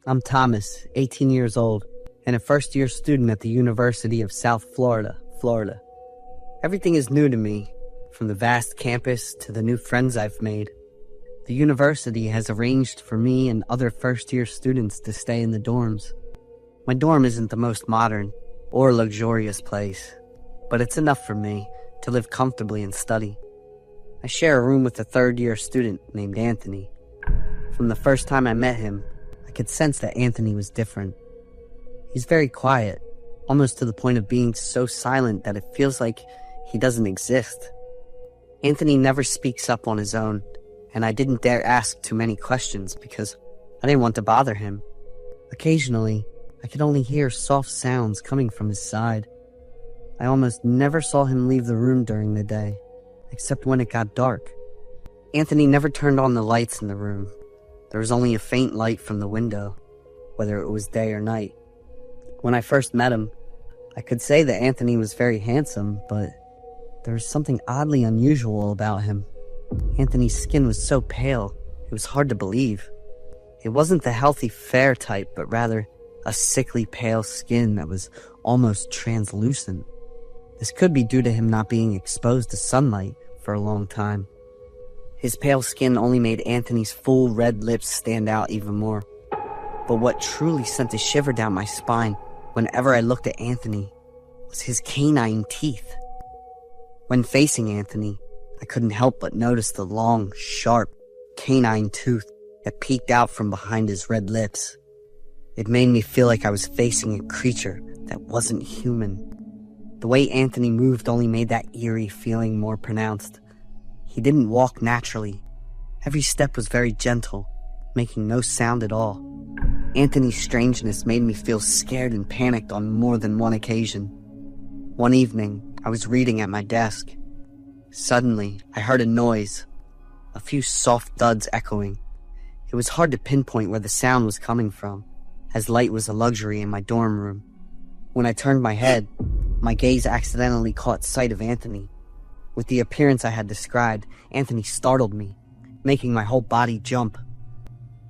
I'm Thomas, 18 years old, and a first-year student at the University of South Florida, Florida. Everything is new to me, from the vast campus to the new friends I've made. The university has arranged for me and other first-year students to stay in the dorms. My dorm isn't the most modern or luxurious place, but it's enough for me to live comfortably and study. I share a room with a third-year student named Anthony. From the first time I met him, I could sense that Anthony was different. He's very quiet, almost to the point of being so silent that it feels like he doesn't exist. Anthony never speaks up on his own, and I didn't dare ask too many questions because I didn't want to bother him. Occasionally, I could only hear soft sounds coming from his side. I almost never saw him leave the room during the day, except when it got dark. Anthony never turned on the lights in the room. There was only a faint light from the window, whether it was day or night. When I first met him, I could say that Anthony was very handsome, but there was something oddly unusual about him. Anthony's skin was so pale, it was hard to believe. It wasn't the healthy fair type, but rather a sickly pale skin that was almost translucent. This could be due to him not being exposed to sunlight for a long time. His pale skin only made Anthony's full red lips stand out even more. But what truly sent a shiver down my spine whenever I looked at Anthony was his canine teeth. When facing Anthony, I couldn't help but notice the long, sharp, canine tooth that peeked out from behind his red lips. It made me feel like I was facing a creature that wasn't human. The way Anthony moved only made that eerie feeling more pronounced. He didn't walk naturally. Every step was very gentle, making no sound at all. Anthony's strangeness made me feel scared and panicked on more than one occasion. One evening, I was reading at my desk. Suddenly, I heard a noise, a few soft thuds echoing. It was hard to pinpoint where the sound was coming from, as light was a luxury in my dorm room. When I turned my head, my gaze accidentally caught sight of Anthony. With the appearance I had described, Anthony startled me, making my whole body jump.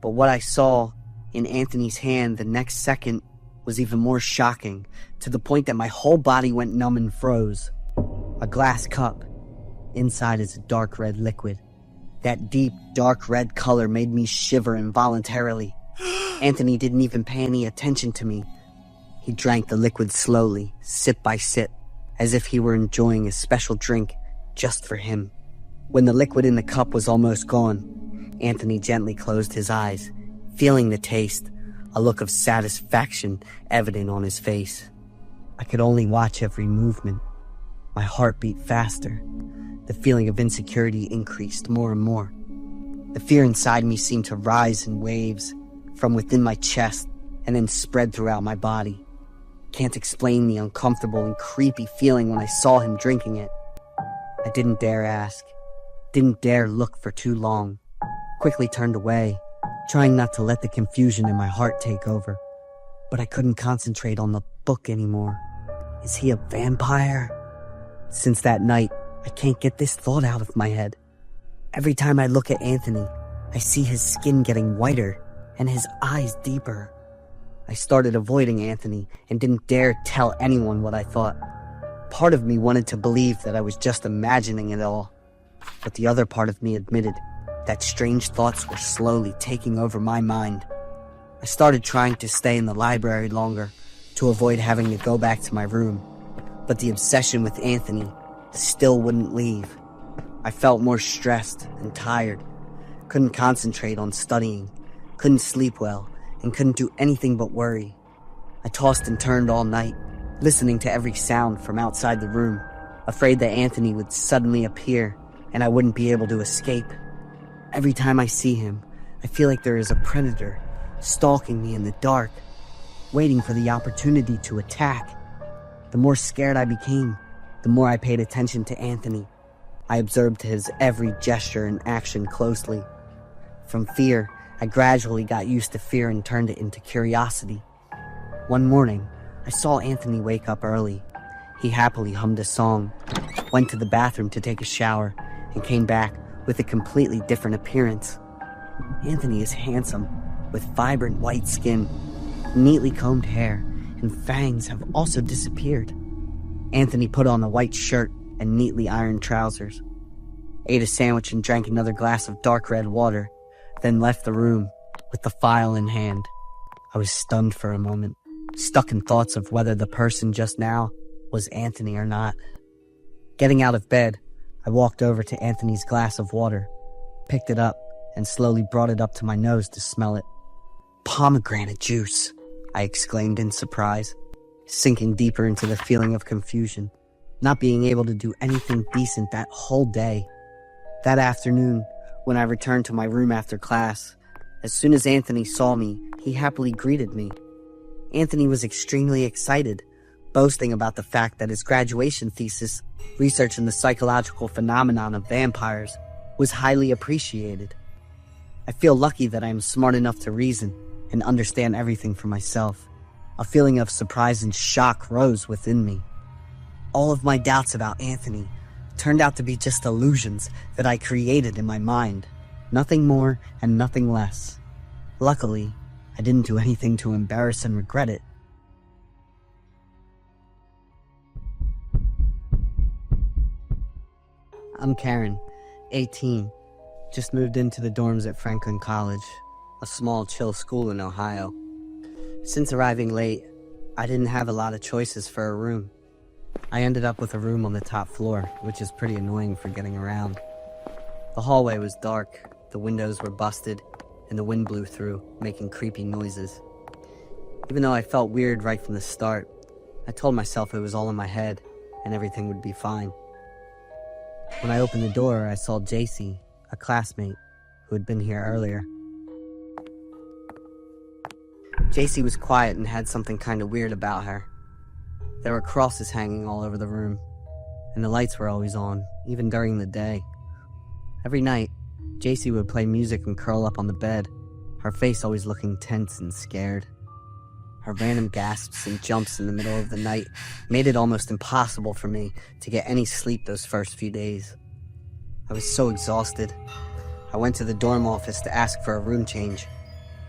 But what I saw in Anthony's hand the next second was even more shocking, to the point that my whole body went numb and froze. A glass cup. Inside is a dark red liquid. That deep, dark red color made me shiver involuntarily. Anthony didn't even pay any attention to me. He drank the liquid slowly, sip by sip, as if he were enjoying a special drink just for him. When the liquid in the cup was almost gone, Anthony gently closed his eyes, feeling the taste, a look of satisfaction evident on his face. I could only watch every movement. My heart beat faster. The feeling of insecurity increased more and more. The fear inside me seemed to rise in waves from within my chest and then spread throughout my body. Can't explain the uncomfortable and creepy feeling when I saw him drinking it. I didn't dare ask, didn't dare look for too long. Quickly turned away, trying not to let the confusion in my heart take over. But I couldn't concentrate on the book anymore. Is he a vampire? Since that night, I can't get this thought out of my head. Every time I look at Anthony, I see his skin getting whiter and his eyes deeper. I started avoiding Anthony and didn't dare tell anyone what I thought. Part of me wanted to believe that I was just imagining it all, but the other part of me admitted that strange thoughts were slowly taking over my mind. I started trying to stay in the library longer to avoid having to go back to my room, but the obsession with Anthony still wouldn't leave. I felt more stressed and tired, couldn't concentrate on studying, couldn't sleep well, and couldn't do anything but worry. I tossed and turned all night, listening to every sound from outside the room, afraid that Anthony would suddenly appear and I wouldn't be able to escape. Every time I see him, I feel like there is a predator stalking me in the dark, waiting for the opportunity to attack. The more scared I became, the more I paid attention to Anthony. I observed his every gesture and action closely. From fear, I gradually got used to fear and turned it into curiosity. One morning, I saw Anthony wake up early. He happily hummed a song, went to the bathroom to take a shower, and came back with a completely different appearance. Anthony is handsome, with vibrant white skin, neatly combed hair, and fangs have also disappeared. Anthony put on a white shirt and neatly ironed trousers, ate a sandwich and drank another glass of dark red water, then left the room with the file in hand. I was stunned for a moment, stuck in thoughts of whether the person just now was Anthony or not. Getting out of bed, I walked over to Anthony's glass of water, picked it up, and slowly brought it up to my nose to smell it. "Pomegranate juice," I exclaimed in surprise, sinking deeper into the feeling of confusion, not being able to do anything decent that whole day. That afternoon, when I returned to my room after class, as soon as Anthony saw me, he happily greeted me. Anthony was extremely excited, boasting about the fact that his graduation thesis, researching the psychological phenomenon of vampires, was highly appreciated. I feel lucky that I am smart enough to reason and understand everything for myself. A feeling of surprise and shock rose within me. All of my doubts about Anthony turned out to be just illusions that I created in my mind. Nothing more and nothing less. Luckily, I didn't do anything to embarrass and regret it. I'm Karen, 18. Just moved into the dorms at Franklin College, a small, chill school in Ohio. Since arriving late, I didn't have a lot of choices for a room. I ended up with a room on the top floor, which is pretty annoying for getting around. The hallway was dark, the windows were busted, and the wind blew through, making creepy noises. Even though I felt weird right from the start, I told myself it was all in my head, and everything would be fine. When I opened the door, I saw JC, a classmate who had been here earlier. JC was quiet and had something kind of weird about her. There were crosses hanging all over the room, and the lights were always on, even during the day. Every night, JC would play music and curl up on the bed, her face always looking tense and scared. Her random gasps and jumps in the middle of the night made it almost impossible for me to get any sleep those first few days. I was so exhausted. I went to the dorm office to ask for a room change,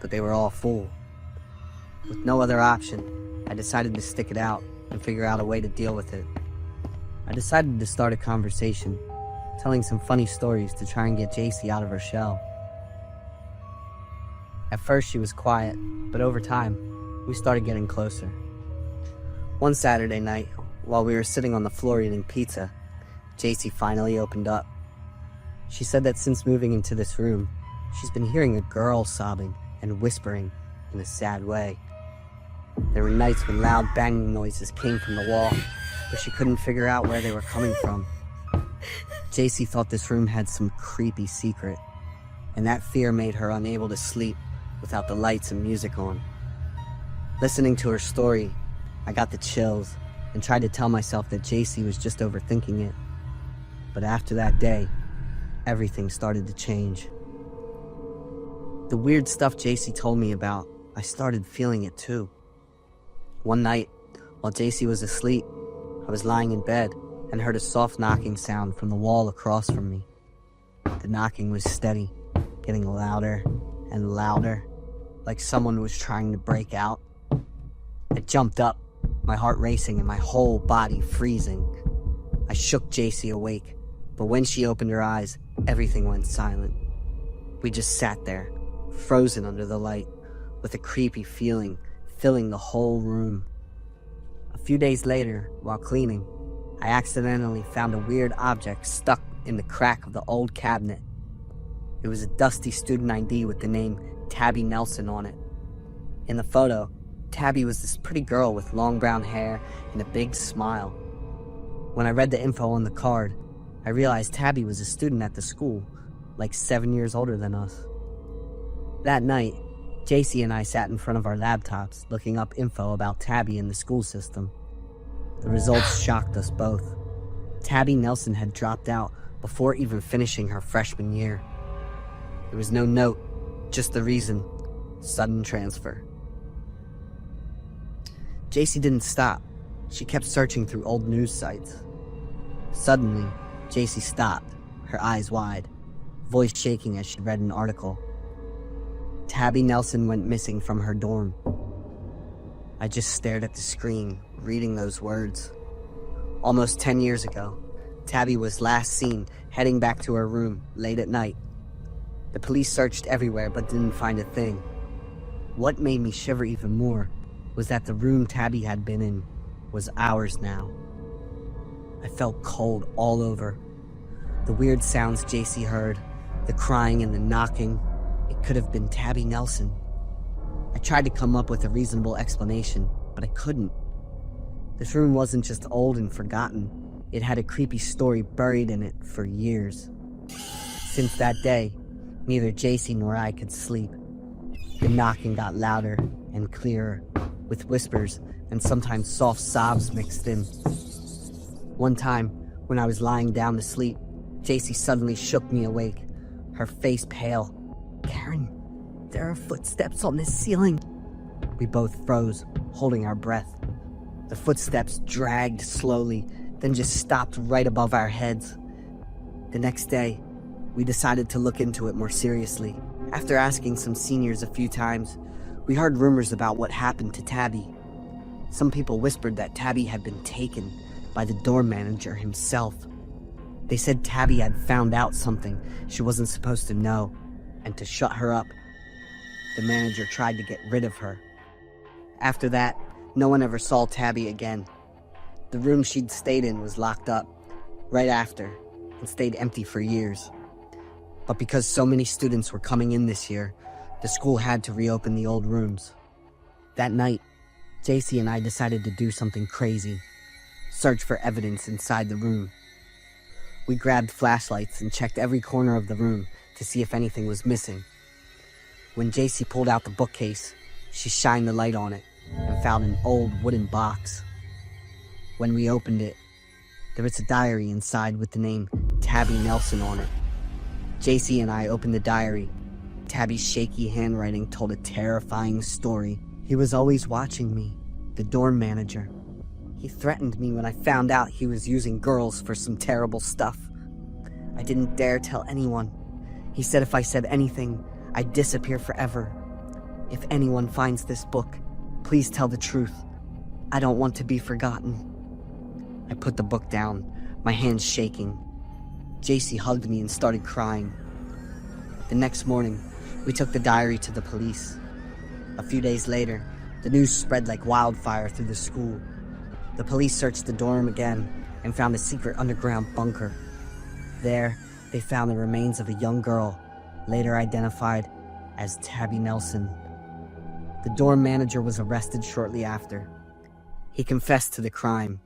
but they were all full. With no other option, I decided to stick it out and figure out a way to deal with it. I decided to start a conversation, telling some funny stories to try and get JC out of her shell. At first she was quiet, but over time, we started getting closer. One Saturday night, while we were sitting on the floor eating pizza, JC finally opened up. She said that since moving into this room, she's been hearing a girl sobbing and whispering in a sad way. There were nights when loud banging noises came from the wall, but she couldn't figure out where they were coming from. JC thought this room had some creepy secret, and that fear made her unable to sleep without the lights and music on. Listening to her story, I got the chills and tried to tell myself that JC was just overthinking it. But after that day, everything started to change. The weird stuff JC told me about, I started feeling it too. One night, while JC was asleep, I was lying in bed and heard a soft knocking sound from the wall across from me. The knocking was steady, getting louder and louder, like someone was trying to break out. I jumped up, my heart racing and my whole body freezing. I shook JC awake, but when she opened her eyes, everything went silent. We just sat there, frozen under the light, with a creepy feeling filling the whole room. A few days later, while cleaning, I accidentally found a weird object stuck in the crack of the old cabinet. It was a dusty student ID with the name Tabby Nelson on it. In the photo, Tabby was this pretty girl with long brown hair and a big smile. When I read the info on the card, I realized Tabby was a student at the school, like 7 years older than us. That night, JC and I sat in front of our laptops looking up info about Tabby in the school system. The results shocked us both. Tabby Nelson had dropped out before even finishing her freshman year. There was no note, just the reason: sudden transfer. JC didn't stop. She kept searching through old news sites. Suddenly, JC stopped, her eyes wide, voice shaking as she read an article. Tabby Nelson went missing from her dorm. I just stared at the screen, reading those words. Almost 10 years ago, Tabby was last seen heading back to her room late at night. The police searched everywhere but didn't find a thing. What made me shiver even more was that the room Tabby had been in was ours now. I felt cold all over. The weird sounds JC heard, the crying and the knocking, it could have been Tabby Nelson. I tried to come up with a reasonable explanation, but I couldn't. This room wasn't just old and forgotten. It had a creepy story buried in it for years. Since that day, neither JC nor I could sleep. The knocking got louder and clearer, with whispers and sometimes soft sobs mixed in. One time, when I was lying down to sleep, JC suddenly shook me awake, her face pale. "Karen, there are footsteps on this ceiling." We both froze, holding our breath. The footsteps dragged slowly, then just stopped right above our heads. The next day, we decided to look into it more seriously. After asking some seniors a few times, we heard rumors about what happened to Tabby. Some people whispered that Tabby had been taken by the dorm manager himself. They said Tabby had found out something she wasn't supposed to know, and to shut her up, the manager tried to get rid of her. After that, no one ever saw Tabby again. The room she'd stayed in was locked up right after and stayed empty for years. But because so many students were coming in this year, the school had to reopen the old rooms. That night, JC and I decided to do something crazy. Search for evidence inside the room. We grabbed flashlights and checked every corner of the room to see if anything was missing. When JC pulled out the bookcase, she shined the light on it and found an old wooden box. When we opened it, there was a diary inside with the name Tabby Nelson on it. JC and I opened the diary. Tabby's shaky handwriting told a terrifying story. He was always watching me, the dorm manager. He threatened me when I found out he was using girls for some terrible stuff. I didn't dare tell anyone. He said if I said anything, I'd disappear forever. If anyone finds this book, please tell the truth. I don't want to be forgotten. I put the book down, my hands shaking. JC hugged me and started crying. The next morning, we took the diary to the police. A few days later, the news spread like wildfire through the school. The police searched the dorm again and found a secret underground bunker. There, they found the remains of a young girl, later identified as Tabby Nelson. The dorm manager was arrested shortly after. He confessed to the crime.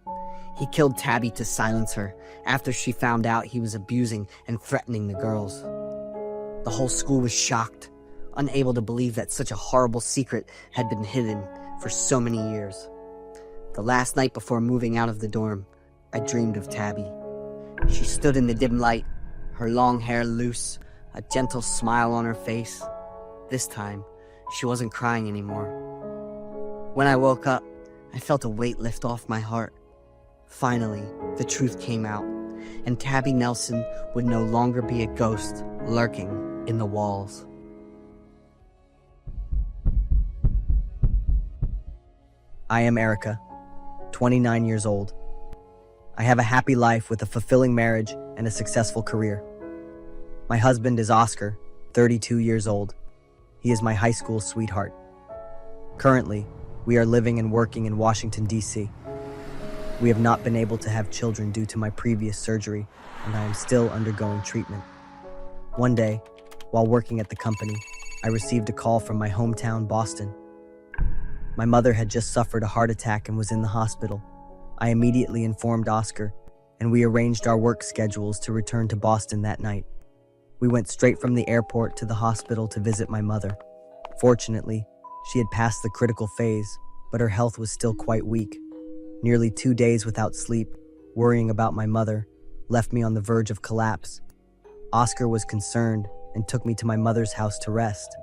He killed Tabby to silence her after she found out he was abusing and threatening the girls. The whole school was shocked, unable to believe that such a horrible secret had been hidden for so many years. The last night before moving out of the dorm, I dreamed of Tabby. She stood in the dim light, her long hair loose, a gentle smile on her face. This time, she wasn't crying anymore. When I woke up, I felt a weight lift off my heart. Finally, the truth came out, and Tabby Nelson would no longer be a ghost lurking in the walls. I am Erica, 29 years old. I have a happy life with a fulfilling marriage and a successful career. My husband is Oscar, 32 years old. He is my high school sweetheart. Currently, we are living and working in Washington, D.C. We have not been able to have children due to my previous surgery, and I am still undergoing treatment. One day, while working at the company, I received a call from my hometown, Boston. My mother had just suffered a heart attack and was in the hospital. I immediately informed Oscar, and we arranged our work schedules to return to Boston that night. We went straight from the airport to the hospital to visit my mother. Fortunately, she had passed the critical phase, but her health was still quite weak. Nearly 2 days without sleep, worrying about my mother, left me on the verge of collapse. Oscar was concerned and took me to my mother's house to rest.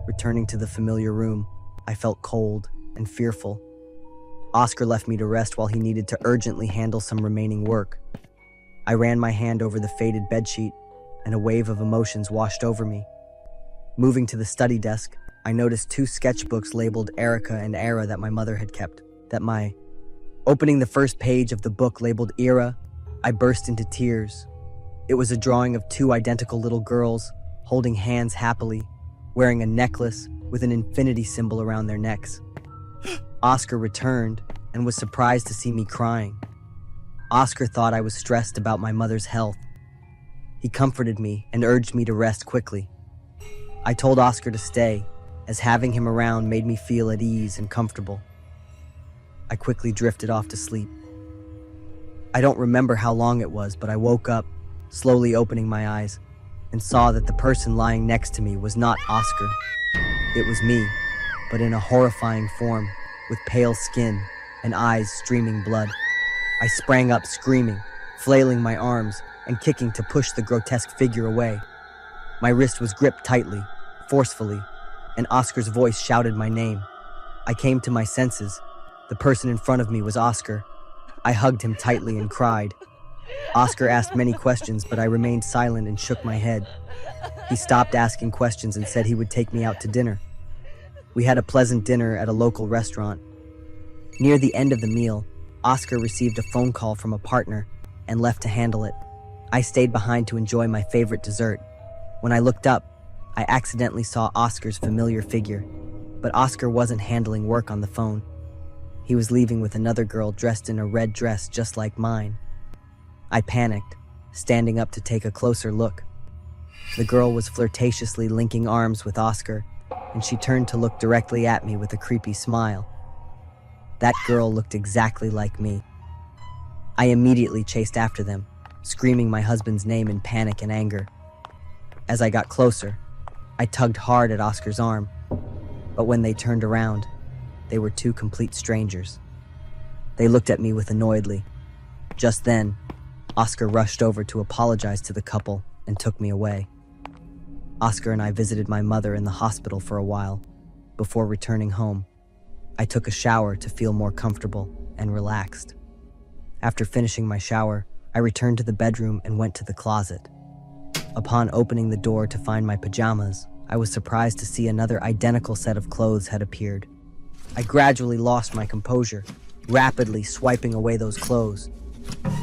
Returning to the familiar room, I felt cold and fearful. Oscar left me to rest while he needed to urgently handle some remaining work. I ran my hand over the faded bedsheet, and a wave of emotions washed over me. Moving to the study desk, I noticed two sketchbooks labeled Erica and Era that my mother had kept. Opening the first page of the book labeled Era, I burst into tears. It was a drawing of two identical little girls holding hands happily, wearing a necklace with an infinity symbol around their necks. Oscar returned and was surprised to see me crying. Oscar thought I was stressed about my mother's health. He comforted me and urged me to rest quickly. I told Oscar to stay, as having him around made me feel at ease and comfortable. I quickly drifted off to sleep. I don't remember how long it was, but I woke up, slowly opening my eyes, and saw that the person lying next to me was not Oscar. It was me, but in a horrifying form, with pale skin and eyes streaming blood. I sprang up screaming, flailing my arms and kicking to push the grotesque figure away. My wrist was gripped tightly, forcefully, and Oscar's voice shouted my name. I came to my senses. The person in front of me was Oscar. I hugged him tightly and cried. Oscar asked many questions, but I remained silent and shook my head. He stopped asking questions and said he would take me out to dinner. We had a pleasant dinner at a local restaurant. Near the end of the meal, Oscar received a phone call from a partner and left to handle it. I stayed behind to enjoy my favorite dessert. When I looked up, I accidentally saw Oscar's familiar figure, but Oscar wasn't handling work on the phone. He was leaving with another girl dressed in a red dress just like mine. I panicked, standing up to take a closer look. The girl was flirtatiously linking arms with Oscar, and she turned to look directly at me with a creepy smile. That girl looked exactly like me. I immediately chased after them, screaming my husband's name in panic and anger. As I got closer, I tugged hard at Oscar's arm, but when they turned around, they were two complete strangers. They looked at me with annoyedly. Just then, Oscar rushed over to apologize to the couple and took me away. Oscar and I visited my mother in the hospital for a while. Before returning home, I took a shower to feel more comfortable and relaxed. After finishing my shower, I returned to the bedroom and went to the closet. Upon opening the door to find my pajamas, I was surprised to see another identical set of clothes had appeared. I gradually lost my composure, rapidly swiping away those clothes.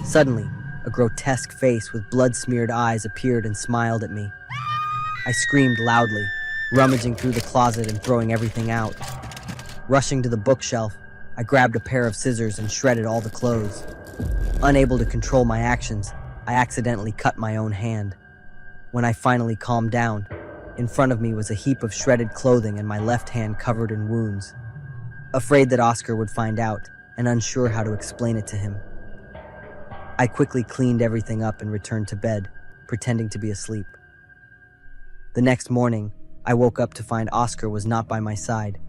Suddenly, a grotesque face with blood-smeared eyes appeared and smiled at me. I screamed loudly, rummaging through the closet and throwing everything out. Rushing to the bookshelf, I grabbed a pair of scissors and shredded all the clothes. Unable to control my actions, I accidentally cut my own hand. When I finally calmed down, in front of me was a heap of shredded clothing and my left hand covered in wounds. Afraid that Oscar would find out and unsure how to explain it to him, I quickly cleaned everything up and returned to bed, pretending to be asleep. The next morning, I woke up to find Oscar was not by my side.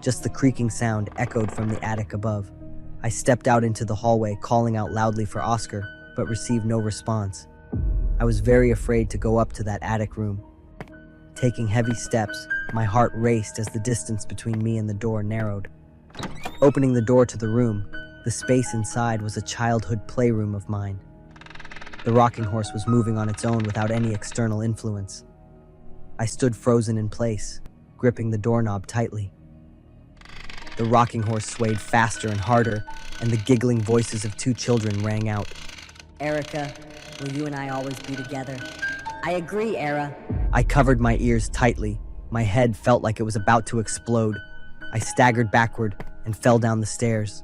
Just the creaking sound echoed from the attic above. I stepped out into the hallway, calling out loudly for Oscar, but received no response. I was very afraid to go up to that attic room. Taking heavy steps, my heart raced as the distance between me and the door narrowed. Opening the door to the room, the space inside was a childhood playroom of mine. The rocking horse was moving on its own without any external influence. I stood frozen in place, gripping the doorknob tightly. The rocking horse swayed faster and harder, and the giggling voices of two children rang out. Erica, will you and I always be together? I agree, Era. I covered my ears tightly. My head felt like it was about to explode. I staggered backward and fell down the stairs.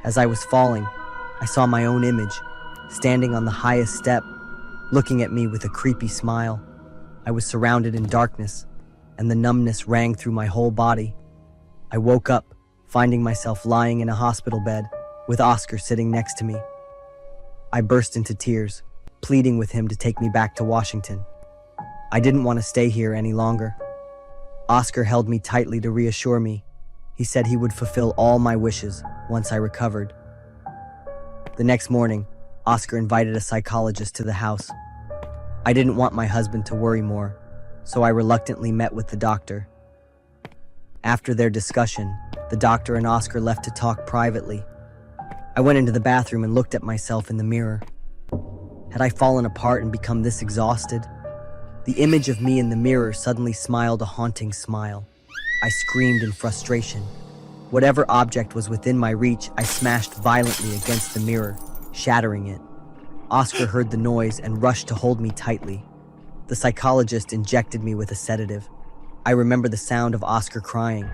As I was falling, I saw my own image, standing on the highest step, looking at me with a creepy smile. I was surrounded in darkness, and the numbness rang through my whole body. I woke up, finding myself lying in a hospital bed, with Oscar sitting next to me. I burst into tears, pleading with him to take me back to Washington. I didn't want to stay here any longer. Oscar held me tightly to reassure me. He said he would fulfill all my wishes once I recovered. The next morning, Oscar invited a psychologist to the house. I didn't want my husband to worry more, so I reluctantly met with the doctor. After their discussion, the doctor and Oscar left to talk privately. I went into the bathroom and looked at myself in the mirror. Had I fallen apart and become this exhausted? The image of me in the mirror suddenly smiled a haunting smile. I screamed in frustration. Whatever object was within my reach, I smashed violently against the mirror, shattering it. Oscar heard the noise and rushed to hold me tightly. The psychologist injected me with a sedative. I remember the sound of Oscar crying.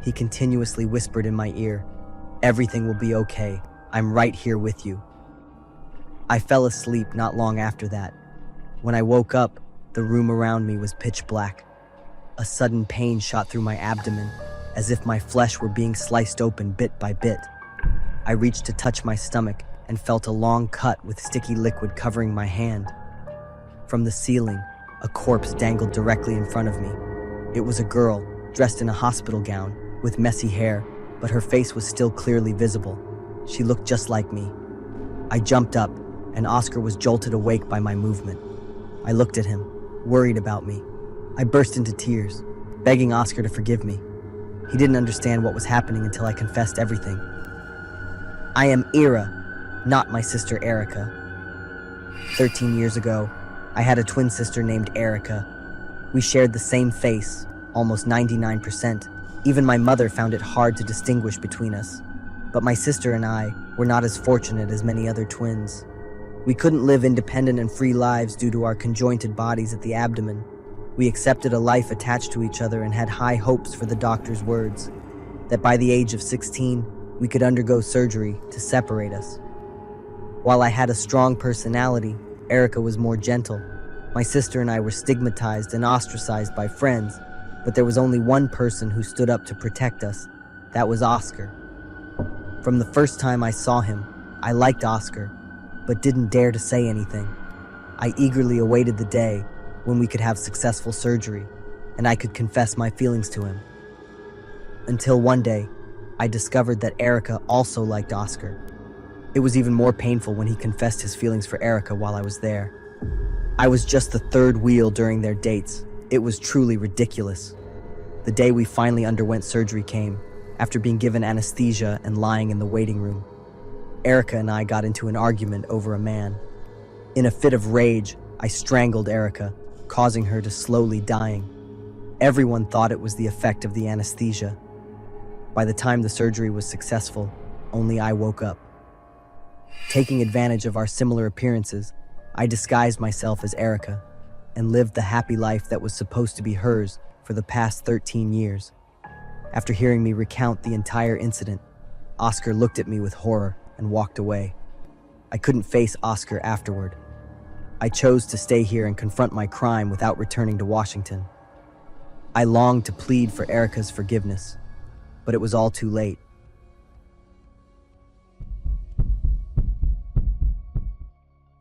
He continuously whispered in my ear, "Everything will be okay. I'm right here with you." I fell asleep not long after that. When I woke up, the room around me was pitch black. A sudden pain shot through my abdomen, as if my flesh were being sliced open bit by bit. I reached to touch my stomach and felt a long cut with sticky liquid covering my hand. From the ceiling, a corpse dangled directly in front of me. It was a girl, dressed in a hospital gown, with messy hair, but her face was still clearly visible. She looked just like me. I jumped up, and Oscar was jolted awake by my movement. I looked at him, worried about me. I burst into tears, begging Oscar to forgive me. He didn't understand what was happening until I confessed everything. I am Ira, not my sister Erica. 13 years ago, I had a twin sister named Erica. We shared the same face, almost 99%. Even my mother found it hard to distinguish between us. But my sister and I were not as fortunate as many other twins. We couldn't live independent and free lives due to our conjointed bodies at the abdomen. We accepted a life attached to each other and had high hopes for the doctor's words, that by the age of 16, we could undergo surgery to separate us. While I had a strong personality, Erica was more gentle. My sister and I were stigmatized and ostracized by friends, but there was only one person who stood up to protect us. That was Oscar. From the first time I saw him, I liked Oscar, but didn't dare to say anything. I eagerly awaited the day when we could have successful surgery, and I could confess my feelings to him. Until one day, I discovered that Erica also liked Oscar. It was even more painful when he confessed his feelings for Erica while I was there. I was just the third wheel during their dates. It was truly ridiculous. The day we finally underwent surgery came, after being given anesthesia and lying in the waiting room. Erica and I got into an argument over a man. In a fit of rage, I strangled Erica, causing her to slowly dying. Everyone thought it was the effect of the anesthesia. By the time the surgery was successful, only I woke up. Taking advantage of our similar appearances, I disguised myself as Erica and lived the happy life that was supposed to be hers for the past 13 years. After hearing me recount the entire incident, Oscar looked at me with horror and walked away. I couldn't face Oscar afterward. I chose to stay here and confront my crime without returning to Washington. I longed to plead for Erica's forgiveness, but it was all too late.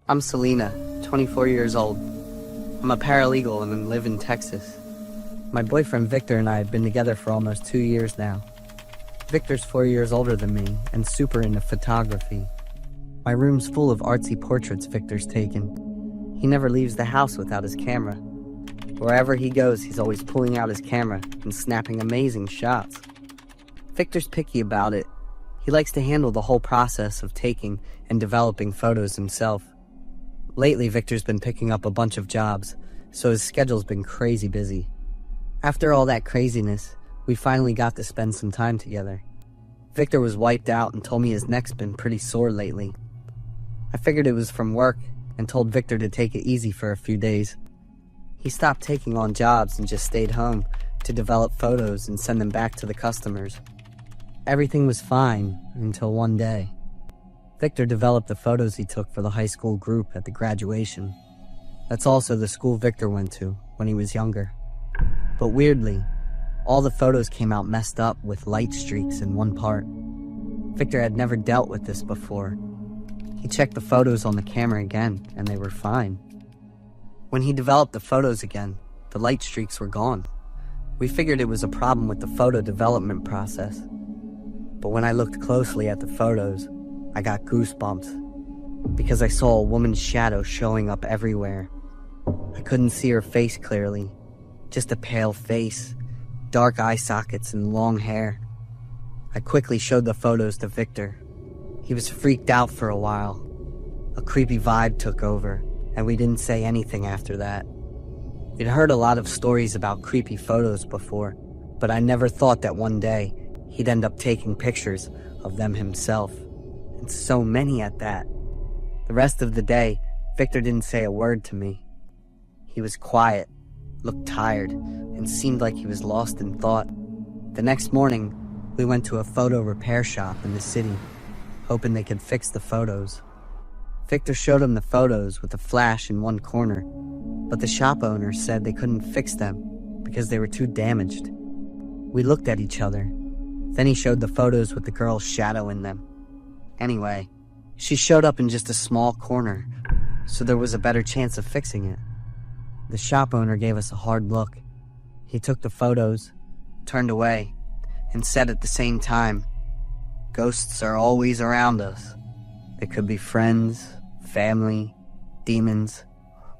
I'm Selena, 24 years old. I'm a paralegal and live in Texas. My boyfriend Victor and I have been together for almost 2 years now. Victor's 4 years older than me and super into photography. My room's full of artsy portraits Victor's taken. He never leaves the house without his camera. Wherever he goes, he's always pulling out his camera and snapping amazing shots. Victor's picky about it. He likes to handle the whole process of taking and developing photos himself. Lately, Victor's been picking up a bunch of jobs, so his schedule's been crazy busy. After all that craziness, we finally got to spend some time together. Victor was wiped out and told me his neck's been pretty sore lately. I figured it was from work and told Victor to take it easy for a few days. He stopped taking on jobs and just stayed home to develop photos and send them back to the customers. Everything was fine until one day. Victor developed the photos he took for the high school group at the graduation. That's also the school Victor went to when he was younger. But weirdly, all the photos came out messed up with light streaks in one part. Victor had never dealt with this before. He checked the photos on the camera again, and they were fine. When he developed the photos again, the light streaks were gone. We figured it was a problem with the photo development process. But when I looked closely at the photos, I got goosebumps, because I saw a woman's shadow showing up everywhere. I couldn't see her face clearly, just a pale face, dark eye sockets, and long hair. I quickly showed the photos to Victor. He was freaked out for a while. A creepy vibe took over, and we didn't say anything after that. We'd heard a lot of stories about creepy photos before, but I never thought that one day he'd end up taking pictures of them himself, and so many at that. The rest of the day, Victor didn't say a word to me. He was quiet, looked tired, and seemed like he was lost in thought. The next morning, we went to a photo repair shop in the city, hoping they could fix the photos. Victor showed him the photos with a flash in one corner, but the shop owner said they couldn't fix them because they were too damaged. We looked at each other. Then he showed the photos with the girl's shadow in them. Anyway, she showed up in just a small corner, so there was a better chance of fixing it. The shop owner gave us a hard look. He took the photos, turned away, and said at the same time, "Ghosts are always around us. They could be friends, family, demons,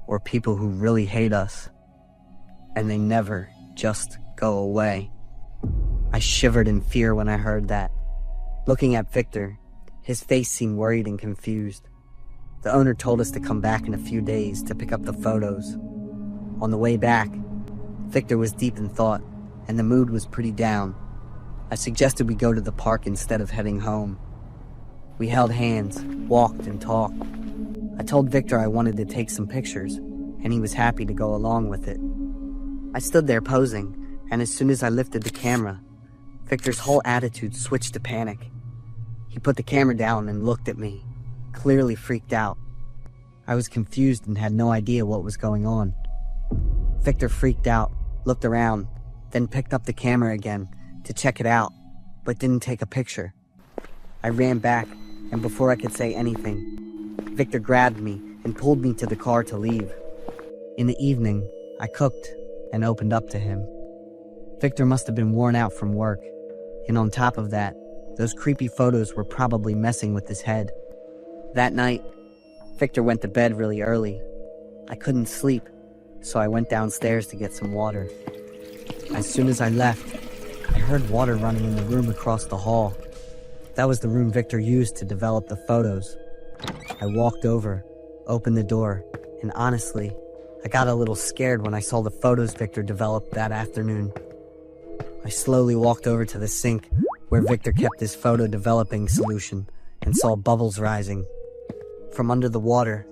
or people who really hate us. And they never just go away." I shivered in fear when I heard that. Looking at Victor, his face seemed worried and confused. The owner told us to come back in a few days to pick up the photos. On the way back, Victor was deep in thought, and the mood was pretty down. I suggested we go to the park instead of heading home. We held hands, walked, and talked. I told Victor I wanted to take some pictures, and he was happy to go along with it. I stood there posing, and as soon as I lifted the camera, Victor's whole attitude switched to panic. He put the camera down and looked at me, clearly freaked out. I was confused and had no idea what was going on. Victor freaked out, looked around, then picked up the camera again to check it out, but didn't take a picture. I ran back, and before I could say anything, Victor grabbed me and pulled me to the car to leave. In the evening, I cooked and opened up to him. Victor must have been worn out from work, and on top of that, those creepy photos were probably messing with his head. That night, Victor went to bed really early. I couldn't sleep, so I went downstairs to get some water. As soon as I left, I heard water running in the room across the hall. That was the room Victor used to develop the photos. I walked over, opened the door, and honestly, I got a little scared when I saw the photos Victor developed that afternoon. I slowly walked over to the sink where Victor kept his photo developing solution and saw bubbles rising. From under the water,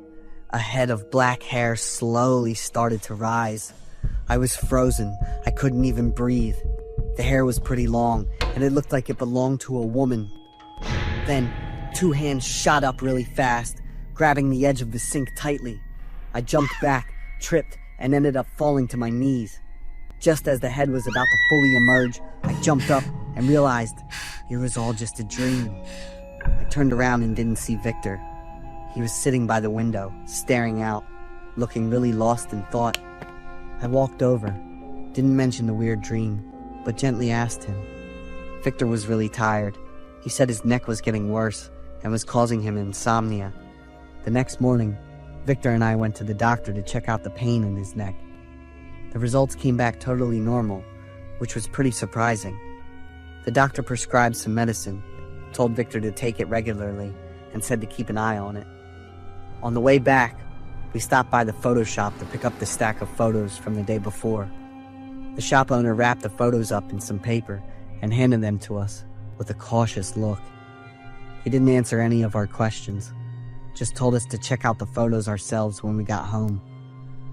a head of black hair slowly started to rise. I was frozen. I couldn't even breathe. The hair was pretty long, and it looked like it belonged to a woman. Then, two hands shot up really fast, grabbing the edge of the sink tightly. I jumped back, tripped, and ended up falling to my knees. Just as the head was about to fully emerge, I jumped up and realized it was all just a dream. I turned around and didn't see Victor. He was sitting by the window, staring out, looking really lost in thought. I walked over, didn't mention the weird dream, but gently asked him. Victor was really tired. He said his neck was getting worse and was causing him insomnia. The next morning, Victor and I went to the doctor to check out the pain in his neck. The results came back totally normal, which was pretty surprising. The doctor prescribed some medicine, told Victor to take it regularly, and said to keep an eye on it. On the way back, we stopped by the photo shop to pick up the stack of photos from the day before. The shop owner wrapped the photos up in some paper and handed them to us with a cautious look. He didn't answer any of our questions, just told us to check out the photos ourselves when we got home.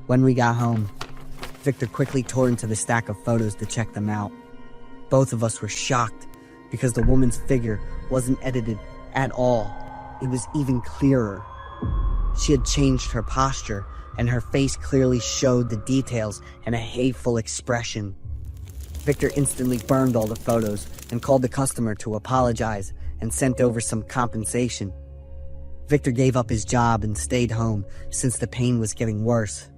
When we got home, Victor quickly tore into the stack of photos to check them out. Both of us were shocked because the woman's figure wasn't edited at all. It was even clearer. She had changed her posture, and her face clearly showed the details and a hateful expression. Victor instantly burned all the photos and called the customer to apologize and sent over some compensation. Victor gave up his job and stayed home since the pain was getting worse.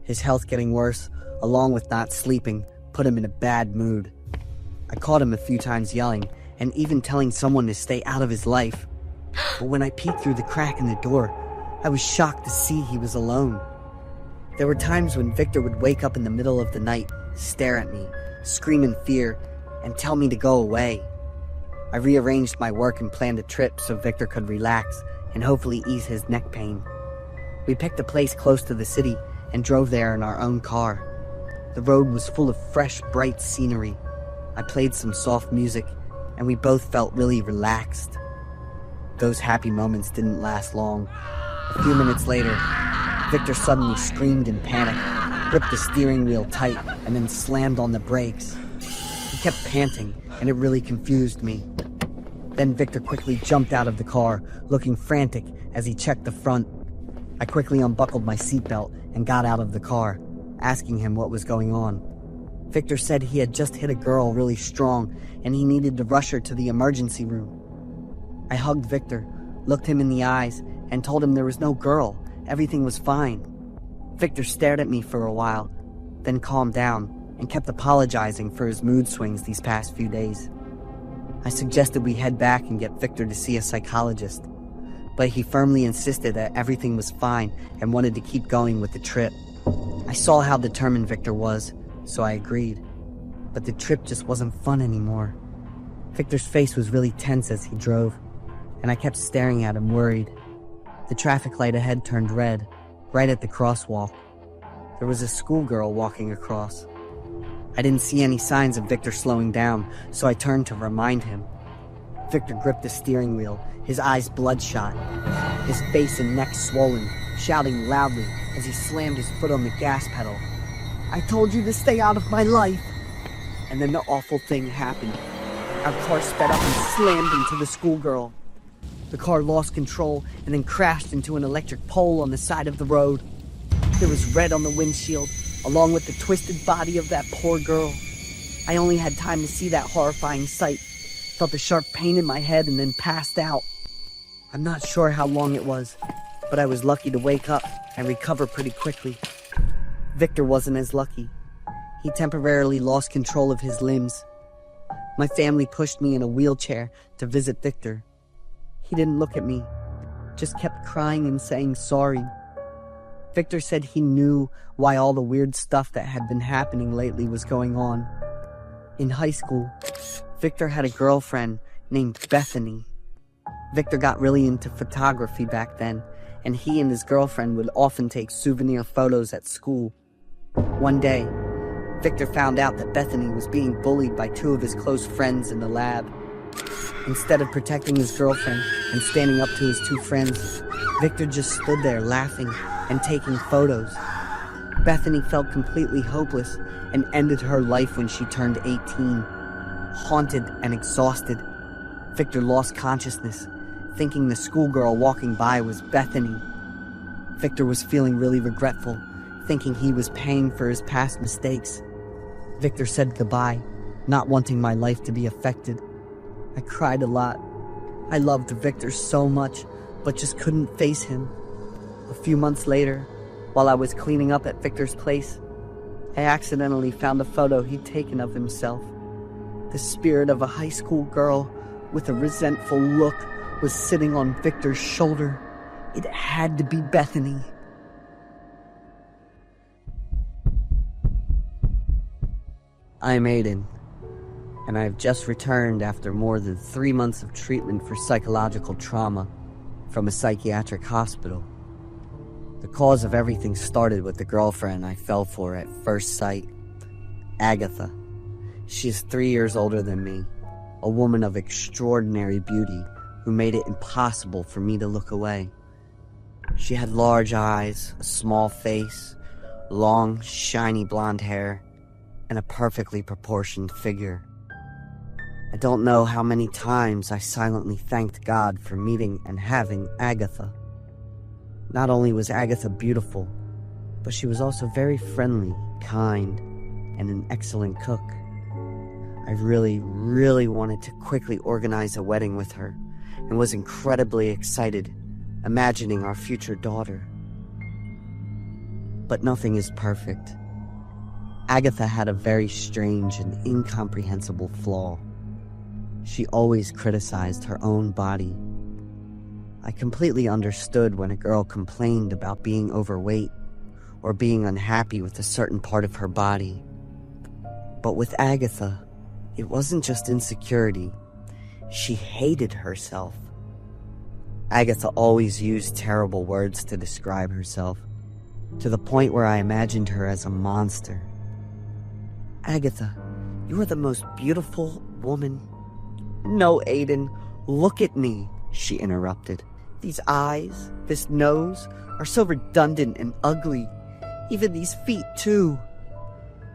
His health getting worse, along with not sleeping, put him in a bad mood. I caught him a few times yelling and even telling someone to stay out of his life. But when I peeked through the crack in the door, I was shocked to see he was alone. There were times when Victor would wake up in the middle of the night, stare at me, scream in fear, and tell me to go away. I rearranged my work and planned a trip so Victor could relax and hopefully ease his neck pain. We picked a place close to the city and drove there in our own car. The road was full of fresh, bright scenery. I played some soft music, and we both felt really relaxed. Those happy moments didn't last long. A few minutes later, Victor suddenly screamed in panic, gripped the steering wheel tight, and then slammed on the brakes. He kept panting, and it really confused me. Then Victor quickly jumped out of the car, looking frantic as he checked the front. I quickly unbuckled my seatbelt and got out of the car, asking him what was going on. Victor said he had just hit a girl really strong, and he needed to rush her to the emergency room. I hugged Victor, looked him in the eyes, and told him there was no girl. Everything was fine. Victor stared at me for a while, then calmed down and kept apologizing for his mood swings these past few days. I suggested we head back and get Victor to see a psychologist, but he firmly insisted that everything was fine and wanted to keep going with the trip. I saw how determined Victor was, so I agreed, but the trip just wasn't fun anymore. Victor's face was really tense as he drove, and I kept staring at him worried. The traffic light ahead turned red, right at the crosswalk. There was a schoolgirl walking across. I didn't see any signs of Victor slowing down, so I turned to remind him. Victor gripped the steering wheel, his eyes bloodshot, his face and neck swollen, shouting loudly as he slammed his foot on the gas pedal. "I told you to stay out of my life!" And then the awful thing happened. Our car sped up and slammed into the schoolgirl. The car lost control and then crashed into an electric pole on the side of the road. There was red on the windshield, along with the twisted body of that poor girl. I only had time to see that horrifying sight, felt a sharp pain in my head, and then passed out. I'm not sure how long it was, but I was lucky to wake up and recover pretty quickly. Victor wasn't as lucky. He temporarily lost control of his limbs. My family pushed me in a wheelchair to visit Victor. He didn't look at me, just kept crying and saying sorry. Victor said he knew why all the weird stuff that had been happening lately was going on. In high school, Victor had a girlfriend named Bethany. Victor got really into photography back then, and he and his girlfriend would often take souvenir photos at school. One day, Victor found out that Bethany was being bullied by two of his close friends in the lab. Instead of protecting his girlfriend and standing up to his two friends, Victor just stood there laughing and taking photos. Bethany felt completely hopeless and ended her life when she turned 18. Haunted and exhausted, Victor lost consciousness, thinking the schoolgirl walking by was Bethany. Victor was feeling really regretful, thinking he was paying for his past mistakes. Victor said goodbye, not wanting my life to be affected. I cried a lot. I loved Victor so much, but just couldn't face him. A few months later, while I was cleaning up at Victor's place, I accidentally found a photo he'd taken of himself. The spirit of a high school girl with a resentful look was sitting on Victor's shoulder. It had to be Bethany. I'm Aiden, and I've just returned after more than 3 months of treatment for psychological trauma from a psychiatric hospital. The cause of everything started with the girlfriend I fell for at first sight, Agatha. She is 3 years older than me, a woman of extraordinary beauty who made it impossible for me to look away. She had large eyes, a small face, long, shiny blonde hair, and a perfectly proportioned figure. I don't know how many times I silently thanked God for meeting and having Agatha. Not only was Agatha beautiful, but she was also very friendly, kind, and an excellent cook. I really wanted to quickly organize a wedding with her, and was incredibly excited, imagining our future daughter. But nothing is perfect. Agatha had a very strange and incomprehensible flaw. She always criticized her own body. I completely understood when a girl complained about being overweight or being unhappy with a certain part of her body. But with Agatha, it wasn't just insecurity. She hated herself. Agatha always used terrible words to describe herself, to the point where I imagined her as a monster. Agatha, You are the most beautiful woman. No, Aiden, look at me, she interrupted. These eyes, this nose, are so redundant and ugly. Even these feet, too.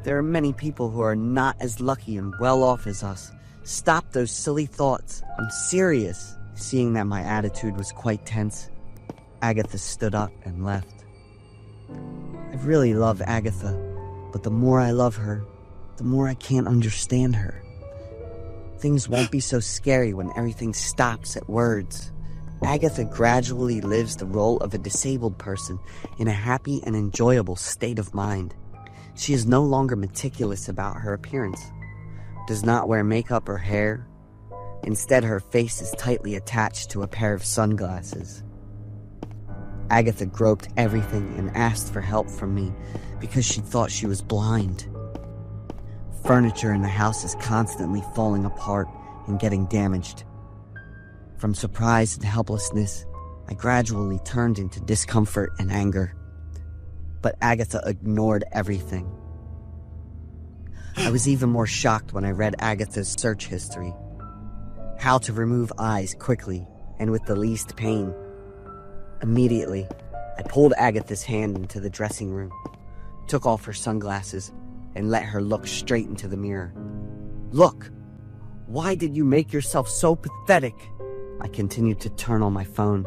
There are many people who are not as lucky and well off as us. Stop those silly thoughts. I'm serious. Seeing that my attitude was quite tense, Agatha stood up and left. I really love Agatha, but the more I love her, the more I can't understand her. Things won't be so scary when everything stops at words. Agatha gradually lives the role of a disabled person in a happy and enjoyable state of mind. She is no longer meticulous about her appearance, does not wear makeup or hair. Instead, her face is tightly attached to a pair of sunglasses. Agatha groped everything and asked for help from me because she thought she was blind. Furniture in the house is constantly falling apart and getting damaged. From surprise and helplessness, I gradually turned into discomfort and anger. But Agatha ignored everything. I was even more shocked when I read Agatha's search history. How to remove eyes quickly and with the least pain. Immediately, I pulled Agatha's hand into the dressing room, took off her sunglasses, and let her look straight into the mirror. Look! Why did you make yourself so pathetic? I continued to turn on my phone,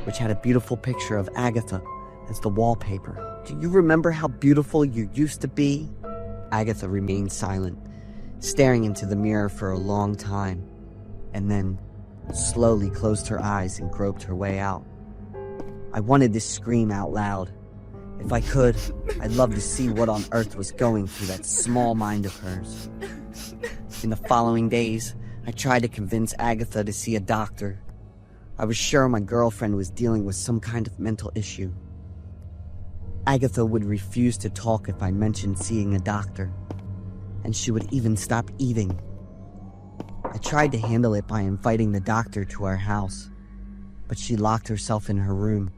which had a beautiful picture of Agatha as the wallpaper. Do you remember how beautiful you used to be? Agatha remained silent, staring into the mirror for a long time, and then slowly closed her eyes and groped her way out. I wanted to scream out loud. If I could, I'd love to see what on earth was going through that small mind of hers. In the following days, I tried to convince Agatha to see a doctor. I was sure my girlfriend was dealing with some kind of mental issue. Agatha would refuse to talk if I mentioned seeing a doctor, and she would even stop eating. I tried to handle it by inviting the doctor to our house, but she locked herself in her room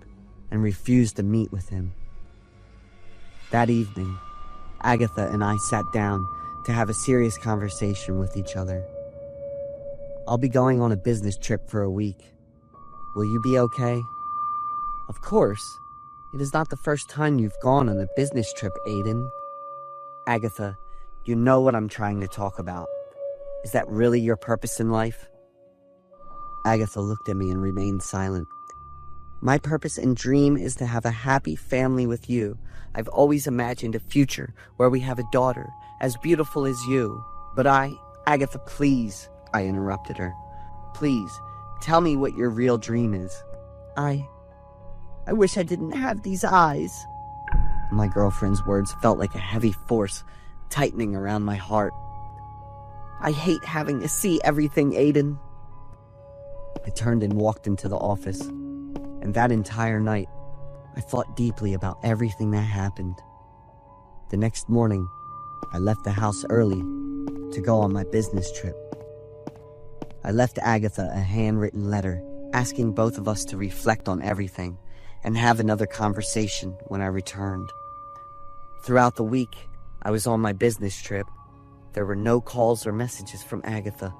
and refused to meet with him. That evening, Agatha and I sat down to have a serious conversation with each other. I'll be going on a business trip for a week. Will you be okay? Of course. It is not the first time you've gone on a business trip, Aiden. Agatha, you know what I'm trying to talk about. Is that really your purpose in life? Agatha looked at me and remained silent. My purpose and dream is to have a happy family with you. I've always imagined a future where we have a daughter as beautiful as you. But Agatha, please, I interrupted her. Please, tell me what your real dream is. I wish I didn't have these eyes. My girlfriend's words felt like a heavy force tightening around my heart. I hate having to see everything, Aiden. I turned and walked into the office, and that entire night, I thought deeply about everything that happened. The next morning, I left the house early to go on my business trip. I left Agatha a handwritten letter asking both of us to reflect on everything and have another conversation when I returned. Throughout the week, I was on my business trip. There were no calls or messages from Agatha.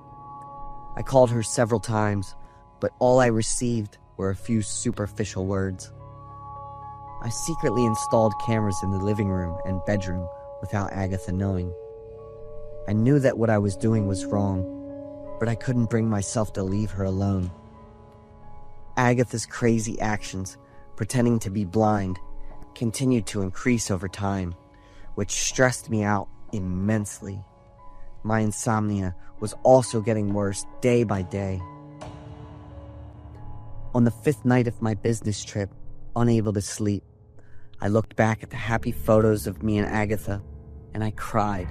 I called her several times, but all I received were a few superficial words. I secretly installed cameras in the living room and bedroom without Agatha knowing. I knew that what I was doing was wrong, but I couldn't bring myself to leave her alone. Agatha's crazy actions, pretending to be blind, continued to increase over time, which stressed me out immensely. My insomnia was also getting worse day by day. On the 5th night of my business trip, unable to sleep, I looked back at the happy photos of me and Agatha, and I cried.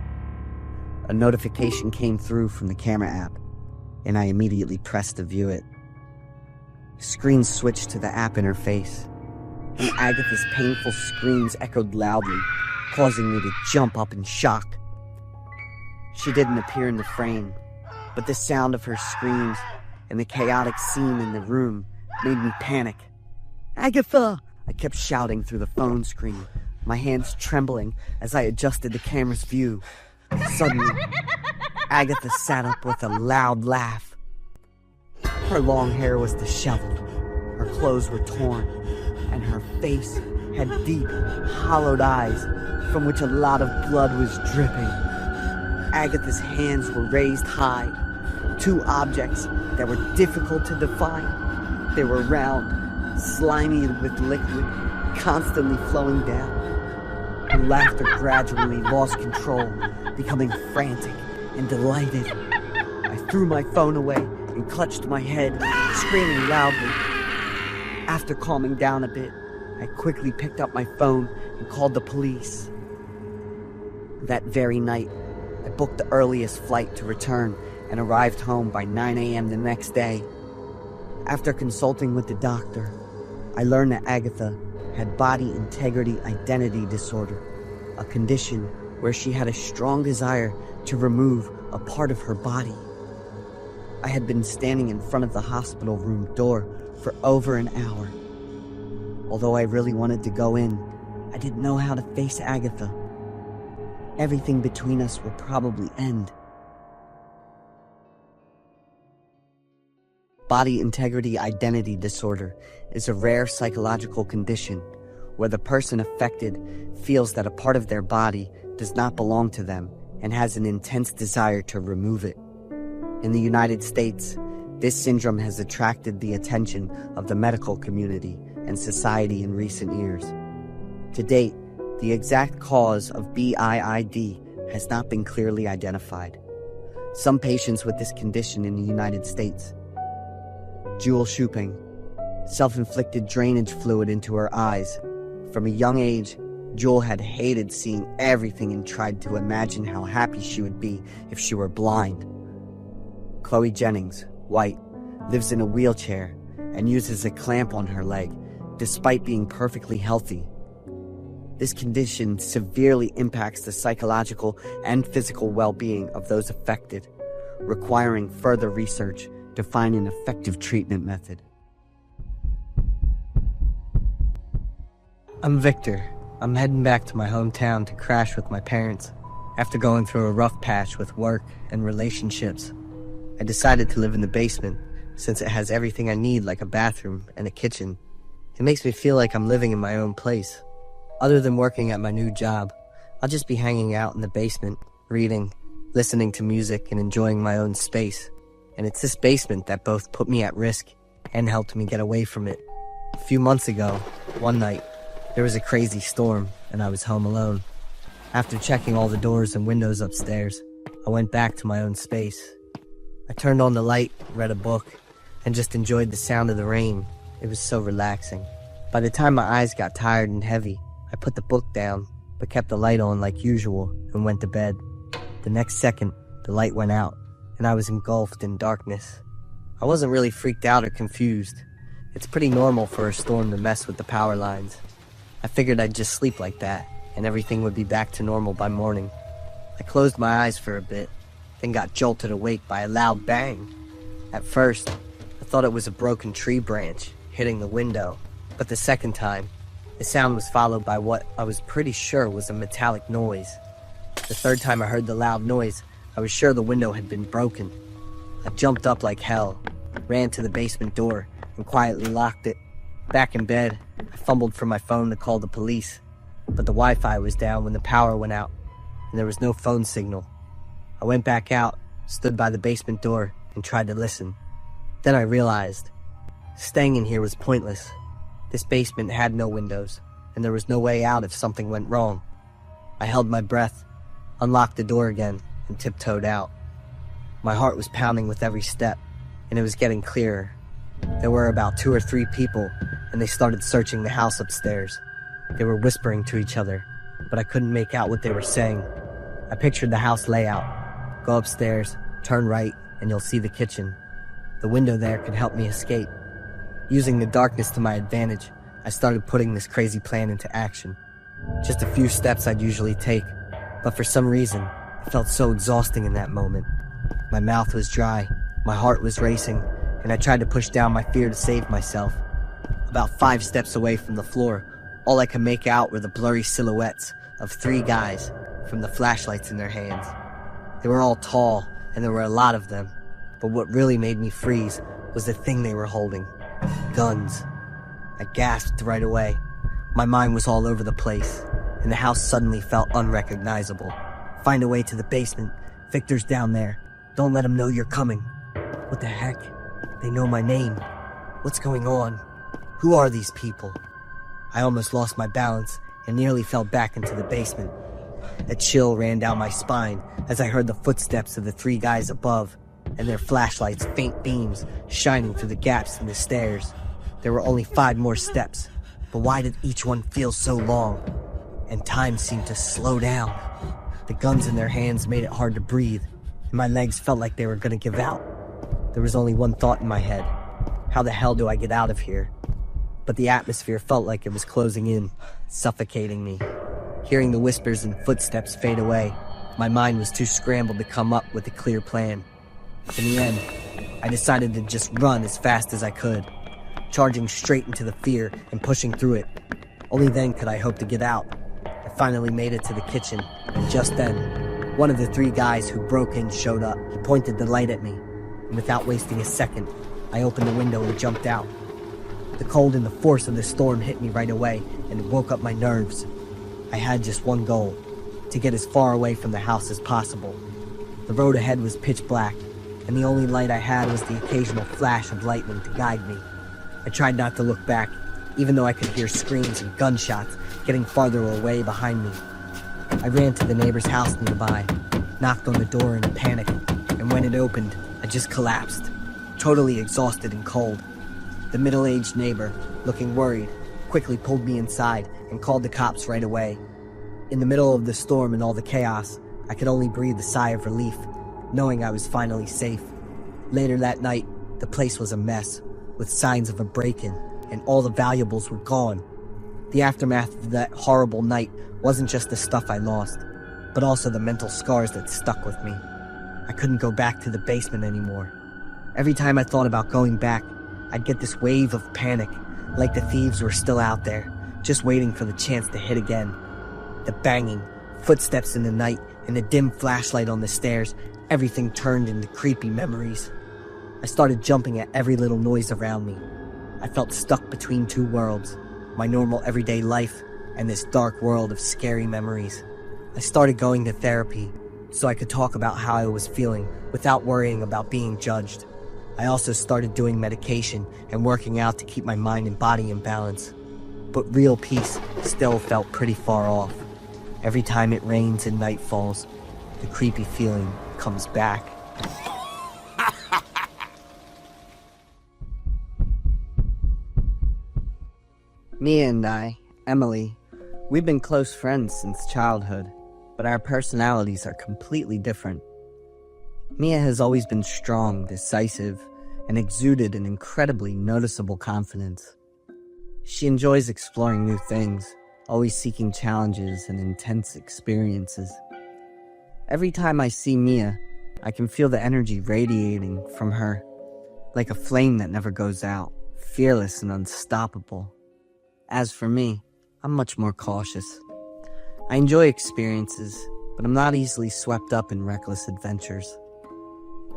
A notification came through from the camera app, and I immediately pressed to view it. The screen switched to the app interface, and Agatha's painful screams echoed loudly, causing me to jump up in shock. She didn't appear in the frame, but the sound of her screams and the chaotic scene in the room made me panic. Agatha! I kept shouting through the phone screen, my hands trembling as I adjusted the camera's view. Suddenly, Agatha sat up with a loud laugh. Her long hair was disheveled, her clothes were torn, and her face had deep, hollowed eyes from which a lot of blood was dripping. Agatha's hands were raised high, two objects that were difficult to define. They were round, slimy with liquid, constantly flowing down. Her laughter gradually lost control, becoming frantic and delighted. I threw my phone away and clutched my head, screaming loudly. After calming down a bit, I quickly picked up my phone and called the police. That very night, I booked the earliest flight to return and arrived home by 9 a.m. the next day. After consulting with the doctor, I learned that Agatha had body integrity identity disorder, a condition where she had a strong desire to remove a part of her body. I had been standing in front of the hospital room door for over an hour. Although I really wanted to go in, I didn't know how to face Agatha. Everything between us would probably end. Body integrity identity disorder is a rare psychological condition where the person affected feels that a part of their body does not belong to them and has an intense desire to remove it. In the United States, this syndrome has attracted the attention of the medical community and society in recent years. To date, the exact cause of BIID has not been clearly identified. Some patients with this condition in the United States: Jewel Shuping, self-inflicted drainage fluid into her eyes. From a young age, Jewel had hated seeing everything and tried to imagine how happy she would be if she were blind. Chloe Jennings, white, lives in a wheelchair and uses a clamp on her leg, despite being perfectly healthy. This condition severely impacts the psychological and physical well-being of those affected, requiring further research to find an effective treatment method. I'm Victor. I'm heading back to my hometown to crash with my parents. After going through a rough patch with work and relationships, I decided to live in the basement since it has everything I need, like a bathroom and a kitchen. It makes me feel like I'm living in my own place. Other than working at my new job, I'll just be hanging out in the basement, reading, listening to music, and enjoying my own space. And it's this basement that both put me at risk and helped me get away from it. A few months ago, one night, there was a crazy storm and I was home alone. After checking all the doors and windows upstairs, I went back to my own space. I turned on the light, read a book, and just enjoyed the sound of the rain. It was so relaxing. By the time my eyes got tired and heavy, I put the book down, but kept the light on like usual and went to bed. The next second, the light went out, and I was engulfed in darkness. I wasn't really freaked out or confused. It's pretty normal for a storm to mess with the power lines. I figured I'd just sleep like that, and everything would be back to normal by morning. I closed my eyes for a bit, then got jolted awake by a loud bang. At first, I thought it was a broken tree branch hitting the window, but the second time, the sound was followed by what I was pretty sure was a metallic noise. The third time I heard the loud noise, I was sure the window had been broken. I jumped up like hell, ran to the basement door, and quietly locked it. Back in bed, I fumbled for my phone to call the police, but the Wi-Fi was down when the power went out, and there was no phone signal. I went back out, stood by the basement door, and tried to listen. Then I realized, staying in here was pointless. This basement had no windows, and there was no way out if something went wrong. I held my breath, unlocked the door again, and tiptoed out. My heart was pounding with every step, and it was getting clearer. There were about 2 or 3 people, and they started searching the house upstairs. They were whispering to each other, but I couldn't make out what they were saying. I pictured the house layout. Go upstairs, turn right, and you'll see the kitchen. The window there could help me escape. Using the darkness to my advantage, I started putting this crazy plan into action. Just a few steps I'd usually take, but for some reason, it felt so exhausting in that moment. My mouth was dry, my heart was racing, and I tried to push down my fear to save myself. About 5 steps away from the floor, all I could make out were the blurry silhouettes of 3 guys from the flashlights in their hands. They were all tall, and there were a lot of them. But what really made me freeze was the thing they were holding. Guns. I gasped right away. My mind was all over the place, and the house suddenly felt unrecognizable. Find a way to the basement. Victor's down there. Don't let him know you're coming. What the heck? They know my name. What's going on? Who are these people? I almost lost my balance and nearly fell back into the basement. A chill ran down my spine as I heard the footsteps of the three guys above, and their flashlights' faint beams shining through the gaps in the stairs. There were only 5 more steps, but why did each one feel so long? And time seemed to slow down. The guns in their hands made it hard to breathe, and my legs felt like they were gonna give out. There was only one thought in my head. How the hell do I get out of here? But the atmosphere felt like it was closing in, suffocating me. Hearing the whispers and footsteps fade away, my mind was too scrambled to come up with a clear plan. In the end, I decided to just run as fast as I could, charging straight into the fear and pushing through it. Only then could I hope to get out. I finally made it to the kitchen, and just then, one of the 3 guys who broke in showed up. He pointed the light at me, and without wasting a second, I opened the window and jumped out. The cold and the force of the storm hit me right away, and it woke up my nerves. I had just one goal, to get as far away from the house as possible. The road ahead was pitch black, and the only light I had was the occasional flash of lightning to guide me. I tried not to look back, even though I could hear screams and gunshots getting farther away behind me. I ran to the neighbor's house nearby, knocked on the door in a panic, and when it opened, I just collapsed, totally exhausted and cold. The middle-aged neighbor, looking worried, quickly pulled me inside and called the cops right away. In the middle of the storm and all the chaos, I could only breathe a sigh of relief, knowing I was finally safe. Later that night, the place was a mess, with signs of a break-in, and all the valuables were gone. The aftermath of that horrible night wasn't just the stuff I lost, but also the mental scars that stuck with me. I couldn't go back to the basement anymore. Every time I thought about going back, I'd get this wave of panic, like the thieves were still out there, just waiting for the chance to hit again. The banging, footsteps in the night, and the dim flashlight on the stairs, everything turned into creepy memories. I started jumping at every little noise around me. I felt stuck between 2 worlds, my normal everyday life and this dark world of scary memories. I started going to therapy so I could talk about how I was feeling without worrying about being judged. I also started doing medication and working out to keep my mind and body in balance. But real peace still felt pretty far off. Every time it rains and night falls, the creepy feeling comes back. Mia and I, Emily, we've been close friends since childhood, but our personalities are completely different. Mia has always been strong, decisive, and exuded an incredibly noticeable confidence. She enjoys exploring new things, always seeking challenges and intense experiences. Every time I see Mia, I can feel the energy radiating from her, like a flame that never goes out, fearless and unstoppable. As for me, I'm much more cautious. I enjoy experiences, but I'm not easily swept up in reckless adventures.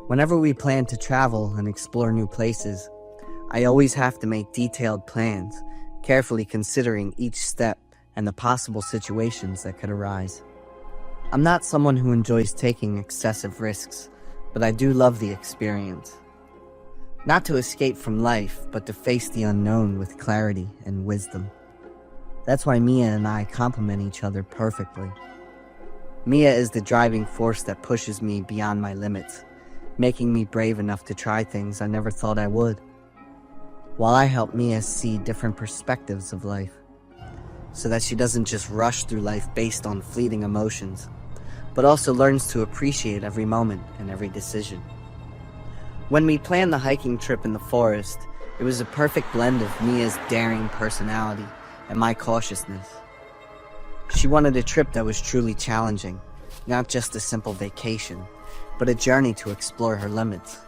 Whenever we plan to travel and explore new places, I always have to make detailed plans, carefully considering each step and the possible situations that could arise. I'm not someone who enjoys taking excessive risks, but I do love the experience. Not to escape from life, but to face the unknown with clarity and wisdom. That's why Mia and I complement each other perfectly. Mia is the driving force that pushes me beyond my limits, making me brave enough to try things I never thought I would, while I help Mia see different perspectives of life, so that she doesn't just rush through life based on fleeting emotions, but also learns to appreciate every moment and every decision. When we planned the hiking trip in the forest, it was a perfect blend of Mia's daring personality and my cautiousness. She wanted a trip that was truly challenging, not just a simple vacation, but a journey to explore her limits.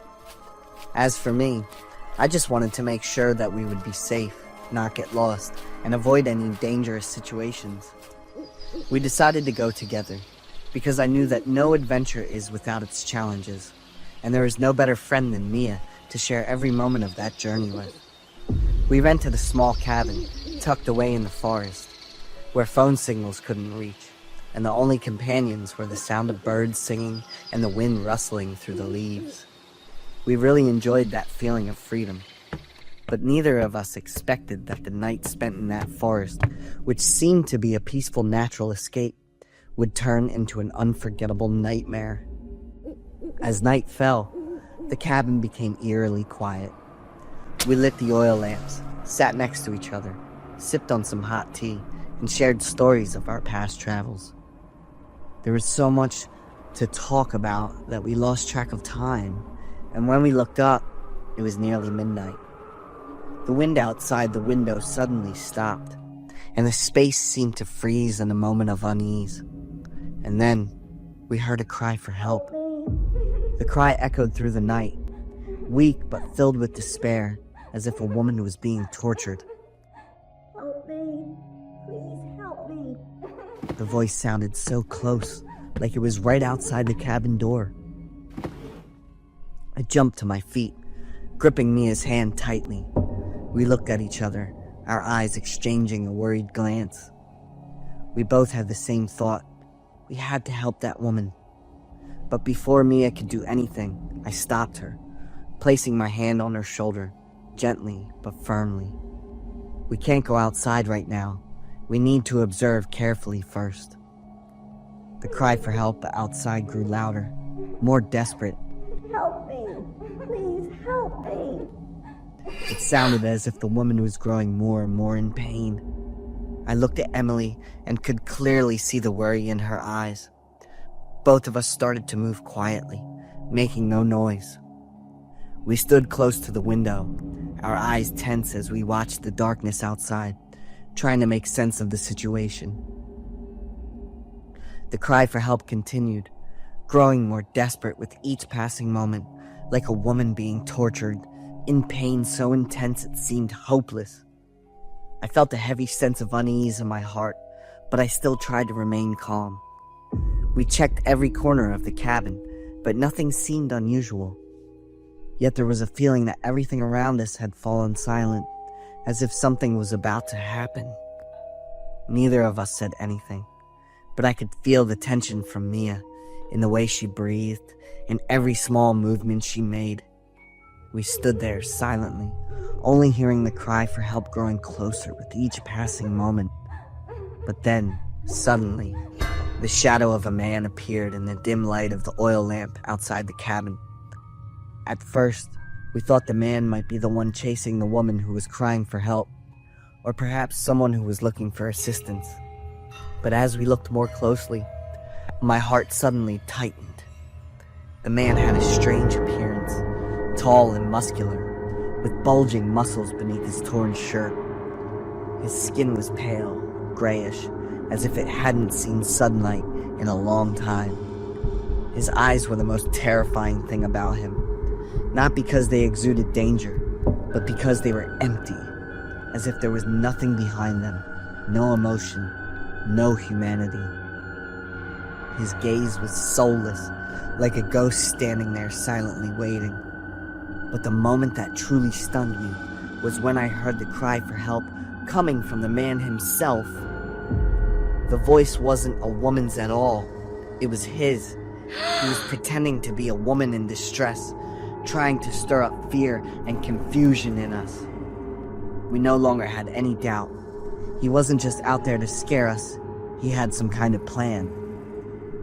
As for me, I just wanted to make sure that we would be safe, not get lost, and avoid any dangerous situations. We decided to go together, because I knew that no adventure is without its challenges. and there was no better friend than Mia to share every moment of that journey with. We rented a small cabin tucked away in the forest, where phone signals couldn't reach, and the only companions were the sound of birds singing and the wind rustling through the leaves. We really enjoyed that feeling of freedom, but neither of us expected that the night spent in that forest, which seemed to be a peaceful natural escape, would turn into an unforgettable nightmare. As night fell, the cabin became eerily quiet. We lit the oil lamps, sat next to each other, sipped on some hot tea, and shared stories of our past travels. There was so much to talk about that we lost track of time, and when we looked up, it was nearly midnight. The wind outside the window suddenly stopped, and the space seemed to freeze in a moment of unease. And then, we heard a cry for help. The cry echoed through the night, weak but filled with despair, as if a woman was being tortured. Help me. Please help me. The voice sounded so close, like it was right outside the cabin door. I jumped to my feet, gripping Mia's hand tightly. We looked at each other, our eyes exchanging a worried glance. We both had the same thought. We had to help that woman. But before Mia could do anything, I stopped her, placing my hand on her shoulder, gently but firmly. We can't go outside right now. We need to observe carefully first. The cry for help outside grew louder, more desperate. Help me. Please help me. It sounded as if the woman was growing more and more in pain. I looked at Emily and could clearly see the worry in her eyes. Both of us started to move quietly, making no noise. We stood close to the window, our eyes tense as we watched the darkness outside, trying to make sense of the situation. The cry for help continued, growing more desperate with each passing moment, like a woman being tortured, in pain so intense it seemed hopeless. I felt a heavy sense of unease in my heart, but I still tried to remain calm. We checked every corner of the cabin, but nothing seemed unusual. Yet there was a feeling that everything around us had fallen silent, as if something was about to happen. Neither of us said anything, but I could feel the tension from Mia in the way she breathed, in every small movement she made. We stood there silently, only hearing the cry for help growing closer with each passing moment. But then, suddenly, the shadow of a man appeared in the dim light of the oil lamp outside the cabin. At first, we thought the man might be the one chasing the woman who was crying for help, or perhaps someone who was looking for assistance. But as we looked more closely, my heart suddenly tightened. The man had a strange appearance, tall and muscular, with bulging muscles beneath his torn shirt. His skin was pale, grayish, as if it hadn't seen sunlight in a long time. His eyes were the most terrifying thing about him, not because they exuded danger, but because they were empty, as if there was nothing behind them, no emotion, no humanity. His gaze was soulless, like a ghost standing there silently waiting. But the moment that truly stunned me was when I heard the cry for help coming from the man himself. The voice wasn't a woman's at all. It was his. He was pretending to be a woman in distress, trying to stir up fear and confusion in us. We no longer had any doubt. He wasn't just out there to scare us. He had some kind of plan.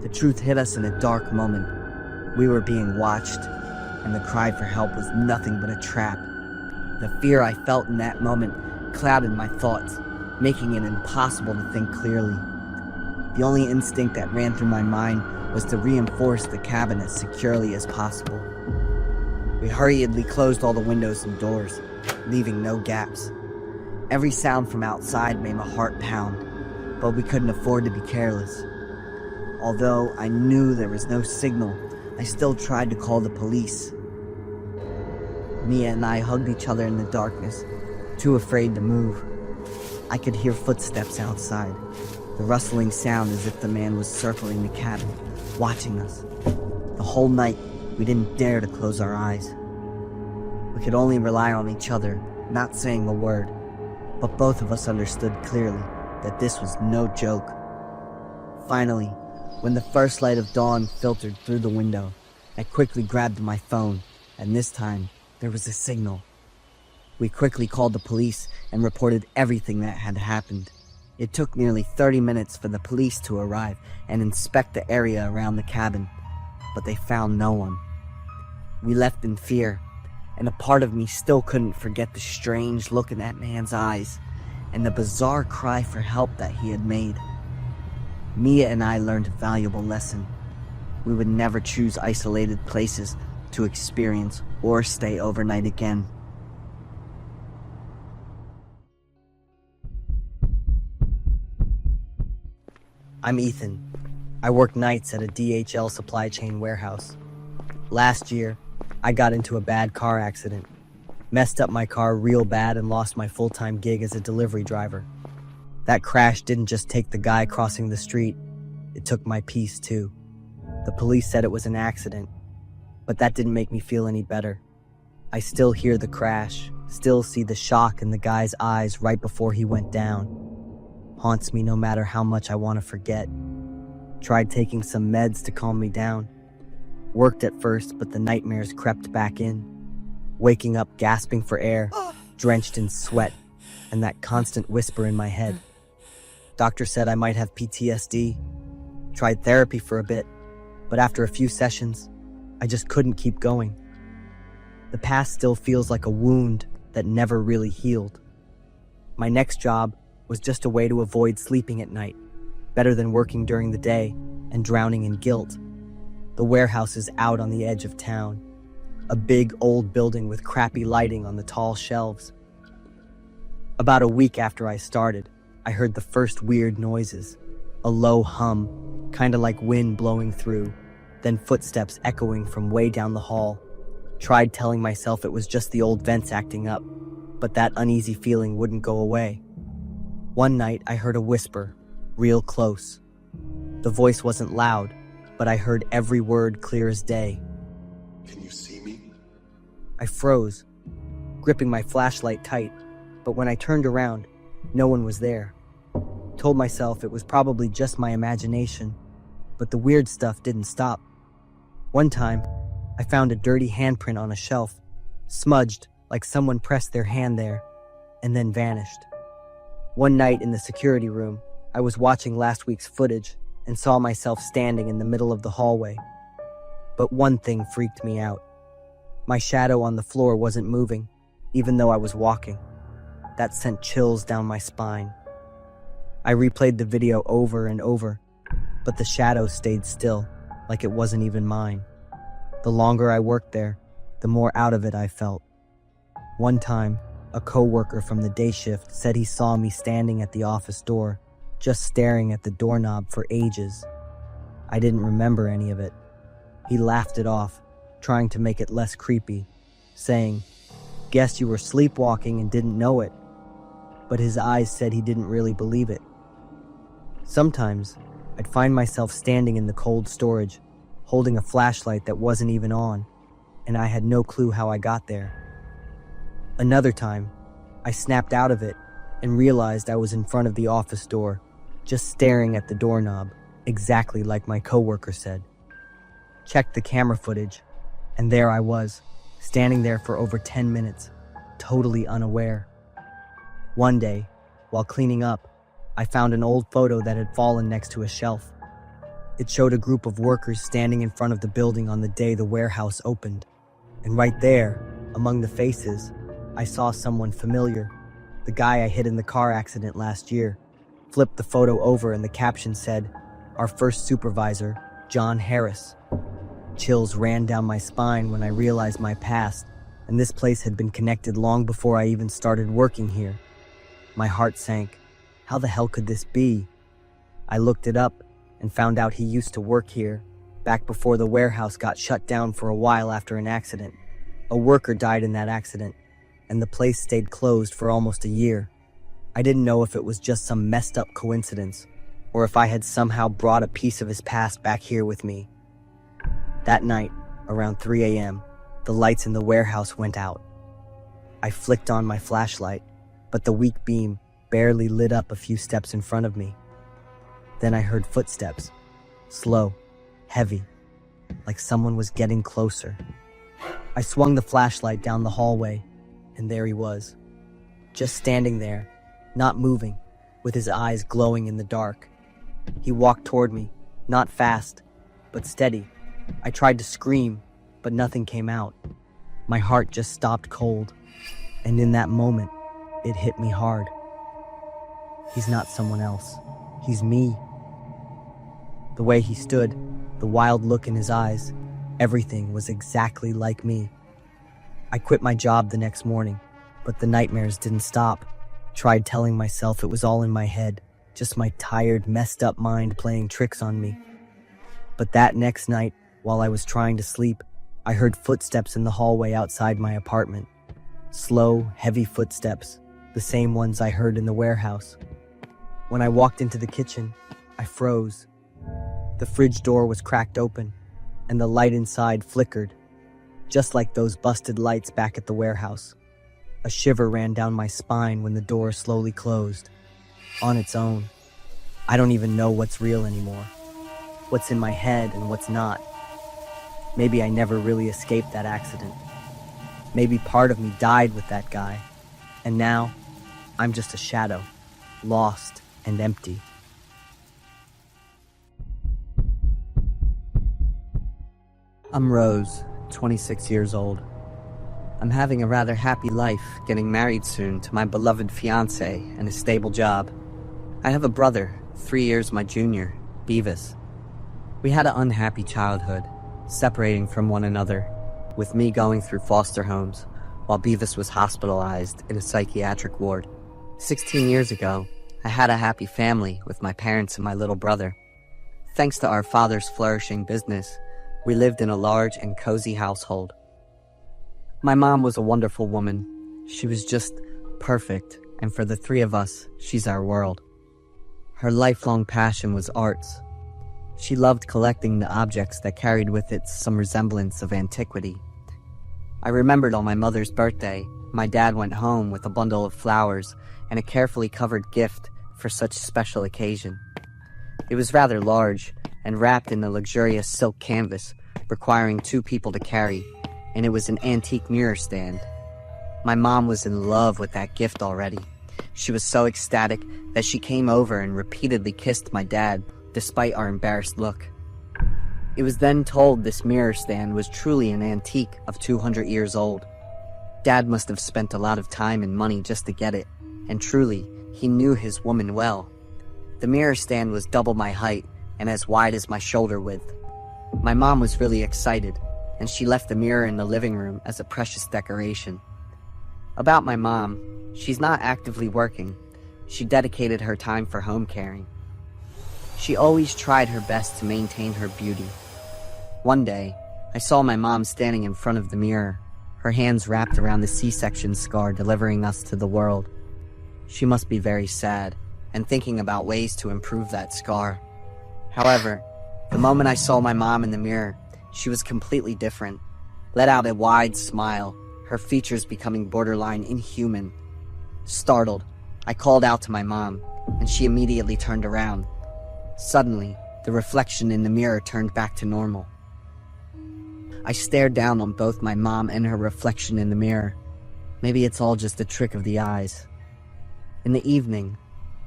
The truth hit us in a dark moment. We were being watched, and the cry for help was nothing but a trap. The fear I felt in that moment clouded my thoughts, making it impossible to think clearly. The only instinct that ran through my mind was to reinforce the cabin as securely as possible. We hurriedly closed all the windows and doors, leaving no gaps. Every sound from outside made my heart pound, but we couldn't afford to be careless. Although I knew there was no signal, I still tried to call the police. Mia and I hugged each other in the darkness, too afraid to move. I could hear footsteps outside, the rustling sound as if the man was circling the cabin, watching us. The whole night, We didn't dare to close our eyes. We could only rely on each other, not saying a word. But both of us understood clearly that this was no joke. Finally, when the first light of dawn filtered through the window, I quickly grabbed my phone, and this time, there was a signal. We quickly called the police and reported everything that had happened. It took nearly 30 minutes for the police to arrive and inspect the area around the cabin, but they found no one. We left in fear, and a part of me still couldn't forget the strange look in that man's eyes and the bizarre cry for help that he had made. Mia and I learned a valuable lesson. We would never choose isolated places to experience or stay overnight again. I'm Ethan. I work nights at a DHL supply chain warehouse. Last year, I got into a bad car accident, messed up my car real bad, and lost my full-time gig as a delivery driver. That crash didn't just take the guy crossing the street, it took my peace too. The police said it was an accident, but that didn't make me feel any better. I still hear the crash, still see the shock in the guy's eyes right before he went down. Haunts me no matter how much I want to forget. Tried taking some meds to calm me down. Worked at first, but the nightmares crept back in. Waking up gasping for air, drenched in sweat, and that constant whisper in my head. Doctor said I might have PTSD. Tried therapy for a bit, but after a few sessions, I just couldn't keep going. The past still feels like a wound that never really healed. My next job was just a way to avoid sleeping at night, better than working during the day and drowning in guilt. The warehouse is out on the edge of town, a big old building with crappy lighting on the tall shelves. About a week after I started, I heard the first weird noises, a low hum, kinda like wind blowing through, then footsteps echoing from way down the hall. Tried telling myself it was just the old vents acting up, but that uneasy feeling wouldn't go away. One night I heard a whisper, real close. The voice wasn't loud, but I heard every word clear as day. Can you see me? I froze, gripping my flashlight tight, but when I turned around, no one was there. Told myself it was probably just my imagination, but the weird stuff didn't stop. One time, I found a dirty handprint on a shelf, smudged like someone pressed their hand there, and then vanished. One night in the security room, I was watching last week's footage and saw myself standing in the middle of the hallway. But one thing freaked me out. My shadow on the floor wasn't moving, even though I was walking. That sent chills down my spine. I replayed the video over and over, but the shadow stayed still, like it wasn't even mine. The longer I worked there, the more out of it I felt. One time, a coworker from the day shift said he saw me standing at the office door, just staring at the doorknob for ages. I didn't remember any of it. He laughed it off, trying to make it less creepy, saying, "Guess you were sleepwalking and didn't know it." But his eyes said he didn't really believe it. Sometimes, I'd find myself standing in the cold storage, holding a flashlight that wasn't even on, and I had no clue how I got there. Another time, I snapped out of it and realized I was in front of the office door, just staring at the doorknob, exactly like my coworker said. Checked the camera footage, and there I was, standing there for over 10 minutes, totally unaware. One day, while cleaning up, I found an old photo that had fallen next to a shelf. It showed a group of workers standing in front of the building on the day the warehouse opened. And right there, among the faces, I saw someone familiar, the guy I hit in the car accident last year. Flipped the photo over and the caption said, "Our first supervisor, John Harris." Chills ran down my spine when I realized my past, and this place had been connected long before I even started working here. My heart sank. How the hell could this be? I looked it up and found out he used to work here, back before the warehouse got shut down for a while after an accident. A worker died in that accident, and the place stayed closed for almost a year. I didn't know if it was just some messed up coincidence, or if I had somehow brought a piece of his past back here with me. That night, Around 3 a.m., the lights in the warehouse went out. I flicked on my flashlight, but the weak beam barely lit up a few steps in front of me. Then I heard footsteps, slow, heavy, like someone was getting closer. I swung the flashlight down the hallway, and there he was, just standing there, not moving, with his eyes glowing in the dark. He walked toward me, not fast, but steady. I tried to scream, but nothing came out. My heart just stopped cold, and in that moment, it hit me hard. He's not someone else. He's me. The way he stood, the wild look in his eyes, everything was exactly like me. I quit my job the next morning, but the nightmares didn't stop. Tried telling myself it was all in my head, just my tired, messed up mind playing tricks on me. But that next night, while I was trying to sleep, I heard footsteps in the hallway outside my apartment. Slow, heavy footsteps, the same ones I heard in the warehouse. When I walked into the kitchen, I froze. The fridge door was cracked open, and the light inside flickered, just like those busted lights back at the warehouse. A shiver ran down my spine when the door slowly closed. On its own. I don't even know what's real anymore. What's in my head and what's not. Maybe I never really escaped that accident. Maybe part of me died with that guy. And now, I'm just a shadow, lost and empty. I'm Rose, 26 years old. I'm having a rather happy life, getting married soon to my beloved fiancé and a stable job. I have a brother, 3 years my junior, Beavis. We had an unhappy childhood, separating from one another, with me going through foster homes, while Beavis was hospitalized in a psychiatric ward. 16 years ago, I had a happy family with my parents and my little brother. Thanks to our father's flourishing business, we lived in a large and cozy household. My mom was a wonderful woman. She was just perfect, and for the three of us, she's our world. Her lifelong passion was arts. She loved collecting the objects that carried with it some resemblance of antiquity. I remembered on my mother's birthday, my dad went home with a bundle of flowers and a carefully covered gift for such special occasion. It was rather large and wrapped in a luxurious silk canvas, requiring 2 people to carry, and it was an antique mirror stand. My mom was in love with that gift already. She was so ecstatic that she came over and repeatedly kissed my dad, despite our embarrassed look. It was then told this mirror stand was truly an antique of 200 years old. Dad must have spent a lot of time and money just to get it, and truly, he knew his woman well. The mirror stand was double my height and as wide as my shoulder width. My mom was really excited, and she left the mirror in the living room as a precious decoration. About my mom, she's not actively working. She dedicated her time for home caring. She always tried her best to maintain her beauty. One day, I saw my mom standing in front of the mirror, her hands wrapped around the C-section scar delivering us to the world. She must be very sad, and thinking about ways to improve that scar. However, the moment I saw my mom in the mirror, she was completely different. Let out a wide smile, her features becoming borderline inhuman. Startled, I called out to my mom, and she immediately turned around. Suddenly, the reflection in the mirror turned back to normal. I stared down on both my mom and her reflection in the mirror. Maybe it's all just a trick of the eyes. In the evening,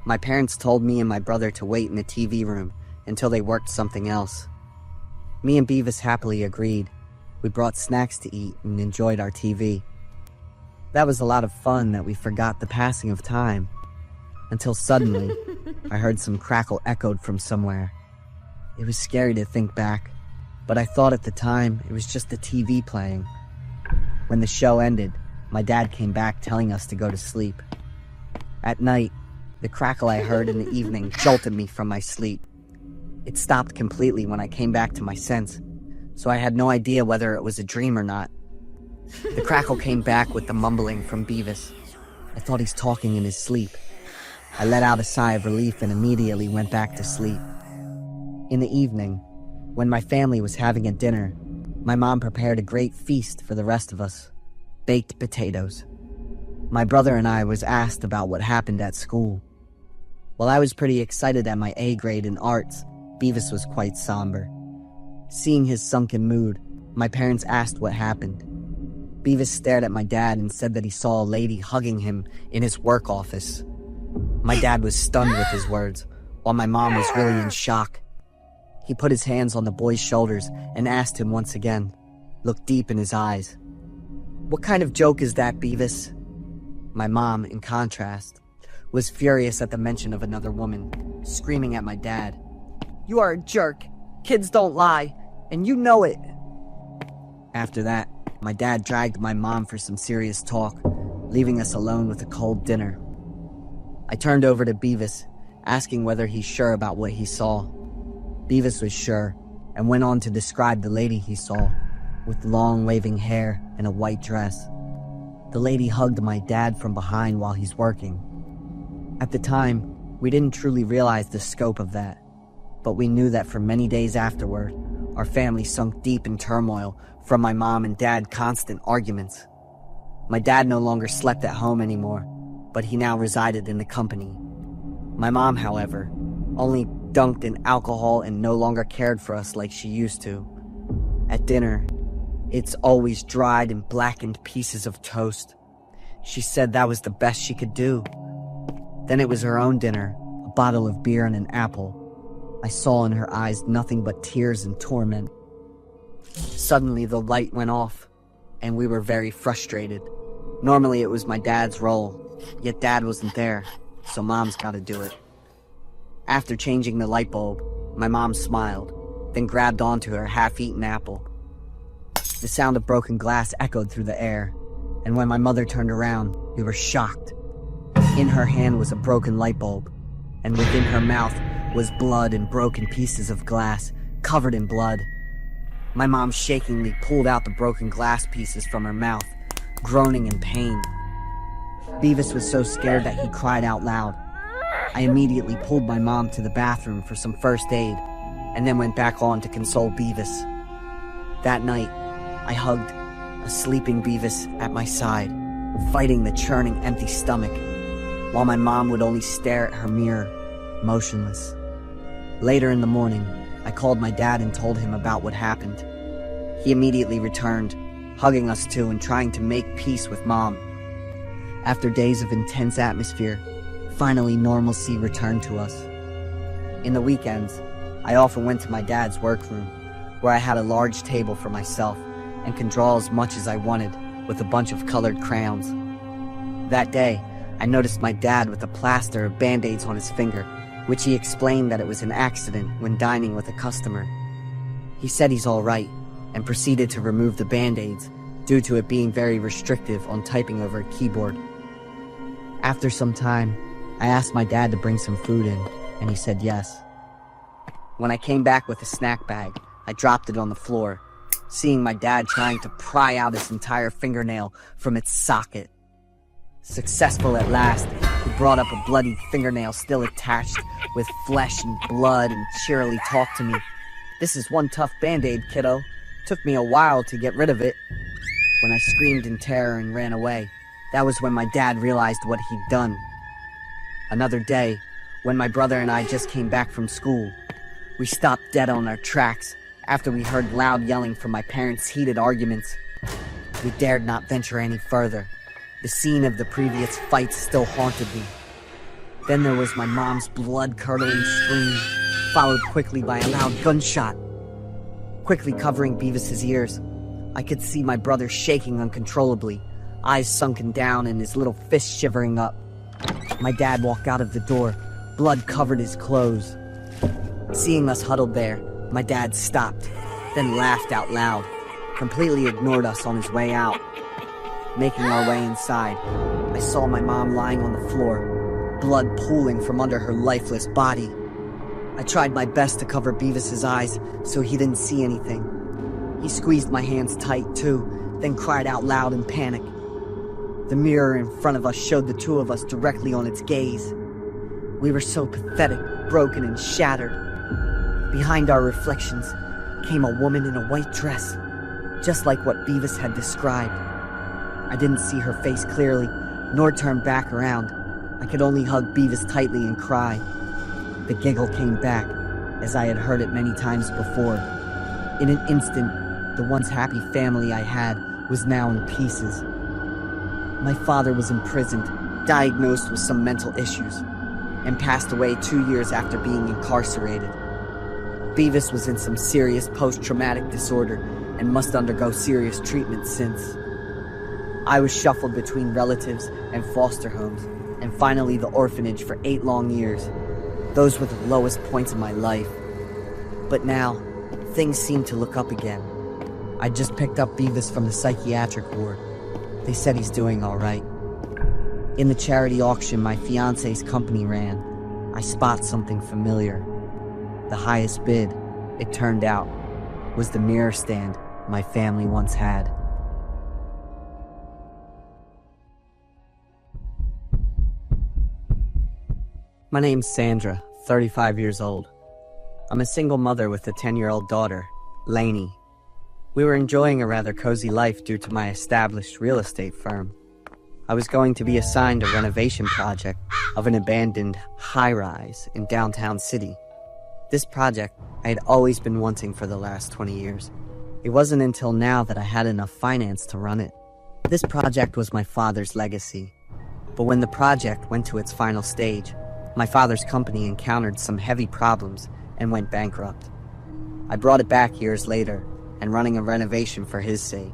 my parents told me and my brother to wait in the TV room until they worked something else. Me and Beavis happily agreed. We brought snacks to eat and enjoyed our TV. That was a lot of fun that we forgot the passing of time. Until suddenly, I heard some crackle echoed from somewhere. It was scary to think back, but I thought at the time it was just the TV playing. When the show ended, my dad came back telling us to go to sleep. At night, the crackle I heard in the evening jolted me from my sleep. It stopped completely when I came back to my sense, so I had no idea whether it was a dream or not. The crackle came back with the mumbling from Beavis. I thought he's talking in his sleep. I let out a sigh of relief and immediately went back to sleep. In the evening, when my family was having a dinner, My mom prepared a great feast for the rest of us. Baked potatoes. My brother and I was asked about what happened at school. While I was pretty excited at my A grade in arts, Beavis was quite somber. Seeing his sunken mood, my parents asked what happened. Beavis stared at my dad and said that he saw a lady hugging him in his work office. My dad was stunned with his words, while my mom was really in shock. He put his hands on the boy's shoulders and asked him once again, looked deep in his eyes. "What kind of joke is that, Beavis?" My mom, in contrast, was furious at the mention of another woman, screaming at my dad. "You are a jerk. Kids don't lie, and you know it." After that, my dad dragged my mom for some serious talk, leaving us alone with a cold dinner. I turned over to Beavis, asking whether he's sure about what he saw. Beavis was sure, and went on to describe the lady he saw, with long waving hair and a white dress. The lady hugged my dad from behind while he's working. At the time, we didn't truly realize the scope of that, but we knew that for many days afterward, our family sunk deep in turmoil from my mom and dad constant arguments. My dad no longer slept at home anymore, but he now resided in the company. My mom, however, only dunked in alcohol and no longer cared for us like she used to. At dinner, it's always dried and blackened pieces of toast. She said that was the best she could do. Then it was her own dinner, a bottle of beer and an apple. I saw in her eyes nothing but tears and torment. Suddenly the light went off, and we were very frustrated. Normally it was my dad's role, yet dad wasn't there, so mom's gotta do it. After changing the light bulb, my mom smiled, then grabbed onto her half-eaten apple. The sound of broken glass echoed through the air, and when my mother turned around, we were shocked. In her hand was a broken light bulb, and within her mouth was blood and broken pieces of glass, covered in blood. My mom shakingly pulled out the broken glass pieces from her mouth, groaning in pain. Beavis was so scared that he cried out loud. I immediately pulled my mom to the bathroom for some first aid, and then went back on to console Beavis. That night, I hugged a sleeping Beavis at my side, fighting the churning empty stomach, while my mom would only stare at her mirror, motionless. Later in the morning, I called my dad and told him about what happened. He immediately returned, hugging us too and trying to make peace with Mom. After days of intense atmosphere, finally normalcy returned to us. In the weekends, I often went to my dad's workroom, where I had a large table for myself and could draw as much as I wanted with a bunch of colored crayons. That day, I noticed my dad with a plaster of band-aids on his finger, which he explained that it was an accident when dining with a customer. He said he's all right, and proceeded to remove the band-aids due to it being very restrictive on typing over a keyboard. After some time, I asked my dad to bring some food in, and he said yes. When I came back with a snack bag, I dropped it on the floor, seeing my dad trying to pry out his entire fingernail from its socket. Successful at last, he brought up a bloody fingernail still attached with flesh and blood and cheerily talked to me. "This is one tough band-aid, kiddo. Took me a while to get rid of it." When I screamed in terror and ran away, that was when my dad realized what he'd done. Another day, when my brother and I just came back from school, we stopped dead on our tracks after we heard loud yelling from my parents' heated arguments. We dared not venture any further. The scene of the previous fights still haunted me. Then there was my mom's blood-curdling scream, followed quickly by a loud gunshot. Quickly covering Beavis's ears, I could see my brother shaking uncontrollably, eyes sunken down and his little fist shivering up. My dad walked out of the door, blood covered his clothes. Seeing us huddled there, my dad stopped, then laughed out loud, completely ignored us on his way out. Making our way inside, I saw my mom lying on the floor, blood pooling from under her lifeless body. I tried my best to cover Beavis's eyes so he didn't see anything. He squeezed my hands tight too, then cried out loud in panic. The mirror in front of us showed the two of us directly on its gaze. We were so pathetic, broken, and shattered. Behind our reflections came a woman in a white dress, just like what Beavis had described. I didn't see her face clearly, nor turn back around. I could only hug Beavis tightly and cry. The giggle came back, as I had heard it many times before. In an instant, the once happy family I had was now in pieces. My father was imprisoned, diagnosed with some mental issues, and passed away 2 years after being incarcerated. Beavis was in some serious post-traumatic disorder and must undergo serious treatment since. I was shuffled between relatives and foster homes, and finally the orphanage for 8 long years. Those were the lowest points of my life. But now, things seem to look up again. I just picked up Beavis from the psychiatric ward. They said he's doing all right. In the charity auction my fiance's company ran, I spot something familiar. The highest bid, it turned out, was the mirror stand my family once had. My name's Sandra, 35 years old. I'm a single mother with a 10-year-old daughter, Lainey. We were enjoying a rather cozy life due to my established real estate firm. I was going to be assigned a renovation project of an abandoned high-rise in downtown city. This project I had always been wanting for the last 20 years. It wasn't until now that I had enough finance to run it. This project was my father's legacy. But when the project went to its final stage, my father's company encountered some heavy problems and went bankrupt. I brought it back years later and running a renovation for his sake.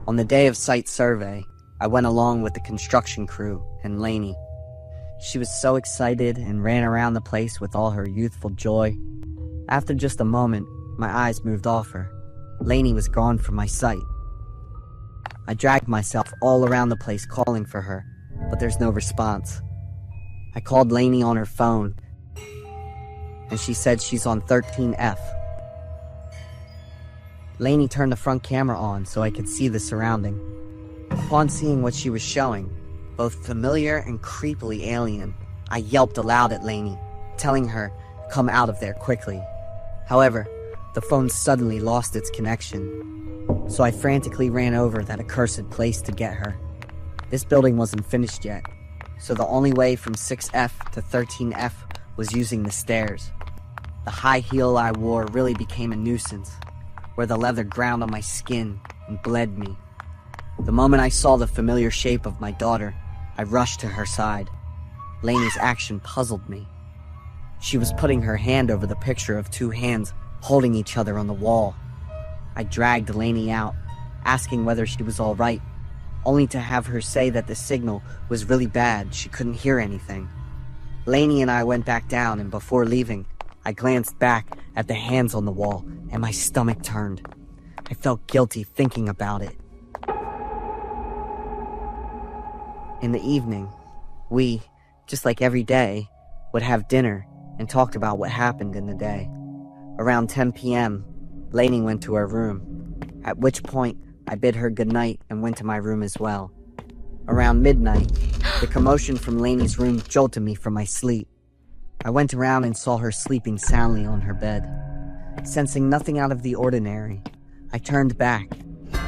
On the day of site survey, I went along with the construction crew and Lainey. She was so excited and ran around the place with all her youthful joy. After just a moment, my eyes moved off her. Lainey was gone from my sight. I dragged myself all around the place calling for her, but there's no response. I called Lainey on her phone, and she said she's on 13F. Lainey turned the front camera on so I could see the surrounding. Upon seeing what she was showing, both familiar and creepily alien, I yelped aloud at Lainey, telling her to come out of there quickly. However, the phone suddenly lost its connection, so I frantically ran over that accursed place to get her. This building wasn't finished yet, so the only way from 6F to 13F was using the stairs. The high heel I wore really became a nuisance, where the leather ground on my skin and bled me. The moment I saw the familiar shape of my daughter, I rushed to her side. Lainey's action puzzled me. She was putting her hand over the picture of 2 hands holding each other on the wall. I dragged Lainey out, asking whether she was all right, only to have her say that the signal was really bad, she couldn't hear anything. Lainey and I went back down, and before leaving, I glanced back at the hands on the wall, and my stomach turned. I felt guilty thinking about it. In the evening, we, just like every day, would have dinner and talk about what happened in the day. Around 10 p.m., Lainey went to her room, at which point I bid her goodnight and went to my room as well. Around midnight, the commotion from Lainey's room jolted me from my sleep. I went around and saw her sleeping soundly on her bed. Sensing nothing out of the ordinary, I turned back,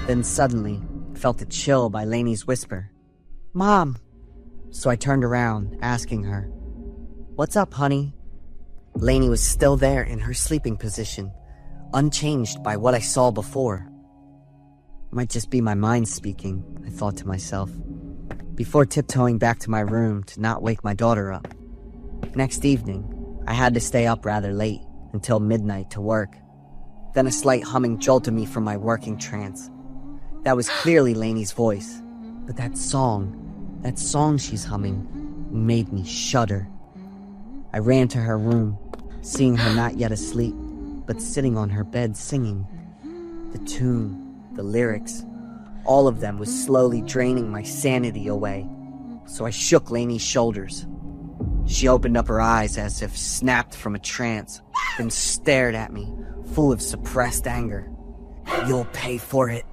then suddenly felt a chill by Lainey's whisper, "Mom!" So I turned around, asking her, "What's up, honey?" Lainey was still there in her sleeping position, unchanged by what I saw before. It might just be my mind speaking, I thought to myself, before tiptoeing back to my room to not wake my daughter up. Next evening, I had to stay up rather late, until midnight to work. Then a slight humming jolted me from my working trance. That was clearly Lainey's voice, but that song she's humming, made me shudder. I ran to her room, seeing her not yet asleep, but sitting on her bed singing. The tune, the lyrics, all of them was slowly draining my sanity away, so I shook Lainey's shoulders. She opened up her eyes as if snapped from a trance, then stared at me, full of suppressed anger. "You'll pay for it."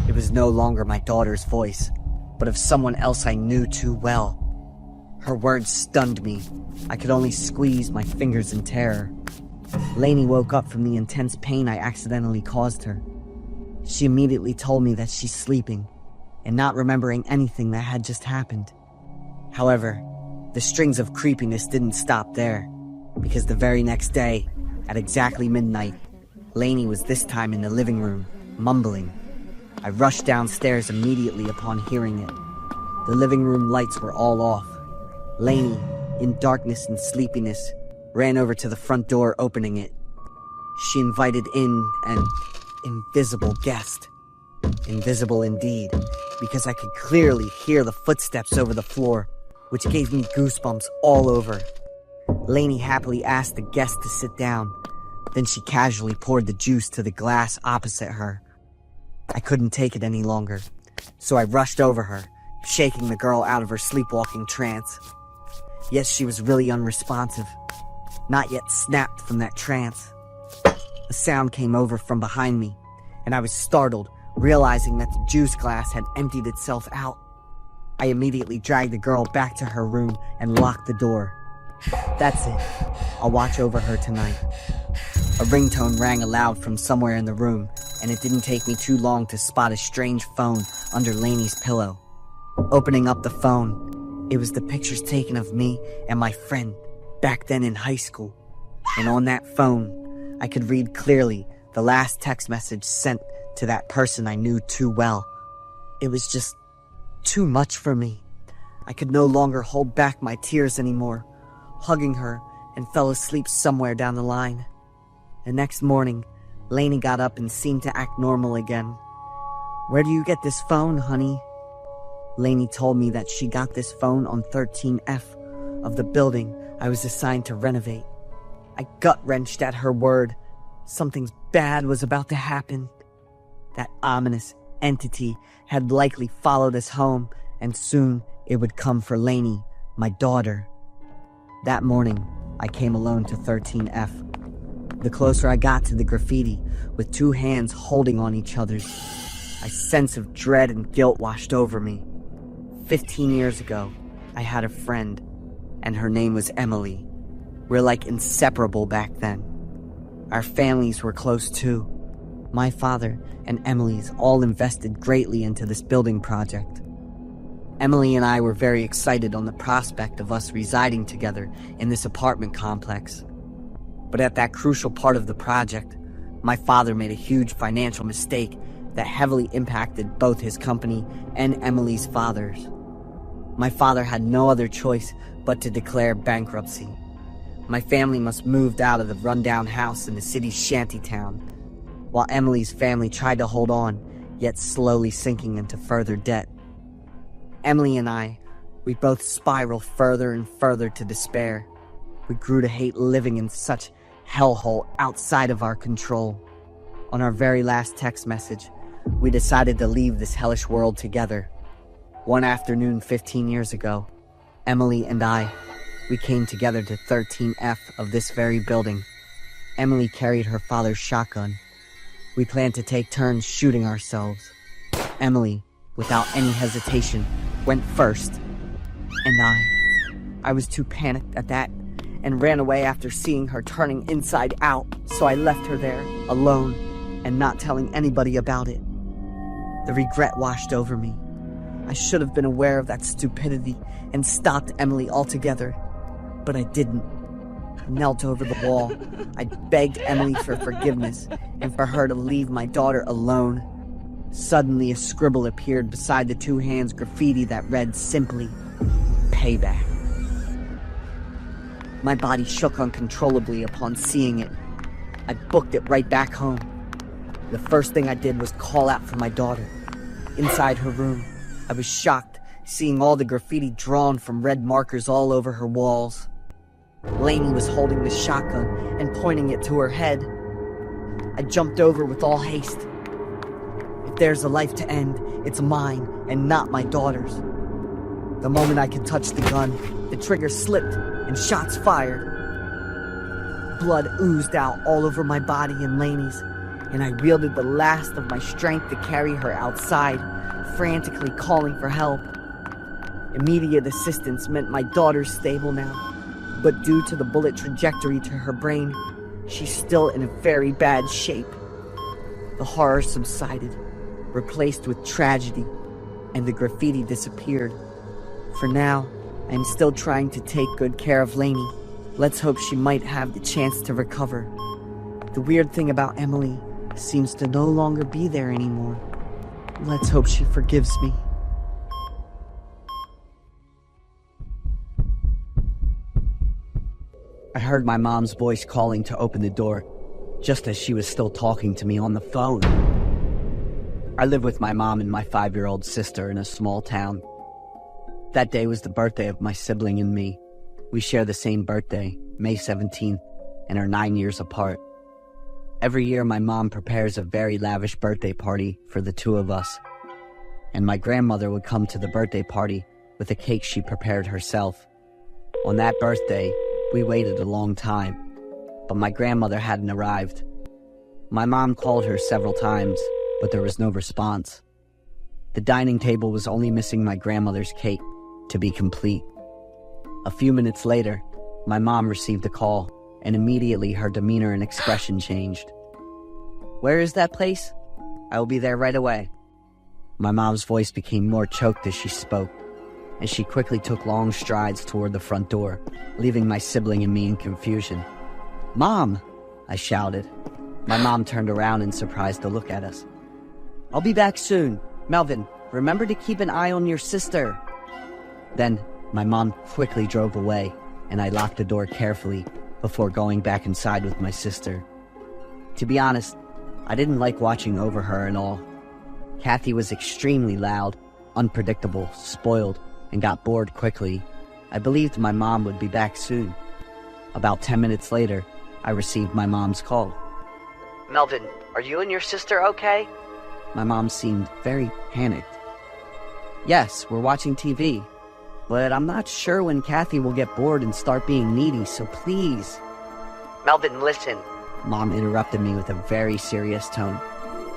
It was no longer my daughter's voice, but of someone else I knew too well. Her words stunned me. I could only squeeze my fingers in terror. Lainey woke up from the intense pain I accidentally caused her. She immediately told me that she's sleeping and not remembering anything that had just happened. However, the strings of creepiness didn't stop there, because the very next day, at exactly midnight, Lainey was this time in the living room, mumbling. I rushed downstairs immediately upon hearing it. The living room lights were all off. Lainey, in darkness and sleepiness, ran over to the front door, opening it. She invited in an invisible guest. Invisible indeed, because I could clearly hear the footsteps over the floor, which gave me goosebumps all over. Lainey happily asked the guest to sit down. Then she casually poured the juice to the glass opposite her. I couldn't take it any longer, so I rushed over her, shaking the girl out of her sleepwalking trance. Yes, she was really unresponsive, not yet snapped from that trance. A sound came over from behind me, and I was startled, realizing that the juice glass had emptied itself out. I immediately dragged the girl back to her room and locked the door. That's it. I'll watch over her tonight. A ringtone rang aloud from somewhere in the room, and it didn't take me too long to spot a strange phone under Lainey's pillow. Opening up the phone, it was the pictures taken of me and my friend back then in high school. And on that phone, I could read clearly the last text message sent to that person I knew too well. It was just too much for me. I could no longer hold back my tears anymore, hugging her, and fell asleep somewhere down the line. The next morning, Lainey got up and seemed to act normal again. "Where do you get this phone, honey?" Lainey told me that she got this phone on 13F of the building I was assigned to renovate. I gut-wrenched at her word. Something bad was about to happen. That ominous entity had likely followed us home, and soon it would come for Lainey, my daughter. That morning, I came alone to 13F. The closer I got to the graffiti, with two hands holding on each other's, a sense of dread and guilt washed over me. 15 years ago, I had a friend, and her name was Emily. We're like inseparable back then. Our families were close too. My father and Emily's all invested greatly into this building project. Emily and I were very excited on the prospect of us residing together in this apartment complex. But at that crucial part of the project, my father made a huge financial mistake that heavily impacted both his company and Emily's father's. My father had no other choice but to declare bankruptcy. My family must moved out of the rundown house in the city's shantytown, while Emily's family tried to hold on, yet slowly sinking into further debt. Emily and I, we both spiraled further and further to despair. We grew to hate living in such hellhole outside of our control. On our very last text message, we decided to leave this hellish world together. One afternoon 15 years ago, Emily and I, we came together to 13F of this very building. Emily carried her father's shotgun. We planned to take turns shooting ourselves. Emily, without any hesitation, went first. And I was too panicked at that and ran away after seeing her turning inside out, so I left her there, alone, and not telling anybody about it. The regret washed over me. I should have been aware of that stupidity and stopped Emily altogether, but I didn't. I knelt over the wall. I begged Emily for forgiveness and for her to leave my daughter alone. Suddenly, a scribble appeared beside the two hands graffiti that read simply, "Payback." My body shook uncontrollably upon seeing it. I booked it right back home. The first thing I did was call out for my daughter. Inside her room, I was shocked, seeing all the graffiti drawn from red markers all over her walls. Lainey was holding the shotgun and pointing it to her head. I jumped over with all haste. If there's a life to end, it's mine and not my daughter's. The moment I could touch the gun, the trigger slipped and shots fired. Blood oozed out all over my body and Lainey's, and I wielded the last of my strength to carry her outside, frantically calling for help. Immediate assistance meant my daughter's stable now, but due to the bullet trajectory to her brain, she's still in a very bad shape. The horror subsided, replaced with tragedy, and the graffiti disappeared. For now, I am still trying to take good care of Lainey. Let's hope she might have the chance to recover. The weird thing about Emily seems to no longer be there anymore. Let's hope she forgives me. I heard my mom's voice calling to open the door, just as she was still talking to me on the phone. I live with my mom and my 5-year-old sister in a small town. That day was the birthday of my sibling and me. We share the same birthday, May 17th, and are 9 years apart. Every year, my mom prepares a very lavish birthday party for the two of us. And my grandmother would come to the birthday party with a cake she prepared herself. On that birthday, we waited a long time, but my grandmother hadn't arrived. My mom called her several times, but there was no response. The dining table was only missing my grandmother's cake to be complete. A few minutes later, my mom received a call, and immediately her demeanor and expression changed. "Where is that place? I will be there right away." My mom's voice became more choked as she spoke, and she quickly took long strides toward the front door, leaving my sibling and me in confusion. "Mom!" I shouted. My mom turned around in surprise to look at us. "I'll be back soon. Melvin, remember to keep an eye on your sister." Then, my mom quickly drove away, and I locked the door carefully before going back inside with my sister. To be honest, I didn't like watching over her and all. Kathy was extremely loud, unpredictable, spoiled, and got bored quickly. I believed my mom would be back soon. About 10 minutes later, I received my mom's call. "Melvin, are you and your sister okay?" My mom seemed very panicked. "Yes, we're watching TV, but I'm not sure when Kathy will get bored and start being needy, so please." "Melvin, listen," Mom interrupted me with a very serious tone.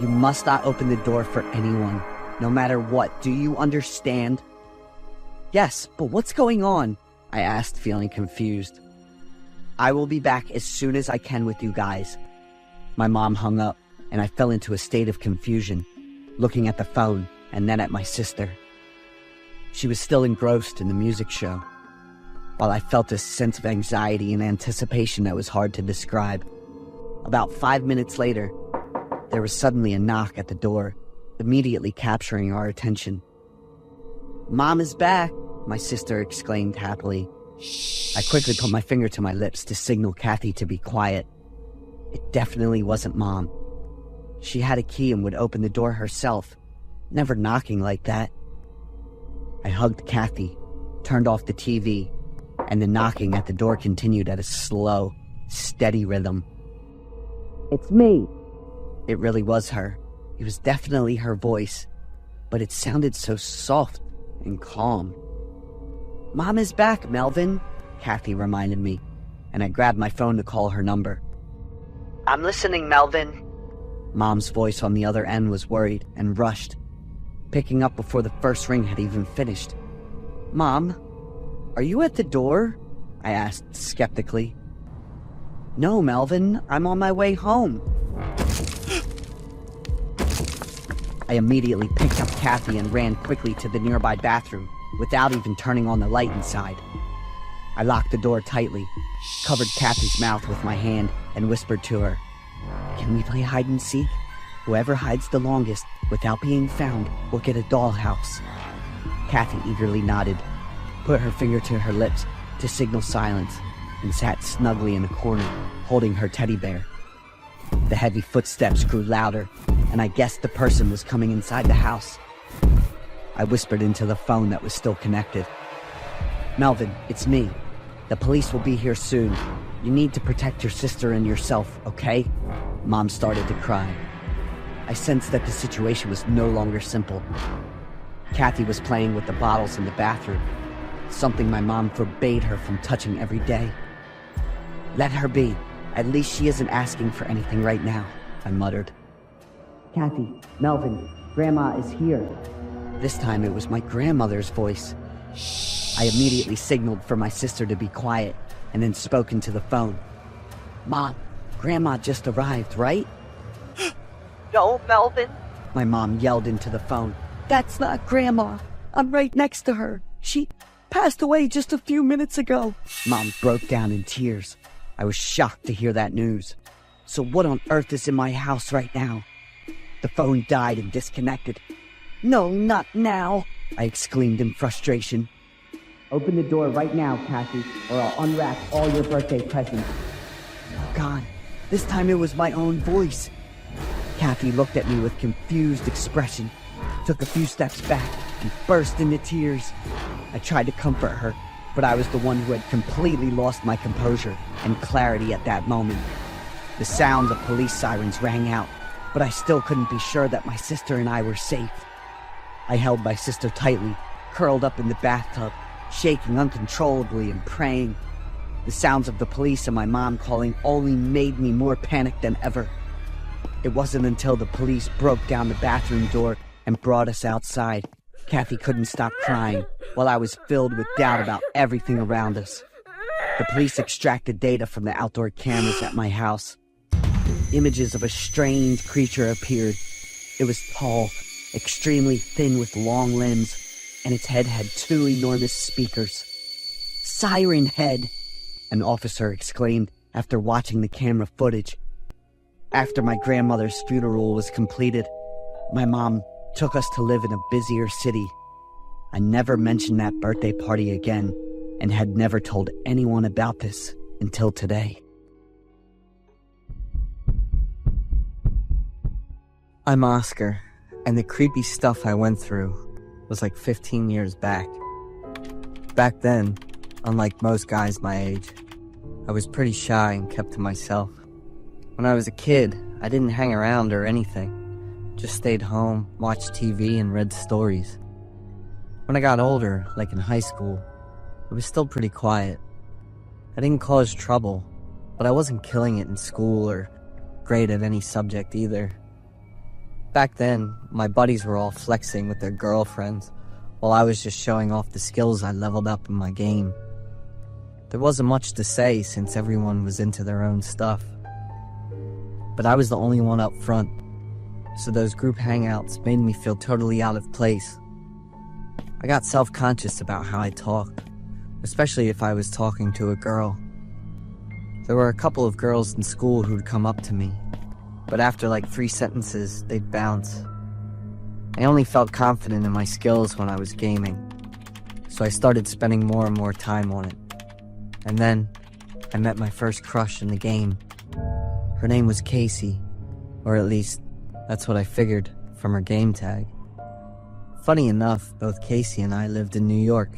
"You must not open the door for anyone, no matter what. Do you understand?" "Yes, but what's going on?" I asked, feeling confused. "I will be back as soon as I can with you guys." My mom hung up, and I fell into a state of confusion, looking at the phone and then at my sister. She was still engrossed in the music show, while I felt a sense of anxiety and anticipation that was hard to describe. About 5 minutes later, there was suddenly a knock at the door, immediately capturing our attention. "Mom is back," my sister exclaimed happily. I quickly put my finger to my lips to signal Kathy to be quiet. It definitely wasn't Mom. She had a key and would open the door herself, never knocking like that. I hugged Kathy, turned off the TV, and the knocking at the door continued at a slow, steady rhythm. "It's me." It really was her. It was definitely her voice, but it sounded so soft and calm. "Mom is back, Melvin," Kathy reminded me, and I grabbed my phone to call her number. "I'm listening, Melvin." Mom's voice on the other end was worried and rushed, picking up before the first ring had even finished. "Mom, are you at the door?" I asked skeptically. "No, Melvin, I'm on my way home." I immediately picked up Kathy and ran quickly to the nearby bathroom without even turning on the light inside. I locked the door tightly, covered Kathy's mouth with my hand, and whispered to her, "Can we play hide and seek? Whoever hides the longest without being found will get a dollhouse." Kathy eagerly nodded, put her finger to her lips to signal silence, and sat snugly in a corner, holding her teddy bear. The heavy footsteps grew louder, and I guessed the person was coming inside the house. I whispered into the phone that was still connected. "Melvin, it's me. The police will be here soon. You need to protect your sister and yourself, okay?" Mom started to cry. I sensed that the situation was no longer simple. Kathy was playing with the bottles in the bathroom, something my mom forbade her from touching every day. "Let her be. At least she isn't asking for anything right now," I muttered. "Kathy, Melvin, Grandma is here." This time it was my grandmother's voice. I immediately signaled for my sister to be quiet and then spoke into the phone. "Mom, Grandma just arrived, right?" No, Melvin, my mom yelled into the phone. That's not Grandma. I'm right next to her. She passed away just a few minutes ago. Mom broke down in tears. I was shocked to hear that news. So what on earth is in my house right now? The phone died and disconnected. No, not now. I exclaimed in frustration. Open the door right now, Kathy, or I'll unwrap all your birthday presents. Oh God, this time it was my own voice. Kathy looked at me with confused expression, took a few steps back, and burst into tears. I tried to comfort her, but I was the one who had completely lost my composure and clarity at that moment. The sounds of police sirens rang out, but I still couldn't be sure that my sister and I were safe. I held my sister tightly, curled up in the bathtub, shaking uncontrollably and praying. The sounds of the police and my mom calling only made me more panicked than ever. It wasn't until the police broke down the bathroom door and brought us outside. Kathy couldn't stop crying, while I was filled with doubt about everything around us. The police extracted data from the outdoor cameras at my house. Images of a strange creature appeared. It was tall, extremely thin with long limbs, and its head had two enormous speakers. "Siren head!" an officer exclaimed after watching the camera footage. After my grandmother's funeral was completed, my mom took us to live in a busier city. I never mentioned that birthday party again, and had never told anyone about this until today. I'm Oscar, and the creepy stuff I went through was like 15 years back. Back then, unlike most guys my age, I was pretty shy and kept to myself. When I was a kid, I didn't hang around or anything. Just stayed home, watched TV, and read stories. When I got older, like in high school, I was still pretty quiet. I didn't cause trouble, but I wasn't killing it in school or great at any subject either. Back then, my buddies were all flexing with their girlfriends, while I was just showing off the skills I leveled up in my game. There wasn't much to say since everyone was into their own stuff. But I was the only one up front, so those group hangouts made me feel totally out of place. I got self-conscious about how I talked, especially if I was talking to a girl. There were a couple of girls in school who'd come up to me, but after like 3 sentences, they'd bounce. I only felt confident in my skills when I was gaming, so I started spending more and more time on it. And then, I met my first crush in the game. Her name was Casey, or at least, that's what I figured from her game tag. Funny enough, both Casey and I lived in New York.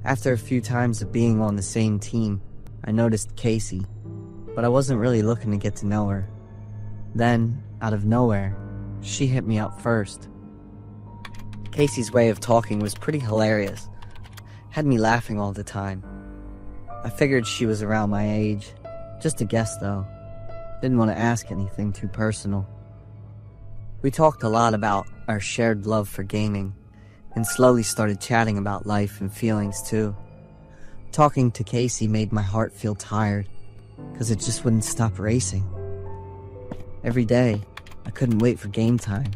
After a few times of being on the same team, I noticed Casey, but I wasn't really looking to get to know her. Then, out of nowhere, she hit me up first. Casey's way of talking was pretty hilarious. Had me laughing all the time. I figured she was around my age. Just a guess though. Didn't want to ask anything too personal. We talked a lot about our shared love for gaming, and slowly started chatting about life and feelings too. Talking to Casey made my heart feel tired, because it just wouldn't stop racing. Every day, I couldn't wait for game time,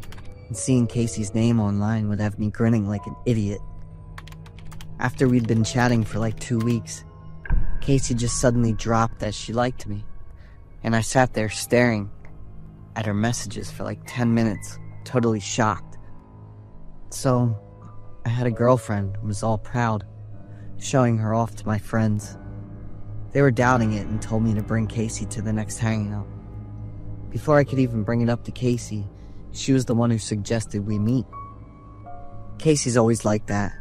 and seeing Casey's name online would have me grinning like an idiot. After we'd been chatting for like 2 weeks, Casey just suddenly dropped that she liked me, and I sat there staring at her messages for like 10 minutes, totally shocked. So, I had a girlfriend and was all proud, showing her off to my friends. They were doubting it and told me to bring Casey to the next hangout. Before I could even bring it up to Casey, she was the one who suggested we meet. Casey's always like that.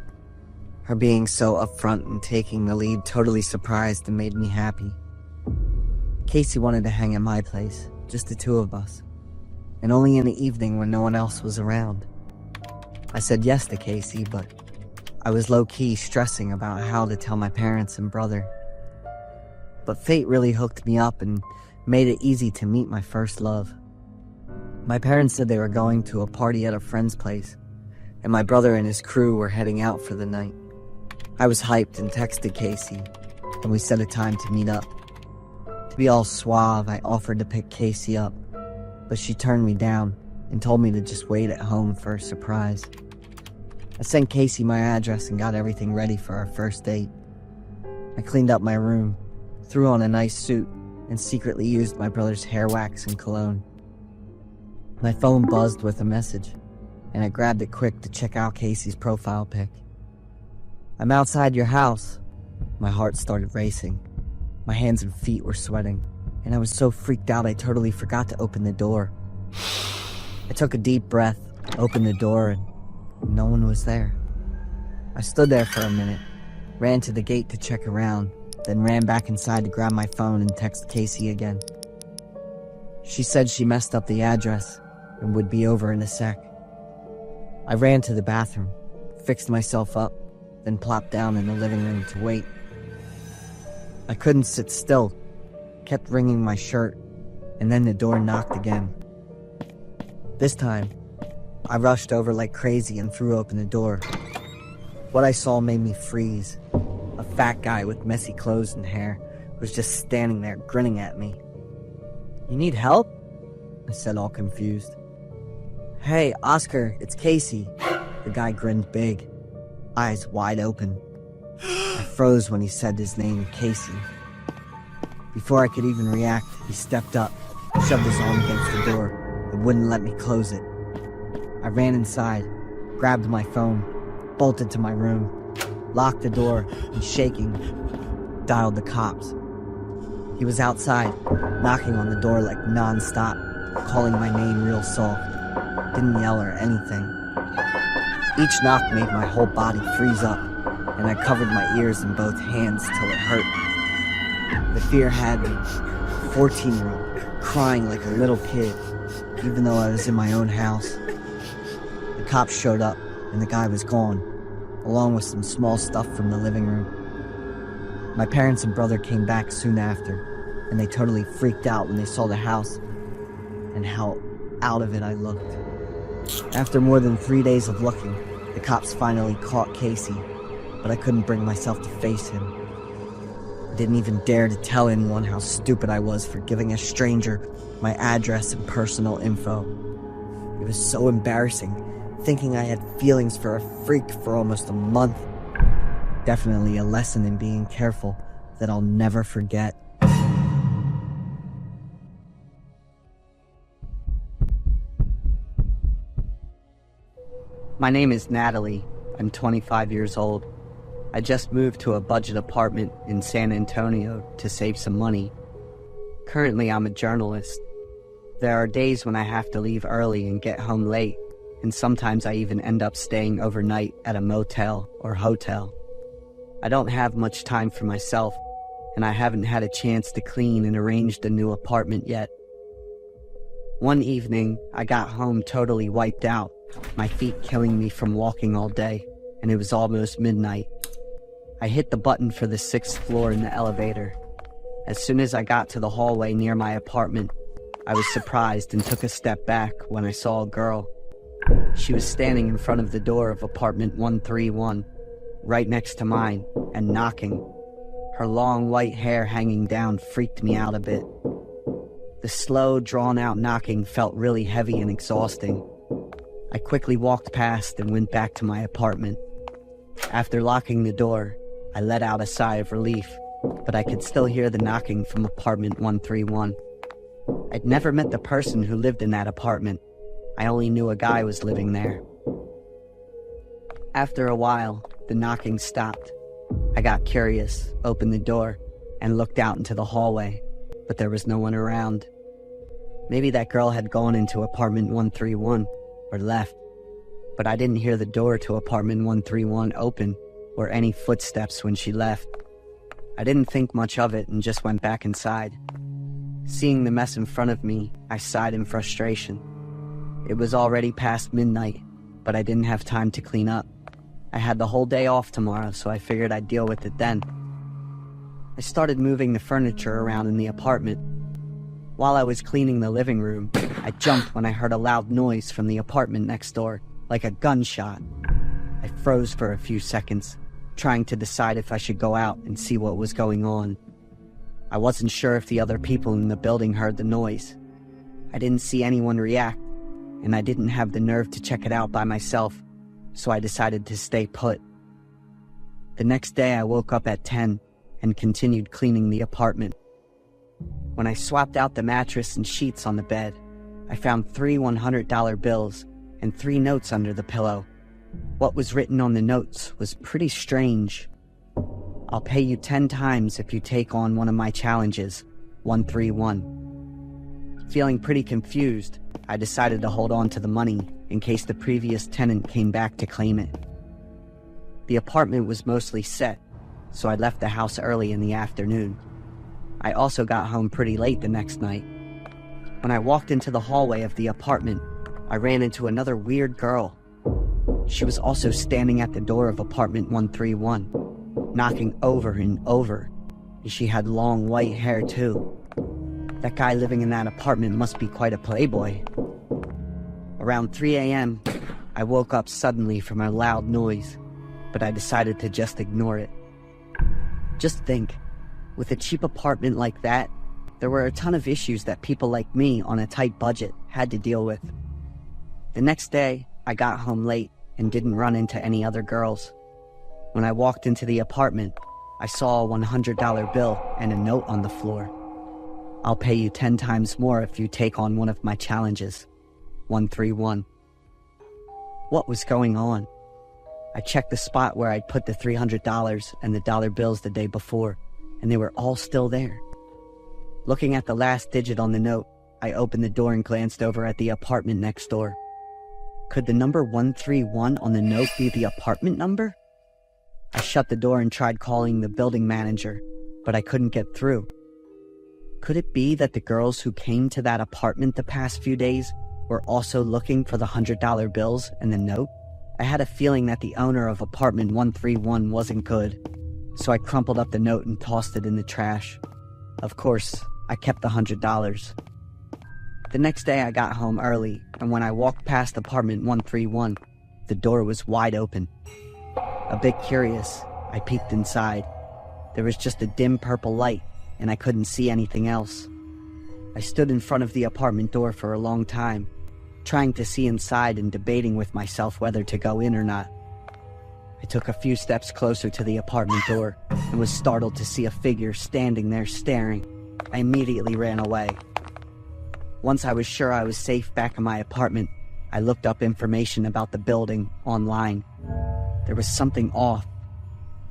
Her being so upfront and taking the lead totally surprised and made me happy. Casey wanted to hang at my place, just the two of us, and only in the evening when no one else was around. I said yes to Casey, but I was low-key stressing about how to tell my parents and brother. But fate really hooked me up and made it easy to meet my first love. My parents said they were going to a party at a friend's place, and my brother and his crew were heading out for the night. I was hyped and texted Casey, and we set a time to meet up. To be all suave, I offered to pick Casey up, but she turned me down and told me to just wait at home for a surprise. I sent Casey my address and got everything ready for our first date. I cleaned up my room, threw on a nice suit, and secretly used my brother's hair wax and cologne. My phone buzzed with a message, and I grabbed it quick to check out Casey's profile pic. "I'm outside your house." My heart started racing. My hands and feet were sweating, and I was so freaked out I totally forgot to open the door. I took a deep breath, opened the door, and no one was there. I stood there for a minute, ran to the gate to check around, then ran back inside to grab my phone and text Casey again. She said she messed up the address and would be over in a sec. I ran to the bathroom, fixed myself up, then plopped down in the living room to wait. I couldn't sit still, kept wringing my shirt, and then the door knocked again. This time, I rushed over like crazy and threw open the door. What I saw made me freeze. A fat guy with messy clothes and hair was just standing there grinning at me. "You need help?" I said, all confused. "Hey, Oscar, it's Casey." The guy grinned big, eyes wide open. I froze when he said his name, Casey. Before I could even react, he stepped up, shoved his arm against the door, and wouldn't let me close it. I ran inside, grabbed my phone, bolted to my room, locked the door, and shaking, dialed the cops. He was outside, knocking on the door like non-stop, calling my name real soft. Didn't yell or anything. Each knock made my whole body freeze up, and I covered my ears in both hands till it hurt. The fear had me, 14-year-old, crying like a little kid, even though I was in my own house. The cops showed up, and the guy was gone, along with some small stuff from the living room. My parents and brother came back soon after, and they totally freaked out when they saw the house and how out of it I looked. After more than 3 days of looking, the cops finally caught Casey, but I couldn't bring myself to face him. I didn't even dare to tell anyone how stupid I was for giving a stranger my address and personal info. It was so embarrassing, thinking I had feelings for a freak for almost a month. Definitely a lesson in being careful that I'll never forget. My name is Natalie. I'm 25 years old. I just moved to a budget apartment in San Antonio to save some money. Currently, I'm a journalist. There are days when I have to leave early and get home late, and sometimes I even end up staying overnight at a motel or hotel. I don't have much time for myself, and I haven't had a chance to clean and arrange the new apartment yet. One evening, I got home totally wiped out, my feet killing me from walking all day, and it was almost midnight. I hit the button for the 6th floor in the elevator. As soon as I got to the hallway near my apartment, I was surprised and took a step back when I saw a girl. She was standing in front of the door of apartment 131, right next to mine, and knocking. Her long white hair hanging down freaked me out a bit. The slow, drawn-out knocking felt really heavy and exhausting. I quickly walked past and went back to my apartment. After locking the door, I let out a sigh of relief, but I could still hear the knocking from apartment 131. I'd never met the person who lived in that apartment. I only knew a guy was living there. After a while, the knocking stopped. I got curious, opened the door, and looked out into the hallway, but there was no one around. Maybe that girl had gone into apartment 131 or left, but I didn't hear the door to apartment 131 open or any footsteps when she left. I didn't think much of it and just went back inside. Seeing the mess in front of me, I sighed in frustration. It was already past midnight, but I didn't have time to clean up. I had the whole day off tomorrow, so I figured I'd deal with it then. I started moving the furniture around in the apartment. While I was cleaning the living room, I jumped when I heard a loud noise from the apartment next door, like a gunshot. I froze for a few seconds, trying to decide if I should go out and see what was going on. I wasn't sure if the other people in the building heard the noise. I didn't see anyone react, and I didn't have the nerve to check it out by myself, so I decided to stay put. The next day I woke up at 10 and continued cleaning the apartment. When I swapped out the mattress and sheets on the bed, I found 3 $100 bills and 3 notes under the pillow. What was written on the notes was pretty strange. "I'll pay you 10 times if you take on one of my challenges, 131. Feeling pretty confused, I decided to hold on to the money in case the previous tenant came back to claim it. The apartment was mostly set, so I left the house early in the afternoon. I also got home pretty late the next night. When I walked into the hallway of the apartment, I ran into another weird girl. She was also standing at the door of apartment 131, knocking over and over, and she had long white hair too. That guy living in that apartment must be quite a playboy. Around 3 a.m., I woke up suddenly from a loud noise, but I decided to just ignore it. Just think, with a cheap apartment like that, there were a ton of issues that people like me on a tight budget had to deal with. The next day, I got home late and didn't run into any other girls. When I walked into the apartment, I saw a $100 bill and a note on the floor. "I'll pay you 10 times more if you take on one of my challenges, 131. What was going on? I checked the spot where I'd put the $300 and the dollar bills the day before, and they were all still there. Looking at the last digit on the note, I opened the door and glanced over at the apartment next door. Could the number 131 on the note be the apartment number? I shut the door and tried calling the building manager, but I couldn't get through. Could it be that the girls who came to that apartment the past few days were also looking for the $100 bills and the note? I had a feeling that the owner of apartment 131 wasn't good, so I crumpled up the note and tossed it in the trash. Of course, I kept the $100. The next day I got home early, and when I walked past apartment 131, the door was wide open. A bit curious, I peeked inside. There was just a dim purple light, and I couldn't see anything else. I stood in front of the apartment door for a long time, trying to see inside and debating with myself whether to go in or not. I took a few steps closer to the apartment door and was startled to see a figure standing there staring. I immediately ran away. Once I was sure I was safe back in my apartment, I looked up information about the building online. There was something off.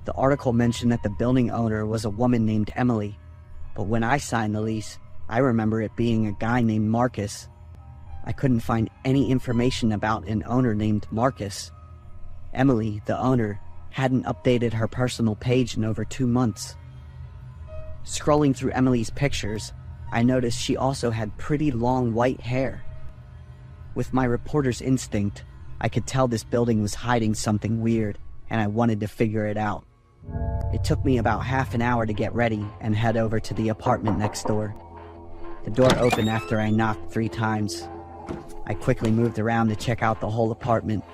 The article mentioned that the building owner was a woman named Emily, but when I signed the lease, I remember it being a guy named Marcus. I couldn't find any information about an owner named Marcus. Emily, the owner, hadn't updated her personal page in over 2 months. Scrolling through Emily's pictures, I noticed she also had pretty long white hair. With my reporter's instinct, I could tell this building was hiding something weird, and I wanted to figure it out. It took me about half an hour to get ready and head over to the apartment next door. The door opened after I knocked 3 times. I quickly moved around to check out the whole apartment.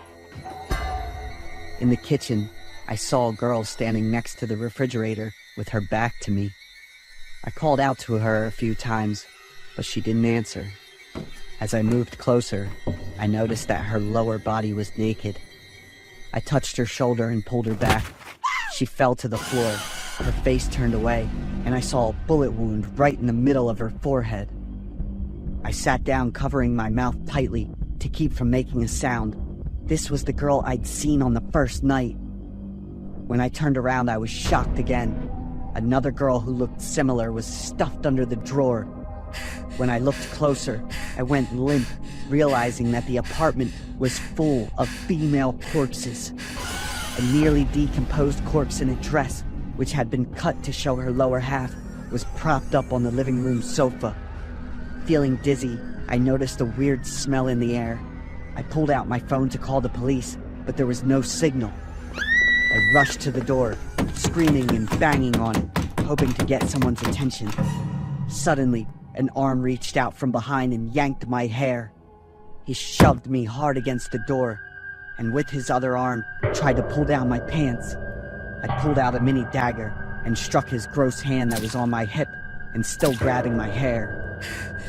In the kitchen, I saw a girl standing next to the refrigerator with her back to me. I called out to her a few times, but she didn't answer. As I moved closer, I noticed that her lower body was naked. I touched her shoulder and pulled her back. She fell to the floor, her face turned away, and I saw a bullet wound right in the middle of her forehead. I sat down, covering my mouth tightly to keep from making a sound. This was the girl I'd seen on the first night. When I turned around, I was shocked again. Another girl who looked similar was stuffed under the drawer. When I looked closer, I went limp, realizing that the apartment was full of female corpses. A nearly decomposed corpse in a dress, which had been cut to show her lower half, was propped up on the living room sofa. Feeling dizzy, I noticed a weird smell in the air. I pulled out my phone to call the police, but there was no signal. I rushed to the door, screaming and banging on it, hoping to get someone's attention. Suddenly, an arm reached out from behind and yanked my hair. He shoved me hard against the door, and with his other arm, tried to pull down my pants. I pulled out a mini dagger and struck his gross hand that was on my hip and still grabbing my hair.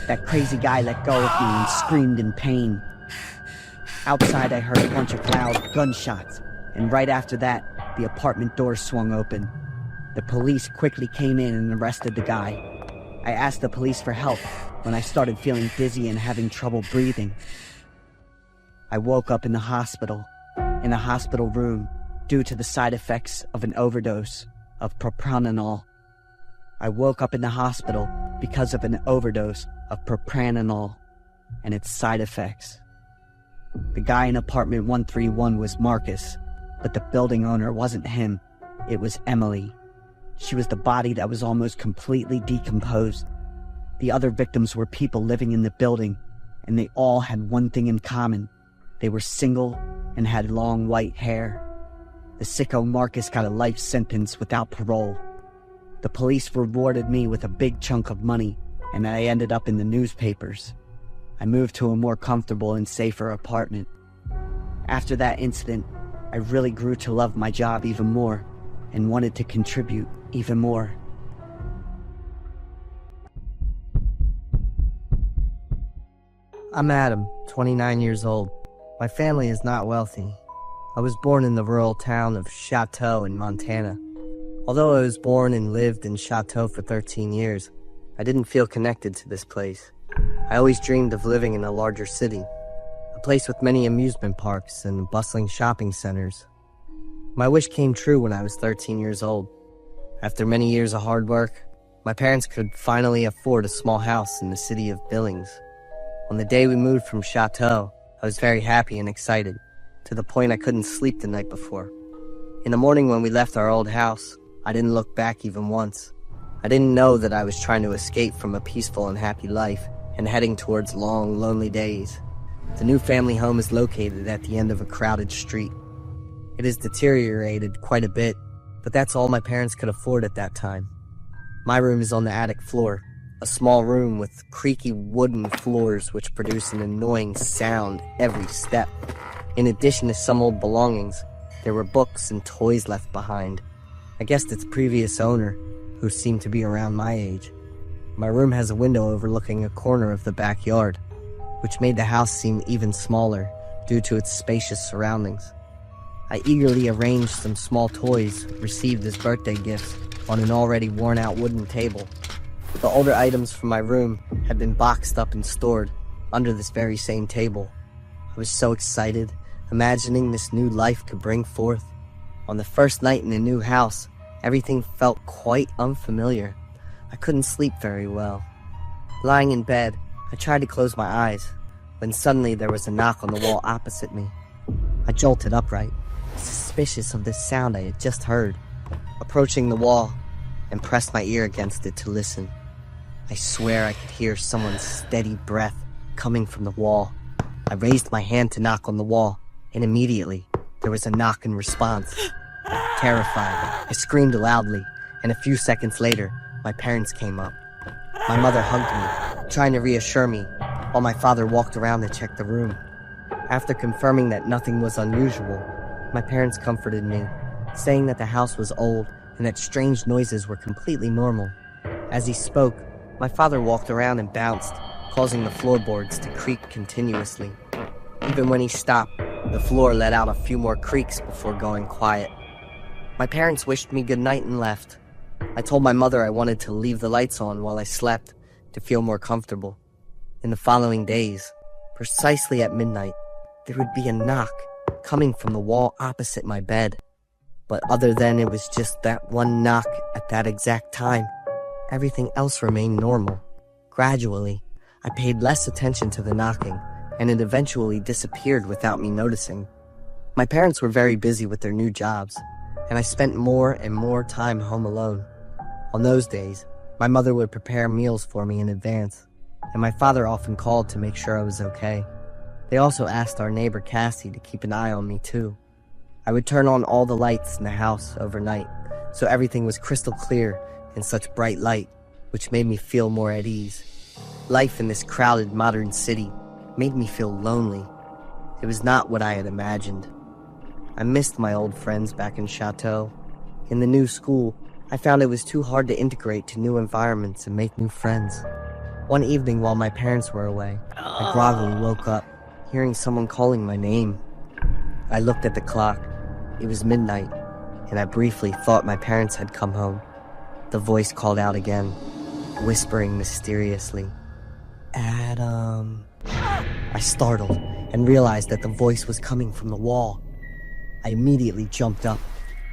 That crazy guy let go of me and screamed in pain. Outside, I heard a bunch of loud gunshots, and right after that, the apartment door swung open. The police quickly came in and arrested the guy. I asked the police for help when I started feeling dizzy and having trouble breathing. I woke up in the hospital room, due to the side effects of an overdose of propranolol. I woke up in the hospital because of an overdose of propranolol and its side effects. The guy in apartment 131 was Marcus, but the building owner wasn't him, it was Emily. She was the body that was almost completely decomposed. The other victims were people living in the building, and they all had one thing in common. They were single and had long white hair. The sicko Marcus got a life sentence without parole. The police rewarded me with a big chunk of money, and I ended up in the newspapers. I moved to a more comfortable and safer apartment. After that incident, I really grew to love my job even more and wanted to contribute even more. I'm Adam, 29 years old. My family is not wealthy. I was born in the rural town of Chateau in Montana. Although I was born and lived in Chateau for 13 years, I didn't feel connected to this place. I always dreamed of living in a larger city, a place with many amusement parks and bustling shopping centers. My wish came true when I was 13 years old. After many years of hard work, my parents could finally afford a small house in the city of Billings. On the day we moved from Chateau, I was very happy and excited, to the point I couldn't sleep the night before. In the morning when we left our old house, I didn't look back even once. I didn't know that I was trying to escape from a peaceful and happy life and heading towards long, lonely days. The new family home is located at the end of a crowded street. It has deteriorated quite a bit, but that's all my parents could afford at that time. My room is on the attic floor, a small room with creaky wooden floors which produce an annoying sound every step. In addition to some old belongings, there were books and toys left behind. I guessed its previous owner, who seemed to be around my age. My room has a window overlooking a corner of the backyard, which made the house seem even smaller due to its spacious surroundings. I eagerly arranged some small toys received as birthday gifts on an already worn-out wooden table. The older items from my room had been boxed up and stored under this very same table. I was so excited, imagining this new life could bring forth. On the first night in the new house, everything felt quite unfamiliar. I couldn't sleep very well. Lying in bed, I tried to close my eyes, when suddenly there was a knock on the wall opposite me. I jolted upright, suspicious of this sound I had just heard, approaching the wall and pressed my ear against it to listen. I swear I could hear someone's steady breath coming from the wall. I raised my hand to knock on the wall, and immediately there was a knock in response. Terrified, I screamed loudly, and a few seconds later, my parents came up. My mother hugged me, trying to reassure me, while my father walked around to check the room. After confirming that nothing was unusual, my parents comforted me, saying that the house was old and that strange noises were completely normal. As he spoke, my father walked around and bounced, causing the floorboards to creak continuously. Even when he stopped, the floor let out a few more creaks before going quiet. My parents wished me good night and left. I told my mother I wanted to leave the lights on while I slept to feel more comfortable. In the following days, precisely at midnight, there would be a knock coming from the wall opposite my bed. But other than it was just that one knock at that exact time, everything else remained normal. Gradually, I paid less attention to the knocking, and it eventually disappeared without me noticing. My parents were very busy with their new jobs, and I spent more and more time home alone. On those days, my mother would prepare meals for me in advance, and my father often called to make sure I was okay. They also asked our neighbor Cassie to keep an eye on me too. I would turn on all the lights in the house overnight, so everything was crystal clear in such bright light, which made me feel more at ease. Life in this crowded modern city made me feel lonely. It was not what I had imagined. I missed my old friends back in Chateau. In the new school, I found it was too hard to integrate to new environments and make new friends. One evening while my parents were away, I groggily woke up, hearing someone calling my name. I looked at the clock. It was midnight, and I briefly thought my parents had come home. The voice called out again, whispering mysteriously, "Adam." I startled and realized that the voice was coming from the wall. I immediately jumped up,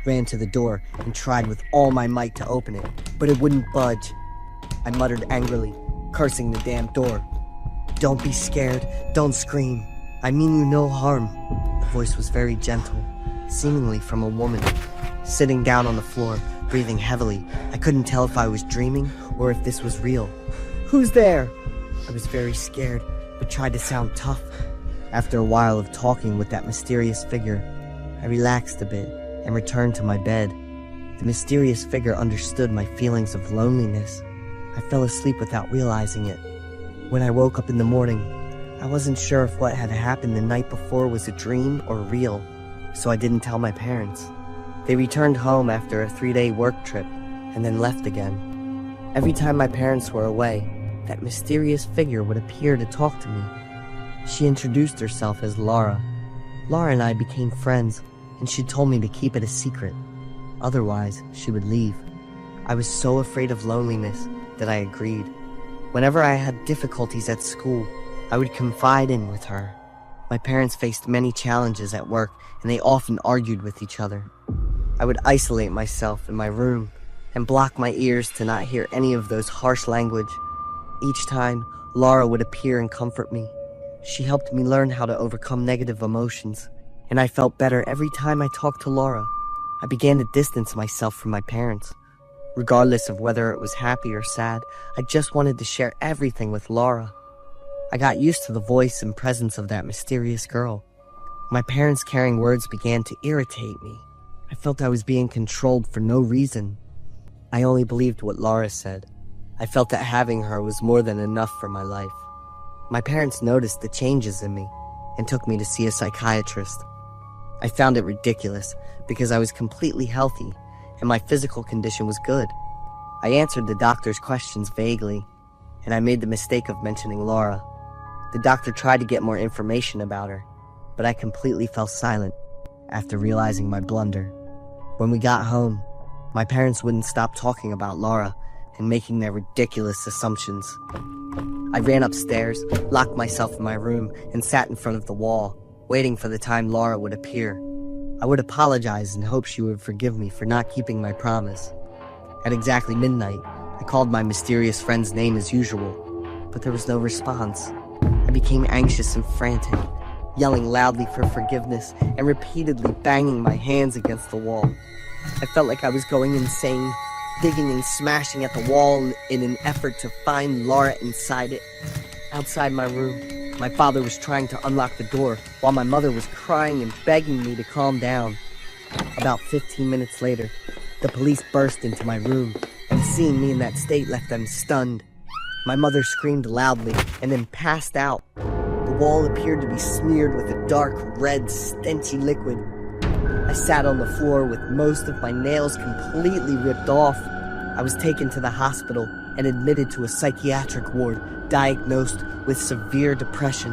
ran to the door, and tried with all my might to open it, but it wouldn't budge. I muttered angrily, cursing the damn door. "Don't be scared, don't scream. I mean you no harm." The voice was very gentle, seemingly from a woman, sitting down on the floor, breathing heavily. I couldn't tell if I was dreaming or if this was real. "Who's there?" I was very scared, but tried to sound tough. After a while of talking with that mysterious figure, I relaxed a bit and returned to my bed. The mysterious figure understood my feelings of loneliness. I fell asleep without realizing it. When I woke up in the morning, I wasn't sure if what had happened the night before was a dream or real, so I didn't tell my parents. They returned home after a 3-day work trip and then left again. Every time my parents were away, that mysterious figure would appear to talk to me. She introduced herself as Laura. Laura and I became friends, and she told me to keep it a secret. Otherwise, she would leave. I was so afraid of loneliness that I agreed. Whenever I had difficulties at school, I would confide in with her. My parents faced many challenges at work, and they often argued with each other. I would isolate myself in my room and block my ears to not hear any of those harsh language. Each time, Laura would appear and comfort me. She helped me learn how to overcome negative emotions, and I felt better every time I talked to Laura. I began to distance myself from my parents. Regardless of whether it was happy or sad, I just wanted to share everything with Laura. I got used to the voice and presence of that mysterious girl. My parents' caring words began to irritate me. I felt I was being controlled for no reason. I only believed what Laura said. I felt that having her was more than enough for my life. My parents noticed the changes in me and took me to see a psychiatrist. I found it ridiculous because I was completely healthy and my physical condition was good. I answered the doctor's questions vaguely, and I made the mistake of mentioning Laura. The doctor tried to get more information about her, but I completely fell silent after realizing my blunder. When we got home, my parents wouldn't stop talking about Laura and making their ridiculous assumptions. I ran upstairs, locked myself in my room, and sat in front of the wall, waiting for the time Laura would appear. I would apologize and hope she would forgive me for not keeping my promise. At exactly midnight, I called my mysterious friend's name as usual, but there was no response. I became anxious and frantic, yelling loudly for forgiveness and repeatedly banging my hands against the wall. I felt like I was going insane, digging and smashing at the wall in an effort to find Laura inside it. Outside my room, my father was trying to unlock the door while my mother was crying and begging me to calm down. About 15 minutes later, the police burst into my room, and seeing me in that state left them stunned. My mother screamed loudly and then passed out. The wall appeared to be smeared with a dark, red, stenchy liquid. I sat on the floor with most of my nails completely ripped off. I was taken to the hospital and admitted to a psychiatric ward, diagnosed with severe depression.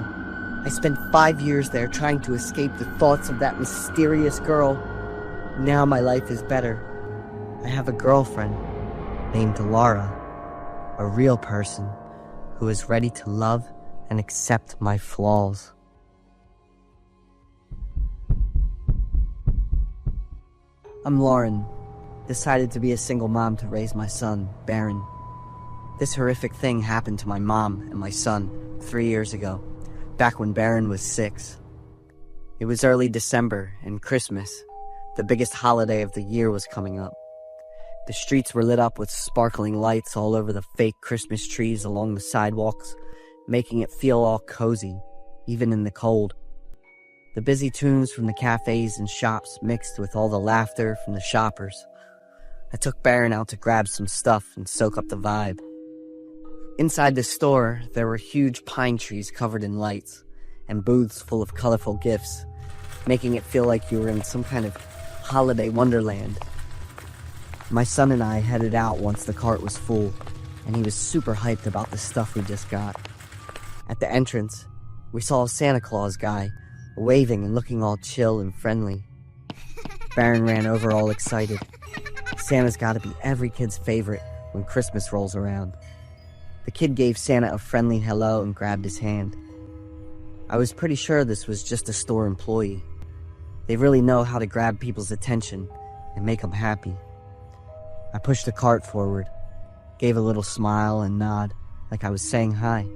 I spent 5 years there trying to escape the thoughts of that mysterious girl. Now my life is better. I have a girlfriend named Laura, a real person who is ready to love and accept my flaws. I'm Lauren, decided to be a single mom to raise my son, Baron. This horrific thing happened to my mom and my son 3 years ago, back when Baron was 6. It was early December and Christmas, the biggest holiday of the year, was coming up. The streets were lit up with sparkling lights all over the fake Christmas trees along the sidewalks, making it feel all cozy, even in the cold. The busy tunes from the cafes and shops mixed with all the laughter from the shoppers. I took Baron out to grab some stuff and soak up the vibe. Inside the store, there were huge pine trees covered in lights, and booths full of colorful gifts, making it feel like you were in some kind of holiday wonderland. My son and I headed out once the cart was full, and he was super hyped about the stuff we just got. At the entrance, we saw a Santa Claus guy, waving and looking all chill and friendly. Baron ran over all excited. Santa's gotta be every kid's favorite when Christmas rolls around. The kid gave Santa a friendly hello and grabbed his hand. I was pretty sure this was just a store employee. They really know how to grab people's attention and make them happy. I pushed the cart forward, gave a little smile and nod like I was saying hi.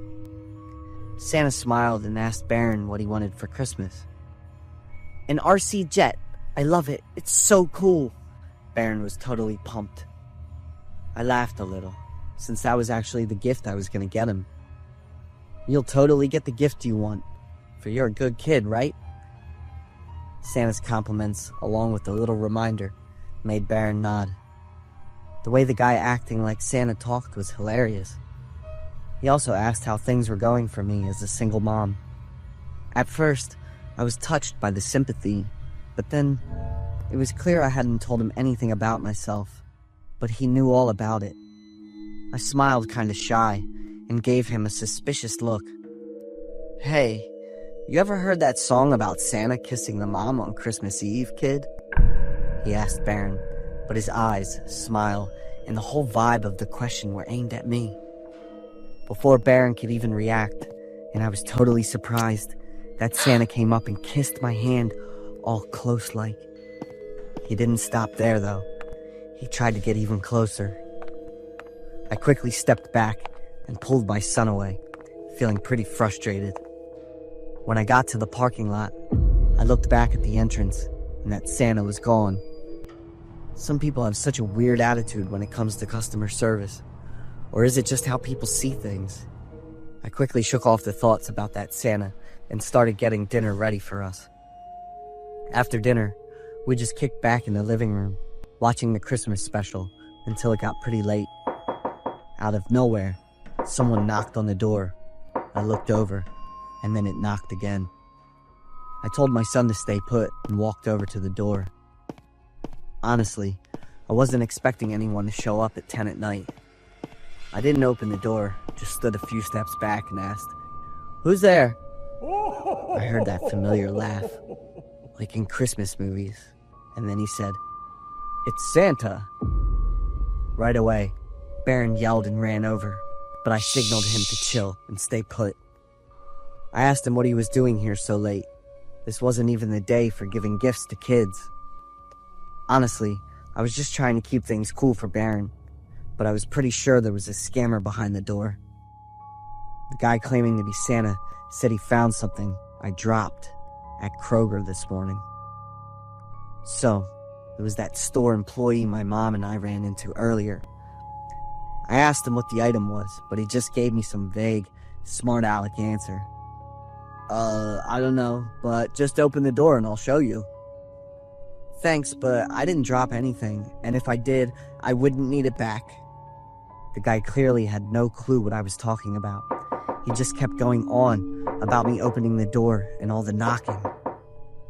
Santa smiled and asked Baron what he wanted for Christmas. An RC jet. I love it. It's so cool. Baron was totally pumped. I laughed a little, since that was actually the gift I was going to get him. You'll totally get the gift you want, for you're a good kid, right? Santa's compliments, along with a little reminder, made Baron nod. The way the guy acting like Santa talked was hilarious. He also asked how things were going for me as a single mom. At first, I was touched by the sympathy, but then it was clear I hadn't told him anything about myself, but he knew all about it. I smiled kinda shy and gave him a suspicious look. Hey, you ever heard that song about Santa kissing the mom on Christmas Eve, kid? He asked Baron, but his eyes, smile, and the whole vibe of the question were aimed at me. Before Baron could even react, and I was totally surprised, that Santa came up and kissed my hand all close-like. He didn't stop there, though. He tried to get even closer. I quickly stepped back and pulled my son away, feeling pretty frustrated. When I got to the parking lot, I looked back at the entrance, and that Santa was gone. Some people have such a weird attitude when it comes to customer service. Or is it just how people see things? I quickly shook off the thoughts about that Santa and started getting dinner ready for us. After dinner, we just kicked back in the living room, watching the Christmas special until it got pretty late. Out of nowhere, someone knocked on the door. I looked over, and then it knocked again. I told my son to stay put and walked over to the door. Honestly, I wasn't expecting anyone to show up at 10 at night. I didn't open the door, just stood a few steps back and asked, "Who's there?" I heard that familiar laugh, like in Christmas movies, and then he said, "It's Santa." Right away, Baron yelled and ran over, but I signaled him to chill and stay put. I asked him what he was doing here so late. This wasn't even the day for giving gifts to kids. Honestly, I was just trying to keep things cool for Baron, but I was pretty sure there was a scammer behind the door. The guy claiming to be Santa said he found something I dropped at Kroger this morning. So, it was that store employee my mom and I ran into earlier. I asked him what the item was, but he just gave me some vague, smart aleck answer. I don't know, but just open the door and I'll show you. Thanks, but I didn't drop anything, and if I did, I wouldn't need it back. The guy clearly had no clue what I was talking about. He just kept going on about me opening the door and all the knocking.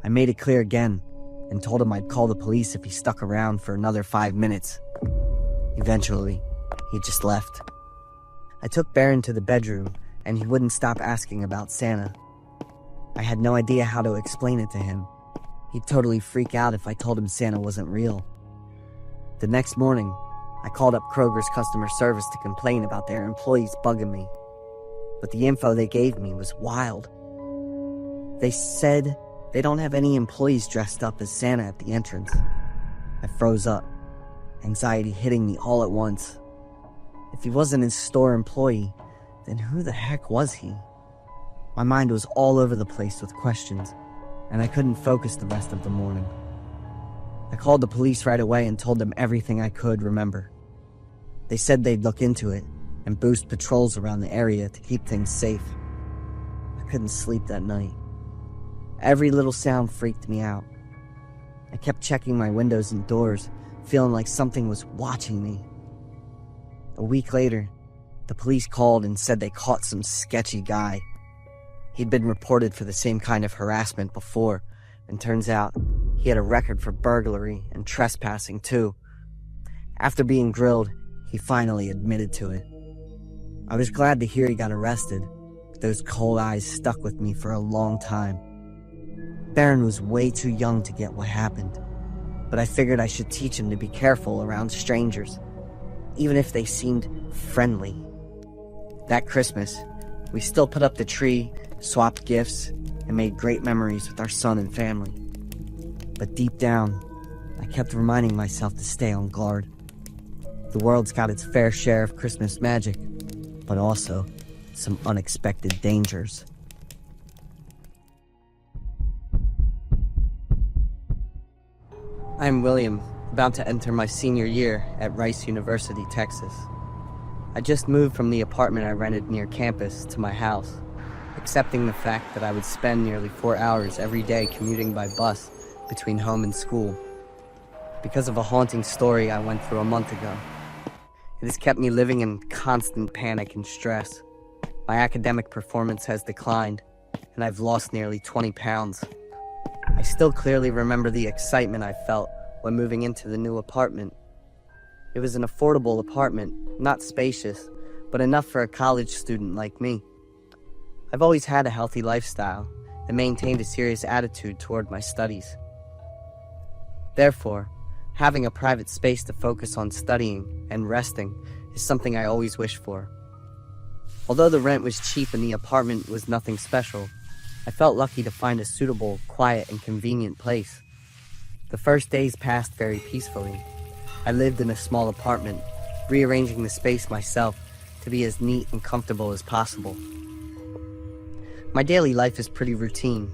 I made it clear again and told him I'd call the police if he stuck around for another 5 minutes. Eventually, he just left. I took Baron to the bedroom, and he wouldn't stop asking about Santa. I had no idea how to explain it to him. He'd totally freak out if I told him Santa wasn't real. The next morning, I called up Kroger's customer service to complain about their employees bugging me. But the info they gave me was wild. They said they don't have any employees dressed up as Santa at the entrance. I froze up, anxiety hitting me all at once. If he wasn't a store employee, then who the heck was he? My mind was all over the place with questions, and I couldn't focus the rest of the morning. I called the police right away and told them everything I could remember. They said they'd look into it and boost patrols around the area to keep things safe. I couldn't sleep that night. Every little sound freaked me out. I kept checking my windows and doors, feeling like something was watching me. A week later, the police called and said they caught some sketchy guy. He'd been reported for the same kind of harassment before, and turns out he had a record for burglary and trespassing too. After being grilled, he finally admitted to it. I was glad to hear he got arrested. Those cold eyes stuck with me for a long time. Baron was way too young to get what happened, but I figured I should teach him to be careful around strangers, even if they seemed friendly. That Christmas, we still put up the tree, swapped gifts, and made great memories with our son and family. But deep down, I kept reminding myself to stay on guard. The world's got its fair share of Christmas magic, but also some unexpected dangers. I'm William, about to enter my senior year at Rice University, Texas. I just moved from the apartment I rented near campus to my house, accepting the fact that I would spend nearly 4 hours every day commuting by bus between home and school, because of a haunting story I went through a month ago. It has kept me living in constant panic and stress. My academic performance has declined, and I've lost nearly 20 pounds. I still clearly remember the excitement I felt when moving into the new apartment. It was an affordable apartment, not spacious, but enough for a college student like me. I've always had a healthy lifestyle and maintained a serious attitude toward my studies. Therefore, having a private space to focus on studying and resting is something I always wish for. Although the rent was cheap and the apartment was nothing special, I felt lucky to find a suitable, quiet, and convenient place. The first days passed very peacefully. I lived in a small apartment, rearranging the space myself to be as neat and comfortable as possible. My daily life is pretty routine.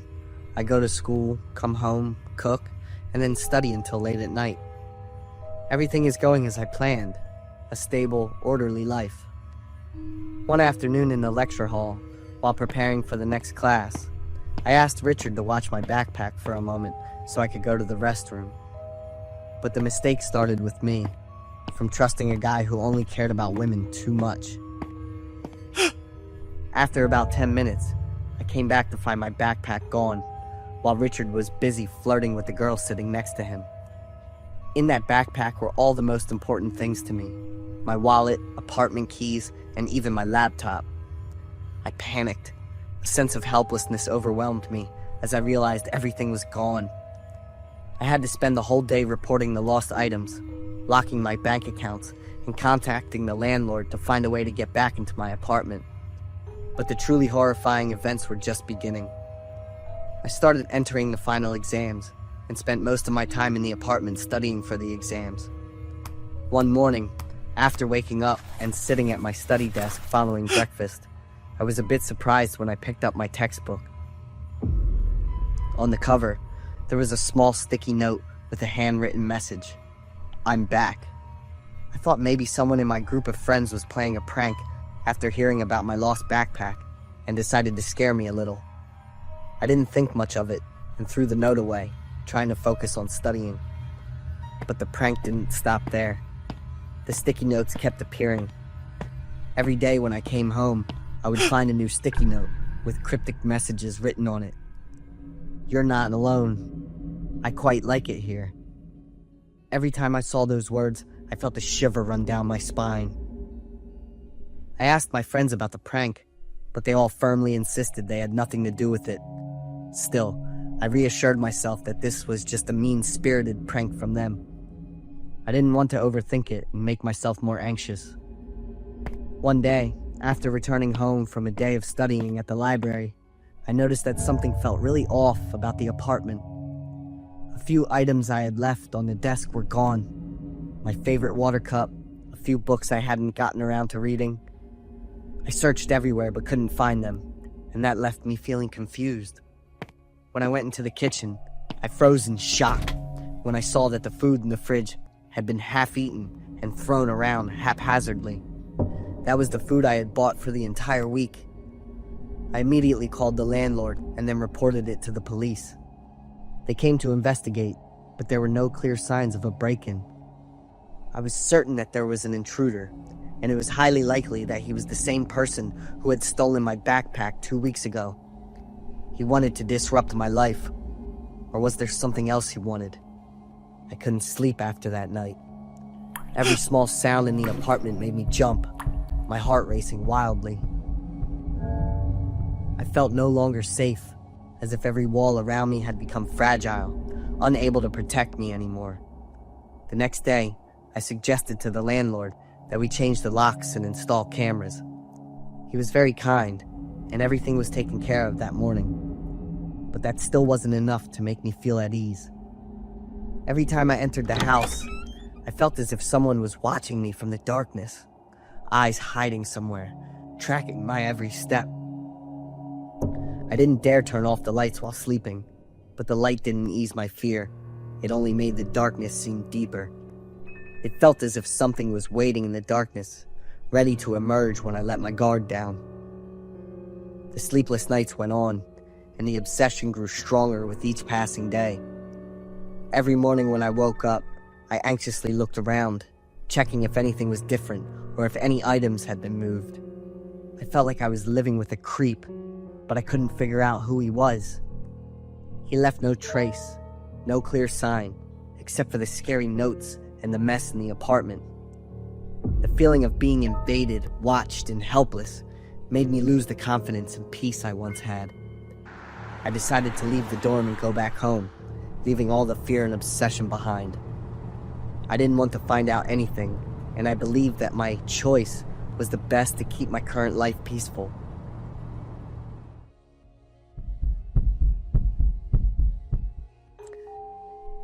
I go to school, come home, cook, and then study until late at night. Everything is going as I planned, a stable, orderly life. One afternoon in the lecture hall, while preparing for the next class, I asked Richard to watch my backpack for a moment so I could go to the restroom. But the mistake started with me, from trusting a guy who only cared about women too much. After about 10 minutes, I came back to find my backpack gone, while Richard was busy flirting with the girl sitting next to him. In that backpack were all the most important things to me: my wallet, apartment keys, and even my laptop. I panicked. A sense of helplessness overwhelmed me as I realized everything was gone. I had to spend the whole day reporting the lost items, locking my bank accounts, and contacting the landlord to find a way to get back into my apartment. But the truly horrifying events were just beginning. I started entering the final exams and spent most of my time in the apartment studying for the exams. One morning, after waking up and sitting at my study desk following breakfast, I was a bit surprised when I picked up my textbook. On the cover, there was a small sticky note with a handwritten message: "I'm back." I thought maybe someone in my group of friends was playing a prank after hearing about my lost backpack and decided to scare me a little. I didn't think much of it and threw the note away, trying to focus on studying. But the prank didn't stop there. The sticky notes kept appearing. Every day when I came home, I would find a new sticky note with cryptic messages written on it. "You're not alone. I quite like it here." Every time I saw those words, I felt a shiver run down my spine. I asked my friends about the prank, but they all firmly insisted they had nothing to do with it. Still, I reassured myself that this was just a mean-spirited prank from them. I didn't want to overthink it and make myself more anxious. One day, after returning home from a day of studying at the library, I noticed that something felt really off about the apartment. A few items I had left on the desk were gone. My favorite water cup, a few books I hadn't gotten around to reading. I searched everywhere but couldn't find them, and that left me feeling confused. When I went into the kitchen, I froze in shock when I saw that the food in the fridge had been half-eaten and thrown around haphazardly. That was the food I had bought for the entire week. I immediately called the landlord and then reported it to the police. They came to investigate, but there were no clear signs of a break-in. I was certain that there was an intruder, and it was highly likely that he was the same person who had stolen my backpack 2 weeks ago. He wanted to disrupt my life, or was there something else he wanted? I couldn't sleep after that night. Every small sound in the apartment made me jump. my heart racing wildly. I felt no longer safe, as if every wall around me had become fragile, unable to protect me anymore. The next day, I suggested to the landlord that we change the locks and install cameras. He was very kind, and everything was taken care of that morning. But that still wasn't enough to make me feel at ease. Every time I entered the house, I felt as if someone was watching me from the darkness, eyes hiding somewhere, tracking my every step. I didn't dare turn off the lights while sleeping, but the light didn't ease my fear. It only made the darkness seem deeper. It felt as if something was waiting in the darkness, ready to emerge when I let my guard down. The sleepless nights went on, and the obsession grew stronger with each passing day. Every morning when I woke up, I anxiously looked around, checking if anything was different or if any items had been moved. I felt like I was living with a creep, but I couldn't figure out who he was. He left no trace, no clear sign, except for the scary notes and the mess in the apartment. The feeling of being invaded, watched, and helpless made me lose the confidence and peace I once had. I decided to leave the dorm and go back home, leaving all the fear and obsession behind. I didn't want to find out anything, and I believed that my choice was the best to keep my current life peaceful.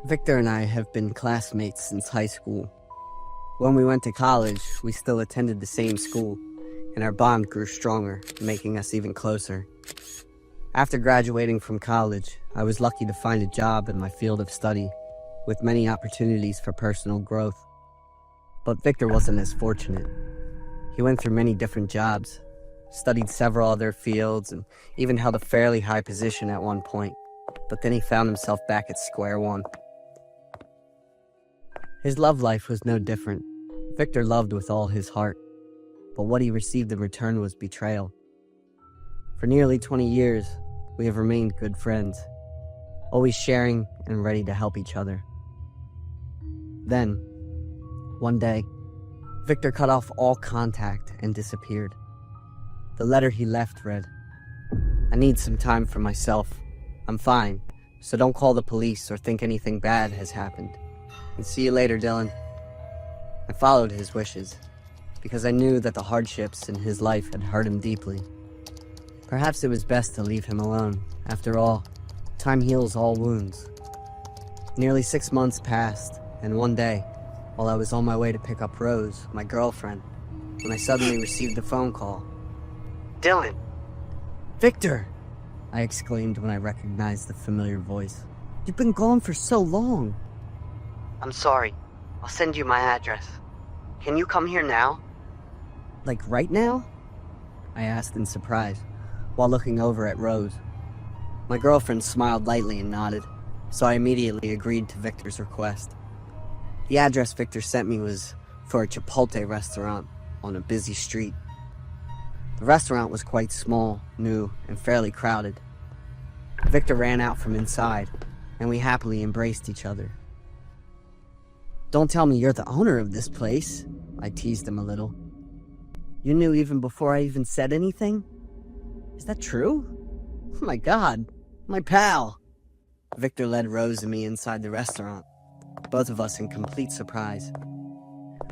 Victor and I have been classmates since high school. When we went to college, we still attended the same school, and our bond grew stronger, making us even closer. After graduating from college, I was lucky to find a job in my field of study, with many opportunities for personal growth. But Victor wasn't as fortunate. He went through many different jobs, studied several other fields, and even held a fairly high position at one point. But then he found himself back at square one. His love life was no different. Victor loved with all his heart, but what he received in return was betrayal. For nearly 20 years, we have remained good friends, always sharing and ready to help each other. Then, one day, Victor cut off all contact and disappeared. The letter he left read, "I need some time for myself. I'm fine, so don't call the police or think anything bad has happened. And see you later, Dylan." I followed his wishes, because I knew that the hardships in his life had hurt him deeply. Perhaps it was best to leave him alone. After all, time heals all wounds. Nearly 6 months passed, and one day, while I was on my way to pick up Rose, my girlfriend, when I suddenly received a phone call. "Dylan!" "Victor!" I exclaimed when I recognized the familiar voice. "You've been gone for so long." "I'm sorry. I'll send you my address. Can you come here now?" "Like right now?" I asked in surprise, while looking over at Rose. My girlfriend smiled lightly and nodded, so I immediately agreed to Victor's request. The address Victor sent me was for a Chipotle restaurant on a busy street. The restaurant was quite small, new, and fairly crowded. Victor ran out from inside, and we happily embraced each other. "Don't tell me you're the owner of this place," I teased him a little. "You knew even before I even said anything? Is that true? Oh my God, my pal!" Victor led Rose and me inside the restaurant, both of us in complete surprise.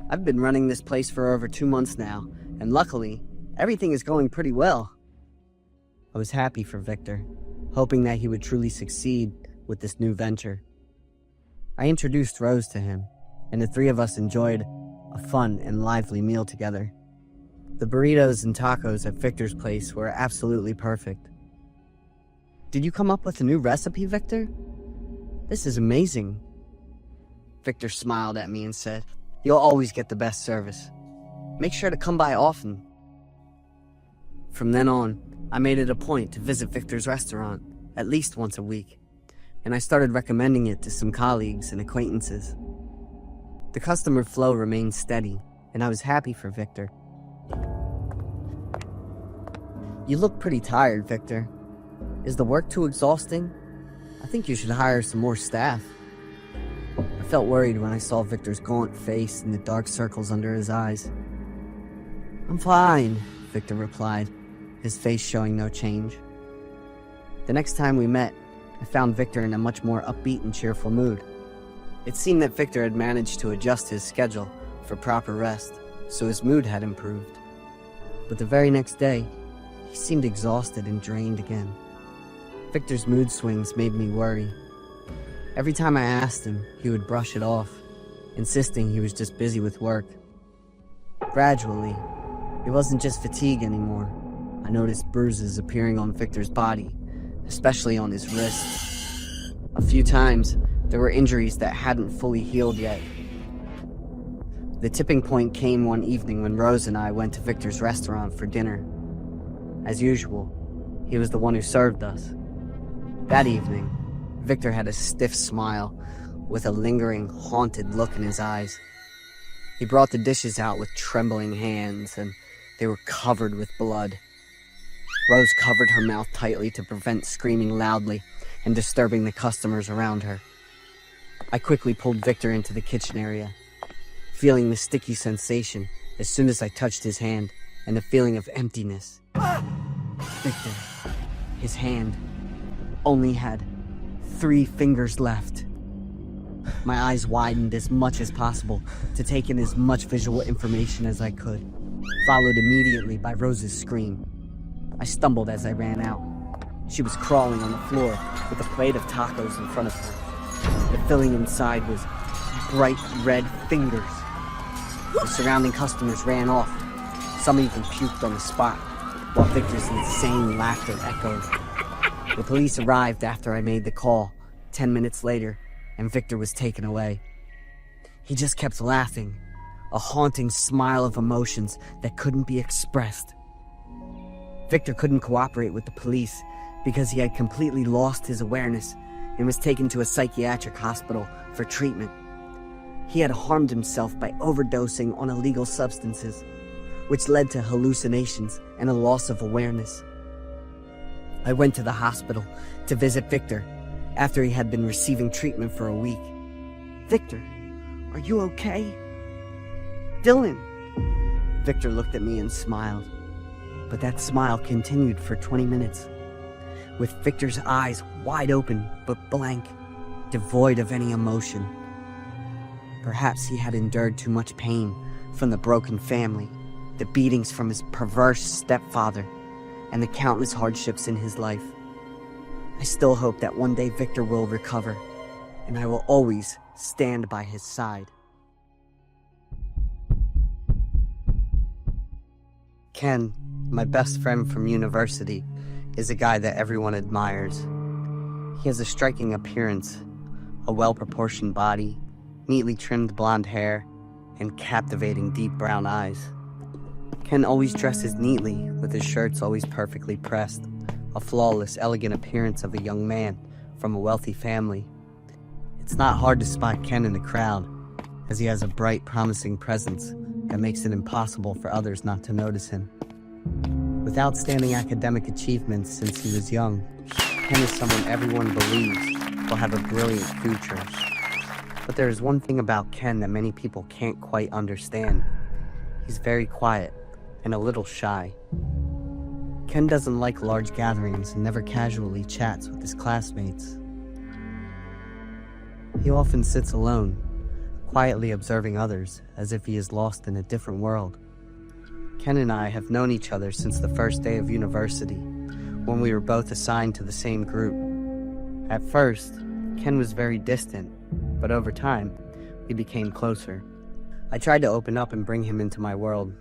I've been running this place for over 2 months now, and luckily, everything is going pretty well. I was happy for Victor, hoping that he would truly succeed with this new venture. I introduced Rose to him, and the three of us enjoyed a fun and lively meal together. The burritos and tacos at Victor's place were absolutely perfect. "Did you come up with a new recipe, Victor? This is amazing." Victor smiled at me and said, "You'll always get the best service. Make sure to come by often." From then on, I made it a point to visit Victor's restaurant at least once a week, and I started recommending it to some colleagues and acquaintances. The customer flow remained steady, and I was happy for Victor. "You look pretty tired, Victor. Is the work too exhausting? I think you should hire some more staff." I felt worried when I saw Victor's gaunt face and the dark circles under his eyes. "I'm fine," Victor replied, his face showing no change. The next time we met, I found Victor in a much more upbeat and cheerful mood. It seemed that Victor had managed to adjust his schedule for proper rest, so his mood had improved. But the very next day, he seemed exhausted and drained again. Victor's mood swings made me worry. Every time I asked him, he would brush it off, insisting he was just busy with work. Gradually, it wasn't just fatigue anymore. I noticed bruises appearing on Victor's body, especially on his wrists. A few times, there were injuries that hadn't fully healed yet. The tipping point came one evening when Rose and I went to Victor's restaurant for dinner. As usual, he was the one who served us. That evening, Victor had a stiff smile with a lingering, haunted look in his eyes. He brought the dishes out with trembling hands, and they were covered with blood. Rose covered her mouth tightly to prevent screaming loudly and disturbing the customers around her. I quickly pulled Victor into the kitchen area, feeling the sticky sensation as soon as I touched his hand and the feeling of emptiness. Victor, his hand, only had 3 fingers left. My eyes widened as much as possible to take in as much visual information as I could, followed immediately by Rose's scream. I stumbled as I ran out. She was crawling on the floor with a plate of tacos in front of her. The filling inside was bright red fingers. The surrounding customers ran off. Some even puked on the spot, while Victor's insane laughter echoed. The police arrived after I made the call, 10 minutes later, and Victor was taken away. He just kept laughing, a haunting smile of emotions that couldn't be expressed. Victor couldn't cooperate with the police because he had completely lost his awareness and was taken to a psychiatric hospital for treatment. He had harmed himself by overdosing on illegal substances, which led to hallucinations and a loss of awareness. I went to the hospital to visit Victor after he had been receiving treatment for a week. "Victor, are you okay?" "Dylan." Victor looked at me and smiled, but that smile continued for 20 minutes, with Victor's eyes wide open but blank, devoid of any emotion. Perhaps he had endured too much pain from the broken family, the beatings from his perverse stepfather, and the countless hardships in his life. I still hope that one day Victor will recover, and I will always stand by his side. Ken, my best friend from university, is a guy that everyone admires. He has a striking appearance, a well-proportioned body, neatly trimmed blonde hair, and captivating deep brown eyes. Ken always dresses neatly, with his shirts always perfectly pressed, a flawless, elegant appearance of a young man from a wealthy family. It's not hard to spot Ken in the crowd, as he has a bright, promising presence that makes it impossible for others not to notice him. With outstanding academic achievements since he was young, Ken is someone everyone believes will have a brilliant future. But there is one thing about Ken that many people can't quite understand. He's very quiet and a little shy. Ken doesn't like large gatherings and never casually chats with his classmates. He often sits alone, quietly observing others as if he is lost in a different world. Ken and I have known each other since the first day of university, when we were both assigned to the same group. At first, Ken was very distant, but over time, we became closer. I tried to open up and bring him into my world.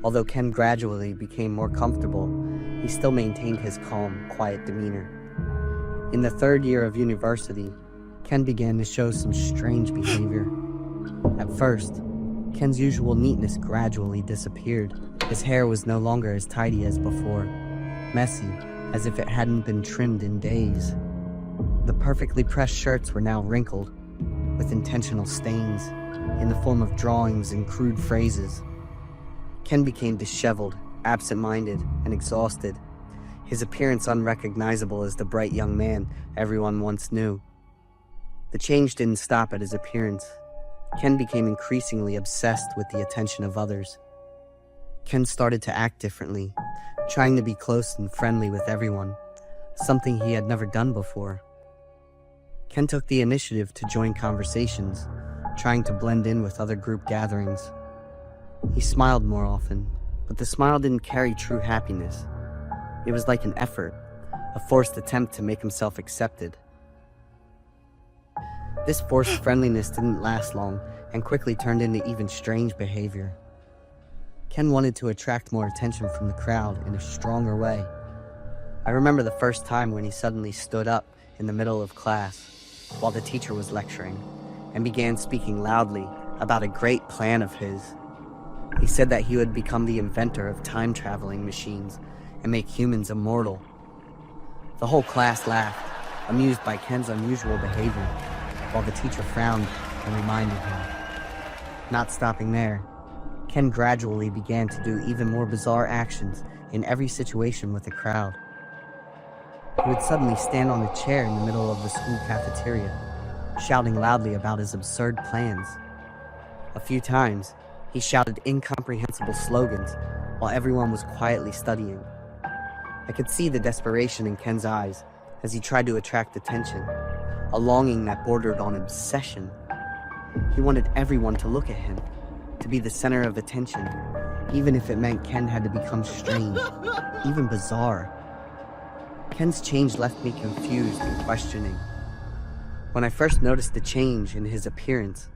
Although Ken gradually became more comfortable, he still maintained his calm, quiet demeanor. In the 3rd year of university, Ken began to show some strange behavior. At first, Ken's usual neatness gradually disappeared. His hair was no longer as tidy as before, messy, as if it hadn't been trimmed in days. The perfectly pressed shirts were now wrinkled, with intentional stains, in the form of drawings and crude phrases. Ken became disheveled, absent-minded, and exhausted, his appearance unrecognizable as the bright young man everyone once knew. The change didn't stop at his appearance. Ken became increasingly obsessed with the attention of others. Ken started to act differently, trying to be close and friendly with everyone, something he had never done before. Ken took the initiative to join conversations, trying to blend in with other group gatherings. He smiled more often, but the smile didn't carry true happiness. It was like an effort, a forced attempt to make himself accepted. This forced friendliness didn't last long and quickly turned into even strange behavior. Ken wanted to attract more attention from the crowd in a stronger way. I remember the first time when he suddenly stood up in the middle of class while the teacher was lecturing and began speaking loudly about a great plan of his. He said that he would become the inventor of time-traveling machines and make humans immortal. The whole class laughed, amused by Ken's unusual behavior, while the teacher frowned and reminded him. Not stopping there, Ken gradually began to do even more bizarre actions in every situation with the crowd. He would suddenly stand on a chair in the middle of the school cafeteria, shouting loudly about his absurd plans. A few times, he shouted incomprehensible slogans while everyone was quietly studying. I could see the desperation in Ken's eyes as he tried to attract attention, a longing that bordered on obsession. He wanted everyone to look at him, to be the center of attention, even if it meant Ken had to become strange, even bizarre. Ken's change left me confused and questioning. When I first noticed the change in his appearance,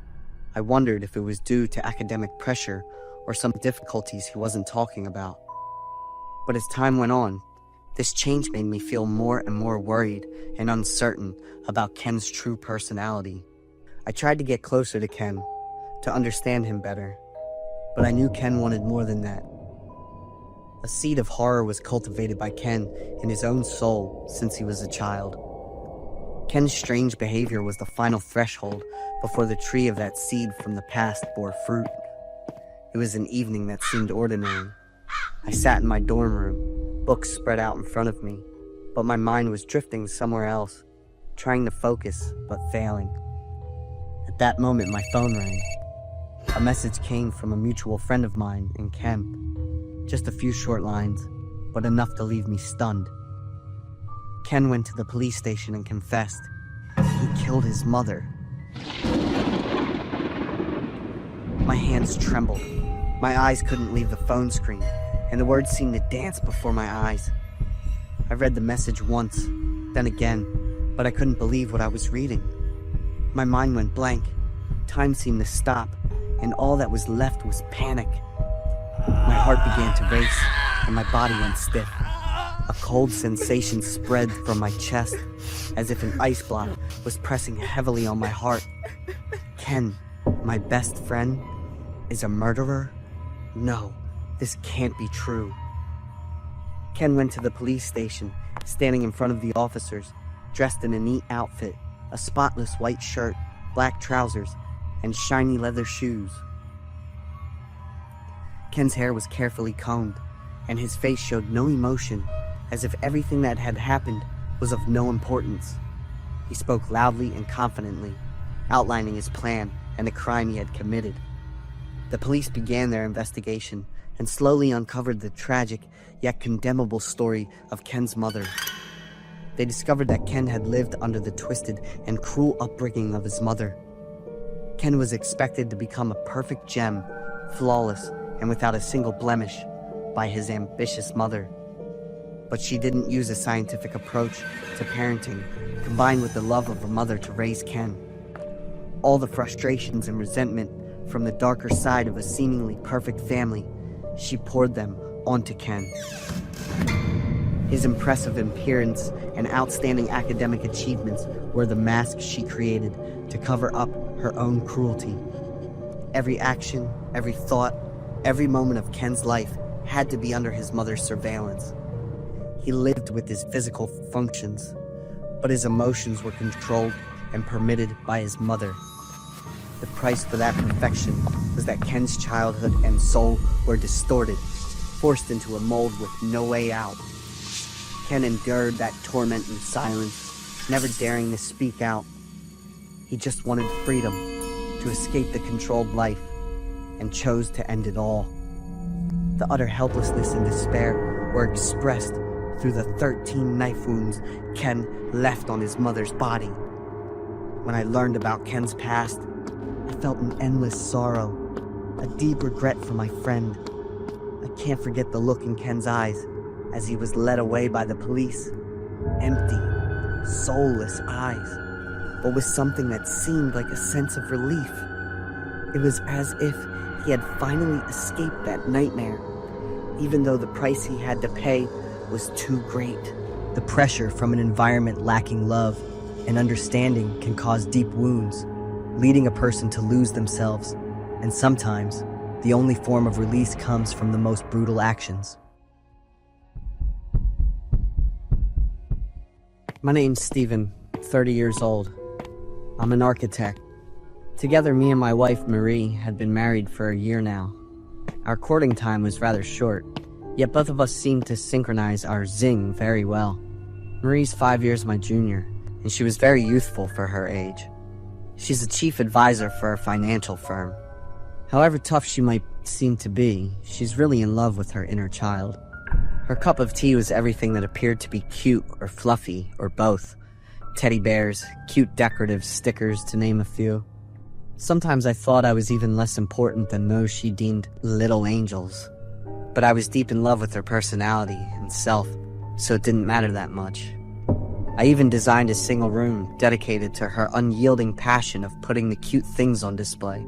I wondered if it was due to academic pressure or some difficulties he wasn't talking about. But as time went on, this change made me feel more and more worried and uncertain about Ken's true personality. I tried to get closer to Ken, to understand him better, but I knew Ken wanted more than that. A seed of horror was cultivated by Ken in his own soul since he was a child. Ken's strange behavior was the final threshold before the tree of that seed from the past bore fruit. It was an evening that seemed ordinary. I sat in my dorm room, books spread out in front of me, but my mind was drifting somewhere else, trying to focus, but failing. At that moment, my phone rang. A message came from a mutual friend of mine and Ken. Just a few short lines, but enough to leave me stunned. Ken went to the police station and confessed. He killed his mother. My hands trembled. My eyes couldn't leave the phone screen, and the words seemed to dance before my eyes. I read the message once, then again, but I couldn't believe what I was reading. My mind went blank. Time seemed to stop, and all that was left was panic. My heart began to race, and my body went stiff. A cold sensation spread from my chest, as if an ice block was pressing heavily on my heart. Ken, my best friend, is a murderer? No, this can't be true. Ken went to the police station, standing in front of the officers, dressed in a neat outfit, a spotless white shirt, black trousers, and shiny leather shoes. Ken's hair was carefully combed, and his face showed no emotion, as if everything that had happened was of no importance. He spoke loudly and confidently, outlining his plan and the crime he had committed. The police began their investigation and slowly uncovered the tragic yet condemnable story of Ken's mother. They discovered that Ken had lived under the twisted and cruel upbringing of his mother. Ken was expected to become a perfect gem, flawless and without a single blemish, by his ambitious mother. But she didn't use a scientific approach to parenting, combined with the love of a mother to raise Ken. All the frustrations and resentment from the darker side of a seemingly perfect family, she poured them onto Ken. His impressive appearance and outstanding academic achievements were the mask she created to cover up her own cruelty. Every action, every thought, every moment of Ken's life had to be under his mother's surveillance. He lived with his physical functions, but his emotions were controlled and permitted by his mother. The price for that perfection was that Ken's childhood and soul were distorted, forced into a mold with no way out. Ken endured that torment in silence, never daring to speak out. He just wanted freedom, to escape the controlled life, and chose to end it all. The utter helplessness and despair were expressed through the 13 knife wounds Ken left on his mother's body. When I learned about Ken's past, I felt an endless sorrow, a deep regret for my friend. I can't forget the look in Ken's eyes as he was led away by the police. Empty, soulless eyes, but with something that seemed like a sense of relief. It was as if he had finally escaped that nightmare, even though the price he had to pay was too great. The pressure from an environment lacking love and understanding can cause deep wounds, leading a person to lose themselves, and sometimes the only form of release comes from the most brutal actions. My name's Steven, 30 years old. I'm an architect. Together, me and my wife, Marie, had been married for a year now. Our courting time was rather short, yet both of us seemed to synchronize our zing very well. Marie's 5 years my junior, and she was very youthful for her age. She's a chief advisor for a financial firm. However tough she might seem to be, she's really in love with her inner child. Her cup of tea was everything that appeared to be cute or fluffy, or both. Teddy bears, cute decorative stickers, to name a few. Sometimes I thought I was even less important than those she deemed little angels. But I was deep in love with her personality and self, so it didn't matter that much. I even designed a single room dedicated to her unyielding passion of putting the cute things on display.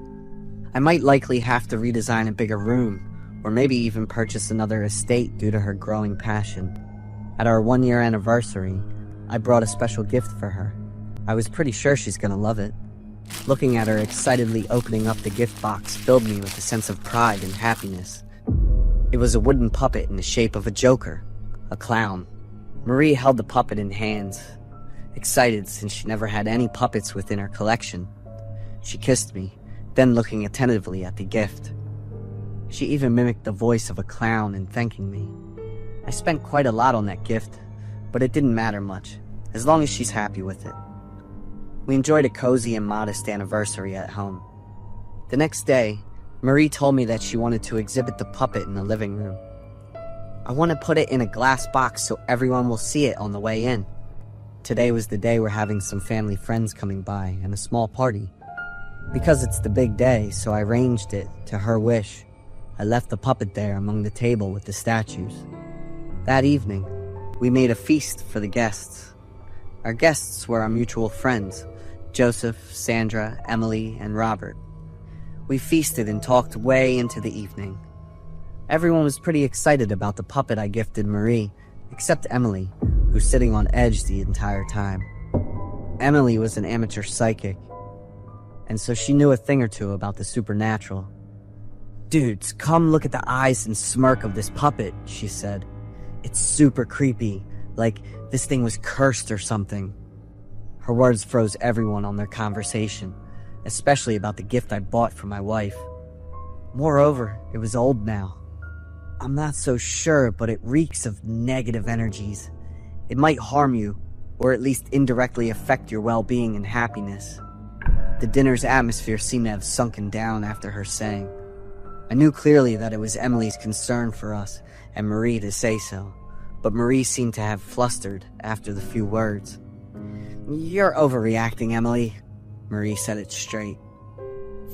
I might likely have to redesign a bigger room, or maybe even purchase another estate due to her growing passion. At our 1-year anniversary, I brought a special gift for her. I was pretty sure she's gonna love it. Looking at her excitedly opening up the gift box filled me with a sense of pride and happiness. It was a wooden puppet in the shape of a joker, a clown. Marie held the puppet in hands, excited since she never had any puppets within her collection. She kissed me, then looking attentively at the gift. She even mimicked the voice of a clown in thanking me. I spent quite a lot on that gift, but it didn't matter much, as long as she's happy with it. We enjoyed a cozy and modest anniversary at home. The next day, Marie told me that she wanted to exhibit the puppet in the living room. I want to put it in a glass box so everyone will see it on the way in. Today was the day we're having some family friends coming by and a small party. Because it's the big day, so I arranged it to her wish. I left the puppet there among the table with the statues. That evening, we made a feast for the guests. Our guests were our mutual friends, Joseph, Sandra, Emily, and Robert. We feasted and talked way into the evening. Everyone was pretty excited about the puppet I gifted Marie, except Emily, who was sitting on edge the entire time. Emily was an amateur psychic, and so she knew a thing or two about the supernatural. "Dudes, come look at the eyes and smirk of this puppet," she said. "It's super creepy, like this thing was cursed or something." Her words froze everyone on their conversation, especially about the gift I bought for my wife. Moreover, it was old now. "I'm not so sure, but it reeks of negative energies. It might harm you, or at least indirectly affect your well-being and happiness." The dinner's atmosphere seemed to have sunken down after her saying. I knew clearly that it was Emily's concern for us, and Marie to say so, but Marie seemed to have flustered after the few words. "You're overreacting, Emily." Marie said it straight.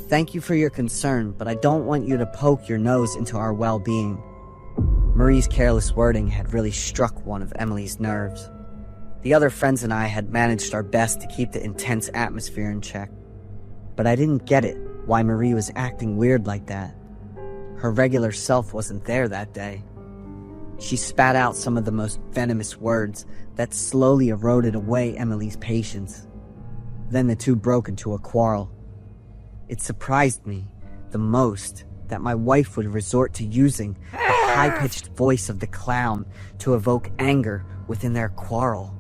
"Thank you for your concern, but I don't want you to poke your nose into our well-being." Marie's careless wording had really struck one of Emily's nerves. The other friends and I had managed our best to keep the intense atmosphere in check. But I didn't get it, why Marie was acting weird like that. Her regular self wasn't there that day. She spat out some of the most venomous words that slowly eroded away Emily's patience. Then the two broke into a quarrel. It surprised me the most that my wife would resort to using the high-pitched voice of the clown to evoke anger within their quarrel.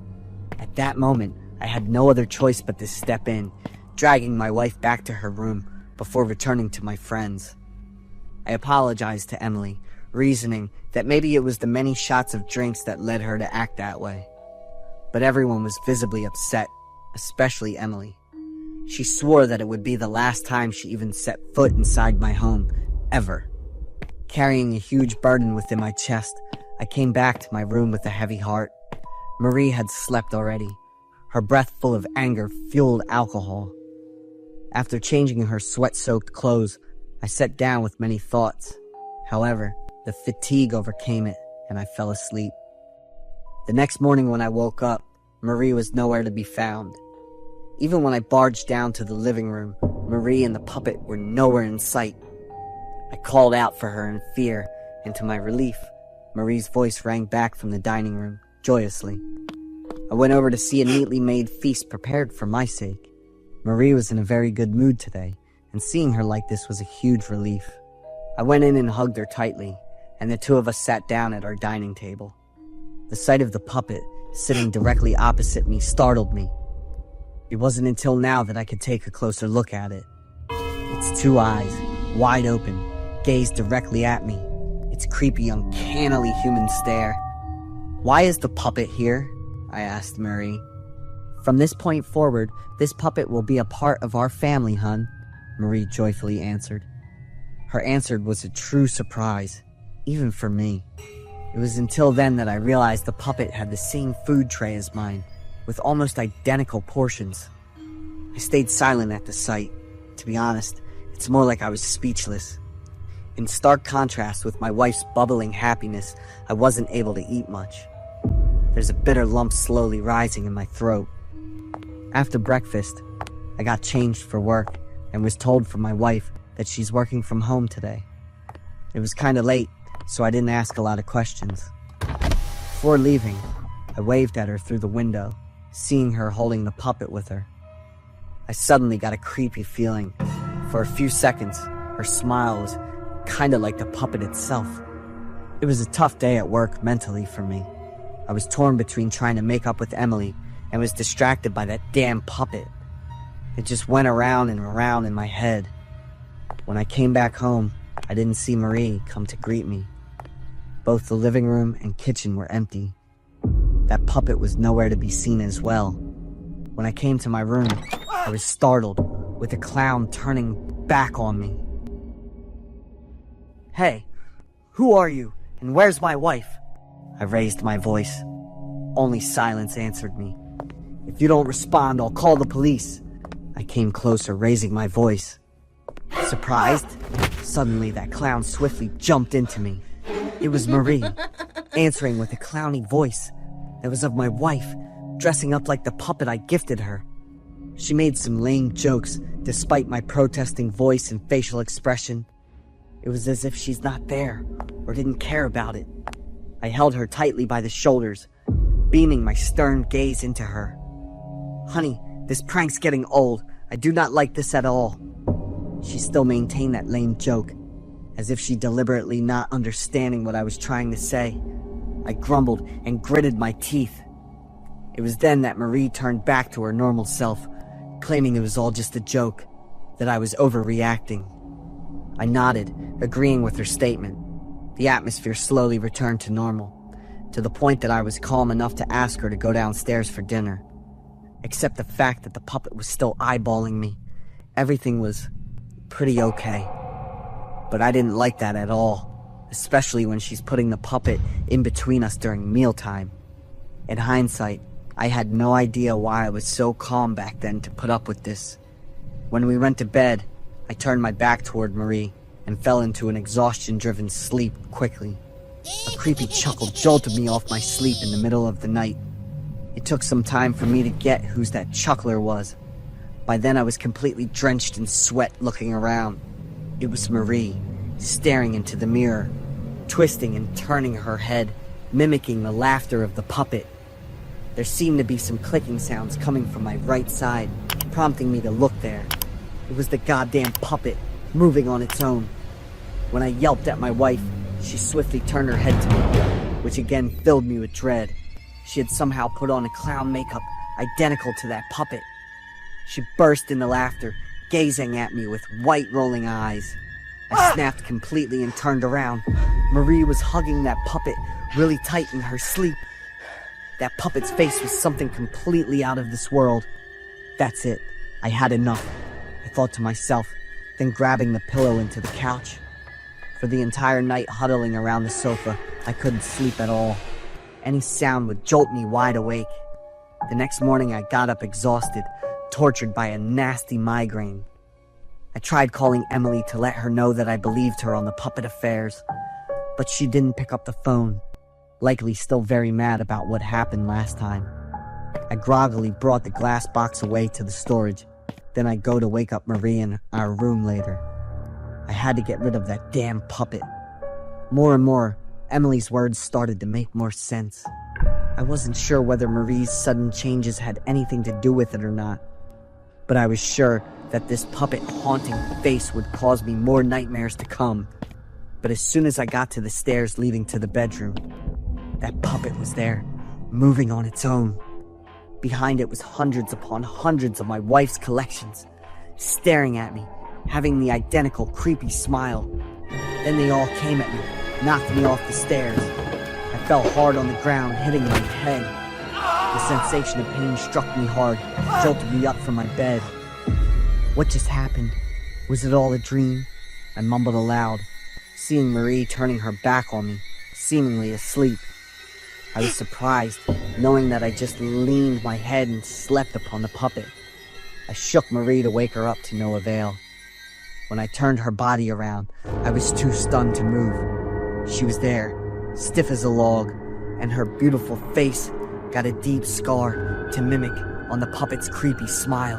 At that moment, I had no other choice but to step in, dragging my wife back to her room before returning to my friends. I apologized to Emily, reasoning that maybe it was the many shots of drinks that led her to act that way. But everyone was visibly upset, especially Emily. She swore that it would be the last time she even set foot inside my home, ever. Carrying a huge burden within my chest, I came back to my room with a heavy heart. Marie had slept already. Her breath full of anger fueled alcohol. After changing her sweat-soaked clothes, I sat down with many thoughts. However, the fatigue overcame it, and I fell asleep. The next morning when I woke up, Marie was nowhere to be found. Even when I barged down to the living room, Marie and the puppet were nowhere in sight. I called out for her in fear, and to my relief, Marie's voice rang back from the dining room, joyously. I went over to see a neatly made feast prepared for my sake. Marie was in a very good mood today, and seeing her like this was a huge relief. I went in and hugged her tightly, and the two of us sat down at our dining table. The sight of the puppet sitting directly opposite me startled me. It wasn't until now that I could take a closer look at it. Its two eyes, wide open, gazed directly at me, its creepy, uncannily human stare. "Why is the puppet here?" I asked Marie. "From this point forward, this puppet will be a part of our family, hun," Marie joyfully answered. Her answer was a true surprise, even for me. It was until then that I realized the puppet had the same food tray as mine, with almost identical portions. I stayed silent at the sight. To be honest, it's more like I was speechless. In stark contrast with my wife's bubbling happiness, I wasn't able to eat much. There's a bitter lump slowly rising in my throat. After breakfast, I got changed for work and was told from my wife that she's working from home today. It was kinda late, so I didn't ask a lot of questions. Before leaving, I waved at her through the window, seeing her holding the puppet with her. I suddenly got a creepy feeling. For a few seconds, her smile was kinda like the puppet itself. It was a tough day at work mentally for me. I was torn between trying to make up with Emily and was distracted by that damn puppet. It just went around and around in my head. When I came back home, I didn't see Marie come to greet me. Both the living room and kitchen were empty. That puppet was nowhere to be seen as well. When I came to my room, I was startled with the clown turning back on me. "Hey, who are you, and where's my wife?" I raised my voice. Only silence answered me. "If you don't respond, I'll call the police." I came closer, raising my voice. Surprised, suddenly that clown swiftly jumped into me. It was Marie, answering with a clowny voice that was of my wife, dressing up like the puppet I gifted her. She made some lame jokes, despite my protesting voice and facial expression. It was as if she's not there, or didn't care about it. I held her tightly by the shoulders, beaming my stern gaze into her. "Honey, this prank's getting old. I do not like this at all." She still maintained that lame joke, as if she deliberately not understanding what I was trying to say. I grumbled and gritted my teeth. It was then that Marie turned back to her normal self, claiming it was all just a joke, that I was overreacting. I nodded, agreeing with her statement. The atmosphere slowly returned to normal, to the point that I was calm enough to ask her to go downstairs for dinner. Except the fact that the puppet was still eyeballing me. Everything was pretty okay. But I didn't like that at all, especially when she's putting the puppet in between us during mealtime. In hindsight, I had no idea why I was so calm back then to put up with this. When we went to bed, I turned my back toward Marie and fell into an exhaustion-driven sleep quickly. A creepy chuckle jolted me off my sleep in the middle of the night. It took some time for me to get whose that chuckler was. By then I was completely drenched in sweat looking around. It was Marie, staring into the mirror, twisting and turning her head, mimicking the laughter of the puppet. There seemed to be some clicking sounds coming from my right side, prompting me to look there. It was the goddamn puppet, moving on its own. When I yelped at my wife, she swiftly turned her head to me, which again filled me with dread. She had somehow put on a clown makeup identical to that puppet. She burst into laughter, gazing at me with white rolling eyes. I snapped completely and turned around. Marie was hugging that puppet really tight in her sleep. That puppet's face was something completely out of this world. That's it. I had enough, I thought to myself, then grabbing the pillow into the couch. For the entire night huddling around the sofa, I couldn't sleep at all. Any sound would jolt me wide awake. The next morning I got up exhausted, tortured by a nasty migraine. I tried calling Emily to let her know that I believed her on the puppet affairs, but she didn't pick up the phone, likely still very mad about what happened last time. I groggily brought the glass box away to the storage, then I'd go to wake up Marie in our room later. I had to get rid of that damn puppet. More and more, Emily's words started to make more sense. I wasn't sure whether Marie's sudden changes had anything to do with it or not, but I was sure that this puppet haunting face would cause me more nightmares to come. But as soon as I got to the stairs leading to the bedroom, that puppet was there, moving on its own. Behind it was hundreds upon hundreds of my wife's collections, staring at me, having the identical creepy smile. Then they all came at me, knocked me off the stairs. I fell hard on the ground, hitting my head. The sensation of pain struck me hard, jolted me up from my bed. What just happened? Was it all a dream? I mumbled aloud, seeing Marie turning her back on me, seemingly asleep. I was surprised, knowing that I just leaned my head and slept upon the puppet. I shook Marie to wake her up to no avail. When I turned her body around, I was too stunned to move. She was there, stiff as a log, and her beautiful face got a deep scar to mimic on the puppet's creepy smile.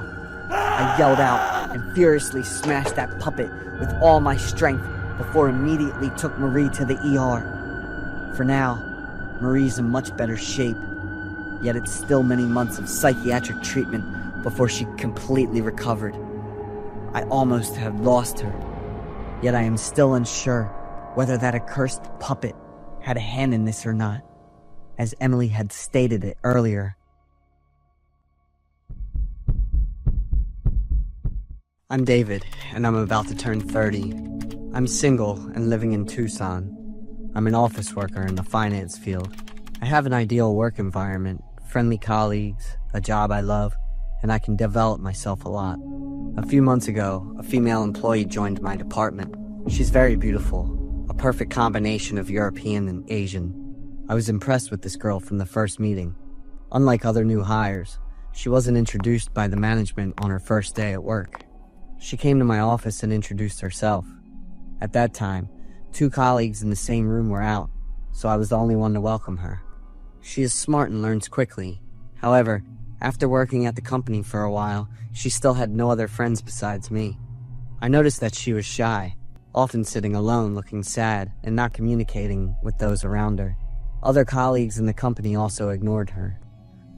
I yelled out and furiously smashed that puppet with all my strength before immediately took Marie to the ER. For now, Marie's in much better shape, yet it's still many months of psychiatric treatment before she completely recovered. I almost have lost her, yet I am still unsure whether that accursed puppet had a hand in this or not, as Emily had stated it earlier. I'm David, and I'm about to turn 30. I'm single and living in Tucson. I'm an office worker in the finance field. I have an ideal work environment, friendly colleagues, a job I love, and I can develop myself a lot. A few months ago, a female employee joined my department. She's very beautiful, a perfect combination of European and Asian. I was impressed with this girl from the first meeting. Unlike other new hires, she wasn't introduced by the management on her first day at work. She came to my office and introduced herself. At that time, 2 colleagues in the same room were out, so I was the only one to welcome her. She is smart and learns quickly. However, after working at the company for a while, she still had no other friends besides me. I noticed that she was shy, often sitting alone looking sad and not communicating with those around her. Other colleagues in the company also ignored her.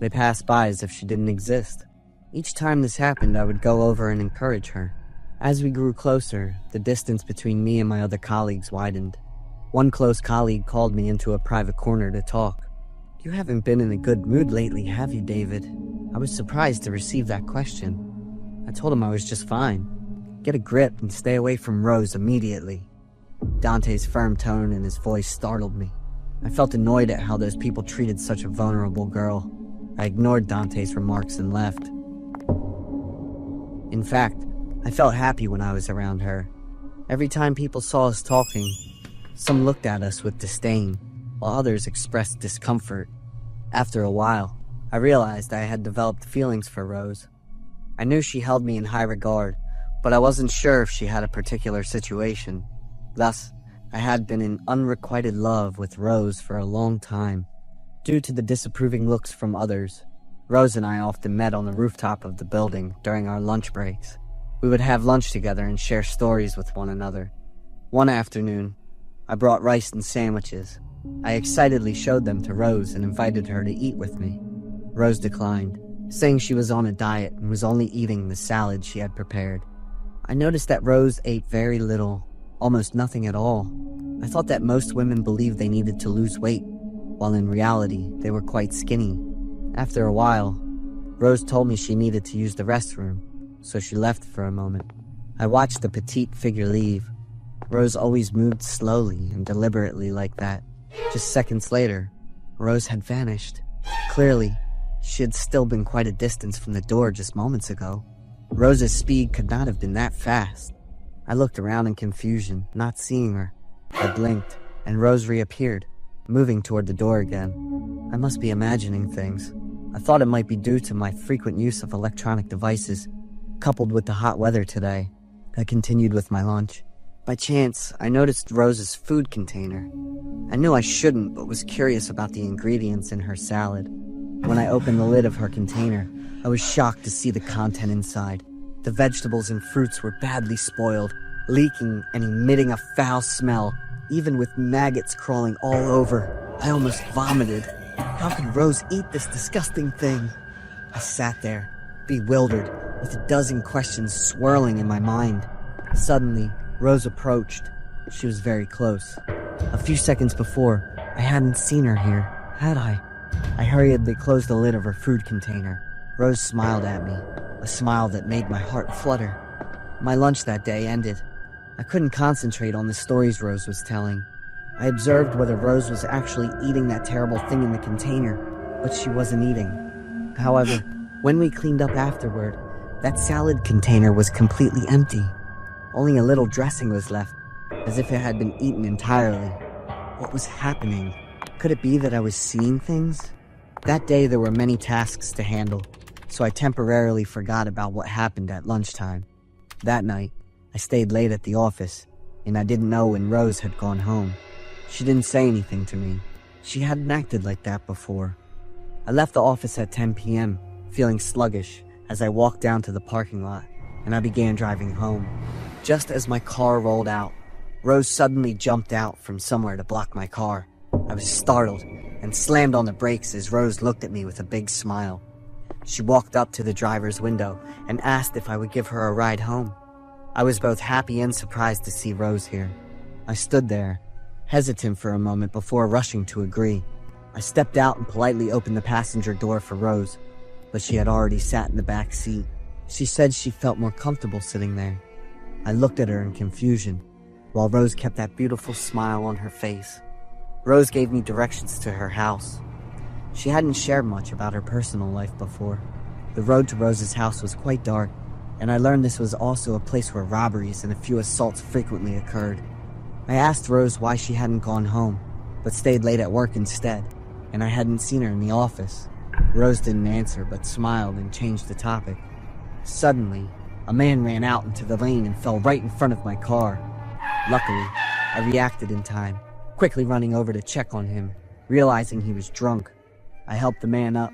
They passed by as if she didn't exist. Each time this happened, I would go over and encourage her. As we grew closer, the distance between me and my other colleagues widened. One close colleague called me into a private corner to talk. "You haven't been in a good mood lately, have you, David?" I was surprised to receive that question. I told him I was just fine. Get a grip and stay away from Rose immediately. Dante's firm tone in his voice startled me. I felt annoyed at how those people treated such a vulnerable girl. I ignored Dante's remarks and left. In fact, I felt happy when I was around her. Every time people saw us talking, some looked at us with disdain, while others expressed discomfort. After a while, I realized I had developed feelings for Rose. I knew she held me in high regard, but I wasn't sure if she had a particular situation. Thus, I had been in unrequited love with Rose for a long time. Due to the disapproving looks from others, Rose and I often met on the rooftop of the building during our lunch breaks. We would have lunch together and share stories with one another. One afternoon, I brought rice and sandwiches. I excitedly showed them to Rose and invited her to eat with me. Rose declined, saying she was on a diet and was only eating the salad she had prepared. I noticed that Rose ate very little, almost nothing at all. I thought that most women believed they needed to lose weight, while in reality, they were quite skinny. After a while, Rose told me she needed to use the restroom, so she left for a moment. I watched the petite figure leave. Rose always moved slowly and deliberately like that. Just seconds later, Rose had vanished. Clearly, she had still been quite a distance from the door just moments ago. Rose's speed could not have been that fast. I looked around in confusion, not seeing her. I blinked, and Rose reappeared, moving toward the door again. I must be imagining things. I thought it might be due to my frequent use of electronic devices, coupled with the hot weather today. I continued with my lunch. By chance, I noticed Rose's food container. I knew I shouldn't, but was curious about the ingredients in her salad. When I opened the lid of her container, I was shocked to see the content inside. The vegetables and fruits were badly spoiled, leaking and emitting a foul smell, even with maggots crawling all over. I almost vomited. How could Rose eat this disgusting thing? I sat there, bewildered, with a dozen questions swirling in my mind. Suddenly, Rose approached. She was very close. A few seconds before, I hadn't seen her here, had I? I hurriedly closed the lid of her food container. Rose smiled at me, a smile that made my heart flutter. My lunch that day ended. I couldn't concentrate on the stories Rose was telling. I observed whether Rose was actually eating that terrible thing in the container, but she wasn't eating. However, when we cleaned up afterward, that salad container was completely empty. Only a little dressing was left, as if it had been eaten entirely. What was happening? Could it be that I was seeing things? That day there were many tasks to handle, so I temporarily forgot about what happened at lunchtime. That night, I stayed late at the office, and I didn't know when Rose had gone home. She didn't say anything to me. She hadn't acted like that before. I left the office at 10 p.m., feeling sluggish as I walked down to the parking lot, and I began driving home. Just as my car rolled out, Rose suddenly jumped out from somewhere to block my car. I was startled and slammed on the brakes as Rose looked at me with a big smile. She walked up to the driver's window and asked if I would give her a ride home. I was both happy and surprised to see Rose here. I stood there, hesitant for a moment before rushing to agree. I stepped out and politely opened the passenger door for Rose, but she had already sat in the back seat. She said she felt more comfortable sitting there. I looked at her in confusion, while Rose kept that beautiful smile on her face. Rose gave me directions to her house. She hadn't shared much about her personal life before. The road to Rose's house was quite dark, and I learned this was also a place where robberies and a few assaults frequently occurred. I asked Rose why she hadn't gone home, but stayed late at work instead, and I hadn't seen her in the office. Rose didn't answer, but smiled and changed the topic. Suddenly, a man ran out into the lane and fell right in front of my car. Luckily, I reacted in time, quickly running over to check on him, realizing he was drunk. I helped the man up.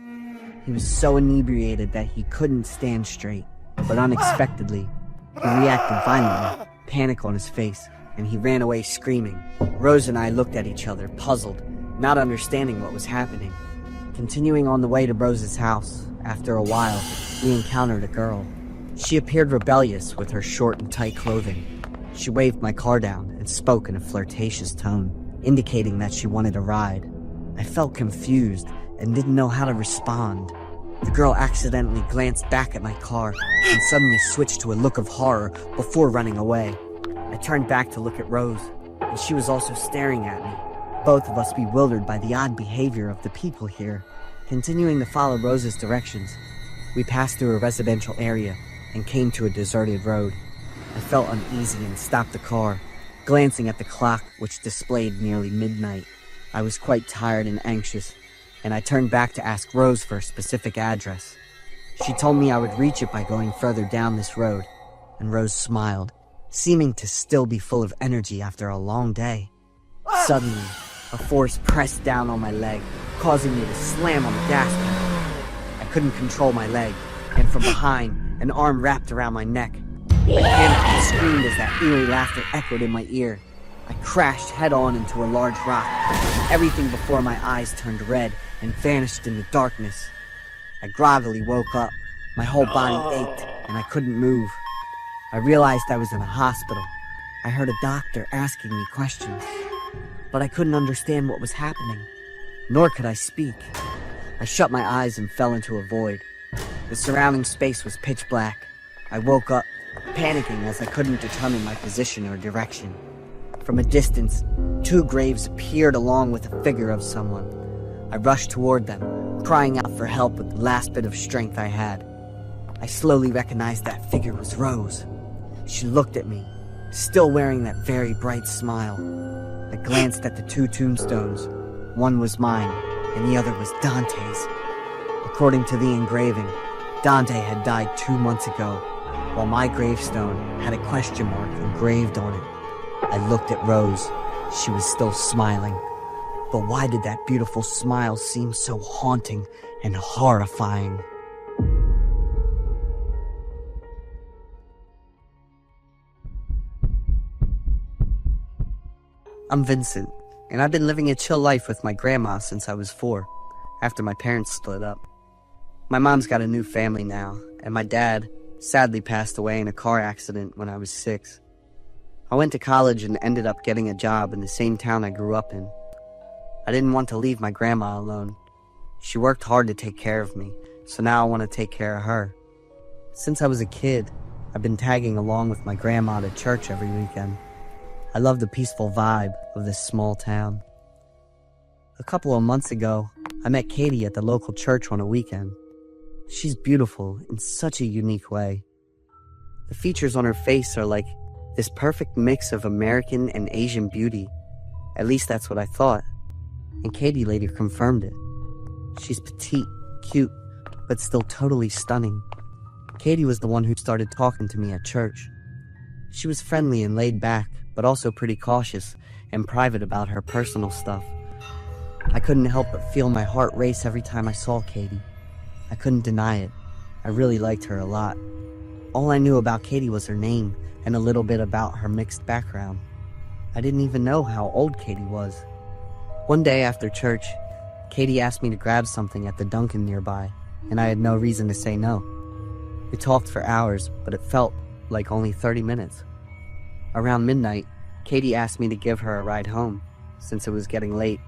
He was so inebriated that he couldn't stand straight, but unexpectedly, he reacted violently, panic on his face, and he ran away screaming. Rose and I looked at each other, puzzled, not understanding what was happening. Continuing on the way to Rose's house, after a while, we encountered a girl. She appeared rebellious with her short and tight clothing. She waved my car down and spoke in a flirtatious tone, indicating that she wanted a ride. I felt confused and didn't know how to respond. The girl accidentally glanced back at my car and suddenly switched to a look of horror before running away. I turned back to look at Rose, and she was also staring at me, both of us bewildered by the odd behavior of the people here. Continuing to follow Rose's directions, we passed through a residential area and came to a deserted road. I felt uneasy and stopped the car, glancing at the clock which displayed nearly midnight. I was quite tired and anxious, and I turned back to ask Rose for a specific address. She told me I would reach it by going further down this road, and Rose smiled, seeming to still be full of energy after a long day. Suddenly, a force pressed down on my leg, causing me to slam on the gas pedal. I couldn't control my leg, and from behind, an arm wrapped around my neck. I panicked and screamed as that eerie laughter echoed in my ear. I crashed head-on into a large rock. Everything before my eyes turned red and vanished in the darkness. I groggily woke up. My whole body ached, and I couldn't move. I realized I was in a hospital. I heard a doctor asking me questions, but I couldn't understand what was happening, nor could I speak. I shut my eyes and fell into a void. The surrounding space was pitch black. I woke up, panicking as I couldn't determine my position or direction. From a distance, two graves appeared along with the figure of someone. I rushed toward them, crying out for help with the last bit of strength I had. I slowly recognized that figure was Rose. She looked at me, still wearing that very bright smile. I glanced at the two tombstones. One was mine, and the other was Dante's. According to the engraving, Dante had died 2 months ago, while my gravestone had a question mark engraved on it. I looked at Rose. She was still smiling. But why did that beautiful smile seem so haunting and horrifying? I'm Vincent, and I've been living a chill life with my grandma since I was 4, after my parents split up. My mom's got a new family now, and my dad sadly passed away in a car accident when I was 6. I went to college and ended up getting a job in the same town I grew up in. I didn't want to leave my grandma alone. She worked hard to take care of me, so now I want to take care of her. Since I was a kid, I've been tagging along with my grandma to church every weekend. I love the peaceful vibe of this small town. A couple of months ago, I met Katie at the local church on a weekend. She's beautiful in such a unique way. The features on her face are like this perfect mix of American and Asian beauty. At least that's what I thought. And Katie later confirmed it. She's petite, cute, but still totally stunning. Katie was the one who started talking to me at church. She was friendly and laid back, but also pretty cautious and private about her personal stuff. I couldn't help but feel my heart race every time I saw Katie. I couldn't deny it. I really liked her a lot. All I knew about Katie was her name and a little bit about her mixed background. I didn't even know how old Katie was. One day after church, Katie asked me to grab something at the Dunkin' nearby, and I had no reason to say no. We talked for hours, but it felt like only 30 minutes. Around midnight, Katie asked me to give her a ride home, since it was getting late.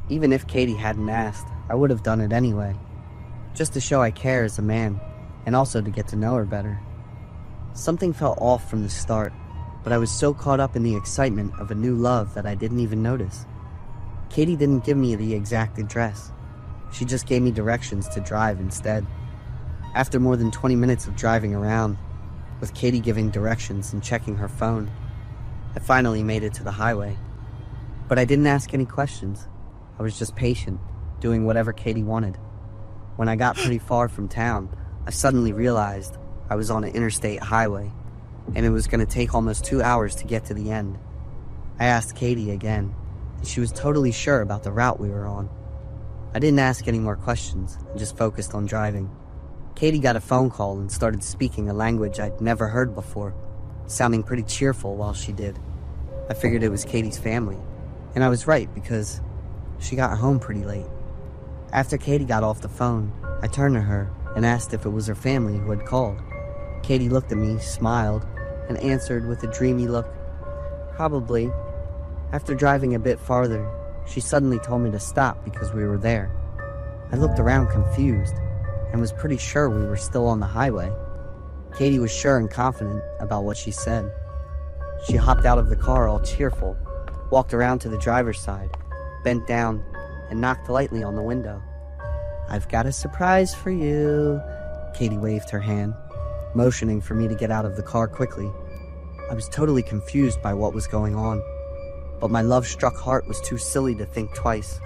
Even if Katie hadn't asked, I would have done it anyway, just to show I care as a man, and also to get to know her better. Something felt off from the start, but I was so caught up in the excitement of a new love that I didn't even notice. Katie didn't give me the exact address. She just gave me directions to drive instead. After more than 20 minutes of driving around, with Katie giving directions and checking her phone, I finally made it to the highway. But I didn't ask any questions. I was just patient, doing whatever Katie wanted. When I got pretty far from town, I suddenly realized I was on an interstate highway, and it was going to take almost 2 hours to get to the end. I asked Katie again, and she was totally sure about the route we were on. I didn't ask any more questions and just focused on driving. Katie got a phone call and started speaking a language I'd never heard before, sounding pretty cheerful while she did. I figured it was Katie's family, and I was right because she got home pretty late. After Katie got off the phone, I turned to her and asked if it was her family who had called. Katie looked at me, smiled, and answered with a dreamy look, "Probably." After driving a bit farther, she suddenly told me to stop because we were there. I looked around confused and was pretty sure we were still on the highway. Katie was sure and confident about what she said. She hopped out of the car all cheerful, walked around to the driver's side, bent down, and knocked lightly on the window. "I've got a surprise for you." Katie waved her hand, motioning for me to get out of the car quickly. I was totally confused by what was going on, but my love-struck heart was too silly to think twice.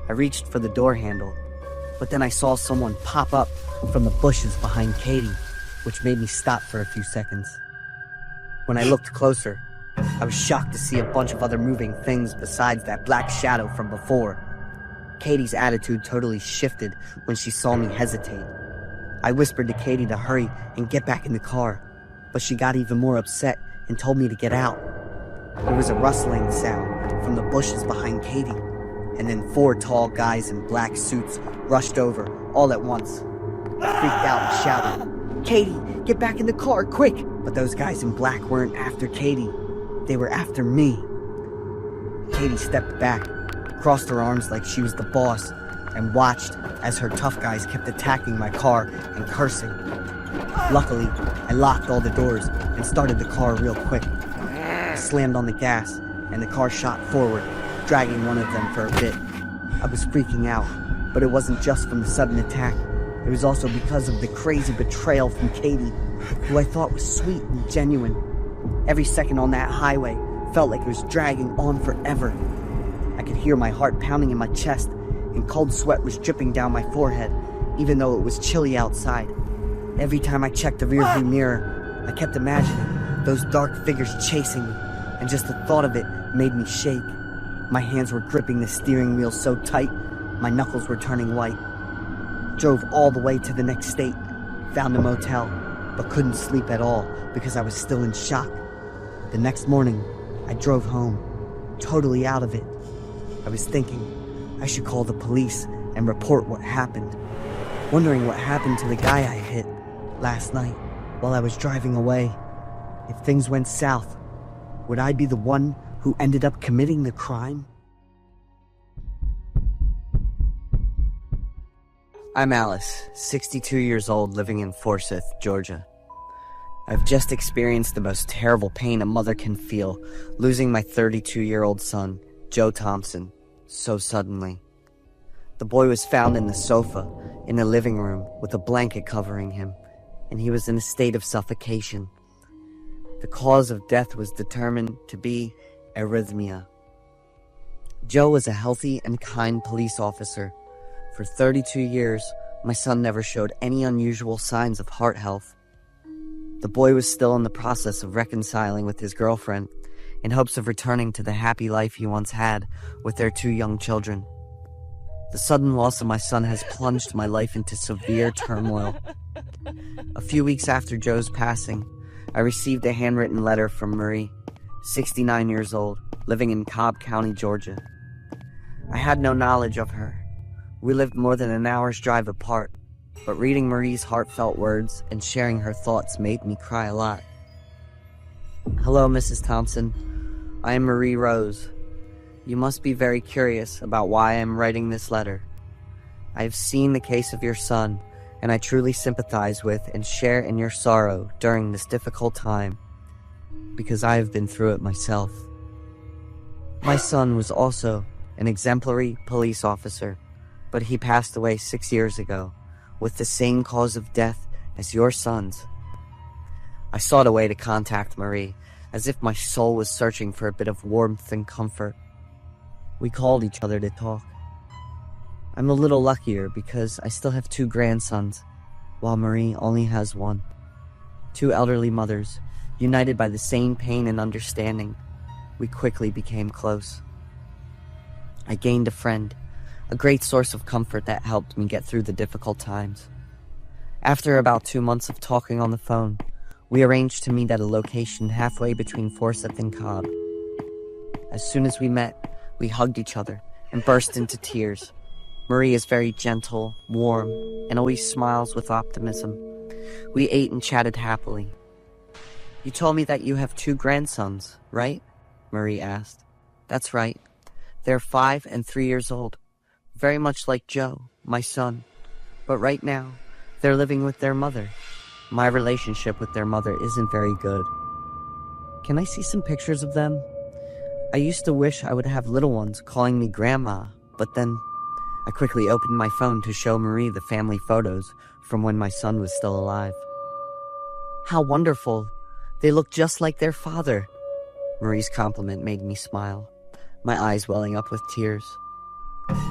I reached for the door handle, but then I saw someone pop up from the bushes behind Katie, which made me stop for a few seconds. When I looked closer, I was shocked to see a bunch of other moving things besides that black shadow from before. Katie's attitude totally shifted when she saw me hesitate. I whispered to Katie to hurry and get back in the car, but she got even more upset and told me to get out. There was a rustling sound from the bushes behind Katie, and then 4 tall guys in black suits rushed over all at once. I freaked out and shouted, "Katie, get back in the car, quick!" But those guys in black weren't after Katie. They were after me. Katie stepped back, crossed her arms like she was the boss, and watched as her tough guys kept attacking my car and cursing. Luckily, I locked all the doors and started the car real quick. I slammed on the gas, and the car shot forward, dragging one of them for a bit. I was freaking out, but it wasn't just from the sudden attack. It was also because of the crazy betrayal from Katie, who I thought was sweet and genuine. Every second on that highway felt like it was dragging on forever. I could hear my heart pounding in my chest, and cold sweat was dripping down my forehead, even though it was chilly outside. Every time I checked the rearview mirror, I kept imagining those dark figures chasing me, and just the thought of it made me shake. My hands were gripping the steering wheel so tight, my knuckles were turning white. Drove all the way to the next state, found a motel, but couldn't sleep at all because I was still in shock. The next morning, I drove home, totally out of it. I was thinking I should call the police and report what happened, wondering what happened to the guy I hit last night while I was driving away. If things went south, would I be the one who ended up committing the crime? I'm Alice, 62 years old, living in Forsyth, Georgia. I've just experienced the most terrible pain a mother can feel, losing my 32-year-old son, Joe Thompson, so suddenly. The boy was found in the sofa in the living room with a blanket covering him, and he was in a state of suffocation. The cause of death was determined to be arrhythmia. Joe was a healthy and kind police officer. For 32 years, my son never showed any unusual signs of heart health. The boy was still in the process of reconciling with his girlfriend in hopes of returning to the happy life he once had with their 2 young children. The sudden loss of my son has plunged my life into severe turmoil. A few weeks after Joe's passing, I received a handwritten letter from Marie, 69 years old, living in Cobb County, Georgia. I had no knowledge of her. We lived more than an hour's drive apart, but reading Marie's heartfelt words and sharing her thoughts made me cry a lot. Hello, Mrs. Thompson. I am Marie Rose. You must be very curious about why I am writing this letter. I have seen the case of your son, and I truly sympathize with and share in your sorrow during this difficult time, because I have been through it myself. My son was also an exemplary police officer, but he passed away 6 years ago, with the same cause of death as your son's. I sought a way to contact Marie, as if my soul was searching for a bit of warmth and comfort. We called each other to talk. I'm a little luckier because I still have 2 grandsons, while Marie only has 1. 2 elderly mothers, united by the same pain and understanding. We quickly became close. I gained a friend, a great source of comfort that helped me get through the difficult times. After about 2 months of talking on the phone, we arranged to meet at a location halfway between Forsyth and Cobb. As soon as we met, we hugged each other and burst into tears. Marie is very gentle, warm, and always smiles with optimism. We ate and chatted happily. You told me that you have 2 grandsons, right? Marie asked. That's right. They're 5 and 3 years old. Very much like Joe, my son. But right now, they're living with their mother. My relationship with their mother isn't very good. Can I see some pictures of them? I used to wish I would have little ones calling me Grandma, but then I quickly opened my phone to show Marie the family photos from when my son was still alive. How wonderful! They look just like their father. Marie's compliment made me smile, my eyes welling up with tears.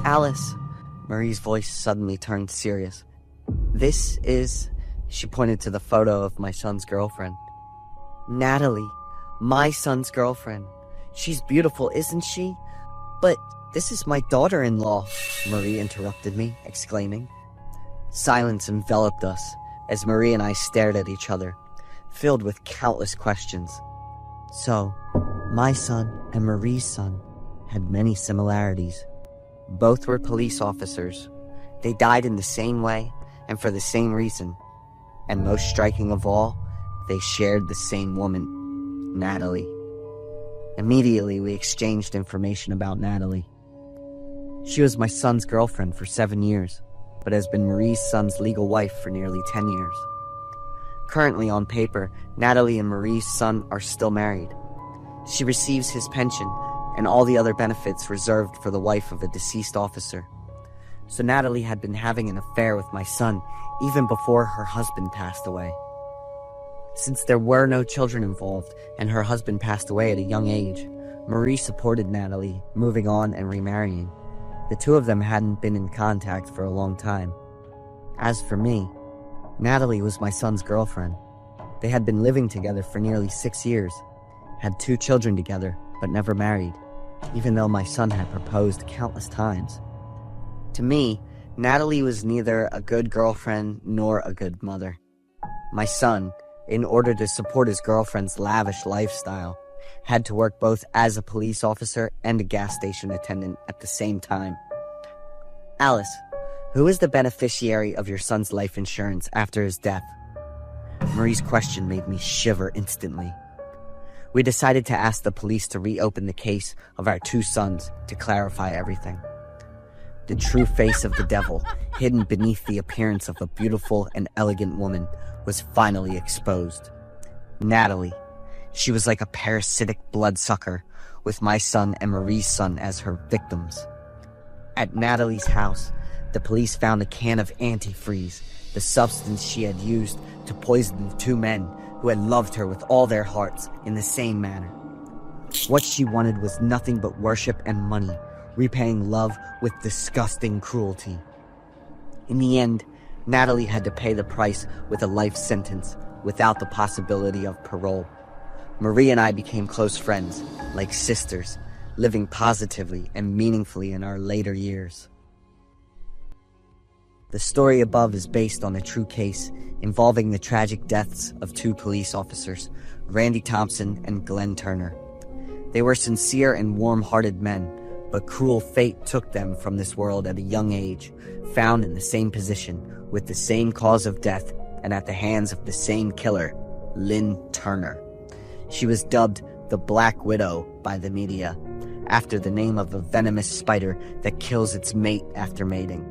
Alice, Marie's voice suddenly turned serious. This is, she pointed to the photo of my son's girlfriend. Natalie, my son's girlfriend. She's beautiful, isn't she? But this is my daughter-in-law, Marie interrupted me, exclaiming. Silence enveloped us as Marie and I stared at each other, filled with countless questions. So, my son and Marie's son had many similarities. Both were police officers. They died in the same way and for the same reason. And most striking of all, they shared the same woman, Natalie. Immediately, we exchanged information about Natalie. She was my son's girlfriend for 7 years, but has been Marie's son's legal wife for nearly 10 years. Currently, on paper, Natalie and Marie's son are still married. She receives his pension and all the other benefits reserved for the wife of a deceased officer. So Natalie had been having an affair with my son even before her husband passed away. Since there were no children involved and her husband passed away at a young age, Marie supported Natalie, moving on and remarrying. The two of them hadn't been in contact for a long time. As for me, Natalie was my son's girlfriend. They had been living together for nearly 6 years, had 2 children together, but never married, even though my son had proposed countless times. To me, Natalie was neither a good girlfriend nor a good mother. My son, in order to support his girlfriend's lavish lifestyle, had to work both as a police officer and a gas station attendant at the same time. Alice, who is the beneficiary of your son's life insurance after his death? Marie's question made me shiver instantly. We decided to ask the police to reopen the case of our 2 sons to clarify everything. The true face of the devil, hidden beneath the appearance of a beautiful and elegant woman, was finally exposed. Natalie. She was like a parasitic bloodsucker, with my son and Marie's son as her victims. At Natalie's house, the police found a can of antifreeze, the substance she had used to poison the 2 men who had loved her with all their hearts in the same manner. What she wanted was nothing but worship and money, repaying love with disgusting cruelty. In the end, Natalie had to pay the price with a life sentence without the possibility of parole. Marie and I became close friends, like sisters, living positively and meaningfully in our later years. The story above is based on a true case involving the tragic deaths of 2 police officers, Randy Thompson and Glenn Turner. They were sincere and warm-hearted men, but cruel fate took them from this world at a young age, found in the same position, with the same cause of death, and at the hands of the same killer, Lynn Turner. She was dubbed the Black Widow by the media, after the name of a venomous spider that kills its mate after mating.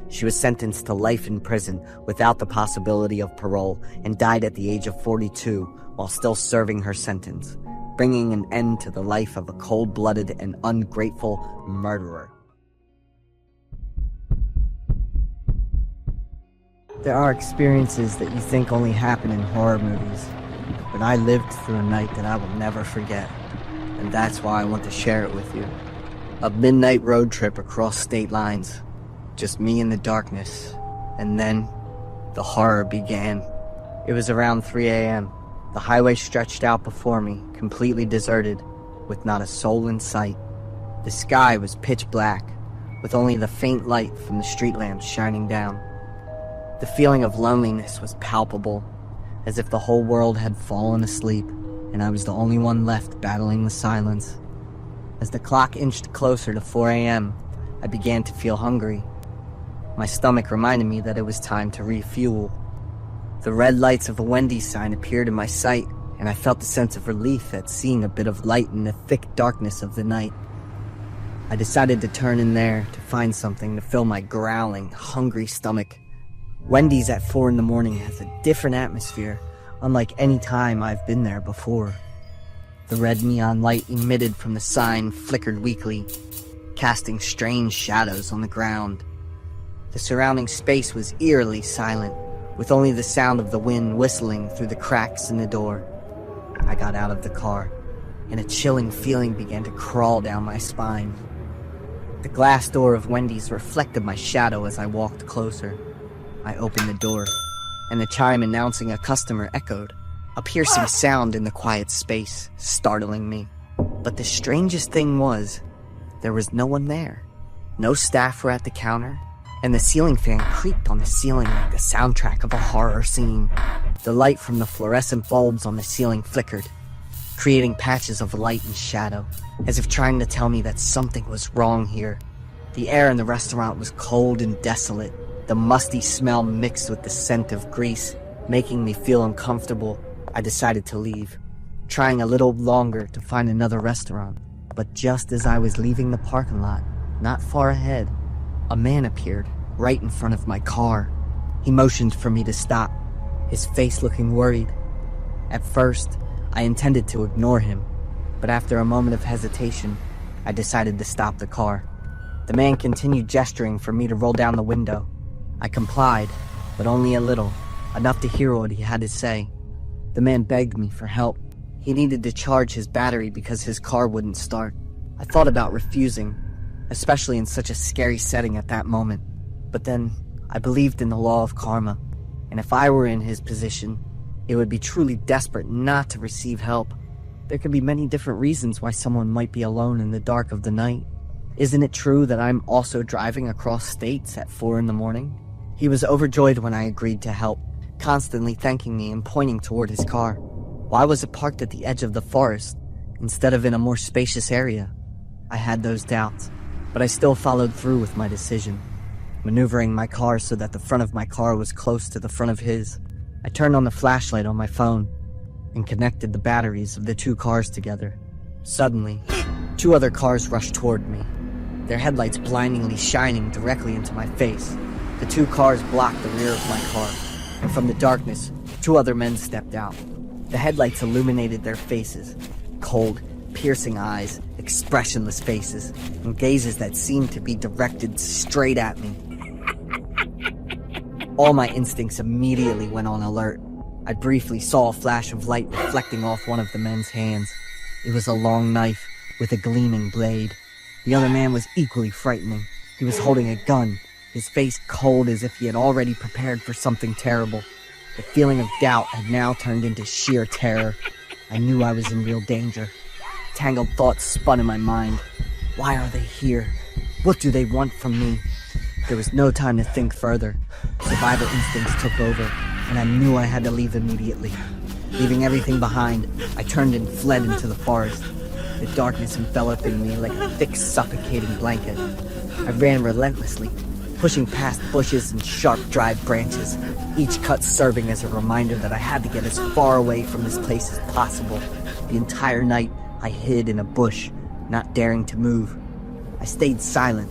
She was sentenced to life in prison without the possibility of parole and died at the age of 42 while still serving her sentence, bringing an end to the life of a cold-blooded and ungrateful murderer. There are experiences that you think only happen in horror movies, but I lived through a night that I will never forget, and that's why I want to share it with you. A midnight road trip across state lines, just me in the darkness, and then the horror began. It was around 3 a.m. The highway stretched out before me, completely deserted, with not a soul in sight. The sky was pitch black, with only the faint light from the street lamps shining down. The feeling of loneliness was palpable, as if the whole world had fallen asleep, and I was the only one left battling the silence. As the clock inched closer to 4 a.m., I began to feel hungry. My stomach reminded me that it was time to refuel. The red lights of a Wendy's sign appeared in my sight, and I felt a sense of relief at seeing a bit of light in the thick darkness of the night. I decided to turn in there to find something to fill my growling, hungry stomach. Wendy's at 4 in the morning has a different atmosphere, unlike any time I've been there before. The red neon light emitted from the sign flickered weakly, casting strange shadows on the ground. The surrounding space was eerily silent, with only the sound of the wind whistling through the cracks in the door. I got out of the car, and a chilling feeling began to crawl down my spine. The glass door of Wendy's reflected my shadow as I walked closer. I opened the door, and the chime announcing a customer echoed, a piercing sound in the quiet space, startling me. But the strangest thing was, there was no one there. No staff were at the counter, and the ceiling fan creaked on the ceiling like the soundtrack of a horror scene. The light from the fluorescent bulbs on the ceiling flickered, creating patches of light and shadow, as if trying to tell me that something was wrong here. The air in the restaurant was cold and desolate, the musty smell mixed with the scent of grease, making me feel uncomfortable. I decided to leave, trying a little longer to find another restaurant. But just as I was leaving the parking lot, not far ahead, a man appeared, right in front of my car. He motioned for me to stop, his face looking worried. At first, I intended to ignore him, but after a moment of hesitation, I decided to stop the car. The man continued gesturing for me to roll down the window. I complied, but only a little, enough to hear what he had to say. The man begged me for help. He needed to charge his battery because his car wouldn't start. I thought about refusing, especially in such a scary setting at that moment. But then, I believed in the law of karma, and if I were in his position, it would be truly desperate not to receive help. There could be many different reasons why someone might be alone in the dark of the night. Isn't it true that I'm also driving across states at 4 in the morning? He was overjoyed when I agreed to help, constantly thanking me and pointing toward his car. Why was it parked at the edge of the forest, instead of in a more spacious area? I had those doubts, but I still followed through with my decision, maneuvering my car so that the front of my car was close to the front of his. I turned on the flashlight on my phone and connected the batteries of the 2 cars together. Suddenly, 2 other cars rushed toward me, their headlights blindingly shining directly into my face. The 2 cars blocked the rear of my car, and from the darkness, 2 other men stepped out. The headlights illuminated their faces, cold, piercing eyes, expressionless faces, and gazes that seemed to be directed straight at me. All my instincts immediately went on alert. I briefly saw a flash of light reflecting off one of the men's hands. It was a long knife with a gleaming blade. The other man was equally frightening. He was holding a gun, his face cold as if he had already prepared for something terrible. The feeling of doubt had now turned into sheer terror. I knew I was in real danger. Tangled thoughts spun in my mind. Why are they here? What do they want from me? There was no time to think further. Survival instincts took over, and I knew I had to leave immediately. Leaving everything behind, I turned and fled into the forest, the darkness enveloping me like a thick, suffocating blanket. I ran relentlessly, pushing past bushes and sharp, dry branches, each cut serving as a reminder that I had to get as far away from this place as possible. The entire night, I hid in a bush, not daring to move. I stayed silent,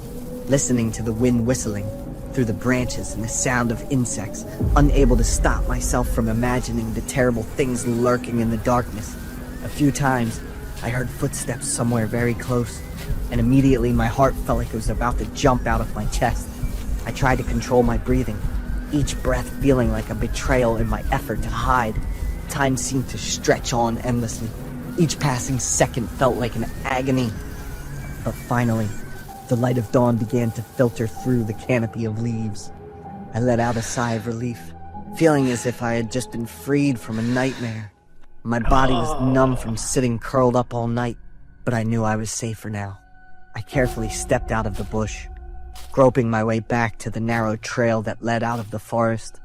listening to the wind whistling through the branches and the sound of insects, unable to stop myself from imagining the terrible things lurking in the darkness. A few times, I heard footsteps somewhere very close, and immediately my heart felt like it was about to jump out of my chest. I tried to control my breathing, each breath feeling like a betrayal in my effort to hide. Time seemed to stretch on endlessly. Each passing second felt like an agony. But finally, the light of dawn began to filter through the canopy of leaves. I let out a sigh of relief, feeling as if I had just been freed from a nightmare. My body was numb from sitting curled up all night, but I knew I was safer now. I carefully stepped out of the bush, groping my way back to the narrow trail that led out of the forest.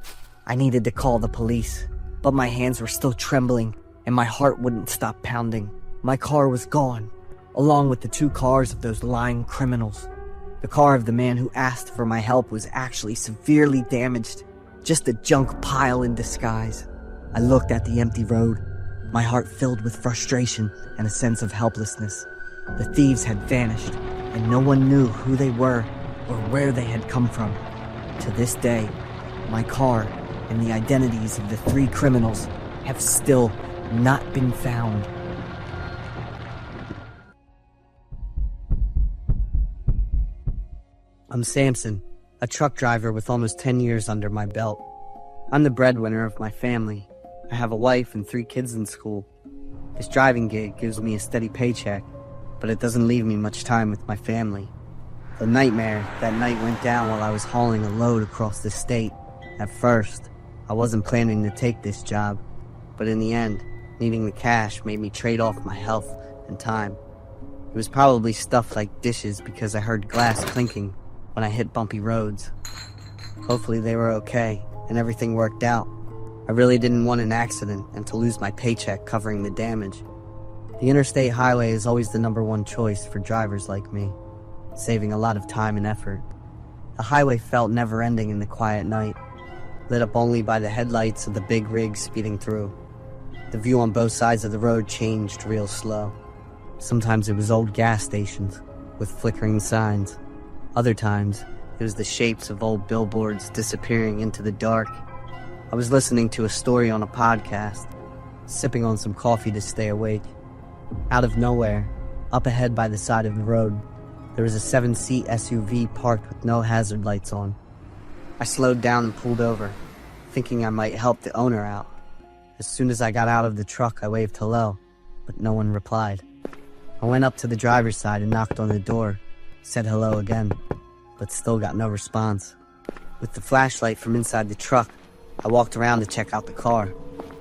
I needed to call the police, but my hands were still trembling, and my heart wouldn't stop pounding. My car was gone, along with the 2 cars of those lying criminals. The car of the man who asked for my help was actually severely damaged, just a junk pile in disguise. I looked at the empty road, my heart filled with frustration and a sense of helplessness. The thieves had vanished, and no one knew who they were or where they had come from. To this day, my car and the identities of the 3 criminals have still not been found. I'm Samson, a truck driver with almost 10 years under my belt. I'm the breadwinner of my family. I have a wife and 3 kids in school. This driving gig gives me a steady paycheck, but it doesn't leave me much time with my family. The nightmare that night went down while I was hauling a load across the state. At first, I wasn't planning to take this job, but in the end, needing the cash made me trade off my health and time. It was probably stuff like dishes because I heard glass clinking when I hit bumpy roads. Hopefully they were okay and everything worked out. I really didn't want an accident and to lose my paycheck covering the damage. The interstate highway is always the #1 choice for drivers like me, saving a lot of time and effort. The highway felt never-ending in the quiet night, lit up only by the headlights of the big rigs speeding through. The view on both sides of the road changed real slow. Sometimes it was old gas stations with flickering signs. Other times, it was the shapes of old billboards disappearing into the dark. I was listening to a story on a podcast, sipping on some coffee to stay awake. Out of nowhere, up ahead by the side of the road, there was a 7-seat SUV parked with no hazard lights on. I slowed down and pulled over, thinking I might help the owner out. As soon as I got out of the truck, I waved hello, but no one replied. I went up to the driver's side and knocked on the door, said hello again, but still got no response. With the flashlight from inside the truck, I walked around to check out the car.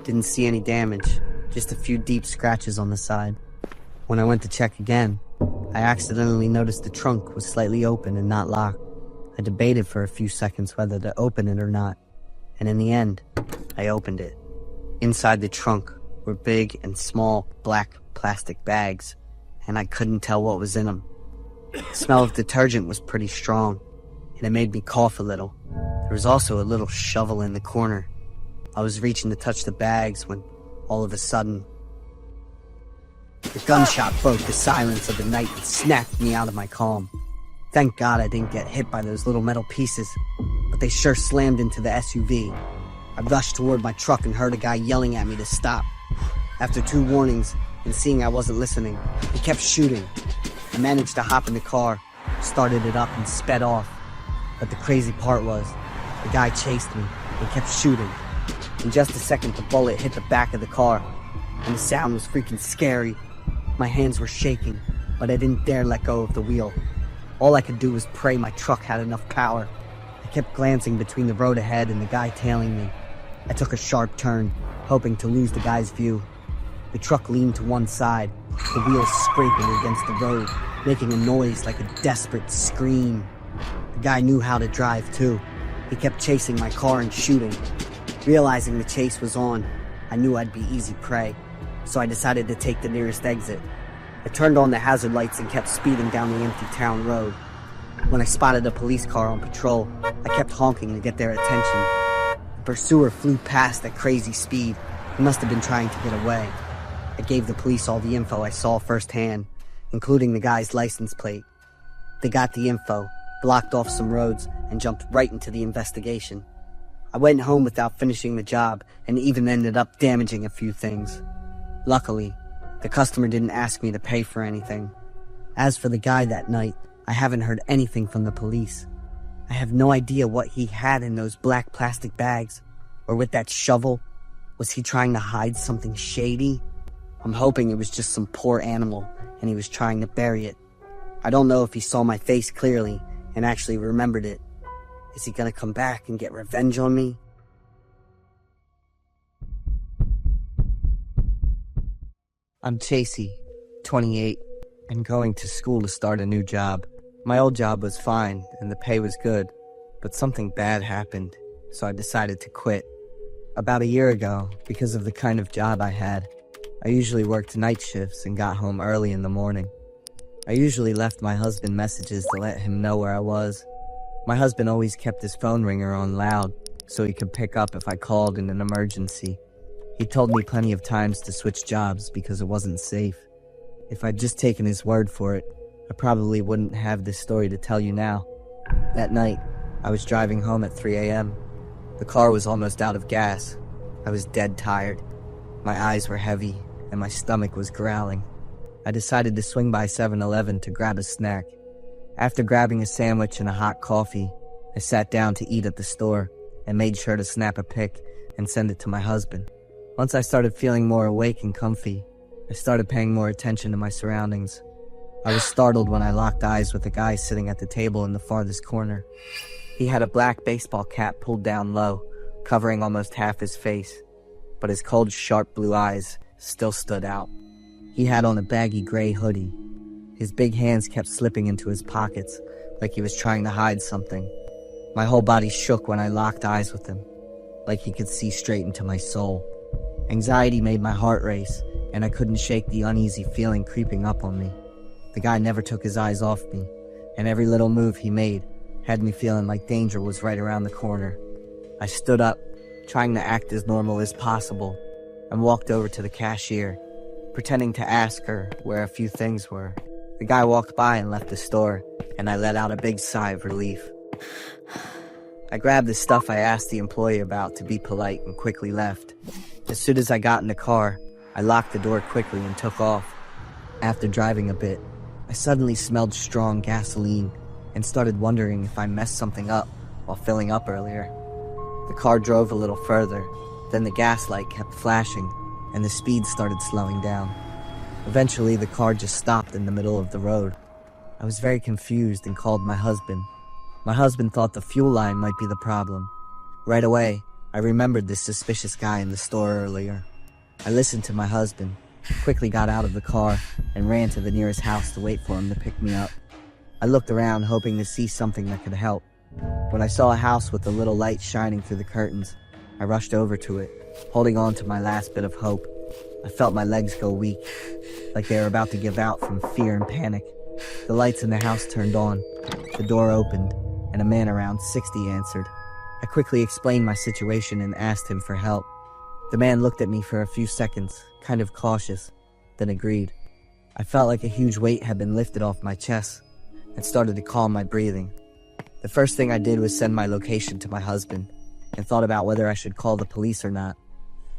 Didn't see any damage, just a few deep scratches on the side. When I went to check again, I accidentally noticed the trunk was slightly open and not locked. I debated for a few seconds whether to open it or not, and in the end, I opened it. Inside the trunk were big and small black plastic bags, and I couldn't tell what was in them. The smell of detergent was pretty strong, and it made me cough a little. There was also a little shovel in the corner. I was reaching to touch the bags when, all of a sudden, the gunshot broke the silence of the night and snapped me out of my calm. Thank God I didn't get hit by those little metal pieces, but they sure slammed into the SUV. I rushed toward my truck and heard a guy yelling at me to stop. After 2 warnings and seeing I wasn't listening, he kept shooting. I managed to hop in the car, started it up, and sped off. But the crazy part was, the guy chased me and kept shooting. In just a second, the bullet hit the back of the car, and the sound was freaking scary. My hands were shaking, but I didn't dare let go of the wheel. All I could do was pray my truck had enough power. I kept glancing between the road ahead and the guy tailing me. I took a sharp turn, hoping to lose the guy's view. The truck leaned to one side, the wheels scraping against the road, making a noise like a desperate scream. The guy knew how to drive too. He kept chasing my car and shooting. Realizing the chase was on, I knew I'd be easy prey, so I decided to take the nearest exit. I turned on the hazard lights and kept speeding down the empty town road. When I spotted a police car on patrol, I kept honking to get their attention. The pursuer flew past at crazy speed. He must have been trying to get away. I gave the police all the info I saw firsthand, including the guy's license plate. They got the info, blocked off some roads, and jumped right into the investigation. I went home without finishing the job, and even ended up damaging a few things. Luckily, the customer didn't ask me to pay for anything. As for the guy that night, I haven't heard anything from the police. I have no idea what he had in those black plastic bags, or with that shovel. Was he trying to hide something shady? I'm hoping it was just some poor animal, and he was trying to bury it. I don't know if he saw my face clearly, and actually remembered it. Is he gonna come back and get revenge on me? I'm Chasey, 28, and going to school to start a new job. My old job was fine, and the pay was good, but something bad happened, so I decided to quit. About a year ago, because of the kind of job I had, I usually worked night shifts and got home early in the morning. I usually left my husband messages to let him know where I was. My husband always kept his phone ringer on loud, so he could pick up if I called in an emergency. He told me plenty of times to switch jobs because it wasn't safe. If I'd just taken his word for it, I probably wouldn't have this story to tell you now. That night, I was driving home at 3 a.m. The car was almost out of gas. I was dead tired. My eyes were heavy, and my stomach was growling. I decided to swing by 7-Eleven to grab a snack. After grabbing a sandwich and a hot coffee, I sat down to eat at the store and made sure to snap a pic and send it to my husband. Once I started feeling more awake and comfy, I started paying more attention to my surroundings. I was startled when I locked eyes with a guy sitting at the table in the farthest corner. He had a black baseball cap pulled down low, covering almost half his face, but his cold, sharp blue eyes still stood out. He had on a baggy gray hoodie. His big hands kept slipping into his pockets, like he was trying to hide something. My whole body shook when I locked eyes with him, like he could see straight into my soul. Anxiety made my heart race, and I couldn't shake the uneasy feeling creeping up on me. The guy never took his eyes off me, and every little move he made had me feeling like danger was right around the corner. I stood up, trying to act as normal as possible, and walked over to the cashier, pretending to ask her where a few things were. The guy walked by and left the store, and I let out a big sigh of relief. I grabbed the stuff I asked the employee about to be polite and quickly left. As soon as I got in the car, I locked the door quickly and took off. After driving a bit, I suddenly smelled strong gasoline and started wondering if I messed something up while filling up earlier. The car drove a little further, Then the gas light kept flashing, and the speed started slowing down. Eventually, the car just stopped in the middle of the road. I was very confused and called my husband. My husband thought the fuel line might be the problem. Right away, I remembered this suspicious guy in the store earlier. I listened to my husband, quickly got out of the car, and ran to the nearest house to wait for him to pick me up. I looked around, hoping to see something that could help. When I saw a house with a little light shining through the curtains, I rushed over to it, holding on to my last bit of hope. I felt my legs go weak, like they were about to give out from fear and panic. The lights in the house turned on, the door opened, and a man around 60 answered. I quickly explained my situation and asked him for help. The man looked at me for a few seconds, kind of cautious, then agreed. I felt like a huge weight had been lifted off my chest and started to calm my breathing. The first thing I did was send my location to my husband and thought about whether I should call the police or not.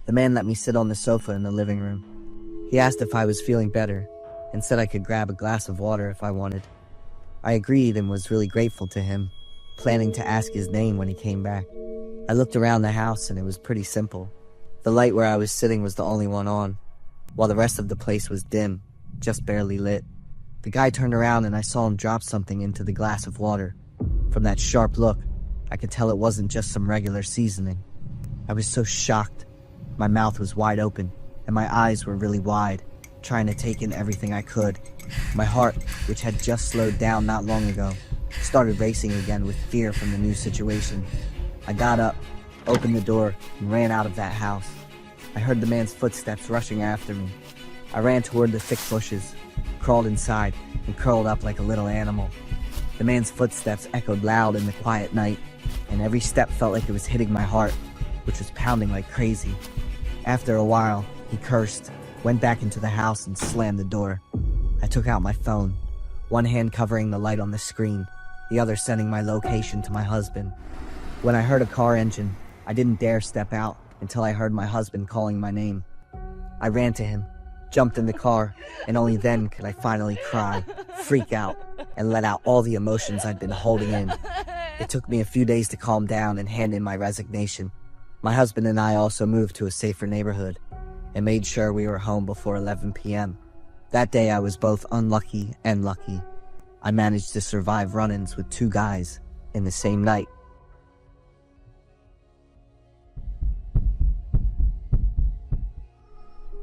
The man let me sit on the sofa in the living room. He asked if I was feeling better and said I could grab a glass of water if I wanted. I agreed and was really grateful to him, planning to ask his name when he came back. I looked around the house and it was pretty simple. The light where I was sitting was the only one on, while the rest of the place was dim, just barely lit. The guy turned around and I saw him drop something into the glass of water. From that sharp look, I could tell it wasn't just some regular seasoning. I was so shocked. My mouth was wide open, and my eyes were really wide, trying to take in everything I could. My heart, which had just slowed down not long ago, started racing again with fear from the new situation. I got up, opened the door, and ran out of that house. I heard the man's footsteps rushing after me. I ran toward the thick bushes, crawled inside, and curled up like a little animal. The man's footsteps echoed loud in the quiet night, and every step felt like it was hitting my heart, which was pounding like crazy. After a while, he cursed, went back into the house, and slammed the door. I took out my phone, one hand covering the light on the screen, the other sending my location to my husband. When I heard a car engine, I didn't dare step out until I heard my husband calling my name. I ran to him, jumped in the car, and only then could I finally cry, freak out, and let out all the emotions I'd been holding in. It took me a few days to calm down and hand in my resignation. My husband and I also moved to a safer neighborhood and made sure we were home before 11 p.m. That day I was both unlucky and lucky. I managed to survive run-ins with two guys in the same night.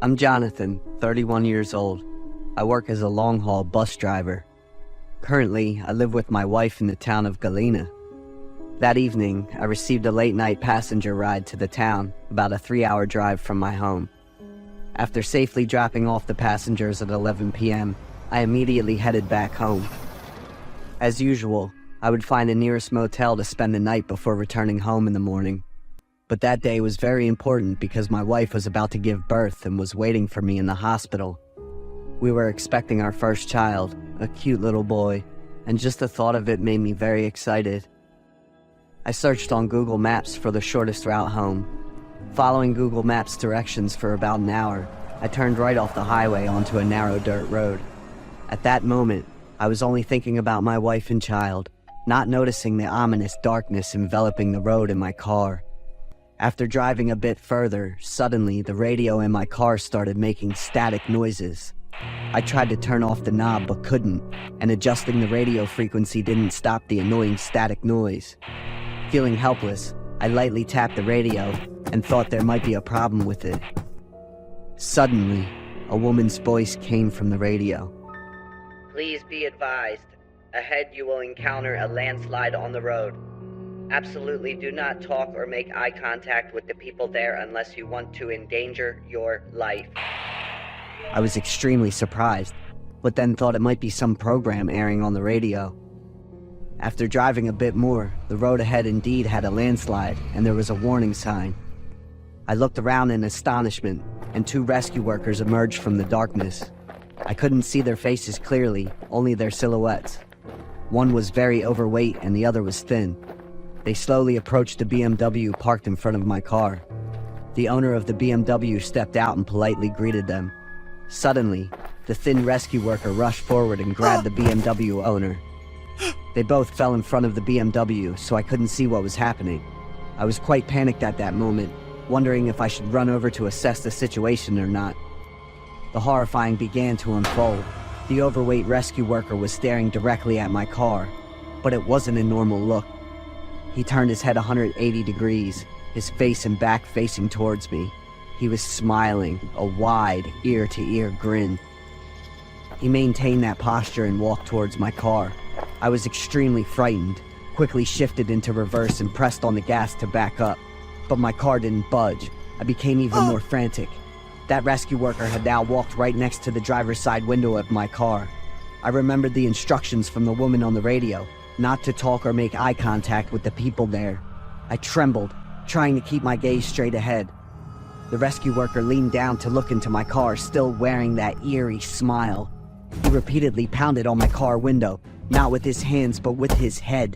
I'm Jonathan, 31 years old. I work as a long-haul bus driver. Currently, I live with my wife in the town of Galena. That evening, I received a late-night passenger ride to the town, about a 3-hour drive from my home. After safely dropping off the passengers at 11 p.m., I immediately headed back home. As usual, I would find the nearest motel to spend the night before returning home in the morning. But that day was very important because my wife was about to give birth and was waiting for me in the hospital. We were expecting our first child, a cute little boy, and just the thought of it made me very excited. I searched on Google Maps for the shortest route home. Following Google Maps directions for about an hour, I turned right off the highway onto a narrow dirt road. At that moment, I was only thinking about my wife and child, not noticing the ominous darkness enveloping the road in my car. After driving a bit further, suddenly the radio in my car started making static noises. I tried to turn off the knob but couldn't, and adjusting the radio frequency didn't stop the annoying static noise. Feeling helpless, I lightly tapped the radio and thought there might be a problem with it. Suddenly, a woman's voice came from the radio. Please be advised, ahead you will encounter a landslide on the road. Absolutely do not talk or make eye contact with the people there unless you want to endanger your life. I was extremely surprised, but then thought it might be some program airing on the radio. After driving a bit more, the road ahead indeed had a landslide, and there was a warning sign. I looked around in astonishment, and two rescue workers emerged from the darkness. I couldn't see their faces clearly, only their silhouettes. One was very overweight and the other was thin. They slowly approached the BMW parked in front of my car. The owner of the BMW stepped out and politely greeted them. Suddenly, the thin rescue worker rushed forward and grabbed the BMW owner. They both fell in front of the BMW, so I couldn't see what was happening. I was quite panicked at that moment, wondering if I should run over to assess the situation or not. The horrifying began to unfold. The overweight rescue worker was staring directly at my car, but it wasn't a normal look. He turned his head 180 degrees, his face and back facing towards me. He was smiling, a wide, ear-to-ear grin. He maintained that posture and walked towards my car. I was extremely frightened, quickly shifted into reverse and pressed on the gas to back up. But my car didn't budge. I became even more frantic. That rescue worker had now walked right next to the driver's side window of my car. I remembered the instructions from the woman on the radio, not to talk or make eye contact with the people there. I trembled, trying to keep my gaze straight ahead. The rescue worker leaned down to look into my car, still wearing that eerie smile. He repeatedly pounded on my car window, not with his hands but with his head.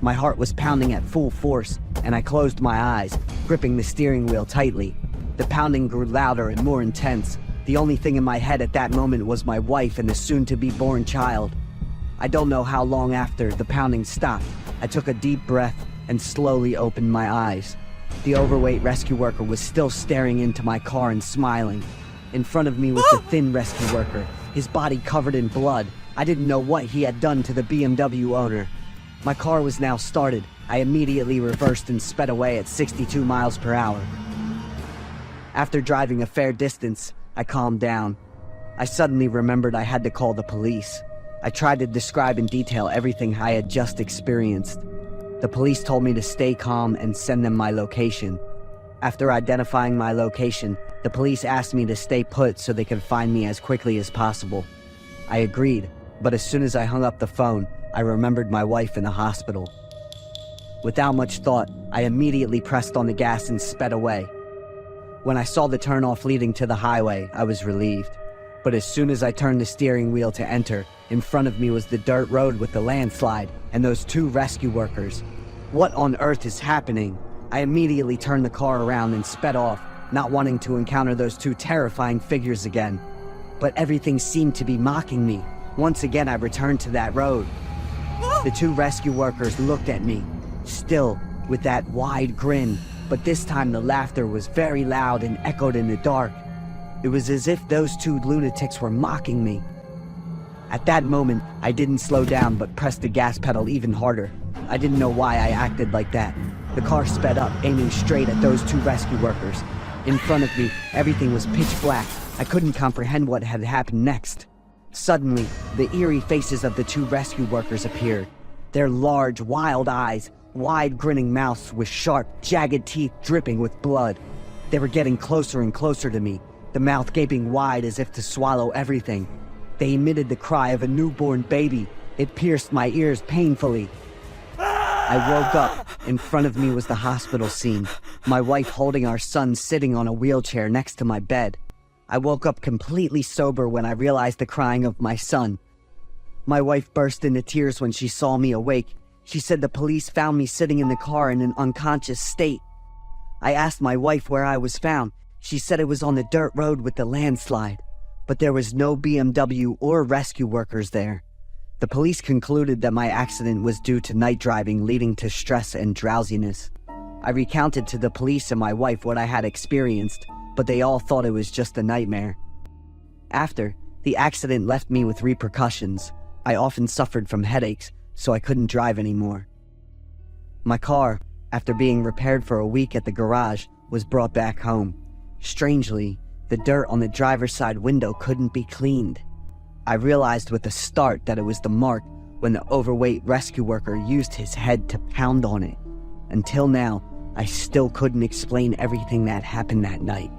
My heart was pounding at full force, and I closed my eyes, gripping the steering wheel tightly. The pounding grew louder and more intense. The only thing in my head at that moment was my wife and the soon-to-be-born child. I don't know how long after the pounding stopped. I took a deep breath and slowly opened my eyes. The overweight rescue worker was still staring into my car and smiling. In front of me was the thin rescue worker, his body covered in blood. I didn't know what he had done to the BMW owner. My car was now started. I immediately reversed and sped away at 62 miles per hour. After driving a fair distance, I calmed down. I suddenly remembered I had to call the police. I tried to describe in detail everything I had just experienced. The police told me to stay calm and send them my location. After identifying my location, the police asked me to stay put so they could find me as quickly as possible. I agreed, but as soon as I hung up the phone, I remembered my wife in the hospital. Without much thought, I immediately pressed on the gas and sped away. When I saw the turnoff leading to the highway, I was relieved. But as soon as I turned the steering wheel to enter, in front of me was the dirt road with the landslide and those two rescue workers. What on earth is happening? I immediately turned the car around and sped off, not wanting to encounter those two terrifying figures again. But everything seemed to be mocking me. Once again, I returned to that road. The two rescue workers looked at me, still with that wide grin, but this time the laughter was very loud and echoed in the dark. It was as if those two lunatics were mocking me. At that moment, I didn't slow down but pressed the gas pedal even harder. I didn't know why I acted like that. The car sped up, aiming straight at those two rescue workers. In front of me, everything was pitch black. I couldn't comprehend what had happened next. Suddenly, the eerie faces of the two rescue workers appeared. Their large, wild eyes, wide grinning mouths with sharp, jagged teeth dripping with blood. They were getting closer and closer to me, the mouth gaping wide as if to swallow everything. They emitted the cry of a newborn baby. It pierced my ears painfully. I woke up. In front of me was the hospital scene, my wife holding our son sitting on a wheelchair next to my bed. I woke up completely sober when I realized the crying of my son. My wife burst into tears when she saw me awake. She said the police found me sitting in the car in an unconscious state. I asked my wife where I was found. She said it was on the dirt road with the landslide, but there was no BMW or rescue workers there. The police concluded that my accident was due to night driving leading to stress and drowsiness. I recounted to the police and my wife what I had experienced, but they all thought it was just a nightmare. After, the accident left me with repercussions. I often suffered from headaches, so I couldn't drive anymore. My car, after being repaired for a week at the garage, was brought back home. Strangely, the dirt on the driver's side window couldn't be cleaned. I realized with a start that it was the mark when the overweight rescue worker used his head to pound on it. Until now, I still couldn't explain everything that happened that night.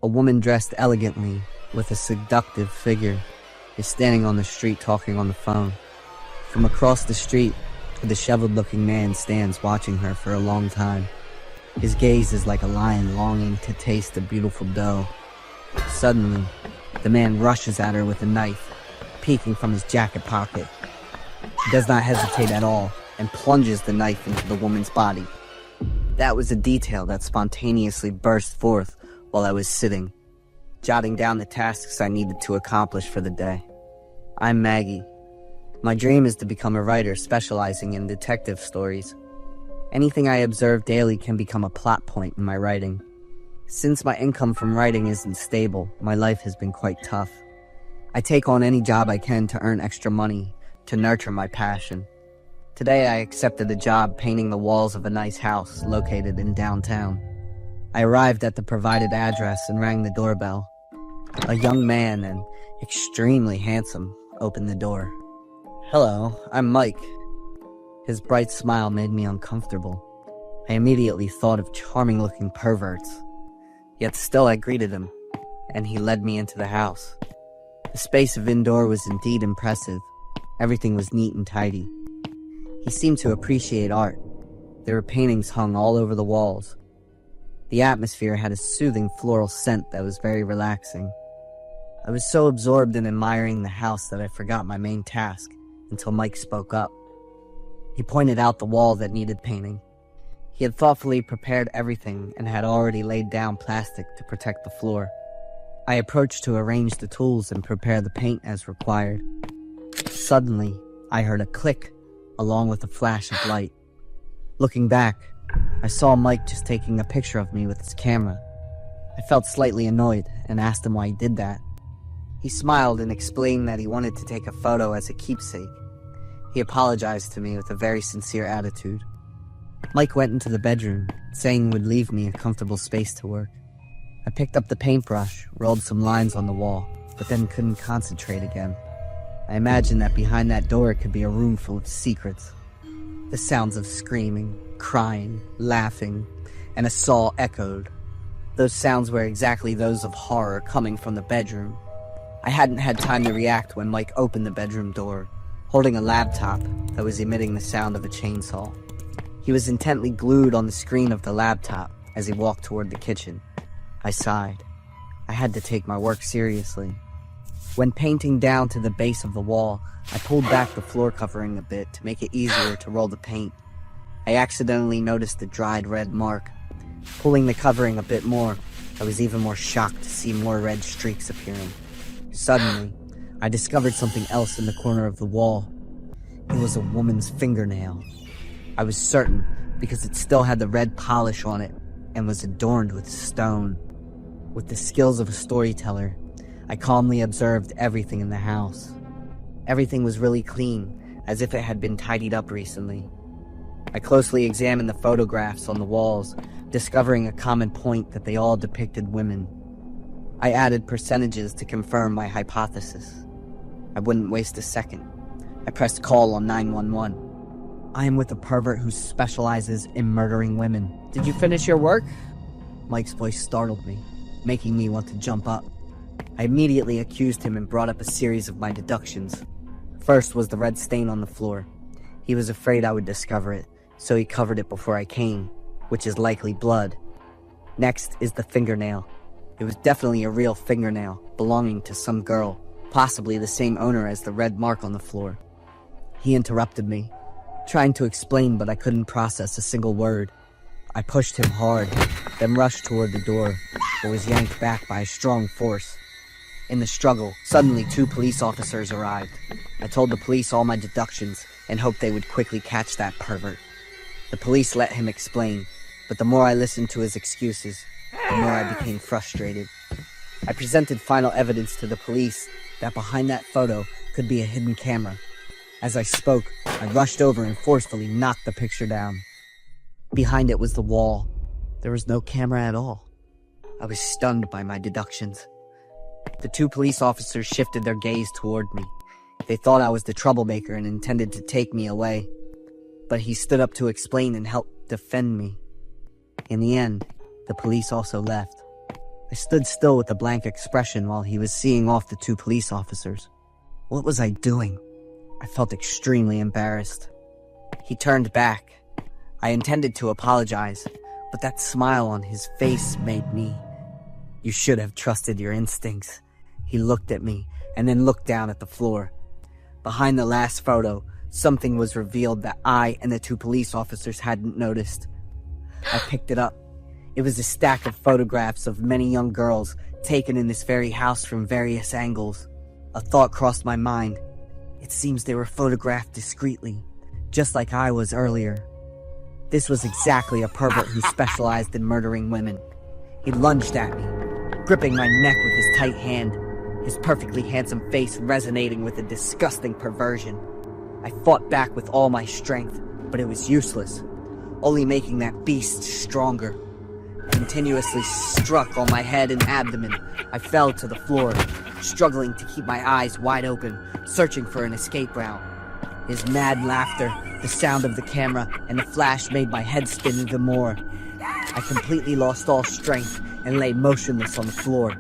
A woman dressed elegantly, with a seductive figure, is standing on the street talking on the phone. From across the street, a disheveled-looking man stands watching her for a long time. His gaze is like a lion longing to taste the beautiful doe. Suddenly, the man rushes at her with a knife, peeking from his jacket pocket. He does not hesitate at all, and plunges the knife into the woman's body. That was a detail that spontaneously burst forth while I was sitting, jotting down the tasks I needed to accomplish for the day. I'm Maggie. My dream is to become a writer specializing in detective stories. Anything I observe daily can become a plot point in my writing. Since my income from writing isn't stable, my life has been quite tough. I take on any job I can to earn extra money, to nurture my passion. Today I accepted a job painting the walls of a nice house located in downtown. I arrived at the provided address and rang the doorbell. A young man, and extremely handsome, opened the door. "Hello, I'm Mike." His bright smile made me uncomfortable. I immediately thought of charming-looking perverts. Yet still I greeted him, and he led me into the house. The space of indoor was indeed impressive. Everything was neat and tidy. He seemed to appreciate art. There were paintings hung all over the walls. The atmosphere had a soothing floral scent that was very relaxing. I was so absorbed in admiring the house that I forgot my main task until Mike spoke up. He pointed out the wall that needed painting. He had thoughtfully prepared everything and had already laid down plastic to protect the floor. I approached to arrange the tools and prepare the paint as required. Suddenly, I heard a click along with a flash of light. Looking back, I saw Mike just taking a picture of me with his camera. I felt slightly annoyed and asked him why he did that. He smiled and explained that he wanted to take a photo as a keepsake. He apologized to me with a very sincere attitude. Mike went into the bedroom, saying he would leave me a comfortable space to work. I picked up the paintbrush, rolled some lines on the wall, but then couldn't concentrate again. I imagined that behind that door could be a room full of secrets. The sounds of screaming, crying, laughing, and a saw echoed. Those sounds were exactly those of horror coming from the bedroom. I hadn't had time to react when Mike opened the bedroom door, holding a laptop that was emitting the sound of a chainsaw. He was intently glued on the screen of the laptop as he walked toward the kitchen. I sighed. I had to take my work seriously. When painting down to the base of the wall, I pulled back the floor covering a bit to make it easier to roll the paint. I accidentally noticed the dried red mark. Pulling the covering a bit more, I was even more shocked to see more red streaks appearing. Suddenly, I discovered something else in the corner of the wall. It was a woman's fingernail. I was certain because it still had the red polish on it and was adorned with stone. With the skills of a storyteller, I calmly observed everything in the house. Everything was really clean, as if it had been tidied up recently. I closely examined the photographs on the walls, discovering a common point that they all depicted women. I added percentages to confirm my hypothesis. I wouldn't waste a second. I pressed call on 911. "I am with a pervert who specializes in murdering women. Did you finish your work?" Mike's voice startled me, making me want to jump up. I immediately accused him and brought up a series of my deductions. First was the red stain on the floor. He was afraid I would discover it, so he covered it before I came, which is likely blood. Next is the fingernail. It was definitely a real fingernail, belonging to some girl, possibly the same owner as the red mark on the floor. He interrupted me, trying to explain, but I couldn't process a single word. I pushed him hard, then rushed toward the door, but was yanked back by a strong force. In the struggle, suddenly 2 police officers arrived. I told the police all my deductions and hoped they would quickly catch that pervert. The police let him explain, but the more I listened to his excuses, the more I became frustrated. I presented final evidence to the police that behind that photo could be a hidden camera. As I spoke, I rushed over and forcefully knocked the picture down. Behind it was the wall. There was no camera at all. I was stunned by my deductions. The 2 police officers shifted their gaze toward me. They thought I was the troublemaker and intended to take me away. But he stood up to explain and help defend me. In the end, the police also left. I stood still with a blank expression while he was seeing off the 2 police officers. What was I doing? I felt extremely embarrassed. He turned back. I intended to apologize, but that smile on his face made me... "You should have trusted your instincts." He looked at me and then looked down at the floor. Behind the last photo, something was revealed that I and the 2 police officers hadn't noticed. I picked it up. It was a stack of photographs of many young girls taken in this very house from various angles. A thought crossed my mind. It seems they were photographed discreetly, just like I was earlier. This was exactly a pervert who specialized in murdering women. He lunged at me, gripping my neck with his tight hand, his perfectly handsome face resonating with a disgusting perversion. I fought back with all my strength, but it was useless, only making that beast stronger. Continuously struck on my head and abdomen, I fell to the floor, struggling to keep my eyes wide open, searching for an escape route. His mad laughter, the sound of the camera, and the flash made my head spin even more. I completely lost all strength and lay motionless on the floor.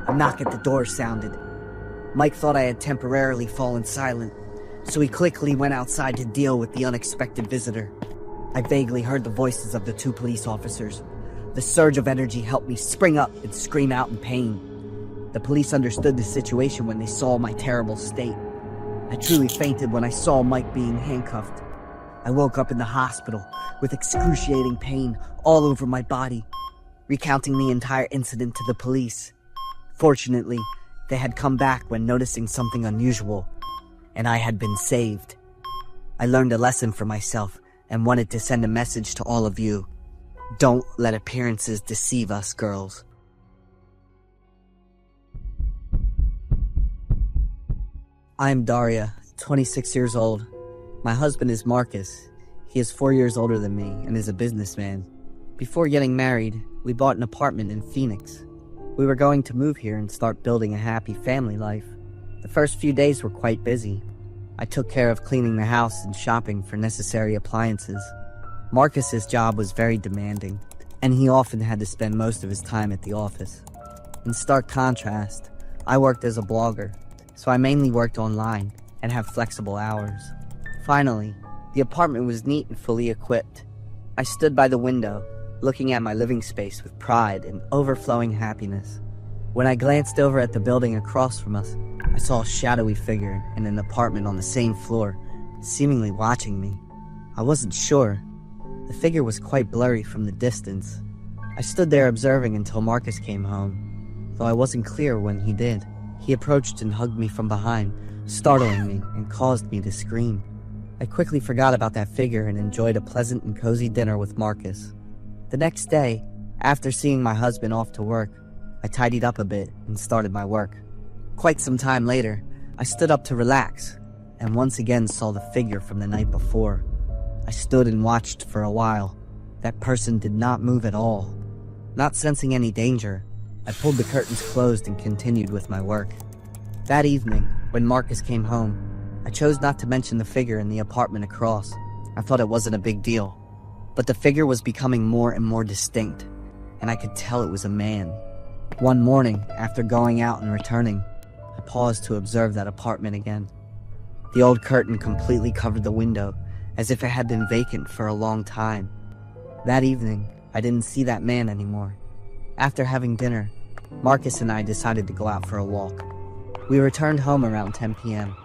A knock at the door sounded. Mike thought I had temporarily fallen silent, so he quickly went outside to deal with the unexpected visitor. I vaguely heard the voices of the 2 police officers. The surge of energy helped me spring up and scream out in pain. The police understood the situation when they saw my terrible state. I truly fainted when I saw Mike being handcuffed. I woke up in the hospital with excruciating pain all over my body, recounting the entire incident to the police. Fortunately, they had come back when noticing something unusual, and I had been saved. I learned a lesson for myself and wanted to send a message to all of you. Don't let appearances deceive us, girls. I'm Daria, 26 years old. My husband is Marcus. He is 4 years older than me and is a businessman. Before getting married, we bought an apartment in Phoenix. We were going to move here and start building a happy family life. The first few days were quite busy. I took care of cleaning the house and shopping for necessary appliances. Marcus's job was very demanding, and he often had to spend most of his time at the office. In stark contrast, I worked as a blogger, so I mainly worked online and have flexible hours. Finally, the apartment was neat and fully equipped. I stood by the window, looking at my living space with pride and overflowing happiness. When I glanced over at the building across from us, I saw a shadowy figure in an apartment on the same floor, seemingly watching me. I wasn't sure. The figure was quite blurry from the distance. I stood there observing until Marcus came home, though I wasn't clear when he did. He approached and hugged me from behind, startling me and caused me to scream. I quickly forgot about that figure and enjoyed a pleasant and cozy dinner with Marcus. The next day, after seeing my husband off to work, I tidied up a bit and started my work. Quite some time later, I stood up to relax and once again saw the figure from the night before. I stood and watched for a while. That person did not move at all. Not sensing any danger, I pulled the curtains closed and continued with my work. That evening, when Marcus came home, I chose not to mention the figure in the apartment across. I thought it wasn't a big deal. But the figure was becoming more and more distinct, and I could tell it was a man. One morning, after going out and returning, I paused to observe that apartment again. The old curtain completely covered the window, as if it had been vacant for a long time. That evening, I didn't see that man anymore. After having dinner, Marcus and I decided to go out for a walk. We returned home around 10 p.m.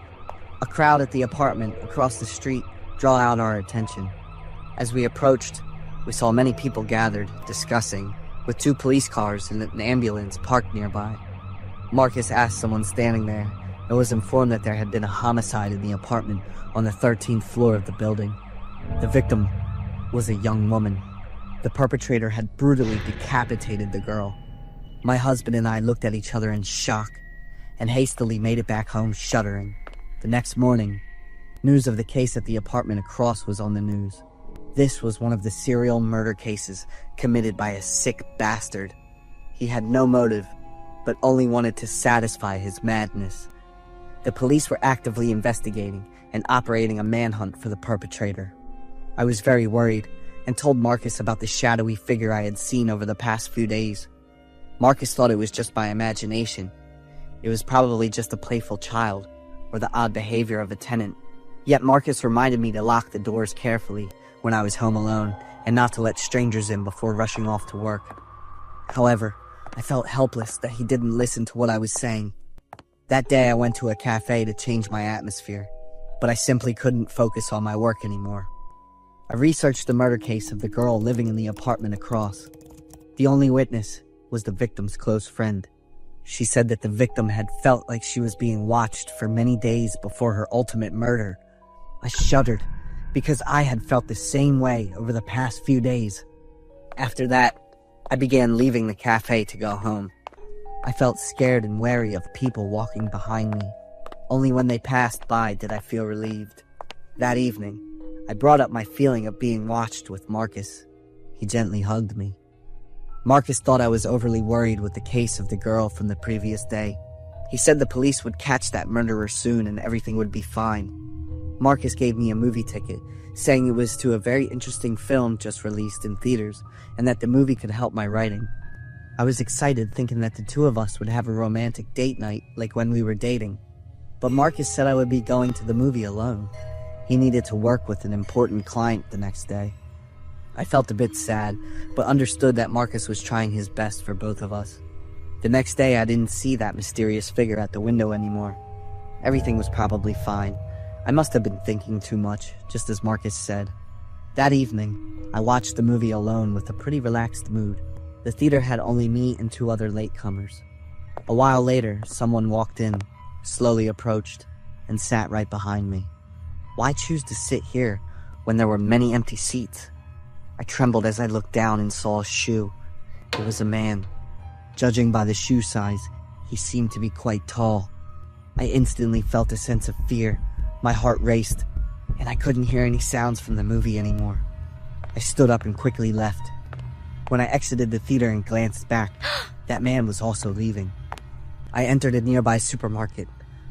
A crowd at the apartment across the street drew out our attention. As we approached, we saw many people gathered, discussing, with 2 police cars and an ambulance parked nearby. Marcus asked someone standing there and was informed that there had been a homicide in the apartment on the 13th floor of the building. The victim was a young woman. The perpetrator had brutally decapitated the girl. My husband and I looked at each other in shock and hastily made it back home shuddering. The next morning, news of the case at the apartment across was on the news. This was one of the serial murder cases committed by a sick bastard. He had no motive, but only wanted to satisfy his madness. The police were actively investigating and operating a manhunt for the perpetrator. I was very worried and told Marcus about the shadowy figure I had seen over the past few days. Marcus thought it was just my imagination. It was probably just a playful child or the odd behavior of a tenant. Yet Marcus reminded me to lock the doors carefully when I was home alone and not to let strangers in before rushing off to work. However, I felt helpless that he didn't listen to what I was saying. That day I went to a cafe to change my atmosphere, but I simply couldn't focus on my work anymore. I researched the murder case of the girl living in the apartment across. The only witness was the victim's close friend. She said that the victim had felt like she was being watched for many days before her ultimate murder. I shuddered, because I had felt the same way over the past few days. After that, I began leaving the cafe to go home. I felt scared and wary of people walking behind me. Only when they passed by did I feel relieved. That evening, I brought up my feeling of being watched with Marcus. He gently hugged me. Marcus thought I was overly worried with the case of the girl from the previous day. He said the police would catch that murderer soon and everything would be fine. Marcus gave me a movie ticket, saying it was to a very interesting film just released in theaters, and that the movie could help my writing. I was excited, thinking that the two of us would have a romantic date night like when we were dating. But Marcus said I would be going to the movie alone. He needed to work with an important client the next day. I felt a bit sad, but understood that Marcus was trying his best for both of us. The next day, I didn't see that mysterious figure at the window anymore. Everything was probably fine. I must have been thinking too much, just as Marcus said. That evening, I watched the movie alone with a pretty relaxed mood. The theater had only me and 2 other latecomers. A while later, someone walked in, slowly approached, and sat right behind me. Why choose to sit here when there were many empty seats? I trembled as I looked down and saw a shoe. It was a man. Judging by the shoe size, he seemed to be quite tall. I instantly felt a sense of fear. My heart raced, and I couldn't hear any sounds from the movie anymore. I stood up and quickly left. When I exited the theater and glanced back, that man was also leaving. I entered a nearby supermarket,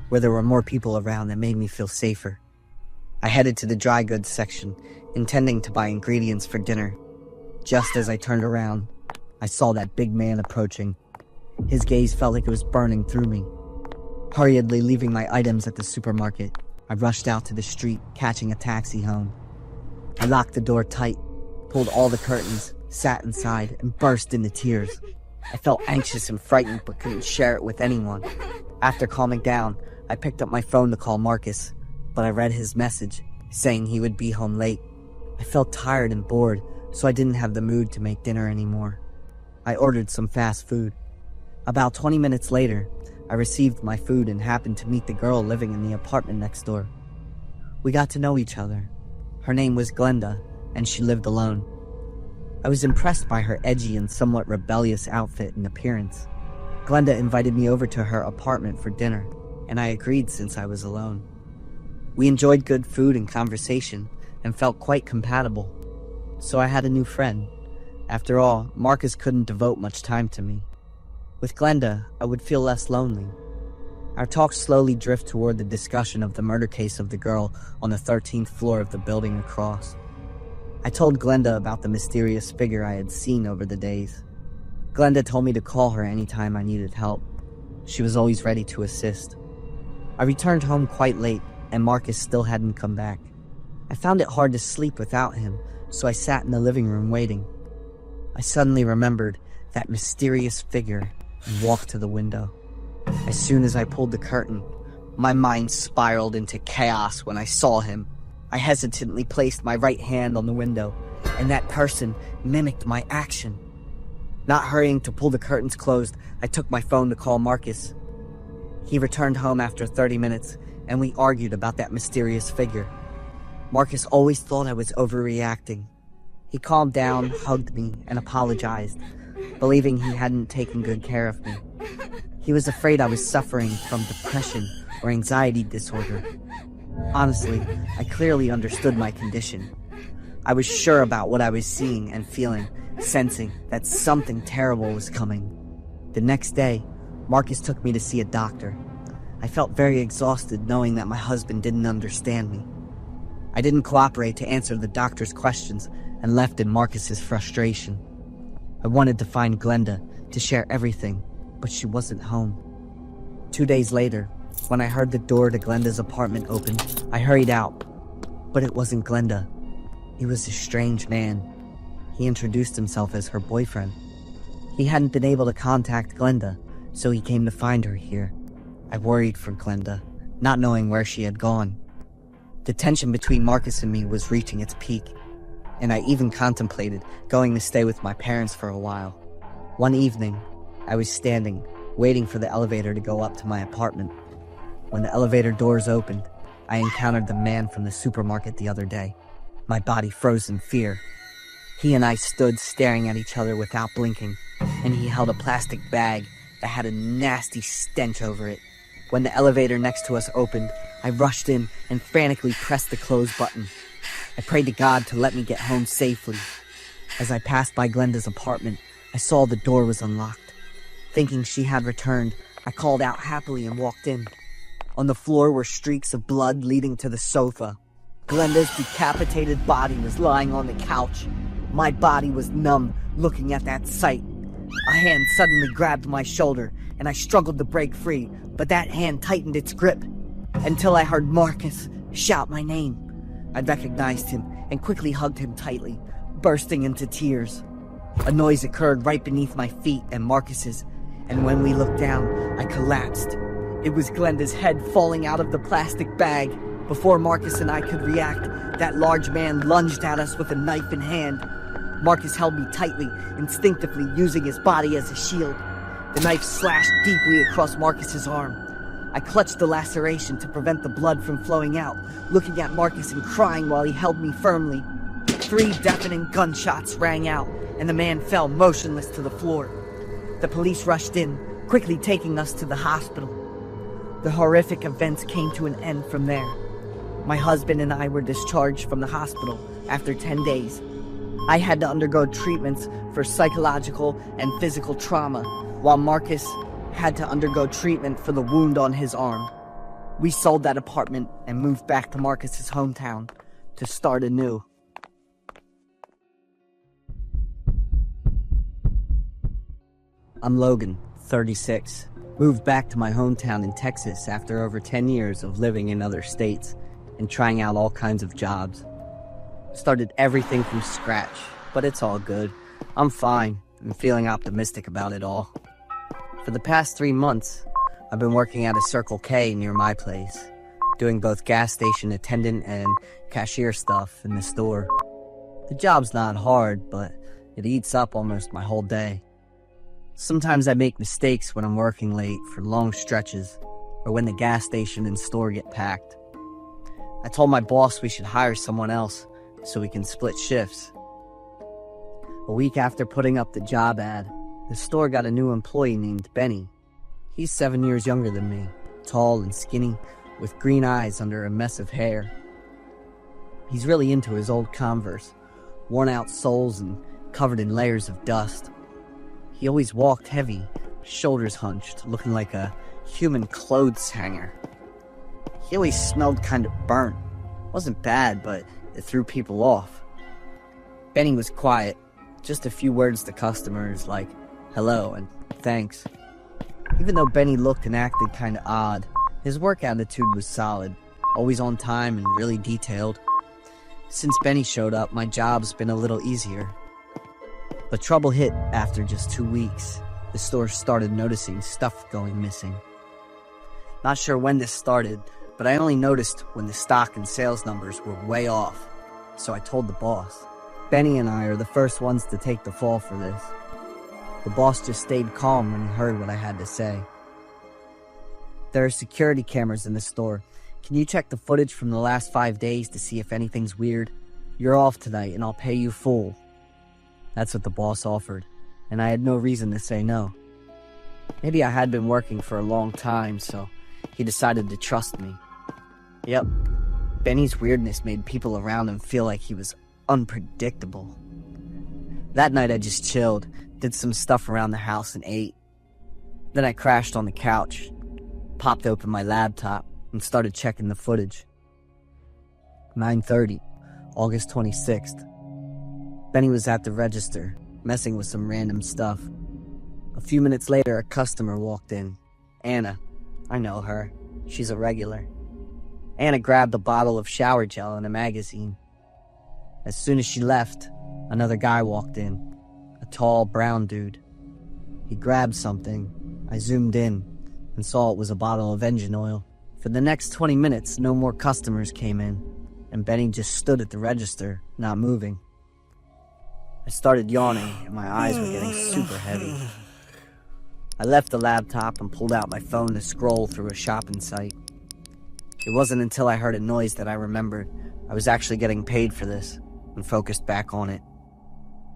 where there were more people around that made me feel safer. I headed to the dry goods section, intending to buy ingredients for dinner. Just as I turned around, I saw that big man approaching. His gaze felt like it was burning through me. Hurriedly leaving my items at the supermarket, I rushed out to the street, catching a taxi home. I locked the door tight, pulled all the curtains, sat inside, and burst into tears. I felt anxious and frightened, but couldn't share it with anyone. After calming down, I picked up my phone to call Marcus, but I read his message, saying he would be home late. I felt tired and bored, so I didn't have the mood to make dinner anymore. I ordered some fast food. About 20 minutes later, I received my food and happened to meet the girl living in the apartment next door. We got to know each other. Her name was Glenda, and she lived alone. I was impressed by her edgy and somewhat rebellious outfit and appearance. Glenda invited me over to her apartment for dinner, and I agreed since I was alone. We enjoyed good food and conversation, and felt quite compatible. So I had a new friend. After all, Marcus couldn't devote much time to me. With Glenda, I would feel less lonely. Our talks slowly drift toward the discussion of the murder case of the girl on the 13th floor of the building across. I told Glenda about the mysterious figure I had seen over the days. Glenda told me to call her anytime I needed help. She was always ready to assist. I returned home quite late, and Marcus still hadn't come back. I found it hard to sleep without him, so I sat in the living room waiting. I suddenly remembered that mysterious figure and walked to the window. As soon as I pulled the curtain, my mind spiraled into chaos when I saw him. I hesitantly placed my right hand on the window, and that person mimicked my action. Not hurrying to pull the curtains closed, I took my phone to call Marcus. He returned home after 30 minutes, and we argued about that mysterious figure. Marcus always thought I was overreacting. He calmed down, hugged me, and apologized, believing he hadn't taken good care of me. He was afraid I was suffering from depression or anxiety disorder. Honestly, I clearly understood my condition. I was sure about what I was seeing and feeling, sensing that something terrible was coming. The next day, Marcus took me to see a doctor. I felt very exhausted knowing that my husband didn't understand me. I didn't cooperate to answer the doctor's questions and left in Marcus's frustration. I wanted to find Glenda to share everything, but she wasn't home. 2 days later, when I heard the door to Glenda's apartment open, I hurried out. But it wasn't Glenda. He was a strange man. He introduced himself as her boyfriend. He hadn't been able to contact Glenda, so he came to find her here. I worried for Glenda, not knowing where she had gone. The tension between Marcus and me was reaching its peak, and I even contemplated going to stay with my parents for a while. One evening, I was standing, waiting for the elevator to go up to my apartment. When the elevator doors opened, I encountered the man from the supermarket the other day. My body froze in fear. He and I stood staring at each other without blinking, and he held a plastic bag that had a nasty stench over it. When the elevator next to us opened, I rushed in and frantically pressed the close button. I prayed to God to let me get home safely. As I passed by Glenda's apartment, I saw the door was unlocked. Thinking she had returned, I called out happily and walked in. On the floor were streaks of blood leading to the sofa. Glenda's decapitated body was lying on the couch. My body was numb looking at that sight. A hand suddenly grabbed my shoulder, and I struggled to break free, but that hand tightened its grip until I heard Marcus shout my name. I recognized him and quickly hugged him tightly, bursting into tears. A noise occurred right beneath my feet and Marcus's, and when we looked down, I collapsed. It was Glenda's head falling out of the plastic bag. Before Marcus and I could react, that large man lunged at us with a knife in hand. Marcus held me tightly, instinctively using his body as a shield. The knife slashed deeply across Marcus's arm. I clutched the laceration to prevent the blood from flowing out, looking at Marcus and crying while he held me firmly. 3 deafening gunshots rang out, and the man fell motionless to the floor. The police rushed in, quickly taking us to the hospital. The horrific events came to an end from there. My husband and I were discharged from the hospital after 10 days. I had to undergo treatments for psychological and physical trauma, while Marcus had to undergo treatment for the wound on his arm. We sold that apartment and moved back to Marcus's hometown to start anew. I'm Logan, 36. Moved back to my hometown in Texas after over 10 years of living in other states and trying out all kinds of jobs. Started everything from scratch, but it's all good. I'm fine and feeling optimistic about it all. For the past 3 months, I've been working at a Circle K near my place, doing both gas station attendant and cashier stuff in the store. The job's not hard, but it eats up almost my whole day. Sometimes I make mistakes when I'm working late for long stretches, or when the gas station and store get packed. I told my boss we should hire someone else so we can split shifts. A week after putting up the job ad, the store got a new employee named Benny. He's 7 years younger than me, tall and skinny, with green eyes under a mess of hair. He's really into his old Converse, worn out soles and covered in layers of dust. He always walked heavy, shoulders hunched, looking like a human clothes hanger. He always smelled kind of burnt. Wasn't bad, but it threw people off. Benny was quiet, just a few words to customers like hello and thanks. Even though Benny looked and acted kind of odd, his work attitude was solid, always on time and really detailed. Since Benny showed up, my job's been a little easier. But trouble hit after just 2 weeks. The store started noticing stuff going missing. Not sure when this started, but I only noticed when the stock and sales numbers were way off. So I told the boss. Benny and I are the first ones to take the fall for this. The boss just stayed calm when he heard what I had to say. There are security cameras in the store. Can you check the footage from the last 5 days to see if anything's weird? You're off tonight and I'll pay you full. That's what the boss offered, and I had no reason to say no. Maybe I had been working for a long time, so he decided to trust me. Yep, Benny's weirdness made people around him feel like he was unpredictable. That night I just chilled, did some stuff around the house and ate. Then I crashed on the couch, popped open my laptop, and started checking the footage. 9:30, August 26th. Benny was at the register, messing with some random stuff. A few minutes later, a customer walked in. Anna. I know her. She's a regular. Anna grabbed a bottle of shower gel and a magazine. As soon as she left, another guy walked in. A tall, brown dude. He grabbed something. I zoomed in and saw it was a bottle of engine oil. For the next 20 minutes, no more customers came in, and Benny just stood at the register, not moving. I started yawning, and my eyes were getting super heavy. I left the laptop and pulled out my phone to scroll through a shopping site. It wasn't until I heard a noise that I remembered I was actually getting paid for this and focused back on it.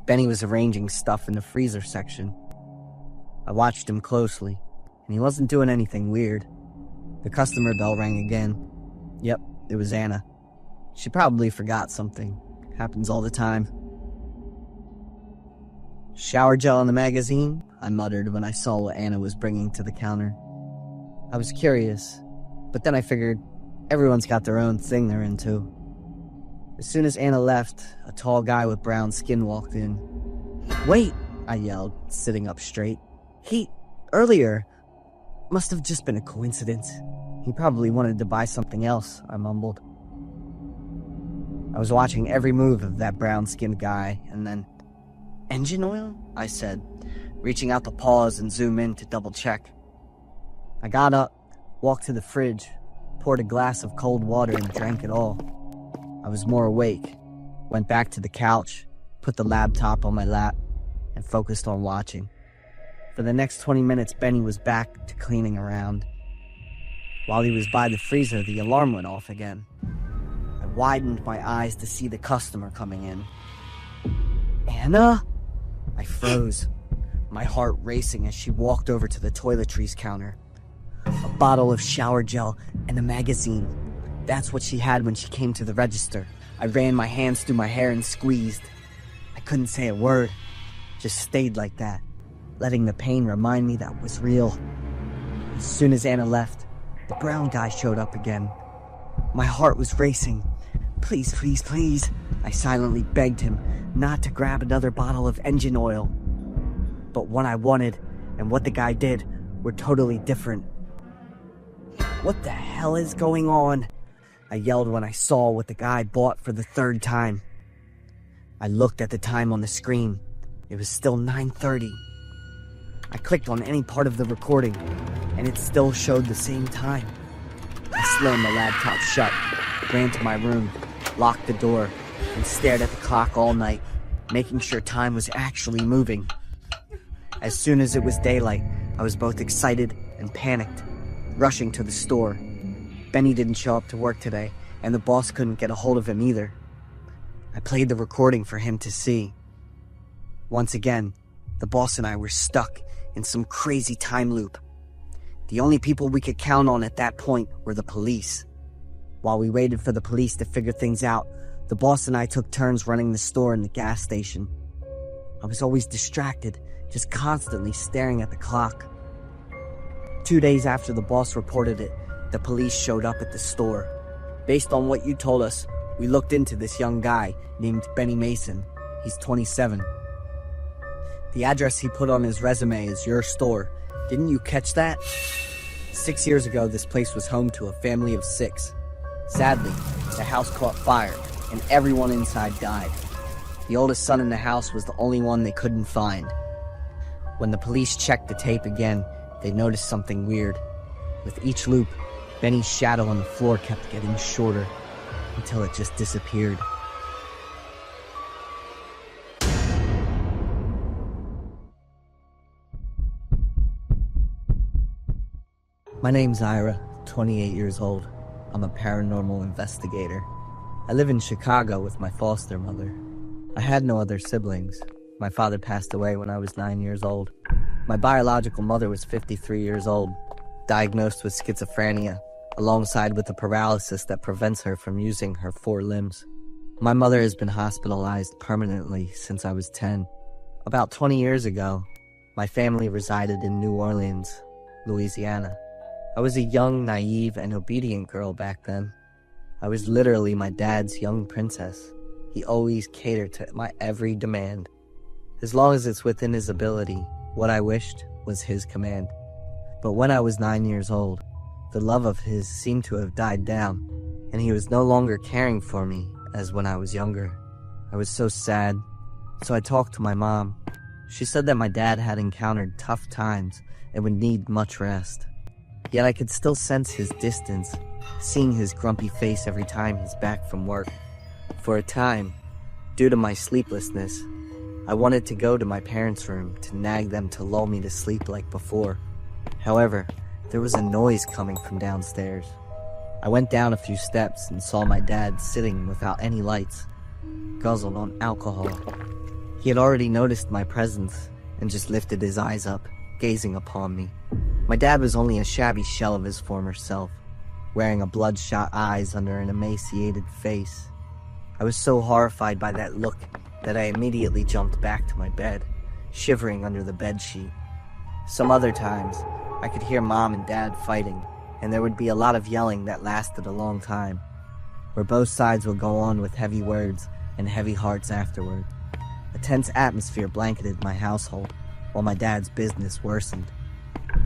Benny was arranging stuff in the freezer section. I watched him closely, and he wasn't doing anything weird. The customer bell rang again. Yep, it was Anna. She probably forgot something. Happens all the time. Shower gel in the magazine? I muttered when I saw what Anna was bringing to the counter. I was curious, but then I figured everyone's got their own thing they're into. As soon as Anna left, a tall guy with brown skin walked in. "Wait!" I yelled, sitting up straight. Earlier, must have just been a coincidence. He probably wanted to buy something else," I mumbled. I was watching every move of that brown-skinned guy, and then, "Engine oil?" I said, reaching out to pause and zoom in to double-check. I got up, walked to the fridge, poured a glass of cold water and drank it all. I was more awake, went back to the couch, put the laptop on my lap, and focused on watching. For the next 20 minutes, Benny was back to cleaning around. While he was by the freezer, the alarm went off again. I widened my eyes to see the customer coming in. "Anna?" I froze, my heart racing as she walked over to the toiletries counter. A bottle of shower gel and a magazine. That's what she had when she came to the register. I ran my hands through my hair and squeezed. I couldn't say a word, just stayed like that, letting the pain remind me that was real. As soon as Anna left, the brown guy showed up again. My heart was racing. "Please, please, please," I silently begged him not to grab another bottle of engine oil. But what I wanted and what the guy did were totally different. "What the hell is going on?" I yelled when I saw what the guy bought for the third time. I looked at the time on the screen. It was still 9:30. I clicked on any part of the recording, and it still showed the same time. I slammed the laptop shut, ran to my room, locked the door, and stared at the clock all night, making sure time was actually moving. As soon as it was daylight, I was both excited and panicked, rushing to the store. Benny didn't show up to work today, and the boss couldn't get a hold of him either. I played the recording for him to see. Once again, the boss and I were stuck in some crazy time loop. The only people we could count on at that point were the police. While we waited for the police to figure things out, the boss and I took turns running the store and the gas station. I was always distracted, just constantly staring at the clock. 2 days after the boss reported it, the police showed up at the store. Based on what you told us, we looked into this young guy named Benny Mason. He's 27. The address he put on his resume is your store. Didn't you catch that? 6 years ago, this place was home to a family of 6. Sadly, the house caught fire, and everyone inside died. The oldest son in the house was the only one they couldn't find. When the police checked the tape again, they noticed something weird. With each loop, Benny's shadow on the floor kept getting shorter, until it just disappeared. My name's Ira, 28 years old. I'm a paranormal investigator. I live in Chicago with my foster mother. I had no other siblings. My father passed away when I was 9 years old. My biological mother was 53 years old, diagnosed with schizophrenia, alongside with a paralysis that prevents her from using her 4 limbs. My mother has been hospitalized permanently since I was 10. About 20 years ago, my family resided in New Orleans, Louisiana. I was a young, naive, and obedient girl back then. I was literally my dad's young princess. He always catered to my every demand. As long as it's within his ability, what I wished was his command. But when I was 9 years old, the love of his seemed to have died down, and he was no longer caring for me as when I was younger. I was so sad, so I talked to my mom. She said that my dad had encountered tough times and would need much rest. Yet I could still sense his distance, seeing his grumpy face every time he's back from work. For a time, due to my sleeplessness, I wanted to go to my parents' room to nag them to lull me to sleep like before. However, there was a noise coming from downstairs. I went down a few steps and saw my dad sitting without any lights, guzzled on alcohol. He had already noticed my presence and just lifted his eyes up, gazing upon me. My dad was only a shabby shell of his former self, wearing a bloodshot eyes under an emaciated face. I was so horrified by that look that I immediately jumped back to my bed, shivering under the bedsheet. Some other times, I could hear Mom and Dad fighting, and there would be a lot of yelling that lasted a long time, where both sides would go on with heavy words and heavy hearts afterward. A tense atmosphere blanketed my household, while my dad's business worsened.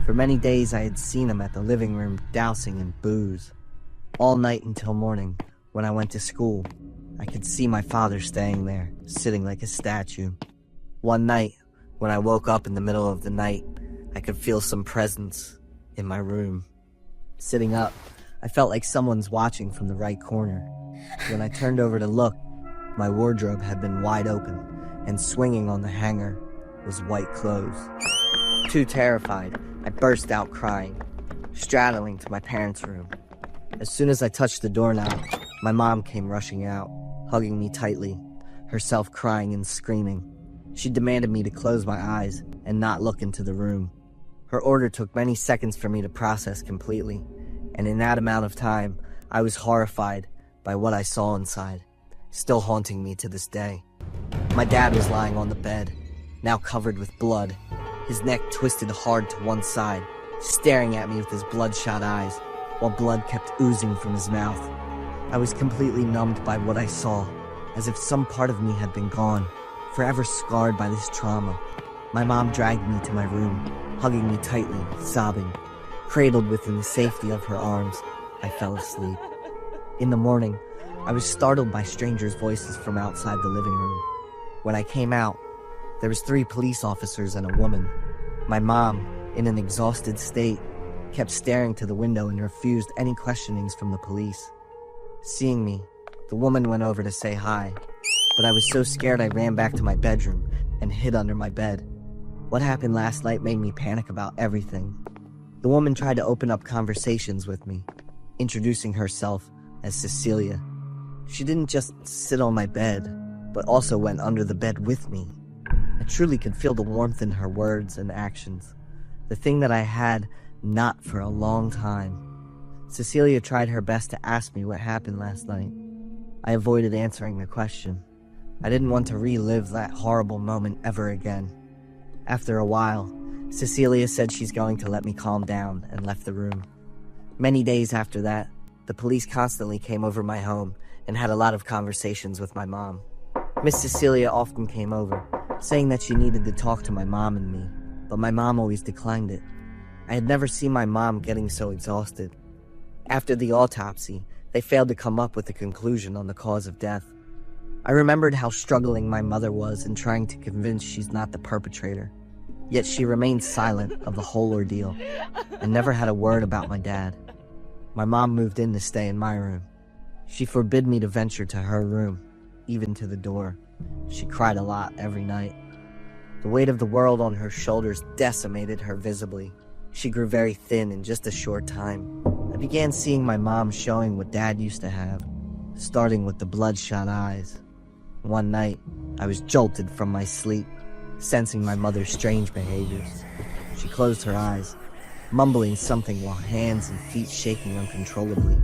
For many days I had seen him at the living room dousing in booze. All night until morning, when I went to school, I could see my father staying there, sitting like a statue. One night, when I woke up in the middle of the night, I could feel some presence in my room. Sitting up, I felt like someone's watching from the right corner. When I turned over to look, my wardrobe had been wide open, and swinging on the hanger was white clothes. Too terrified, I burst out crying, straddling to my parents' room. As soon as I touched the doorknob, my mom came rushing out, hugging me tightly, herself crying and screaming. She demanded me to close my eyes and not look into the room. Her order took many seconds for me to process completely, and in that amount of time, I was horrified by what I saw inside, still haunting me to this day. My dad was lying on the bed, now covered with blood, his neck twisted hard to one side, staring at me with his bloodshot eyes, while blood kept oozing from his mouth. I was completely numbed by what I saw, as if some part of me had been gone, forever scarred by this trauma. My mom dragged me to my room, hugging me tightly, sobbing. Cradled within the safety of her arms, I fell asleep. In the morning, I was startled by strangers' voices from outside the living room. When I came out, there was 3 police officers and a woman. My mom, in an exhausted state, kept staring to the window and refused any questionings from the police. Seeing me, the woman went over to say hi, but I was so scared I ran back to my bedroom and hid under my bed. What happened last night made me panic about everything. The woman tried to open up conversations with me, introducing herself as Cecilia. She didn't just sit on my bed, but also went under the bed with me. I truly could feel the warmth in her words and actions, the thing that I had not for a long time. Cecilia tried her best to ask me what happened last night. I avoided answering the question. I didn't want to relive that horrible moment ever again. After a while, Cecilia said she's going to let me calm down and left the room. Many days after that, the police constantly came over my home and had a lot of conversations with my mom. Miss Cecilia often came over, saying that she needed to talk to my mom and me, but my mom always declined it. I had never seen my mom getting so exhausted. After the autopsy, they failed to come up with a conclusion on the cause of death. I remembered how struggling my mother was in trying to convince she's not the perpetrator. Yet she remained silent of the whole ordeal and never had a word about my dad. My mom moved in to stay in my room. She forbid me to venture to her room, even to the door. She cried a lot every night. The weight of the world on her shoulders decimated her visibly. She grew very thin in just a short time. I began seeing my mom showing what Dad used to have, starting with the bloodshot eyes. One night, I was jolted from my sleep, sensing my mother's strange behaviors. She closed her eyes, mumbling something while hands and feet shaking uncontrollably.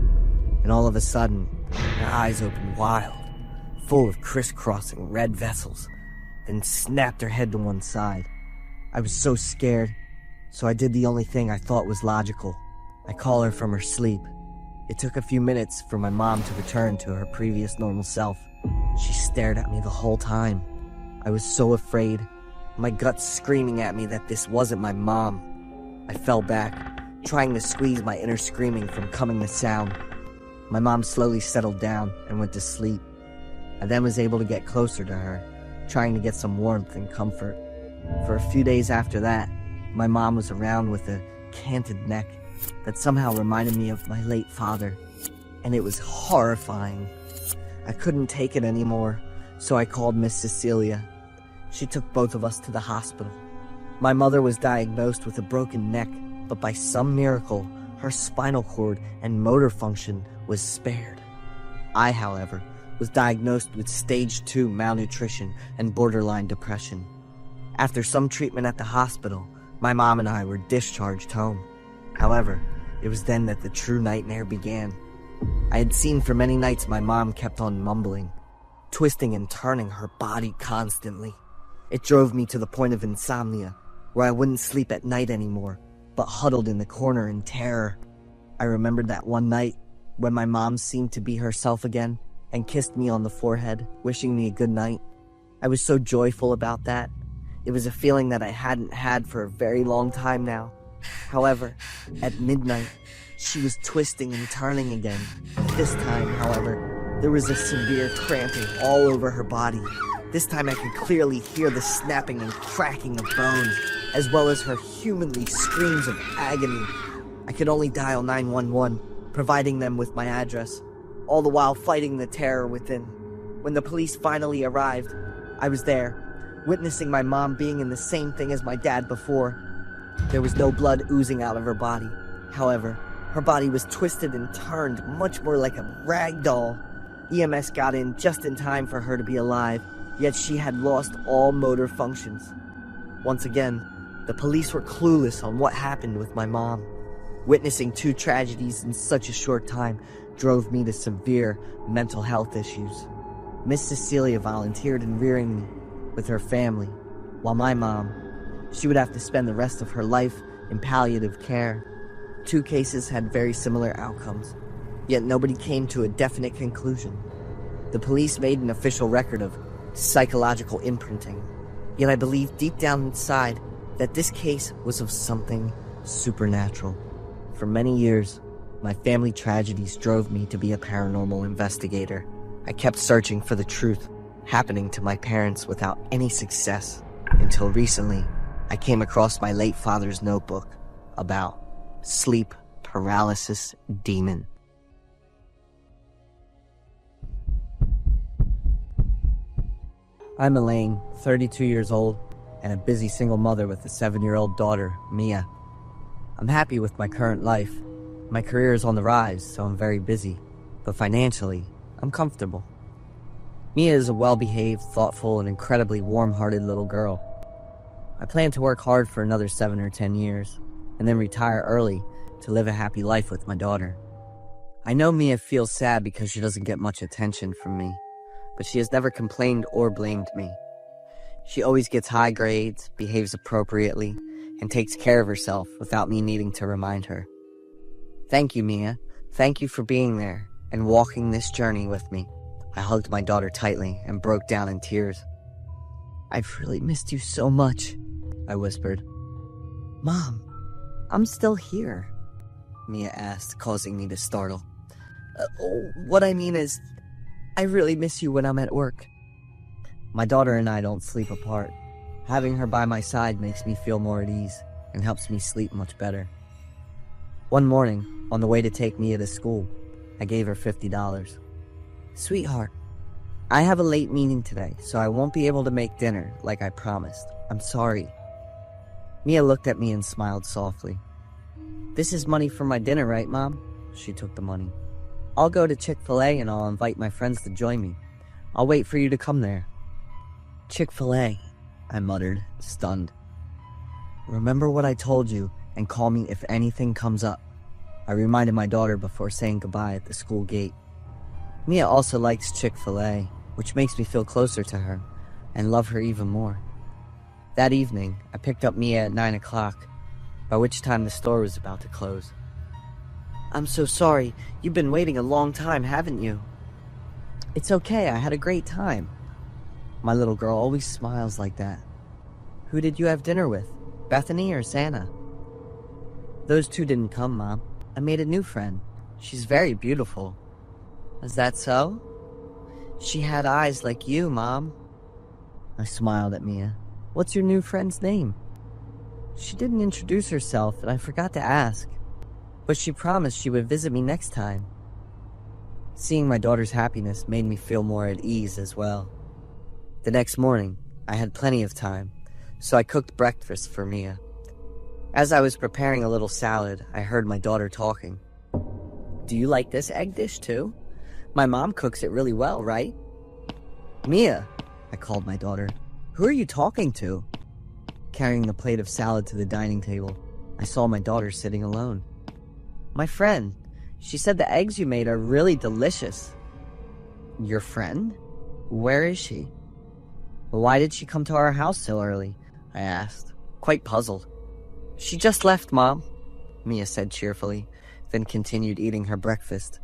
And all of a sudden, her eyes opened wide, full of crisscrossing red vessels, then snapped her head to one side. I was so scared, so I did the only thing I thought was logical. I called her from her sleep. It took a few minutes for my mom to return to her previous normal self. She stared at me the whole time. I was so afraid, my gut screaming at me that this wasn't my mom. I fell back, trying to squeeze my inner screaming from coming to sound. My mom slowly settled down and went to sleep. I then was able to get closer to her, trying to get some warmth and comfort. For a few days after that, my mom was around with a canted neck that somehow reminded me of my late father, and it was horrifying. I couldn't take it anymore, so I called Miss Cecilia. She took both of us to the hospital. My mother was diagnosed with a broken neck, but by some miracle, her spinal cord and motor function was spared. I, however, was diagnosed with stage 2 malnutrition and borderline depression. After some treatment at the hospital, my mom and I were discharged home. However, it was then that the true nightmare began. I had seen for many nights my mom kept on mumbling, twisting and turning her body constantly. It drove me to the point of insomnia, where I wouldn't sleep at night anymore, but huddled in the corner in terror. I remembered that one night when my mom seemed to be herself again and kissed me on the forehead, wishing me a good night. I was so joyful about that. It was a feeling that I hadn't had for a very long time now. However, at midnight, she was twisting and turning again. This time, however, there was a severe cramping all over her body. This time I could clearly hear the snapping and cracking of bones, as well as her humanly screams of agony. I could only dial 911, providing them with my address, all the while fighting the terror within. When the police finally arrived, I was there, witnessing my mom being in the same thing as my dad before. There was no blood oozing out of her body. However, her body was twisted and turned much more like a rag doll. EMS got in just in time for her to be alive, yet she had lost all motor functions. Once again, the police were clueless on what happened with my mom. Witnessing 2 tragedies in such a short time drove me to severe mental health issues. Miss Cecilia volunteered in rearing me with her family, while my mom, she would have to spend the rest of her life in palliative care. 2 cases had very similar outcomes, yet nobody came to a definite conclusion. The police made an official record of psychological imprinting, yet I believed deep down inside that this case was of something supernatural. For many years, my family tragedies drove me to be a paranormal investigator. I kept searching for the truth happening to my parents without any success, until recently I came across my late father's notebook about sleep paralysis demon. I'm Elaine, 32 years old, and a busy single mother with a 7-year-old daughter, Mia. I'm happy with my current life. My career is on the rise, so I'm very busy. But financially, I'm comfortable. Mia is a well-behaved, thoughtful, and incredibly warm-hearted little girl. I plan to work hard for another 7 or 10 years, and then retire early to live a happy life with my daughter. I know Mia feels sad because she doesn't get much attention from me, but she has never complained or blamed me. She always gets high grades, behaves appropriately, and takes care of herself without me needing to remind her. Thank you, Mia. Thank you for being there and walking this journey with me. I hugged my daughter tightly and broke down in tears. I've really missed you so much, I whispered. Mom, I'm still here, Mia asked, causing me to startle. What I mean is, I really miss you when I'm at work. My daughter and I don't sleep apart. Having her by my side makes me feel more at ease and helps me sleep much better. One morning, on the way to take Mia to school, I gave her $50. Sweetheart, I have a late meeting today, so I won't be able to make dinner like I promised. I'm sorry. Mia looked at me and smiled softly. This is money for my dinner, right, Mom? She took the money. I'll go to Chick-fil-A and I'll invite my friends to join me. I'll wait for you to come there. Chick-fil-A, I muttered, stunned. Remember what I told you and call me if anything comes up, I reminded my daughter before saying goodbye at the school gate. Mia also likes Chick-fil-A, which makes me feel closer to her and love her even more. That evening, I picked up Mia at 9 o'clock, by which time the store was about to close. I'm so sorry. You've been waiting a long time, haven't you? It's okay. I had a great time. My little girl always smiles like that. Who did you have dinner with? Bethany or Santa? Those two didn't come, Mom. I made a new friend. She's very beautiful. Is that so? She had eyes like you, Mom. I smiled at Mia. What's your new friend's name? She didn't introduce herself, and I forgot to ask. But she promised she would visit me next time. Seeing my daughter's happiness made me feel more at ease as well. The next morning, I had plenty of time, so I cooked breakfast for Mia. As I was preparing a little salad, I heard my daughter talking. "Do you like this egg dish too? My mom cooks it really well, right?" "Mia," I called my daughter. "Who are you talking to?" Carrying the plate of salad to the dining table, I saw my daughter sitting alone. "My friend. She said the eggs you made are really delicious." "Your friend? Where is she?" "Why did she come to our house so early?" I asked, quite puzzled. "She just left, Mom," Mia said cheerfully, then continued eating her breakfast.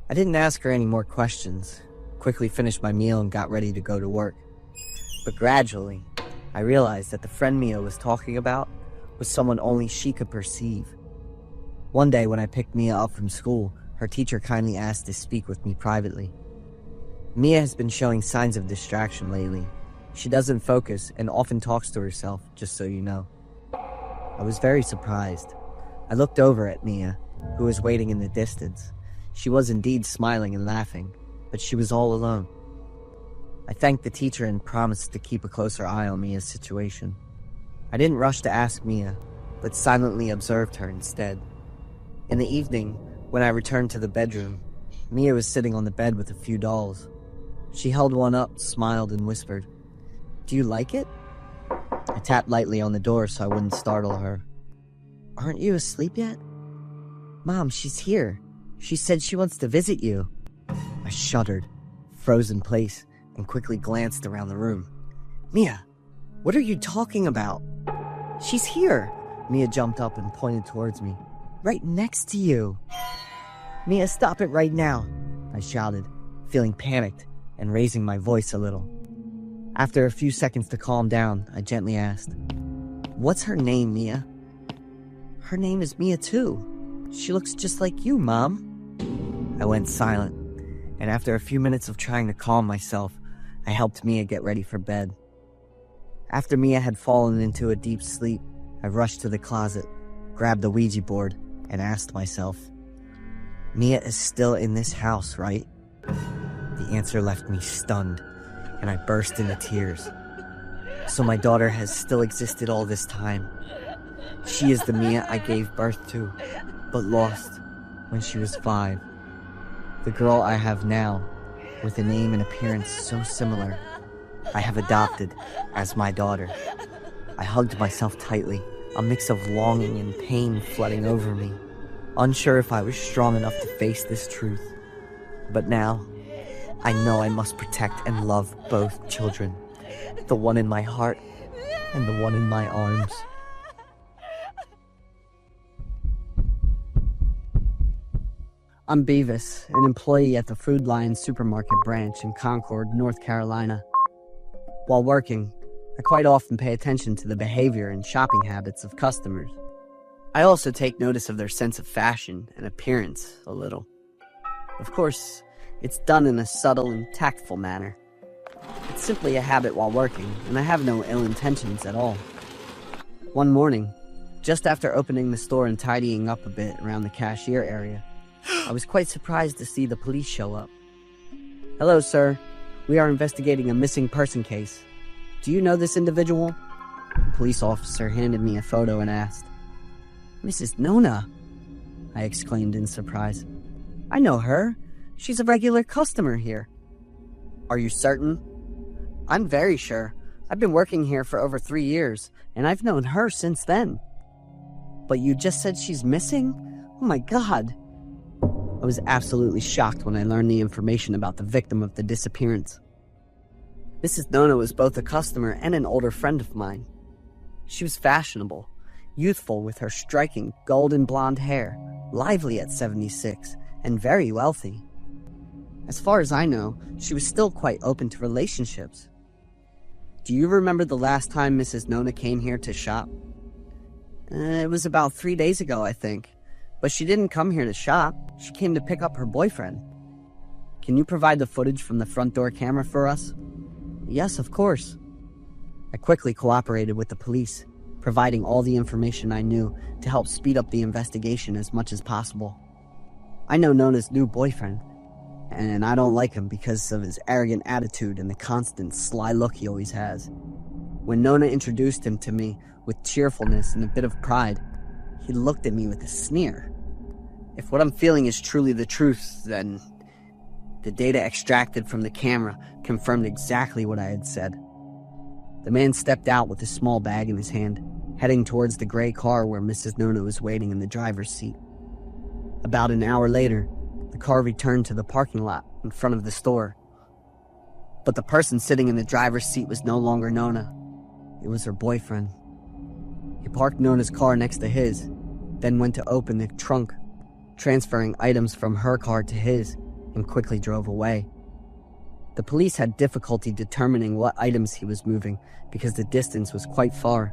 I didn't ask her any more questions, quickly finished my meal and got ready to go to work. But gradually, I realized that the friend Mia was talking about was someone only she could perceive. One day when I picked Mia up from school, her teacher kindly asked to speak with me privately. Mia has been showing signs of distraction lately. She doesn't focus and often talks to herself, just so you know. I was very surprised. I looked over at Mia, who was waiting in the distance. She was indeed smiling and laughing, but she was all alone. I thanked the teacher and promised to keep a closer eye on Mia's situation. I didn't rush to ask Mia, but silently observed her instead. In the evening, when I returned to the bedroom, Mia was sitting on the bed with a few dolls. She held one up, smiled, and whispered, "Do you like it?" I tapped lightly on the door so I wouldn't startle her. "Aren't you asleep yet?" "Mom, she's here. She said she wants to visit you." I shuddered, froze in place, and quickly glanced around the room. "Mia, what are you talking about?" "She's here." Mia jumped up and pointed towards me. "Right next to you." "Mia, stop it right now," I shouted, feeling panicked and raising my voice a little. After a few seconds to calm down, I gently asked, "What's her name, Mia?" "Her name is Mia too. She looks just like you, Mom." I went silent, and after a few minutes of trying to calm myself, I helped Mia get ready for bed. After Mia had fallen into a deep sleep, I rushed to the closet, grabbed the Ouija board, and asked myself, "Mia is still in this house, right?" The answer left me stunned, and I burst into tears. So my daughter has still existed all this time. She is the Mia I gave birth to, but lost when she was 5. The girl I have now, with a name and appearance so similar, I have adopted as my daughter. I hugged myself tightly, a mix of longing and pain flooding over me, unsure if I was strong enough to face this truth. But now, I know I must protect and love both children, the one in my heart and the one in my arms. I'm Beavis, an employee at the Food Lion supermarket branch in Concord, North Carolina. While working, I quite often pay attention to the behavior and shopping habits of customers. I also take notice of their sense of fashion and appearance a little. Of course, it's done in a subtle and tactful manner. It's simply a habit while working, and I have no ill intentions at all. One morning, just after opening the store and tidying up a bit around the cashier area, I was quite surprised to see the police show up. "Hello, sir. We are investigating a missing person case. Do you know this individual?" The police officer handed me a photo and asked, "Mrs. Nona?" I exclaimed in surprise. "I know her. She's a regular customer here." "Are you certain?" "I'm very sure. I've been working here for over 3 years, and I've known her since then." "But you just said she's missing? Oh my God." I was absolutely shocked when I learned the information about the victim of the disappearance. Mrs. Nona was both a customer and an older friend of mine. She was fashionable, youthful with her striking golden blonde hair, lively at 76, and very wealthy. As far as I know, she was still quite open to relationships. "Do you remember the last time Mrs. Nona came here to shop?" It was about 3 days ago, I think. But she didn't come here to shop. She came to pick up her boyfriend." "Can you provide the footage from the front door camera for us?" "Yes, of course." I quickly cooperated with the police, providing all the information I knew to help speed up the investigation as much as possible. I know Nona's new boyfriend. And I don't like him because of his arrogant attitude and the constant sly look he always has. When Nona introduced him to me with cheerfulness and a bit of pride, he looked at me with a sneer. If what I'm feeling is truly the truth, then the data extracted from the camera confirmed exactly what I had said. The man stepped out with a small bag in his hand, heading towards the gray car where Mrs. Nona was waiting in the driver's seat. About an hour later, the car returned to the parking lot in front of the store. But the person sitting in the driver's seat was no longer Nona. It was her boyfriend. He parked Nona's car next to his, then went to open the trunk, transferring items from her car to his, and quickly drove away. The police had difficulty determining what items he was moving because the distance was quite far.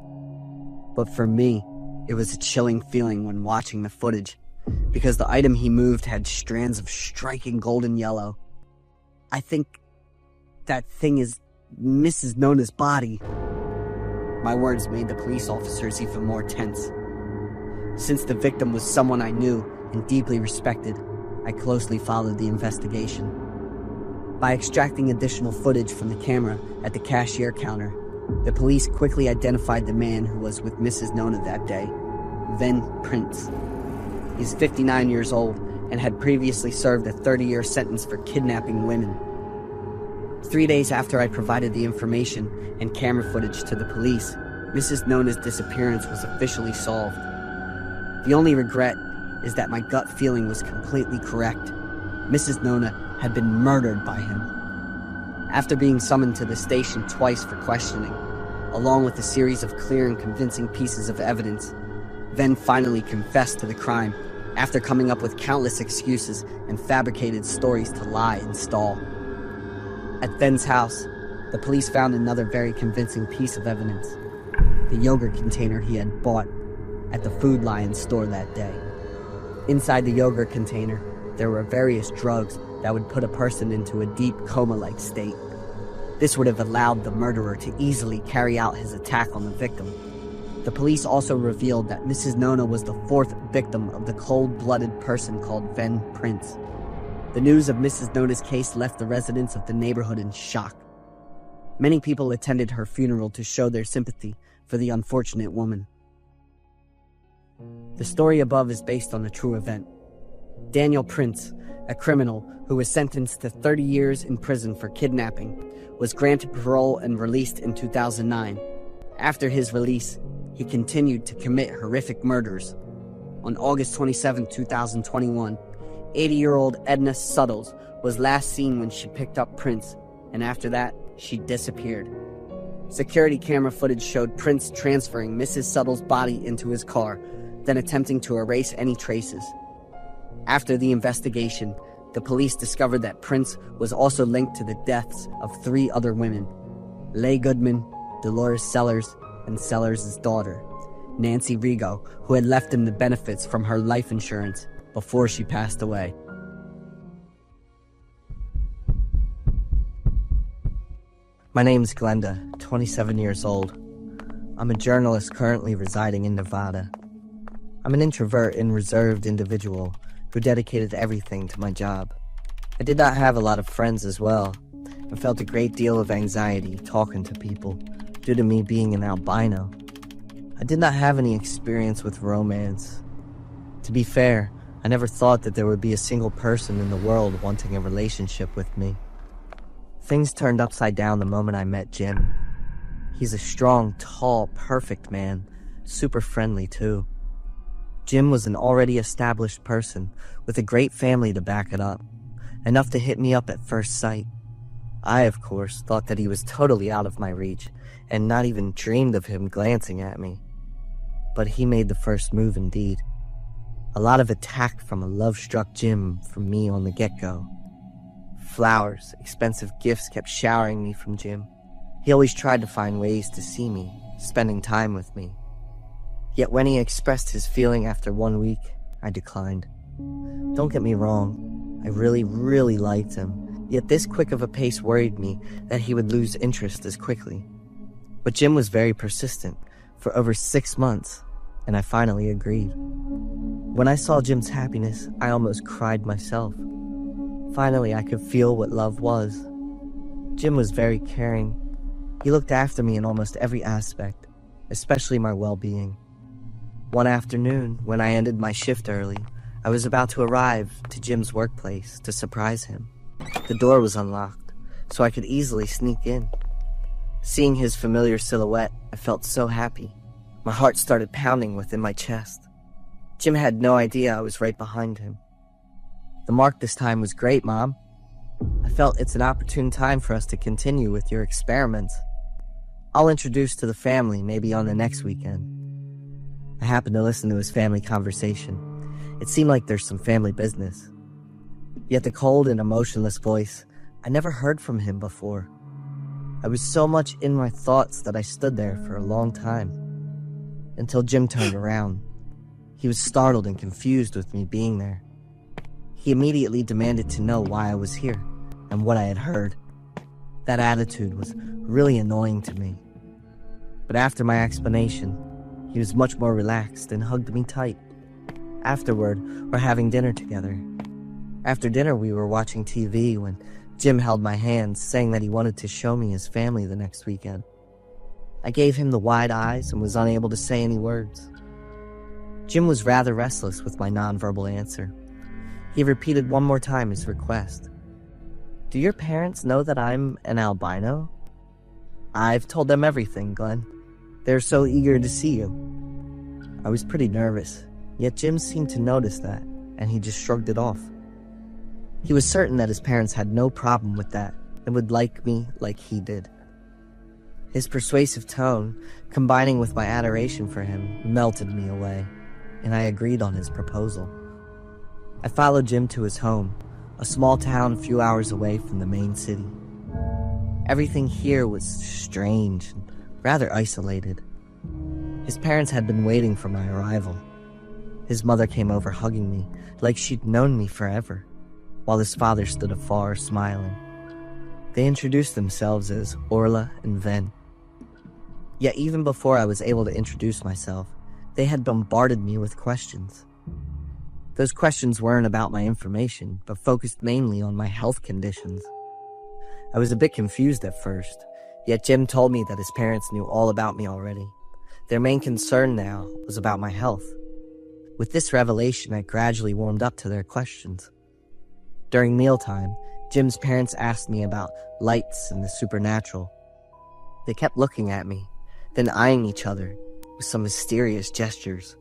But for me, it was a chilling feeling when watching the footage, because the item he moved had strands of striking golden yellow. I think that thing is Mrs. Nona's body. My words made the police officers even more tense. Since the victim was someone I knew and deeply respected, I closely followed the investigation. By extracting additional footage from the camera at the cashier counter, the police quickly identified the man who was with Mrs. Nona that day, Ven Prince. He's 59 years old and had previously served a 30-year sentence for kidnapping women. 3 days after I provided the information and camera footage to the police, Mrs. Nona's disappearance was officially solved. The only regret is that my gut feeling was completely correct. Mrs. Nona had been murdered by him. After being summoned to the station twice for questioning, along with a series of clear and convincing pieces of evidence, Ven finally confessed to the crime after coming up with countless excuses and fabricated stories to lie and stall. At Ven's house, the police found another very convincing piece of evidence: the yogurt container he had bought at the Food Lion store that day. Inside the yogurt container, there were various drugs that would put a person into a deep coma-like state. This would have allowed the murderer to easily carry out his attack on the victim. The police also revealed that Mrs. Nona was the fourth victim of the cold-blooded person called Ven Prince. The news of Mrs. Nona's case left the residents of the neighborhood in shock. Many people attended her funeral to show their sympathy for the unfortunate woman. The story above is based on a true event. Daniel Prince, a criminal who was sentenced to 30 years in prison for kidnapping, was granted parole and released in 2009. After his release, he continued to commit horrific murders. On August 27, 2021, 80-year-old Edna Suttles was last seen when she picked up Prince, and after that, she disappeared. Security camera footage showed Prince transferring Mrs. Suttles' body into his car, then attempting to erase any traces. After the investigation, the police discovered that Prince was also linked to the deaths of 3 other women: Leigh Goodman, Dolores Sellers, and Sellers' daughter, Nancy Rigo, who had left him the benefits from her life insurance before she passed away. My name's Glenda, 27 years old. I'm a journalist currently residing in Nevada. I'm an introvert and reserved individual who dedicated everything to my job. I did not have a lot of friends as well, and felt a great deal of anxiety talking to people due to me being an albino. I did not have any experience with romance. To be fair, I never thought that there would be a single person in the world wanting a relationship with me. Things turned upside down the moment I met Jim. He's a strong, tall, perfect man, super friendly too. Jim was an already established person with a great family to back it up, enough to hit me up at first sight. I, of course, thought that he was totally out of my reach and not even dreamed of him glancing at me. But he made the first move indeed. A lot of attack from a love-struck Jim from me on the get-go. Flowers, expensive gifts kept showering me from Jim. He always tried to find ways to see me, spending time with me. Yet when he expressed his feeling after 1 week, I declined. Don't get me wrong, I really liked him, yet this quick of a pace worried me that he would lose interest as quickly. But Jim was very persistent, for over 6 months, and I finally agreed. When I saw Jim's happiness, I almost cried myself. Finally, I could feel what love was. Jim was very caring. He looked after me in almost every aspect, especially my well-being. One afternoon, when I ended my shift early, I was about to arrive to Jim's workplace to surprise him. The door was unlocked, so I could easily sneak in. Seeing his familiar silhouette, I felt so happy. My heart started pounding within my chest. Jim had no idea I was right behind him. "The mark this time was great, Mom. I felt it's an opportune time for us to continue with your experiments. I'll introduce to the family maybe on the next weekend." I happened to listen to his family conversation. It seemed like there's some family business. Yet the cold and emotionless voice, I never heard from him before. I was so much in my thoughts that I stood there for a long time, until Jim turned around. He was startled and confused with me being there. He immediately demanded to know why I was here and what I had heard. That attitude was really annoying to me. But after my explanation, he was much more relaxed and hugged me tight. Afterward, we're having dinner together. After dinner, we were watching TV when Jim held my hand, saying that he wanted to show me his family the next weekend. I gave him the wide eyes and was unable to say any words. Jim was rather restless with my nonverbal answer. He repeated one more time his request. "Do your parents know that I'm an albino?" "I've told them everything, Glenn. They're so eager to see you." I was pretty nervous, yet Jim seemed to notice that, and he just shrugged it off. He was certain that his parents had no problem with that and would like me like he did. His persuasive tone, combining with my adoration for him, melted me away, and I agreed on his proposal. I followed Jim to his home, a small town a few hours away from the main city. Everything here was strange and rather isolated. His parents had been waiting for my arrival. His mother came over hugging me like she'd known me forever, while his father stood afar smiling. They introduced themselves as Orla and Ven. Yet even before I was able to introduce myself, they had bombarded me with questions. Those questions weren't about my information, but focused mainly on my health conditions. I was a bit confused at first, yet Jim told me that his parents knew all about me already. Their main concern now was about my health. With this revelation, I gradually warmed up to their questions. During mealtime, Jim's parents asked me about lights and the supernatural. They kept looking at me, then eyeing each other with some mysterious gestures.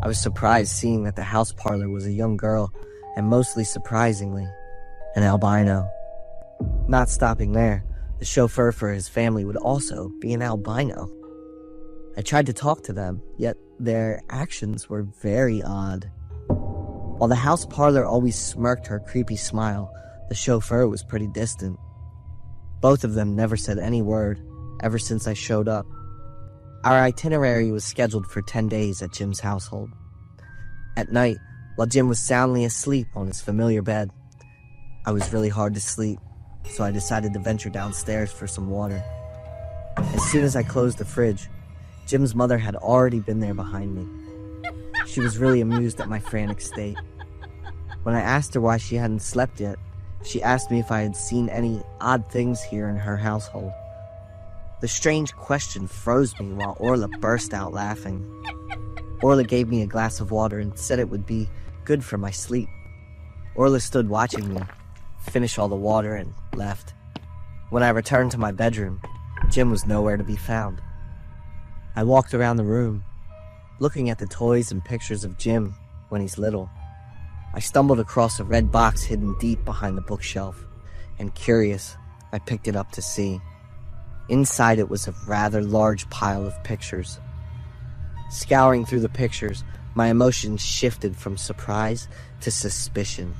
I was surprised seeing that the house parlor was a young girl, and mostly surprisingly, an albino. Not stopping there, the chauffeur for his family would also be an albino. I tried to talk to them, yet their actions were very odd. While the house parlor always smirked her creepy smile, the chauffeur was pretty distant. Both of them never said any word ever since I showed up. Our itinerary was scheduled for 10 days at Jim's household. At night, while Jim was soundly asleep on his familiar bed, I was really hard to sleep, so I decided to venture downstairs for some water. As soon as I closed the fridge, Jim's mother had already been there behind me. She was really amused at my frantic state. When I asked her why she hadn't slept yet, she asked me if I had seen any odd things here in her household. The strange question froze me while Orla burst out laughing. Orla gave me a glass of water and said it would be good for my sleep. Orla stood watching me, finish all the water, and left. When I returned to my bedroom, Jim was nowhere to be found. I walked around the room, looking at the toys and pictures of Jim when he's little. I stumbled across a red box hidden deep behind the bookshelf, and curious, I picked it up to see. Inside it was a rather large pile of pictures. Scouring through the pictures, my emotions shifted from surprise to suspicion.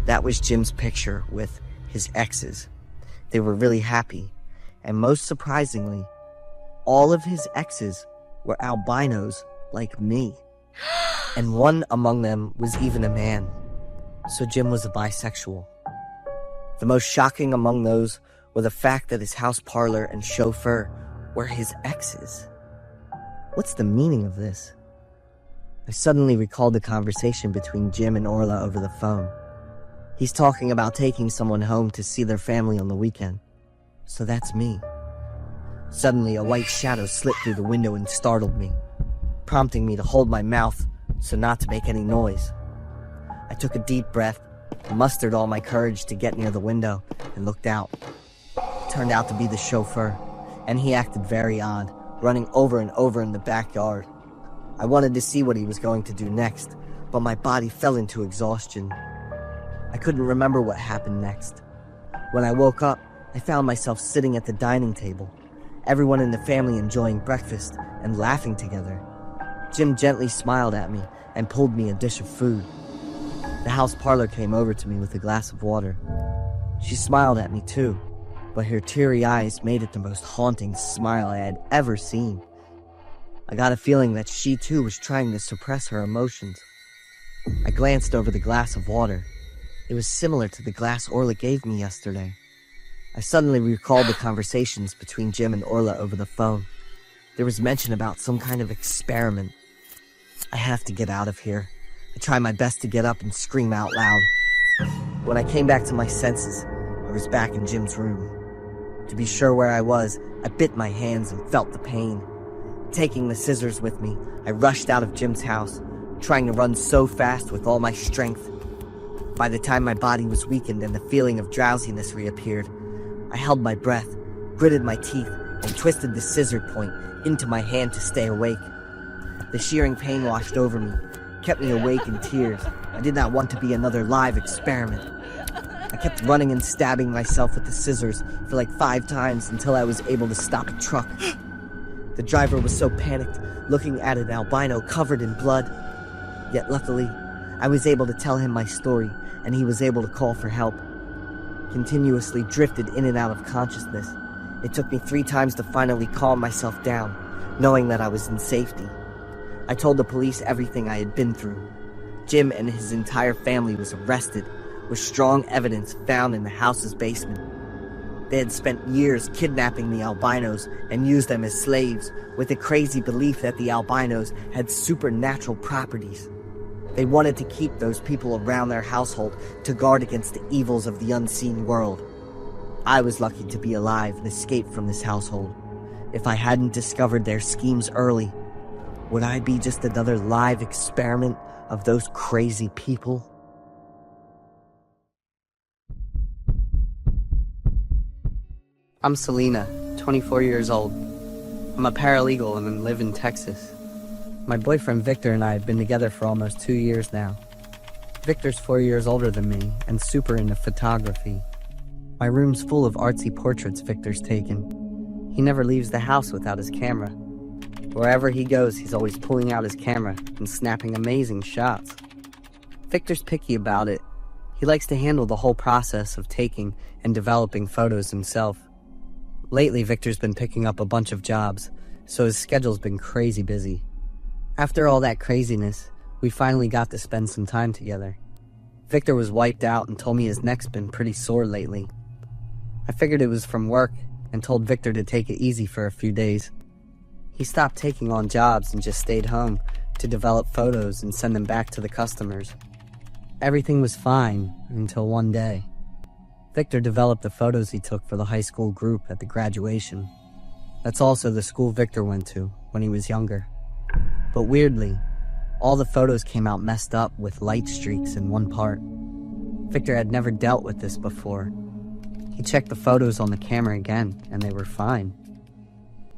That was Jim's picture with his exes. They were really happy, and most surprisingly, all of his exes were albinos like me. And one among them was even a man. So Jim was a bisexual. The most shocking among those were the fact that his house parlor and chauffeur were his exes. What's the meaning of this? I suddenly recalled the conversation between Jim and Orla over the phone. He's talking about taking someone home to see their family on the weekend. So that's me. Suddenly, a white shadow slipped through the window and startled me, prompting me to hold my mouth so not to make any noise. I took a deep breath, mustered all my courage to get near the window, and looked out. It turned out to be the chauffeur, and he acted very odd, running over and over in the backyard. I wanted to see what he was going to do next, but my body fell into exhaustion. I couldn't remember what happened next. When I woke up, I found myself sitting at the dining table, everyone in the family enjoying breakfast and laughing together. Jim gently smiled at me and pulled me a dish of food. The house parlor came over to me with a glass of water. She smiled at me too, but her teary eyes made it the most haunting smile I had ever seen. I got a feeling that she too was trying to suppress her emotions. I glanced over the glass of water. It was similar to the glass Orla gave me yesterday. I suddenly recalled the conversations between Jim and Orla over the phone. There was mention about some kind of experiment. I have to get out of here. I tried my best to get up and scream out loud. When I came back to my senses, I was back in Jim's room. To be sure where I was, I bit my hands and felt the pain. Taking the scissors with me, I rushed out of Jim's house, trying to run so fast with all my strength. By the time my body was weakened and the feeling of drowsiness reappeared, I held my breath, gritted my teeth, and twisted the scissor point into my hand to stay awake. The shearing pain washed over me, kept me awake in tears. I did not want to be another live experiment. I kept running and stabbing myself with the scissors for like 5 times until I was able to stop a truck. The driver was so panicked, looking at an albino covered in blood. Yet luckily, I was able to tell him my story, and he was able to call for help. Continuously drifted in and out of consciousness. It took me 3 times to finally calm myself down, knowing that I was in safety. I told the police everything I had been through. Jim and his entire family was arrested, with strong evidence found in the house's basement. They had spent years kidnapping the albinos and used them as slaves, with a crazy belief that the albinos had supernatural properties. They wanted to keep those people around their household to guard against the evils of the unseen world. I was lucky to be alive and escape from this household. If I hadn't discovered their schemes early, would I be just another live experiment of those crazy people? I'm Selena, 24 years old. I'm a paralegal and live in Texas. My boyfriend Victor and I have been together for almost 2 years now. Victor's 4 years older than me and super into photography. My room's full of artsy portraits Victor's taken. He never leaves the house without his camera. Wherever he goes, he's always pulling out his camera and snapping amazing shots. Victor's picky about it. He likes to handle the whole process of taking and developing photos himself. Lately, Victor's been picking up a bunch of jobs, so his schedule's been crazy busy. After all that craziness, we finally got to spend some time together. Victor was wiped out and told me his neck's been pretty sore lately. I figured it was from work and told Victor to take it easy for a few days. He stopped taking on jobs and just stayed home to develop photos and send them back to the customers. Everything was fine until one day. Victor developed the photos he took for the high school group at the graduation. That's also the school Victor went to when he was younger. But weirdly, all the photos came out messed up with light streaks in one part. Victor had never dealt with this before. He checked the photos on the camera again, and they were fine.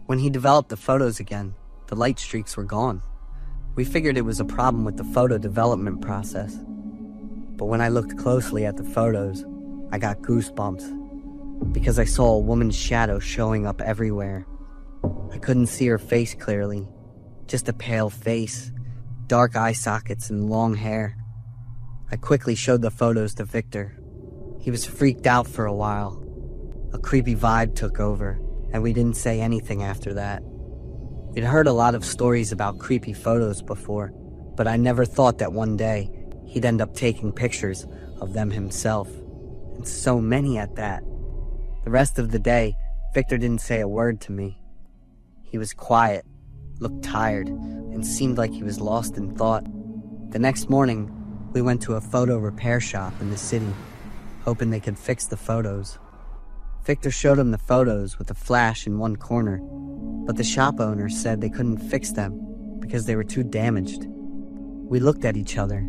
When he developed the photos again, the light streaks were gone. We figured it was a problem with the photo development process. But when I looked closely at the photos, I got goosebumps, because I saw a woman's shadow showing up everywhere. I couldn't see her face clearly, just a pale face, dark eye sockets, and long hair. I quickly showed the photos to Victor. He was freaked out for a while. A creepy vibe took over, and we didn't say anything after that. We'd heard a lot of stories about creepy photos before, but I never thought that one day he'd end up taking pictures of them himself. And so many at that. The rest of the day, Victor didn't say a word to me. He was quiet, looked tired, and seemed like he was lost in thought. The next morning, we went to a photo repair shop in the city hoping they could fix the photos. Victor showed him the photos with a flash in one corner, but the shop owner said they couldn't fix them because they were too damaged. We looked at each other.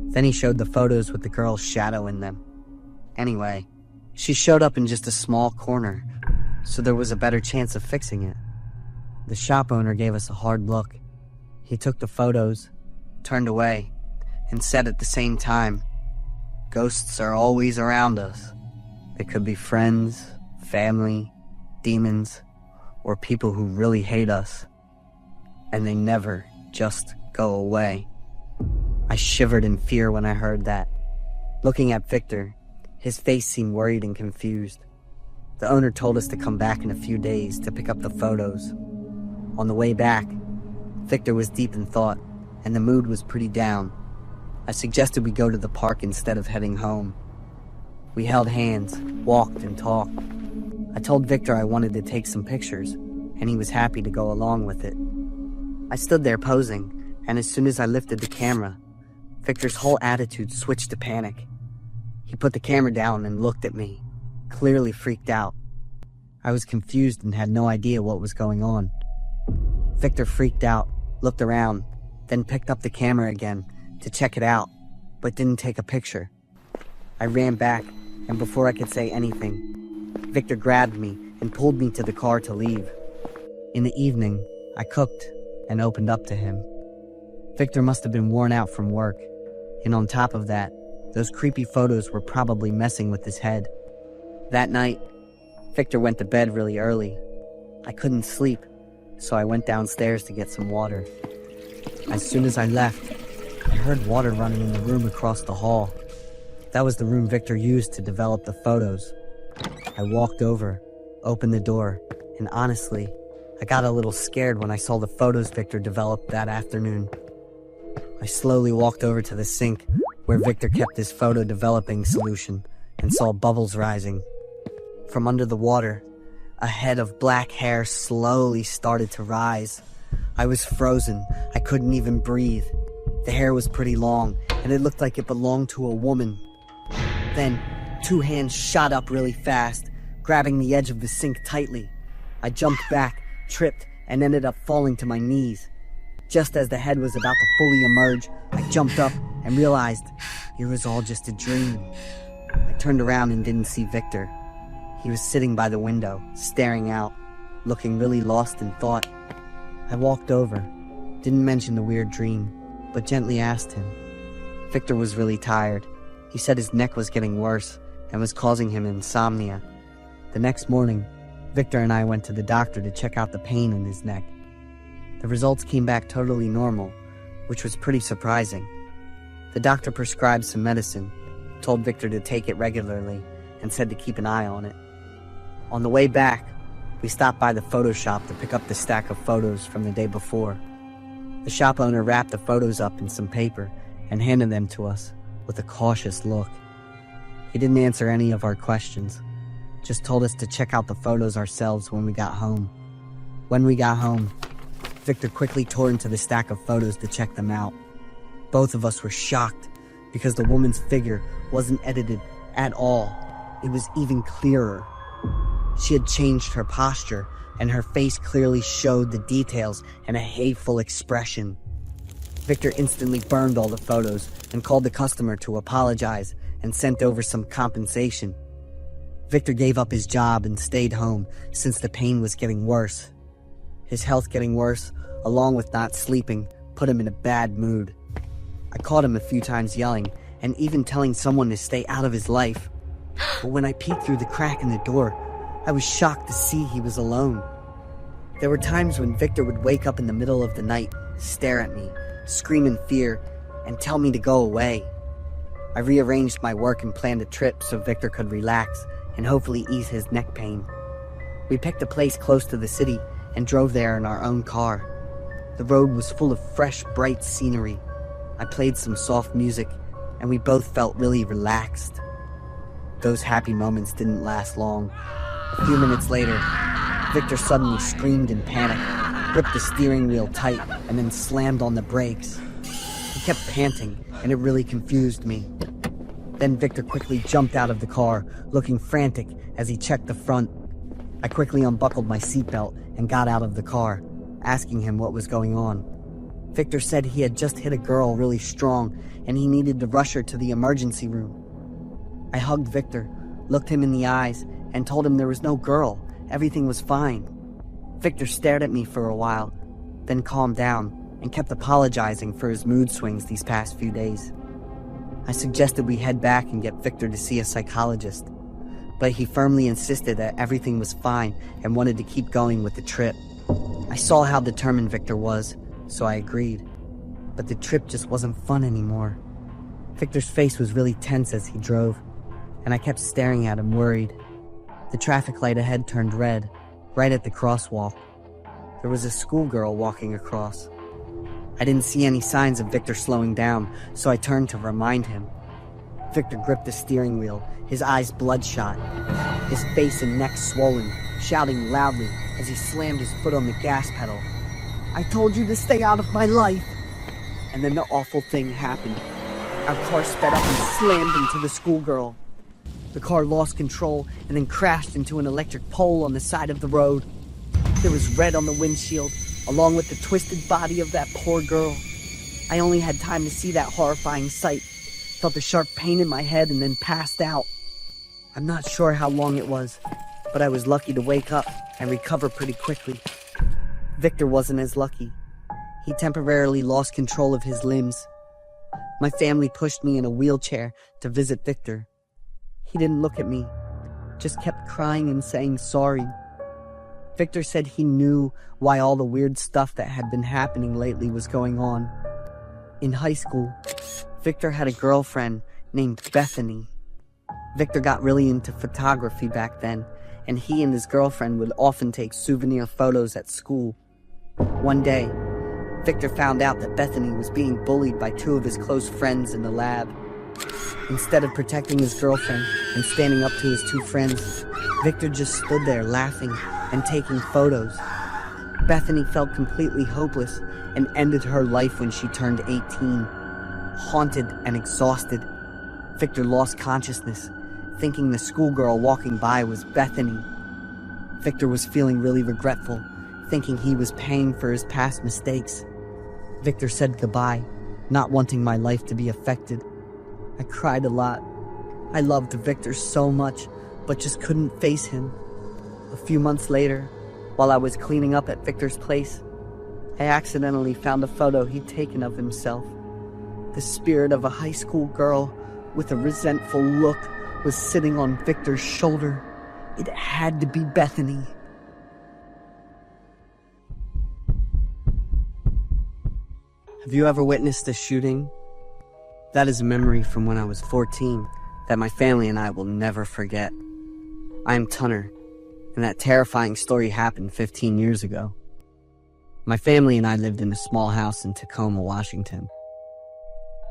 Then he showed the photos with the girl's shadow in them. Anyway, she showed up in just a small corner, so there was a better chance of fixing it. The shop owner gave us a hard look. He took the photos, turned away, and said at the same time, "Ghosts are always around us. They could be friends, family, demons, or people who really hate us. And they never just go away." I shivered in fear when I heard that. Looking at Victor, his face seemed worried and confused. The owner told us to come back in a few days to pick up the photos. On the way back, Victor was deep in thought, and the mood was pretty down. I suggested we go to the park instead of heading home. We held hands, walked, and talked. I told Victor I wanted to take some pictures, and he was happy to go along with it. I stood there posing, and as soon as I lifted the camera, Victor's whole attitude switched to panic. He put the camera down and looked at me, clearly freaked out. I was confused and had no idea what was going on. Victor freaked out, looked around, then picked up the camera again to check it out, but didn't take a picture. I ran back, and before I could say anything, Victor grabbed me and pulled me to the car to leave. In the evening, I cooked and opened up to him. Victor must have been worn out from work, and on top of that, those creepy photos were probably messing with his head. That night, Victor went to bed really early. I couldn't sleep, so I went downstairs to get some water. As soon as I left, I heard water running in the room across the hall. That was the room Victor used to develop the photos. I walked over, opened the door, and honestly, I got a little scared when I saw the photos Victor developed that afternoon. I slowly walked over to the sink where Victor kept his photo developing solution and saw bubbles rising. From under the water, a head of black hair slowly started to rise. I was frozen. I couldn't even breathe. The hair was pretty long, and it looked like it belonged to a woman. Then, two hands shot up really fast, grabbing the edge of the sink tightly. I jumped back, tripped, and ended up falling to my knees. Just as the head was about to fully emerge, I jumped up and realized it was all just a dream. I turned around and didn't see Victor. He was sitting by the window, staring out, looking really lost in thought. I walked over, didn't mention the weird dream, but gently asked him. Victor was really tired. He said his neck was getting worse and was causing him insomnia. The next morning, Victor and I went to the doctor to check out the pain in his neck. The results came back totally normal, which was pretty surprising. The doctor prescribed some medicine, told Victor to take it regularly, and said to keep an eye on it. On the way back, we stopped by the photo shop to pick up the stack of photos from the day before. The shop owner wrapped the photos up in some paper and handed them to us with a cautious look. He didn't answer any of our questions, just told us to check out the photos ourselves when we got home. When we got home, Victor quickly tore into the stack of photos to check them out. Both of us were shocked because the woman's figure wasn't edited at all. It was even clearer. She had changed her posture, and her face clearly showed the details and a hateful expression. Victor instantly burned all the photos and called the customer to apologize and sent over some compensation. Victor gave up his job and stayed home since the pain was getting worse. His health getting worse, along with not sleeping, put him in a bad mood. I caught him a few times yelling and even telling someone to stay out of his life. But when I peeked through the crack in the door, I was shocked to see he was alone. There were times when Victor would wake up in the middle of the night, stare at me, scream in fear, and tell me to go away. I rearranged my work and planned a trip so Victor could relax and hopefully ease his neck pain. We picked a place close to the city and drove there in our own car. The road was full of fresh, bright scenery. I played some soft music, and we both felt really relaxed. Those happy moments didn't last long. A few minutes later, Victor suddenly screamed in panic, gripped the steering wheel tight, and then slammed on the brakes. He kept panting, and it really confused me. Then Victor quickly jumped out of the car, looking frantic as he checked the front. I quickly unbuckled my seatbelt and got out of the car, asking him what was going on. Victor said he had just hit a girl really strong and he needed to rush her to the emergency room. I hugged Victor, looked him in the eyes, and told him there was no girl, everything was fine. Victor stared at me for a while, then calmed down and kept apologizing for his mood swings these past few days. I suggested we head back and get Victor to see a psychologist, but he firmly insisted that everything was fine and wanted to keep going with the trip. I saw how determined Victor was, so I agreed, but the trip just wasn't fun anymore. Victor's face was really tense as he drove, and I kept staring at him, worried. The traffic light ahead turned red, right at the crosswalk. There was a schoolgirl walking across. I didn't see any signs of Victor slowing down, so I turned to remind him. Victor gripped the steering wheel, his eyes bloodshot, his face and neck swollen, shouting loudly as he slammed his foot on the gas pedal. "I told you to stay out of my life!" And then the awful thing happened. Our car sped up and slammed into the schoolgirl. The car lost control and then crashed into an electric pole on the side of the road. There was red on the windshield, along with the twisted body of that poor girl. I only had time to see that horrifying sight, felt a sharp pain in my head, and then passed out. I'm not sure how long it was, but I was lucky to wake up and recover pretty quickly. Victor wasn't as lucky. He temporarily lost control of his limbs. My family pushed me in a wheelchair to visit Victor. He didn't look at me, just kept crying and saying sorry. Victor said he knew why all the weird stuff that had been happening lately was going on. In high school, Victor had a girlfriend named Bethany. Victor got really into photography back then, and he and his girlfriend would often take souvenir photos at school. One day, Victor found out that Bethany was being bullied by two of his close friends in the lab. Instead of protecting his girlfriend and standing up to his two friends, Victor just stood there laughing and taking photos. Bethany felt completely hopeless and ended her life when she turned 18. Haunted and exhausted, Victor lost consciousness, thinking the schoolgirl walking by was Bethany. Victor was feeling really regretful, thinking he was paying for his past mistakes. Victor said goodbye, not wanting my life to be affected. I cried a lot. I loved Victor so much, but just couldn't face him. A few months later, while I was cleaning up at Victor's place, I accidentally found a photo he'd taken of himself. The spirit of a high school girl with a resentful look was sitting on Victor's shoulder. It had to be Bethany. Have you ever witnessed a shooting? That is a memory from when I was 14 that my family and I will never forget. I am Tunner, and that terrifying story happened 15 years ago. My family and I lived in a small house in Tacoma, Washington.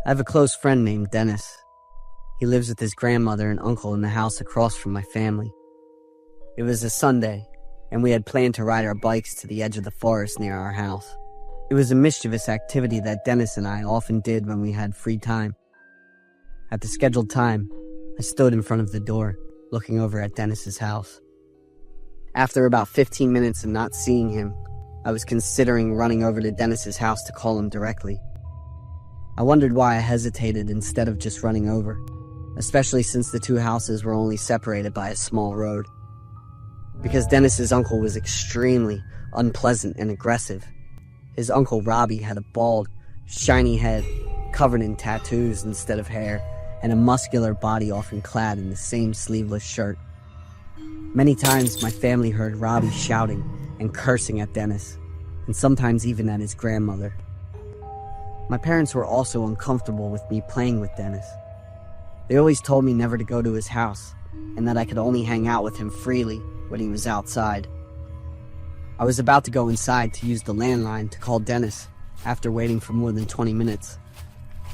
I have a close friend named Dennis. He lives with his grandmother and uncle in the house across from my family. It was a Sunday, and we had planned to ride our bikes to the edge of the forest near our house. It was a mischievous activity that Dennis and I often did when we had free time. At the scheduled time, I stood in front of the door, looking over at Dennis's house. After about 15 minutes of not seeing him, I was considering running over to Dennis's house to call him directly. I wondered why I hesitated instead of just running over, especially since the two houses were only separated by a small road. Because Dennis's uncle was extremely unpleasant and aggressive. His uncle Robbie had a bald, shiny head covered in tattoos instead of hair, and a muscular body often clad in the same sleeveless shirt. Many times my family heard Robbie shouting and cursing at Dennis, and sometimes even at his grandmother. My parents were also uncomfortable with me playing with Dennis. They always told me never to go to his house, and that I could only hang out with him freely when he was outside. I was about to go inside to use the landline to call Dennis after waiting for more than 20 minutes.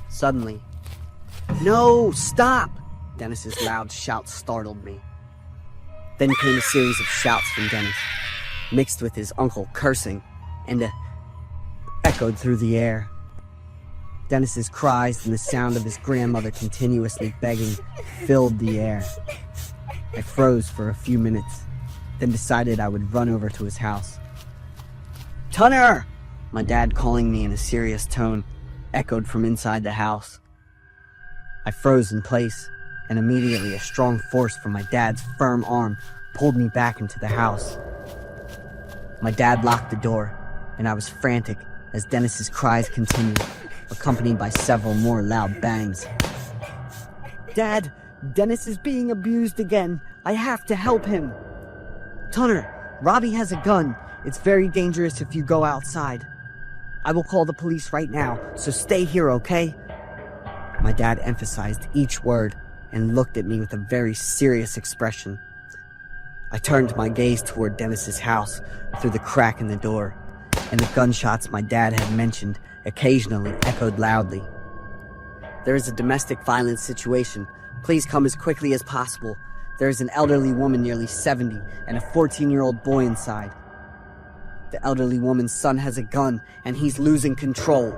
Suddenly, "No, stop!" Dennis's loud shout startled me. Then came a series of shouts from Dennis, mixed with his uncle cursing, and echoed through the air. Dennis's cries and the sound of his grandmother continuously begging filled the air. I froze for a few minutes, then decided I would run over to his house. "Tunner!" My dad calling me in a serious tone echoed from inside the house. I froze in place, and immediately a strong force from my dad's firm arm pulled me back into the house. My dad locked the door, and I was frantic as Dennis's cries continued, accompanied by several more loud bangs. "Dad, Dennis is being abused again. I have to help him." "Tunner, Robbie has a gun. It's very dangerous if you go outside. I will call the police right now, so stay here, okay?" My dad emphasized each word and looked at me with a very serious expression. I turned my gaze toward Dennis's house through the crack in the door, and the gunshots my dad had mentioned occasionally echoed loudly. "There is a domestic violence situation. Please come as quickly as possible. There is an elderly woman nearly 70 and a 14-year-old boy inside. The elderly woman's son has a gun and he's losing control.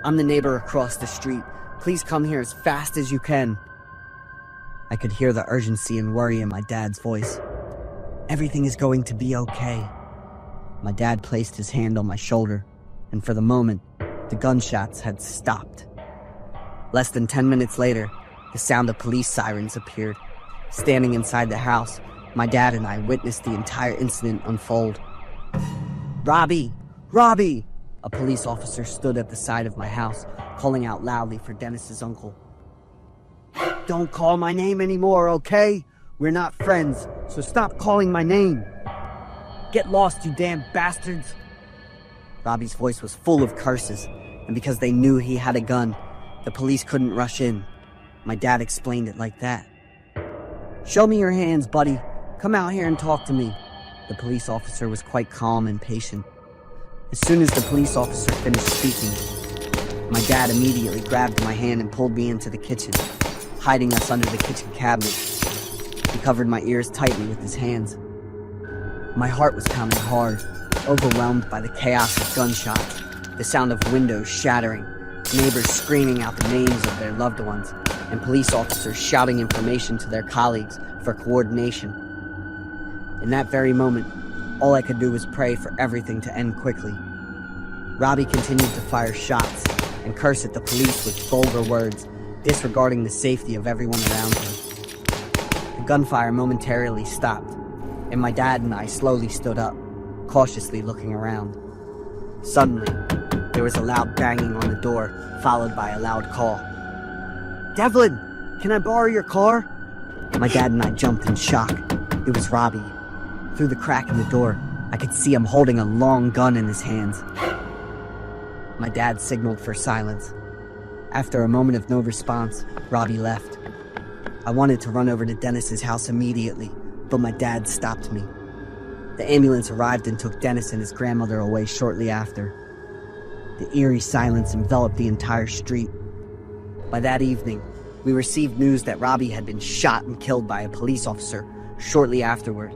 I'm the neighbor across the street. Please come here as fast as you can." I could hear the urgency and worry in my dad's voice. "Everything is going to be okay." My dad placed his hand on my shoulder, and for the moment, the gunshots had stopped. Less than 10 minutes later, the sound of police sirens appeared. Standing inside the house, my dad and I witnessed the entire incident unfold. "Robbie! Robbie!" A police officer stood at the side of my house, calling out loudly for Dennis's uncle. "Don't call my name anymore, okay? We're not friends, so stop calling my name. Get lost, you damn bastards." Robbie's voice was full of curses, and because they knew he had a gun, the police couldn't rush in. My dad explained it like that. "Show me your hands, buddy. Come out here and talk to me." The police officer was quite calm and patient. As soon as the police officer finished speaking, my dad immediately grabbed my hand and pulled me into the kitchen, hiding us under the kitchen cabinet. He covered my ears tightly with his hands. My heart was pounding hard, overwhelmed by the chaos of gunshots, the sound of windows shattering, neighbors screaming out the names of their loved ones, and police officers shouting information to their colleagues for coordination. In that very moment, all I could do was pray for everything to end quickly. Robbie continued to fire shots and curse at the police with vulgar words, disregarding the safety of everyone around him. The gunfire momentarily stopped, and my dad and I slowly stood up, cautiously looking around. Suddenly, there was a loud banging on the door, followed by a loud call. "Devlin, can I borrow your car?" My dad and I jumped in shock. It was Robbie. Through the crack in the door, I could see him holding a long gun in his hands. My dad signaled for silence. After a moment of no response, Robbie left. I wanted to run over to Dennis's house immediately, but my dad stopped me. The ambulance arrived and took Dennis and his grandmother away shortly after. The eerie silence enveloped the entire street. By that evening, we received news that Robbie had been shot and killed by a police officer shortly afterward.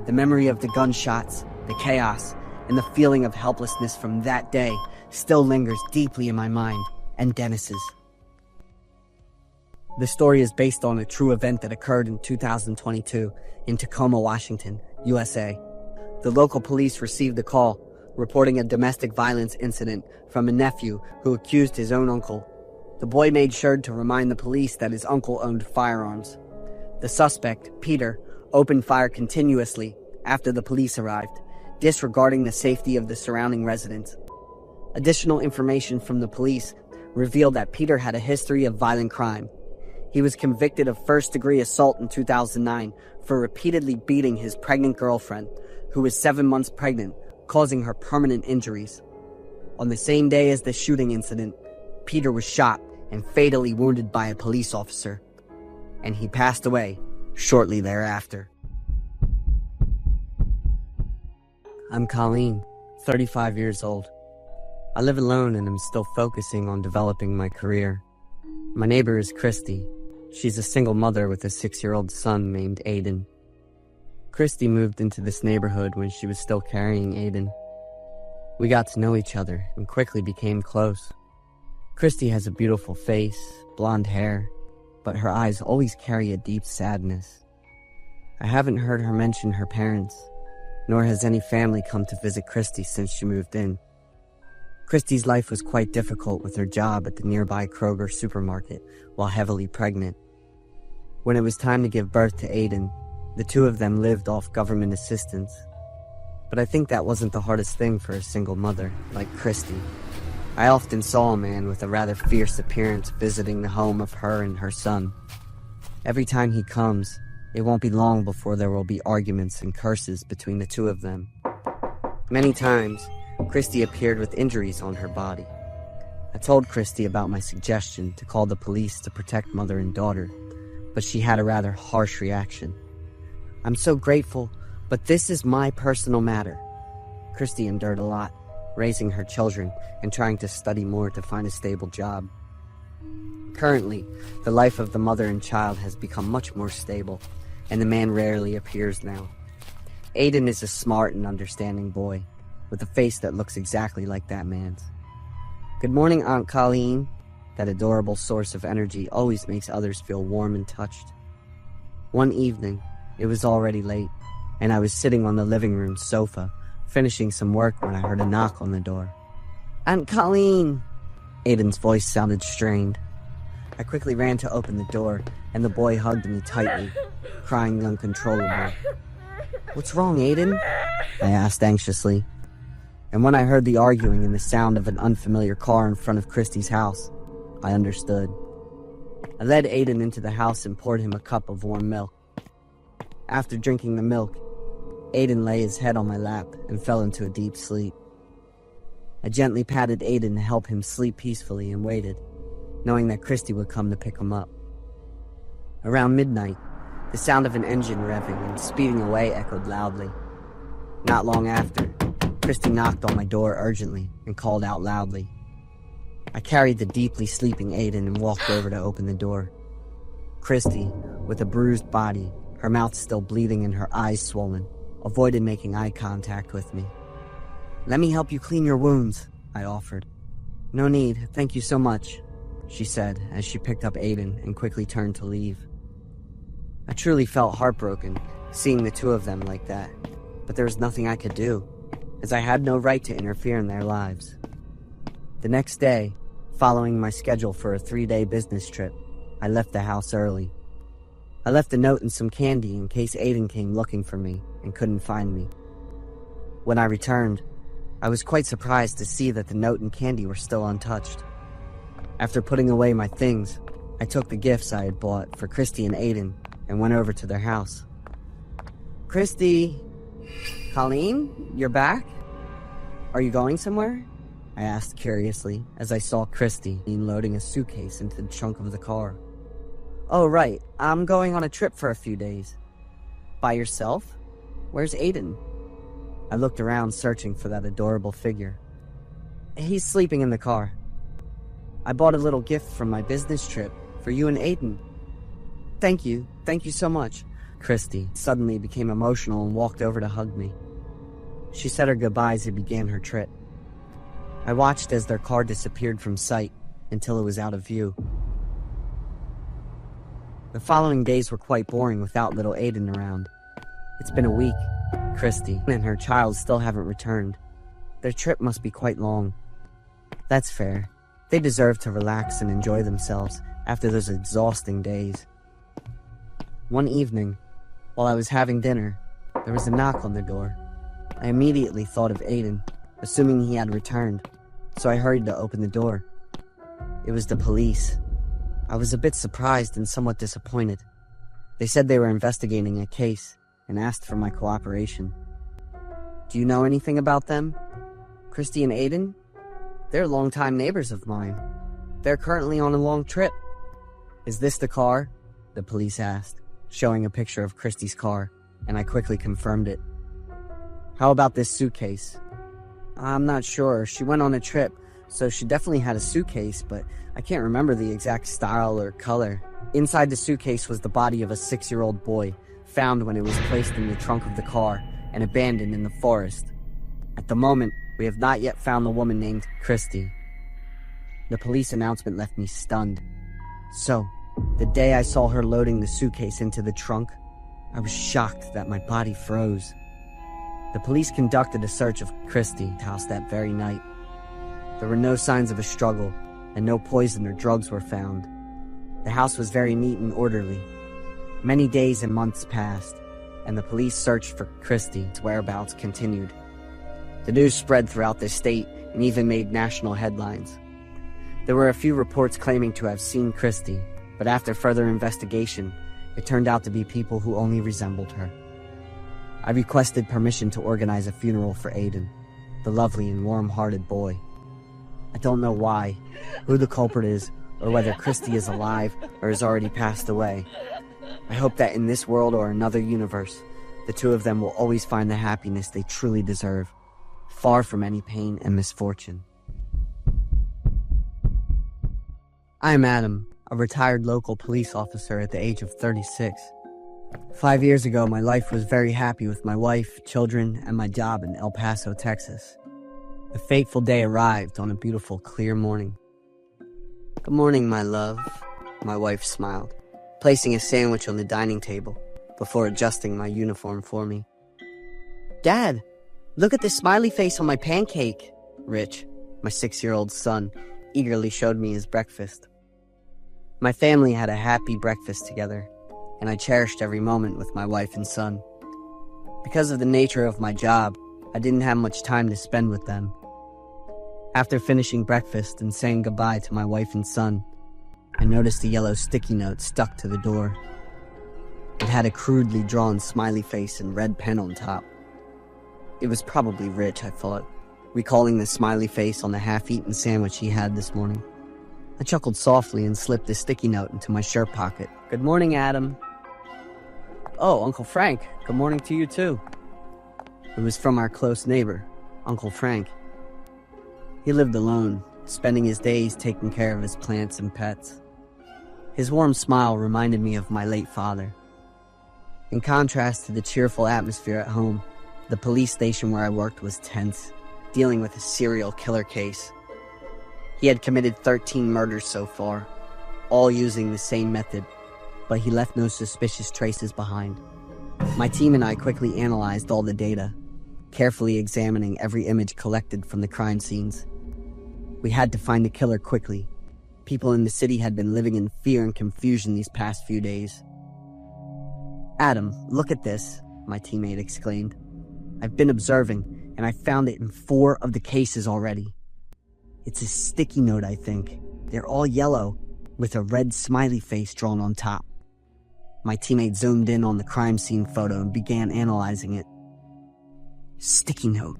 The memory of the gunshots, the chaos, and the feeling of helplessness from that day still lingers deeply in my mind, and Dennis's. The story is based on a true event that occurred in 2022 in Tacoma, Washington, USA. The local police received a call reporting a domestic violence incident from a nephew who accused his own uncle. The boy made sure to remind the police that his uncle owned firearms. The suspect, Peter, opened fire continuously after the police arrived, disregarding the safety of the surrounding residents. Additional information from the police revealed that Peter had a history of violent crime. He was convicted of first-degree assault in 2009 for repeatedly beating his pregnant girlfriend, who was 7 months pregnant, causing her permanent injuries. On the same day as the shooting incident, Peter was shot and fatally wounded by a police officer, and he passed away shortly thereafter. I'm Colleen, 35 years old. I live alone and am still focusing on developing my career. My neighbor is Christy. She's a single mother with a 6-year-old son named Aiden. Christy moved into this neighborhood when she was still carrying Aiden. We got to know each other and quickly became close. Christy has a beautiful face, blonde hair, but her eyes always carry a deep sadness. I haven't heard her mention her parents, nor has any family come to visit Christy since she moved in. Christy's life was quite difficult with her job at the nearby Kroger supermarket while heavily pregnant. When it was time to give birth to Aiden, the two of them lived off government assistance. But I think that wasn't the hardest thing for a single mother like Christy. I often saw a man with a rather fierce appearance visiting the home of her and her son. Every time he comes, it won't be long before there will be arguments and curses between the two of them. Many times, Christy appeared with injuries on her body. I told Christy about my suggestion to call the police to protect mother and daughter, but she had a rather harsh reaction. "I'm so grateful, but this is my personal matter." Christy endured a lot, raising her children and trying to study more to find a stable job. Currently, the life of the mother and child has become much more stable, and the man rarely appears now. Aiden is a smart and understanding boy, with a face that looks exactly like that man's. "Good morning, Aunt Colleen." That adorable source of energy always makes others feel warm and touched. One evening, it was already late, and I was sitting on the living room sofa, finishing some work when I heard a knock on the door. "Aunt Colleen!" Aiden's voice sounded strained. I quickly ran to open the door, and the boy hugged me tightly, crying uncontrollably. "What's wrong, Aiden?" I asked anxiously. And when I heard the arguing and the sound of an unfamiliar car in front of Christy's house, I understood. I led Aiden into the house and poured him a cup of warm milk. After drinking the milk, Aiden lay his head on my lap and fell into a deep sleep. I gently patted Aiden to help him sleep peacefully and waited, knowing that Christy would come to pick him up. Around midnight, the sound of an engine revving and speeding away echoed loudly. Not long after, Christy knocked on my door urgently and called out loudly. I carried the deeply sleeping Aiden and walked over to open the door. Christy, with a bruised body, her mouth still bleeding and her eyes swollen, avoided making eye contact with me. "Let me help you clean your wounds," I offered. "No need, thank you so much," she said as she picked up Aiden and quickly turned to leave. I truly felt heartbroken, seeing the two of them like that, but there was nothing I could do, as I had no right to interfere in their lives. The next day, following my schedule for a 3-day business trip, I left the house early. I left a note and some candy in case Aiden came looking for me and couldn't find me. When I returned, I was quite surprised to see that the note and candy were still untouched. After putting away my things, I took the gifts I had bought for Christy and Aiden and went over to their house. "Christy! Colleen, you're back? Are you going somewhere?" I asked curiously as I saw Christy loading a suitcase into the trunk of the car. "Oh, right. I'm going on a trip for a few days." "By yourself? Where's Aiden?" I looked around searching for that adorable figure. "He's sleeping in the car. I bought a little gift from my business trip for you and Aiden." Thank you so much." Christy suddenly became emotional and walked over to hug me. She said her goodbyes and began her trip. I watched as their car disappeared from sight until it was out of view. The following days were quite boring without little Aiden around. It's been a week. Christy and her child still haven't returned. Their trip must be quite long. That's fair. They deserve to relax and enjoy themselves after those exhausting days. One evening, while I was having dinner, there was a knock on the door. I immediately thought of Aiden, assuming he had returned, so I hurried to open the door. It was the police. I was a bit surprised and somewhat disappointed. They said they were investigating a case and asked for my cooperation. "Do you know anything about them? Christy and Aiden? They're longtime neighbors of mine. They're currently on a long trip." "Is this the car?" the police asked, showing a picture of Christy's car, and I quickly confirmed it. "How about this suitcase?" "I'm not sure. She went on a trip, so she definitely had a suitcase, but I can't remember the exact style or color." Inside the suitcase was the body of a 6-year-old boy, found when it was placed in the trunk of the car and abandoned in the forest. At the moment, we have not yet found the woman named Christy. The police announcement left me stunned. So, the day I saw her loading the suitcase into the trunk, I was shocked that my body froze. The police conducted a search of Christie's house that very night. There were no signs of a struggle, and no poison or drugs were found. The house was very neat and orderly. Many days and months passed, and the police search for Christie's whereabouts continued. The news spread throughout the state and even made national headlines. There were a few reports claiming to have seen Christie, but after further investigation, it turned out to be people who only resembled her. I requested permission to organize a funeral for Aiden, the lovely and warm-hearted boy. I don't know why, who the culprit is, or whether Christie is alive or has already passed away. I hope that in this world or another universe, the two of them will always find the happiness they truly deserve, far from any pain and misfortune. I'm Adam, a retired local police officer at the age of 36. 5 years ago, my life was very happy with my wife, children, and my job in El Paso, Texas. The fateful day arrived on a beautiful, clear morning. "Good morning, my love," my wife smiled, placing a sandwich on the dining table before adjusting my uniform for me. "Dad, look at this smiley face on my pancake," Rich, my 6-year-old son, eagerly showed me his breakfast. My family had a happy breakfast together, and I cherished every moment with my wife and son. Because of the nature of my job, I didn't have much time to spend with them. After finishing breakfast and saying goodbye to my wife and son, I noticed a yellow sticky note stuck to the door. It had a crudely drawn smiley face and red pen on top. It was probably Rich, I thought, recalling the smiley face on the half-eaten sandwich he had this morning. I chuckled softly and slipped the sticky note into my shirt pocket. "Good morning, Adam." "Oh, Uncle Frank, good morning to you too." It was from our close neighbor, Uncle Frank. He lived alone, spending his days taking care of his plants and pets. His warm smile reminded me of my late father. In contrast to the cheerful atmosphere at home, the police station where I worked was tense, dealing with a serial killer case. He had committed 13 murders so far, all using the same method, but he left no suspicious traces behind. My team and I quickly analyzed all the data, carefully examining every image collected from the crime scenes. We had to find the killer quickly. People in the city had been living in fear and confusion these past few days. "Adam, look at this," my teammate exclaimed. "I've been observing, and I found it in 4 of the cases already. It's a sticky note, I think. They're all yellow, with a red smiley face drawn on top." My teammate zoomed in on the crime scene photo and began analyzing it. Sticky note.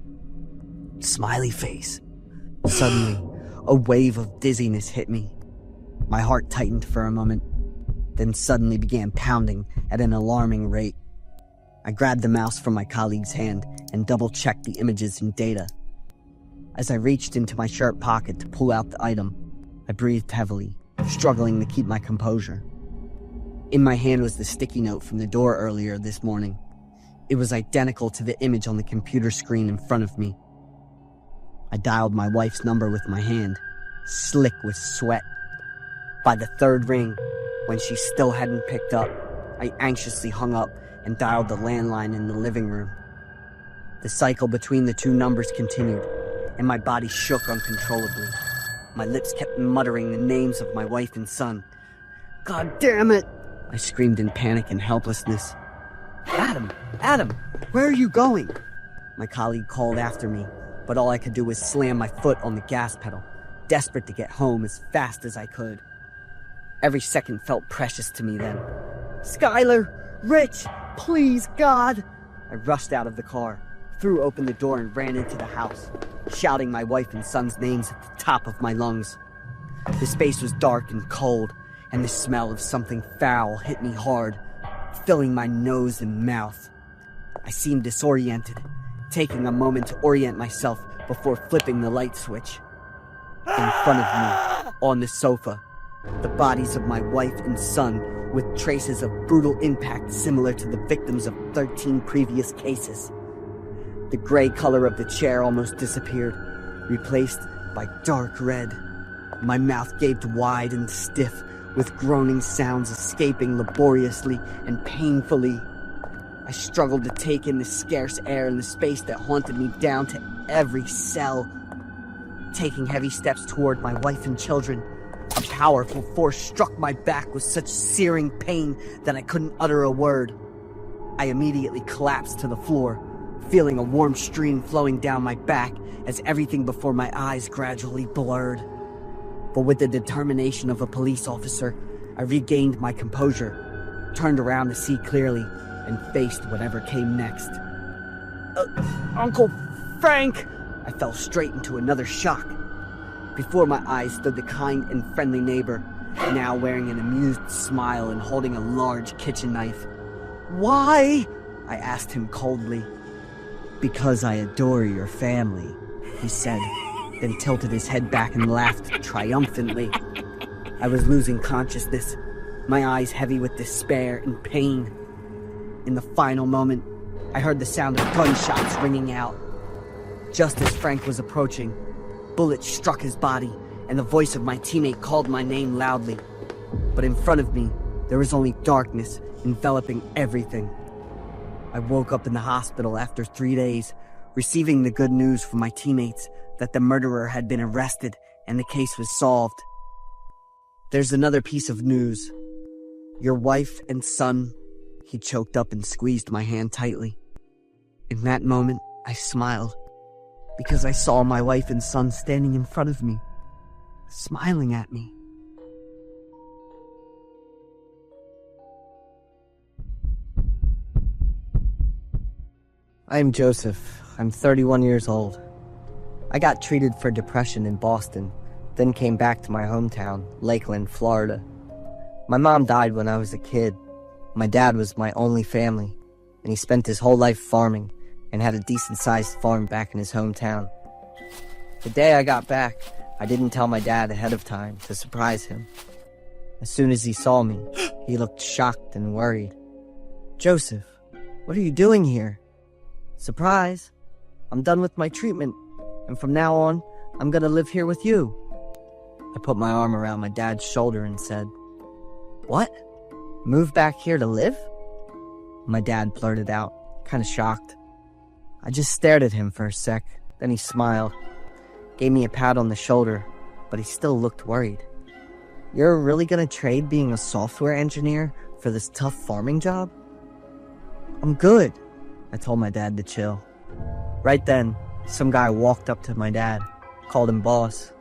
Smiley face. Suddenly, a wave of dizziness hit me. My heart tightened for a moment, then suddenly began pounding at an alarming rate. I grabbed the mouse from my colleague's hand and double-checked the images and data. As I reached into my shirt pocket to pull out the item, I breathed heavily, struggling to keep my composure. In my hand was the sticky note from the door earlier this morning. It was identical to the image on the computer screen in front of me. I dialed my wife's number with my hand, slick with sweat. By the 3rd ring, when she still hadn't picked up, I anxiously hung up and dialed the landline in the living room. The cycle between the 2 numbers continued, and my body shook uncontrollably. My lips kept muttering the names of my wife and son. "God damn it!" I screamed in panic and helplessness. Adam, where are you going?" My colleague called after me, but all I could do was slam my foot on the gas pedal, desperate to get home as fast as I could. Every second felt precious to me then. "Skylar! Rich! Please, God!" I rushed out of the car, threw open the door and ran into the house, shouting my wife and son's names at the top of my lungs. The space was dark and cold, and the smell of something foul hit me hard, filling my nose and mouth. I seemed disoriented, taking a moment to orient myself before flipping the light switch. In front of me, on the sofa, the bodies of my wife and son with traces of brutal impact similar to the victims of 13 previous cases. The gray color of the chair almost disappeared, replaced by dark red. My mouth gaped wide and stiff, with groaning sounds escaping laboriously and painfully. I struggled to take in the scarce air and the space that haunted me down to every cell. Taking heavy steps toward my wife and children, a powerful force struck my back with such searing pain that I couldn't utter a word. I immediately collapsed to the floor, feeling a warm stream flowing down my back as everything before my eyes gradually blurred. But with the determination of a police officer, I regained my composure, turned around to see clearly, and faced whatever came next. Uncle Frank! I fell straight into another shock. Before my eyes stood the kind and friendly neighbor, now wearing an amused smile and holding a large kitchen knife. Why? I asked him coldly. Because I adore your family, he said, then tilted his head back and laughed triumphantly. I was losing consciousness, my eyes heavy with despair and pain. In the final moment, I heard the sound of gunshots ringing out. Just as Frank was approaching, bullets struck his body, and the voice of my teammate called my name loudly. But in front of me, there was only darkness enveloping everything. I woke up in the hospital after 3 days, receiving the good news from my teammates that the murderer had been arrested and the case was solved. There's another piece of news. Your wife and son. He choked up and squeezed my hand tightly. In that moment, I smiled, because I saw my wife and son standing in front of me, smiling at me. I'm Joseph. I'm 31 years old. I got treated for depression in Boston, then came back to my hometown, Lakeland, Florida. My mom died when I was a kid. My dad was my only family, and he spent his whole life farming and had a decent-sized farm back in his hometown. The day I got back, I didn't tell my dad ahead of time to surprise him. As soon as he saw me, he looked shocked and worried. Joseph, what are you doing here? Surprise! I'm done with my treatment, and from now on, I'm gonna live here with you. I put my arm around my dad's shoulder and said, What? Move back here to live? My dad blurted out, kinda shocked. I just stared at him for a sec, then he smiled, gave me a pat on the shoulder, but he still looked worried. You're really gonna trade being a software engineer for this tough farming job? I'm good, I told my dad to chill. Right then, some guy walked up to my dad, called him boss,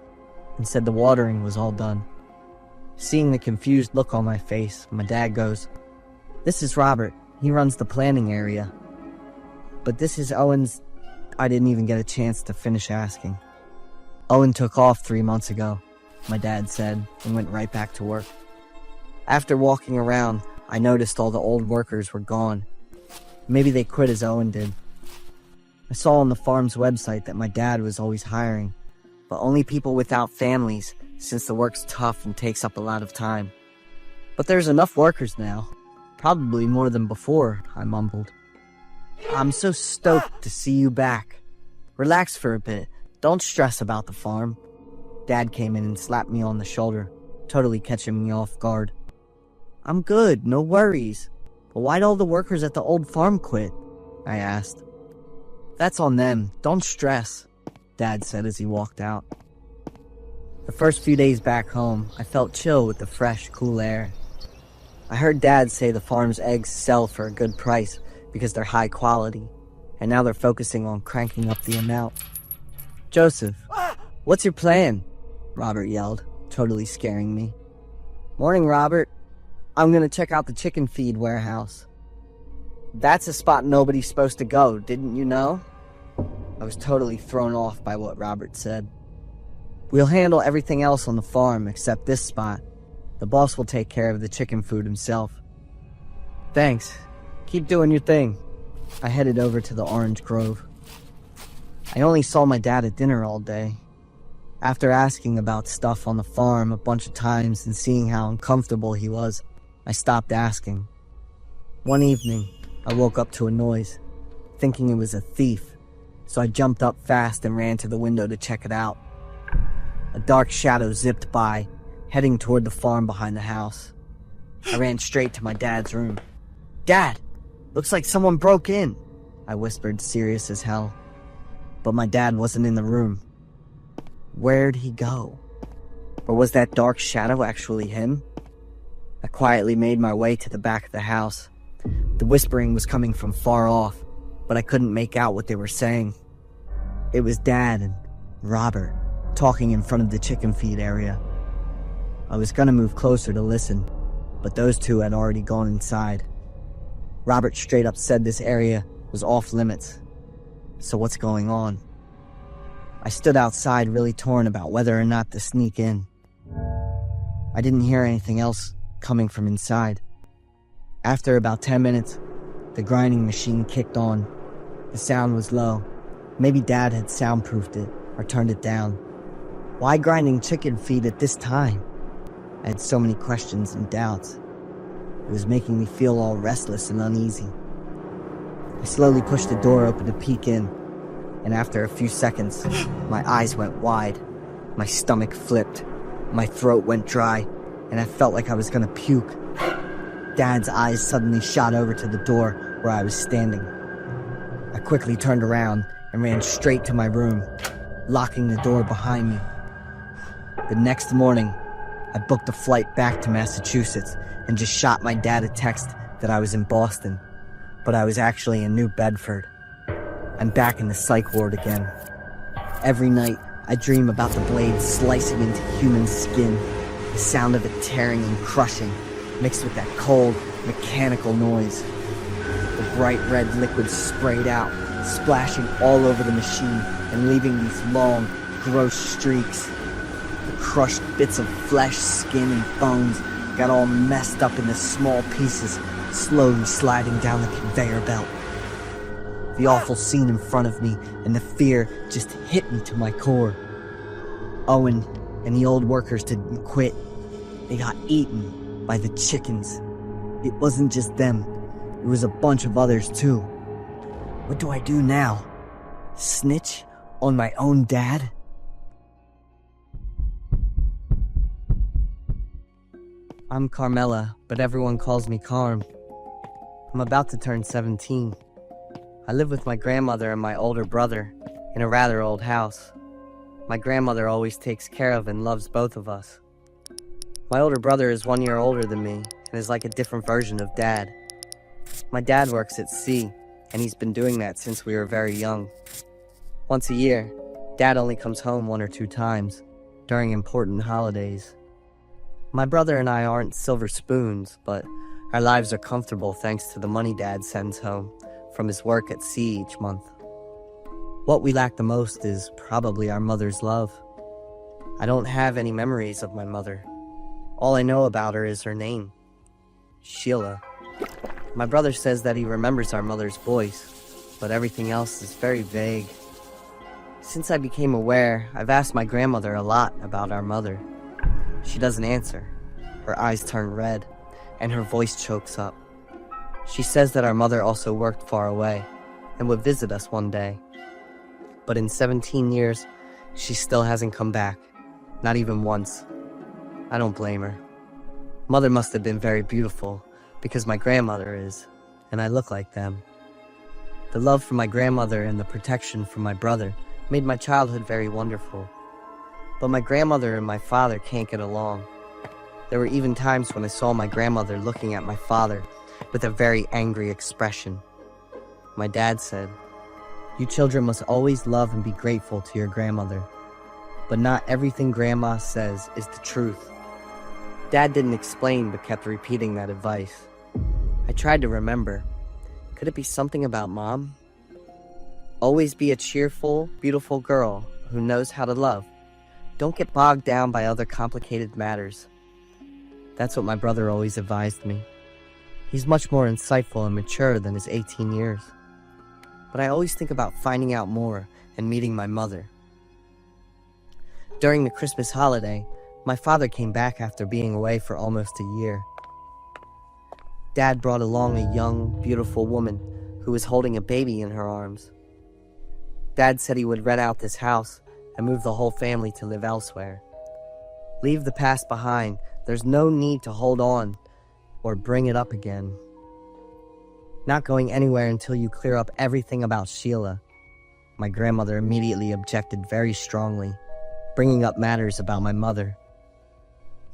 and said the watering was all done. Seeing the confused look on my face, my dad goes, This is Robert. He runs the planning area. But this is Owen's... I didn't even get a chance to finish asking. Owen took off 3 months ago, my dad said, and went right back to work. After walking around, I noticed all the old workers were gone. Maybe they quit as Owen did. I saw on the farm's website that my dad was always hiring, but only people without families, since the work's tough and takes up a lot of time. But there's enough workers now. Probably more than before, I mumbled. I'm so stoked to see you back. Relax for a bit. Don't stress about the farm. Dad came in and slapped me on the shoulder, totally catching me off guard. I'm good, no worries. But why'd all the workers at the old farm quit? I asked. That's on them. Don't stress, Dad said as he walked out. The first few days back home, I felt chill with the fresh, cool air. I heard Dad say the farm's eggs sell for a good price because they're high quality, and now they're focusing on cranking up the amount. Joseph, what's your plan? Robert yelled, totally scaring me. Morning, Robert. I'm gonna check out the chicken feed warehouse. That's a spot nobody's supposed to go, didn't you know? I was totally thrown off by what Robert said. We'll handle everything else on the farm except this spot. The boss will take care of the chicken food himself. Thanks. Keep doing your thing. I headed over to the orange grove. I only saw my dad at dinner all day. After asking about stuff on the farm a bunch of times and seeing how uncomfortable he was, I stopped asking. One evening, I woke up to a noise, thinking it was a thief, so I jumped up fast and ran to the window to check it out. A dark shadow zipped by, heading toward the farm behind the house. I ran straight to my dad's room. "Dad, looks like someone broke in," I whispered, serious as hell. But my dad wasn't in the room. Where'd he go? Or was that dark shadow actually him? I quietly made my way to the back of the house. The whispering was coming from far off, but I couldn't make out what they were saying. It was Dad and Robert talking in front of the chicken feed area. I was gonna move closer to listen, but those two had already gone inside. Robert straight up said this area was off limits. So what's going on? I stood outside really torn about whether or not to sneak in. I didn't hear anything else coming from inside. After about 10 minutes, the grinding machine kicked on. The sound was low. Maybe Dad had soundproofed it or turned it down. Why grinding chicken feed at this time? I had so many questions and doubts. It was making me feel all restless and uneasy. I slowly pushed the door open to peek in, and after a few seconds, my eyes went wide. My stomach flipped, my throat went dry, and I felt like I was gonna puke. Dad's eyes suddenly shot over to the door where I was standing. I quickly turned around and ran straight to my room, locking the door behind me. The next morning, I booked a flight back to Massachusetts and just shot my dad a text that I was in Boston, but I was actually in New Bedford. I'm back in the psych ward again. Every night, I dream about the blade slicing into human skin, the sound of it tearing and crushing, mixed with that cold, mechanical noise. The bright red liquid sprayed out, splashing all over the machine and leaving these long, gross streaks. The crushed bits of flesh, skin, and bones got all messed up into small pieces, slowly sliding down the conveyor belt. The awful scene in front of me and the fear just hit me to my core. Owen and the old workers didn't quit. They got eaten by the chickens. It wasn't just them. It was a bunch of others too. What do I do now? Snitch on my own dad? I'm Carmela, but everyone calls me Carm. I'm about to turn 17. I live with my grandmother and my older brother in a rather old house. My grandmother always takes care of and loves both of us. My older brother is 1 year older than me and is like a different version of Dad. My dad works at sea, and he's been doing that since we were very young. Once a year, Dad only comes home 1 or 2 times during important holidays. My brother and I aren't silver spoons, but our lives are comfortable thanks to the money Dad sends home from his work at sea each month. What we lack the most is probably our mother's love. I don't have any memories of my mother. All I know about her is her name, Sheila. My brother says that he remembers our mother's voice, but everything else is very vague. Since I became aware, I've asked my grandmother a lot about our mother. She doesn't answer. Her eyes turn red, and her voice chokes up. She says that our mother also worked far away and would visit us one day. But in 17 years, she still hasn't come back, not even once. I don't blame her. Mother must have been very beautiful, because my grandmother is, and I look like them. The love for my grandmother and the protection from my brother made my childhood very wonderful. But my grandmother and my father can't get along. There were even times when I saw my grandmother looking at my father with a very angry expression. My dad said, "You children must always love and be grateful to your grandmother. But not everything Grandma says is the truth." Dad didn't explain but kept repeating that advice. I tried to remember. Could it be something about Mom? Always be a cheerful, beautiful girl who knows how to love. Don't get bogged down by other complicated matters. That's what my brother always advised me. He's much more insightful and mature than his 18 years. But I always think about finding out more and meeting my mother. During the Christmas holiday, my father came back after being away for almost a year. Dad brought along a young, beautiful woman who was holding a baby in her arms. Dad said he would rent out this house and move the whole family to live elsewhere. Leave the past behind. There's no need to hold on or bring it up again. Not going anywhere until you clear up everything about Sheila. My grandmother immediately objected very strongly, bringing up matters about my mother.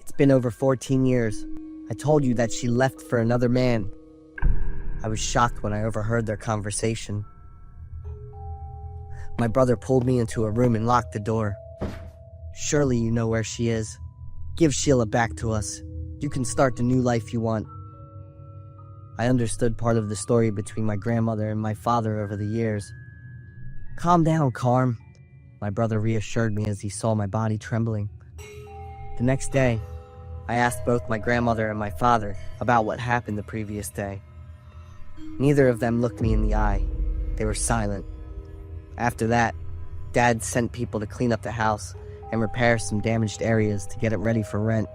It's been over 14 years. I told you that she left for another man. I was shocked when I overheard their conversation. My brother pulled me into a room and locked the door. Surely you know where she is. Give Sheila back to us. You can start the new life you want. I understood part of the story between my grandmother and my father over the years. Calm down, Carm, my brother reassured me as he saw my body trembling. The next day, I asked both my grandmother and my father about what happened the previous day. Neither of them looked me in the eye. They were silent. After that, Dad sent people to clean up the house and repair some damaged areas to get it ready for rent.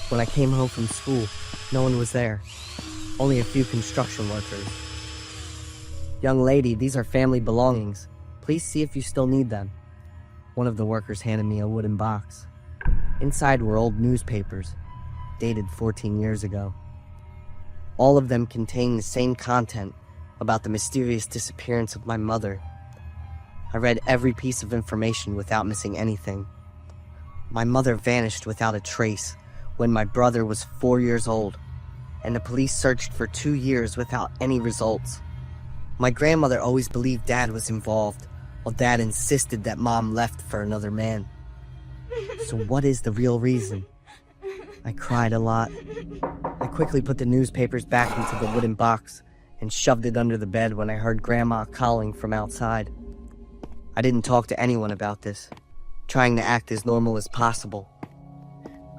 When I came home from school, no one was there. Only a few construction workers. Young lady, these are family belongings. Please see if you still need them. One of the workers handed me a wooden box. Inside were old newspapers, dated 14 years ago. All of them contained the same content about the mysterious disappearance of my mother. I read every piece of information without missing anything. My mother vanished without a trace when my brother was 4 years old, and the police searched for 2 years without any results. My grandmother always believed Dad was involved, while Dad insisted that Mom left for another man. So what is the real reason? I cried a lot. I quickly put the newspapers back into the wooden box and shoved it under the bed when I heard Grandma calling from outside. I didn't talk to anyone about this, trying to act as normal as possible.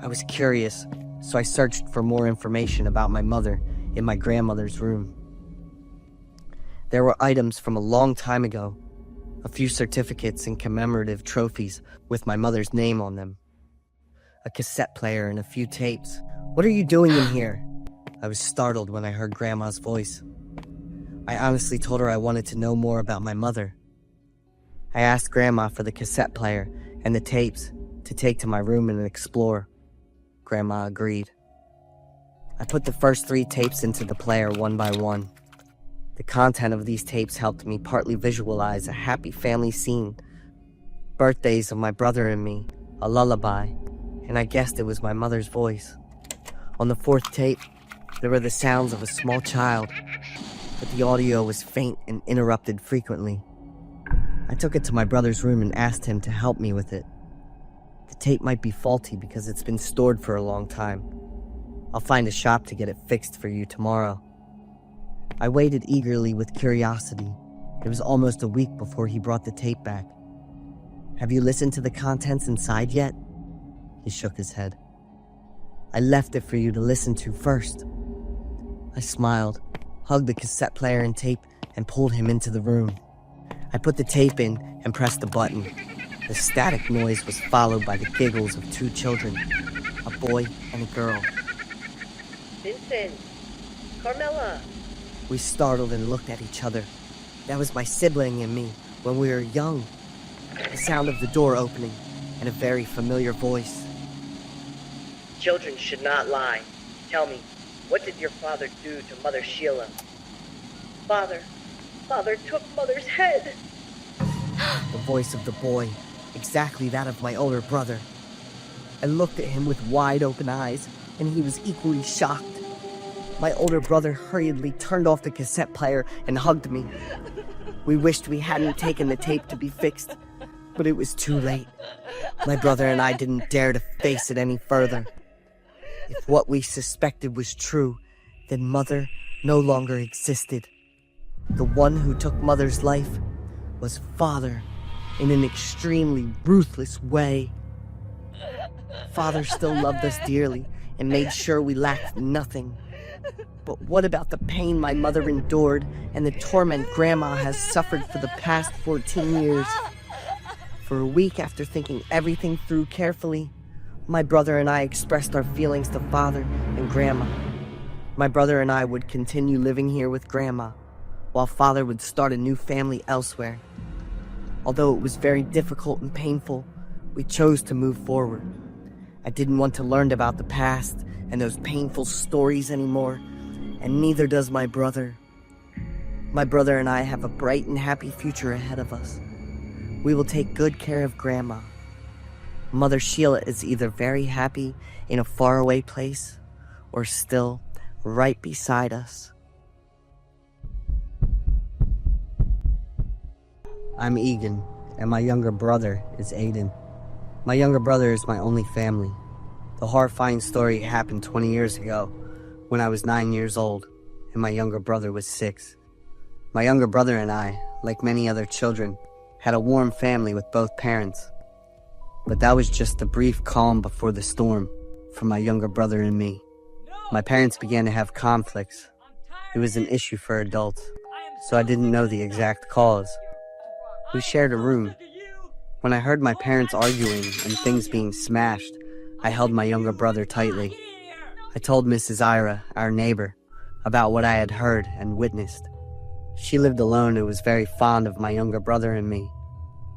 I was curious, so I searched for more information about my mother in my grandmother's room. There were items from a long time ago, a few certificates and commemorative trophies with my mother's name on them, a cassette player and a few tapes. What are you doing in here? I was startled when I heard Grandma's voice. I honestly told her I wanted to know more about my mother. I asked Grandma for the cassette player and the tapes to take to my room and explore. Grandma agreed. I put the first 3 tapes into the player one by one. The content of these tapes helped me partly visualize a happy family scene. Birthdays of my brother and me, a lullaby, and I guessed it was my mother's voice. On the 4th tape, there were the sounds of a small child, but the audio was faint and interrupted frequently. I took it to my brother's room and asked him to help me with it. The tape might be faulty because it's been stored for a long time. I'll find a shop to get it fixed for you tomorrow. I waited eagerly with curiosity. It was almost a week before he brought the tape back. Have you listened to the contents inside yet? He shook his head. I left it for you to listen to first. I smiled, hugged the cassette player and tape, and pulled him into the room. I put the tape in and pressed the button. The static noise was followed by the giggles of 2 children, a boy and a girl. Vincent! Carmela! We startled and looked at each other. That was my sibling and me when we were young. The sound of the door opening and a very familiar voice. Children should not lie. Tell me, what did your father do to Mother Sheila? Father took Mother's head. The voice of the boy, exactly that of my older brother. I looked at him with wide open eyes, and he was equally shocked. My older brother hurriedly turned off the cassette player and hugged me. We wished we hadn't taken the tape to be fixed, but it was too late. My brother and I didn't dare to face it any further. If what we suspected was true, then Mother no longer existed. The one who took Mother's life was Father in an extremely ruthless way. Father still loved us dearly and made sure we lacked nothing. But what about the pain my mother endured and the torment Grandma has suffered for the past 14 years? For a week after thinking everything through carefully, my brother and I expressed our feelings to Father and Grandma. My brother and I would continue living here with Grandma, while Father would start a new family elsewhere. Although it was very difficult and painful, we chose to move forward. I didn't want to learn about the past and those painful stories anymore, and neither does my brother. My brother and I have a bright and happy future ahead of us. We will take good care of Grandma. Mother Sheila is either very happy in a faraway place or still right beside us. I'm Egan, and my younger brother is Aiden. My younger brother is my only family. The horrifying story happened 20 years ago when I was 9 years old and my younger brother was 6. My younger brother and I, like many other children, had a warm family with both parents. But that was just a brief calm before the storm for my younger brother and me. My parents began to have conflicts. It was an issue for adults, so I didn't know the exact cause. We shared a room. When I heard my parents arguing and things being smashed, I held my younger brother tightly. I told Mrs. Ira, our neighbor, about what I had heard and witnessed. She lived alone and was very fond of my younger brother and me.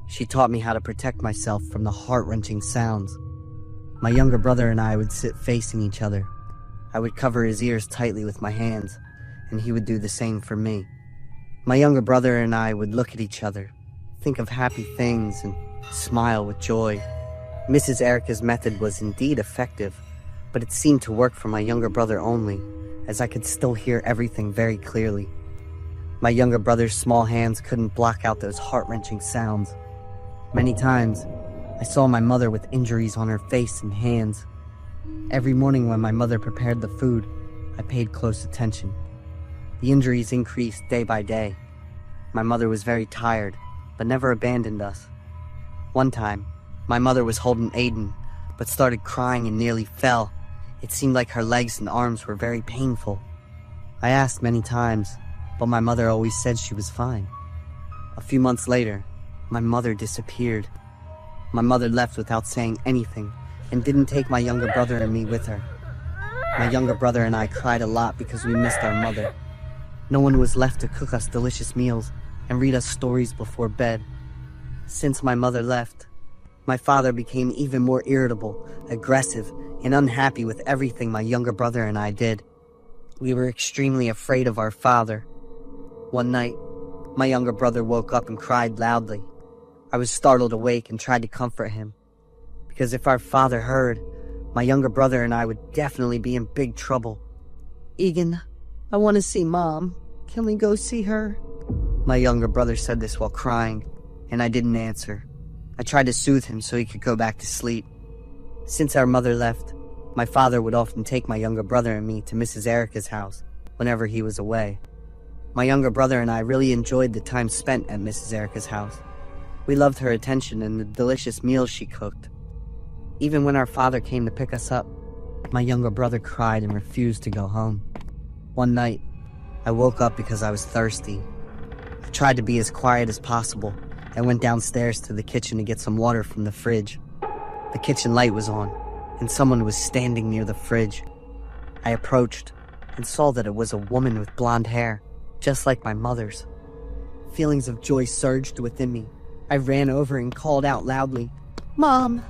She taught me how to protect myself from the heart-wrenching sounds. My younger brother and I would sit facing each other. I would cover his ears tightly with my hands, and he would do the same for me. My younger brother and I would look at each other, think of happy things, and smile with joy. Mrs. Erica's method was indeed effective, but it seemed to work for my younger brother only, as I could still hear everything very clearly. My younger brother's small hands couldn't block out those heart-wrenching sounds. Many times, I saw my mother with injuries on her face and hands. Every morning when my mother prepared the food, I paid close attention. The injuries increased day by day. My mother was very tired, but never abandoned us. One time, my mother was holding Aiden, but started crying and nearly fell. It seemed like her legs and arms were very painful. I asked many times, but my mother always said she was fine. A few months later, my mother disappeared. My mother left without saying anything and didn't take my younger brother and me with her. My younger brother and I cried a lot because we missed our mother. No one was left to cook us delicious meals and read us stories before bed. Since my mother left, my father became even more irritable, aggressive, and unhappy with everything my younger brother and I did. We were extremely afraid of our father. One night, my younger brother woke up and cried loudly. I was startled awake and tried to comfort him, because if our father heard, my younger brother and I would definitely be in big trouble. Egan, I want to see Mom. Can we go see her? My younger brother said this while crying, and I didn't answer. I tried to soothe him so he could go back to sleep. Since our mother left, my father would often take my younger brother and me to Mrs. Erica's house whenever he was away. My younger brother and I really enjoyed the time spent at Mrs. Erica's house. We loved her attention and the delicious meals she cooked. Even when our father came to pick us up, my younger brother cried and refused to go home. One night, I woke up because I was thirsty. I tried to be as quiet as possible and went downstairs to the kitchen to get some water from the fridge. The kitchen light was on, and someone was standing near the fridge. I approached and saw that it was a woman with blonde hair, just like my mother's. Feelings of joy surged within me. I ran over and called out loudly, "Mom!"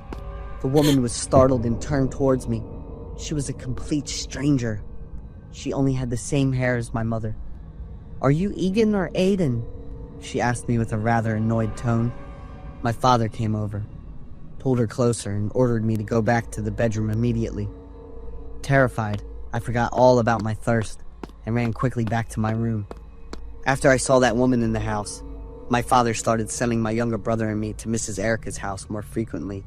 The woman was startled and turned towards me. She was a complete stranger. She only had the same hair as my mother. "Are you Egan or Aiden?" she asked me with a rather annoyed tone. My father came over, pulled her closer, and ordered me to go back to the bedroom immediately. Terrified, I forgot all about my thirst and ran quickly back to my room. After I saw that woman in the house, my father started sending my younger brother and me to Mrs. Erica's house more frequently.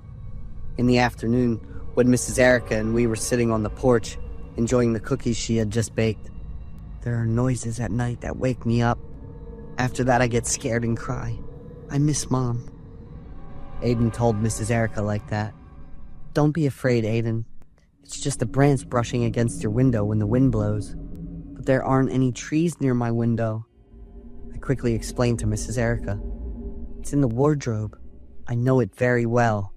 In the afternoon, when Mrs. Erica and we were sitting on the porch, enjoying the cookies she had just baked, there are noises at night that wake me up. After that, I get scared and cry. I miss Mom. Aiden told Mrs. Erica like that. "Don't be afraid, Aiden. It's just a branch brushing against your window when the wind blows. But there aren't any trees near my window." I quickly explained to Mrs. Erica. "It's in the wardrobe. I know it very well."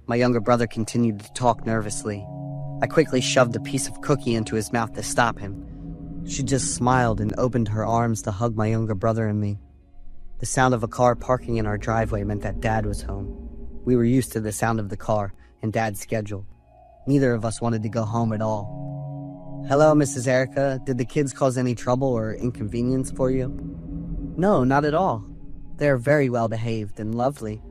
My younger brother continued to talk nervously. I quickly shoved a piece of cookie into his mouth to stop him. She just smiled and opened her arms to hug my younger brother and me. The sound of a car parking in our driveway meant that Dad was home. We were used to the sound of the car and Dad's schedule. Neither of us wanted to go home at all. "Hello, Mrs. Erica. Did the kids cause any trouble or inconvenience for you?" "No, not at all. They are very well behaved and lovely."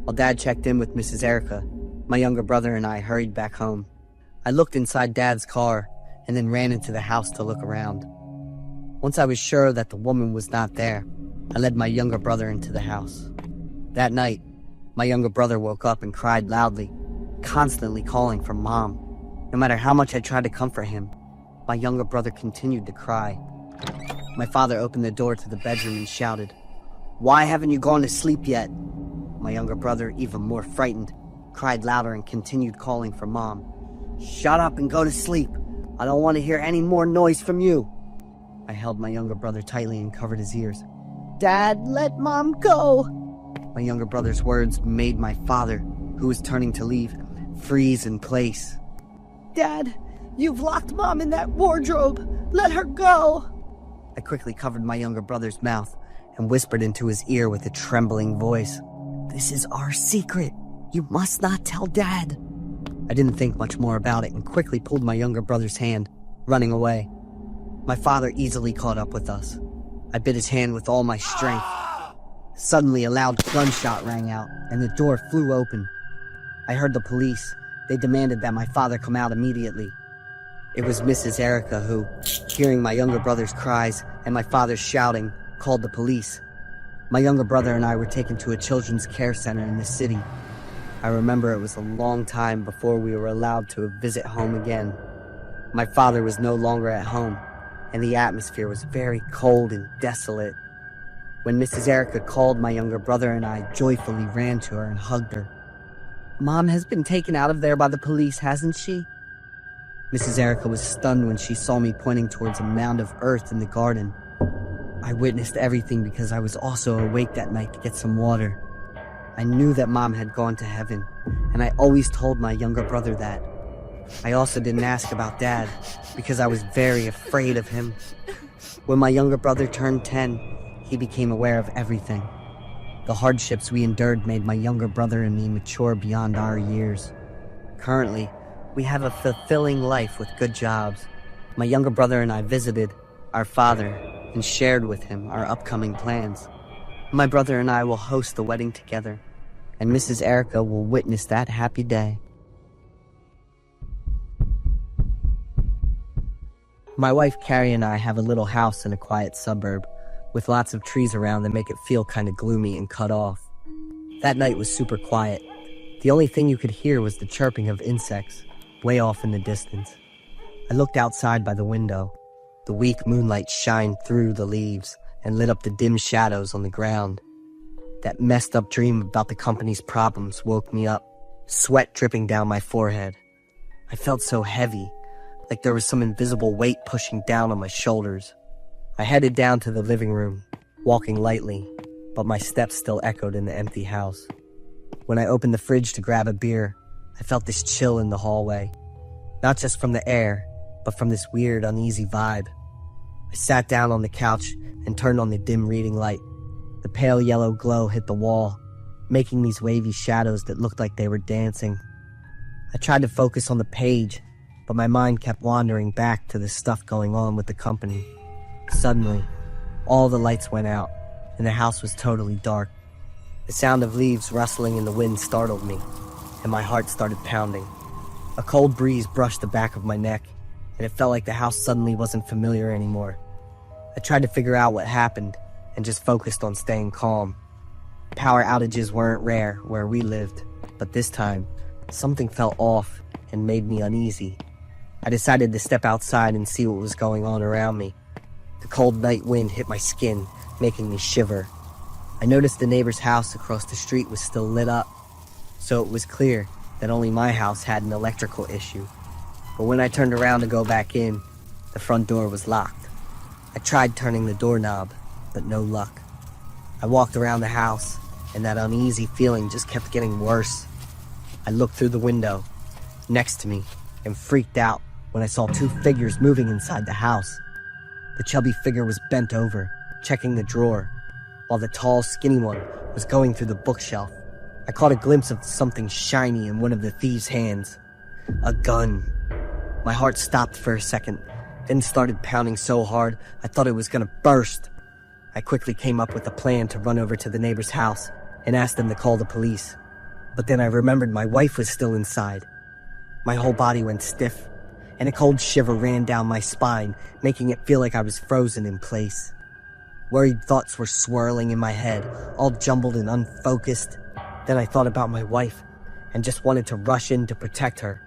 While Dad checked in with Mrs. Erica, my younger brother and I hurried back home. I looked inside Dad's car and then ran into the house to look around. Once I was sure that the woman was not there, I led my younger brother into the house. That night, my younger brother woke up and cried loudly, constantly calling for Mom. No matter how much I tried to comfort him, my younger brother continued to cry. My father opened the door to the bedroom and shouted, "Why haven't you gone to sleep yet?" My younger brother, even more frightened, cried louder and continued calling for Mom. "Shut up and go to sleep. I don't want to hear any more noise from you." I held my younger brother tightly and covered his ears. "Dad, let Mom go." My younger brother's words made my father, who was turning to leave, freeze in place. "Dad, you've locked Mom in that wardrobe. Let her go." I quickly covered my younger brother's mouth and whispered into his ear with a trembling voice, "This is our secret. You must not tell Dad." I didn't think much more about it and quickly pulled my younger brother's hand, running away. My father easily caught up with us. I bit his hand with all my strength. Suddenly, a loud gunshot rang out, and the door flew open. I heard the police. They demanded that my father come out immediately. It was Mrs. Erica who, hearing my younger brother's cries and my father's shouting, called the police. My younger brother and I were taken to a children's care center in the city. I remember it was a long time before we were allowed to visit home again. My father was no longer at home, and the atmosphere was very cold and desolate. When Mrs. Erica called, my younger brother and I joyfully ran to her and hugged her. "Mom has been taken out of there by the police, hasn't she?" Mrs. Erica was stunned when she saw me pointing towards a mound of earth in the garden. I witnessed everything because I was also awake that night to get some water. I knew that Mom had gone to heaven, and I always told my younger brother that. I also didn't ask about Dad because I was very afraid of him. When my younger brother turned 10, he became aware of everything. The hardships we endured made my younger brother and me mature beyond our years. Currently, we have a fulfilling life with good jobs. My younger brother and I visited our father and shared with him our upcoming plans. My brother and I will host the wedding together, and Mrs. Erica will witness that happy day. My wife Carrie and I have a little house in a quiet suburb with lots of trees around that make it feel kind of gloomy and cut off. That night was super quiet. The only thing you could hear was the chirping of insects, way off in the distance. I looked outside by the window. The weak moonlight shined through the leaves and lit up the dim shadows on the ground. That messed up dream about the company's problems woke me up, sweat dripping down my forehead. I felt so heavy, like there was some invisible weight pushing down on my shoulders. I headed down to the living room, walking lightly, but my steps still echoed in the empty house. When I opened the fridge to grab a beer, I felt this chill in the hallway. Not just from the air, but from this weird, uneasy vibe. I sat down on the couch and turned on the dim reading light. The pale yellow glow hit the wall, making these wavy shadows that looked like they were dancing. I tried to focus on the page, but my mind kept wandering back to the stuff going on with the company. Suddenly, all the lights went out, and the house was totally dark. The sound of leaves rustling in the wind startled me, and my heart started pounding. A cold breeze brushed the back of my neck, and it felt like the house suddenly wasn't familiar anymore. I tried to figure out what happened, and just focused on staying calm. Power outages weren't rare where we lived, but this time, something felt off and made me uneasy. I decided to step outside and see what was going on around me. The cold night wind hit my skin, making me shiver. I noticed the neighbor's house across the street was still lit up, so it was clear that only my house had an electrical issue. But when I turned around to go back in, the front door was locked. I tried turning the doorknob, but no luck. I walked around the house, and that uneasy feeling just kept getting worse. I looked through the window, next to me, and freaked out when I saw two figures moving inside the house. The chubby figure was bent over, checking the drawer. while the tall, skinny one was going through the bookshelf. I caught a glimpse of something shiny in one of the thieves' hands. A gun. My heart stopped for a second, then started pounding so hard I thought it was gonna burst. I quickly came up with a plan to run over to the neighbor's house and ask them to call the police. But then I remembered my wife was still inside. My whole body went stiff, and a cold shiver ran down my spine, making it feel like I was frozen in place. Worried thoughts were swirling in my head, all jumbled and unfocused. Then I thought about my wife, and just wanted to rush in to protect her.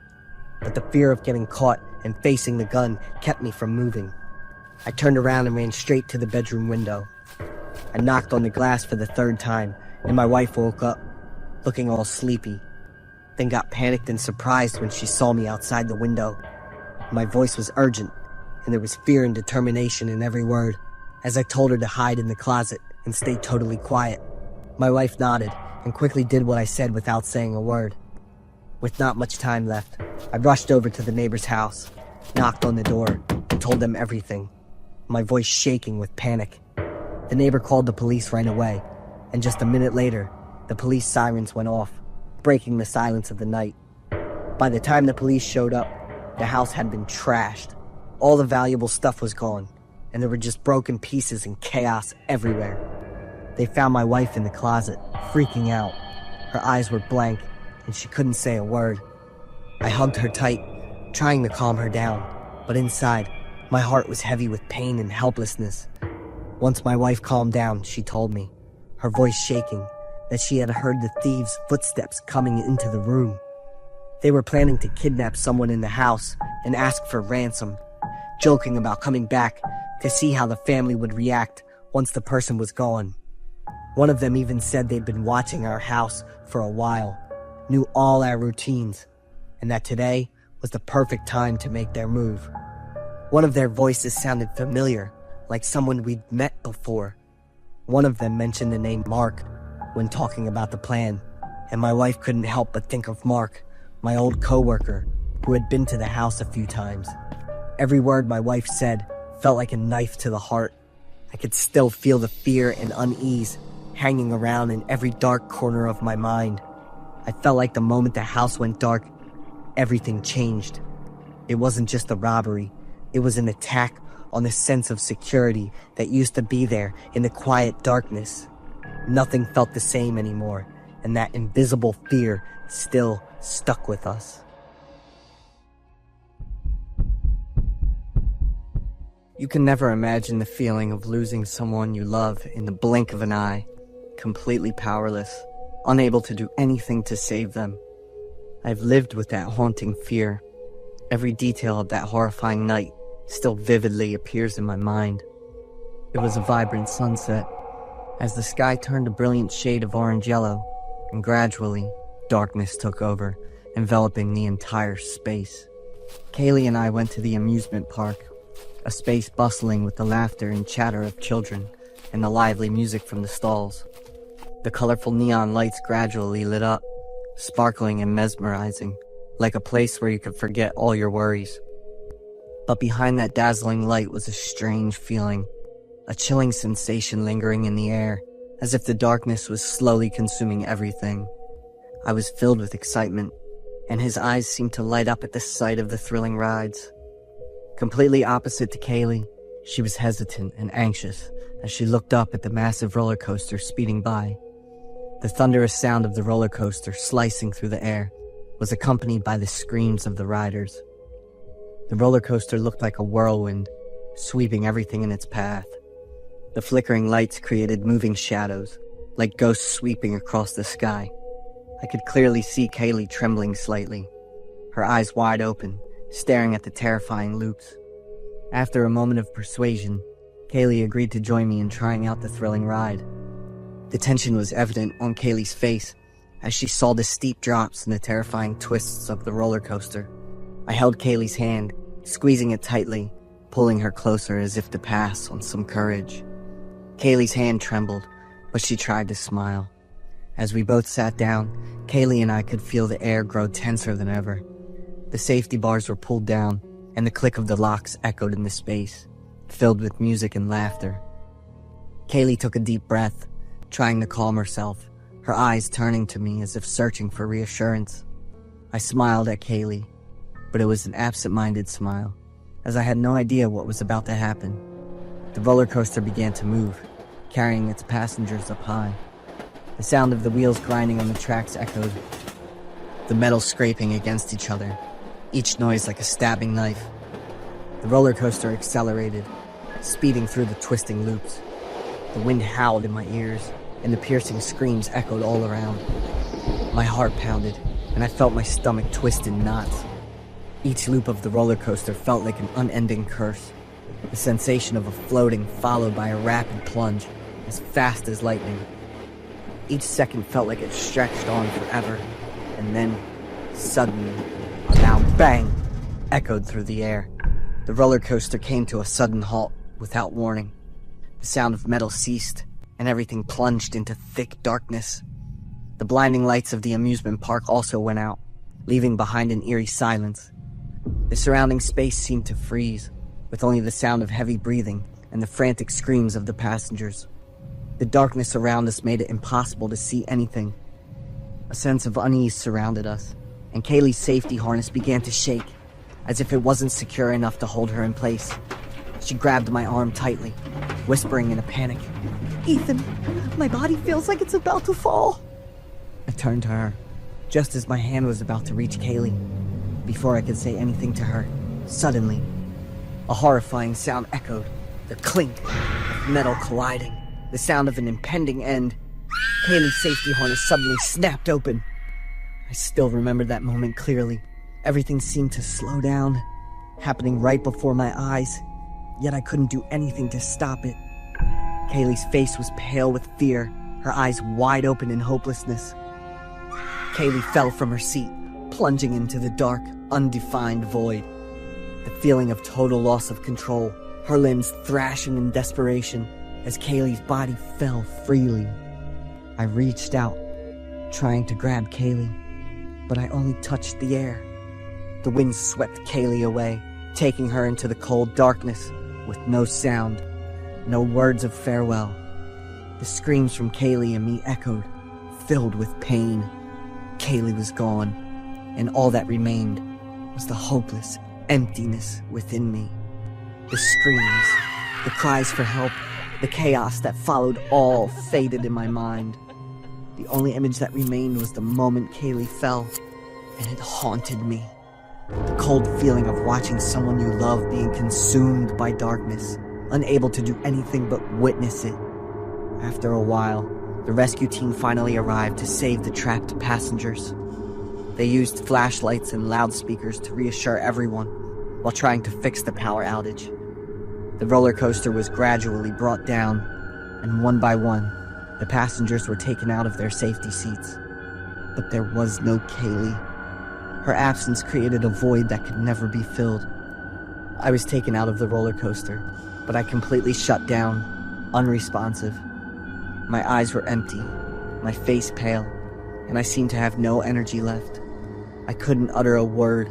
But the fear of getting caught and facing the gun kept me from moving. I turned around and ran straight to the bedroom window. I knocked on the glass for the third time, and my wife woke up, looking all sleepy, then got panicked and surprised when she saw me outside the window. My voice was urgent, and there was fear and determination in every word, as I told her to hide in the closet and stay totally quiet. My wife nodded and quickly did what I said without saying a word. With not much time left, I rushed over to the neighbor's house, knocked on the door, and told them everything, my voice shaking with panic. The neighbor called the police right away, and just a minute later, the police sirens went off, breaking the silence of the night. By the time the police showed up, the house had been trashed. All the valuable stuff was gone, and there were just broken pieces and chaos everywhere. They found my wife in the closet, freaking out. Her eyes were blank, and she couldn't say a word. I hugged her tight, trying to calm her down, but inside, my heart was heavy with pain and helplessness. Once my wife calmed down, she told me, her voice shaking, that she had heard the thieves' footsteps coming into the room. They were planning to kidnap someone in the house and ask for ransom, joking about coming back to see how the family would react once the person was gone. One of them even said they'd been watching our house for a while, knew all our routines, and that today was the perfect time to make their move. One of their voices sounded familiar, like someone we'd met before. One of them mentioned the name Mark when talking about the plan, and my wife couldn't help but think of Mark, my old coworker, who had been to the house a few times. Every word my wife said felt like a knife to the heart. I could still feel the fear and unease hanging around in every dark corner of my mind. I felt like the moment the house went dark, everything changed. It wasn't just a robbery, it was an attack on the sense of security that used to be there in the quiet darkness. Nothing felt the same anymore, and that invisible fear still stuck with us. You can never imagine the feeling of losing someone you love in the blink of an eye, completely powerless, unable to do anything to save them. I've lived with that haunting fear. Every detail of that horrifying night still vividly appears in my mind. It was a vibrant sunset, as the sky turned a brilliant shade of orange-yellow, and gradually, darkness took over, enveloping the entire space. Kaylee and I went to the amusement park, a space bustling with the laughter and chatter of children, and the lively music from the stalls. The colorful neon lights gradually lit up, sparkling and mesmerizing, like a place where you could forget all your worries. But behind that dazzling light was a strange feeling, a chilling sensation lingering in the air, as if the darkness was slowly consuming everything. I was filled with excitement, and his eyes seemed to light up at the sight of the thrilling rides. Completely opposite to Kaylee, she was hesitant and anxious as she looked up at the massive roller coaster speeding by. The thunderous sound of the roller coaster slicing through the air was accompanied by the screams of the riders. The roller coaster looked like a whirlwind, sweeping everything in its path. The flickering lights created moving shadows, like ghosts sweeping across the sky. I could clearly see Kaylee trembling slightly, her eyes wide open, staring at the terrifying loops. After a moment of persuasion, Kaylee agreed to join me in trying out the thrilling ride. The tension was evident on Kaylee's face as she saw the steep drops and the terrifying twists of the roller coaster. I held Kaylee's hand, squeezing it tightly, pulling her closer as if to pass on some courage. Kaylee's hand trembled, but she tried to smile. As we both sat down, Kaylee and I could feel the air grow tenser than ever. The safety bars were pulled down, and the click of the locks echoed in the space, filled with music and laughter. Kaylee took a deep breath, trying to calm herself, her eyes turning to me as if searching for reassurance. I smiled at Kaylee, but it was an absent-minded smile, as I had no idea what was about to happen. The roller coaster began to move, carrying its passengers up high. The sound of the wheels grinding on the tracks echoed, the metal scraping against each other, each noise like a stabbing knife. The roller coaster accelerated, speeding through the twisting loops. The wind howled in my ears, and the piercing screams echoed all around. My heart pounded, and I felt my stomach twist in knots. Each loop of the roller coaster felt like an unending curse, the sensation of a floating followed by a rapid plunge, as fast as lightning. Each second felt like it stretched on forever, and then, suddenly, a loud bang echoed through the air. The roller coaster came to a sudden halt without warning. The sound of metal ceased, and everything plunged into thick darkness. The blinding lights of the amusement park also went out, leaving behind an eerie silence. The surrounding space seemed to freeze, with only the sound of heavy breathing and the frantic screams of the passengers. The darkness around us made it impossible to see anything. A sense of unease surrounded us, and Kaylee's safety harness began to shake, as if it wasn't secure enough to hold her in place. She grabbed my arm tightly, whispering in a panic, Ethan, my body feels like it's about to fall. I turned to her, just as my hand was about to reach Kaylee. Before I could say anything to her, suddenly, a horrifying sound echoed, the clink of metal colliding, the sound of an impending end. Kaylee's safety harness suddenly snapped open. I still remember that moment clearly. Everything seemed to slow down, happening right before my eyes, yet I couldn't do anything to stop it. Kaylee's face was pale with fear, her eyes wide open in hopelessness. Kaylee fell from her seat, plunging into the dark, undefined void. The feeling of total loss of control, her limbs thrashing in desperation as Kaylee's body fell freely. I reached out, trying to grab Kaylee, but I only touched the air. The wind swept Kaylee away, taking her into the cold darkness with no sound, no words of farewell. The screams from Kaylee and me echoed, filled with pain. Kaylee was gone, and all that remained was the hopeless emptiness within me. The screams, the cries for help, the chaos that followed all faded in my mind. The only image that remained was the moment Kaylee fell, and it haunted me. The cold feeling of watching someone you love being consumed by darkness, unable to do anything but witness it. After a while, the rescue team finally arrived to save the trapped passengers. They used flashlights and loudspeakers to reassure everyone while trying to fix the power outage. The roller coaster was gradually brought down, and one by one, the passengers were taken out of their safety seats. But there was no Kaylee. Her absence created a void that could never be filled. I was taken out of the roller coaster, but I completely shut down, unresponsive. My eyes were empty, my face pale, and I seemed to have no energy left. I couldn't utter a word,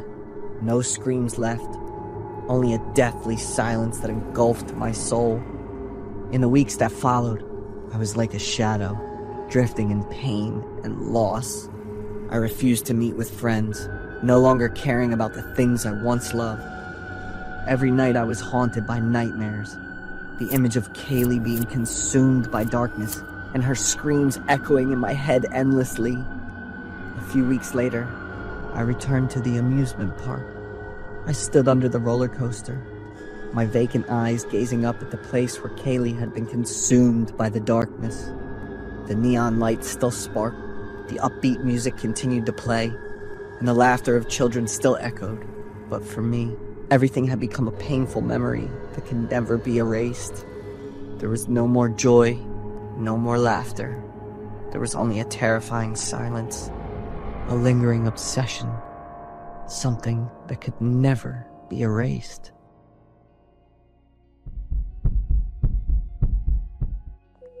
no screams left, only a deathly silence that engulfed my soul. In the weeks that followed, I was like a shadow, drifting in pain and loss. I refused to meet with friends, no longer caring about the things I once loved. Every night I was haunted by nightmares, the image of Kaylee being consumed by darkness, and her screams echoing in my head endlessly. A few weeks later, I returned to the amusement park. I stood under the roller coaster, my vacant eyes gazing up at the place where Kaylee had been consumed by the darkness. The neon lights still sparkled, the upbeat music continued to play, and the laughter of children still echoed. But for me, everything had become a painful memory that can never be erased. There was no more joy, no more laughter. There was only a terrifying silence, a lingering obsession, something that could never be erased.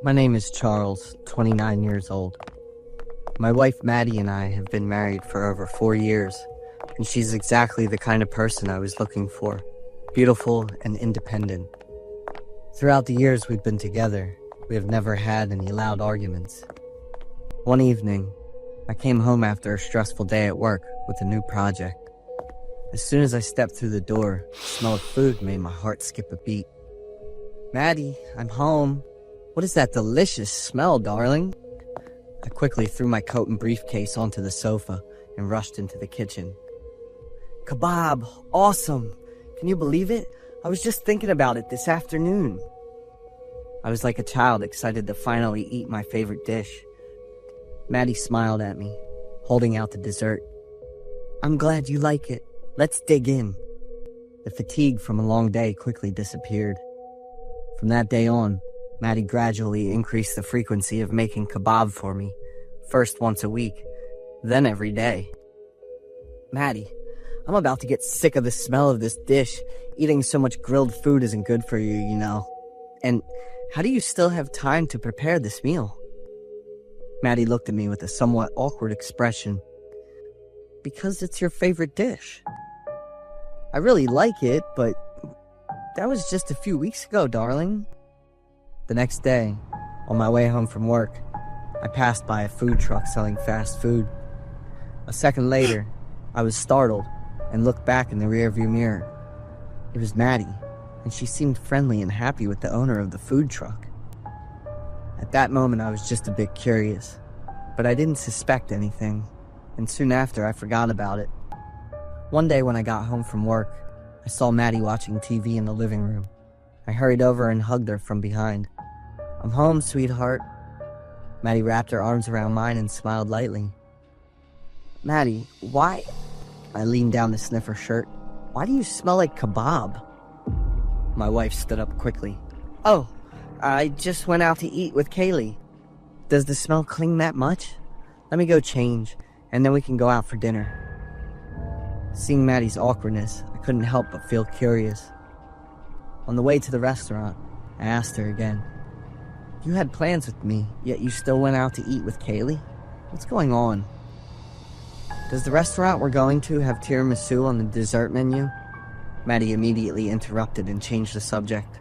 My name is Charles, 29 years old. My wife Maddie and I have been married for over 4 years, and she's exactly the kind of person I was looking for, beautiful and independent. Throughout the years we've been together, We have never had any loud arguments. One evening, I came home after a stressful day at work with a new project. As soon as I stepped through the door, the smell of food made my heart skip a beat. Maddie, I'm home. What is that delicious smell, darling? I quickly threw my coat and briefcase onto the sofa and rushed into the kitchen. Kebab, awesome. Can you believe it? I was just thinking about it this afternoon. I was like a child excited to finally eat my favorite dish. Maddie smiled at me, holding out the dessert. I'm glad you like it. Let's dig in. The fatigue from a long day quickly disappeared. From that day on, Maddie gradually increased the frequency of making kebab for me, first once a week, then every day. Maddie, I'm about to get sick of the smell of this dish. Eating so much grilled food isn't good for you, you know. And how do you still have time to prepare this meal? Maddie looked at me with a somewhat awkward expression. Because it's your favorite dish. I really like it, but that was just a few weeks ago, darling. The next day, on my way home from work, I passed by a food truck selling fast food. A second later, I was startled and looked back in the rearview mirror. It was Maddie, and she seemed friendly and happy with the owner of the food truck. At that moment, I was just a bit curious, but I didn't suspect anything, and soon after, I forgot about it. One day when I got home from work, I saw Maddie watching TV in the living room. I hurried over and hugged her from behind. I'm home, sweetheart. Maddie wrapped her arms around mine and smiled lightly. Maddie, why? I leaned down to sniff her shirt. Why do you smell like kebab? My wife stood up quickly. Oh, I just went out to eat with Kaylee. Does the smell cling that much? Let me go change, and then we can go out for dinner. Seeing Maddie's awkwardness, I couldn't help but feel curious. On the way to the restaurant, I asked her again. You had plans with me, yet you still went out to eat with Kaylee? What's going on? Does the restaurant we're going to have tiramisu on the dessert menu? Maddie immediately interrupted and changed the subject,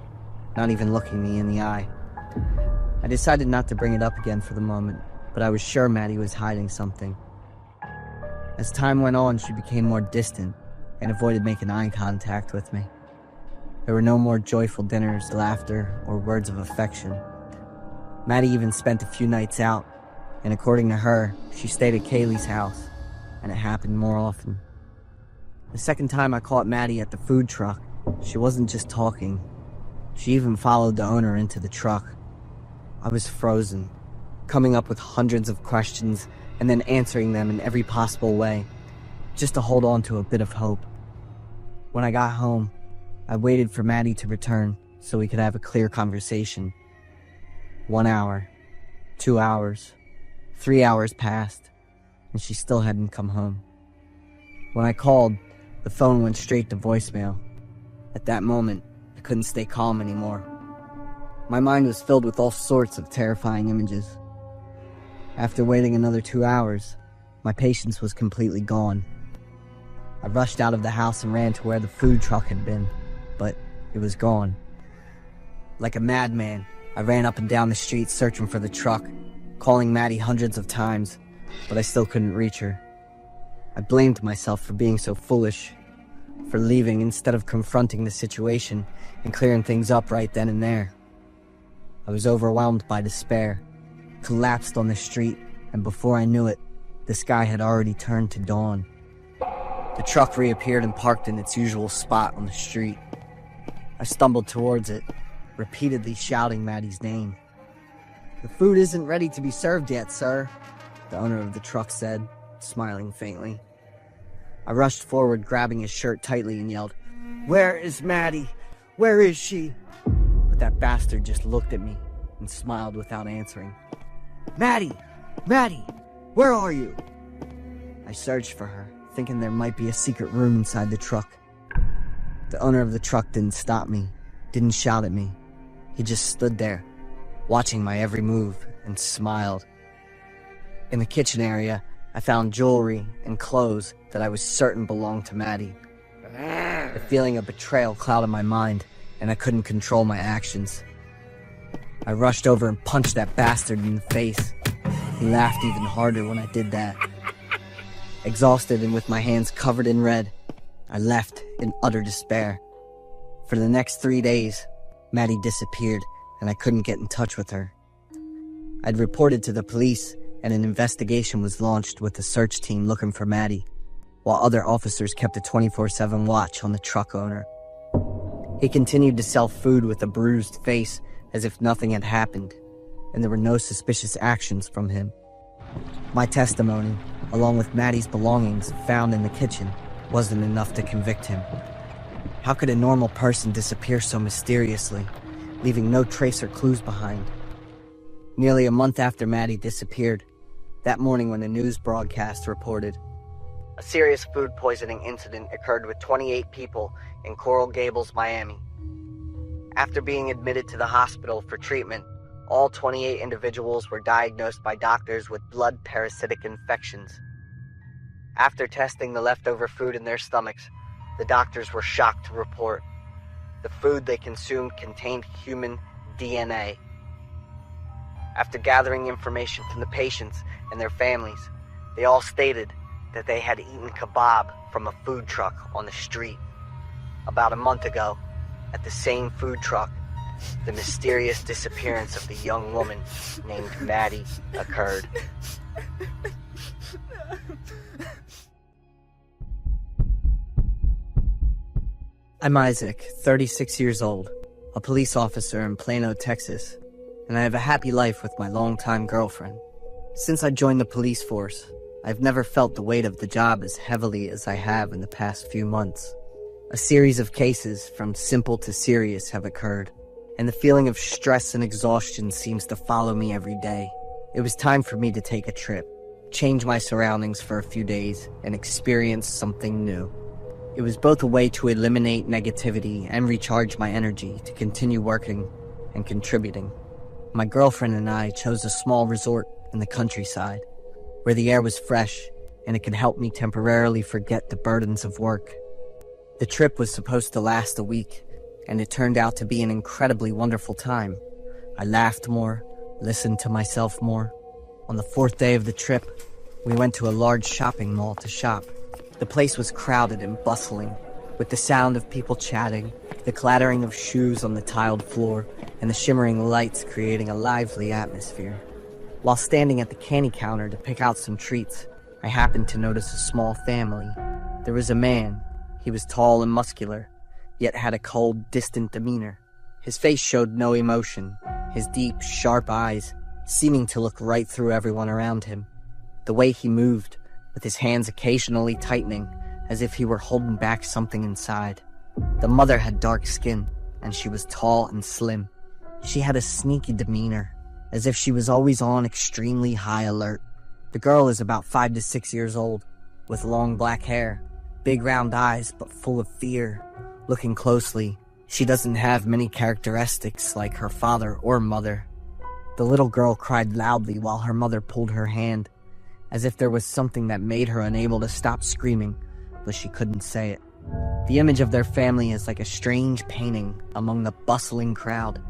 not even looking me in the eye. I decided not to bring it up again for the moment, but I was sure Maddie was hiding something. As time went on, she became more distant and avoided making eye contact with me. There were no more joyful dinners, laughter, or words of affection. Maddie even spent a few nights out, and according to her, she stayed at Kaylee's house, and it happened more often. The second time I caught Maddie at the food truck, she wasn't just talking. She even followed the owner into the truck. I was frozen, coming up with hundreds of questions and then answering them in every possible way, just to hold on to a bit of hope. When I got home, I waited for Maddie to return so we could have a clear conversation. 1 hour, 2 hours, 3 hours passed, and she still hadn't come home. When I called, the phone went straight to voicemail. At that moment, I couldn't stay calm anymore. My mind was filled with all sorts of terrifying images. After waiting another 2 hours, my patience was completely gone. I rushed out of the house and ran to where the food truck had been, but it was gone. Like a madman, I ran up and down the street searching for the truck, calling Maddie hundreds of times, but I still couldn't reach her. I blamed myself for being so foolish, for leaving instead of confronting the situation and clearing things up right then and there. I was overwhelmed by despair, collapsed on the street, and before I knew it, the sky had already turned to dawn. The truck reappeared and parked in its usual spot on the street. I stumbled towards it, repeatedly shouting Maddie's name. The food isn't ready to be served yet, sir, the owner of the truck said, smiling faintly. I rushed forward, grabbing his shirt tightly and yelled, "Where is Maddie? Where is she?" But that bastard just looked at me and smiled without answering. Maddie! Maddie! Where are you? I searched for her, thinking there might be a secret room inside the truck. The owner of the truck didn't stop me, didn't shout at me. He just stood there, watching my every move, and smiled. In the kitchen area, I found jewelry and clothes that I was certain belonged to Maddie. The feeling of betrayal clouded my mind, and I couldn't control my actions. I rushed over and punched that bastard in the face. He laughed even harder when I did that. Exhausted and with my hands covered in red, I left in utter despair. For the next 3 days, Maddie disappeared and I couldn't get in touch with her. I'd reported to the police and an investigation was launched with a search team looking for Maddie, while other officers kept a 24/7 watch on the truck owner. He continued to sell food with a bruised face as if nothing had happened, and there were no suspicious actions from him. My testimony, along with Maddie's belongings found in the kitchen, wasn't enough to convict him. How could a normal person disappear so mysteriously, leaving no trace or clues behind? Nearly a month after Maddie disappeared, that morning when the news broadcast reported, a serious food poisoning incident occurred with 28 people in Coral Gables, Miami. After being admitted to the hospital for treatment, all 28 individuals were diagnosed by doctors with blood parasitic infections. After testing the leftover food in their stomachs, the doctors were shocked to report the food they consumed contained human DNA. After gathering information from the patients and their families, they all stated that they had eaten kebab from a food truck on the street. About a month ago, at the same food truck, the mysterious disappearance of the young woman named Maddie occurred. I'm Isaac, 36 years old, a police officer in Plano, Texas, and I have a happy life with my longtime girlfriend. Since I joined the police force, I've never felt the weight of the job as heavily as I have in the past few months. A series of cases, from simple to serious, have occurred, and the feeling of stress and exhaustion seems to follow me every day. It was time for me to take a trip, change my surroundings for a few days, and experience something new. It was both a way to eliminate negativity and recharge my energy to continue working and contributing. My girlfriend and I chose a small resort in the countryside, where the air was fresh and it could help me temporarily forget the burdens of work. The trip was supposed to last a week, and it turned out to be an incredibly wonderful time. I laughed more, listened to myself more. On the 4th day of the trip, we went to a large shopping mall to shop. The place was crowded and bustling, with the sound of people chatting, the clattering of shoes on the tiled floor, and the shimmering lights creating a lively atmosphere. While standing at the candy counter to pick out some treats, I happened to notice a small family. There was a man. He was tall and muscular, yet had a cold, distant demeanor. His face showed no emotion, his deep, sharp eyes seeming to look right through everyone around him. The way he moved, with his hands occasionally tightening, as if he were holding back something inside. The mother had dark skin, and she was tall and slim. She had a sneaky demeanor, as if she was always on extremely high alert. The girl is about 5 to 6 years old, with long black hair, big round eyes, but full of fear. Looking closely, she doesn't have many characteristics like her father or mother. The little girl cried loudly while her mother pulled her hand, as if there was something that made her unable to stop screaming, but she couldn't say it. The image of their family is like a strange painting among the bustling crowd.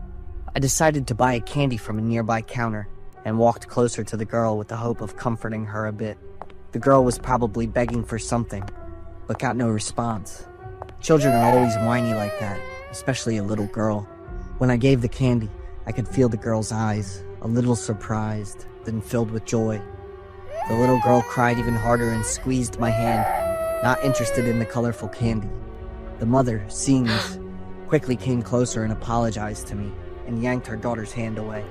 I decided to buy a candy from a nearby counter and walked closer to the girl with the hope of comforting her a bit. The girl was probably begging for something, but got no response. Children are always whiny like that, especially a little girl. When I gave the candy, I could feel the girl's eyes, a little surprised, then filled with joy. The little girl cried even harder and squeezed my hand, not interested in the colorful candy. The mother, seeing this, quickly came closer and apologized to me and yanked her daughter's hand away.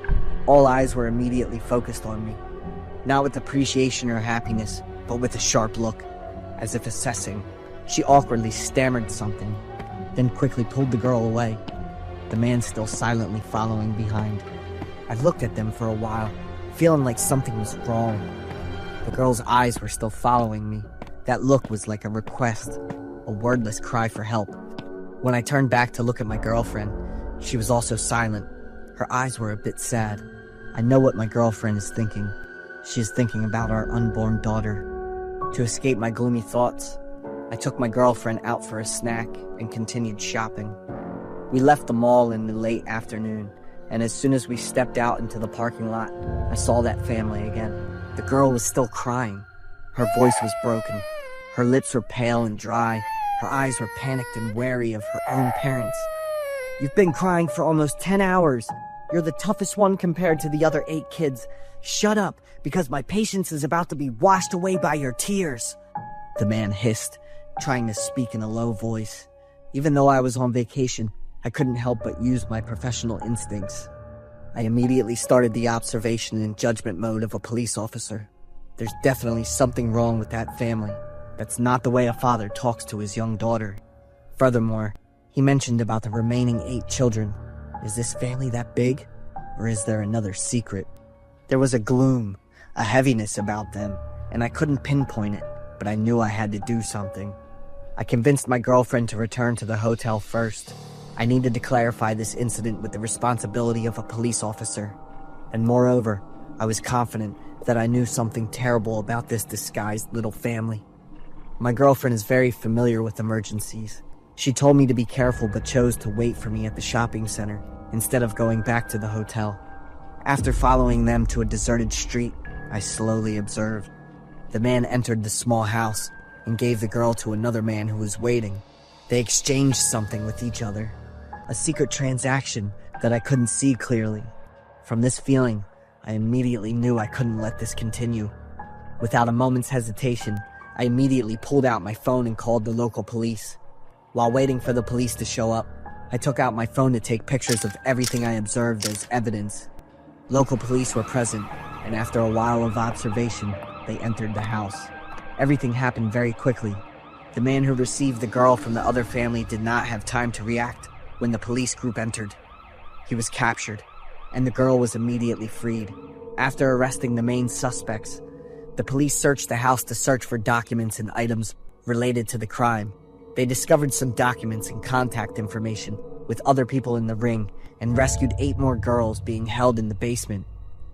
All eyes were immediately focused on me, not with appreciation or happiness, but with a sharp look, as if assessing. She awkwardly stammered something, then quickly pulled the girl away, the man still silently following behind. I looked at them for a while, feeling like something was wrong. The girl's eyes were still following me. That look was like a request, a wordless cry for help. When I turned back to look at my girlfriend, she was also silent. Her eyes were a bit sad. I know what my girlfriend is thinking. She is thinking about our unborn daughter. To escape my gloomy thoughts, I took my girlfriend out for a snack and continued shopping. We left the mall in the late afternoon and as soon as we stepped out into the parking lot, I saw that family again. The girl was still crying. Her voice was broken. Her lips were pale and dry. Her eyes were panicked and wary of her own parents. "You've been crying for almost 10 hours. You're the toughest one compared to the other 8 kids. Shut up, because my patience is about to be washed away by your tears," the man hissed, trying to speak in a low voice. Even though I was on vacation, I couldn't help but use my professional instincts. I immediately started the observation and judgment mode of a police officer. There's definitely something wrong with that family. That's not the way a father talks to his young daughter. Furthermore, he mentioned about the remaining 8 children. Is this family that big? Or is there another secret? There was a gloom, a heaviness about them, and I couldn't pinpoint it, but I knew I had to do something. I convinced my girlfriend to return to the hotel first. I needed to clarify this incident with the responsibility of a police officer. And moreover, I was confident that I knew something terrible about this disguised little family. My girlfriend is very familiar with emergencies. She told me to be careful but chose to wait for me at the shopping center instead of going back to the hotel. After following them to a deserted street, I slowly observed. The man entered the small house and gave the girl to another man who was waiting. They exchanged something with each other, a secret transaction that I couldn't see clearly. From this feeling, I immediately knew I couldn't let this continue. Without a moment's hesitation, I immediately pulled out my phone and called the local police. While waiting for the police to show up, I took out my phone to take pictures of everything I observed as evidence. Local police were present, and after a while of observation, they entered the house. Everything happened very quickly. The man who received the girl from the other family did not have time to react when the police group entered. He was captured, and the girl was immediately freed. After arresting the main suspects, the police searched the house to search for documents and items related to the crime. They discovered some documents and contact information with other people in the ring and rescued 8 more girls being held in the basement.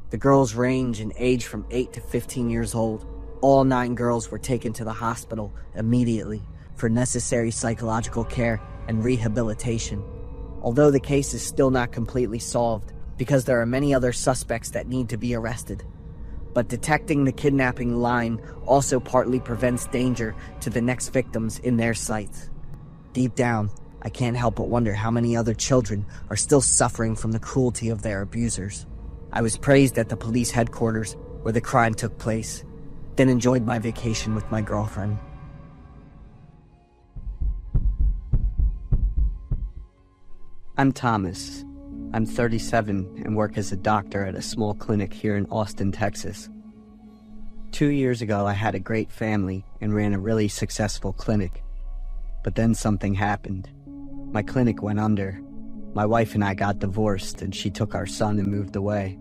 The girls range in age from 8 to 15 years old. All 9 girls were taken to the hospital immediately for necessary psychological care and rehabilitation. Although the case is still not completely solved because there are many other suspects that need to be arrested. But detecting the kidnapping line also partly prevents danger to the next victims in their sights. Deep down, I can't help but wonder how many other children are still suffering from the cruelty of their abusers. I was praised at the police headquarters where the crime took place, then enjoyed my vacation with my girlfriend. I'm Thomas. I'm 37 and work as a doctor at a small clinic here in Austin, Texas. 2 years ago, I had a great family and ran a really successful clinic. But then something happened. My clinic went under. My wife and I got divorced, and she took our son and moved away.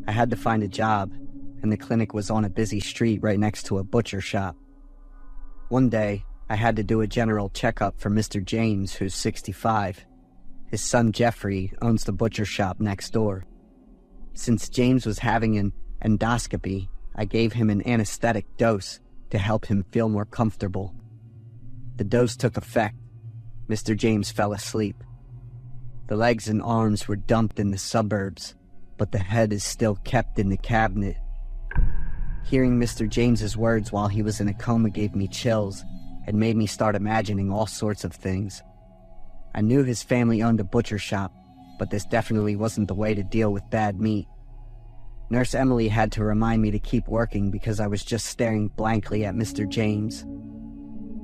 I had to find a job, and the clinic was on a busy street right next to a butcher shop. One day, I had to do a general checkup for Mr. James, who's 65. His son Jeffrey owns the butcher shop next door. Since James was having an endoscopy, I gave him an anesthetic dose to help him feel more comfortable. The dose took effect. Mr. James fell asleep. The legs and arms were dumped in the suburbs, but the head is still kept in the cabinet. Hearing Mr. James's words while he was in a coma gave me chills and made me start imagining all sorts of things. I knew his family owned a butcher shop, but this definitely wasn't the way to deal with bad meat. Nurse Emily had to remind me to keep working because I was just staring blankly at Mr. James.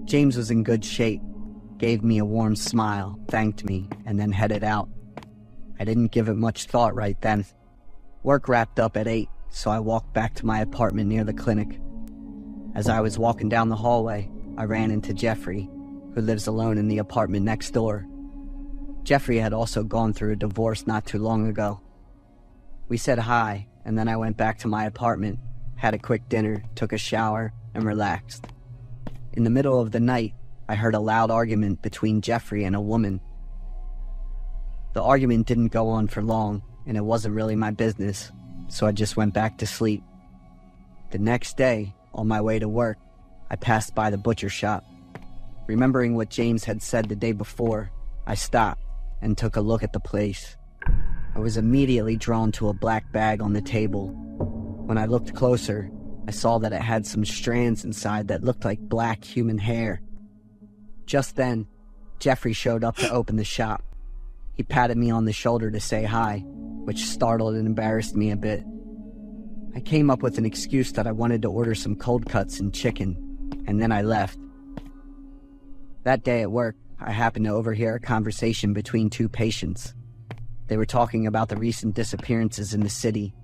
James was in good shape, gave me a warm smile, thanked me, and then headed out. I didn't give it much thought right then. Work wrapped up at 8, so I walked back to my apartment near the clinic. As I was walking down the hallway, I ran into Jeffrey, who lives alone in the apartment next door. Jeffrey had also gone through a divorce not too long ago. We said hi, and then I went back to my apartment, had a quick dinner, took a shower, and relaxed. In the middle of the night, I heard a loud argument between Jeffrey and a woman. The argument didn't go on for long, and it wasn't really my business, so I just went back to sleep. The next day, on my way to work, I passed by the butcher shop. Remembering what James had said the day before, I stopped and took a look at the place. I was immediately drawn to a black bag on the table. When I looked closer, I saw that it had some strands inside that looked like black human hair. Just then, Jeffrey showed up to open the shop. He patted me on the shoulder to say hi, which startled and embarrassed me a bit. I came up with an excuse that I wanted to order some cold cuts and chicken, and then I left. That day at work, I happened to overhear a conversation between two patients. They were talking about the recent disappearances in the city.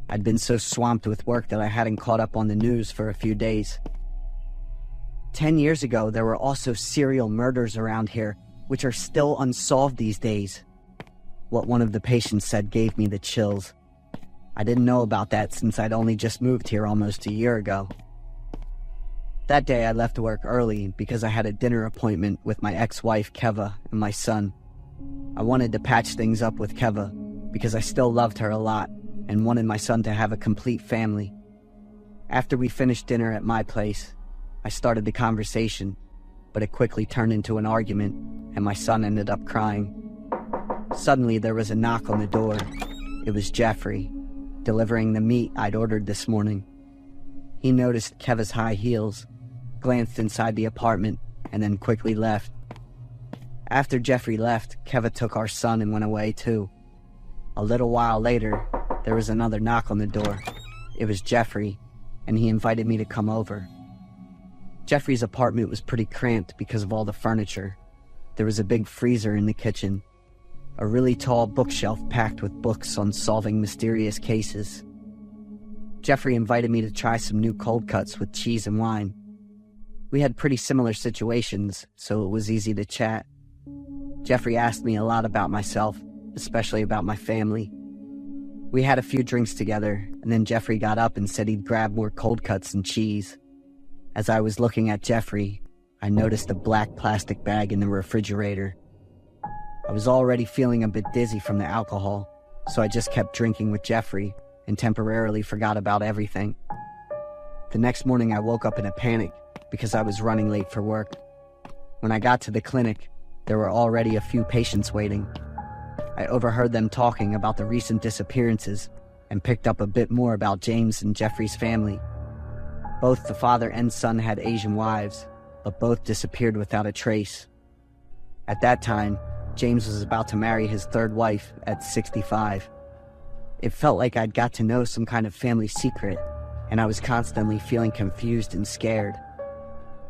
I'd been so swamped with work that I hadn't caught up on the news for a few days. 10 years ago, there were also serial murders around here, which are still unsolved these days. What one of the patients said gave me the chills. I didn't know about that since I'd only just moved here almost a year ago. That day I left work early because I had a dinner appointment with my ex-wife Keva and my son. I wanted to patch things up with Keva because I still loved her a lot and wanted my son to have a complete family. After we finished dinner at my place, I started the conversation, but it quickly turned into an argument and my son ended up crying. Suddenly there was a knock on the door. It was Jeffrey, delivering the meat I'd ordered this morning. He noticed Keva's high heels, glanced inside the apartment, and then quickly left. After Jeffrey left, Keva took our son and went away too. A little while later, there was another knock on the door. It was Jeffrey, and he invited me to come over. Jeffrey's apartment was pretty cramped because of all the furniture. There was a big freezer in the kitchen, a really tall bookshelf packed with books on solving mysterious cases. Jeffrey invited me to try some new cold cuts with cheese and wine. We had pretty similar situations, so it was easy to chat. Jeffrey asked me a lot about myself, especially about my family. We had a few drinks together, and then Jeffrey got up and said he'd grab more cold cuts and cheese. As I was looking at Jeffrey, I noticed a black plastic bag in the refrigerator. I was already feeling a bit dizzy from the alcohol, so I just kept drinking with Jeffrey and temporarily forgot about everything. The next morning I woke up in a panic because I was running late for work. When I got to the clinic, there were already a few patients waiting. I overheard them talking about the recent disappearances and picked up a bit more about James and Jeffrey's family. Both the father and son had Asian wives, but both disappeared without a trace. At that time, James was about to marry his third wife at 65. It felt like I'd got to know some kind of family secret, and I was constantly feeling confused and scared.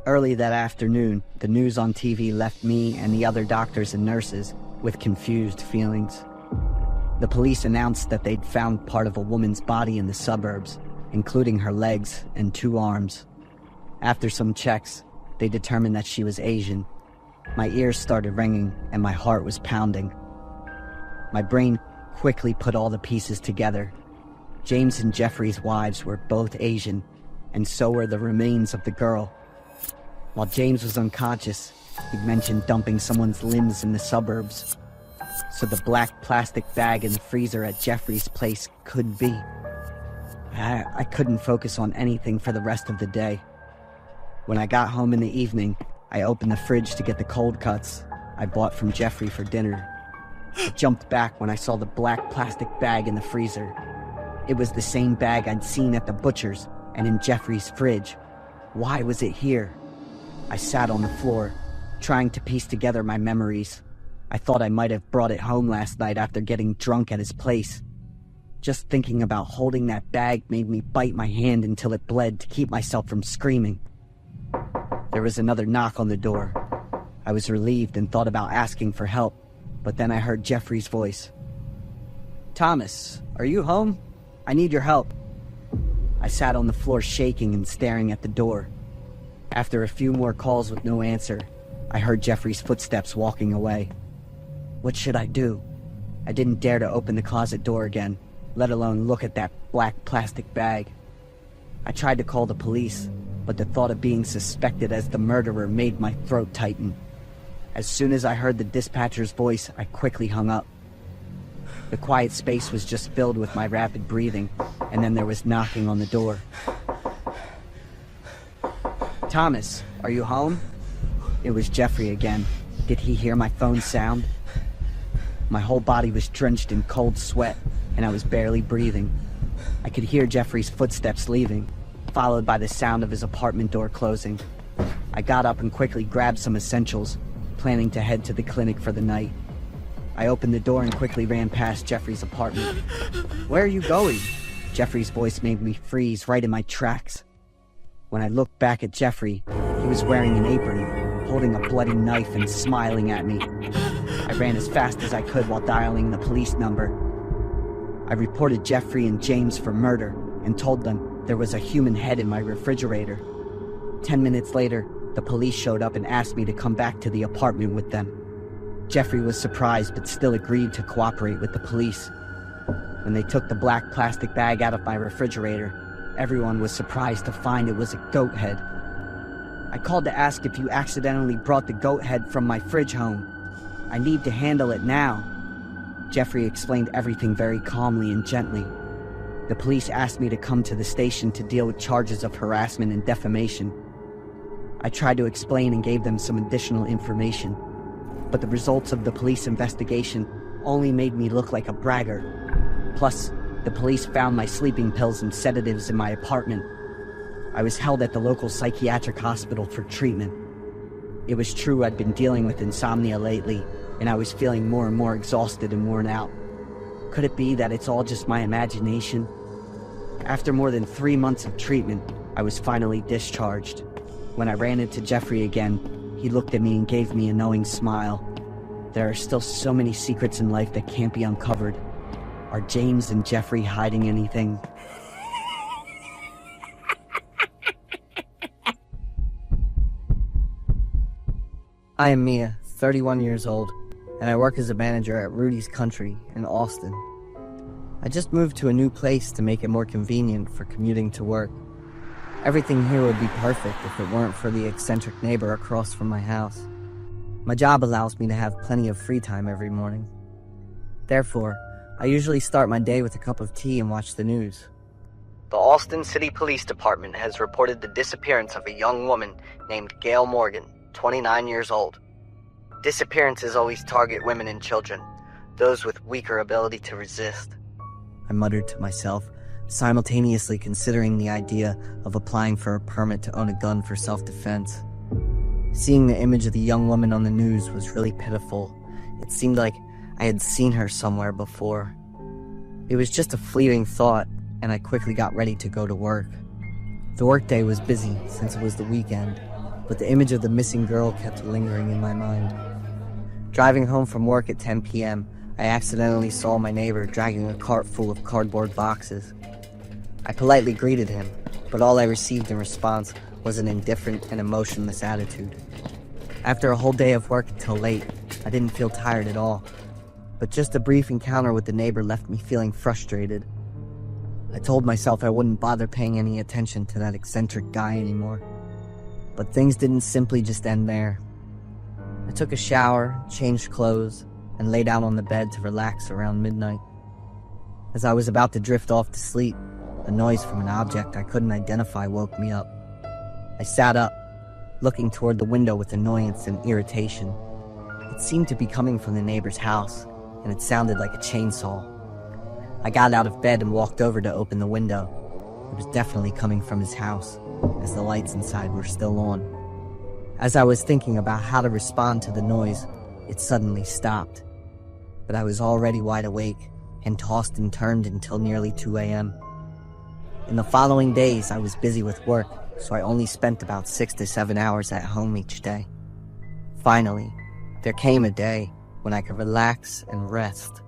Early that afternoon, the news on TV left me and the other doctors and nurses with confused feelings. The police announced that they'd found part of a woman's body in the suburbs, including her legs and 2 arms. After some checks, they determined that she was Asian. My ears started ringing and my heart was pounding. My brain quickly put all the pieces together. James and Jeffrey's wives were both Asian, and so were the remains of the girl. While James was unconscious, he'd mentioned dumping someone's limbs in the suburbs. So the black plastic bag in the freezer at Jeffrey's place could be. I couldn't focus on anything for the rest of the day. When I got home in the evening, I opened the fridge to get the cold cuts I bought from Jeffrey for dinner. I jumped back when I saw the black plastic bag in the freezer. It was the same bag I'd seen at the butcher's and in Jeffrey's fridge. Why was it here? I sat on the floor, trying to piece together my memories. I thought I might have brought it home last night after getting drunk at his place. Just thinking about holding that bag made me bite my hand until it bled to keep myself from screaming. There was another knock on the door. I was relieved and thought about asking for help, but then I heard Jeffrey's voice. "Thomas, are you home? I need your help." I sat on the floor shaking and staring at the door. After a few more calls with no answer, I heard Jeffrey's footsteps walking away. What should I do? I didn't dare to open the closet door again, let alone look at that black plastic bag. I tried to call the police, but the thought of being suspected as the murderer made my throat tighten. As soon as I heard the dispatcher's voice, I quickly hung up. The quiet space was just filled with my rapid breathing, and then there was knocking on the door. "Thomas, are you home?" It was Jeffrey again. Did he hear my phone sound? My whole body was drenched in cold sweat, and I was barely breathing. I could hear Jeffrey's footsteps leaving, followed by the sound of his apartment door closing. I got up and quickly grabbed some essentials, planning to head to the clinic for the night. I opened the door and quickly ran past Jeffrey's apartment. "Where are you going?" Jeffrey's voice made me freeze right in my tracks. When I looked back at Jeffrey, he was wearing an apron, holding a bloody knife and smiling at me. I ran as fast as I could while dialing the police number. I reported Jeffrey and James for murder and told them there was a human head in my refrigerator. 10 minutes later, the police showed up and asked me to come back to the apartment with them. Jeffrey was surprised but still agreed to cooperate with the police. When they took the black plastic bag out of my refrigerator, everyone was surprised to find it was a goat head. I called to ask if you accidentally brought the goat head from my fridge home. I need to handle it now. Jeffrey explained everything very calmly and gently. The police asked me to come to the station to deal with charges of harassment and defamation. I tried to explain and gave them some additional information, but the results of the police investigation only made me look like a braggart. Plus, the police found my sleeping pills and sedatives in my apartment. I was held at the local psychiatric hospital for treatment. It was true I'd been dealing with insomnia lately, and I was feeling more and more exhausted and worn out. Could it be that it's all just my imagination? After more than 3 months of treatment, I was finally discharged. When I ran into Jeffrey again, he looked at me and gave me a knowing smile. There are still so many secrets in life that can't be uncovered. Are James and Jeffrey hiding anything? I am Mia, 31 years old, and I work as a manager at Rudy's Country in Austin. I just moved to a new place to make it more convenient for commuting to work. Everything here would be perfect if it weren't for the eccentric neighbor across from my house. My job allows me to have plenty of free time every morning. Therefore, I usually start my day with a cup of tea and watch the news. The Austin City Police Department has reported the disappearance of a young woman named Gail Morgan, 29 years old. Disappearances always target women and children, those with weaker ability to resist. I muttered to myself, simultaneously considering the idea of applying for a permit to own a gun for self-defense. Seeing the image of the young woman on the news was really pitiful. It seemed like I had seen her somewhere before. It was just a fleeting thought, and I quickly got ready to go to work. The workday was busy since it was the weekend, but the image of the missing girl kept lingering in my mind. Driving home from work at 10 p.m., I accidentally saw my neighbor dragging a cart full of cardboard boxes. I politely greeted him, but all I received in response was an indifferent and emotionless attitude. After a whole day of work until late, I didn't feel tired at all, but just a brief encounter with the neighbor left me feeling frustrated. I told myself I wouldn't bother paying any attention to that eccentric guy anymore. But things didn't simply just end there. I took a shower, changed clothes, and lay down on the bed to relax around midnight. As I was about to drift off to sleep, a noise from an object I couldn't identify woke me up. I sat up, looking toward the window with annoyance and irritation. It seemed to be coming from the neighbor's house, and it sounded like a chainsaw. I got out of bed and walked over to open the window. It was definitely coming from his house, as the lights inside were still on. As I was thinking about how to respond to the noise, it suddenly stopped. But I was already wide awake and tossed and turned until nearly 2 a.m. In the following days, I was busy with work, so I only spent about 6 to 7 hours at home each day. Finally, there came a day when I could relax and rest.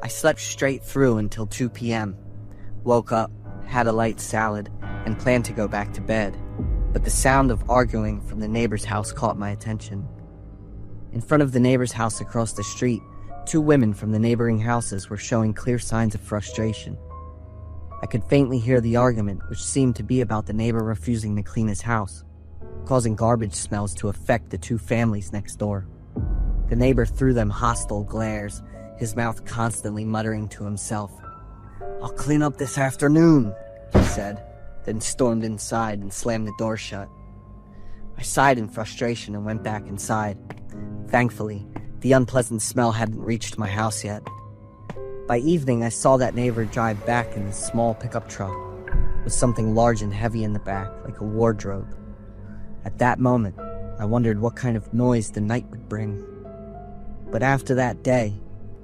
I slept straight through until 2 p.m., woke up, had a light salad, and planned to go back to bed, but the sound of arguing from the neighbor's house caught my attention. In front of the neighbor's house across the street, 2 women from the neighboring houses were showing clear signs of frustration. I could faintly hear the argument, which seemed to be about the neighbor refusing to clean his house, causing garbage smells to affect the 2 families next door. The neighbor threw them hostile glares, his mouth constantly muttering to himself. "I'll clean up this afternoon," he said, then stormed inside and slammed the door shut. I sighed in frustration and went back inside. Thankfully, The unpleasant smell hadn't reached my house yet. By evening, I saw that neighbor drive back in a small pickup truck with something large and heavy in the back, like a wardrobe. At that moment, I wondered what kind of noise the night would bring. But after that day,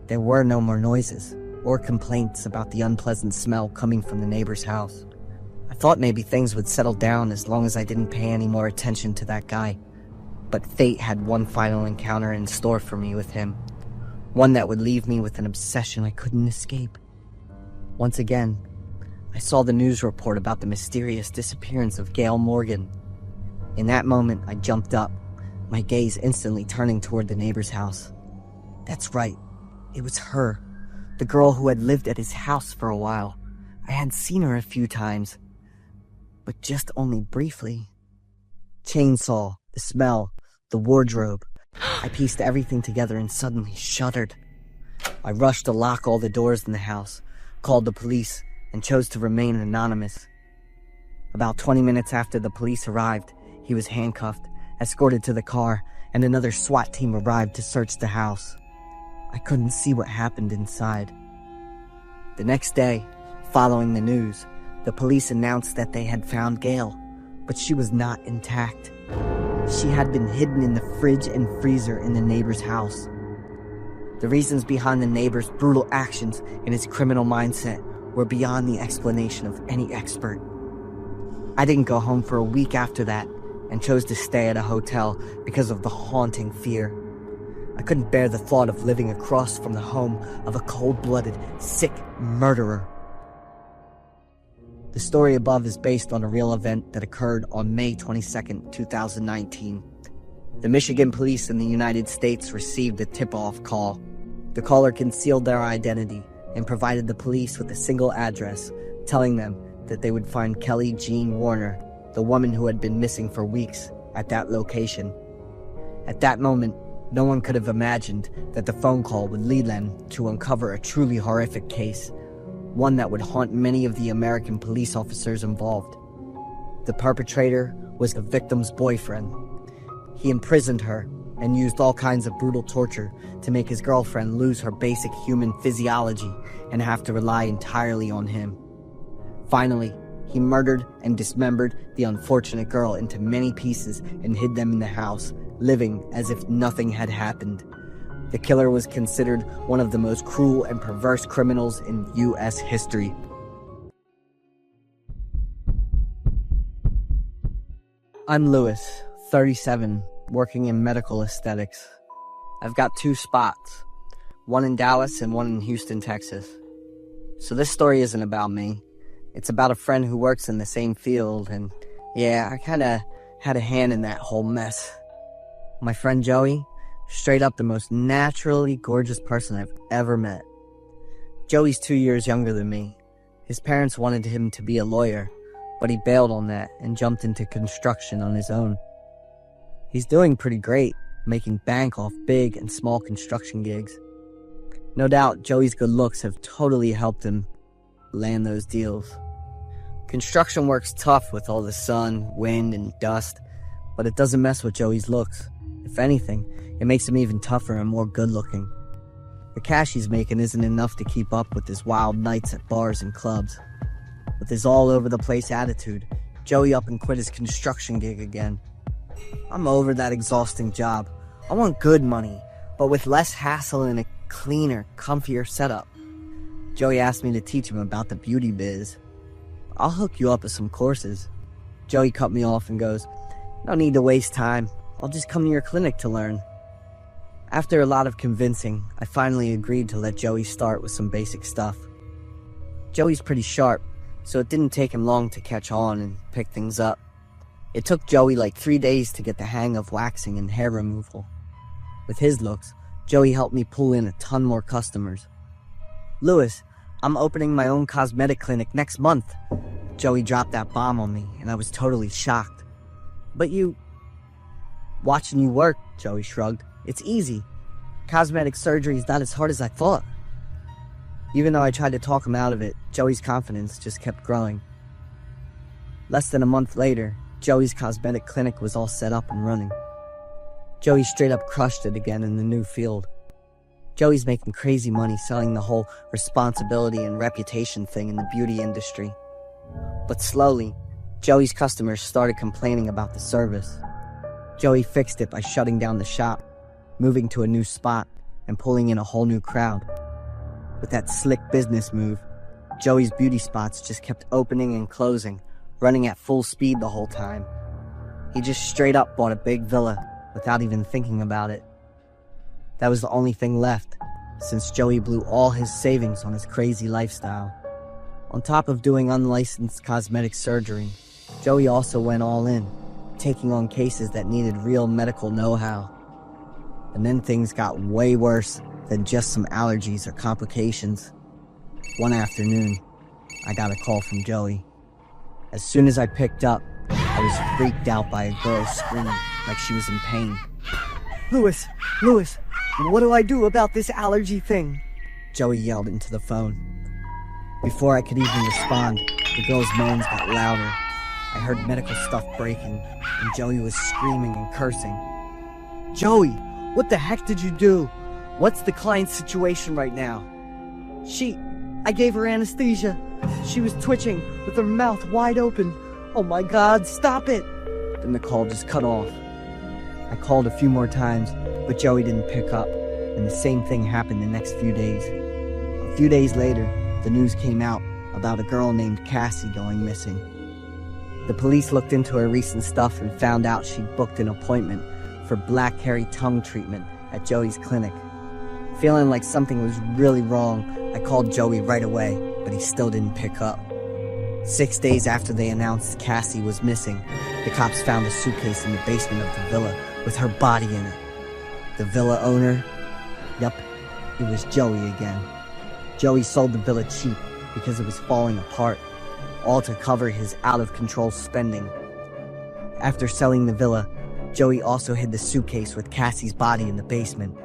there were no more noises or complaints about the unpleasant smell coming from the neighbor's house. I thought maybe things would settle down as long as I didn't pay any more attention to that guy. But fate had one final encounter in store for me with him. One that would leave me with an obsession I couldn't escape. Once again, I saw the news report about the mysterious disappearance of Gail Morgan. In that moment, I jumped up, my gaze instantly turning toward the neighbor's house. That's right, it was her, the girl who had lived at his house for a while. I had seen her a few times, but just only briefly. Chainsaw, the smell, the wardrobe. I pieced everything together and suddenly shuddered. I rushed to lock all the doors in the house, called the police, and chose to remain anonymous. About 20 minutes after the police arrived, he was handcuffed, escorted to the car, and another SWAT team arrived to search the house. I couldn't see what happened inside. The next day, following the news, the police announced that they had found Gail, but she was not intact. She had been hidden in the fridge and freezer in the neighbor's house. The reasons behind the neighbor's brutal actions and his criminal mindset were beyond the explanation of any expert. I didn't go home for a week after that and chose to stay at a hotel because of the haunting fear. I couldn't bear the thought of living across from the home of a cold-blooded, sick murderer. The story above is based on a real event that occurred on May 22nd, 2019. The Michigan police in the United States received a tip-off call. The caller concealed their identity and provided the police with a single address, telling them that they would find Kelly Jean Warner, the woman who had been missing for weeks, at that location. At that moment, no one could have imagined that the phone call would lead them to uncover a truly horrific case, one that would haunt many of the American police officers involved. The perpetrator was the victim's boyfriend. He imprisoned her and used all kinds of brutal torture to make his girlfriend lose her basic human physiology and have to rely entirely on him. Finally, he murdered and dismembered the unfortunate girl into many pieces and hid them in the house, living as if nothing had happened. The killer was considered one of the most cruel and perverse criminals in U.S. history. I'm Lewis, 37, working in medical aesthetics. I've got 2 spots, one in Dallas and one in Houston, Texas. So this story isn't about me. It's about a friend who works in the same field, and yeah, I kinda had a hand in that whole mess. My friend Joey, straight up the most naturally gorgeous person I've ever met. Joey's 2 years younger than me. His parents wanted him to be a lawyer, but he bailed on that and jumped into construction on his own. He's doing pretty great, making bank off big and small construction gigs. No doubt Joey's good looks have totally helped him land those deals. Construction work's tough with all the sun, wind, and dust, but it doesn't mess with Joey's looks. If anything, it makes him even tougher and more good-looking. The cash he's making isn't enough to keep up with his wild nights at bars and clubs. With his all-over-the-place attitude, Joey up and quit his construction gig again. I'm over that exhausting job. I want good money, but with less hassle and a cleaner, comfier setup. Joey asked me to teach him about the beauty biz. I'll hook you up with some courses. Joey cut me off and goes, "No need to waste time. I'll just come to your clinic to learn." After a lot of convincing, I finally agreed to let Joey start with some basic stuff. Joey's pretty sharp, so it didn't take him long to catch on and pick things up. It took Joey like 3 days to get the hang of waxing and hair removal. With his looks, Joey helped me pull in a ton more customers. "Lewis, I'm opening my own cosmetic clinic next month." Joey dropped that bomb on me, and I was totally shocked. "But you..." "Watching you work," Joey shrugged. "It's easy. Cosmetic surgery is not as hard as I thought." Even though I tried to talk him out of it, Joey's confidence just kept growing. Less than a month later, Joey's cosmetic clinic was all set up and running. Joey straight up crushed it again in the new field. Joey's making crazy money selling the whole responsibility and reputation thing in the beauty industry. But slowly, Joey's customers started complaining about the service. Joey fixed it by shutting down the shop, moving to a new spot, and pulling in a whole new crowd. With that slick business move, Joey's beauty spots just kept opening and closing, running at full speed the whole time. He just straight up bought a big villa without even thinking about it. That was the only thing left, since Joey blew all his savings on his crazy lifestyle. On top of doing unlicensed cosmetic surgery, Joey also went all in, taking on cases that needed real medical know-how. And then things got way worse than just some allergies or complications. One afternoon, I got a call from Joey. As soon as I picked up, I was freaked out by a girl screaming like she was in pain. Louis, what do I do about this allergy thing? Joey yelled into the phone. Before I could even respond, the girl's moans got louder. I heard medical stuff breaking, and Joey was screaming and cursing. Joey, what the heck did you do? What's the client's situation right now? I gave her anesthesia. She was twitching with her mouth wide open. Oh my God, stop it! Then the call just cut off. I called a few more times, but Joey didn't pick up, and the same thing happened the next few days. A few days later, the news came out about a girl named Cassie going missing. The police looked into her recent stuff and found out she'd booked an appointment for black hairy tongue treatment at Joey's clinic. Feeling like something was really wrong, I called Joey right away, but he still didn't pick up. 6 days after they announced Cassie was missing, the cops found a suitcase in the basement of the villa with her body in it. The villa owner? Yup, it was Joey again. Joey sold the villa cheap because it was falling apart, all to cover his out-of-control spending. After selling the villa, Joey also hid the suitcase with Cassie's body in the basement.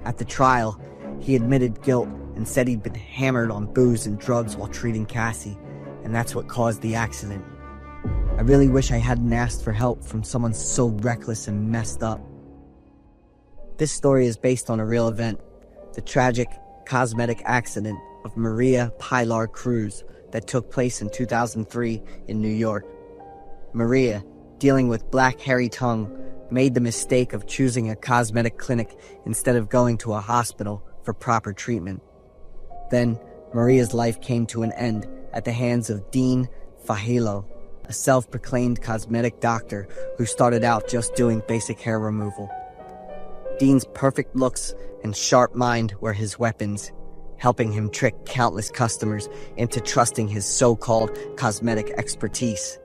At the trial, he admitted guilt and said he'd been hammered on booze and drugs while treating Cassie, and that's what caused the accident. I really wish I hadn't asked for help from someone so reckless and messed up. This story is based on a real event, the tragic cosmetic accident of Maria Pilar Cruz that took place in 2003 in New York. Maria, dealing with black hairy tongue, made the mistake of choosing a cosmetic clinic instead of going to a hospital for proper treatment. Then, Maria's life came to an end at the hands of Dean Fajilo, a self-proclaimed cosmetic doctor who started out just doing basic hair removal. Dean's perfect looks and sharp mind were his weapons, helping him trick countless customers into trusting his so-called cosmetic expertise.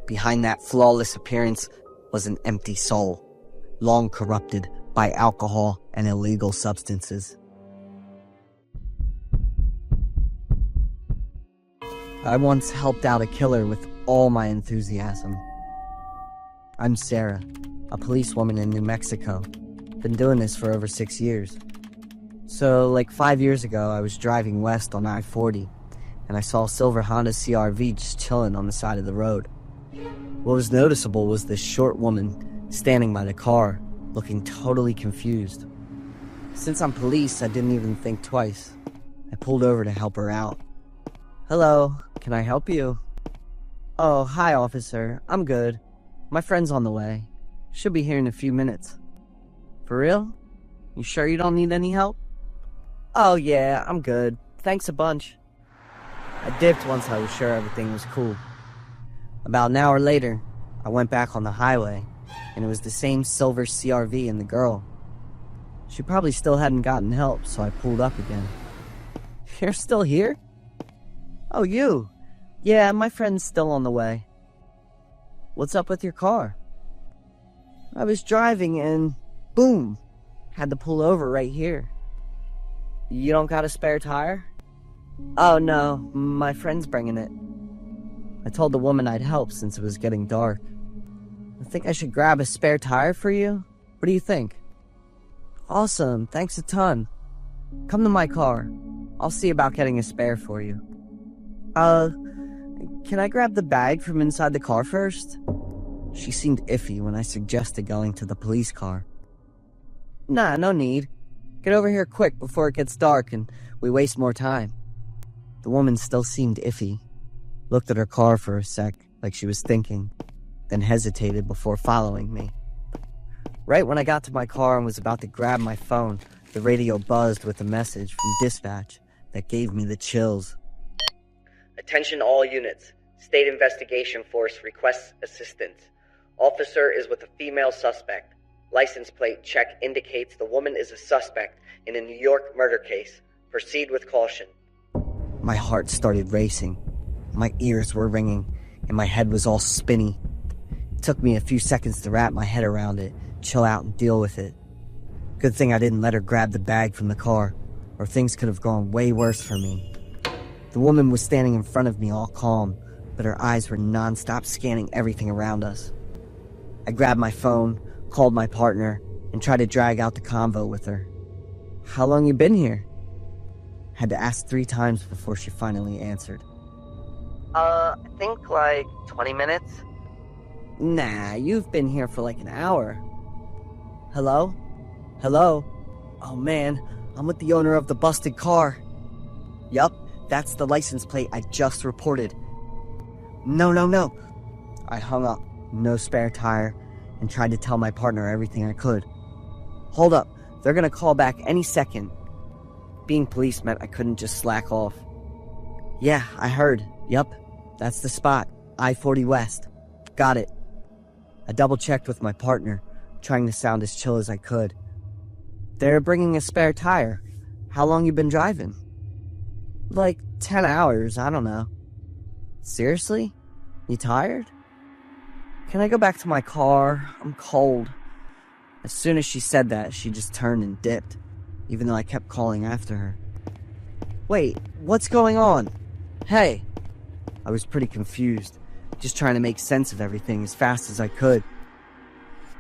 Behind that flawless appearance was an empty soul, long corrupted by alcohol and illegal substances. I once helped out a killer with all my enthusiasm. I'm Sarah, a policewoman in New Mexico. Been doing this for over 6 years. So, like 5 years ago, I was driving west on I-40, and I saw a silver Honda CR-V just chilling on the side of the road. What was noticeable was this short woman standing by the car, looking totally confused. Since I'm police, I didn't even think twice. I pulled over to help her out. "Hello, can I help you?" "Oh, hi, officer. I'm good. My friend's on the way. Should be here in a few minutes." "For real? You sure you don't need any help?" "Oh, yeah, I'm good. Thanks a bunch." I dipped once I was sure everything was cool. About an hour later, I went back on the highway, and it was the same silver CR-V and the girl. She probably still hadn't gotten help, so I pulled up again. "You're still here?" "Oh, you? Yeah, my friend's still on the way." "What's up with your car?" "I was driving and boom, had to pull over right here." "You don't got a spare tire?" "Oh no, my friend's bringing it." I told the woman I'd help since it was getting dark. "I think I should grab a spare tire for you. What do you think?" "Awesome, thanks a ton. Come to my car. I'll see about getting a spare for you." Can I grab the bag from inside the car first?" She seemed iffy when I suggested going to the police car. Nah, no need. Get over here quick before it gets dark and we waste more time. The woman still seemed iffy. Looked at her car for a sec, like she was thinking, then hesitated before following me. Right when I got to my car and was about to grab my phone, the radio buzzed with a message from dispatch that gave me the chills. Attention all units. State Investigation Force requests assistance. Officer is with a female suspect. License plate check indicates the woman is a suspect in a New York murder case. Proceed with caution. My heart started racing. My ears were ringing, and my head was all spinny. It took me a few seconds to wrap my head around it, chill out and deal with it. Good thing I didn't let her grab the bag from the car, or things could have gone way worse for me. The woman was standing in front of me all calm, but her eyes were non-stop scanning everything around us. I grabbed my phone, called my partner, and tried to drag out the convo with her. How long you been here? Had to ask 3 times before she finally answered. I think like 20 minutes. Nah, you've been here for like an hour. Hello? Hello? Oh man, I'm with the owner of the busted car. Yup, that's the license plate I just reported. No. I hung up, no spare tire, and tried to tell my partner everything I could. Hold up, they're gonna call back any second. Being police meant I couldn't just slack off. Yeah, I heard. Yup, that's the spot. I-40 West. Got it. I double-checked with my partner, trying to sound as chill as I could. They're bringing a spare tire. How long you been driving? Like 10 hours, I don't know. Seriously? You tired? Can I go back to my car? I'm cold. As soon as she said that, she just turned and dipped, even though I kept calling after her. Wait, what's going on? Hey! I was pretty confused, just trying to make sense of everything as fast as I could.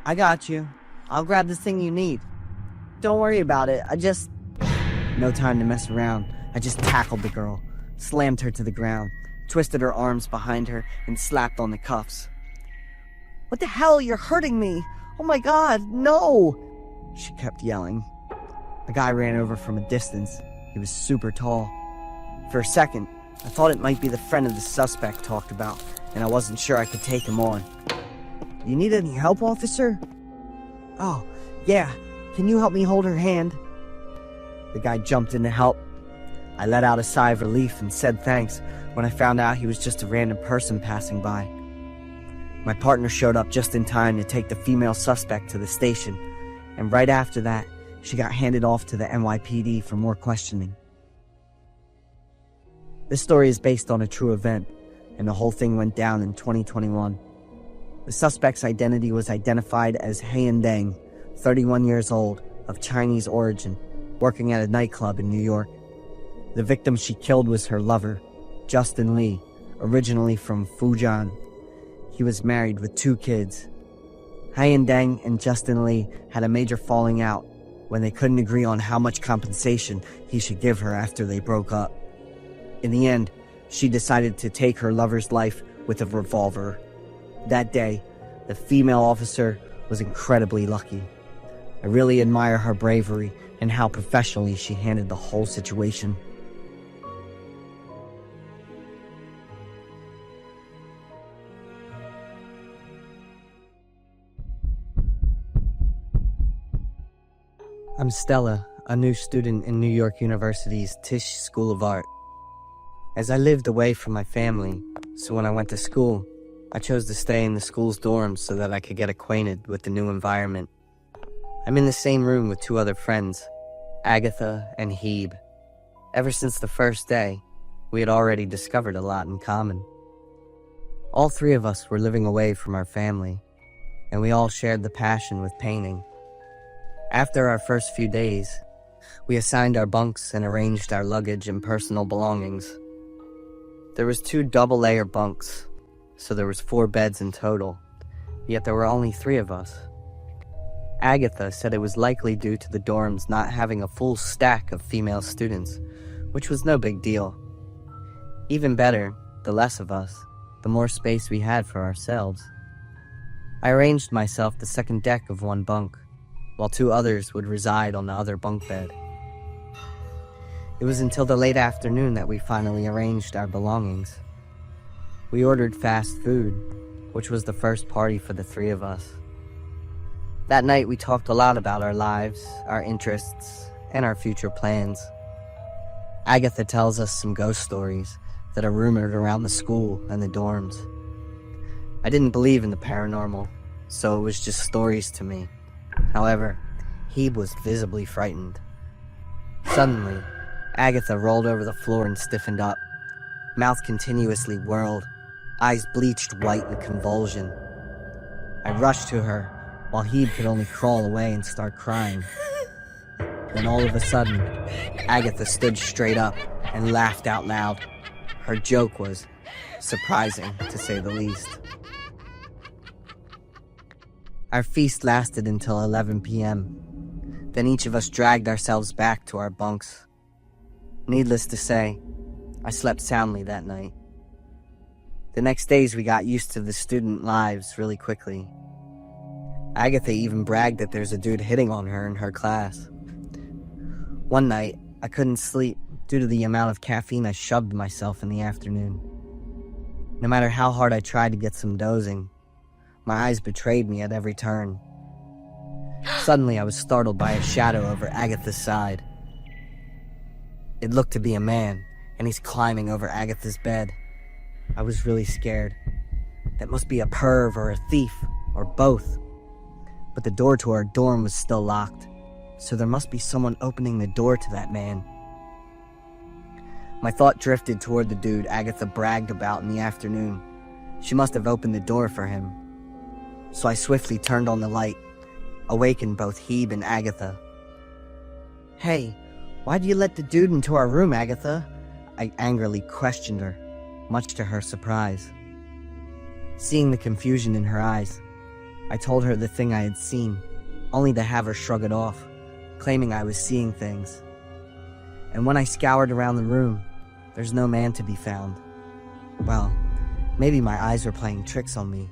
I got you. I'll grab the thing you need. Don't worry about it, No time to mess around. I just tackled the girl, slammed her to the ground, twisted her arms behind her, and slapped on the cuffs. What the hell? You're hurting me! Oh my god, no! She kept yelling. A guy ran over from a distance. He was super tall. For a second, I thought it might be the friend of the suspect talked about, and I wasn't sure I could take him on. You need any help, officer? Oh, yeah. Can you help me hold her hand? The guy jumped in to help. I let out a sigh of relief and said thanks when I found out he was just a random person passing by. My partner showed up just in time to take the female suspect to the station, and right after that, she got handed off to the NYPD for more questioning. This story is based on a true event, and the whole thing went down in 2021. The suspect's identity was identified as Hayan Deng, 31 years old, of Chinese origin, working at a nightclub in New York. The victim she killed was her lover, Justin Lee, originally from Fujian. He was married with 2 kids. Hayan Deng and Justin Lee had a major falling out when they couldn't agree on how much compensation he should give her after they broke up. In the end, she decided to take her lover's life with a revolver. That day, the female officer was incredibly lucky. I really admire her bravery and how professionally she handled the whole situation. I'm Stella, a new student in New York University's Tisch School of Art. As I lived away from my family, so when I went to school, I chose to stay in the school's dorms so that I could get acquainted with the new environment. I'm in the same room with 2 other friends, Agatha and Hebe. Ever since the first day, we had already discovered a lot in common. All 3 of us were living away from our family, and we all shared the passion with painting. After our first few days, we assigned our bunks and arranged our luggage and personal belongings. There was 2 double-layer bunks, so there was 4 beds in total, yet there were only 3 of us. Agatha said it was likely due to the dorms not having a full stack of female students, which was no big deal. Even better, the less of us, the more space we had for ourselves. I arranged myself the second deck of one bunk, while 2 others would reside on the other bunk bed. It was until the late afternoon that we finally arranged our belongings. We ordered fast food, which was the first party for the 3 of us. That night we talked a lot about our lives, our interests, and our future plans. Agatha tells us some ghost stories that are rumored around the school and the dorms. I didn't believe in the paranormal, so it was just stories to me. However, Hebe was visibly frightened. Suddenly, Agatha rolled over the floor and stiffened up. Mouth continuously whirled, eyes bleached white in convulsion. I rushed to her, while Hebe could only crawl away and start crying. Then all of a sudden, Agatha stood straight up and laughed out loud. Her joke was surprising, to say the least. Our feast lasted until 11 p.m. Then each of us dragged ourselves back to our bunks. Needless to say, I slept soundly that night. The next days we got used to the student lives really quickly. Agatha even bragged that there's a dude hitting on her in her class. One night, I couldn't sleep due to the amount of caffeine I shoved myself in the afternoon. No matter how hard I tried to get some dozing, my eyes betrayed me at every turn. Suddenly, I was startled by a shadow over Agatha's side. It looked to be a man, and he's climbing over Agatha's bed. I was really scared. That must be a perv or a thief, or both. But the door to our dorm was still locked, so there must be someone opening the door to that man. My thought drifted toward the dude Agatha bragged about in the afternoon. She must have opened the door for him. So I swiftly turned on the light, awakened both Hebe and Agatha. "Hey, why'd you let the dude into our room, Agatha?" I angrily questioned her, much to her surprise. Seeing the confusion in her eyes, I told her the thing I had seen, only to have her shrug it off, claiming I was seeing things. And when I scoured around the room, there's no man to be found. Well, maybe my eyes were playing tricks on me.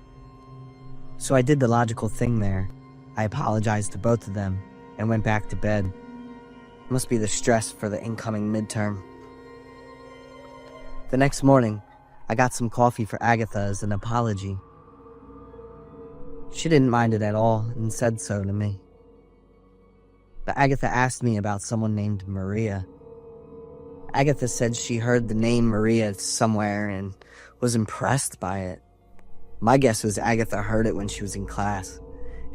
So I did the logical thing there. I apologized to both of them and went back to bed. It must be the stress for the incoming midterm. The next morning, I got some coffee for Agatha as an apology. She didn't mind it at all and said so to me. But Agatha asked me about someone named Maria. Agatha said she heard the name Maria somewhere and was impressed by it. My guess was Agatha heard it when she was in class,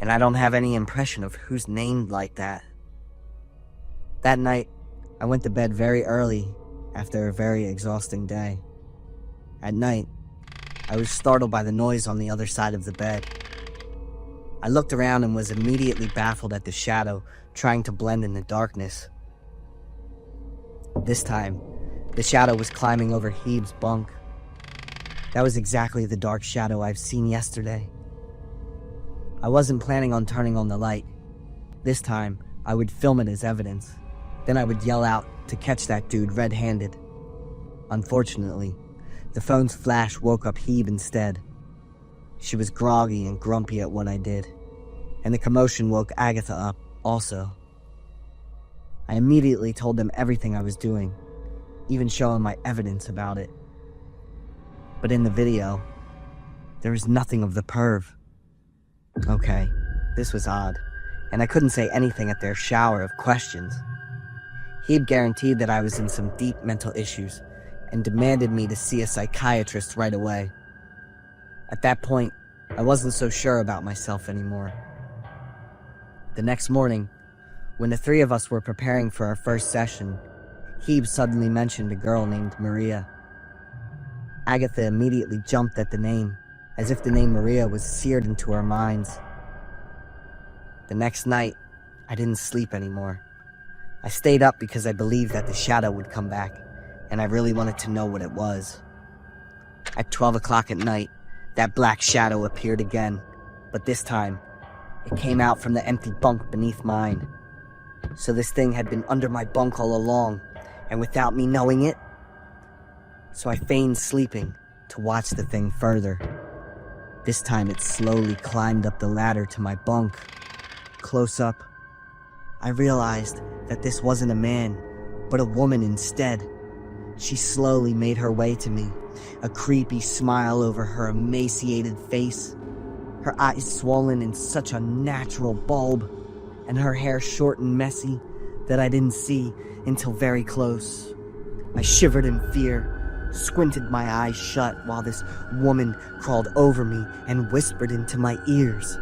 and I don't have any impression of who's named like that. That night, I went to bed very early after a very exhausting day. At night, I was startled by the noise on the other side of the bed. I looked around and was immediately baffled at the shadow trying to blend in the darkness. This time, the shadow was climbing over Hebe's bunk. That was exactly the dark shadow I've seen yesterday. I wasn't planning on turning on the light. This time, I would film it as evidence. Then I would yell out to catch that dude red-handed. Unfortunately, the phone's flash woke up Hebe instead. She was groggy and grumpy at what I did, and the commotion woke Agatha up also. I immediately told them everything I was doing, even showing my evidence about it. But in the video, there was nothing of the perv. Okay, this was odd, and I couldn't say anything at their shower of questions. Hebe guaranteed that I was in some deep mental issues and demanded me to see a psychiatrist right away. At that point, I wasn't so sure about myself anymore. The next morning, when the 3 of us were preparing for our first session, Hebe suddenly mentioned a girl named Maria. Agatha immediately jumped at the name, as if the name Maria was seared into our minds. The next night, I didn't sleep anymore. I stayed up because I believed that the shadow would come back, and I really wanted to know what it was. At 12 o'clock at night, that black shadow appeared again, but this time, it came out from the empty bunk beneath mine. So this thing had been under my bunk all along, and without me knowing it. So I feigned sleeping to watch the thing further. This time it slowly climbed up the ladder to my bunk. Close up, I realized that this wasn't a man, but a woman instead. She slowly made her way to me, a creepy smile over her emaciated face, her eyes swollen in such a natural bulb, and her hair short and messy that I didn't see until very close. I shivered in fear, squinted my eyes shut while this woman crawled over me and whispered into my ears,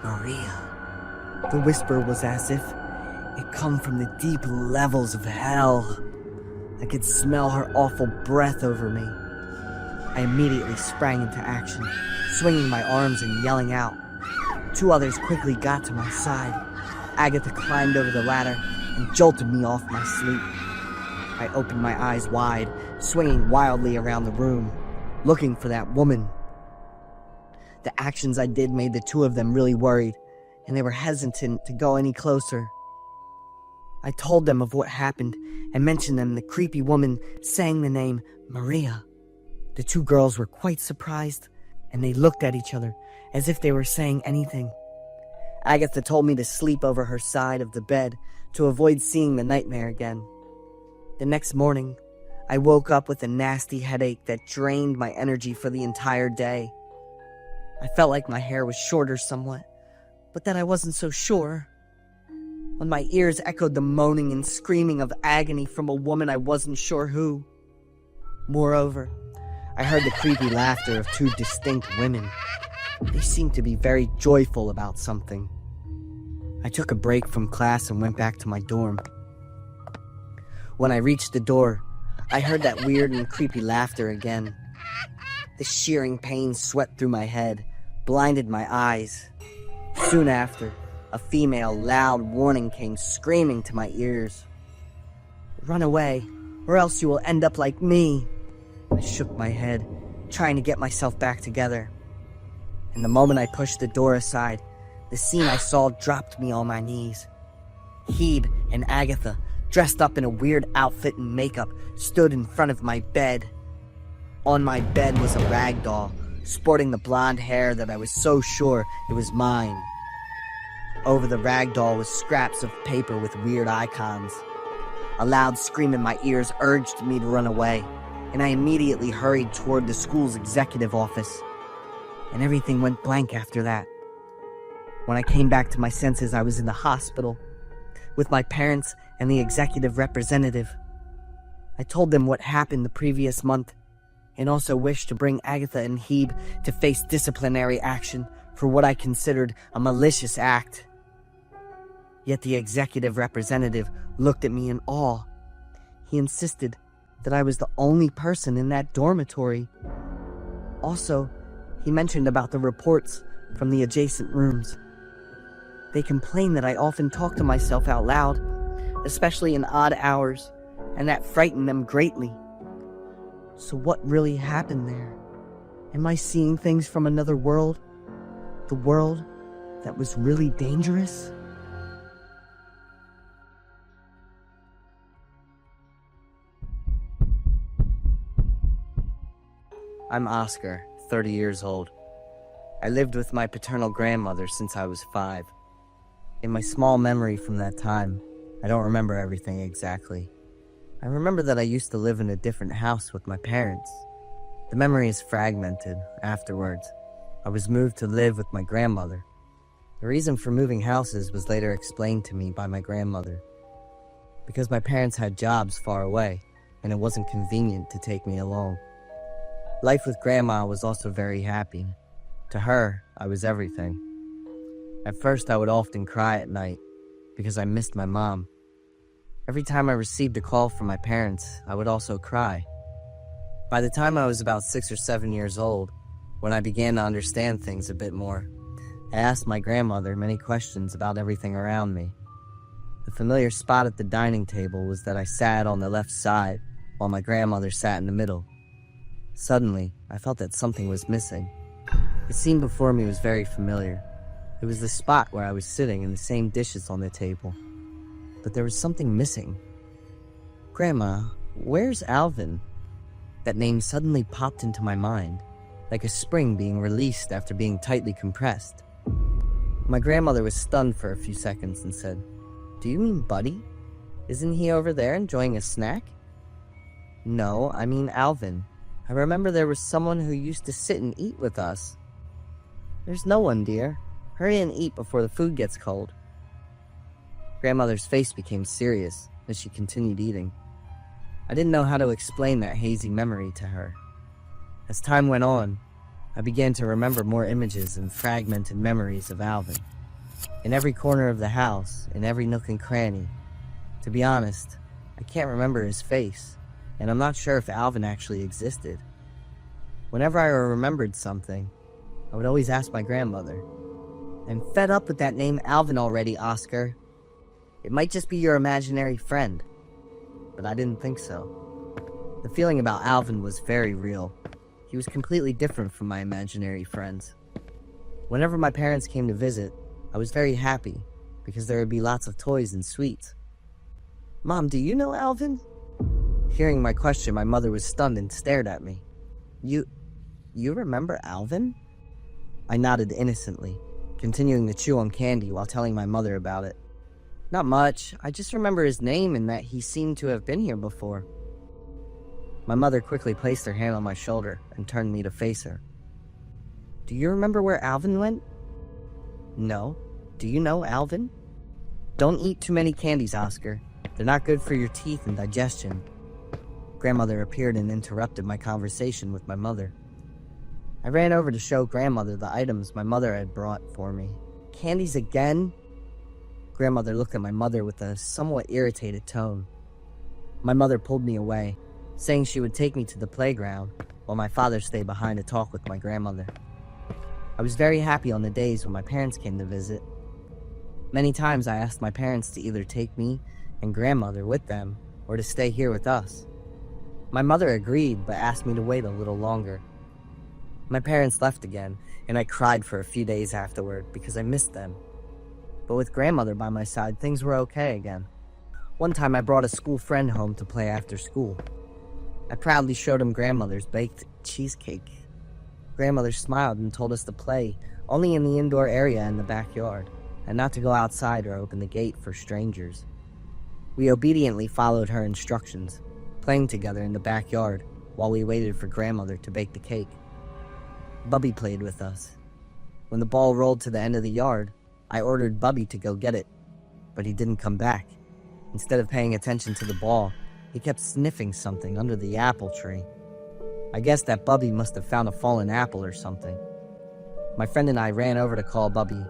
"Maria." The whisper was as if it come from the deep levels of hell. I could smell her awful breath over me. I immediately sprang into action, swinging my arms and yelling out. 2 others quickly got to my side. Agatha climbed over the ladder and jolted me off my sleep. I opened my eyes wide, swinging wildly around the room, looking for that woman. The actions I did made the 2 of them really worried, and they were hesitant to go any closer. I told them of what happened and mentioned them the creepy woman saying the name Maria. The 2 girls were quite surprised, and they looked at each other as if they were saying anything. Agatha told me to sleep over her side of the bed to avoid seeing the nightmare again. The next morning, I woke up with a nasty headache that drained my energy for the entire day. I felt like my hair was shorter somewhat, but that I wasn't so sure. When my ears echoed the moaning and screaming of agony from a woman I wasn't sure who. Moreover, I heard the creepy laughter of 2 distinct women. They seemed to be very joyful about something. I took a break from class and went back to my dorm. When I reached the door, I heard that weird and creepy laughter again. The shearing pain swept through my head, blinded my eyes. Soon after, a female, loud warning came screaming to my ears. "Run away, or else you will end up like me." I shook my head, trying to get myself back together. And the moment I pushed the door aside, the scene I saw dropped me on my knees. Hebe and Agatha, dressed up in a weird outfit and makeup, stood in front of my bed. On my bed was a rag doll, sporting the blonde hair that I was so sure it was mine. Over the rag doll was scraps of paper with weird icons. A loud scream in my ears urged me to run away, and I immediately hurried toward the school's executive office. And everything went blank after that. When I came back to my senses, I was in the hospital, with my parents and the executive representative. I told them what happened the previous month, and also wished to bring Agatha and Hebe to face disciplinary action for what I considered a malicious act. Yet the executive representative looked at me in awe. He insisted that I was the only person in that dormitory. Also, he mentioned about the reports from the adjacent rooms. They complained that I often talked to myself out loud, especially in odd hours, and that frightened them greatly. So what really happened there? Am I seeing things from another world? The world that was really dangerous? I'm Oscar, 30 years old. I lived with my paternal grandmother since I was 5. In my small memory from that time, I don't remember everything exactly. I remember that I used to live in a different house with my parents. The memory is fragmented afterwards. I was moved to live with my grandmother. The reason for moving houses was later explained to me by my grandmother. Because my parents had jobs far away, and it wasn't convenient to take me along. Life with Grandma was also very happy. To her, I was everything. At first, I would often cry at night because I missed my mom. Every time I received a call from my parents, I would also cry. By the time I was about 6 or 7 years old, when I began to understand things a bit more, I asked my grandmother many questions about everything around me. The familiar spot at the dining table was that I sat on the left side, while my grandmother sat in the middle. Suddenly, I felt that something was missing. The scene before me was very familiar. It was the spot where I was sitting and the same dishes on the table. But there was something missing. "Grandma, where's Alvin?" That name suddenly popped into my mind, like a spring being released after being tightly compressed. My grandmother was stunned for a few seconds and said, Do you mean Buddy? Isn't he over there enjoying a snack? No, I mean Alvin. I remember there was someone who used to sit and eat with us. There's no one, dear. Hurry and eat before the food gets cold. Grandmother's face became serious as she continued eating. I didn't know how to explain that hazy memory to her. As time went on, I began to remember more images and fragmented memories of Alvin. In every corner of the house, in every nook and cranny. To be honest, I can't remember his face, and I'm not sure if Alvin actually existed. Whenever I remembered something, I would always ask my grandmother, "I'm fed up with that name Alvin already, Oscar. It might just be your imaginary friend." But I didn't think so. The feeling about Alvin was very real. He was completely different from my imaginary friends. Whenever my parents came to visit, I was very happy because there would be lots of toys and sweets. "Mom, do you know Alvin?" Hearing my question, my mother was stunned and stared at me. You remember Alvin?" I nodded innocently, continuing to chew on candy while telling my mother about it. "Not much. I just remember his name and that he seemed to have been here before." My mother quickly placed her hand on my shoulder and turned me to face her. "Do you remember where Alvin went?" "No. Do you know Alvin?" "Don't eat too many candies, Oscar. They're not good for your teeth and digestion." Grandmother appeared and interrupted my conversation with my mother. I ran over to show Grandmother the items my mother had brought for me. "Candies again?" Grandmother looked at my mother with a somewhat irritated tone. My mother pulled me away, saying she would take me to the playground while my father stayed behind to talk with my grandmother. I was very happy on the days when my parents came to visit. Many times I asked my parents to either take me and grandmother with them or to stay here with us. My mother agreed, but asked me to wait a little longer. My parents left again, and I cried for a few days afterward because I missed them. But with grandmother by my side, things were okay again. One time I brought a school friend home to play after school. I proudly showed him grandmother's baked cheesecake. Grandmother smiled and told us to play only in the indoor area in the backyard, and not to go outside or open the gate for strangers. We obediently followed her instructions, playing together in the backyard while we waited for grandmother to bake the cake. Bubby played with us. When the ball rolled to the end of the yard, I ordered Bubby to go get it, but he didn't come back. Instead of paying attention to the ball, he kept sniffing something under the apple tree. I guess that Bubby must have found a fallen apple or something. My friend and I ran over to call Bubby.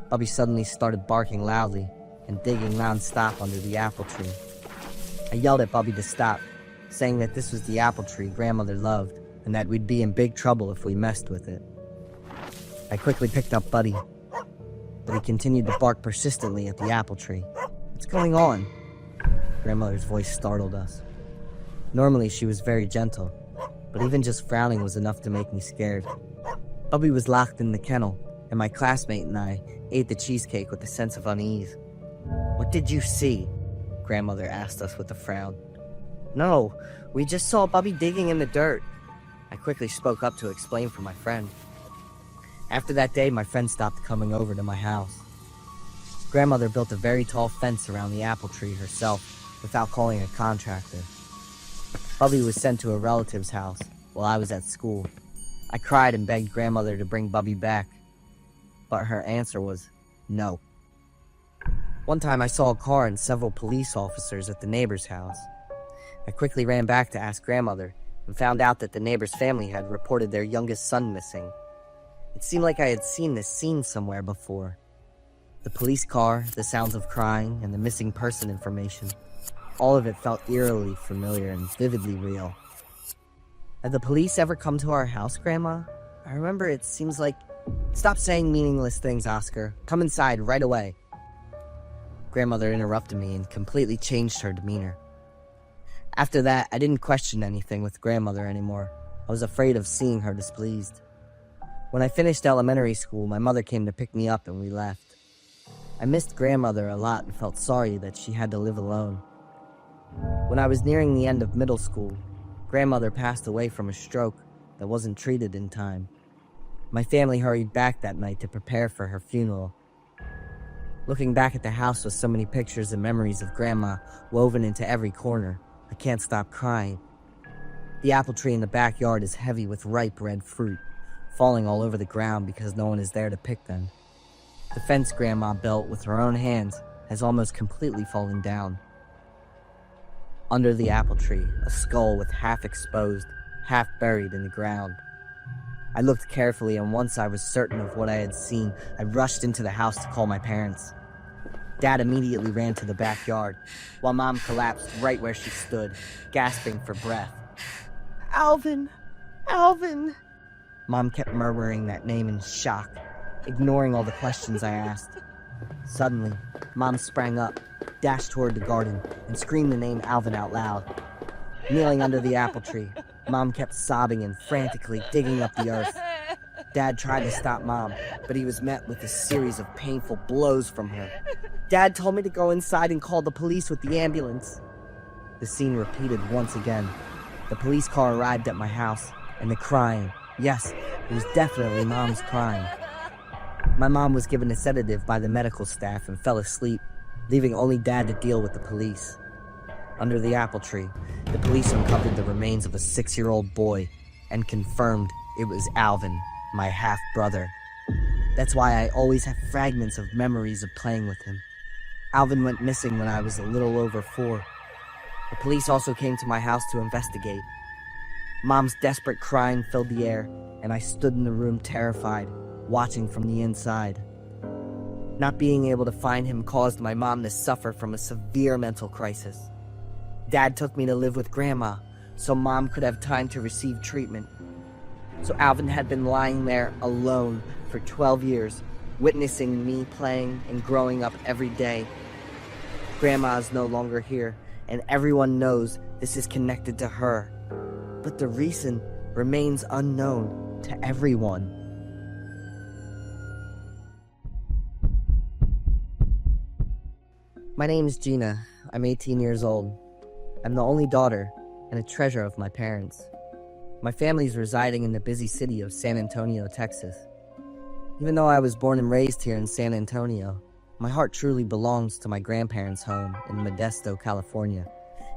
Bubby suddenly started barking loudly and digging nonstop under the apple tree. I yelled at Bubby to stop, saying that this was the apple tree grandmother loved and that we'd be in big trouble if we messed with it. I quickly picked up Buddy, but he continued to bark persistently at the apple tree. "What's going on?" Grandmother's voice startled us. Normally she was very gentle, but even just frowning was enough to make me scared. Bubby was locked in the kennel, and my classmate and I ate the cheesecake with a sense of unease. "What did you see?" Grandmother asked us with a frown. "No, we just saw Bubby digging in the dirt." I quickly spoke up to explain for my friend. After that day, my friend stopped coming over to my house. Grandmother built a very tall fence around the apple tree herself without calling a contractor. Bubby was sent to a relative's house while I was at school. I cried and begged grandmother to bring Bubby back, but her answer was no. One time I saw a car and several police officers at the neighbor's house. I quickly ran back to ask grandmother and found out that the neighbor's family had reported their youngest son missing. It seemed like I had seen this scene somewhere before. The police car, the sounds of crying, and the missing person information. All of it felt eerily familiar and vividly real. Had the police ever come to our house, Grandma? I remember it seems like... Stop saying meaningless things, Oscar. Come inside right away. Grandmother interrupted me and completely changed her demeanor. After that, I didn't question anything with grandmother anymore. I was afraid of seeing her displeased. When I finished elementary school, my mother came to pick me up and we left. I missed grandmother a lot and felt sorry that she had to live alone. When I was nearing the end of middle school, grandmother passed away from a stroke that wasn't treated in time. My family hurried back that night to prepare for her funeral. Looking back at the house with so many pictures and memories of Grandma woven into every corner, I can't stop crying. The apple tree in the backyard is heavy with ripe red fruit, falling all over the ground because no one is there to pick them. The fence Grandma built with her own hands has almost completely fallen down. Under the apple tree, a skull with half exposed, half buried in the ground. I looked carefully, and once I was certain of what I had seen, I rushed into the house to call my parents. Dad immediately ran to the backyard, while Mom collapsed right where she stood, gasping for breath. Alvin! Alvin! Mom kept murmuring that name in shock, ignoring all the questions I asked. Suddenly, Mom sprang up, dashed toward the garden, and screamed the name Alvin out loud. Kneeling under the apple tree, Mom kept sobbing and frantically digging up the earth. Dad tried to stop Mom, but he was met with a series of painful blows from her. Dad told me to go inside and call the police with the ambulance. The scene repeated once again. The police car arrived at my house, and the crying. Yes, it was definitely Mom's crying. My mom was given a sedative by the medical staff and fell asleep, leaving only Dad to deal with the police. Under the apple tree, the police uncovered the remains of a 6-year-old boy and confirmed it was Alvin, my half-brother. That's why I always have fragments of memories of playing with him. Alvin went missing when I was a little over 4. The police also came to my house to investigate. Mom's desperate crying filled the air, and I stood in the room terrified, watching from the inside. Not being able to find him caused my mom to suffer from a severe mental crisis. Dad took me to live with Grandma, so Mom could have time to receive treatment. So Alvin had been lying there alone for 12 years, witnessing me playing and growing up every day. Grandma is no longer here, and everyone knows this is connected to her. But the reason remains unknown to everyone. My name is Gina. I'm 18 years old. I'm the only daughter and a treasure of my parents. My family's residing in the busy city of San Antonio, Texas. Even though I was born and raised here in San Antonio, my heart truly belongs to my grandparents' home in Modesto, California,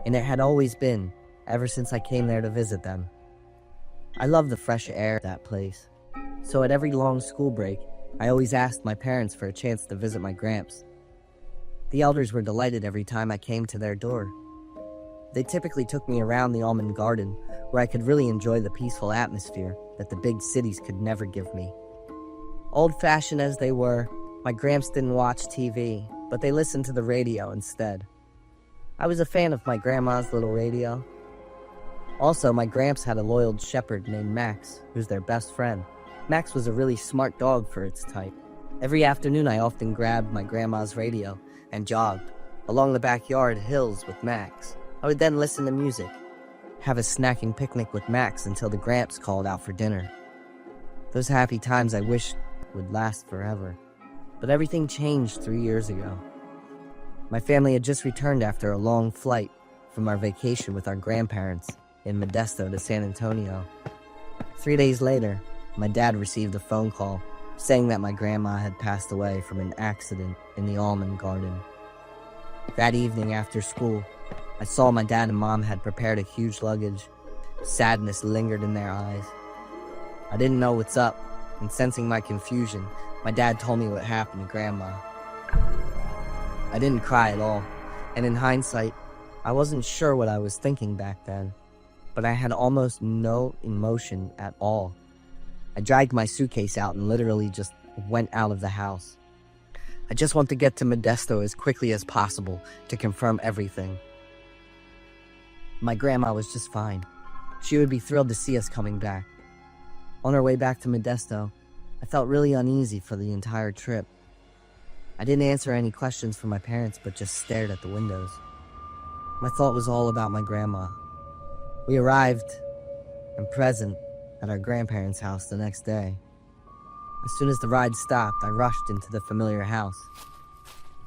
and it had always been ever since I came there to visit them. I love the fresh air of that place, so at every long school break, I always asked my parents for a chance to visit my gramps. The elders were delighted every time I came to their door. They typically took me around the almond garden, where I could really enjoy the peaceful atmosphere that the big cities could never give me. Old-fashioned as they were, my gramps didn't watch TV, but they listened to the radio instead. I was a fan of my grandma's little radio. Also, my gramps had a loyal shepherd named Max, who's their best friend. Max was a really smart dog for its type. Every afternoon I often grabbed my grandma's radio and jogged along the backyard hills with Max. I would then listen to music, have a snacking picnic with Max until the gramps called out for dinner. Those happy times I wished would last forever. But everything changed 3 years ago. My family had just returned after a long flight from our vacation with our grandparents in Modesto to San Antonio. 3 days later, my dad received a phone call saying that my grandma had passed away from an accident in the almond garden. That evening after school, I saw my dad and mom had prepared a huge luggage. Sadness lingered in their eyes. I didn't know what's up, and sensing my confusion, my dad told me what happened to Grandma. I didn't cry at all, and in hindsight, I wasn't sure what I was thinking back then, but I had almost no emotion at all. I dragged my suitcase out and literally just went out of the house. I just want to get to Modesto as quickly as possible to confirm everything. My grandma was just fine. She would be thrilled to see us coming back. On our way back to Modesto, I felt really uneasy for the entire trip. I didn't answer any questions from my parents, but just stared at the windows. My thought was all about my grandma. We arrived and present at our grandparents' house the next day. As soon as the ride stopped, I rushed into the familiar house.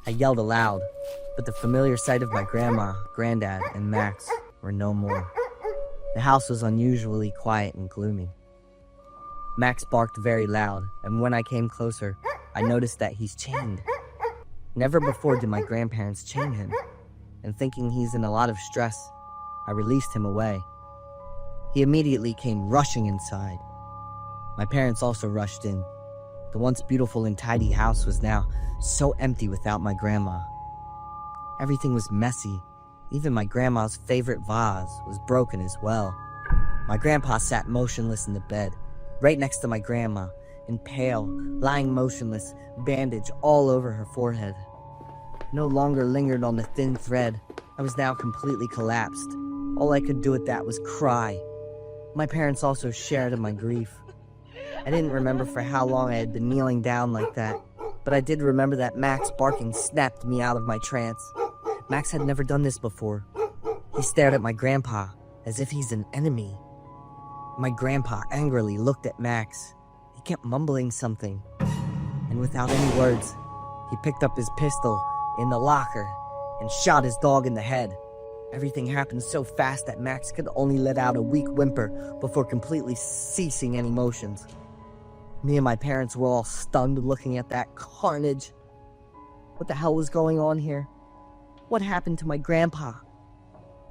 I yelled aloud, but the familiar sight of my grandma, granddad, and Max were no more. The house was unusually quiet and gloomy. Max barked very loud, and when I came closer, I noticed that he's chained. Never before did my grandparents chain him, and thinking he's in a lot of stress, I released him away. He immediately came rushing inside. My parents also rushed in. The once beautiful and tidy house was now so empty without my grandma. Everything was messy. Even my grandma's favorite vase was broken as well. My grandpa sat motionless in the bed, right next to my grandma, and pale, lying motionless, bandage all over her forehead. No longer lingered on the thin thread. I was now completely collapsed. All I could do at that was cry. My parents also shared in my grief. I didn't remember for how long I had been kneeling down like that, but I did remember that Max barking snapped me out of my trance. Max had never done this before. He stared at my grandpa as if he's an enemy. My grandpa angrily looked at Max. He kept mumbling something, and without any words, he picked up his pistol in the locker and shot his dog in the head. Everything happened so fast that Max could only let out a weak whimper before completely ceasing any motions. Me and my parents were all stunned looking at that carnage. What the hell was going on here? What happened to my grandpa?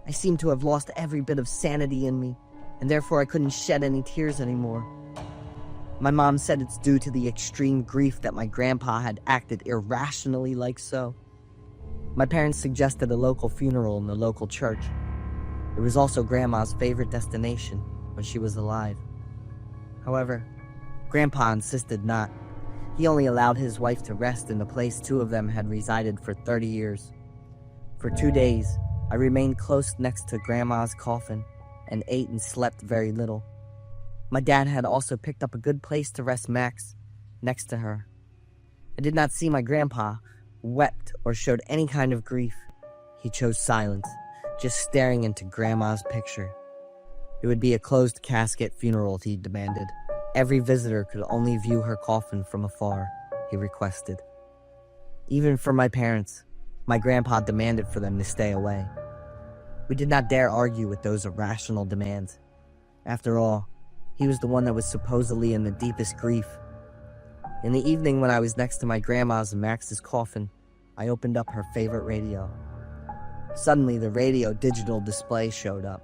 I seemed to have lost every bit of sanity in me, and therefore I couldn't shed any tears anymore. My mom said it's due to the extreme grief that my grandpa had acted irrationally like so. My parents suggested a local funeral in the local church. It was also Grandma's favorite destination when she was alive. However, Grandpa insisted not. He only allowed his wife to rest in the place two of them had resided for 30 years. For 2 days, I remained close next to Grandma's coffin and ate and slept very little. My dad had also picked up a good place to rest Max, next to her. I did not see my grandpa, wept, or showed any kind of grief. He chose silence, just staring into Grandma's picture. It would be a closed casket funeral, he demanded. Every visitor could only view her coffin from afar, he requested. Even for my parents, my grandpa demanded for them to stay away. We did not dare argue with those irrational demands. After all, he was the one that was supposedly in the deepest grief. In the evening when I was next to my grandma's and Max's coffin, I opened up her favorite radio. Suddenly, the radio digital display showed up.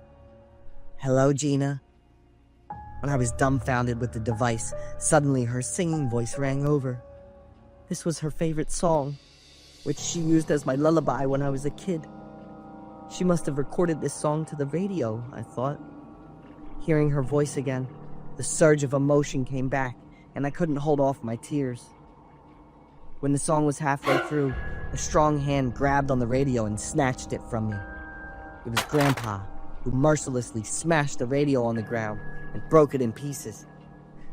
"Hello, Gina." When I was dumbfounded with the device, suddenly her singing voice rang over. This was her favorite song, which she used as my lullaby when I was a kid. She must have recorded this song to the radio, I thought. Hearing her voice again, the surge of emotion came back, and I couldn't hold off my tears. When the song was halfway through, a strong hand grabbed on the radio and snatched it from me. It was Grandpa, who mercilessly smashed the radio on the ground and broke it in pieces.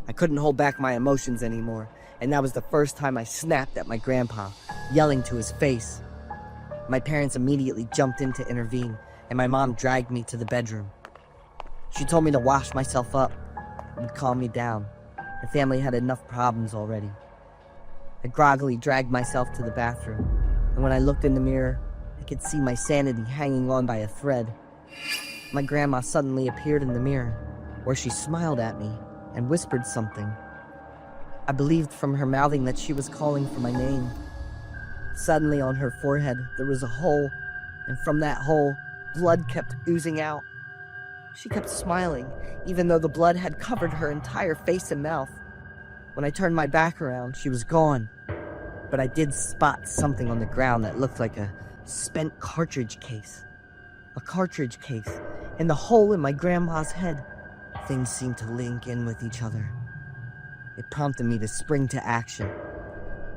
I couldn't hold back my emotions anymore, and that was the first time I snapped at my grandpa, yelling to his face. My parents immediately jumped in to intervene, and my mom dragged me to the bedroom. She told me to wash myself up. It would calm me down. The family had enough problems already. I groggily dragged myself to the bathroom, and when I looked in the mirror, I could see my sanity hanging on by a thread. My grandma suddenly appeared in the mirror, where she smiled at me and whispered something. I believed from her mouthing that she was calling for my name. Suddenly on her forehead there was a hole, and from that hole, blood kept oozing out. She kept smiling, even though the blood had covered her entire face and mouth. When I turned my back around, she was gone. But I did spot something on the ground that looked like a spent cartridge case. A cartridge case, and the hole in my grandma's head. Things seemed to link in with each other. It prompted me to spring to action.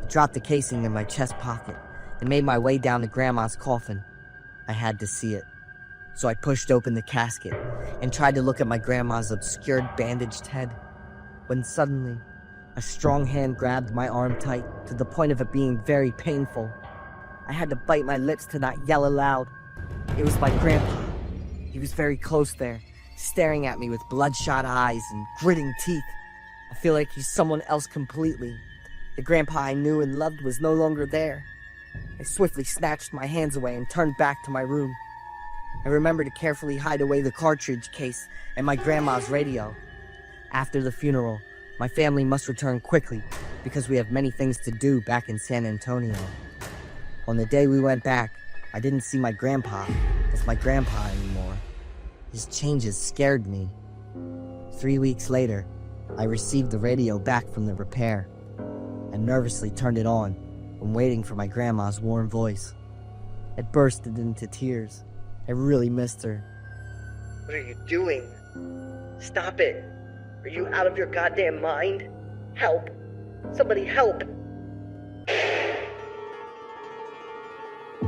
I dropped the casing in my chest pocket and made my way down to Grandma's coffin. I had to see it, so I pushed open the casket and tried to look at my grandma's obscured, bandaged head, when suddenly, a strong hand grabbed my arm tight to the point of it being very painful. I had to bite my lips to not yell aloud. It was my grandpa. He was very close there, staring at me with bloodshot eyes and gritting teeth. I feel like he's someone else completely. The grandpa I knew and loved was no longer there. I swiftly snatched my hands away and turned back to my room. I remember to carefully hide away the cartridge case and my grandma's radio. After the funeral, my family must return quickly because we have many things to do back in San Antonio. On the day we went back, I didn't see my grandpa as my grandpa anymore. His changes scared me. 3 weeks later, I received the radio back from the repair and nervously turned it on when waiting for my grandma's warm voice. I bursted into tears. I really missed her. What are you doing? Stop it. Are you out of your goddamn mind? Help. Somebody help.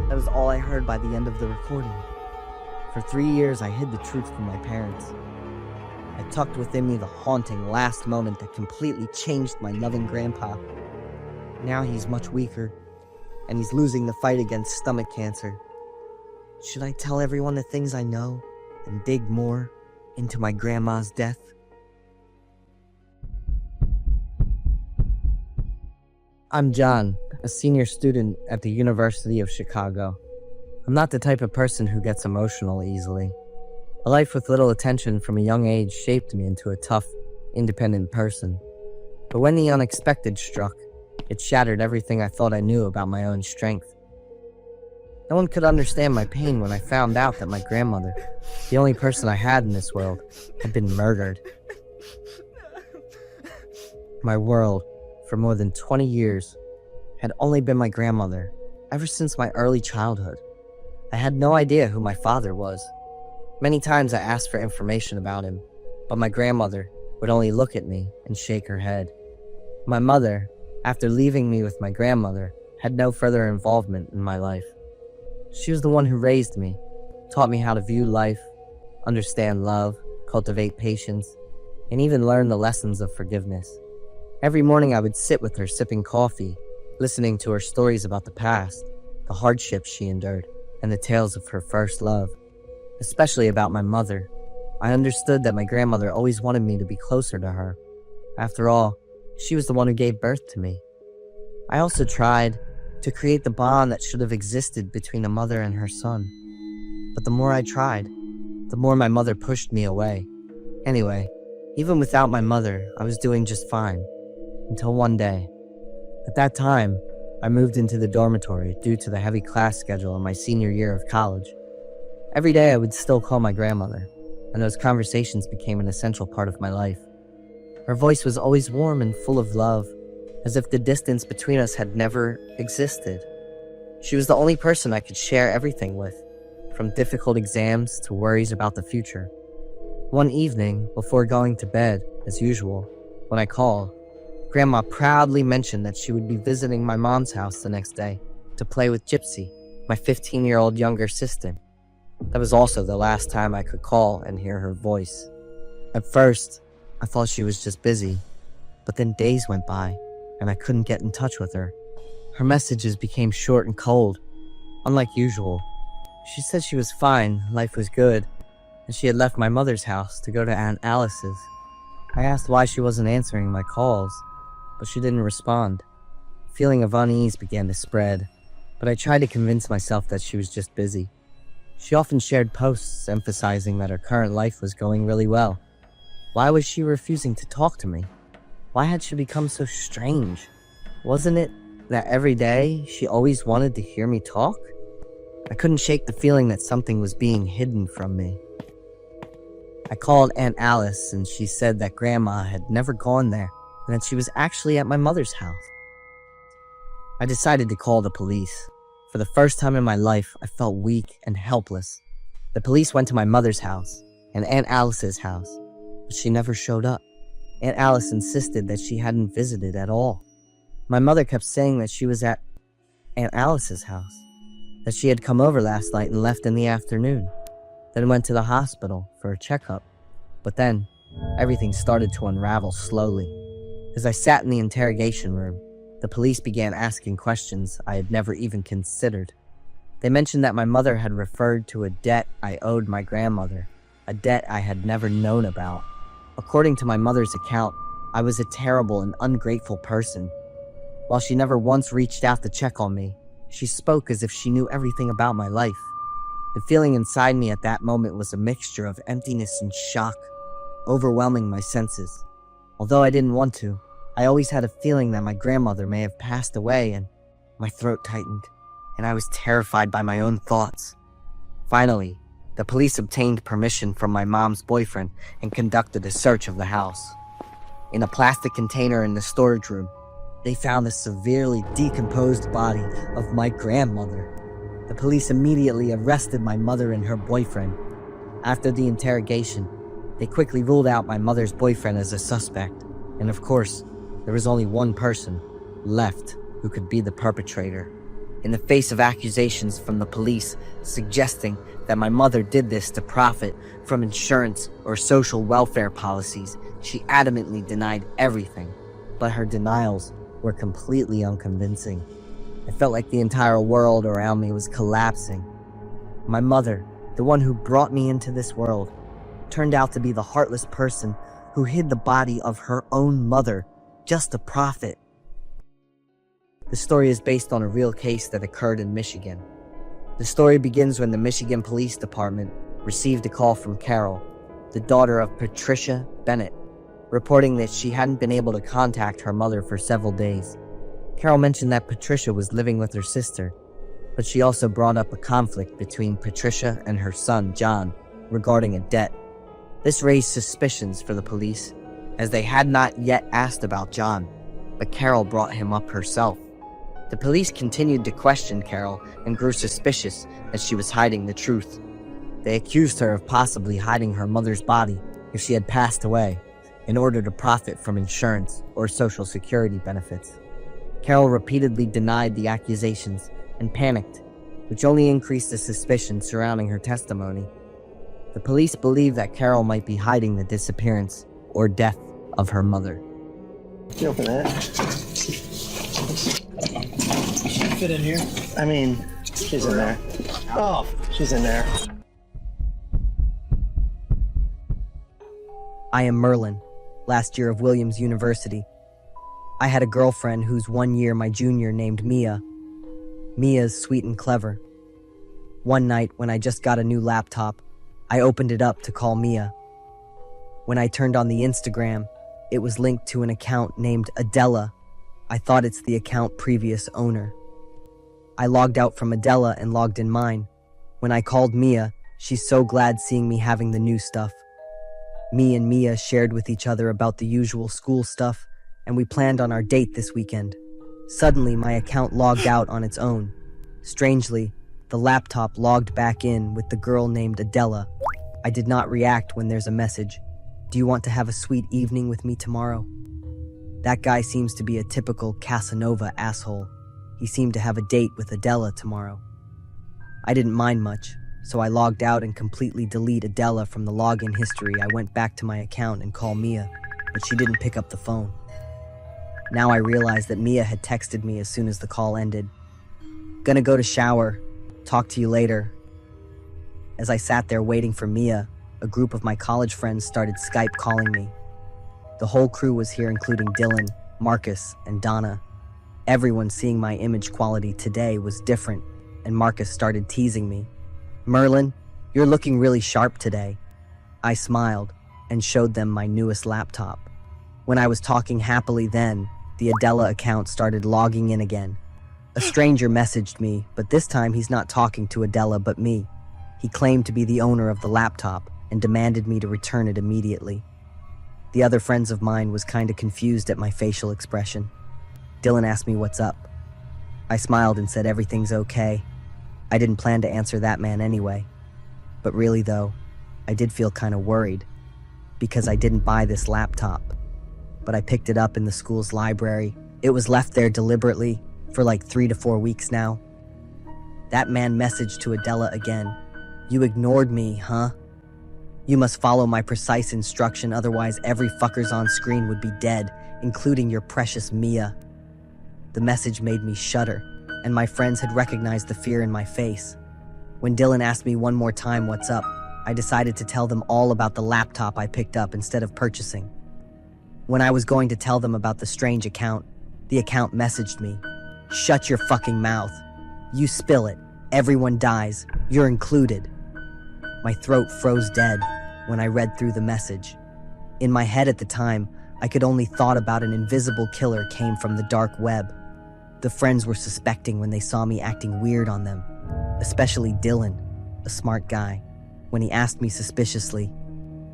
That was all I heard by the end of the recording. For 3 years, I hid the truth from my parents. I tucked within me the haunting last moment that completely changed my loving grandpa. Now he's much weaker, and he's losing the fight against stomach cancer. Should I tell everyone the things I know and dig more into my grandma's death? I'm John, a senior student at the University of Chicago. I'm not the type of person who gets emotional easily. A life with little attention from a young age shaped me into a tough, independent person. But when the unexpected struck, it shattered everything I thought I knew about my own strength. No one could understand my pain when I found out that my grandmother, the only person I had in this world, had been murdered. My world, for more than 20 years, had only been my grandmother, ever since my early childhood. I had no idea who my father was. Many times I asked for information about him, but my grandmother would only look at me and shake her head. My mother, after leaving me with my grandmother, had no further involvement in my life. She was the one who raised me, taught me how to view life, understand love, cultivate patience, and even learn the lessons of forgiveness. Every morning I would sit with her sipping coffee, listening to her stories about the past, the hardships she endured, and the tales of her first love. Especially about my mother. I understood that my grandmother always wanted me to be closer to her. After all, she was the one who gave birth to me. I also tried to create the bond that should have existed between a mother and her son. But the more I tried, the more my mother pushed me away. Anyway, even without my mother, I was doing just fine. Until one day. At that time, I moved into the dormitory due to the heavy class schedule in my senior year of college. Every day I would still call my grandmother, and those conversations became an essential part of my life. Her voice was always warm and full of love, as if the distance between us had never existed. She was the only person I could share everything with, from difficult exams to worries about the future. One evening, before going to bed, as usual, when I called, Grandma proudly mentioned that she would be visiting my mom's house the next day to play with Gypsy, my 15-year-old younger sister. That was also the last time I could call and hear her voice. At first, I thought she was just busy, but then days went by and I couldn't get in touch with her. Her messages became short and cold, unlike usual. She said she was fine, life was good, and she had left my mother's house to go to Aunt Alice's. I asked why she wasn't answering my calls, but she didn't respond. A feeling of unease began to spread, but I tried to convince myself that she was just busy. She often shared posts emphasizing that her current life was going really well. Why was she refusing to talk to me? Why had she become so strange? Wasn't it that every day she always wanted to hear me talk? I couldn't shake the feeling that something was being hidden from me. I called Aunt Alice and she said that Grandma had never gone there and that she was actually at my mother's house. I decided to call the police. For the first time in my life, I felt weak and helpless. The police went to my mother's house and Aunt Alice's house, but she never showed up. Aunt Alice insisted that she hadn't visited at all. My mother kept saying that she was at Aunt Alice's house, that she had come over last night and left in the afternoon, then went to the hospital for a checkup. But then, everything started to unravel slowly. As I sat in the interrogation room, the police began asking questions I had never even considered. They mentioned that my mother had referred to a debt I owed my grandmother, a debt I had never known about. According to my mother's account, I was a terrible and ungrateful person. While she never once reached out to check on me, she spoke as if she knew everything about my life. The feeling inside me at that moment was a mixture of emptiness and shock, overwhelming my senses. Although I didn't want to, I always had a feeling that my grandmother may have passed away, and my throat tightened, and I was terrified by my own thoughts. Finally, the police obtained permission from my mom's boyfriend and conducted a search of the house. In a plastic container in the storage room, they found the severely decomposed body of my grandmother. The police immediately arrested my mother and her boyfriend. After the interrogation, they quickly ruled out my mother's boyfriend as a suspect. And of course, there was only one person left who could be the perpetrator. In the face of accusations from the police suggesting that my mother did this to profit from insurance or social welfare policies, she adamantly denied everything. But her denials were completely unconvincing. I felt like the entire world around me was collapsing. My mother, the one who brought me into this world, turned out to be the heartless person who hid the body of her own mother just to profit. The story is based on a real case that occurred in Michigan. The story begins when the Michigan Police Department received a call from Carol, the daughter of Patricia Bennett, reporting that she hadn't been able to contact her mother for several days. Carol mentioned that Patricia was living with her sister, but she also brought up a conflict between Patricia and her son, John, regarding a debt. This raised suspicions for the police, as they had not yet asked about John, but Carol brought him up herself. The police continued to question Carol and grew suspicious that she was hiding the truth. They accused her of possibly hiding her mother's body if she had passed away in order to profit from insurance or social security benefits. Carol repeatedly denied the accusations and panicked, which only increased the suspicion surrounding her testimony. The police believe that Carol might be hiding the disappearance or death of her mother. Can you open that? She fit in here? I mean, she's in there. Oh, she's in there. I am Merlin, last year of Williams University. I had a girlfriend who's 1 year my junior named Mia. Mia's sweet and clever. One night when I just got a new laptop, I opened it up to call Mia. When I turned on the Instagram, it was linked to an account named Adela. I thought it's the account previous owner. I logged out from Adela and logged in mine. When I called Mia, she's so glad seeing me having the new stuff. Me and Mia shared with each other about the usual school stuff, and we planned on our date this weekend. Suddenly, my account logged out on its own. Strangely, the laptop logged back in with the girl named Adela. I did not react when there's a message. Do you want to have a sweet evening with me tomorrow? That guy seems to be a typical Casanova asshole. He seemed to have a date with Adela tomorrow. I didn't mind much, so I logged out and completely deleted Adela from the login history. I went back to my account and called Mia, but she didn't pick up the phone. Now I realized that Mia had texted me as soon as the call ended. Gonna go to shower. Talk to you later. As I sat there waiting for Mia, a group of my college friends started Skype calling me. The whole crew was here, including Dylan, Marcus, and Donna. Everyone seeing my image quality today was different, and Marcus started teasing me. Merlin, you're looking really sharp today. I smiled and showed them my newest laptop. When I was talking happily then, the Adela account started logging in again. A stranger messaged me, but this time he's not talking to Adela but me. He claimed to be the owner of the laptop and demanded me to return it immediately. The other friends of mine was kinda confused at my facial expression. Dylan asked me what's up. I smiled and said everything's okay. I didn't plan to answer that man anyway. But really though, I did feel kinda worried, because I didn't buy this laptop. But I picked it up in the school's library. It was left there deliberately for like 3 to 4 weeks now. That man messaged to Adela again. You ignored me, huh? You must follow my precise instruction, otherwise every fuckers on screen would be dead, including your precious Mia. The message made me shudder, and my friends had recognized the fear in my face. When Dylan asked me one more time what's up, I decided to tell them all about the laptop I picked up instead of purchasing. When I was going to tell them about the strange account, the account messaged me. Shut your fucking mouth. You spill it, everyone dies, you're included. My throat froze dead when I read through the message. In my head at the time, I could only thought about an invisible killer came from the dark web. The friends were suspecting when they saw me acting weird on them, especially Dylan, a smart guy. When he asked me suspiciously,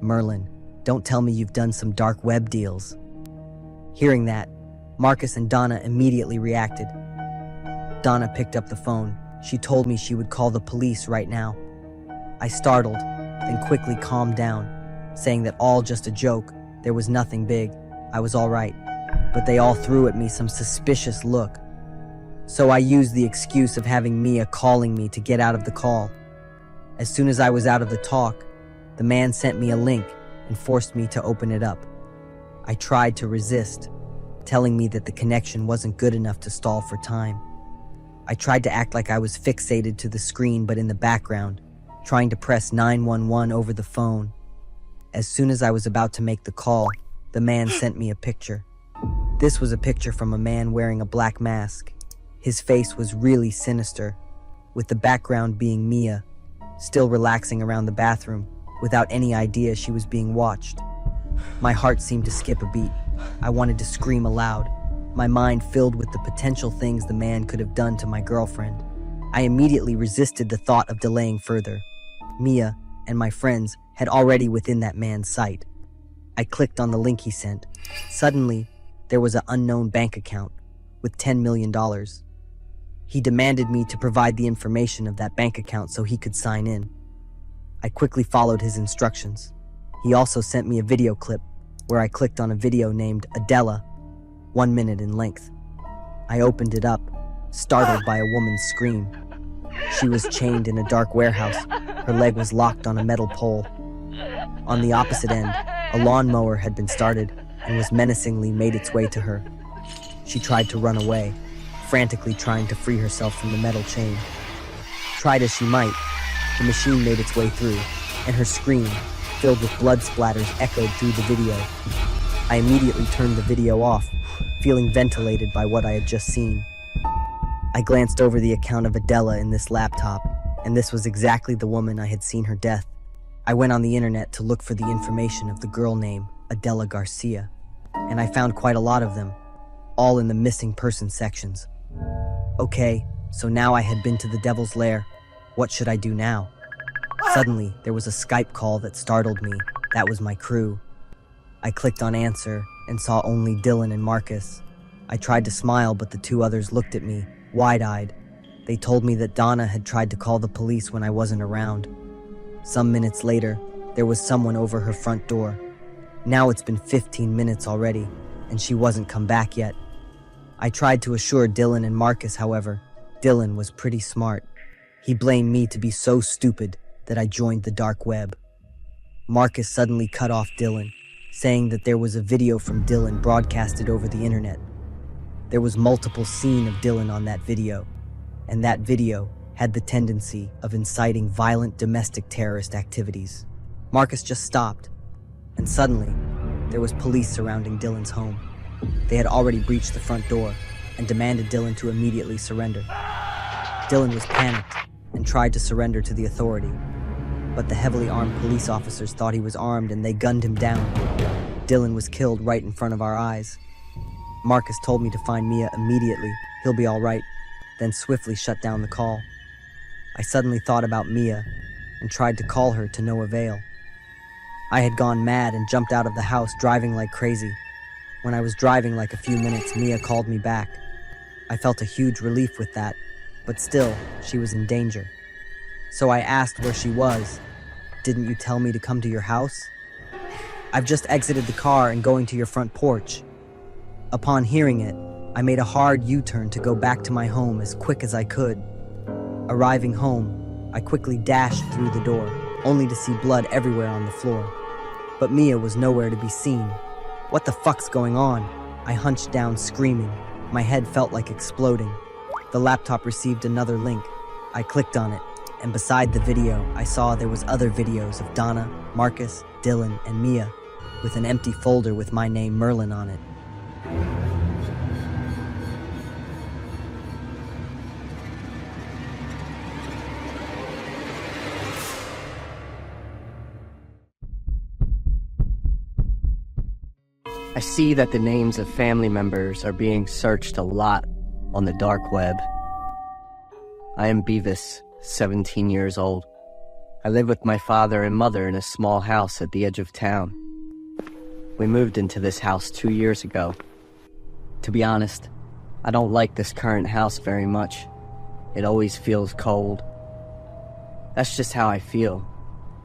"Merlin, don't tell me you've done some dark web deals." Hearing that, Marcus and Donna immediately reacted. Donna picked up the phone. She told me she would call the police right now. I startled, then quickly calmed down, saying that all just a joke, there was nothing big, I was all right. But they all threw at me some suspicious look. So I used the excuse of having Mia calling me to get out of the call. As soon as I was out of the talk, the man sent me a link and forced me to open it up. I tried to resist, telling me that the connection wasn't good enough to stall for time. I tried to act like I was fixated to the screen, but in the background, trying to press 911 over the phone. As soon as I was about to make the call, the man sent me a picture. This was a picture from a man wearing a black mask. His face was really sinister, with the background being Mia, still relaxing around the bathroom, without any idea she was being watched. My heart seemed to skip a beat. I wanted to scream aloud, my mind filled with the potential things the man could have done to my girlfriend. I immediately resisted the thought of delaying further. Mia and my friends had already within that man's sight. I clicked on the link he sent. Suddenly, there was an unknown bank account with $10 million. He demanded me to provide the information of that bank account so he could sign in. I quickly followed his instructions. He also sent me a video clip where I clicked on a video named Adela, 1 minute in length. I opened it up, startled by a woman's scream. She was chained in a dark warehouse. Her leg was locked on a metal pole. On the opposite end, a lawnmower had been started and was menacingly made its way to her. She tried to run away, frantically trying to free herself from the metal chain. Tried as she might, the machine made its way through, and her scream, filled with blood splatters, echoed through the video. I immediately turned the video off, feeling ventilated by what I had just seen. I glanced over the account of Adela in this laptop, and this was exactly the woman I had seen her death. I went on the internet to look for the information of the girl named Adela Garcia, and I found quite a lot of them, all in the missing person sections. Okay, so now I had been to the Devil's Lair. What should I do now? Suddenly, there was a Skype call that startled me. That was my crew. I clicked on answer and saw only Dylan and Marcus. I tried to smile, but the two others looked at me, wide-eyed. They told me that Donna had tried to call the police when I wasn't around. Some minutes later, there was someone over her front door. Now it's been 15 minutes already, and she wasn't come back yet. I tried to assure Dylan and Marcus, however. Dylan was pretty smart. He blamed me to be so stupid that I joined the dark web. Marcus suddenly cut off Dylan, saying that there was a video from Dylan broadcasted over the internet. There was multiple scenes of Dylan on that video, and that video had the tendency of inciting violent domestic terrorist activities. Marcus just stopped, and suddenly, there was police surrounding Dylan's home. They had already breached the front door and demanded Dylan to immediately surrender. Dylan was panicked and tried to surrender to the authority, but the heavily armed police officers thought he was armed and they gunned him down. Dylan was killed right in front of our eyes. Marcus told me to find Mia immediately, he'll be all right, then swiftly shut down the call. I suddenly thought about Mia and tried to call her to no avail. I had gone mad and jumped out of the house driving like crazy. When I was driving like a few minutes, Mia called me back. I felt a huge relief with that, but still, she was in danger. So I asked where she was. Didn't you tell me to come to your house? I've just exited the car and going to your front porch. Upon hearing it, I made a hard U-turn to go back to my home as quick as I could. Arriving home, I quickly dashed through the door, only to see blood everywhere on the floor. But Mia was nowhere to be seen. What the fuck's going on? I hunched down screaming. My head felt like exploding. The laptop received another link. I clicked on it, and beside the video, I saw there was other videos of Donna, Marcus, Dylan, and Mia, with an empty folder with my name Merlin on it. I see that the names of family members are being searched a lot on the dark web. I am Beavis, 17 years old. I live with my father and mother in a small house at the edge of town. We moved into this house 2 years ago. To be honest, I don't like this current house very much. It always feels cold. That's just how I feel,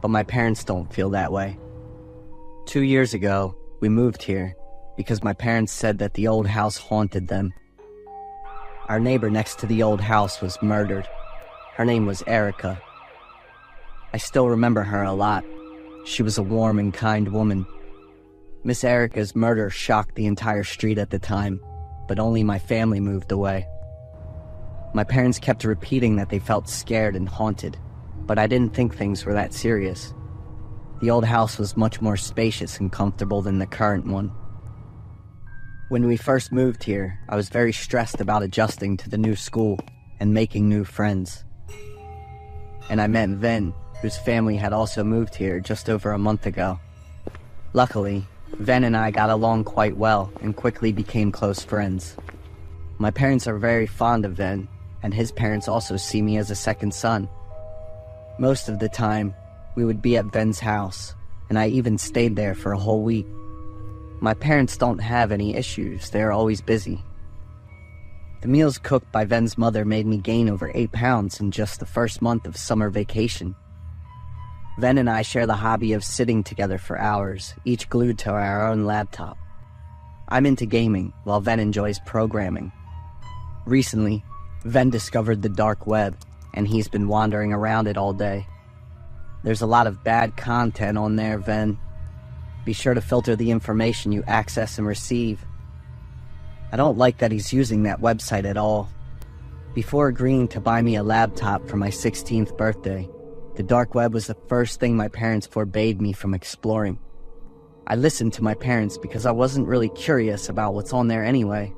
but my parents don't feel that way. 2 years ago, we moved here because my parents said that the old house haunted them. Our neighbor next to the old house was murdered. Her name was Erica. I still remember her a lot. She was a warm and kind woman. Miss Erica's murder shocked the entire street at the time, but only my family moved away. My parents kept repeating that they felt scared and haunted, but I didn't think things were that serious. The old house was much more spacious and comfortable than the current one. When we first moved here, I was very stressed about adjusting to the new school and making new friends. And I met Ven, whose family had also moved here just over a month ago. Luckily, Ven and I got along quite well and quickly became close friends. My parents are very fond of Ven, and his parents also see me as a second son. Most of the time, we would be at Ven's house, and I even stayed there for a whole week. My parents don't have any issues, they're always busy. The meals cooked by Ven's mother made me gain over 8 pounds in just the first month of summer vacation. Ven and I share the hobby of sitting together for hours, each glued to our own laptop. I'm into gaming, while Ven enjoys programming. Recently, Ven discovered the dark web, and he's been wandering around it all day. There's a lot of bad content on there, Ven. Be sure to filter the information you access and receive. I don't like that he's using that website at all. Before agreeing to buy me a laptop for my 16th birthday, the dark web was the first thing my parents forbade me from exploring. I listened to my parents because I wasn't really curious about what's on there anyway.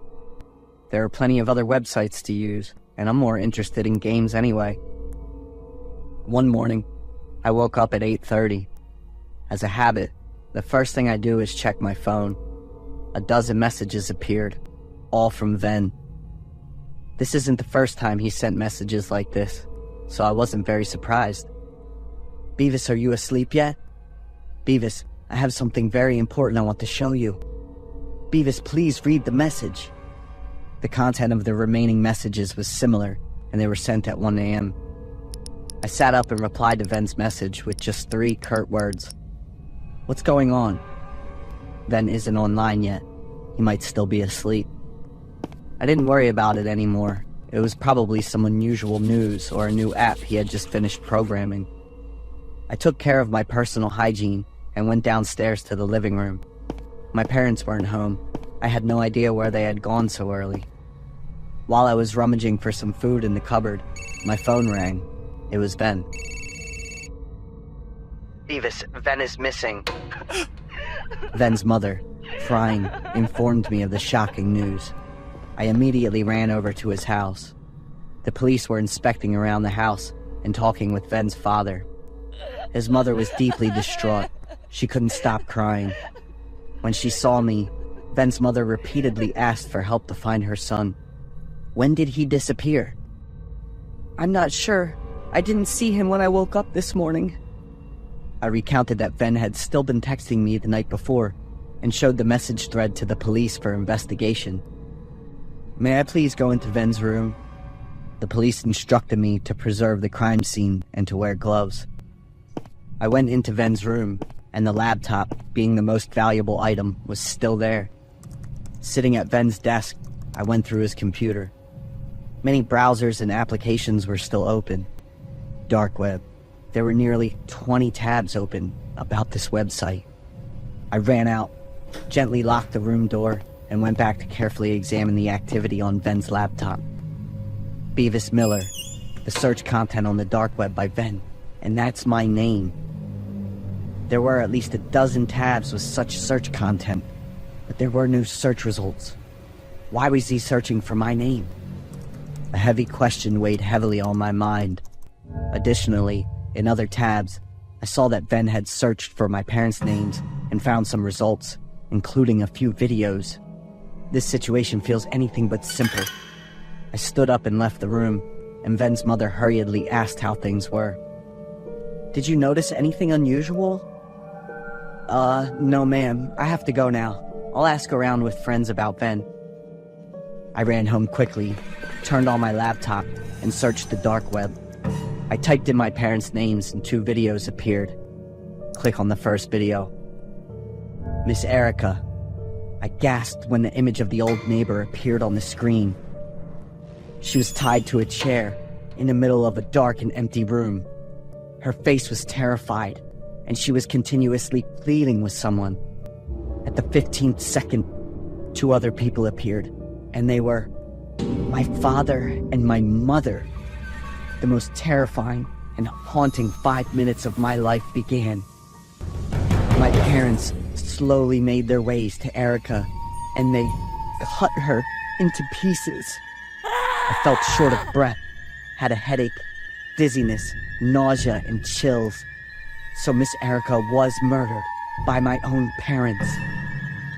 There are plenty of other websites to use, and I'm more interested in games anyway. One morning, I woke up at 8:30. As a habit, the first thing I do is check my phone. A dozen messages appeared, all from Ven. This isn't the first time he sent messages like this, so I wasn't very surprised. Beavis, are you asleep yet? Beavis, I have something very important I want to show you. Beavis, please read the message. The content of the remaining messages was similar, and they were sent at 1 a.m. I sat up and replied to Ven's message with just 3 curt words. What's going on? Ven isn't online yet. He might still be asleep. I didn't worry about it anymore. It was probably some unusual news or a new app he had just finished programming. I took care of my personal hygiene and went downstairs to the living room. My parents weren't home. I had no idea where they had gone so early. While I was rummaging for some food in the cupboard, my phone rang. It was Ven. Beavis, Ven is missing. Ven's mother, crying, informed me of the shocking news. I immediately ran over to his house. The police were inspecting around the house and talking with Ven's father. His mother was deeply distraught. She couldn't stop crying. When she saw me, Ven's mother repeatedly asked for help to find her son. When did he disappear? I'm not sure. I didn't see him when I woke up this morning. I recounted that Ven had still been texting me the night before and showed the message thread to the police for investigation. May I please go into Ven's room? The police instructed me to preserve the crime scene and to wear gloves. I went into Ven's room, and the laptop, being the most valuable item, was still there. Sitting at Ven's desk, I went through his computer. Many browsers and applications were still open. Dark web. There were nearly 20 tabs open about this website. I ran out, gently locked the room door, and went back to carefully examine the activity on Ven's laptop. Beavis Miller, the search content on the dark web by Ven, and that's my name. There were at least a dozen tabs with such search content, but there were no search results. Why was he searching for my name? A heavy question weighed heavily on my mind. Additionally, in other tabs, I saw that Ven had searched for my parents' names and found some results, including a few videos. This situation feels anything but simple. I stood up and left the room, and Ven's mother hurriedly asked how things were. "Did you notice anything unusual?" No ma'am, I have to go now. I'll ask around with friends about Ven." I ran home quickly, turned on my laptop, and searched the dark web. I typed in my parents' names and 2 videos appeared. Click on the first video. Miss Erica. I gasped when the image of the old neighbor appeared on the screen. She was tied to a chair in the middle of a dark and empty room. Her face was terrified, and she was continuously pleading with someone. At the 15th second, 2 other people appeared, and they were my father and my mother. The most terrifying and haunting 5 minutes of my life began. My parents slowly made their ways to Erica, and they cut her into pieces. I felt short of breath, had a headache, dizziness, nausea, and chills. So Miss Erica was murdered by my own parents.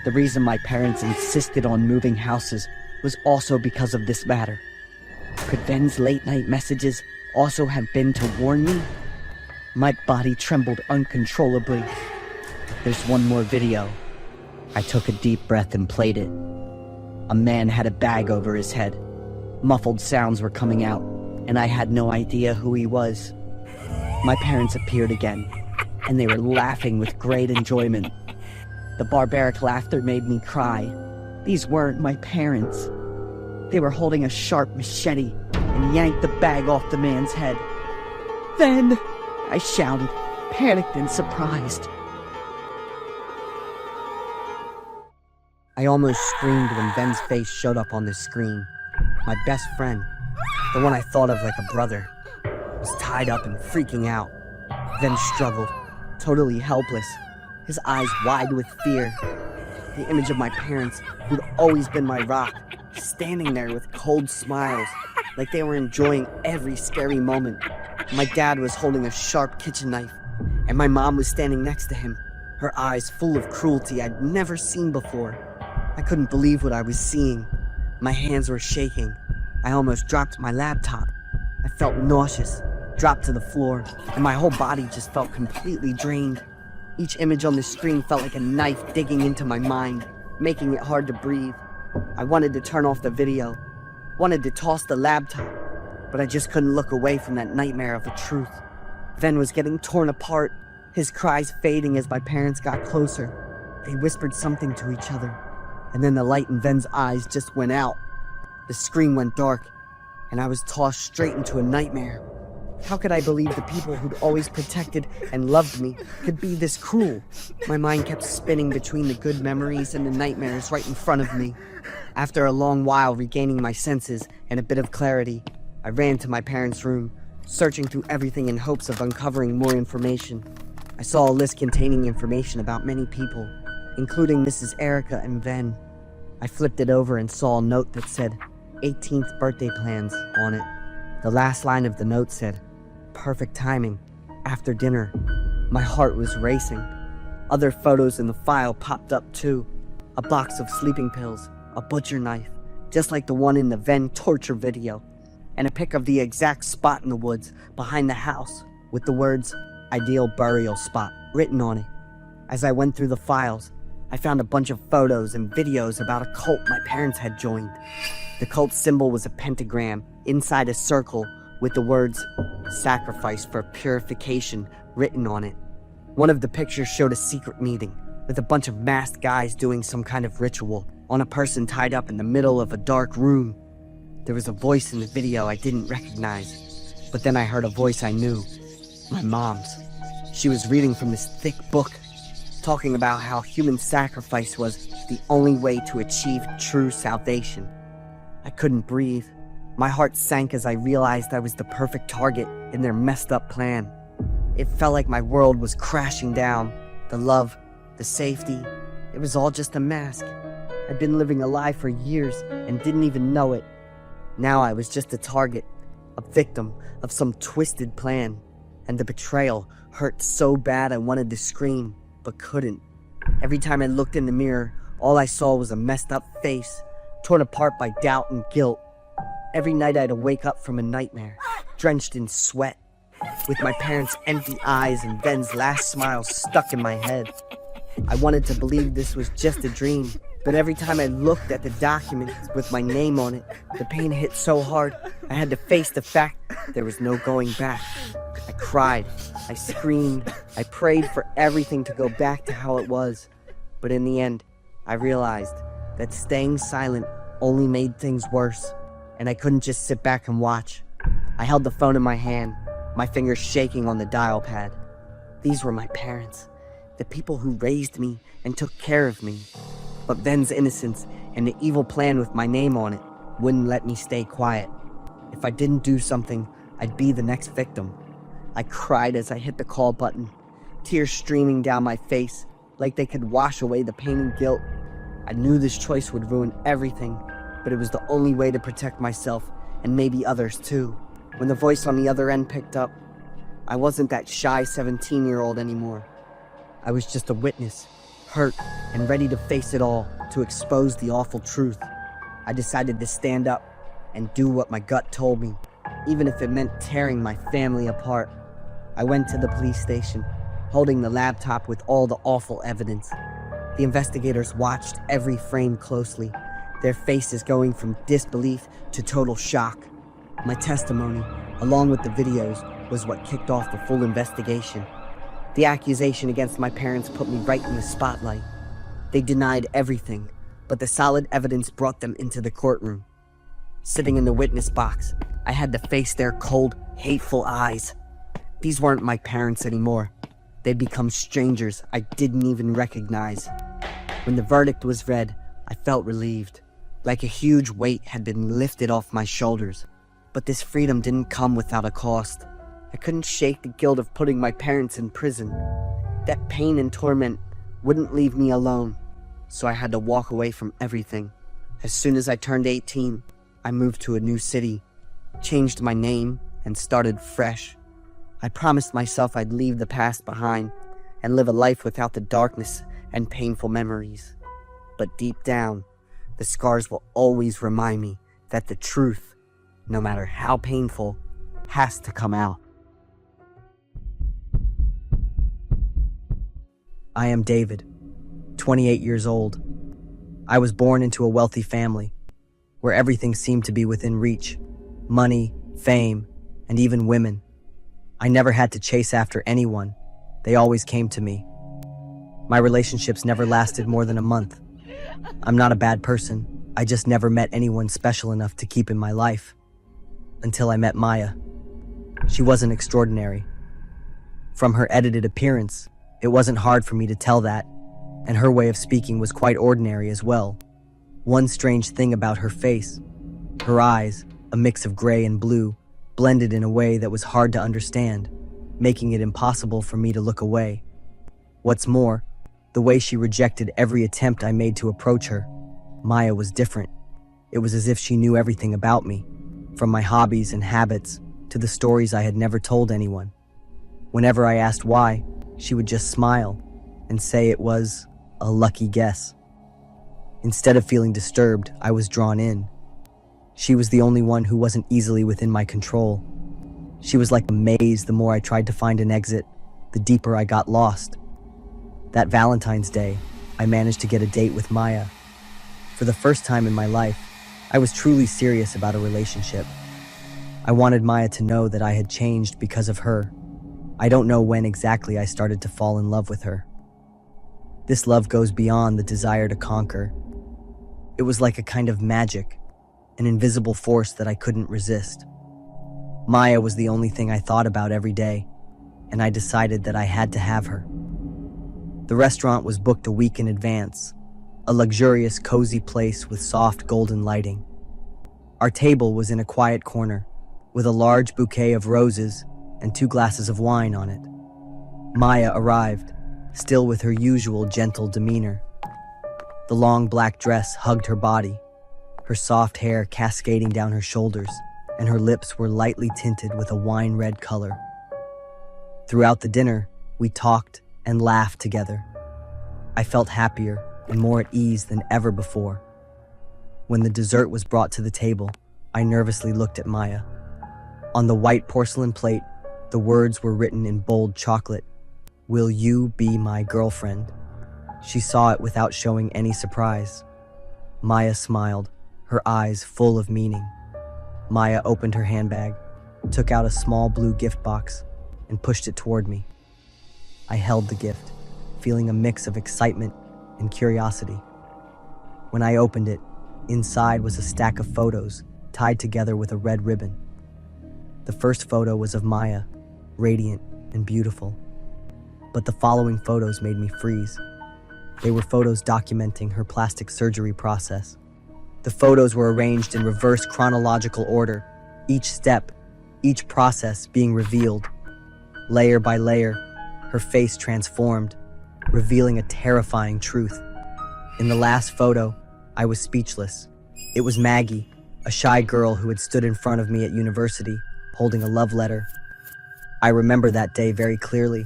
The reason my parents insisted on moving houses was also because of this matter. Could Ven's late-night messages also have been to warn me? My body trembled uncontrollably. There's one more video. I took a deep breath and played it. A man had a bag over his head. Muffled sounds were coming out, and I had no idea who he was. My parents appeared again, and they were laughing with great enjoyment. The barbaric laughter made me cry. These weren't my parents. They were holding a sharp machete and yanked the bag off the man's head. "Ven!" I shouted, panicked and surprised. I almost screamed when Ven's face showed up on the screen. My best friend, the one I thought of like a brother, was tied up and freaking out. Ven struggled, totally helpless, his eyes wide with fear. The image of my parents, who'd always been my rock, standing there with cold smiles, like they were enjoying every scary moment. My dad was holding a sharp kitchen knife, and my mom was standing next to him, her eyes full of cruelty I'd never seen before. I couldn't believe what I was seeing. My hands were shaking. I almost dropped my laptop. I felt nauseous, dropped to the floor, and my whole body just felt completely drained. Each image on the screen felt like a knife digging into my mind, making it hard to breathe. I wanted to turn off the video, wanted to toss the laptop, but I just couldn't look away from that nightmare of a truth. Ven was getting torn apart, his cries fading as my parents got closer. They whispered something to each other, and then the light in Ven's eyes just went out. The screen went dark, and I was tossed straight into a nightmare. How could I believe the people who'd always protected and loved me could be this cruel? My mind kept spinning between the good memories and the nightmares right in front of me. After a long while regaining my senses and a bit of clarity, I ran to my parents' room, searching through everything in hopes of uncovering more information. I saw a list containing information about many people, including Mrs. Erica and Ven. I flipped it over and saw a note that said 18th birthday plans on it. The last line of the note said, "Perfect timing, after dinner." My heart was racing. Other photos in the file popped up too. A box of sleeping pills, a butcher knife, just like the one in the Ven torture video, and a pic of the exact spot in the woods behind the house with the words, "Ideal burial spot," written on it. As I went through the files, I found a bunch of photos and videos about a cult my parents had joined. The cult symbol was a pentagram inside a circle with the words, "Sacrifice for purification," written on it. One of the pictures showed a secret meeting with a bunch of masked guys doing some kind of ritual on a person tied up in the middle of a dark room. There was a voice in the video I didn't recognize, but then I heard a voice I knew, my mom's. She was reading from this thick book, talking about how human sacrifice was the only way to achieve true salvation. I couldn't breathe. My heart sank as I realized I was the perfect target in their messed up plan. It felt like my world was crashing down. The love, the safety, it was all just a mask. I'd been living a lie for years and didn't even know it. Now I was just a target, a victim of some twisted plan. And the betrayal hurt so bad I wanted to scream, but couldn't. Every time I looked in the mirror, all I saw was a messed up face, torn apart by doubt and guilt. Every night I'd wake up from a nightmare, drenched in sweat, with my parents' empty eyes and Ben's last smile stuck in my head. I wanted to believe this was just a dream, but every time I looked at the document with my name on it, the pain hit so hard, I had to face the fact there was no going back. I cried, I screamed, I prayed for everything to go back to how it was. But in the end, I realized that staying silent only made things worse, and I couldn't just sit back and watch. I held the phone in my hand, my fingers shaking on the dial pad. These were my parents, the people who raised me and took care of me. But Ben's innocence and the evil plan with my name on it wouldn't let me stay quiet. If I didn't do something, I'd be the next victim. I cried as I hit the call button, tears streaming down my face like they could wash away the pain and guilt. I knew this choice would ruin everything, but it was the only way to protect myself and maybe others too. When the voice on the other end picked up, I wasn't that shy 17-year-old anymore. I was just a witness, hurt and ready to face it all, to expose the awful truth. I decided to stand up and do what my gut told me, even if it meant tearing my family apart. I went to the police station, holding the laptop with all the awful evidence. The investigators watched every frame closely, their faces going from disbelief to total shock. My testimony, along with the videos, was what kicked off the full investigation. The accusation against my parents put me right in the spotlight. They denied everything, but the solid evidence brought them into the courtroom. Sitting in the witness box, I had to face their cold, hateful eyes. These weren't my parents anymore. They'd become strangers I didn't even recognize. When the verdict was read, I felt relieved, like a huge weight had been lifted off my shoulders. But this freedom didn't come without a cost. I couldn't shake the guilt of putting my parents in prison. That pain and torment wouldn't leave me alone, so I had to walk away from everything. As soon as I turned 18, I moved to a new city, changed my name, and started fresh. I promised myself I'd leave the past behind and live a life without the darkness and painful memories. But deep down, the scars will always remind me that the truth, no matter how painful, has to come out. I am David, 28 years old. I was born into a wealthy family, where everything seemed to be within reach: money, fame, and even women. I never had to chase after anyone. They always came to me. My relationships never lasted more than a month. I'm not a bad person. I just never met anyone special enough to keep in my life. Until I met Maya. She wasn't extraordinary. From her edited appearance, it wasn't hard for me to tell that, and her way of speaking was quite ordinary as well. One strange thing about her face: her eyes, a mix of gray and blue, blended in a way that was hard to understand, making it impossible for me to look away. What's more, the way she rejected every attempt I made to approach her. Maya was different. It was as if she knew everything about me, from my hobbies and habits to the stories I had never told anyone. Whenever I asked why, she would just smile and say it was a lucky guess. Instead of feeling disturbed, I was drawn in. She was the only one who wasn't easily within my control. She was like a maze. The more I tried to find an exit, the deeper I got lost. That Valentine's Day, I managed to get a date with Maya. For the first time in my life, I was truly serious about a relationship. I wanted Maya to know that I had changed because of her. I don't know when exactly I started to fall in love with her. This love goes beyond the desire to conquer. It was like a kind of magic, an invisible force that I couldn't resist. Maya was the only thing I thought about every day, and I decided that I had to have her. The restaurant was booked a week in advance, a luxurious, cozy place with soft golden lighting. Our table was in a quiet corner, with a large bouquet of roses and 2 glasses of wine on it. Maya arrived, still with her usual gentle demeanor. The long black dress hugged her body, her soft hair cascading down her shoulders, and her lips were lightly tinted with a wine-red color. Throughout the dinner, we talked and laughed together. I felt happier and more at ease than ever before. When the dessert was brought to the table, I nervously looked at Maya. On the white porcelain plate, the words were written in bold chocolate. "Will you be my girlfriend?" She saw it without showing any surprise. Maya smiled, her eyes full of meaning. Maya opened her handbag, took out a small blue gift box, and pushed it toward me. I held the gift, feeling a mix of excitement and curiosity. When I opened it, inside was a stack of photos tied together with a red ribbon. The first photo was of Maya, radiant and beautiful. But the following photos made me freeze. They were photos documenting her plastic surgery process. The photos were arranged in reverse chronological order, each step, each process being revealed. Layer by layer, her face transformed, revealing a terrifying truth. In the last photo, I was speechless. It was Maggie, a shy girl who had stood in front of me at university, holding a love letter. I remember that day very clearly.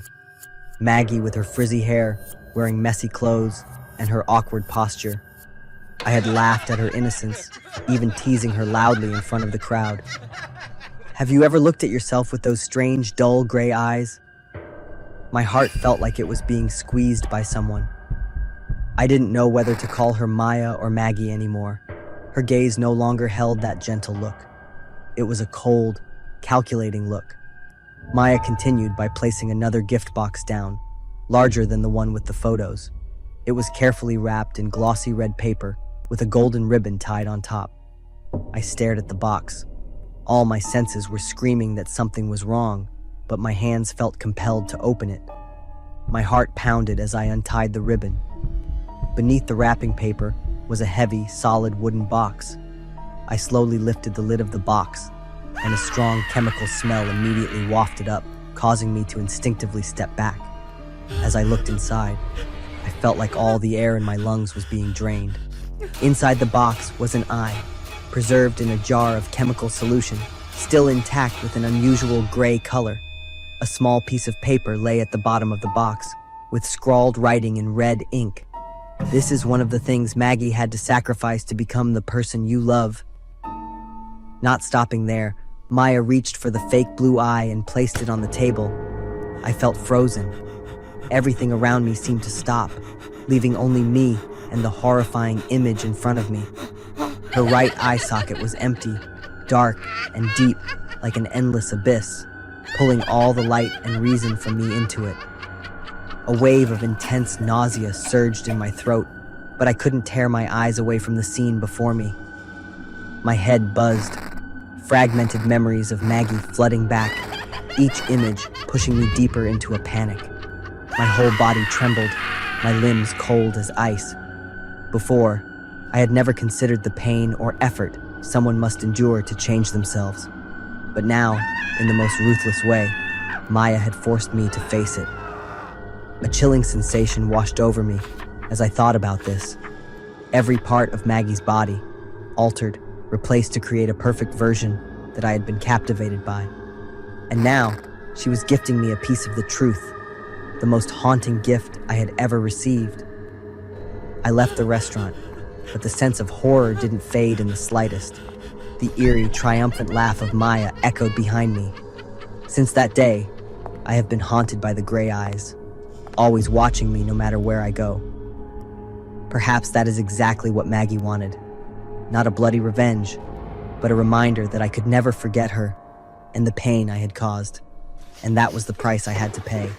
Maggie with her frizzy hair, wearing messy clothes, and her awkward posture. I had laughed at her innocence, even teasing her loudly in front of the crowd. Have you ever looked at yourself with those strange, dull gray eyes? My heart felt like it was being squeezed by someone. I didn't know whether to call her Maya or Maggie anymore. Her gaze no longer held that gentle look. It was a cold, calculating look. Maya continued by placing another gift box down, larger than the one with the photos. It was carefully wrapped in glossy red paper with a golden ribbon tied on top. I stared at the box. All my senses were screaming that something was wrong, but my hands felt compelled to open it. My heart pounded as I untied the ribbon. Beneath the wrapping paper was a heavy, solid wooden box. I slowly lifted the lid of the box, and a strong chemical smell immediately wafted up, causing me to instinctively step back. As I looked inside, I felt like all the air in my lungs was being drained. Inside the box was an eye, preserved in a jar of chemical solution, still intact with an unusual gray color. A small piece of paper lay at the bottom of the box, with scrawled writing in red ink. "This is one of the things Maggie had to sacrifice to become the person you love." Not stopping there, Maya reached for the fake blue eye and placed it on the table. I felt frozen. Everything around me seemed to stop, leaving only me and the horrifying image in front of me. Her right eye socket was empty, dark and deep like an endless abyss, pulling all the light and reason from me into it. A wave of intense nausea surged in my throat, but I couldn't tear my eyes away from the scene before me. My head buzzed, fragmented memories of Maggie flooding back, each image pushing me deeper into a panic. My whole body trembled, my limbs cold as ice. Before, I had never considered the pain or effort someone must endure to change themselves. But now, in the most ruthless way, Maya had forced me to face it. A chilling sensation washed over me as I thought about this. Every part of Maggie's body, altered, replaced to create a perfect version that I had been captivated by. And now, she was gifting me a piece of the truth, the most haunting gift I had ever received. I left the restaurant, but the sense of horror didn't fade in the slightest. The eerie, triumphant laugh of Maya echoed behind me. Since that day, I have been haunted by the gray eyes, always watching me no matter where I go. Perhaps that is exactly what Maggie wanted. Not a bloody revenge, but a reminder that I could never forget her and the pain I had caused. And that was the price I had to pay.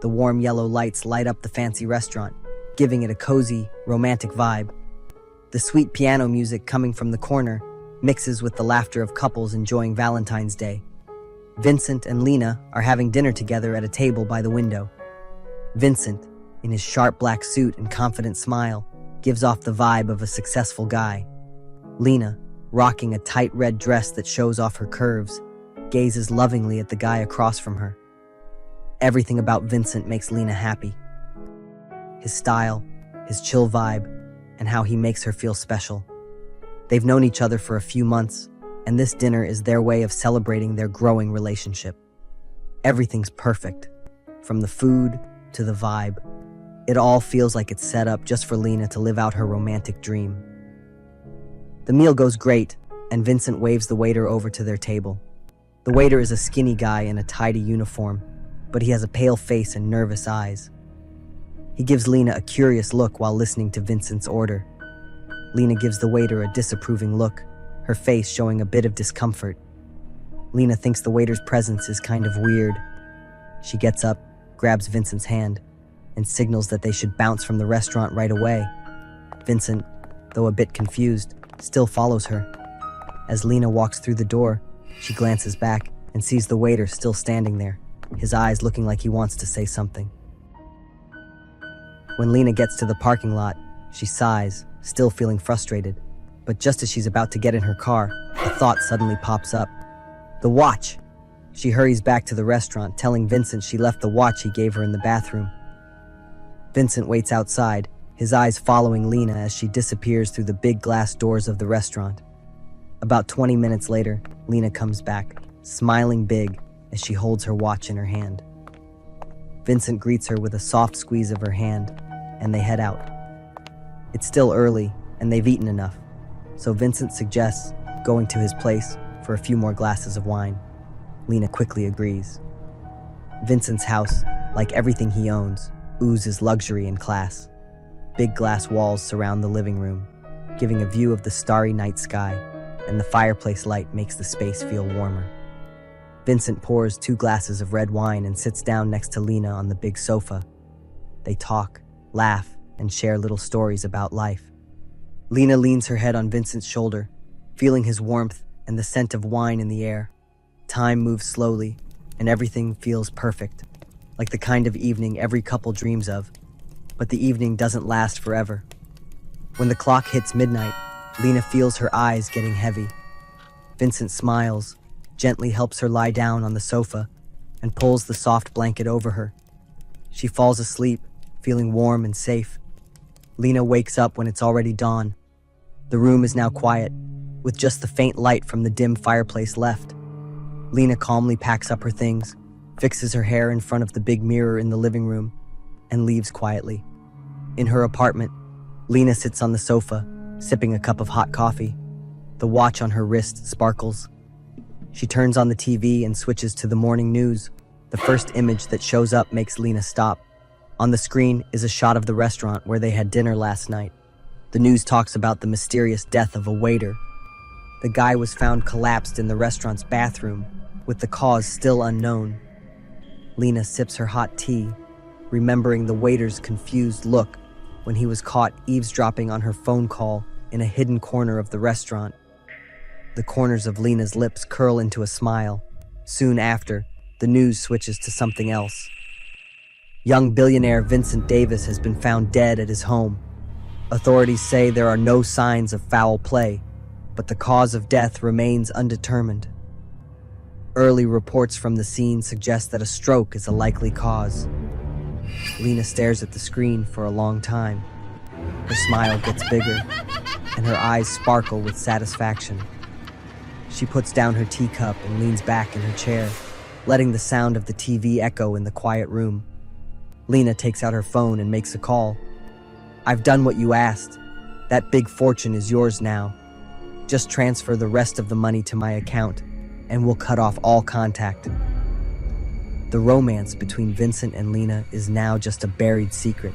The warm yellow lights light up the fancy restaurant, giving it a cozy, romantic vibe. The sweet piano music coming from the corner mixes with the laughter of couples enjoying Valentine's Day. Vincent and Lena are having dinner together at a table by the window. Vincent, in his sharp black suit and confident smile, gives off the vibe of a successful guy. Lena, rocking a tight red dress that shows off her curves, gazes lovingly at the guy across from her. Everything about Vincent makes Lena happy. His style, his chill vibe, and how he makes her feel special. They've known each other for a few months, and this dinner is their way of celebrating their growing relationship. Everything's perfect, from the food to the vibe. It all feels like it's set up just for Lena to live out her romantic dream. The meal goes great, and Vincent waves the waiter over to their table. The waiter is a skinny guy in a tidy uniform, but he has a pale face and nervous eyes. He gives Lena a curious look while listening to Vincent's order. Lena gives the waiter a disapproving look, her face showing a bit of discomfort. Lena thinks the waiter's presence is kind of weird. She gets up, grabs Vincent's hand, and signals that they should bounce from the restaurant right away. Vincent, though a bit confused, still follows her. As Lena walks through the door, she glances back and sees the waiter still standing there, his eyes looking like he wants to say something. When Lena gets to the parking lot, she sighs, still feeling frustrated. But just as she's about to get in her car, a thought suddenly pops up. The watch! She hurries back to the restaurant, telling Vincent she left the watch he gave her in the bathroom. Vincent waits outside, his eyes following Lena as she disappears through the big glass doors of the restaurant. About 20 minutes later, Lena comes back, smiling big as she holds her watch in her hand. Vincent greets her with a soft squeeze of her hand, and they head out. It's still early, and they've eaten enough, so Vincent suggests going to his place for a few more glasses of wine. Lena quickly agrees. Vincent's house, like everything he owns, oozes luxury and class. Big glass walls surround the living room, giving a view of the starry night sky, and the fireplace light makes the space feel warmer. Vincent pours 2 glasses of red wine and sits down next to Lena on the big sofa. They talk, laugh, and share little stories about life. Lena leans her head on Vincent's shoulder, feeling his warmth and the scent of wine in the air. Time moves slowly, and everything feels perfect, like the kind of evening every couple dreams of. But the evening doesn't last forever. When the clock hits midnight, Lena feels her eyes getting heavy. Vincent smiles, gently helps her lie down on the sofa, and pulls the soft blanket over her. She falls asleep, feeling warm and safe. Lena wakes up when it's already dawn. The room is now quiet, with just the faint light from the dim fireplace left. Lena calmly packs up her things, fixes her hair in front of the big mirror in the living room, and leaves quietly. In her apartment, Lena sits on the sofa, sipping a cup of hot coffee. The watch on her wrist sparkles. She turns on the TV and switches to the morning news. The first image that shows up makes Lena stop. On the screen is a shot of the restaurant where they had dinner last night. The news talks about the mysterious death of a waiter. The guy was found collapsed in the restaurant's bathroom, with the cause still unknown. Lena sips her hot tea, remembering the waiter's confused look when he was caught eavesdropping on her phone call in a hidden corner of the restaurant. The corners of Lena's lips curl into a smile. Soon after, the news switches to something else. Young billionaire Vincent Davis has been found dead at his home. Authorities say there are no signs of foul play, but the cause of death remains undetermined. Early reports from the scene suggest that a stroke is a likely cause. Lena stares at the screen for a long time. Her smile gets bigger, and her eyes sparkle with satisfaction. She puts down her teacup and leans back in her chair, letting the sound of the TV echo in the quiet room. Lena takes out her phone and makes a call. "I've done what you asked. That big fortune is yours now. Just transfer the rest of the money to my account, and we'll cut off all contact." The romance between Vincent and Lena is now just a buried secret.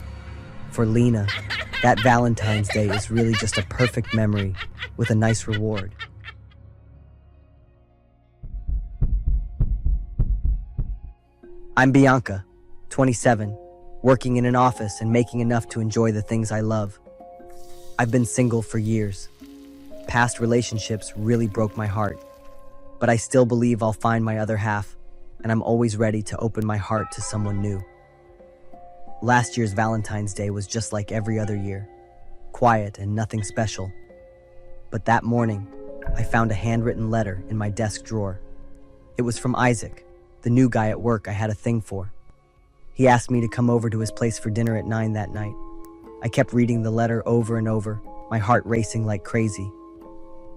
For Lena, that Valentine's Day is really just a perfect memory with a nice reward. I'm Bianca, 27, working in an office and making enough to enjoy the things I love. I've been single for years. Past relationships really broke my heart, but I still believe I'll find my other half, and I'm always ready to open my heart to someone new. Last year's Valentine's Day was just like every other year, quiet and nothing special. But that morning, I found a handwritten letter in my desk drawer. It was from Isaac, the new guy at work I had a thing for. He asked me to come over to his place for dinner at 9 that night. I kept reading the letter over and over, my heart racing like crazy.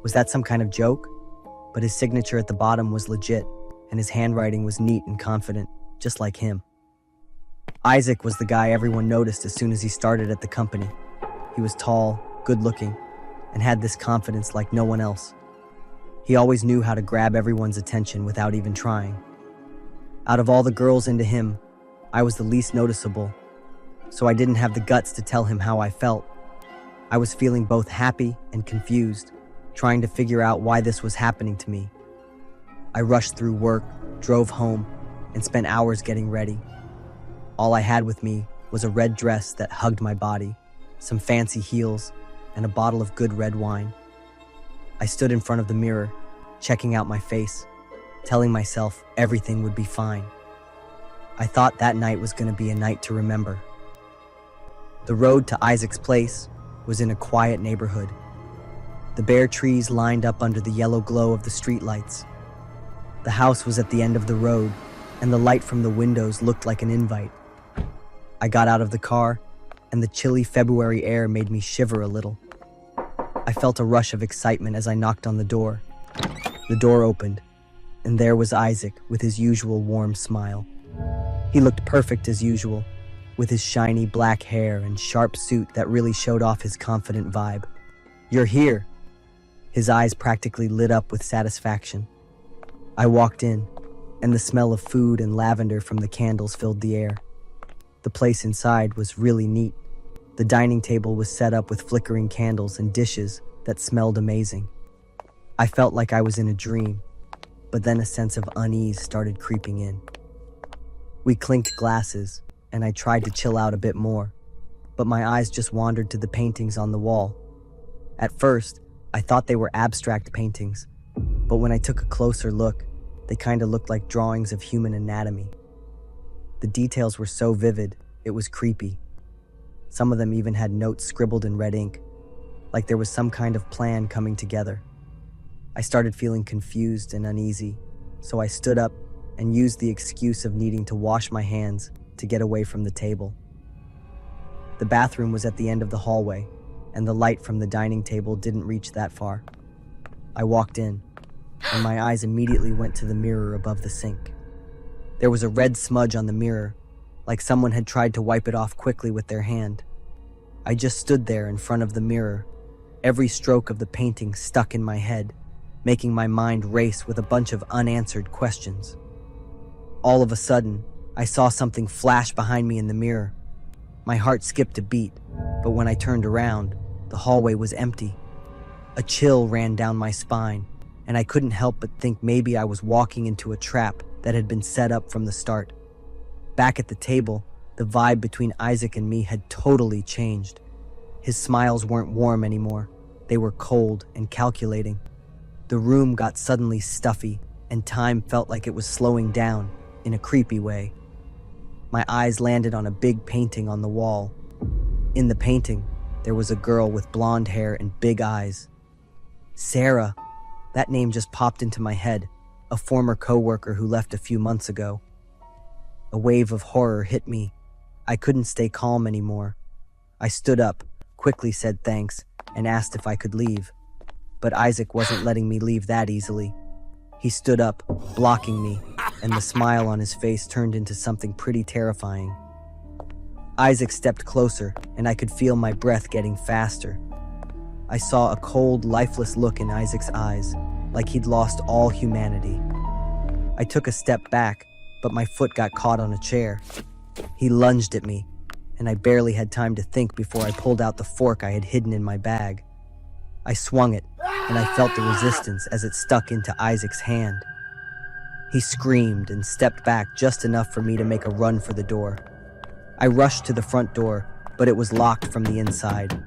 Was that some kind of joke? But his signature at the bottom was legit, and his handwriting was neat and confident, just like him. Isaac was the guy everyone noticed as soon as he started at the company. He was tall, good-looking, and had this confidence like no one else. He always knew how to grab everyone's attention without even trying. Out of all the girls into him, I was the least noticeable, so I didn't have the guts to tell him how I felt. I was feeling both happy and confused, trying to figure out why this was happening to me. I rushed through work, drove home, and spent hours getting ready. All I had with me was a red dress that hugged my body, some fancy heels, and a bottle of good red wine. I stood in front of the mirror, checking out my face, telling myself everything would be fine. I thought that night was going to be a night to remember. The road to Isaac's place was in a quiet neighborhood. The bare trees lined up under the yellow glow of the streetlights. The house was at the end of the road, and the light from the windows looked like an invite. I got out of the car, and the chilly February air made me shiver a little. I felt a rush of excitement as I knocked on the door. The door opened, and there was Isaac with his usual warm smile. He looked perfect as usual, with his shiny black hair and sharp suit that really showed off his confident vibe. "You're here." His eyes practically lit up with satisfaction. I walked in, and the smell of food and lavender from the candles filled the air. The place inside was really neat. The dining table was set up with flickering candles and dishes that smelled amazing. I felt like I was in a dream, but then a sense of unease started creeping in. We clinked glasses, and I tried to chill out a bit more, but my eyes just wandered to the paintings on the wall. At first, I thought they were abstract paintings, but when I took a closer look, they kind of looked like drawings of human anatomy. The details were so vivid, it was creepy. Some of them even had notes scribbled in red ink, like there was some kind of plan coming together. I started feeling confused and uneasy, so I stood up and used the excuse of needing to wash my hands to get away from the table. The bathroom was at the end of the hallway, and the light from the dining table didn't reach that far. I walked in, and my eyes immediately went to the mirror above the sink. There was a red smudge on the mirror, like someone had tried to wipe it off quickly with their hand. I just stood there in front of the mirror, every stroke of the painting stuck in my head, making my mind race with a bunch of unanswered questions. All of a sudden, I saw something flash behind me in the mirror. My heart skipped a beat, but when I turned around, the hallway was empty. A chill ran down my spine, and I couldn't help but think maybe I was walking into a trap that had been set up from the start. Back at the table, the vibe between Isaac and me had totally changed. His smiles weren't warm anymore. They were cold and calculating. The room got suddenly stuffy, and time felt like it was slowing down in a creepy way. My eyes landed on a big painting on the wall. In the painting, there was a girl with blonde hair and big eyes. Sarah. That name just popped into my head, a former coworker who left a few months ago. A wave of horror hit me. I couldn't stay calm anymore. I stood up, quickly said thanks, and asked if I could leave. But Isaac wasn't letting me leave that easily. He stood up, blocking me, and the smile on his face turned into something pretty terrifying. Isaac stepped closer, and I could feel my breath getting faster. I saw a cold, lifeless look in Isaac's eyes, like he'd lost all humanity. I took a step back, but my foot got caught on a chair. He lunged at me, and I barely had time to think before I pulled out the fork I had hidden in my bag. I swung it, and I felt the resistance as it stuck into Isaac's hand. He screamed and stepped back just enough for me to make a run for the door. I rushed to the front door, but it was locked from the inside.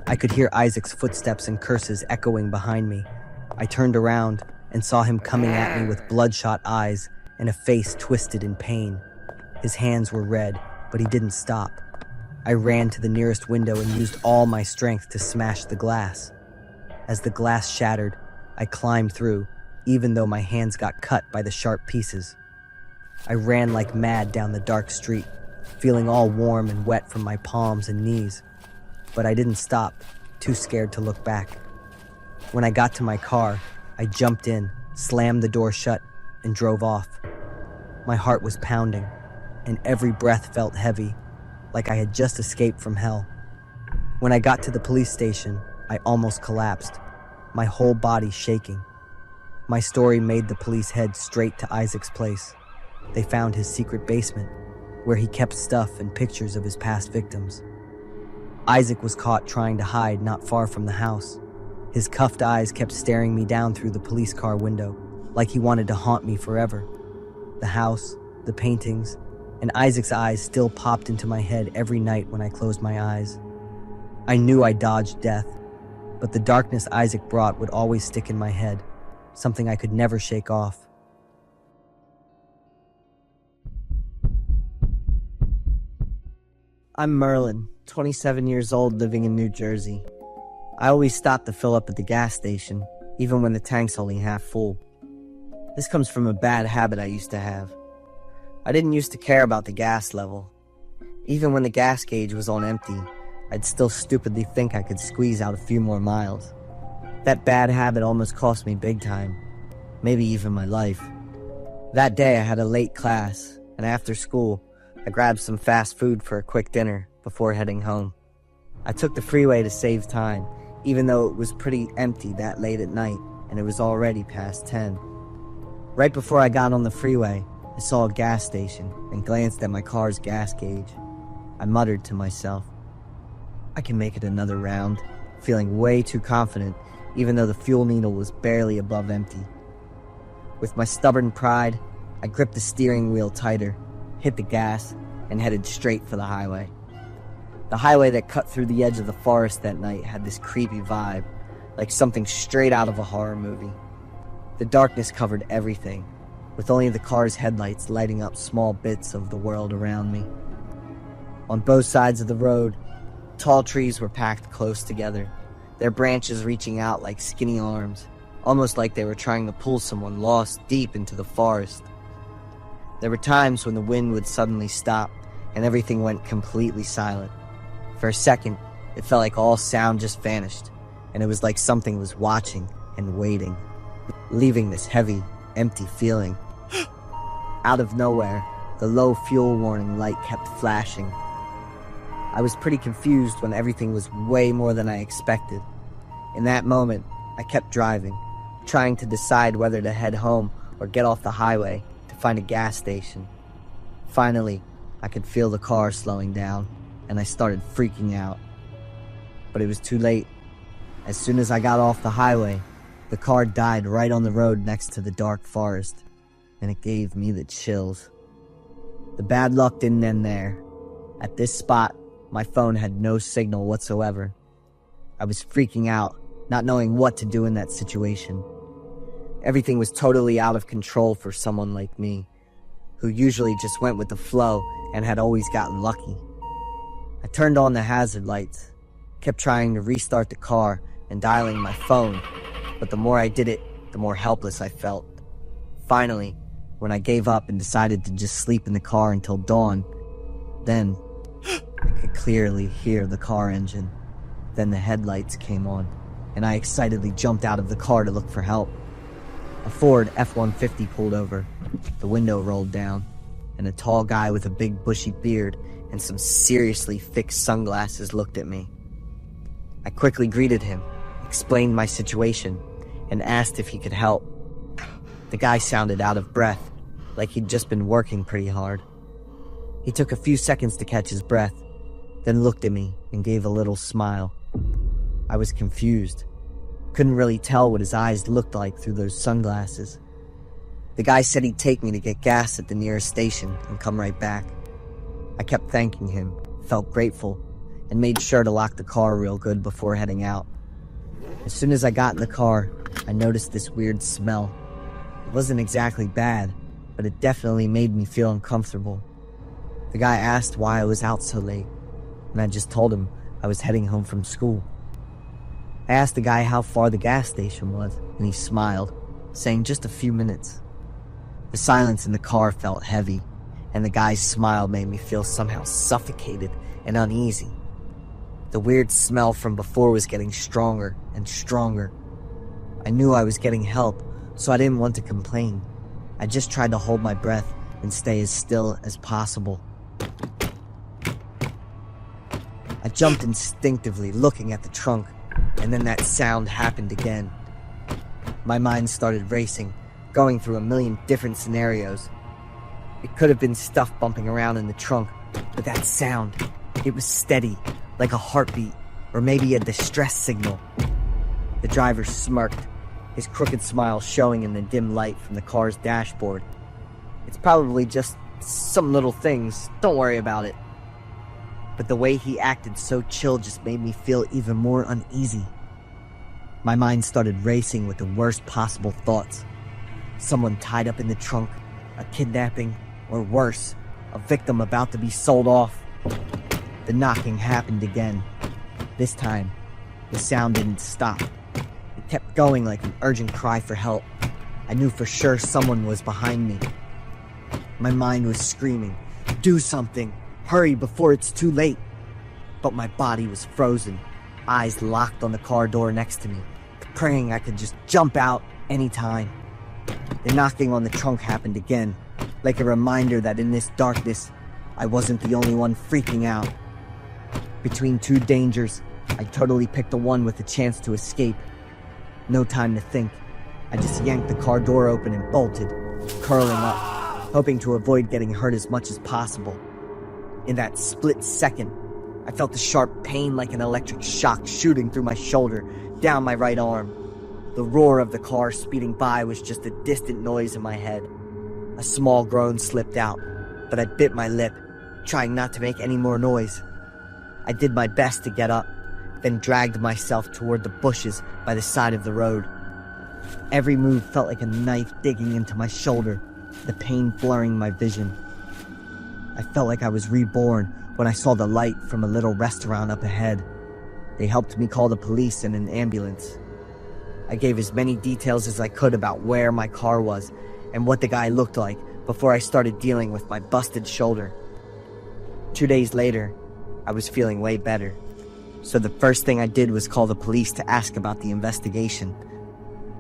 I could hear Isaac's footsteps and curses echoing behind me. I turned around and saw him coming at me with bloodshot eyes and a face twisted in pain. His hands were red, but he didn't stop. I ran to the nearest window and used all my strength to smash the glass. As the glass shattered, I climbed through, even though my hands got cut by the sharp pieces. I ran like mad down the dark street, feeling all warm and wet from my palms and knees. But I didn't stop, too scared to look back. When I got to my car, I jumped in, slammed the door shut, and drove off. My heart was pounding. and every breath felt heavy, like I had just escaped from hell. When I got to the police station, I almost collapsed, my whole body shaking. My story made the police head straight to Isaac's place. They found his secret basement, where he kept stuff and pictures of his past victims. Isaac was caught trying to hide not far from the house. His cuffed eyes kept staring me down through the police car window, like he wanted to haunt me forever. The house, the paintings, and Isaac's eyes still popped into my head every night when I closed my eyes. I knew I dodged death, but the darkness Isaac brought would always stick in my head, something I could never shake off. I'm Merlin, 27 years old, living in New Jersey. I always stop to fill up at the gas station, even when the tank's only half full. This comes from a bad habit I used to have. I didn't used to care about the gas level. Even when the gas gauge was on empty, I'd still stupidly think I could squeeze out a few more miles. That bad habit almost cost me big time, maybe even my life. That day I had a late class, and after school, I grabbed some fast food for a quick dinner before heading home. I took the freeway to save time, even though it was pretty empty that late at night and it was already past 10. Right before I got on the freeway, I saw a gas station and glanced at my car's gas gauge. I muttered to myself, I can make it another round, feeling way too confident even though the fuel needle was barely above empty. With my stubborn pride, I gripped the steering wheel tighter, hit the gas, and headed straight for the highway. The highway that cut through the edge of the forest that night had this creepy vibe, like something straight out of a horror movie. The darkness covered everything, with only the car's headlights lighting up small bits of the world around me. On both sides of the road, tall trees were packed close together, their branches reaching out like skinny arms, almost like they were trying to pull someone lost deep into the forest. There were times when the wind would suddenly stop and everything went completely silent. For a second, it felt like all sound just vanished, and it was like something was watching and waiting, leaving this heavy, empty feeling. Out of nowhere, the low fuel warning light kept flashing. I was pretty confused when everything was way more than I expected. In that moment, I kept driving, trying to decide whether to head home or get off the highway to find a gas station. Finally, I could feel the car slowing down, and I started freaking out. But it was too late. As soon as I got off the highway, the car died right on the road next to the dark forest, and it gave me the chills. The bad luck didn't end there. At this spot, my phone had no signal whatsoever. I was freaking out, not knowing what to do in that situation. Everything was totally out of control for someone like me, who usually just went with the flow and had always gotten lucky. I turned on the hazard lights, kept trying to restart the car and dialing my phone, but the more I did it, the more helpless I felt. Finally, when I gave up and decided to just sleep in the car until dawn, then I could clearly hear the car engine. Then the headlights came on, and I excitedly jumped out of the car to look for help. A Ford F-150 pulled over, the window rolled down, and a tall guy with a big bushy beard and some seriously thick sunglasses looked at me. I quickly greeted him, explained my situation, and asked if he could help. The guy sounded out of breath, like he'd just been working pretty hard. He took a few seconds to catch his breath, then looked at me and gave a little smile. I was confused. Couldn't really tell what his eyes looked like through those sunglasses. The guy said he'd take me to get gas at the nearest station and come right back. I kept thanking him, felt grateful, and made sure to lock the car real good before heading out. As soon as I got in the car, I noticed this weird smell. It wasn't exactly bad, but it definitely made me feel uncomfortable. The guy asked why I was out so late, and I just told him I was heading home from school. I asked the guy how far the gas station was, and he smiled, saying just a few minutes. The silence in the car felt heavy, and the guy's smile made me feel somehow suffocated and uneasy. The weird smell from before was getting stronger and stronger. I knew I was getting help, so I didn't want to complain. I just tried to hold my breath and stay as still as possible. I jumped instinctively, looking at the trunk, and then that sound happened again. My mind started racing, going through a million different scenarios. It could have been stuff bumping around in the trunk, but that sound, it was steady, like a heartbeat, or maybe a distress signal. The driver smirked, his crooked smile showing in the dim light from the car's dashboard. It's probably just some little things, don't worry about it. But the way he acted so chill just made me feel even more uneasy. My mind started racing with the worst possible thoughts. Someone tied up in the trunk, a kidnapping, or worse, a victim about to be sold off. The knocking happened again. This time, the sound didn't stop. It kept going like an urgent cry for help. I knew for sure someone was behind me. My mind was screaming, "Do something! Hurry before it's too late!" But my body was frozen, eyes locked on the car door next to me, praying I could just jump out anytime. The knocking on the trunk happened again, like a reminder that in this darkness, I wasn't the only one freaking out. Between two dangers, I totally picked the one with a chance to escape. No time to think. I just yanked the car door open and bolted, curling up, hoping to avoid getting hurt as much as possible. In that split second, I felt a sharp pain like an electric shock shooting through my shoulder, down my right arm. The roar of the car speeding by was just a distant noise in my head. A small groan slipped out, but I bit my lip, trying not to make any more noise. I did my best to get up, then dragged myself toward the bushes by the side of the road. Every move felt like a knife digging into my shoulder, the pain blurring my vision. I felt like I was reborn when I saw the light from a little restaurant up ahead. They helped me call the police and an ambulance. I gave as many details as I could about where my car was and what the guy looked like before I started dealing with my busted shoulder. 2 days later, I was feeling way better. So the first thing I did was call the police to ask about the investigation.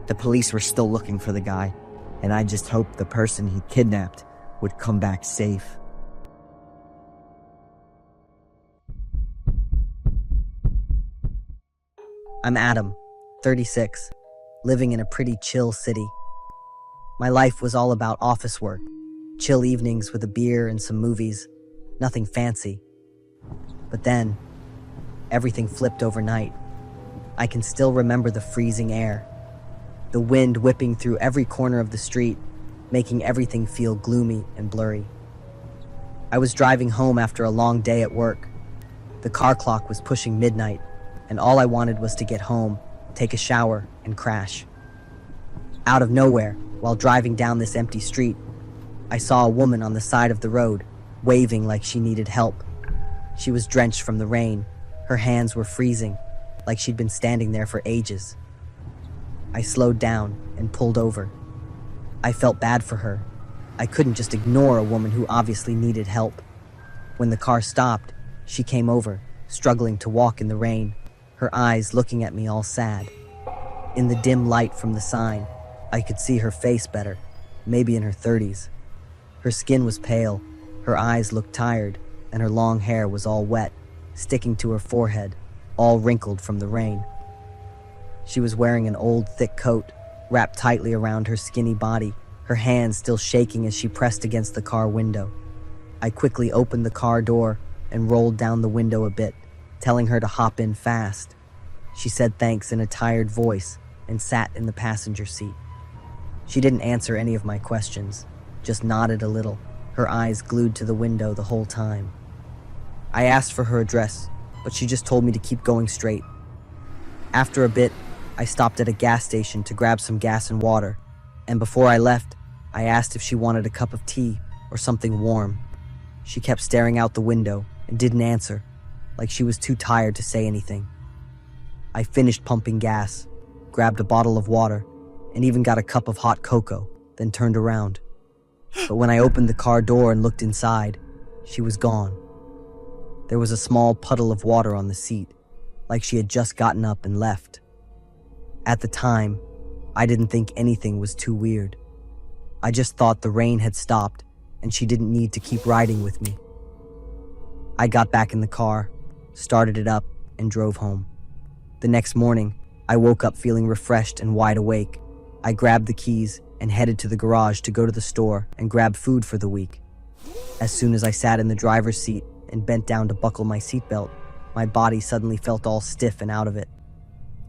The police were still looking for the guy, and I just hoped the person he kidnapped would come back safe. I'm Adam, 36, living in a pretty chill city. My life was all about office work, chill evenings with a beer and some movies, nothing fancy. But then, everything flipped overnight. I can still remember the freezing air, the wind whipping through every corner of the street, making everything feel gloomy and blurry. I was driving home after a long day at work. The car clock was pushing midnight, and all I wanted was to get home, take a shower, and crash. Out of nowhere, while driving down this empty street, I saw a woman on the side of the road, waving like she needed help. She was drenched from the rain. Her hands were freezing, like she'd been standing there for ages. I slowed down and pulled over. I felt bad for her. I couldn't just ignore a woman who obviously needed help. When the car stopped, she came over, struggling to walk in the rain, her eyes looking at me all sad. In the dim light from the sign, I could see her face better, maybe in her 30s. Her skin was pale, her eyes looked tired, and her long hair was all wet, sticking to her forehead, all wrinkled from the rain. She was wearing an old, thick coat, wrapped tightly around her skinny body, her hands still shaking as she pressed against the car window. I quickly opened the car door and rolled down the window a bit, telling her to hop in fast. She said thanks in a tired voice and sat in the passenger seat. She didn't answer any of my questions, just nodded a little, her eyes glued to the window the whole time. I asked for her address, but she just told me to keep going straight. After a bit, I stopped at a gas station to grab some gas and water, and before I left, I asked if she wanted a cup of tea or something warm. She kept staring out the window and didn't answer, like she was too tired to say anything. I finished pumping gas, grabbed a bottle of water, and even got a cup of hot cocoa, then turned around. But when I opened the car door and looked inside, she was gone. There was a small puddle of water on the seat, like she had just gotten up and left. At the time, I didn't think anything was too weird. I just thought the rain had stopped and she didn't need to keep riding with me. I got back in the car, started it up, and drove home. The next morning, I woke up feeling refreshed and wide awake. I grabbed the keys and headed to the garage to go to the store and grab food for the week. As soon as I sat in the driver's seat and bent down to buckle my seatbelt, my body suddenly felt all stiff and out of it.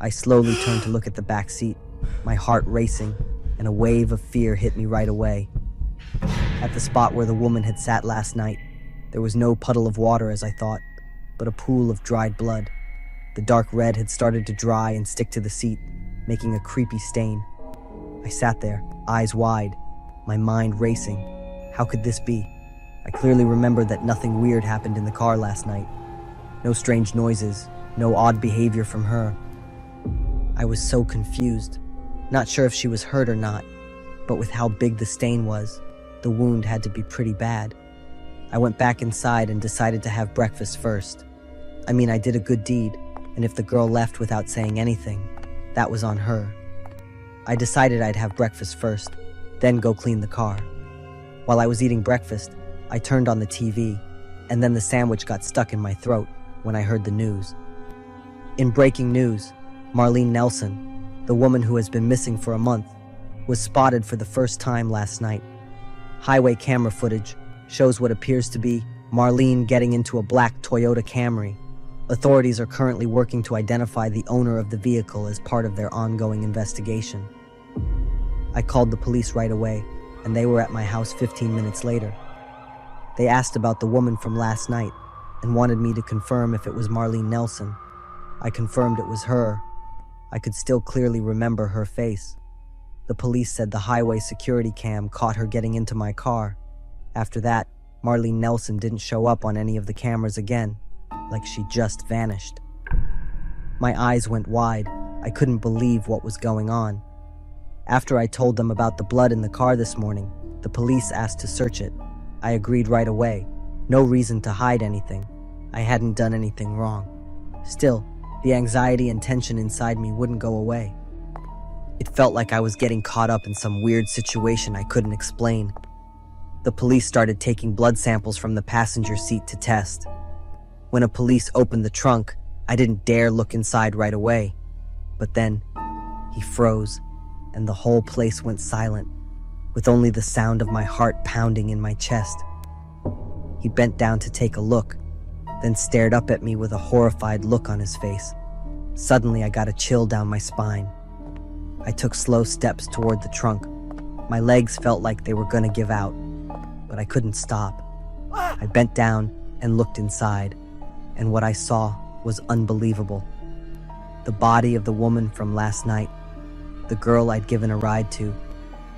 I slowly turned to look at the back seat, my heart racing, and a wave of fear hit me right away. At the spot where the woman had sat last night, there was no puddle of water as I thought, but a pool of dried blood. The dark red had started to dry and stick to the seat, making a creepy stain. I sat there, eyes wide, my mind racing. How could this be? I clearly remembered that nothing weird happened in the car last night. No strange noises, no odd behavior from her. I was so confused, not sure if she was hurt or not, but with how big the stain was, the wound had to be pretty bad. I went back inside and decided to have breakfast first. I mean, I did a good deed, and if the girl left without saying anything, that was on her. I decided I'd have breakfast first, then go clean the car. While I was eating breakfast, I turned on the TV, and then the sandwich got stuck in my throat when I heard the news. In breaking news, Marlene Nelson, the woman who has been missing for a month, was spotted for the first time last night. Highway camera footage shows what appears to be Marlene getting into a black Toyota Camry. Authorities are currently working to identify the owner of the vehicle as part of their ongoing investigation. I called the police right away, and they were at my house 15 minutes later. They asked about the woman from last night and wanted me to confirm if it was Marlene Nelson. I confirmed it was her. I could still clearly remember her face. The police said the highway security cam caught her getting into my car. After that, Marlene Nelson didn't show up on any of the cameras again, like she just vanished. My eyes went wide. I couldn't believe what was going on. After I told them about the blood in the car this morning, the police asked to search it. I agreed right away. No reason to hide anything. I hadn't done anything wrong. Still, the anxiety and tension inside me wouldn't go away. It felt like I was getting caught up in some weird situation I couldn't explain. The police started taking blood samples from the passenger seat to test. When a police opened the trunk, I didn't dare look inside right away. But then, he froze, and the whole place went silent, with only the sound of my heart pounding in my chest. He bent down to take a look, then stared up at me with a horrified look on his face. Suddenly, I got a chill down my spine. I took slow steps toward the trunk. My legs felt like they were gonna give out, but I couldn't stop. I bent down and looked inside, and what I saw was unbelievable. The body of the woman from last night, the girl I'd given a ride to,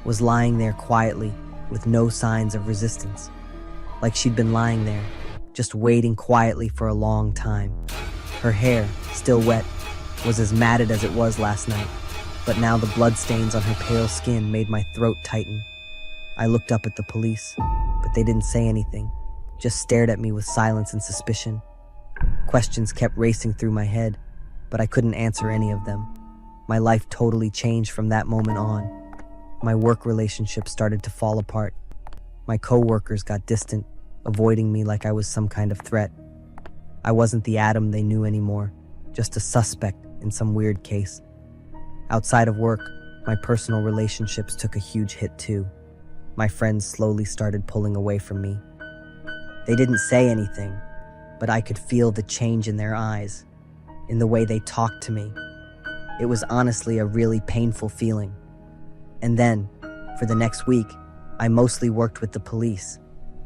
was lying there quietly with no signs of resistance. Like she'd been lying there, just waiting quietly for a long time. Her hair, still wet, was as matted as it was last night, but now the bloodstains on her pale skin made my throat tighten. I looked up at the police, but they didn't say anything, just stared at me with silence and suspicion. Questions kept racing through my head, but I couldn't answer any of them. My life totally changed from that moment on. My work relationship started to fall apart. My coworkers got distant, avoiding me like I was some kind of threat. I wasn't the Adam they knew anymore, just a suspect in some weird case. Outside of work, my personal relationships took a huge hit too. My friends slowly started pulling away from me. They didn't say anything, but I could feel the change in their eyes, in the way they talked to me. It was honestly a really painful feeling. And then, for the next week, I mostly worked with the police,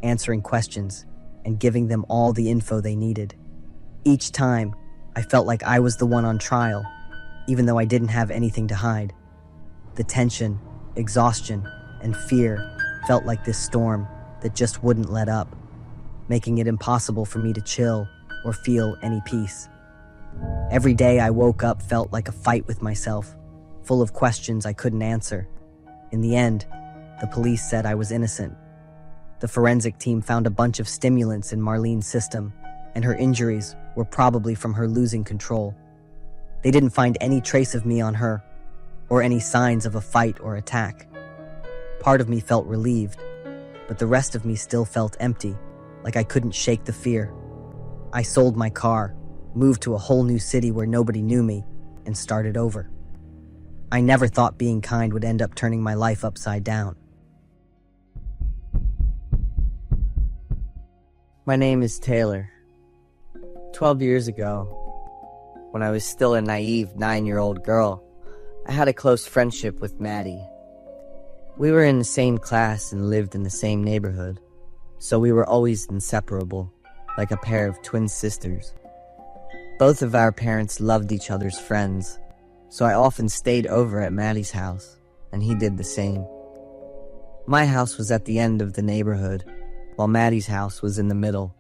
answering questions and giving them all the info they needed. Each time, I felt like I was the one on trial, even though I didn't have anything to hide. The tension, exhaustion, and fear felt like this storm that just wouldn't let up, making it impossible for me to chill or feel any peace. Every day I woke up felt like a fight with myself, full of questions I couldn't answer. In the end, the police said I was innocent. The forensic team found a bunch of stimulants in Marlene's system, and her injuries were probably from her losing control. They didn't find any trace of me on her, or any signs of a fight or attack. Part of me felt relieved. but the rest of me still felt empty, like I couldn't shake the fear. I sold my car, moved to a whole new city where nobody knew me, and started over. I never thought being kind would end up turning my life upside down. My name is Taylor. 12 years ago, when I was still a naive 9-year-old girl, I had a close friendship with Maddie. We were in the same class and lived in the same neighborhood, so we were always inseparable, like a pair of twin sisters. Both of our parents loved each other's friends, so I often stayed over at Maddie's house, and he did the same. My house was at the end of the neighborhood, while Maddie's house was in the middle.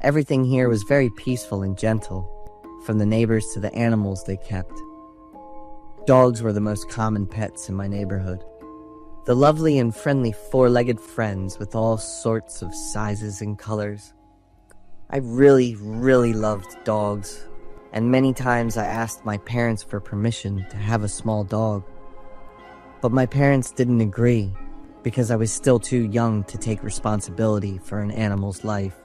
Everything here was very peaceful and gentle, from the neighbors to the animals they kept. Dogs were the most common pets in my neighborhood. The lovely and friendly four-legged friends with all sorts of sizes and colors. I really, really loved dogs, and many times I asked my parents for permission to have a small dog. But my parents didn't agree, because I was still too young to take responsibility for an animal's life.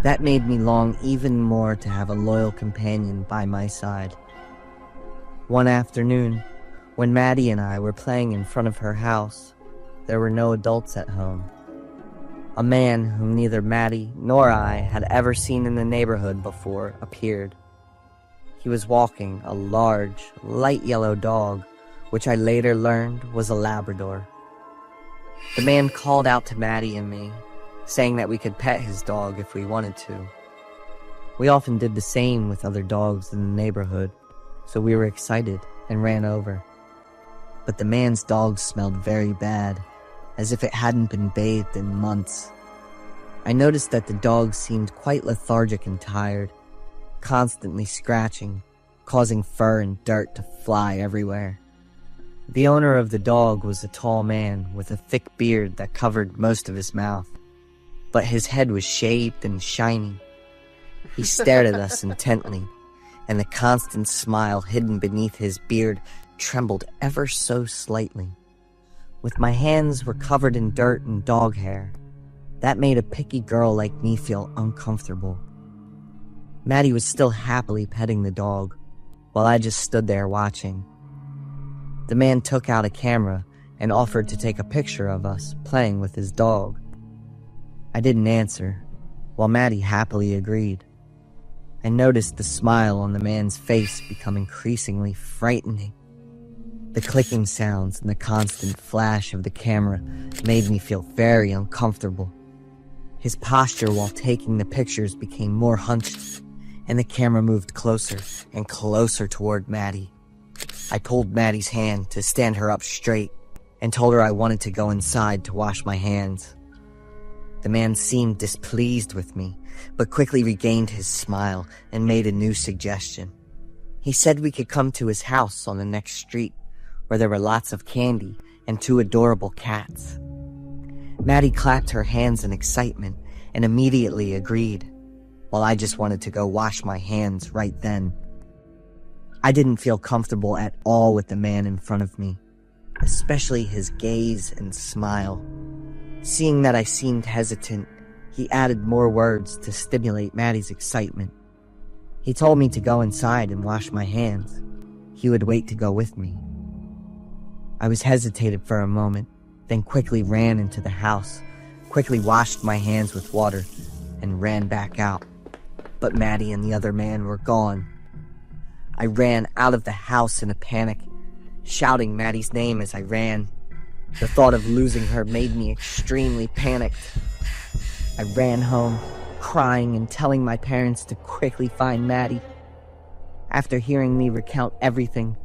That made me long even more to have a loyal companion by my side. One afternoon, when Maddie and I were playing in front of her house, there were no adults at home. A man whom neither Maddie nor I had ever seen in the neighborhood before appeared. He was walking a large, light yellow dog, which I later learned was a Labrador. The man called out to Maddie and me, saying that we could pet his dog if we wanted to. We often did the same with other dogs in the neighborhood, so we were excited and ran over. But the man's dog smelled very bad, as if it hadn't been bathed in months. I noticed that the dog seemed quite lethargic and tired, constantly scratching, causing fur and dirt to fly everywhere. The owner of the dog was a tall man with a thick beard that covered most of his mouth, but his head was shaved and shiny. He stared at us intently, and the constant smile hidden beneath his beard trembled ever so slightly. With my hands were covered in dirt and dog hair, that made a picky girl like me feel uncomfortable. Maddie was still happily petting the dog, while I just stood there watching. The man took out a camera and offered to take a picture of us playing with his dog. I didn't answer, while Maddie happily agreed. I noticed the smile on the man's face become increasingly frightening. The clicking sounds and the constant flash of the camera made me feel very uncomfortable. His posture while taking the pictures became more hunched, and the camera moved closer and closer toward Maddie. I pulled Maddie's hand to stand her up straight and told her I wanted to go inside to wash my hands. The man seemed displeased with me, but quickly regained his smile and made a new suggestion. He said we could come to his house on the next street, where there were lots of candy and 2 adorable cats. Maddie clapped her hands in excitement and immediately agreed, while I just wanted to go wash my hands right then. I didn't feel comfortable at all with the man in front of me, especially his gaze and smile. Seeing that I seemed hesitant, he added more words to stimulate Maddie's excitement. He told me to go inside and wash my hands. He would wait to go with me. I was hesitated for a moment, then quickly ran into the house, quickly washed my hands with water, and ran back out. But Maddie and the other man were gone. I ran out of the house in a panic, shouting Maddie's name as I ran. The thought of losing her made me extremely panicked. I ran home, crying and telling my parents to quickly find Maddie. After hearing me recount everything,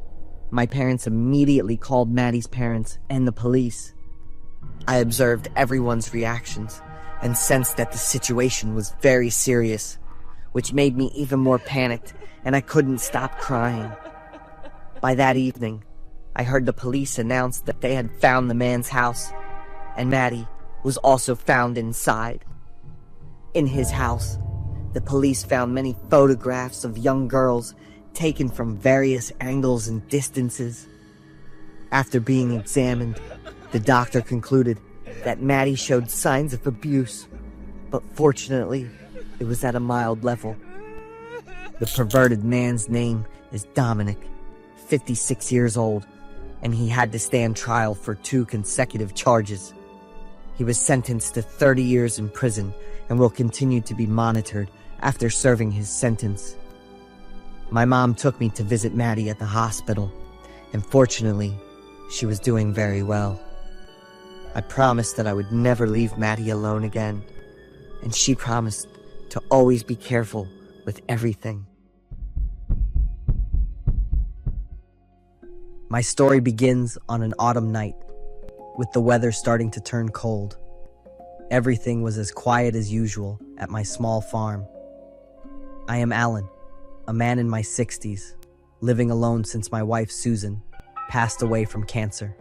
my parents immediately called Maddie's parents and the police. I observed everyone's reactions and sensed that the situation was very serious, which made me even more panicked, and I couldn't stop crying. By that evening, I heard the police announce that they had found the man's house, and Maddie was also found inside. In his house, the police found many photographs of young girls taken from various angles and distances. After being examined, the doctor concluded that Maddie showed signs of abuse, but fortunately, it was at a mild level. The perverted man's name is Dominic, 56 years old, and he had to stand trial for 2 consecutive charges. He was sentenced to 30 years in prison and will continue to be monitored after serving his sentence. My mom took me to visit Maddie at the hospital, and fortunately, she was doing very well. I promised that I would never leave Maddie alone again, and she promised to always be careful with everything. My story begins on an autumn night, with the weather starting to turn cold. Everything was as quiet as usual at my small farm. I am Alan, a man in my 60s, living alone since my wife Susan passed away from cancer.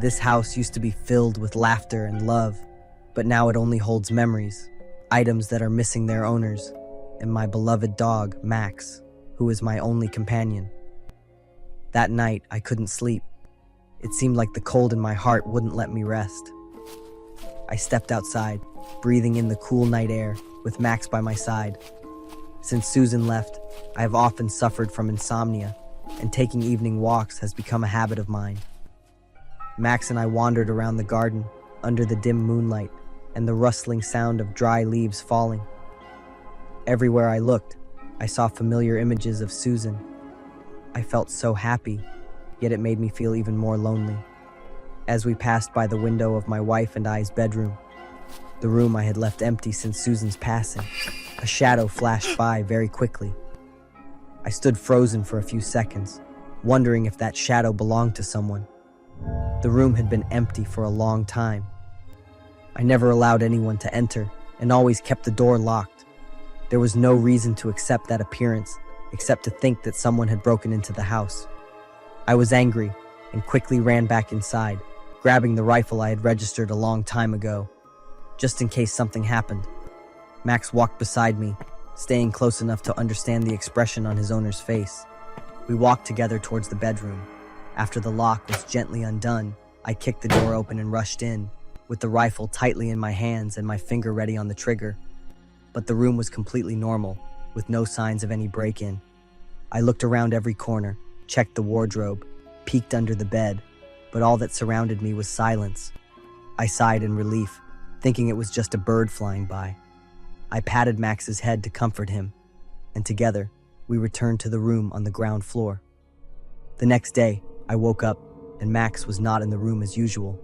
This house used to be filled with laughter and love, but now it only holds memories, items that are missing their owners, and my beloved dog, Max, who is my only companion. That night, I couldn't sleep. It seemed like the cold in my heart wouldn't let me rest. I stepped outside, breathing in the cool night air, with Max by my side. Since Susan left, I have often suffered from insomnia, and taking evening walks has become a habit of mine. Max and I wandered around the garden, under the dim moonlight, and the rustling sound of dry leaves falling. Everywhere I looked, I saw familiar images of Susan. I felt so happy, yet it made me feel even more lonely. As we passed by the window of my wife and I's bedroom, the room I had left empty since Susan's passing, a shadow flashed by very quickly. I stood frozen for a few seconds, wondering if that shadow belonged to someone. The room had been empty for a long time. I never allowed anyone to enter and always kept the door locked. There was no reason to accept that appearance, except to think that someone had broken into the house. I was angry and quickly ran back inside, grabbing the rifle I had registered a long time ago, just in case something happened. Max walked beside me, staying close enough to understand the expression on his owner's face. We walked together towards the bedroom. After the lock was gently undone, I kicked the door open and rushed in, with the rifle tightly in my hands and my finger ready on the trigger. But the room was completely normal, with no signs of any break-in. I looked around every corner, checked the wardrobe, peeked under the bed, but all that surrounded me was silence. I sighed in relief, thinking it was just a bird flying by. I patted Max's head to comfort him, and together, we returned to the room on the ground floor. The next day, I woke up, and Max was not in the room as usual.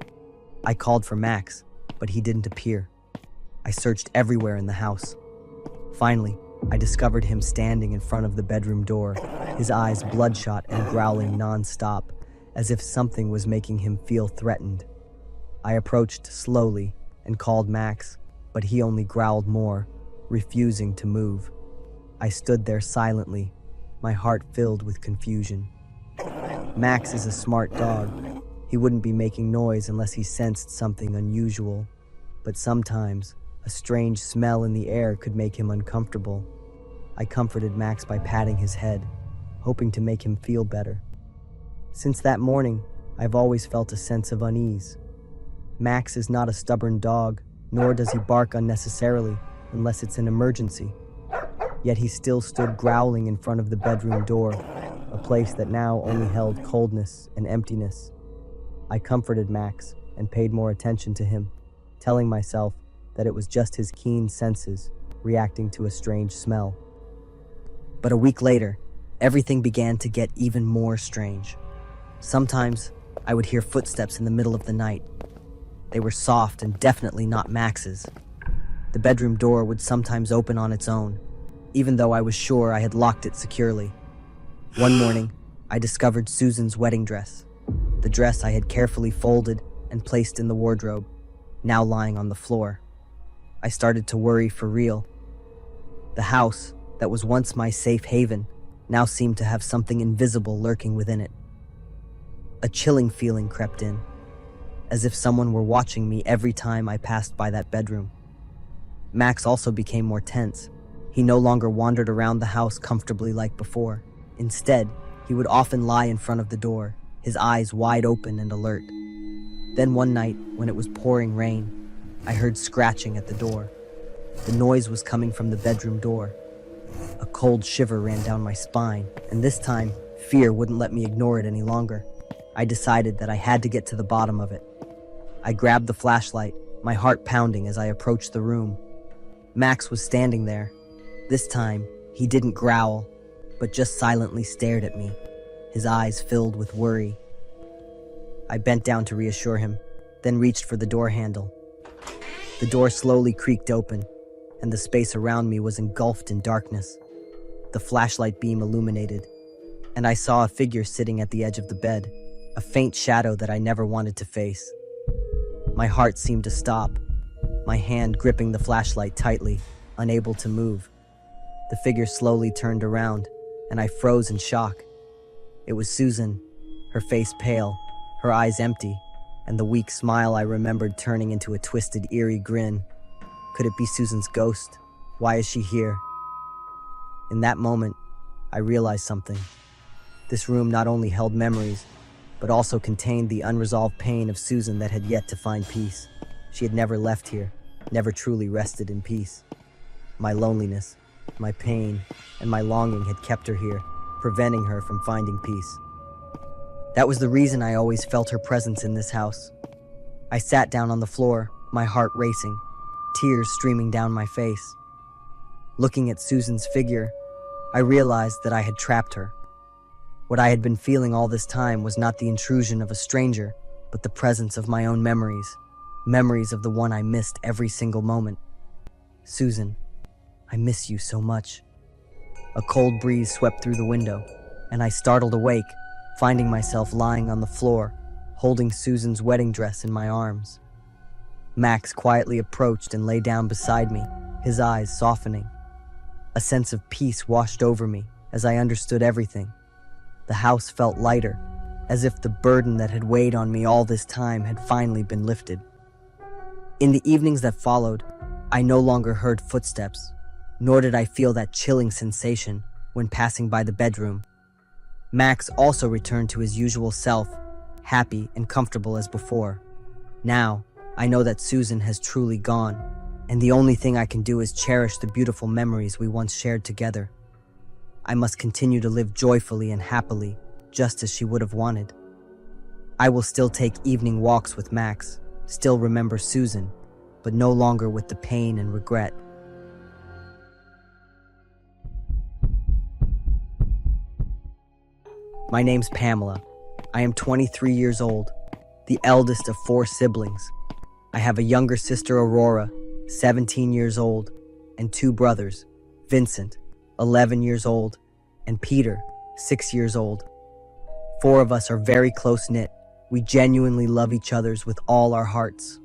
I called for Max, but he didn't appear. I searched everywhere in the house. Finally, I discovered him standing in front of the bedroom door, his eyes bloodshot and growling non-stop, as if something was making him feel threatened. I approached slowly and called Max, but he only growled more, refusing to move. I stood there silently, my heart filled with confusion. Max is a smart dog. He wouldn't be making noise unless he sensed something unusual, but sometimes a strange smell in the air could make him uncomfortable. I comforted Max by patting his head, hoping to make him feel better. Since that morning, I've always felt a sense of unease. Max is not a stubborn dog, nor does he bark unnecessarily unless it's an emergency. Yet he still stood growling in front of the bedroom door, a place that now only held coldness and emptiness. I comforted Max and paid more attention to him, telling myself that it was just his keen senses reacting to a strange smell. But a week later, everything began to get even more strange. Sometimes, I would hear footsteps in the middle of the night. They were soft and definitely not Max's. The bedroom door would sometimes open on its own, even though I was sure I had locked it securely. One morning, I discovered Susan's wedding dress, the dress I had carefully folded and placed in the wardrobe, now lying on the floor. I started to worry for real. The house, that was once my safe haven, now seemed to have something invisible lurking within it. A chilling feeling crept in, as if someone were watching me every time I passed by that bedroom. Max also became more tense. He no longer wandered around the house comfortably like before. Instead, he would often lie in front of the door, his eyes wide open and alert. Then one night, when it was pouring rain, I heard scratching at the door. The noise was coming from the bedroom door. A cold shiver ran down my spine, and this time, fear wouldn't let me ignore it any longer. I decided that I had to get to the bottom of it. I grabbed the flashlight, my heart pounding as I approached the room. Max was standing there. This time, he didn't growl, but just silently stared at me, his eyes filled with worry. I bent down to reassure him, then reached for the door handle. The door slowly creaked open, and the space around me was engulfed in darkness. The flashlight beam illuminated, and I saw a figure sitting at the edge of the bed, a faint shadow that I never wanted to face. My heart seemed to stop, my hand gripping the flashlight tightly, unable to move. The figure slowly turned around, and I froze in shock. It was Susan, her face pale, her eyes empty, and the weak smile I remembered turning into a twisted, eerie grin. Could it be Susan's ghost? Why is she here? In that moment, I realized something. This room not only held memories, but also contained the unresolved pain of Susan that had yet to find peace. She had never left here, never truly rested in peace. My loneliness, my pain, and my longing had kept her here, preventing her from finding peace. That was the reason I always felt her presence in this house. I sat down on the floor, my heart racing, tears streaming down my face. Looking at Susan's figure, I realized that I had trapped her. What I had been feeling all this time was not the intrusion of a stranger, but the presence of my own memories. Memories of the one I missed every single moment. Susan, I miss you so much. A cold breeze swept through the window, and I startled awake, finding myself lying on the floor, holding Susan's wedding dress in my arms. Max quietly approached and lay down beside me, his eyes softening. A sense of peace washed over me as I understood everything. The house felt lighter, as if the burden that had weighed on me all this time had finally been lifted. In the evenings that followed, I no longer heard footsteps, nor did I feel that chilling sensation when passing by the bedroom. Max also returned to his usual self, happy and comfortable as before. Now, I know that Susan has truly gone, and the only thing I can do is cherish the beautiful memories we once shared together. I must continue to live joyfully and happily, just as she would have wanted. I will still take evening walks with Max, still remember Susan, but no longer with the pain and regret. My name's Pamela. I am 23 years old, the eldest of 4 siblings. I have a younger sister, Aurora, 17 years old, and 2 brothers, Vincent, 11 years old, and Peter, 6 years old. 4 of us are very close-knit. We genuinely love each other with all our hearts.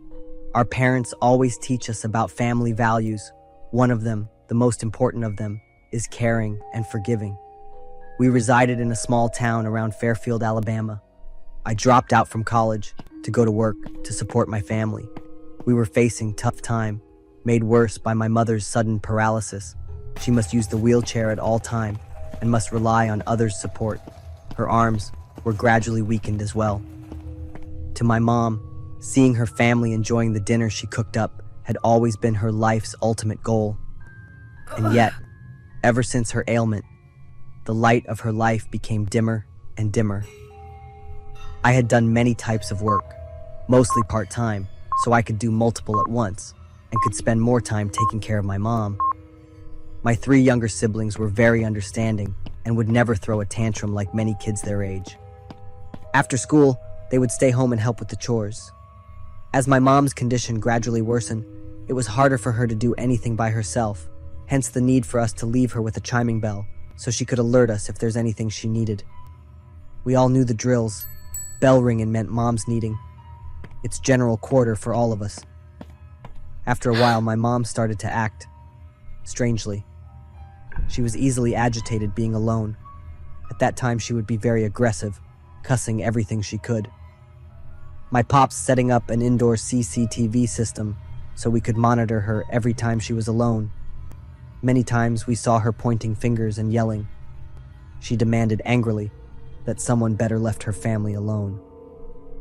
Our parents always teach us about family values. One of them, the most important of them, is caring and forgiving. We resided in a small town around Fairfield, Alabama. I dropped out from college to go to work to support my family. We were facing tough time, made worse by my mother's sudden paralysis. She must use the wheelchair at all time and must rely on others' support. Her arms were gradually weakened as well. To my mom, seeing her family enjoying the dinner she cooked up had always been her life's ultimate goal. And yet, ever since her ailment, the light of her life became dimmer and dimmer. I had done many types of work, mostly part-time, so I could do multiple at once and could spend more time taking care of my mom. My 3 younger siblings were very understanding and would never throw a tantrum like many kids their age. After school, they would stay home and help with the chores. As my mom's condition gradually worsened, it was harder for her to do anything by herself, hence the need for us to leave her with a chiming bell so she could alert us if there's anything she needed. We all knew the drills. Bell ringing meant mom's needing. It's general quarter for all of us. After a while, my mom started to act strangely. She was easily agitated being alone. At that time, she would be very aggressive, cussing everything she could. My pops setting up an indoor CCTV system so we could monitor her every time she was alone. Many times we saw her pointing fingers and yelling. She demanded angrily that someone better left her family alone.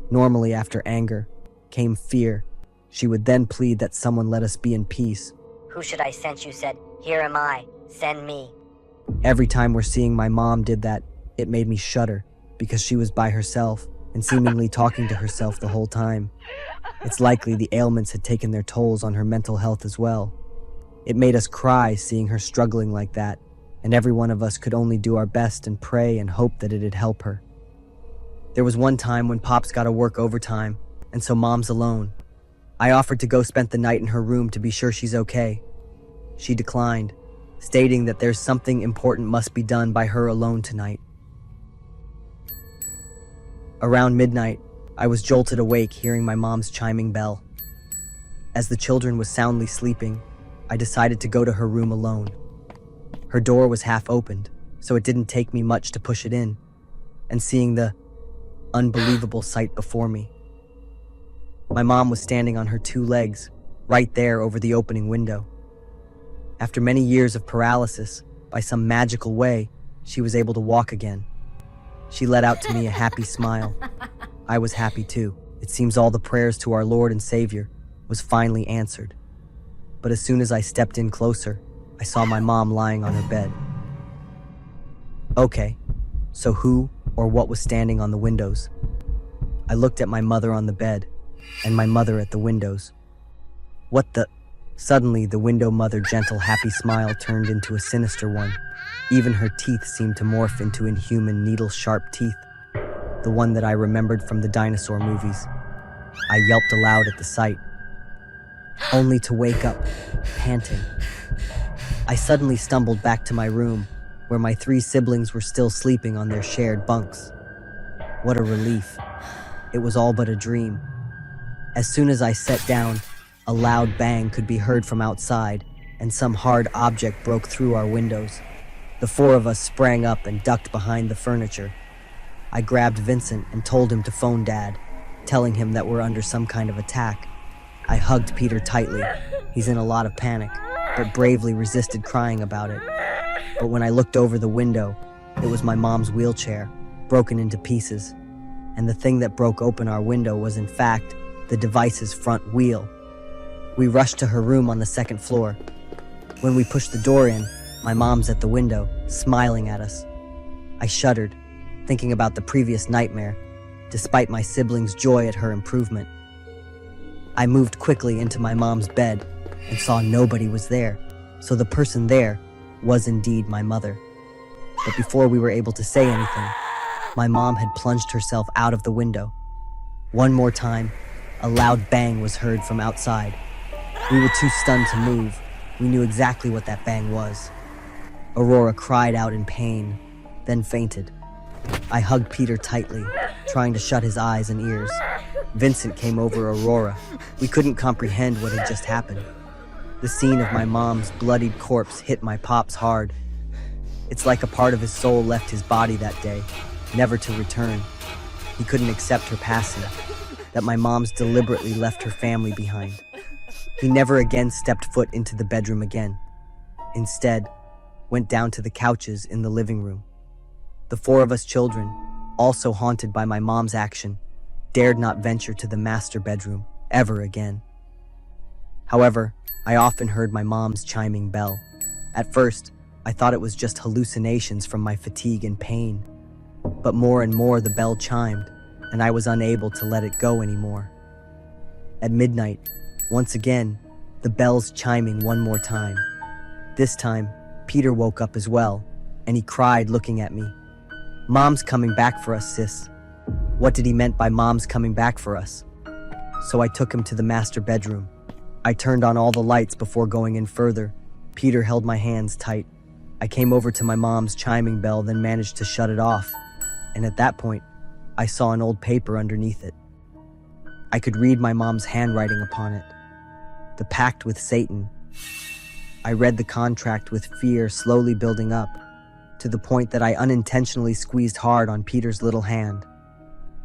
Normally after anger, came fear. She would then plead that someone let us be in peace. Who should I send? You said, here am I, send me. Every time we're seeing my mom did that, it made me shudder because she was by herself and seemingly talking to herself the whole time. It's likely the ailments had taken their tolls on her mental health as well. It made us cry seeing her struggling like that, and every one of us could only do our best and pray and hope that it'd help her. There was one time when Pop's got to work overtime, and so Mom's alone. I offered to go spend the night in her room to be sure she's okay. She declined, stating that there's something important must be done by her alone tonight. Around midnight, I was jolted awake hearing my mom's chiming bell. As the children was soundly sleeping, I decided to go to her room alone. Her door was half opened, so it didn't take me much to push it in, and seeing the unbelievable sight before me. My mom was standing on her 2 legs, right there over the opening window. After many years of paralysis, by some magical way, she was able to walk again. She let out to me a happy smile. I was happy too. It seems all the prayers to our Lord and Savior was finally answered. But as soon as I stepped in closer, I saw my mom lying on her bed. Okay, so who or what was standing on the windows? I looked at my mother on the bed, and my mother at the windows. What the? Suddenly, the window mother gentle, happy smile turned into a sinister one. Even her teeth seemed to morph into inhuman, needle-sharp teeth, the one that I remembered from the dinosaur movies. I yelped aloud at the sight, only to wake up, panting. I suddenly stumbled back to my room, where my 3 siblings were still sleeping on their shared bunks. What a relief. It was all but a dream. As soon as I sat down, a loud bang could be heard from outside, and some hard object broke through our windows. The 4 of us sprang up and ducked behind the furniture. I grabbed Vincent and told him to phone Dad, telling him that we're under some kind of attack. I hugged Peter tightly. He's in a lot of panic, but bravely resisted crying about it. But when I looked over the window, it was my mom's wheelchair, broken into pieces. And the thing that broke open our window was, in fact, the device's front wheel. We rushed to her room on the 2nd floor. When we pushed the door in, my mom's at the window, smiling at us. I shuddered, thinking about the previous nightmare, despite my siblings' joy at her improvement. I moved quickly into my mom's bed and saw nobody was there, so the person there was indeed my mother. But before we were able to say anything, my mom had plunged herself out of the window. One more time, a loud bang was heard from outside. We were too stunned to move. We knew exactly what that bang was. Aurora cried out in pain, then fainted. I hugged Peter tightly, trying to shut his eyes and ears. Vincent came over Aurora. We couldn't comprehend what had just happened. The scene of my mom's bloodied corpse hit my pops hard. It's like a part of his soul left his body that day, never to return. He couldn't accept her passing, that my mom's deliberately left her family behind. He never again stepped foot into the bedroom again. Instead, went down to the couches in the living room. The 4 of us children, also haunted by my mom's action, dared not venture to the master bedroom ever again. However, I often heard my mom's chiming bell. At first, I thought it was just hallucinations from my fatigue and pain. But more and more the bell chimed, and I was unable to let it go anymore. At midnight, once again, the bell's chiming one more time. This time, Peter woke up as well, and he cried looking at me. "Mom's coming back for us, sis." What did he meant by mom's coming back for us? So I took him to the master bedroom. I turned on all the lights before going in further. Peter held my hands tight. I came over to my mom's chiming bell, then managed to shut it off. And at that point, I saw an old paper underneath it. I could read my mom's handwriting upon it. The pact with Satan. I read the contract with fear slowly building up, to the point that I unintentionally squeezed hard on Peter's little hand.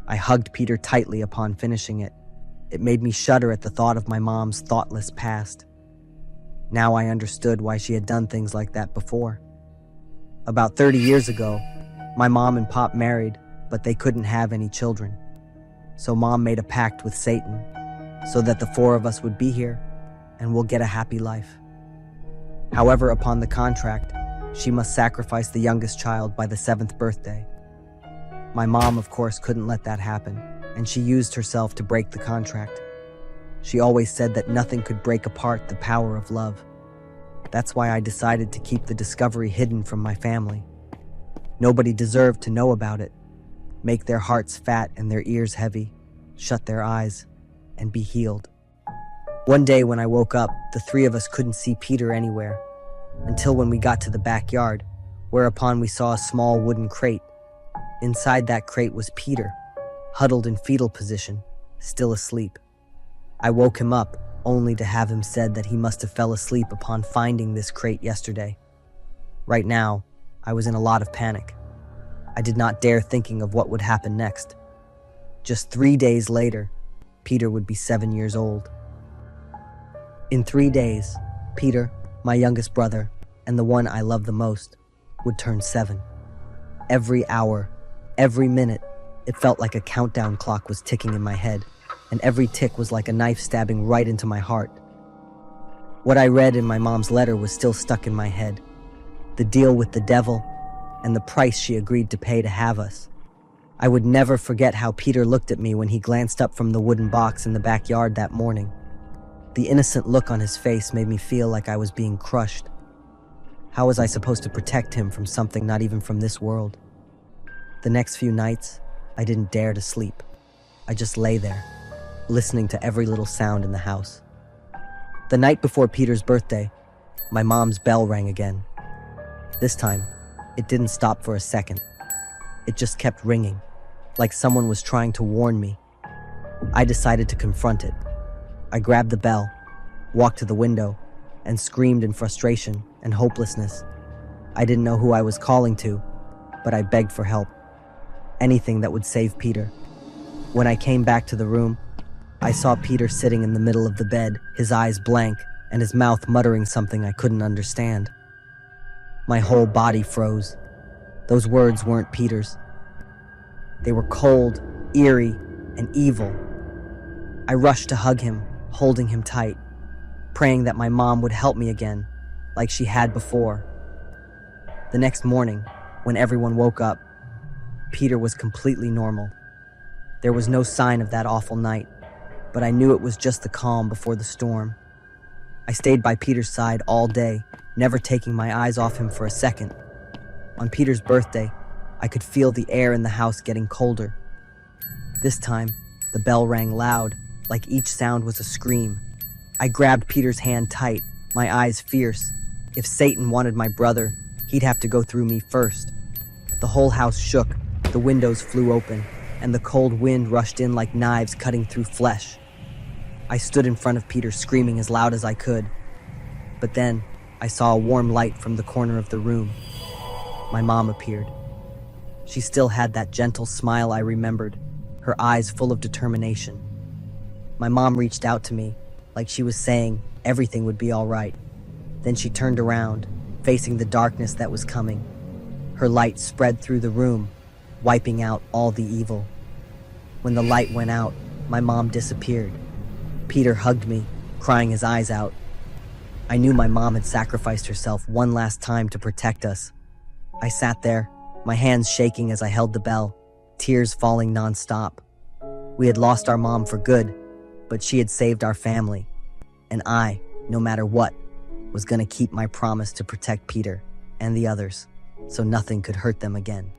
I hugged Peter tightly upon finishing it. It made me shudder at the thought of my mom's thoughtless past. Now I understood why she had done things like that before. About 30 years ago, my mom and Pop married, but they couldn't have any children. So Mom made a pact with Satan, so that the four of us would be here and we'll get a happy life. However, upon the contract, she must sacrifice the youngest child by the 7th birthday. My mom, of course, couldn't let that happen, and she used herself to break the contract. She always said that nothing could break apart the power of love. That's why I decided to keep the discovery hidden from my family. Nobody deserved to know about it. Make their hearts fat and their ears heavy, shut their eyes, and be healed. One day when I woke up, the three of us couldn't see Peter anywhere, until when we got to the backyard, whereupon we saw a small wooden crate. Inside that crate was Peter, huddled in fetal position, still asleep. I woke him up, only to have him said that he must have fell asleep upon finding this crate yesterday. Right now, I was in a lot of panic. I did not dare thinking of what would happen next. Just 3 days later, Peter would be 7 years old. In 3 days, Peter, my youngest brother, and the one I love the most, would turn 7. Every hour, every minute, it felt like a countdown clock was ticking in my head, and every tick was like a knife stabbing right into my heart. What I read in my mom's letter was still stuck in my head. The deal with the devil, and the price she agreed to pay to have us. I would never forget how Peter looked at me when he glanced up from the wooden box in the backyard that morning. The innocent look on his face made me feel like I was being crushed. How was I supposed to protect him from something not even from this world? The next few nights, I didn't dare to sleep. I just lay there, listening to every little sound in the house. The night before Peter's birthday, my mom's bell rang again. This time, it didn't stop for a second. It just kept ringing, like someone was trying to warn me. I decided to confront it. I grabbed the bell, walked to the window, and screamed in frustration and hopelessness. I didn't know who I was calling to, but I begged for help. Anything that would save Peter. When I came back to the room, I saw Peter sitting in the middle of the bed, his eyes blank, and his mouth muttering something I couldn't understand. My whole body froze. Those words weren't Peter's. They were cold, eerie, and evil. I rushed to hug him, holding him tight, praying that my mom would help me again, like she had before. The next morning, when everyone woke up, Peter was completely normal. There was no sign of that awful night, but I knew it was just the calm before the storm. I stayed by Peter's side all day, never taking my eyes off him for a second. On Peter's birthday, I could feel the air in the house getting colder. This time, the bell rang loud, like each sound was a scream. I grabbed Peter's hand tight, my eyes fierce. If Satan wanted my brother, he'd have to go through me first. The whole house shook, the windows flew open, and the cold wind rushed in like knives cutting through flesh. I stood in front of Peter screaming as loud as I could. But then, I saw a warm light from the corner of the room. My mom appeared. She still had that gentle smile I remembered, her eyes full of determination. My mom reached out to me, like she was saying everything would be all right. Then she turned around, facing the darkness that was coming. Her light spread through the room, wiping out all the evil. When the light went out, my mom disappeared. Peter hugged me, crying his eyes out. I knew my mom had sacrificed herself one last time to protect us. I sat there, my hands shaking as I held the bell, tears falling nonstop. We had lost our mom for good, but she had saved our family. And I, no matter what, was gonna keep my promise to protect Peter and the others, so nothing could hurt them again.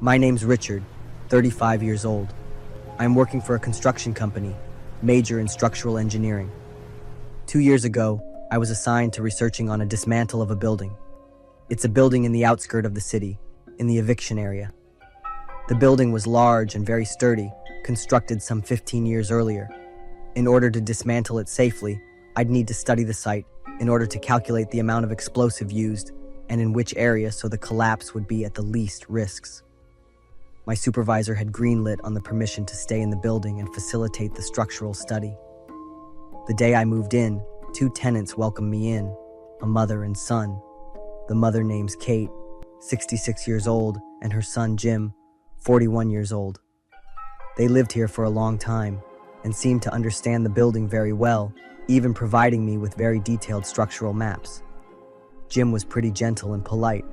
My name's Richard, 35 years old. I'm working for a construction company, major in structural engineering. 2 years ago, I was assigned to researching on a dismantle of a building. It's a building in the outskirt of the city, in the eviction area. The building was large and very sturdy, constructed some 15 years earlier. In order to dismantle it safely, I'd need to study the site in order to calculate the amount of explosive used and in which area so the collapse would be at the least risks. My supervisor had greenlit on the permission to stay in the building and facilitate the structural study. The day I moved in, 2 tenants welcomed me in, a mother and son. The mother name's Kate, 66 years old, and her son Jim, 41 years old. They lived here for a long time and seemed to understand the building very well, even providing me with very detailed structural maps. Jim was pretty gentle and polite,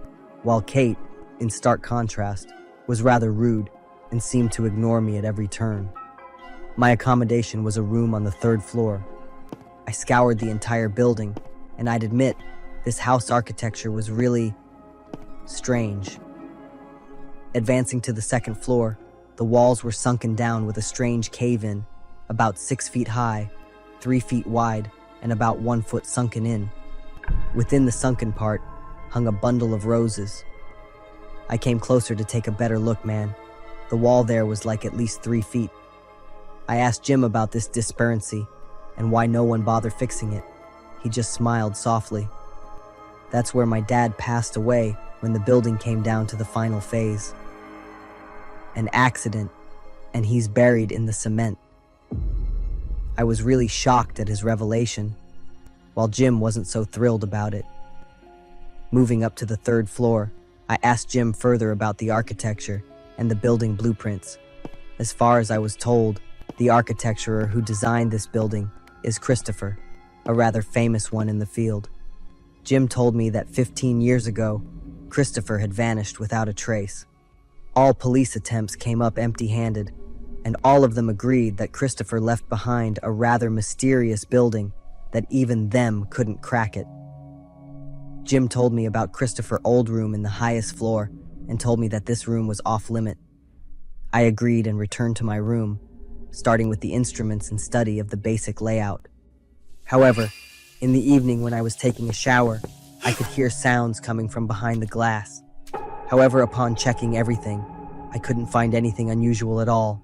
while Kate, in stark contrast, was rather rude and seemed to ignore me at every turn. My accommodation was a room on the 3rd floor. I scoured the entire building, and I'd admit, this house architecture was really strange. Advancing to the 2nd floor, the walls were sunken down with a strange cave-in, about 6 feet high, 3 feet wide, and about 1 foot sunken in. Within the sunken part hung a bundle of roses. I came closer to take a better look, man. The wall there was like at least 3 feet. I asked Jim about this disparity and why no one bothered fixing it. He just smiled softly. That's where my dad passed away when the building came down to the final phase. An accident, and he's buried in the cement. I was really shocked at his revelation, while Jim wasn't so thrilled about it. Moving up to the 3rd floor, I asked Jim further about the architecture and the building blueprints. As far as I was told, the architecturer who designed this building is Christopher, a rather famous one in the field. Jim told me that 15 years ago, Christopher had vanished without a trace. All police attempts came up empty-handed, and all of them agreed that Christopher left behind a rather mysterious building that even them couldn't crack it. Jim told me about Christopher's old room in the highest floor and told me that this room was off-limit. I agreed and returned to my room, starting with the instruments and study of the basic layout. However, in the evening when I was taking a shower, I could hear sounds coming from behind the glass. However, upon checking everything, I couldn't find anything unusual at all.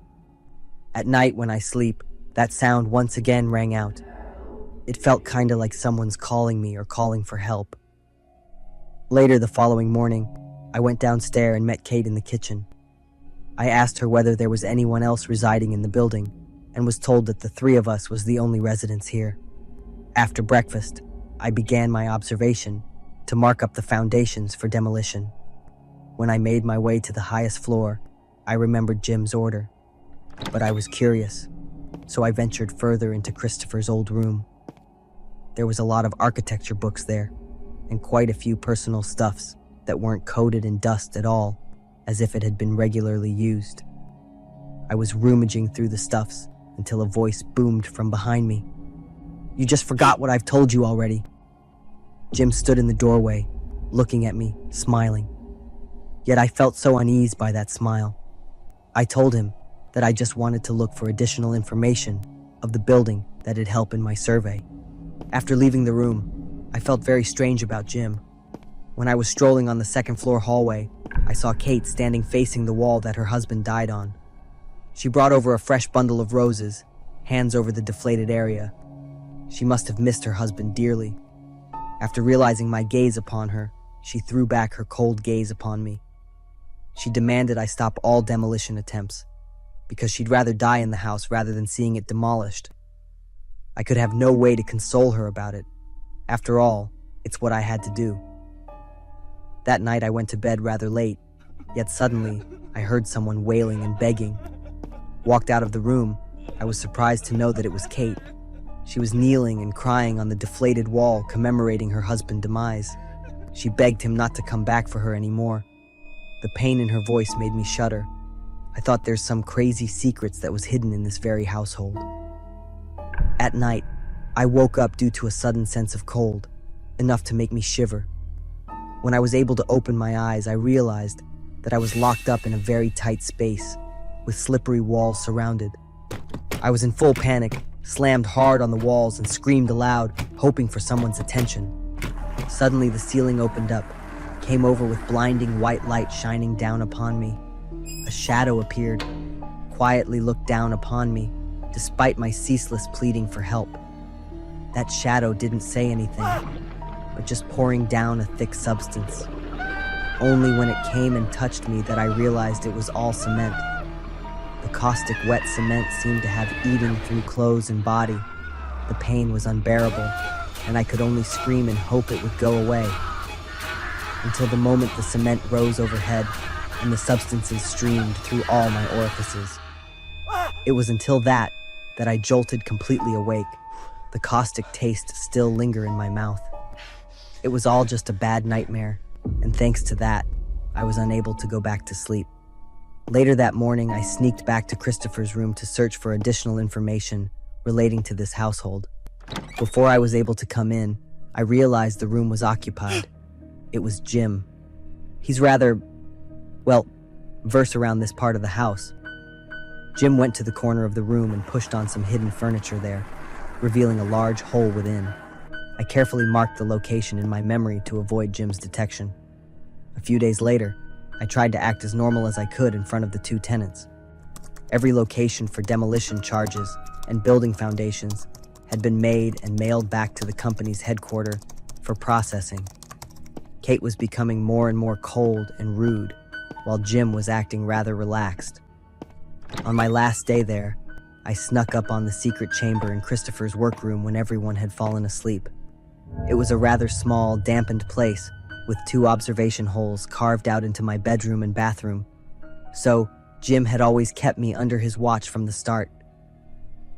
At night when I sleep, that sound once again rang out. It felt kinda like someone's calling me or calling for help. Later the following morning, I went downstairs and met Kate in the kitchen. I asked her whether there was anyone else residing in the building and was told that the 3 of us was the only residents here. After breakfast, I began my observation to mark up the foundations for demolition. When I made my way to the highest floor, I remembered Jim's order, but I was curious, so I ventured further into Christopher's old room. There was a lot of architecture books there, and quite a few personal stuffs that weren't coated in dust at all, as if it had been regularly used. I was rummaging through the stuffs until a voice boomed from behind me. "You just forgot what I've told you already." Jim stood in the doorway, looking at me, smiling. Yet I felt so uneasy by that smile. I told him that I just wanted to look for additional information of the building that'd help in my survey. After leaving the room, I felt very strange about Jim. When I was strolling on the 2nd floor hallway, I saw Kate standing facing the wall that her husband died on. She brought over a fresh bundle of roses, hands over the deflated area. She must have missed her husband dearly. After realizing my gaze upon her, she threw back her cold gaze upon me. She demanded I stop all demolition attempts, because she'd rather die in the house rather than seeing it demolished. I could have no way to console her about it. After all, it's what I had to do. That night I went to bed rather late, yet suddenly I heard someone wailing and begging. Walked out of the room, I was surprised to know that it was Kate. She was kneeling and crying on the deflated wall commemorating her husband's demise. She begged him not to come back for her anymore. The pain in her voice made me shudder. I thought there's some crazy secrets that was hidden in this very household. At night, I woke up due to a sudden sense of cold, enough to make me shiver. When I was able to open my eyes, I realized that I was locked up in a very tight space, with slippery walls surrounded. I was in full panic, slammed hard on the walls and screamed aloud, hoping for someone's attention. Suddenly the ceiling opened up, came over with blinding white light shining down upon me. A shadow appeared, quietly looked down upon me, despite my ceaseless pleading for help. That shadow didn't say anything, but just pouring down a thick substance. Only when it came and touched me that I realized it was all cement. The caustic wet cement seemed to have eaten through clothes and body. The pain was unbearable, and I could only scream and hope it would go away. Until the moment the cement rose overhead, and the substances streamed through all my orifices. It was until that I jolted completely awake, the caustic taste still linger in my mouth. It was all just a bad nightmare, and thanks to that, I was unable to go back to sleep. Later that morning, I sneaked back to Christopher's room to search for additional information relating to this household. Before I was able to come in, I realized the room was occupied. It was Jim. He's rather, well, versed around this part of the house. Jim went to the corner of the room and pushed on some hidden furniture there, revealing a large hole within. I carefully marked the location in my memory to avoid Jim's detection. A few days later, I tried to act as normal as I could in front of the two tenants. Every location for demolition charges and building foundations had been made and mailed back to the company's headquarters for processing. Kate was becoming more and more cold and rude, while Jim was acting rather relaxed. On my last day there, I snuck up on the secret chamber in Christopher's workroom when everyone had fallen asleep. It was a rather small, dampened place with 2 observation holes carved out into my bedroom and bathroom. So, Jim had always kept me under his watch from the start.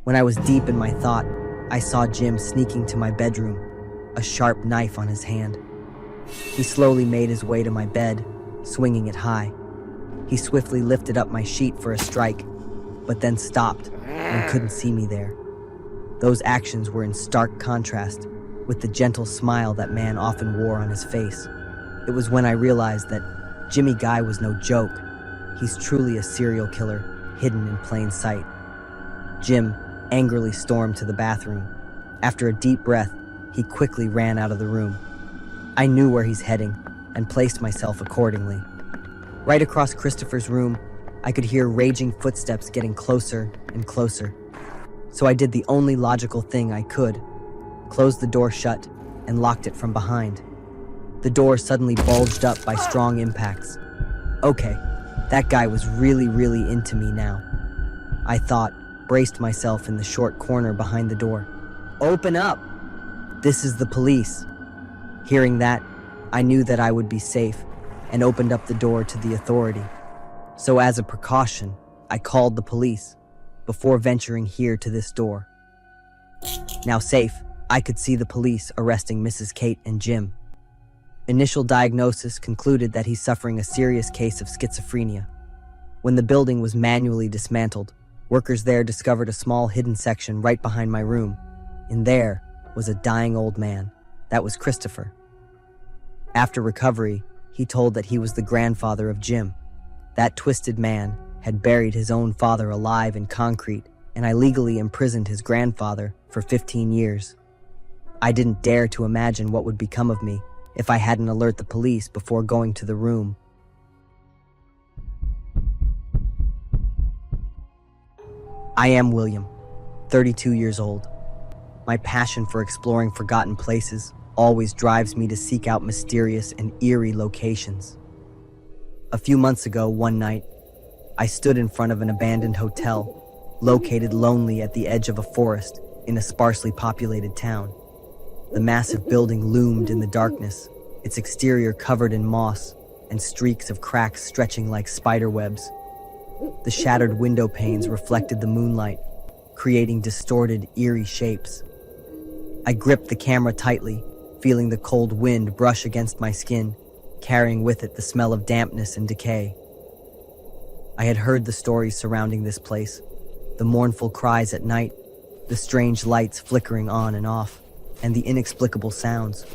When I was deep in my thought, I saw Jim sneaking to my bedroom, a sharp knife on his hand. He slowly made his way to my bed, swinging it high. He swiftly lifted up my sheet for a strike, but then stopped and couldn't see me there. Those actions were in stark contrast with the gentle smile that man often wore on his face. It was when I realized that Jimmy Guy was no joke. He's truly a serial killer, hidden in plain sight. Jim angrily stormed to the bathroom. After a deep breath, he quickly ran out of the room. I knew where he's heading and placed myself accordingly. Right across Christopher's room, I could hear raging footsteps getting closer and closer. So I did the only logical thing I could, closed the door shut and locked it from behind. The door suddenly bulged up by strong impacts. Okay, that guy was really into me now. I thought, braced myself in the short corner behind the door. Open up! This is the police. Hearing that, I knew that I would be safe and opened up the door to the authority. So as a precaution, I called the police before venturing here to this door. Now safe, I could see the police arresting Mrs. Kate and Jim. Initial diagnosis concluded that he's suffering a serious case of schizophrenia. When the building was manually dismantled, workers there discovered a small hidden section right behind my room. In there was a dying old man. That was Christopher. After recovery, he told that he was the grandfather of Jim. That twisted man had buried his own father alive in concrete, and I legally imprisoned his grandfather for 15 years. I didn't dare to imagine what would become of me if I hadn't alerted the police before going to the room. I am William, 32 years old. My passion for exploring forgotten places always drives me to seek out mysterious and eerie locations. A few months ago, one night, I stood in front of an abandoned hotel, located lonely at the edge of a forest in a sparsely populated town. The massive building loomed in the darkness, its exterior covered in moss and streaks of cracks stretching like spider webs. The shattered window panes reflected the moonlight, creating distorted, eerie shapes. I gripped the camera tightly, feeling the cold wind brush against my skin, carrying with it the smell of dampness and decay. I had heard the stories surrounding this place, the mournful cries at night, the strange lights flickering on and off, and the inexplicable sounds.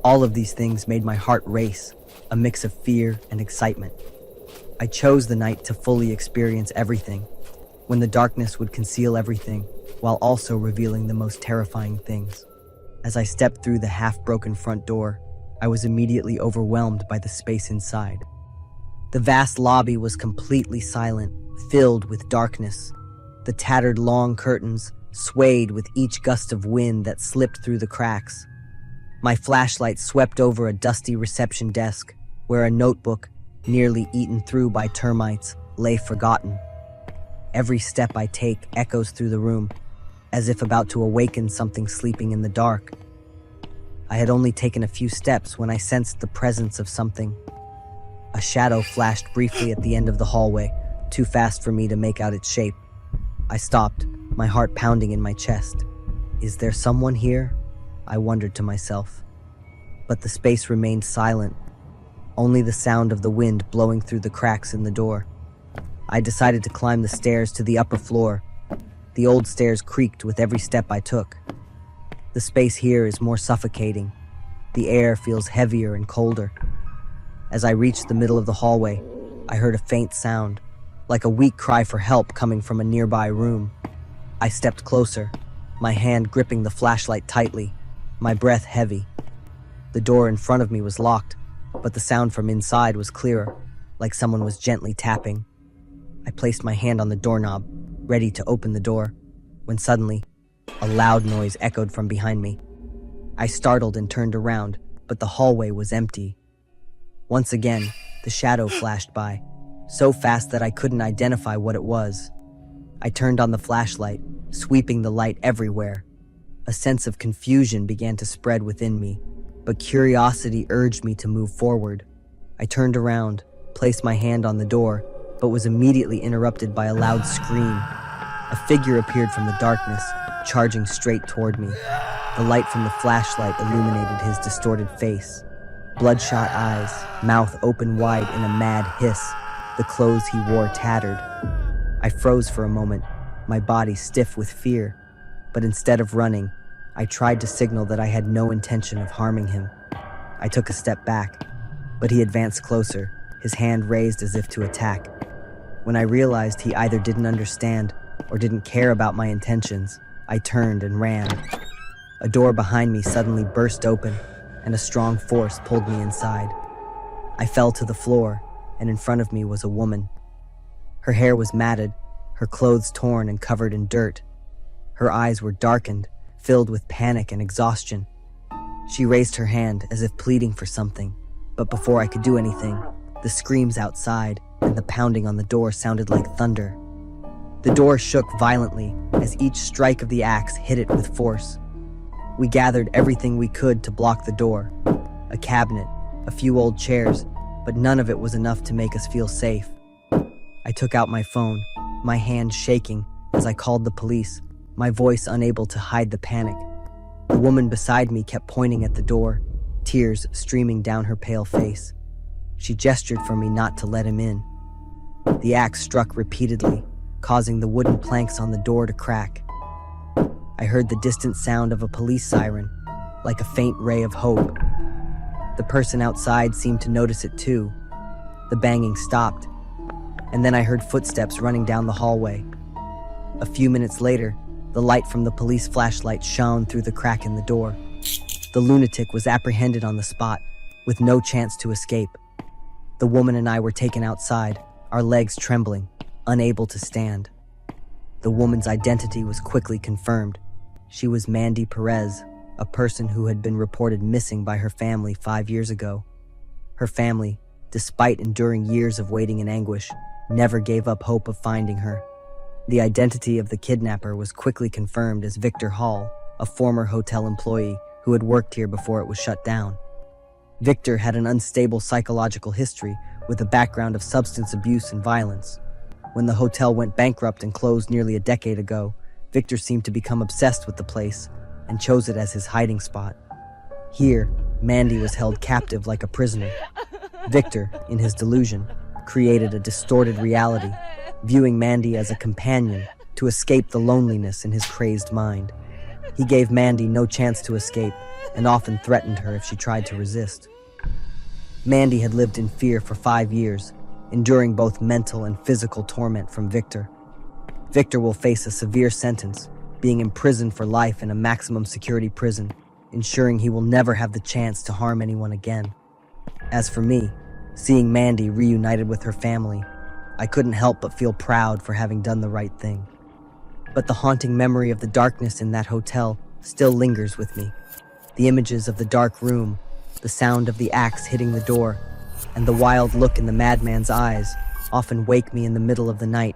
All of these things made my heart race, a mix of fear and excitement. I chose the night to fully experience everything, when the darkness would conceal everything, while also revealing the most terrifying things. As I stepped through the half-broken front door, I was immediately overwhelmed by the space inside. The vast lobby was completely silent, filled with darkness. The tattered long curtains swayed with each gust of wind that slipped through the cracks. My flashlight swept over a dusty reception desk, where a notebook, nearly eaten through by termites, lay forgotten. Every step I take echoes through the room, as if about to awaken something sleeping in the dark. I had only taken a few steps when I sensed the presence of something. A shadow flashed briefly at the end of the hallway, too fast for me to make out its shape. I stopped, my heart pounding in my chest. Is there someone here? I wondered to myself. But the space remained silent, only the sound of the wind blowing through the cracks in the door. I decided to climb the stairs to the upper floor. The old stairs creaked with every step I took. The space here is more suffocating. The air feels heavier and colder. As I reached the middle of the hallway, I heard a faint sound, like a weak cry for help coming from a nearby room. I stepped closer, my hand gripping the flashlight tightly, my breath heavy. The door in front of me was locked, but the sound from inside was clearer, like someone was gently tapping. I placed my hand on the doorknob, ready to open the door, when suddenly, a loud noise echoed from behind me. I startled and turned around, but the hallway was empty. Once again, the shadow flashed by, so fast that I couldn't identify what it was. I turned on the flashlight, sweeping the light everywhere. A sense of confusion began to spread within me, but curiosity urged me to move forward. I turned around, placed my hand on the door, but was immediately interrupted by a loud scream. A figure appeared from the darkness, charging straight toward me. The light from the flashlight illuminated his distorted face. Bloodshot eyes, mouth open wide in a mad hiss, the clothes he wore tattered. I froze for a moment, my body stiff with fear, but instead of running, I tried to signal that I had no intention of harming him. I took a step back, but he advanced closer, his hand raised as if to attack. When I realized he either didn't understand or didn't care about my intentions, I turned and ran. A door behind me suddenly burst open, and a strong force pulled me inside. I fell to the floor, and in front of me was a woman. Her hair was matted, her clothes torn and covered in dirt. Her eyes were darkened, filled with panic and exhaustion. She raised her hand as if pleading for something, but before I could do anything, the screams outside and the pounding on the door sounded like thunder. The door shook violently as each strike of the axe hit it with force. We gathered everything we could to block the door. A cabinet, a few old chairs, but none of it was enough to make us feel safe. I took out my phone, my hand shaking as I called the police, my voice unable to hide the panic. The woman beside me kept pointing at the door, tears streaming down her pale face. She gestured for me not to let him in. The axe struck repeatedly, causing the wooden planks on the door to crack. I heard the distant sound of a police siren, like a faint ray of hope. The person outside seemed to notice it too. The banging stopped, and then I heard footsteps running down the hallway. A few minutes later, the light from the police flashlight shone through the crack in the door. The lunatic was apprehended on the spot, with no chance to escape. The woman and I were taken outside, our legs trembling, unable to stand. The woman's identity was quickly confirmed. She was Mandy Perez, a person who had been reported missing by her family 5 years ago. Her family, despite enduring years of waiting in anguish, never gave up hope of finding her. The identity of the kidnapper was quickly confirmed as Victor Hall, a former hotel employee who had worked here before it was shut down. Victor had an unstable psychological history with a background of substance abuse and violence. When the hotel went bankrupt and closed nearly a decade ago, Victor seemed to become obsessed with the place and chose it as his hiding spot. Here, Mandy was held captive like a prisoner. Victor, in his delusion, created a distorted reality, viewing Mandy as a companion to escape the loneliness in his crazed mind. He gave Mandy no chance to escape and often threatened her if she tried to resist. Mandy had lived in fear for 5 years, enduring both mental and physical torment from Victor. Victor will face a severe sentence, being imprisoned for life in a maximum security prison, ensuring he will never have the chance to harm anyone again. As for me, seeing Mandy reunited with her family, I couldn't help but feel proud for having done the right thing. But the haunting memory of the darkness in that hotel still lingers with me. The images of the dark room, the sound of the axe hitting the door, and the wild look in the madman's eyes often wake me in the middle of the night,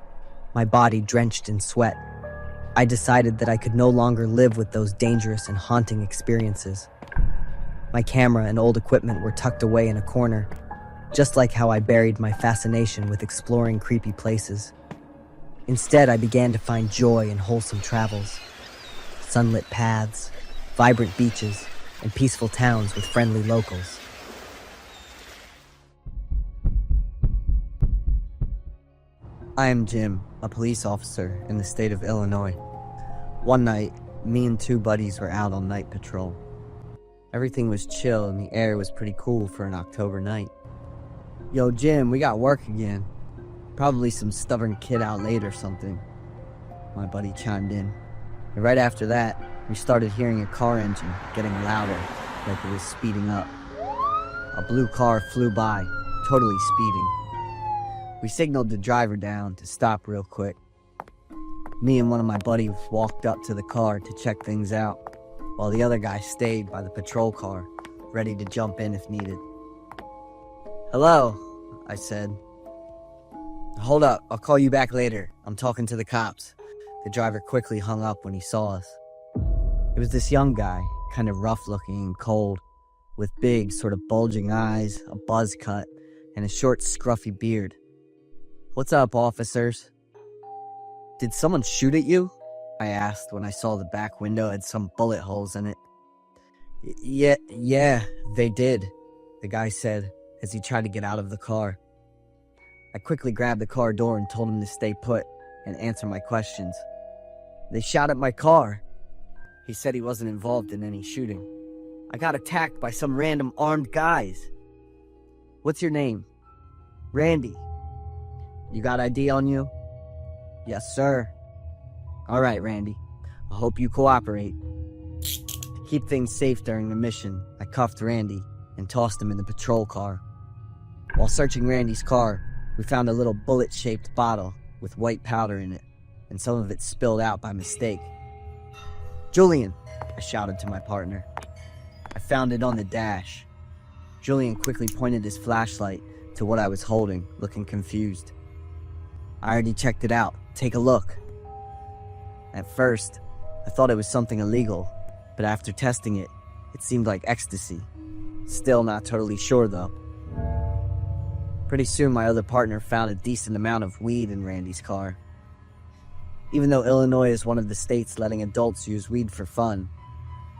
my body drenched in sweat. I decided that I could no longer live with those dangerous and haunting experiences. My camera and old equipment were tucked away in a corner. just like how I buried my fascination with exploring creepy places. Instead, I began to find joy in wholesome travels, sunlit paths, vibrant beaches, and peaceful towns with friendly locals. I am Jim, a police officer in the state of Illinois. One night, me and two buddies were out on night patrol. Everything was chill and the air was pretty cool for an October night. Yo, Jim, we got work again. Probably some stubborn kid out late or something, my buddy chimed in. And right after that, we started hearing a car engine getting louder, like it was speeding up. A blue car flew by, totally speeding. We signaled the driver down to stop real quick. Me and one of my buddies walked up to the car to check things out, while the other guy stayed by the patrol car, ready to jump in if needed. Hello, I said. Hold up, I'll call you back later. I'm talking to the cops. The driver quickly hung up when he saw us. It was this young guy, kind of rough looking and cold, with big, sort of bulging eyes, a buzz cut, and a short, scruffy beard. What's up, officers? Did someone shoot at you? I asked when I saw the back window had some bullet holes in it. Yeah, they did, the guy said as he tried to get out of the car. I quickly grabbed the car door and told him to stay put and answer my questions. They shot at my car. He said he wasn't involved in any shooting. I got attacked by some random armed guys. What's your name? Randy. You got ID on you? Yes, sir. All right, Randy. I hope you cooperate. To keep things safe during the mission, I cuffed Randy and tossed him in the patrol car. While searching Randy's car, we found a little bullet-shaped bottle with white powder in it, and some of it spilled out by mistake. Julian, I shouted to my partner. I found it on the dash. Julian quickly pointed his flashlight to what I was holding, looking confused. I already checked it out. Take a look. At first, I thought it was something illegal, but after testing it, it seemed like ecstasy. Still not totally sure though. Pretty soon my other partner found a decent amount of weed in Randy's car. Even though Illinois is one of the states letting adults use weed for fun,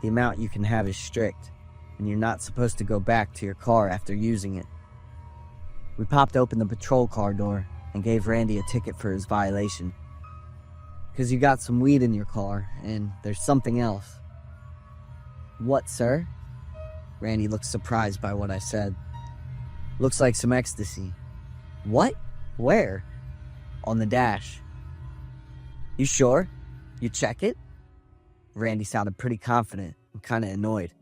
the amount you can have is strict, and you're not supposed to go back to your car after using it. We popped open the patrol car door and gave Randy a ticket for his violation. Because you got some weed in your car, and there's something else. What, sir? Randy looked surprised by what I said. Looks like some ecstasy. What? Where? On the dash. You sure? You check it? Randy sounded pretty confident and kind of annoyed.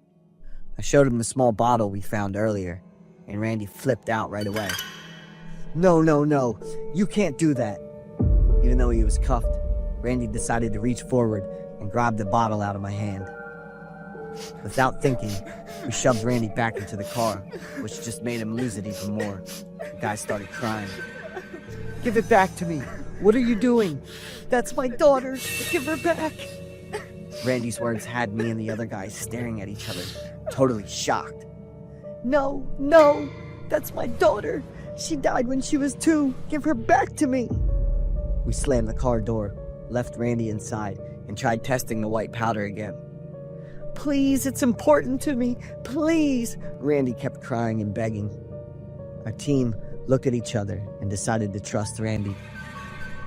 I showed him the small bottle we found earlier, and Randy flipped out right away. No, you can't do that. Even though he was cuffed, Randy decided to reach forward and grab the bottle out of my hand. Without thinking, we shoved Randy back into the car, which just made him lose it even more. The guy started crying. Give it back to me. What are you doing? That's my daughter. Give her back. Randy's words had me and the other guys staring at each other, totally shocked. No, that's my daughter. She died when she was 2. Give her back to me. We slammed the car door, left Randy inside, and tried testing the white powder again. Please, it's important to me. Please. Randy kept crying and begging. Our team looked at each other and decided to trust Randy.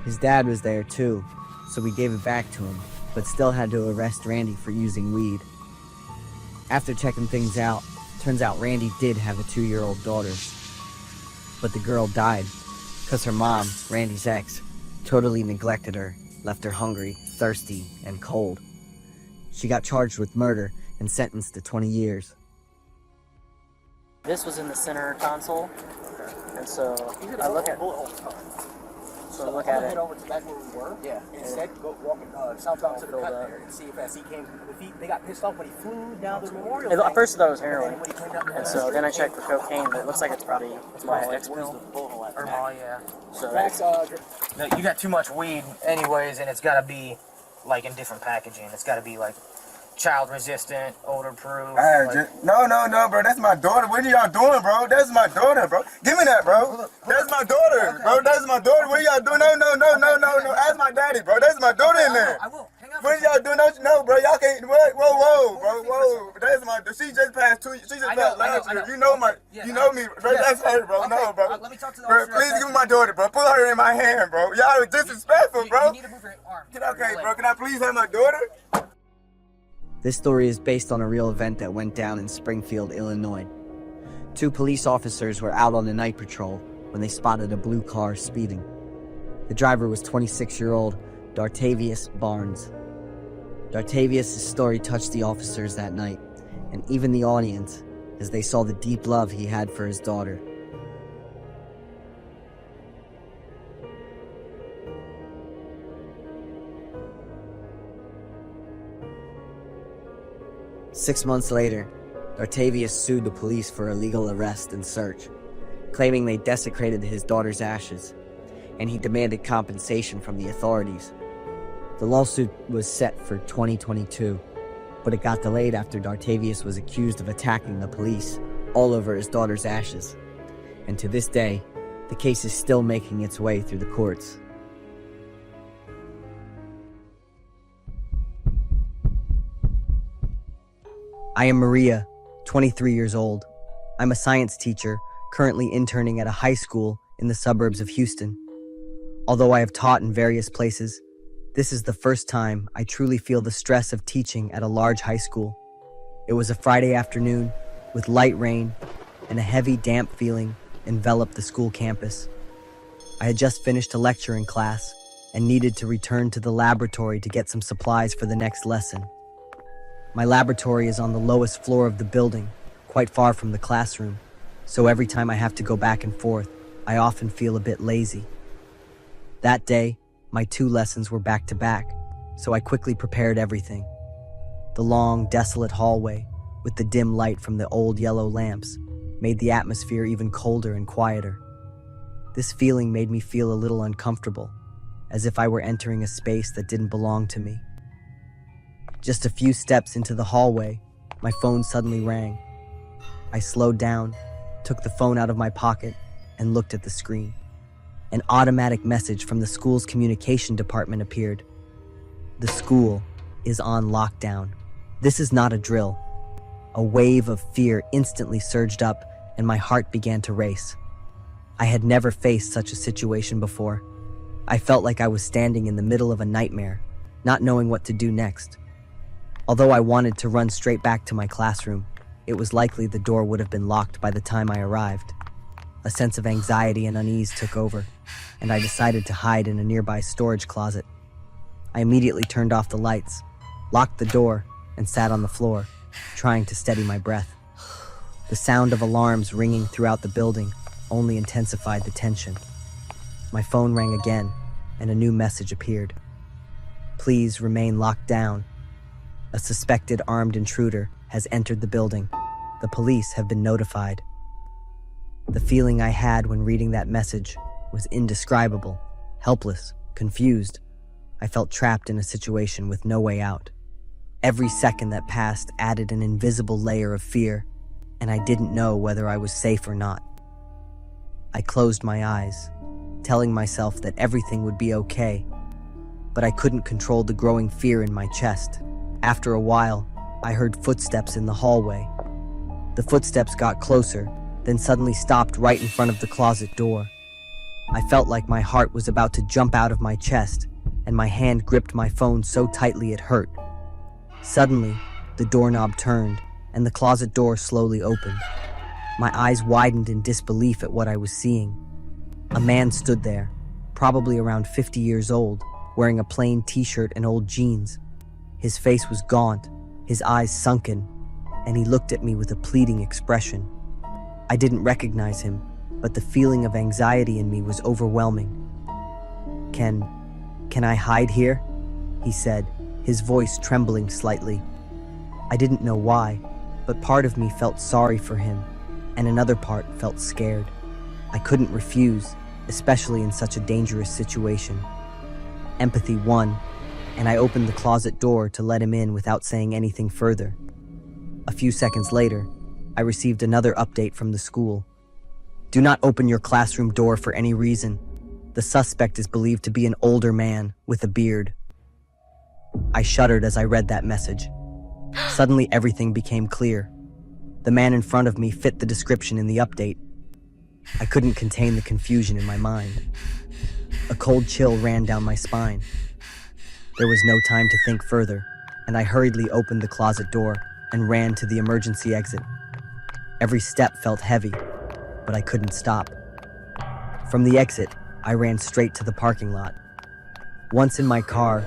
His dad was there too, so we gave it back to him, but still had to arrest Randy for using weed. After checking things out, turns out Randy did have a 2-year-old daughter. But the girl died because her mom, Randy's ex, totally neglected her, left her hungry, thirsty, and cold. She got charged with murder and sentenced to 20 years. This was in the center console, and so I look at it. Over to back where we were. Yeah. Instead, go walking southbound to the cut there and see if as he came. They got pissed off when he flew down the memorial. At first, I thought it was heroin, and so then I checked for cocaine, but it looks like it's probably my ex pill. Yeah. So you got too much weed, anyways, and it's got to be like in different packaging. It's got to be like child resistant, older proof. No, bro. That's my daughter. What are y'all doing, bro? That's my daughter, bro. Give me that, bro. That's my daughter, bro. That's my daughter. What are y'all doing? No. Ask my daddy, bro. That's my daughter in there. I will. Hang on. What are y'all doing? No, bro. Y'all can't. Whoa, bro. Whoa. That's my. She just passed 2. She just passed last year. You know me, bro. That's her, bro. Okay. No, bro. Let me talk to the Bro, officer. please give me my daughter, bro. Put her in my hand, bro. Y'all are disrespectful, bro. You need to move your arm. Okay, bro. Can I please have my daughter? This story is based on a real event that went down in Springfield, Illinois. 2 police officers were out on a night patrol when they spotted a blue car speeding. The driver was 26-year-old Dartavius Barnes. Dartavius' story touched the officers that night, and even the audience, as they saw the deep love he had for his daughter. Six months later, Dartavius sued the police for illegal arrest and search, claiming they desecrated his daughter's ashes, and he demanded compensation from the authorities. The lawsuit was set for 2022, but it got delayed after Dartavius was accused of attacking the police all over his daughter's ashes. And to this day, the case is still making its way through the courts. I am Maria, 23 years old. I'm a science teacher, currently interning at a high school in the suburbs of Houston. Although I have taught in various places, this is the first time I truly feel the stress of teaching at a large high school. It was a Friday afternoon with light rain, and a heavy, damp feeling enveloped the school campus. I had just finished a lecture in class and needed to return to the laboratory to get some supplies for the next lesson. My laboratory is on the lowest floor of the building, quite far from the classroom, so every time I have to go back and forth, I often feel a bit lazy. That day, my 2 lessons were back to back, so I quickly prepared everything. The long, desolate hallway, with the dim light from the old yellow lamps, made the atmosphere even colder and quieter. This feeling made me feel a little uncomfortable, as if I were entering a space that didn't belong to me. Just a few steps into the hallway, my phone suddenly rang. I slowed down, took the phone out of my pocket, and looked at the screen. An automatic message from the school's communication department appeared. The school is on lockdown. This is not a drill. A wave of fear instantly surged up, and my heart began to race. I had never faced such a situation before. I felt like I was standing in the middle of a nightmare, not knowing what to do next. Although I wanted to run straight back to my classroom, it was likely the door would have been locked by the time I arrived. A sense of anxiety and unease took over, and I decided to hide in a nearby storage closet. I immediately turned off the lights, locked the door, and sat on the floor, trying to steady my breath. The sound of alarms ringing throughout the building only intensified the tension. My phone rang again, and a new message appeared. Please remain locked down. A suspected armed intruder has entered the building. The police have been notified. The feeling I had when reading that message was indescribable, helpless, confused. I felt trapped in a situation with no way out. Every second that passed added an invisible layer of fear, and I didn't know whether I was safe or not. I closed my eyes, telling myself that everything would be okay, but I couldn't control the growing fear in my chest. After a while, I heard footsteps in the hallway. The footsteps got closer, then suddenly stopped right in front of the closet door. I felt like my heart was about to jump out of my chest, and my hand gripped my phone so tightly it hurt. Suddenly, the doorknob turned, and the closet door slowly opened. My eyes widened in disbelief at what I was seeing. A man stood there, probably around 50 years old, wearing a plain t-shirt and old jeans. His face was gaunt, his eyes sunken, and he looked at me with a pleading expression. I didn't recognize him, but the feeling of anxiety in me was overwhelming. Can I hide here?" he said, his voice trembling slightly. I didn't know why, but part of me felt sorry for him, and another part felt scared. I couldn't refuse, especially in such a dangerous situation. Empathy won, and I opened the closet door to let him in without saying anything further. A few seconds later, I received another update from the school. Do not open your classroom door for any reason. The suspect is believed to be an older man with a beard. I shuddered as I read that message. Suddenly, everything became clear. The man in front of me fit the description in the update. I couldn't contain the confusion in my mind. A cold chill ran down my spine. There was no time to think further, and I hurriedly opened the closet door and ran to the emergency exit. Every step felt heavy, but I couldn't stop. From the exit, I ran straight to the parking lot. Once in my car,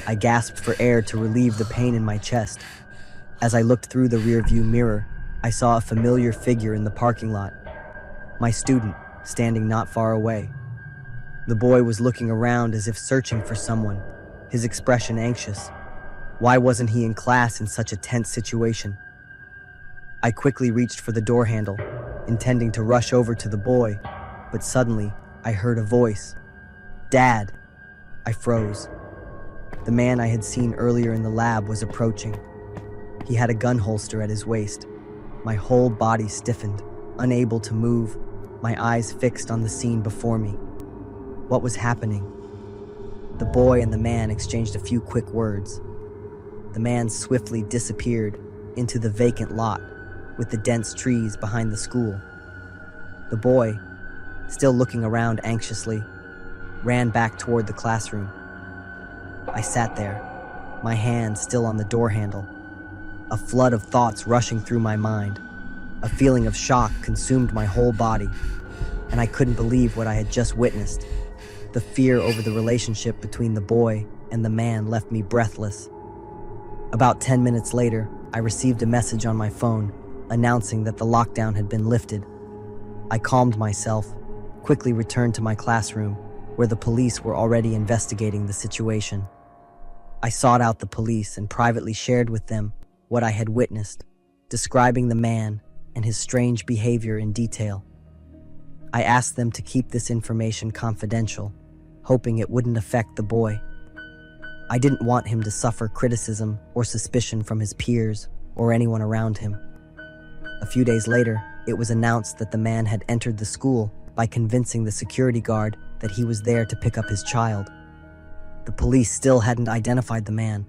I gasped for air to relieve the pain in my chest. As I looked through the rearview mirror, I saw a familiar figure in the parking lot. My student, standing not far away. The boy was looking around as if searching for someone, his expression anxious. Why wasn't he in class in such a tense situation? I quickly reached for the door handle, intending to rush over to the boy, but suddenly I heard a voice. "Dad!" I froze. The man I had seen earlier in the lab was approaching. He had a gun holster at his waist. My whole body stiffened, unable to move, my eyes fixed on the scene before me. What was happening? The boy and the man exchanged a few quick words. The man swiftly disappeared into the vacant lot with the dense trees behind the school. The boy, still looking around anxiously, ran back toward the classroom. I sat there, my hand still on the door handle, a flood of thoughts rushing through my mind. A feeling of shock consumed my whole body, and I couldn't believe what I had just witnessed. The fear over the relationship between the boy and the man left me breathless. About 10 minutes later, I received a message on my phone announcing that the lockdown had been lifted. I calmed myself, quickly returned to my classroom, where the police were already investigating the situation. I sought out the police and privately shared with them what I had witnessed, describing the man and his strange behavior in detail. I asked them to keep this information confidential, hoping it wouldn't affect the boy. I didn't want him to suffer criticism or suspicion from his peers or anyone around him. A few days later, it was announced that the man had entered the school by convincing the security guard that he was there to pick up his child. The police still hadn't identified the man.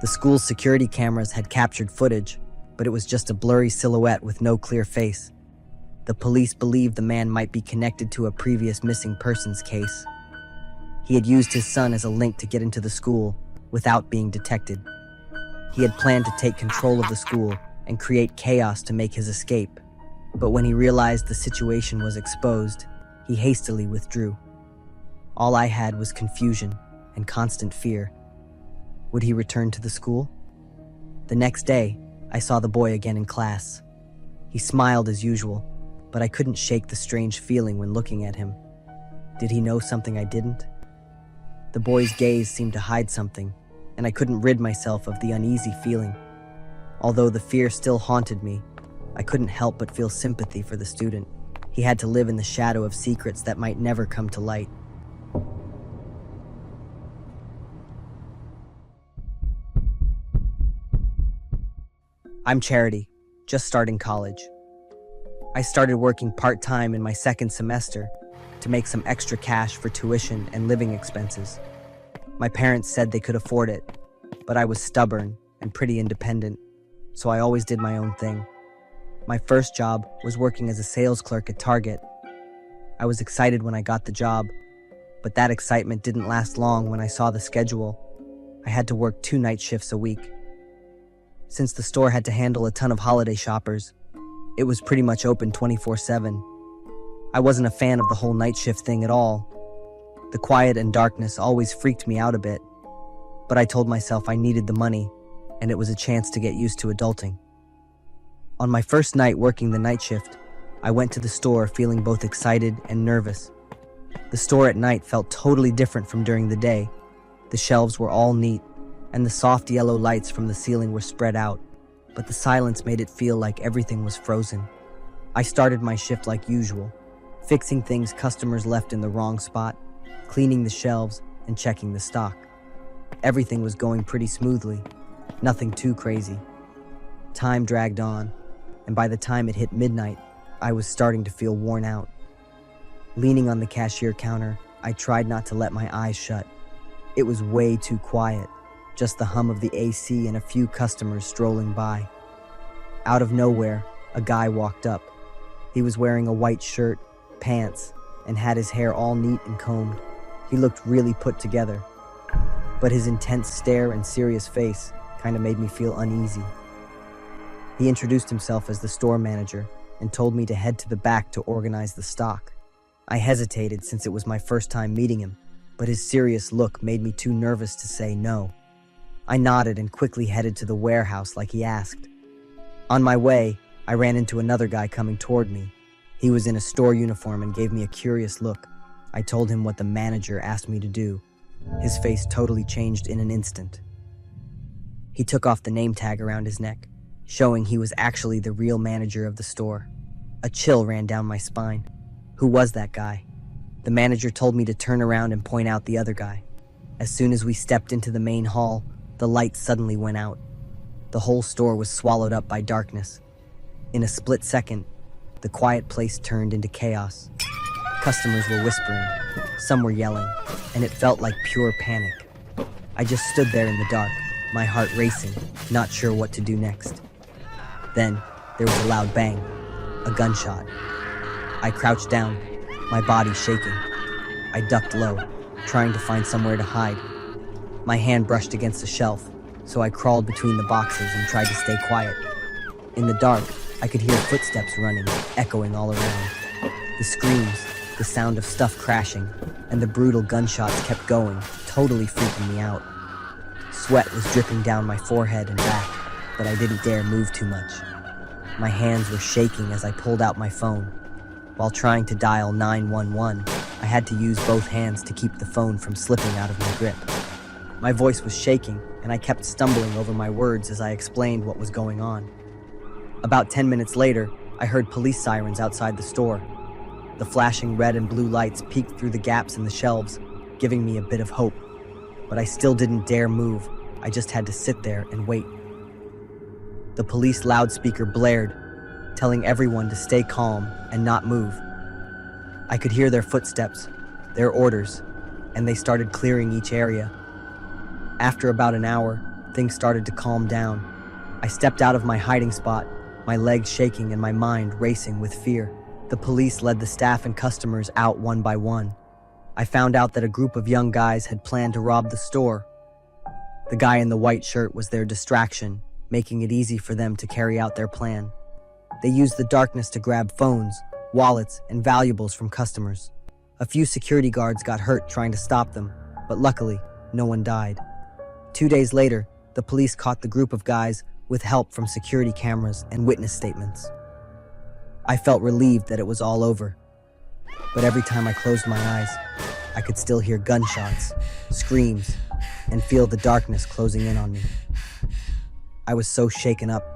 The school's security cameras had captured footage, but it was just a blurry silhouette with no clear face. The police believed the man might be connected to a previous missing persons case. He had used his son as a link to get into the school without being detected. He had planned to take control of the school and create chaos to make his escape, but when he realized the situation was exposed, he hastily withdrew. All I had was confusion and constant fear. Would he return to the school? The next day, I saw the boy again in class. He smiled as usual, but I couldn't shake the strange feeling when looking at him. Did he know something I didn't? The boy's gaze seemed to hide something, and I couldn't rid myself of the uneasy feeling. Although the fear still haunted me, I couldn't help but feel sympathy for the student. He had to live in the shadow of secrets that might never come to light. I'm Charity, just starting college. I started working part-time in my second semester to make some extra cash for tuition and living expenses. My parents said they could afford it, but I was stubborn and pretty independent, so I always did my own thing. My first job was working as a sales clerk at Target. I was excited when I got the job, but that excitement didn't last long when I saw the schedule. I had to work 2 night shifts a week. Since the store had to handle a ton of holiday shoppers, it was pretty much open 24/7. I wasn't a fan of the whole night shift thing at all. The quiet and darkness always freaked me out a bit, but I told myself I needed the money, and it was a chance to get used to adulting. On my first night working the night shift, I went to the store feeling both excited and nervous. The store at night felt totally different from during the day. The shelves were all neat, and the soft yellow lights from the ceiling were spread out, but the silence made it feel like everything was frozen. I started my shift like usual, fixing things customers left in the wrong spot, cleaning the shelves, and checking the stock. Everything was going pretty smoothly, nothing too crazy. Time dragged on, and by the time it hit midnight, I was starting to feel worn out. Leaning on the cashier counter, I tried not to let my eyes shut. It was way too quiet, just the hum of the AC and a few customers strolling by. Out of nowhere, a guy walked up. He was wearing a white shirt, pants, and had his hair all neat and combed. He looked really put together, but his intense stare and serious face kind of made me feel uneasy. He introduced himself as the store manager and told me to head to the back to organize the stock. I hesitated since it was my first time meeting him, but his serious look made me too nervous to say no. I nodded and quickly headed to the warehouse like he asked. On my way, I ran into another guy coming toward me. He was in a store uniform and gave me a curious look. I told him what the manager asked me to do. His face totally changed in an instant. He took off the name tag around his neck, showing he was actually the real manager of the store. A chill ran down my spine. Who was that guy? The manager told me to turn around and point out the other guy. As soon as we stepped into the main hall, the lights suddenly went out. The whole store was swallowed up by darkness. In a split second, the quiet place turned into chaos. Customers were whispering, some were yelling, and it felt like pure panic. I just stood there in the dark, my heart racing, not sure what to do next. Then, there was a loud bang, a gunshot. I crouched down, my body shaking. I ducked low, trying to find somewhere to hide. My hand brushed against a shelf, so I crawled between the boxes and tried to stay quiet. In the dark, I could hear footsteps running, echoing all around. The screams, the sound of stuff crashing, and the brutal gunshots kept going, totally freaking me out. Sweat was dripping down my forehead and back, but I didn't dare move too much. My hands were shaking as I pulled out my phone. While trying to dial 911, I had to use both hands to keep the phone from slipping out of my grip. My voice was shaking, and I kept stumbling over my words as I explained what was going on. About 10 minutes later, I heard police sirens outside the store. The flashing red and blue lights peeked through the gaps in the shelves, giving me a bit of hope. But I still didn't dare move. I just had to sit there and wait. The police loudspeaker blared, telling everyone to stay calm and not move. I could hear their footsteps, their orders, and they started clearing each area. After about an hour, things started to calm down. I stepped out of my hiding spot, my legs shaking and my mind racing with fear. The police led the staff and customers out one by one. I found out that a group of young guys had planned to rob the store. The guy in the white shirt was their distraction, making it easy for them to carry out their plan. They used the darkness to grab phones, wallets, and valuables from customers. A few security guards got hurt trying to stop them, but luckily, no one died. 2 days later, the police caught the group of guys with help from security cameras and witness statements. I felt relieved that it was all over, but every time I closed my eyes, I could still hear gunshots, screams, and feel the darkness closing in on me. I was so shaken up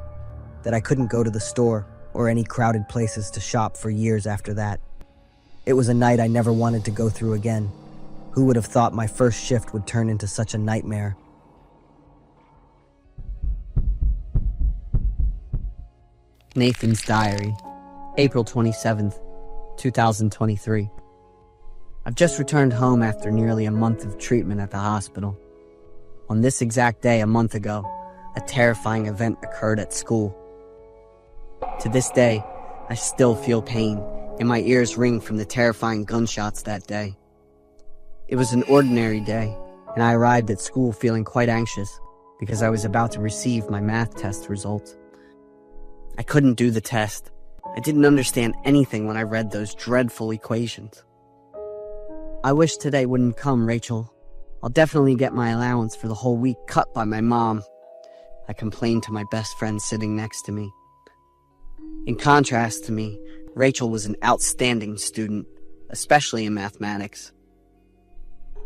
that I couldn't go to the store or any crowded places to shop for years after that. It was a night I never wanted to go through again. Who would have thought my first shift would turn into such a nightmare? Nathan's Diary, April 27th, 2023. I've just returned home after nearly a month of treatment at the hospital. On this exact day a month ago, a terrifying event occurred at school. To this day, I still feel pain, and my ears ring from the terrifying gunshots that day. It was an ordinary day, and I arrived at school feeling quite anxious because I was about to receive my math test results. I couldn't do the test. I didn't understand anything when I read those dreadful equations. I wish today wouldn't come, Rachel. I'll definitely get my allowance for the whole week cut by my mom, I complained to my best friend sitting next to me. In contrast to me, Rachel was an outstanding student, especially in mathematics.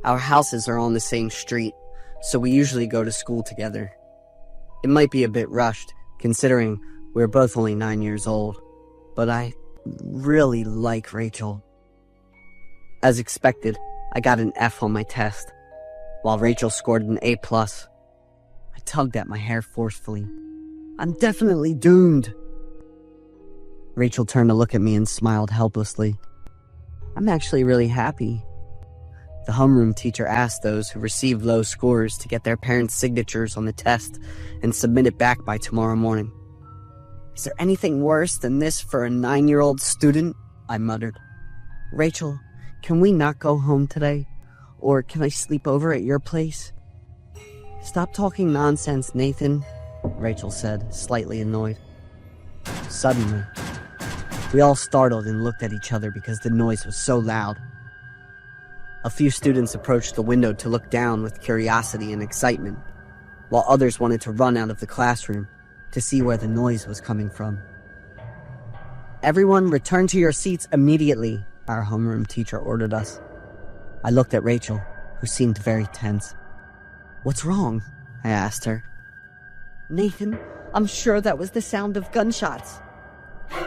Our houses are on the same street, so we usually go to school together. It might be a bit rushed, considering we're both only 9 years old, but I really like Rachel. As expected, I got an F on my test. while Rachel scored an A+. I tugged at my hair forcefully. I'm definitely doomed. Rachel turned to look at me and smiled helplessly. I'm actually really happy. The homeroom teacher asked those who received low scores to get their parents' signatures on the test and submit it back by tomorrow morning. Is there anything worse than this for a 9-year-old student? I muttered. Rachel, can we not go home today? Or can I sleep over at your place? Stop talking nonsense, Nathan, Rachel said, slightly annoyed. Suddenly, we all startled and looked at each other because the noise was so loud. A few students approached the window to look down with curiosity and excitement, while others wanted to run out of the classroom to see where the noise was coming from. Everyone return to your seats immediately, our homeroom teacher ordered us. I looked at Rachel, who seemed very tense. What's wrong? I asked her. Nathan, I'm sure that was the sound of gunshots.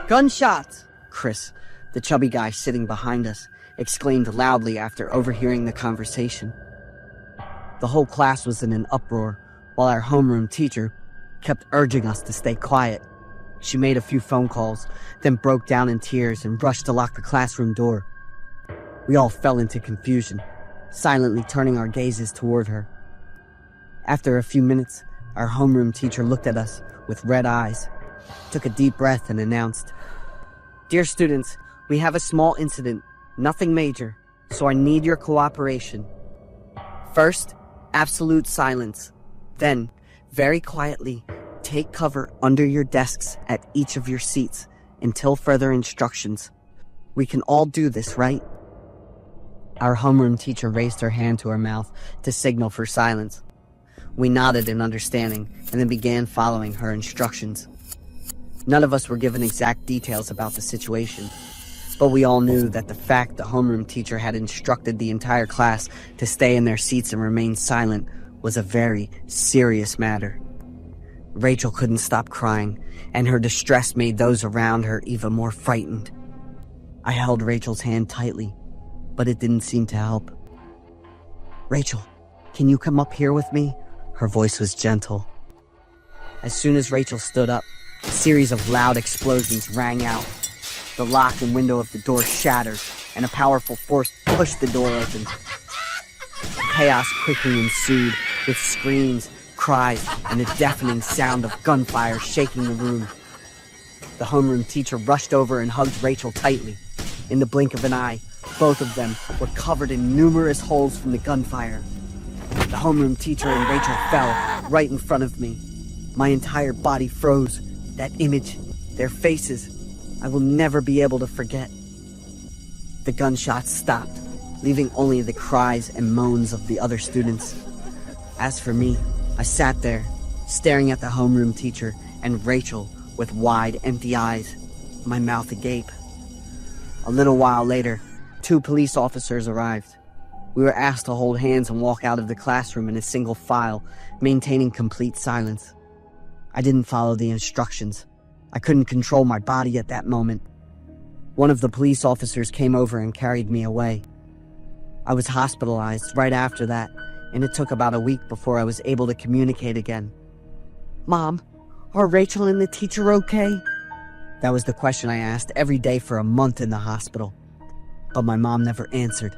Gunshots! Chris, the chubby guy sitting behind us, exclaimed loudly after overhearing the conversation. The whole class was in an uproar, while our homeroom teacher kept urging us to stay quiet. She made a few phone calls, then broke down in tears and rushed to lock the classroom door. We all fell into confusion, silently turning our gazes toward her. After a few minutes, our homeroom teacher looked at us with red eyes, took a deep breath and announced, Dear students, we have a small incident, nothing major, so I need your cooperation. First, absolute silence. Then, very quietly, take cover under your desks at each of your seats until further instructions. We can all do this, right? Our homeroom teacher raised her hand to her mouth to signal for silence. We nodded in understanding and then began following her instructions. None of us were given exact details about the situation, but we all knew that the fact the homeroom teacher had instructed the entire class to stay in their seats and remain silent was a very serious matter. Rachel couldn't stop crying, and her distress made those around her even more frightened. I held Rachel's hand tightly, but it didn't seem to help. Rachel, can you come up here with me? Her voice was gentle. As soon as Rachel stood up, a series of loud explosions rang out. The lock and window of the door shattered, and a powerful force pushed the door open. Chaos quickly ensued, with screams, cries, and the deafening sound of gunfire shaking the room. The homeroom teacher rushed over and hugged Rachel tightly. In the blink of an eye, both of them were covered in numerous holes from the gunfire. The homeroom teacher and Rachel fell right in front of me. My entire body froze. That image, their faces, I will never be able to forget. The gunshots stopped, leaving only the cries and moans of the other students. As for me, I sat there, staring at the homeroom teacher and Rachel with wide, empty eyes, my mouth agape. A little while later, 2 police officers arrived. We were asked to hold hands and walk out of the classroom in a single file, maintaining complete silence. I didn't follow the instructions. I couldn't control my body at that moment. One of the police officers came over and carried me away. I was hospitalized right after that, and it took about a week before I was able to communicate again. Mom, are Rachel and the teacher okay? That was the question I asked every day for a month in the hospital, but my mom never answered.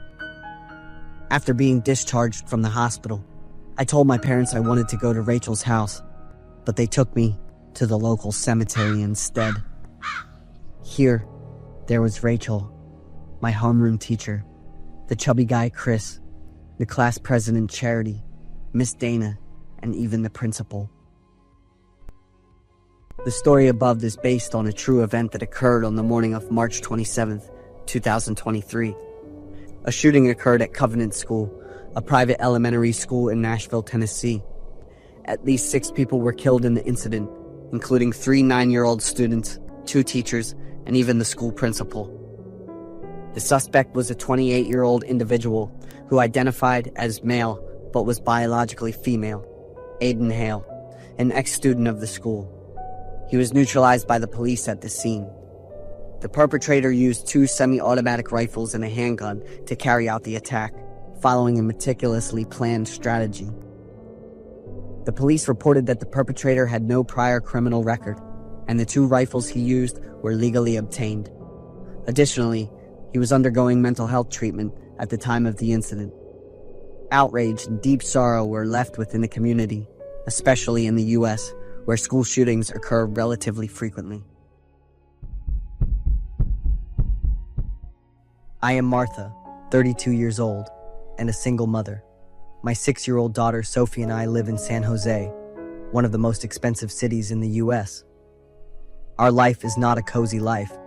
After being discharged from the hospital, I told my parents I wanted to go to Rachel's house, but they took me to the local cemetery instead. Here, there was Rachel, my homeroom teacher, the chubby guy Chris, the class president Charity, Miss Dana, and even the principal. The story above is based on a true event that occurred on the morning of March 27th, 2023. A shooting occurred at Covenant School, a private elementary school in Nashville, Tennessee. At least 6 people were killed in the incident, including 3 9-year-old students, 2 teachers, and even the school principal. The suspect was a 28-year-old individual who identified as male but was biologically female, Aiden Hale, an ex-student of the school. He was neutralized by the police at the scene. The perpetrator used 2 semi-automatic rifles and a handgun to carry out the attack, following a meticulously planned strategy. The police reported that the perpetrator had no prior criminal record, and the 2 rifles he used were legally obtained. Additionally, he was undergoing mental health treatment at the time of the incident. Outrage and deep sorrow were left within the community, especially in the U.S., where school shootings occur relatively frequently. I am Martha, 32 years old, and a single mother. My 6-year-old daughter Sophie and I live in San Jose, one of the most expensive cities in the U.S. Our life is not a cozy life.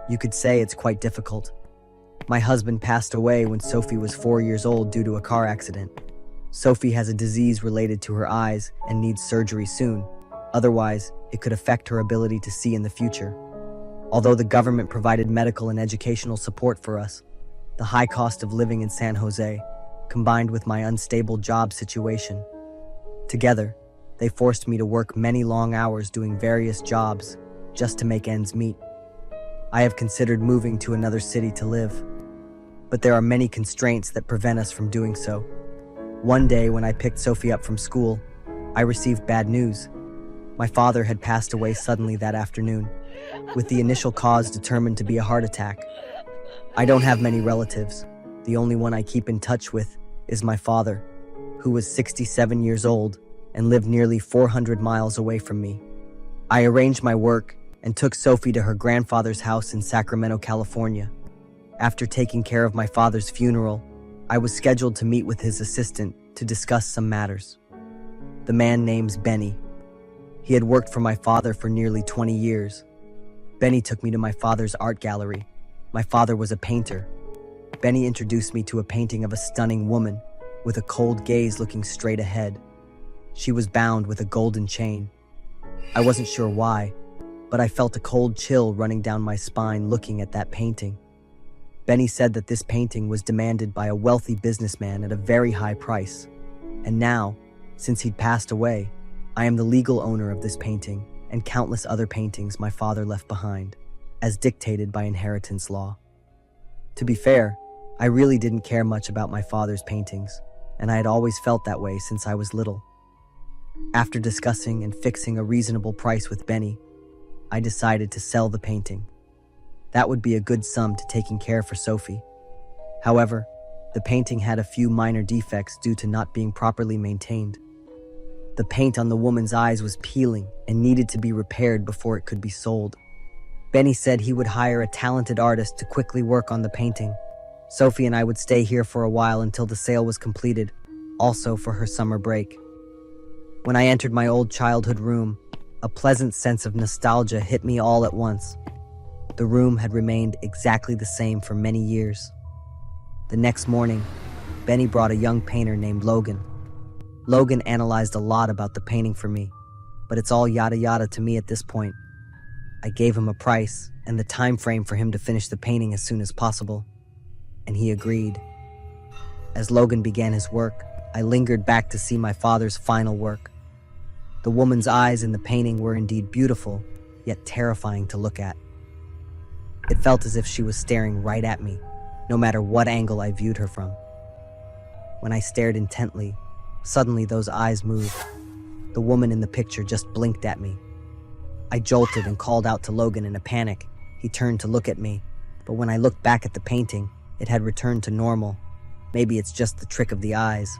You could say it's quite difficult. My husband passed away when Sophie was 4 years old due to a car accident. Sophie has a disease related to her eyes and needs surgery soon. Otherwise, it could affect her ability to see in the future. Although the government provided medical and educational support for us, the high cost of living in San Jose, combined with my unstable job situation, together, they forced me to work many long hours doing various jobs just to make ends meet. I have considered moving to another city to live, but there are many constraints that prevent us from doing so. One day when I picked Sophie up from school, I received bad news. My father had passed away suddenly that afternoon, with the initial cause determined to be a heart attack. I don't have many relatives. The only one I keep in touch with is my father, who was 67 years old and lived nearly 400 miles away from me. I arranged my work and took Sophie to her grandfather's house in Sacramento, California. After taking care of my father's funeral, I was scheduled to meet with his assistant to discuss some matters. The man name's Benny. He had worked for my father for nearly 20 years. Benny took me to my father's art gallery. My father was a painter. Benny introduced me to a painting of a stunning woman with a cold gaze looking straight ahead. She was bound with a golden chain. I wasn't sure why, but I felt a cold chill running down my spine looking at that painting. Benny said that this painting was demanded by a wealthy businessman at a very high price. And now, since he'd passed away, I am the legal owner of this painting and countless other paintings my father left behind, as dictated by inheritance law. To be fair, I really didn't care much about my father's paintings, and I had always felt that way since I was little. After discussing and fixing a reasonable price with Benny, I decided to sell the painting. That would be a good sum to taking care for Sophie. However, the painting had a few minor defects due to not being properly maintained. The paint on the woman's eyes was peeling and needed to be repaired before it could be sold. Benny said he would hire a talented artist to quickly work on the painting. Sophie and I would stay here for a while until the sale was completed, also for her summer break. When I entered my old childhood room, a pleasant sense of nostalgia hit me all at once. The room had remained exactly the same for many years. The next morning, Benny brought a young painter named Logan. Logan analyzed a lot about the painting for me, but it's all yada yada to me at this point. I gave him a price and the time frame for him to finish the painting as soon as possible, and he agreed. As Logan began his work, I lingered back to see my father's final work. The woman's eyes in the painting were indeed beautiful, yet terrifying to look at. It felt as if she was staring right at me, no matter what angle I viewed her from. When I stared intently, suddenly those eyes moved. The woman in the picture just blinked at me. I jolted and called out to Logan in a panic. He turned to look at me, but when I looked back at the painting, it had returned to normal. Maybe it's just the trick of the eyes.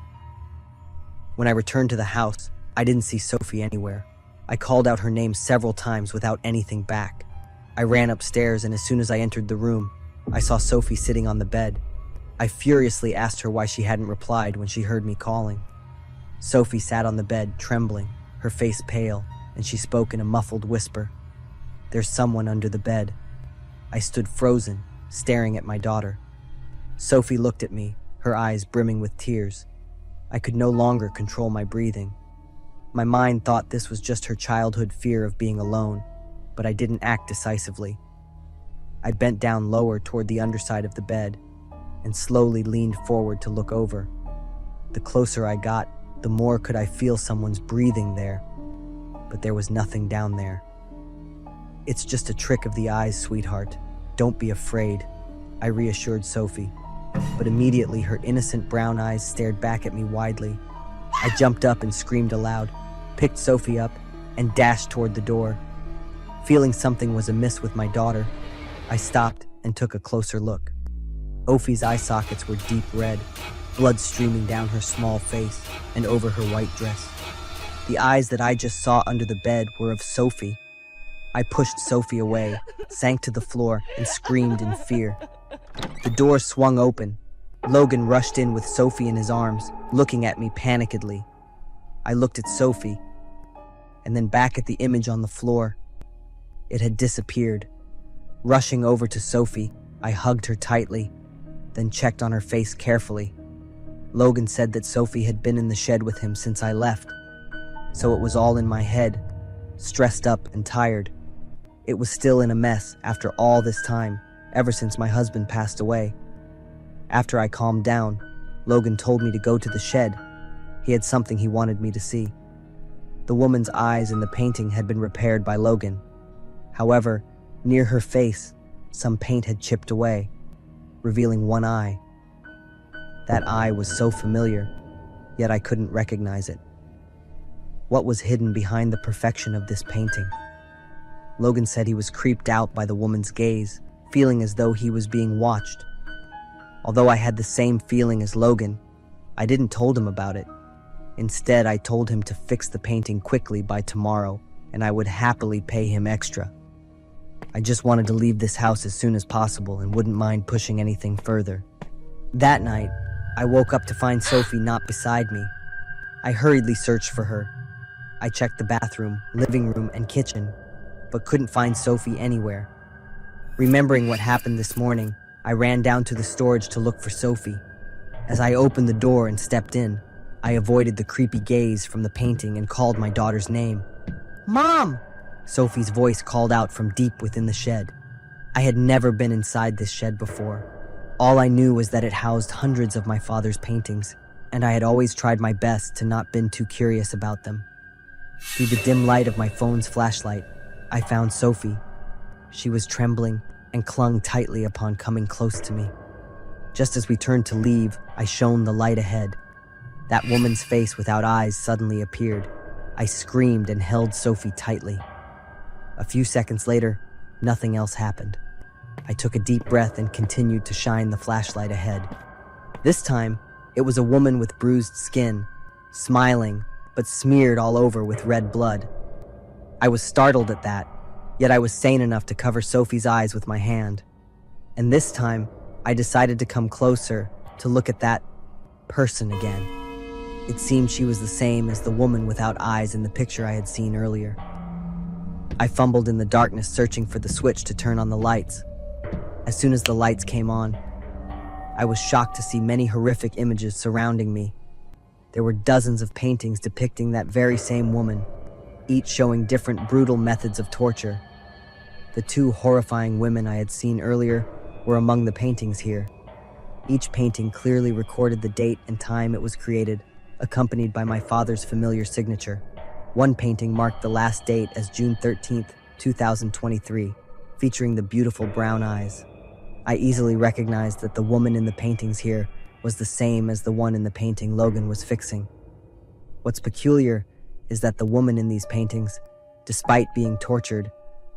When I returned to the house, I didn't see Sophie anywhere. I called out her name several times without anything back. I ran upstairs, and as soon as I entered the room, I saw Sophie sitting on the bed. I furiously asked her why she hadn't replied when she heard me calling. Sophie sat on the bed, trembling, her face pale, and she spoke in a muffled whisper. "There's someone under the bed." I stood frozen, staring at my daughter. Sophie looked at me, her eyes brimming with tears. I could no longer control my breathing. My mind thought this was just her childhood fear of being alone, but I didn't act decisively. I bent down lower toward the underside of the bed and slowly leaned forward to look over. The closer I got, the more could I feel someone's breathing there, but there was nothing down there. "It's just a trick of the eyes, sweetheart. Don't be afraid," I reassured Sophie. but immediately her innocent brown eyes stared back at me widely. I jumped up and screamed aloud, picked Sophie up, and dashed toward the door. Feeling something was amiss with my daughter, I stopped and took a closer look. Ophie's eye sockets were deep red, blood streaming down her small face and over her white dress. The eyes that I just saw under the bed were of Sophie. I pushed Sophie away, sank to the floor, and screamed in fear. The door swung open. Logan rushed in with Sophie in his arms, looking at me panikedly. I looked at Sophie, and then back at the image on the floor. It had disappeared. Rushing over to Sophie, I hugged her tightly, then checked on her face carefully. Logan said that Sophie had been in the shed with him since I left, so it was all in my head, stressed up and tired. It was still in a mess after all this time, ever since my husband passed away. After I calmed down, Logan told me to go to the shed. He had something he wanted me to see. The woman's eyes in the painting had been repaired by Logan. However, near her face, some paint had chipped away, revealing one eye. That eye was so familiar, yet I couldn't recognize it. What was hidden behind the perfection of this painting? Logan said he was creeped out by the woman's gaze, feeling as though he was being watched. Although I had the same feeling as Logan, I didn't told him about it. Instead, I told him to fix the painting quickly by tomorrow, and I would happily pay him extra. I just wanted to leave this house as soon as possible and wouldn't mind pushing anything further. That night, I woke up to find Sophie not beside me. I hurriedly searched for her. I checked the bathroom, living room, and kitchen, but couldn't find Sophie anywhere. Remembering what happened this morning, I ran down to the storage to look for Sophie. As I opened the door and stepped in, I avoided the creepy gaze from the painting and called my daughter's name. "Mom!" Sophie's voice called out from deep within the shed. I had never been inside this shed before. All I knew was that it housed hundreds of my father's paintings, and I had always tried my best to not been too curious about them. Through the dim light of my phone's flashlight, I found Sophie. She was trembling and clung tightly upon coming close to me. Just as we turned to leave, I shone the light ahead. That woman's face without eyes suddenly appeared. I screamed and held Sophie tightly. A few seconds later, nothing else happened. I took a deep breath and continued to shine the flashlight ahead. This time, it was a woman with bruised skin, smiling, but smeared all over with red blood. I was startled at that, yet I was sane enough to cover Sophie's eyes with my hand. And this time, I decided to come closer to look at that person again. It seemed she was the same as the woman without eyes in the picture I had seen earlier. I fumbled in the darkness searching for the switch to turn on the lights. As soon as the lights came on, I was shocked to see many horrific images surrounding me. There were dozens of paintings depicting that very same woman, each showing different brutal methods of torture. The two horrifying women I had seen earlier were among the paintings here. Each painting clearly recorded the date and time it was created, accompanied by my father's familiar signature. One painting marked the last date as June 13th, 2023, featuring the beautiful brown eyes. I easily recognized that the woman in the paintings here was the same as the one in the painting Logan was fixing. What's peculiar is that the woman in these paintings, despite being tortured,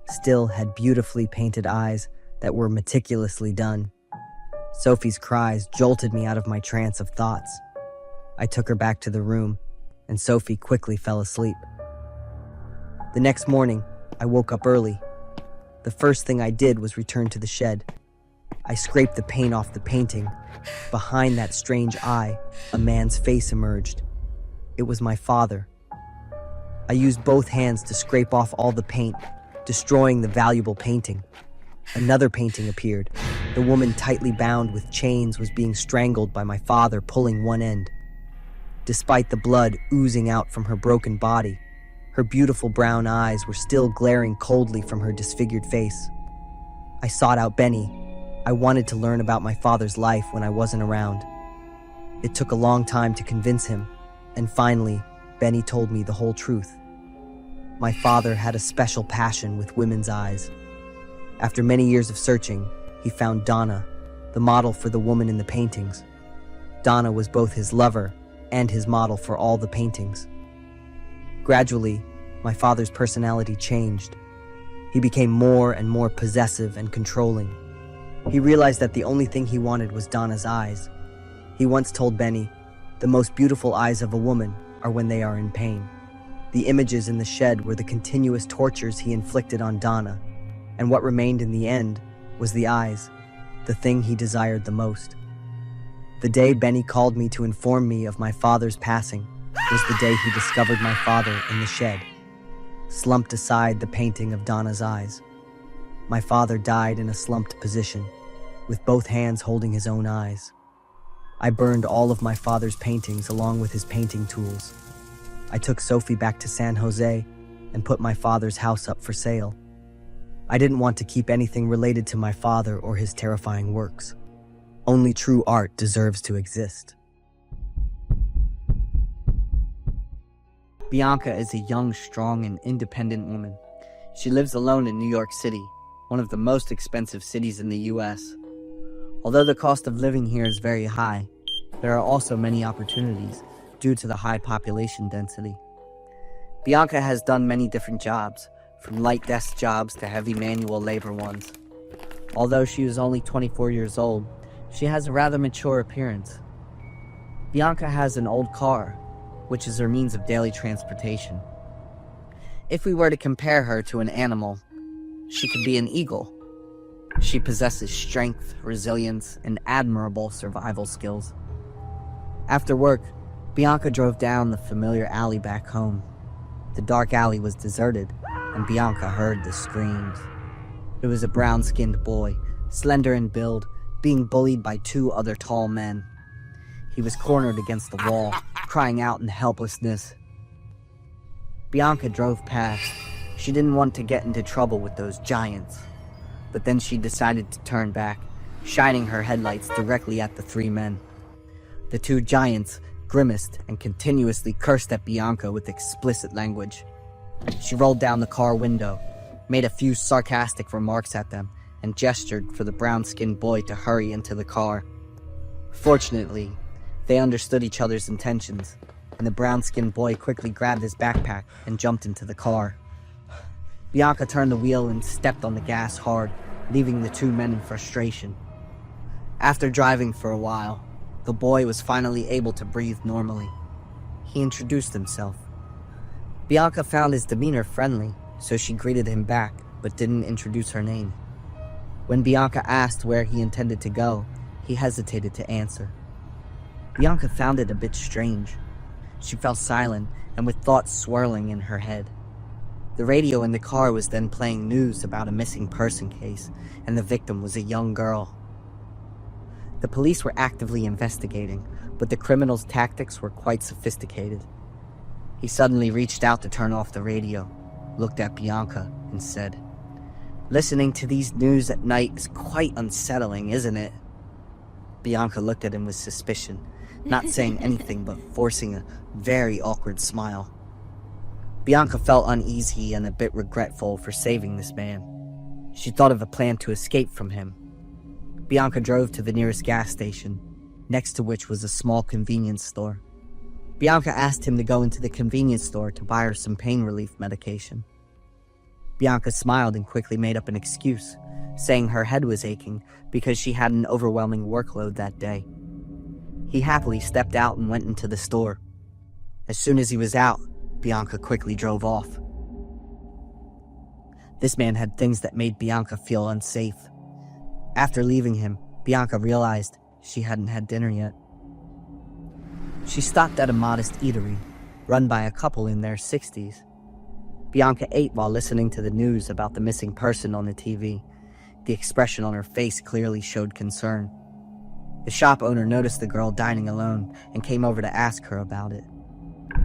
still had beautifully painted eyes that were meticulously done. Sophie's cries jolted me out of my trance of thoughts. I took her back to the room, and Sophie quickly fell asleep. The next morning, I woke up early. The first thing I did was return to the shed. I scraped the paint off the painting. Behind that strange eye, a man's face emerged. It was my father. I used both hands to scrape off all the paint, destroying the valuable painting. Another painting appeared. The woman, tightly bound with chains, was being strangled by my father pulling one end. Despite the blood oozing out from her broken body, her beautiful brown eyes were still glaring coldly from her disfigured face. I sought out Benny. I wanted to learn about my father's life when I wasn't around. It took a long time to convince him, and finally, Benny told me the whole truth. My father had a special passion with women's eyes. After many years of searching, he found Donna, the model for the woman in the paintings. Donna was both his lover and his model for all the paintings. Gradually, my father's personality changed. He became more and more possessive and controlling. He realized that the only thing he wanted was Donna's eyes. He once told Benny, "The most beautiful eyes of a woman are when they are in pain." The images in the shed were the continuous tortures he inflicted on Donna, and what remained in the end was the eyes, the thing he desired the most. The day Benny called me to inform me of my father's passing was the day he discovered my father in the shed, slumped aside the painting of Donna's eyes. My father died in a slumped position, with both hands holding his own eyes. I burned all of my father's paintings along with his painting tools. I took Sophie back to San Jose and put my father's house up for sale. I didn't want to keep anything related to my father or his terrifying works. Only true art deserves to exist. Bianca is a young, strong, and independent woman. She lives alone in New York City, one of the most expensive cities in the US. Although the cost of living here is very high, there are also many opportunities due to the high population density. Bianca has done many different jobs, from light desk jobs to heavy manual labor ones. Although she is only 24 years old, she has a rather mature appearance. Bianca has an old car, which is her means of daily transportation. If we were to compare her to an animal, she could be an eagle. She possesses strength, resilience, and admirable survival skills. After work, Bianca drove down the familiar alley back home. The dark alley was deserted, and Bianca heard the screams. It was a brown-skinned boy, slender in build, being bullied by two other tall men. He was cornered against the wall, crying out in helplessness. Bianca drove past. She didn't want to get into trouble with those giants. But then she decided to turn back, shining her headlights directly at the three men. The two giants grimaced and continuously cursed at Bianca with explicit language. She rolled down the car window, made a few sarcastic remarks at them, and gestured for the brown-skinned boy to hurry into the car. Fortunately, they understood each other's intentions, and the brown-skinned boy quickly grabbed his backpack and jumped into the car. Bianca turned the wheel and stepped on the gas hard, leaving the two men in frustration. After driving for a while, the boy was finally able to breathe normally. He introduced himself. Bianca found his demeanor friendly, so she greeted him back, but didn't introduce her name. When Bianca asked where he intended to go, he hesitated to answer. Bianca found it a bit strange. She fell silent and with thoughts swirling in her head. The radio in the car was then playing news about a missing person case, and the victim was a young girl. The police were actively investigating, but the criminal's tactics were quite sophisticated. He suddenly reached out to turn off the radio, looked at Bianca, and said, "Listening to these news at night is quite unsettling, isn't it?" Bianca looked at him with suspicion, not saying anything but forcing a very awkward smile. Bianca felt uneasy and a bit regretful for saving this man. She thought of a plan to escape from him. Bianca drove to the nearest gas station, next to which was a small convenience store. Bianca asked him to go into the convenience store to buy her some pain relief medication. Bianca smiled and quickly made up an excuse, saying her head was aching because she had an overwhelming workload that day. He happily stepped out and went into the store. As soon as he was out, Bianca quickly drove off. This man had things that made Bianca feel unsafe. After leaving him, Bianca realized she hadn't had dinner yet. She stopped at a modest eatery, run by a couple in their 60s. Bianca ate while listening to the news about the missing person on the TV. The expression on her face clearly showed concern. The shop owner noticed the girl dining alone and came over to ask her about it.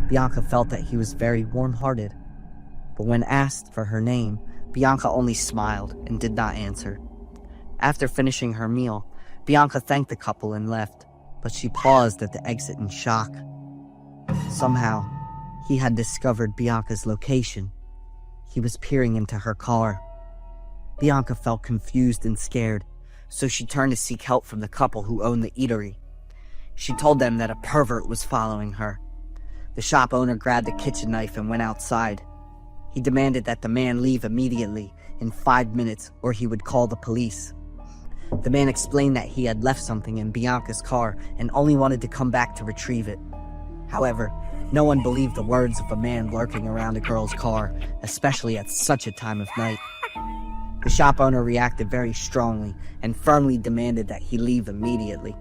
Bianca felt that he was very warm-hearted, but when asked for her name, Bianca only smiled and did not answer. After finishing her meal, Bianca thanked the couple and left, but she paused at the exit in shock. Somehow, he had discovered Bianca's location. He was peering into her car. Bianca felt confused and scared, so she turned to seek help from the couple who owned the eatery. She told them that a pervert was following her. The shop owner grabbed a kitchen knife and went outside. He demanded that the man leave immediately, in 5 minutes, or he would call the police. The man explained that he had left something in Bianca's car and only wanted to come back to retrieve it. However, no one believed the words of a man lurking around a girl's car, especially at such a time of night. The shop owner reacted very strongly and firmly demanded that he leave immediately.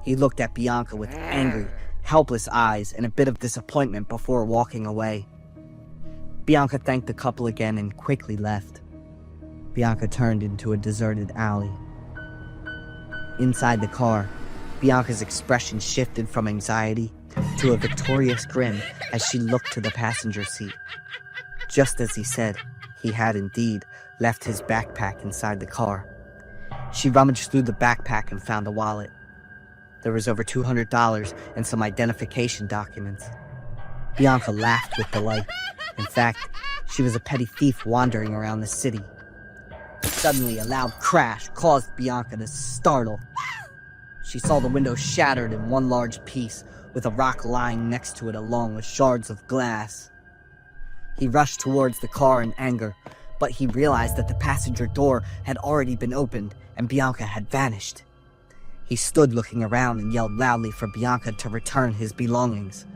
He looked at Bianca with angry, helpless eyes and a bit of disappointment before walking away. Bianca thanked the couple again and quickly left. Bianca turned into a deserted alley. Inside the car, Bianca's expression shifted from anxiety to a victorious grin as she looked to the passenger seat. Just as he said, he had indeed left his backpack inside the car. She rummaged through the backpack and found a wallet. There was over $200 and some identification documents. Bianca laughed with delight. In fact, she was a petty thief wandering around the city. Suddenly, a loud crash caused Bianca to startle. She saw the window shattered in one large piece, with a rock lying next to it along with shards of glass. He rushed towards the car in anger, but he realized that the passenger door had already been opened and Bianca had vanished. He stood looking around and yelled loudly for Bianca to return his belongings.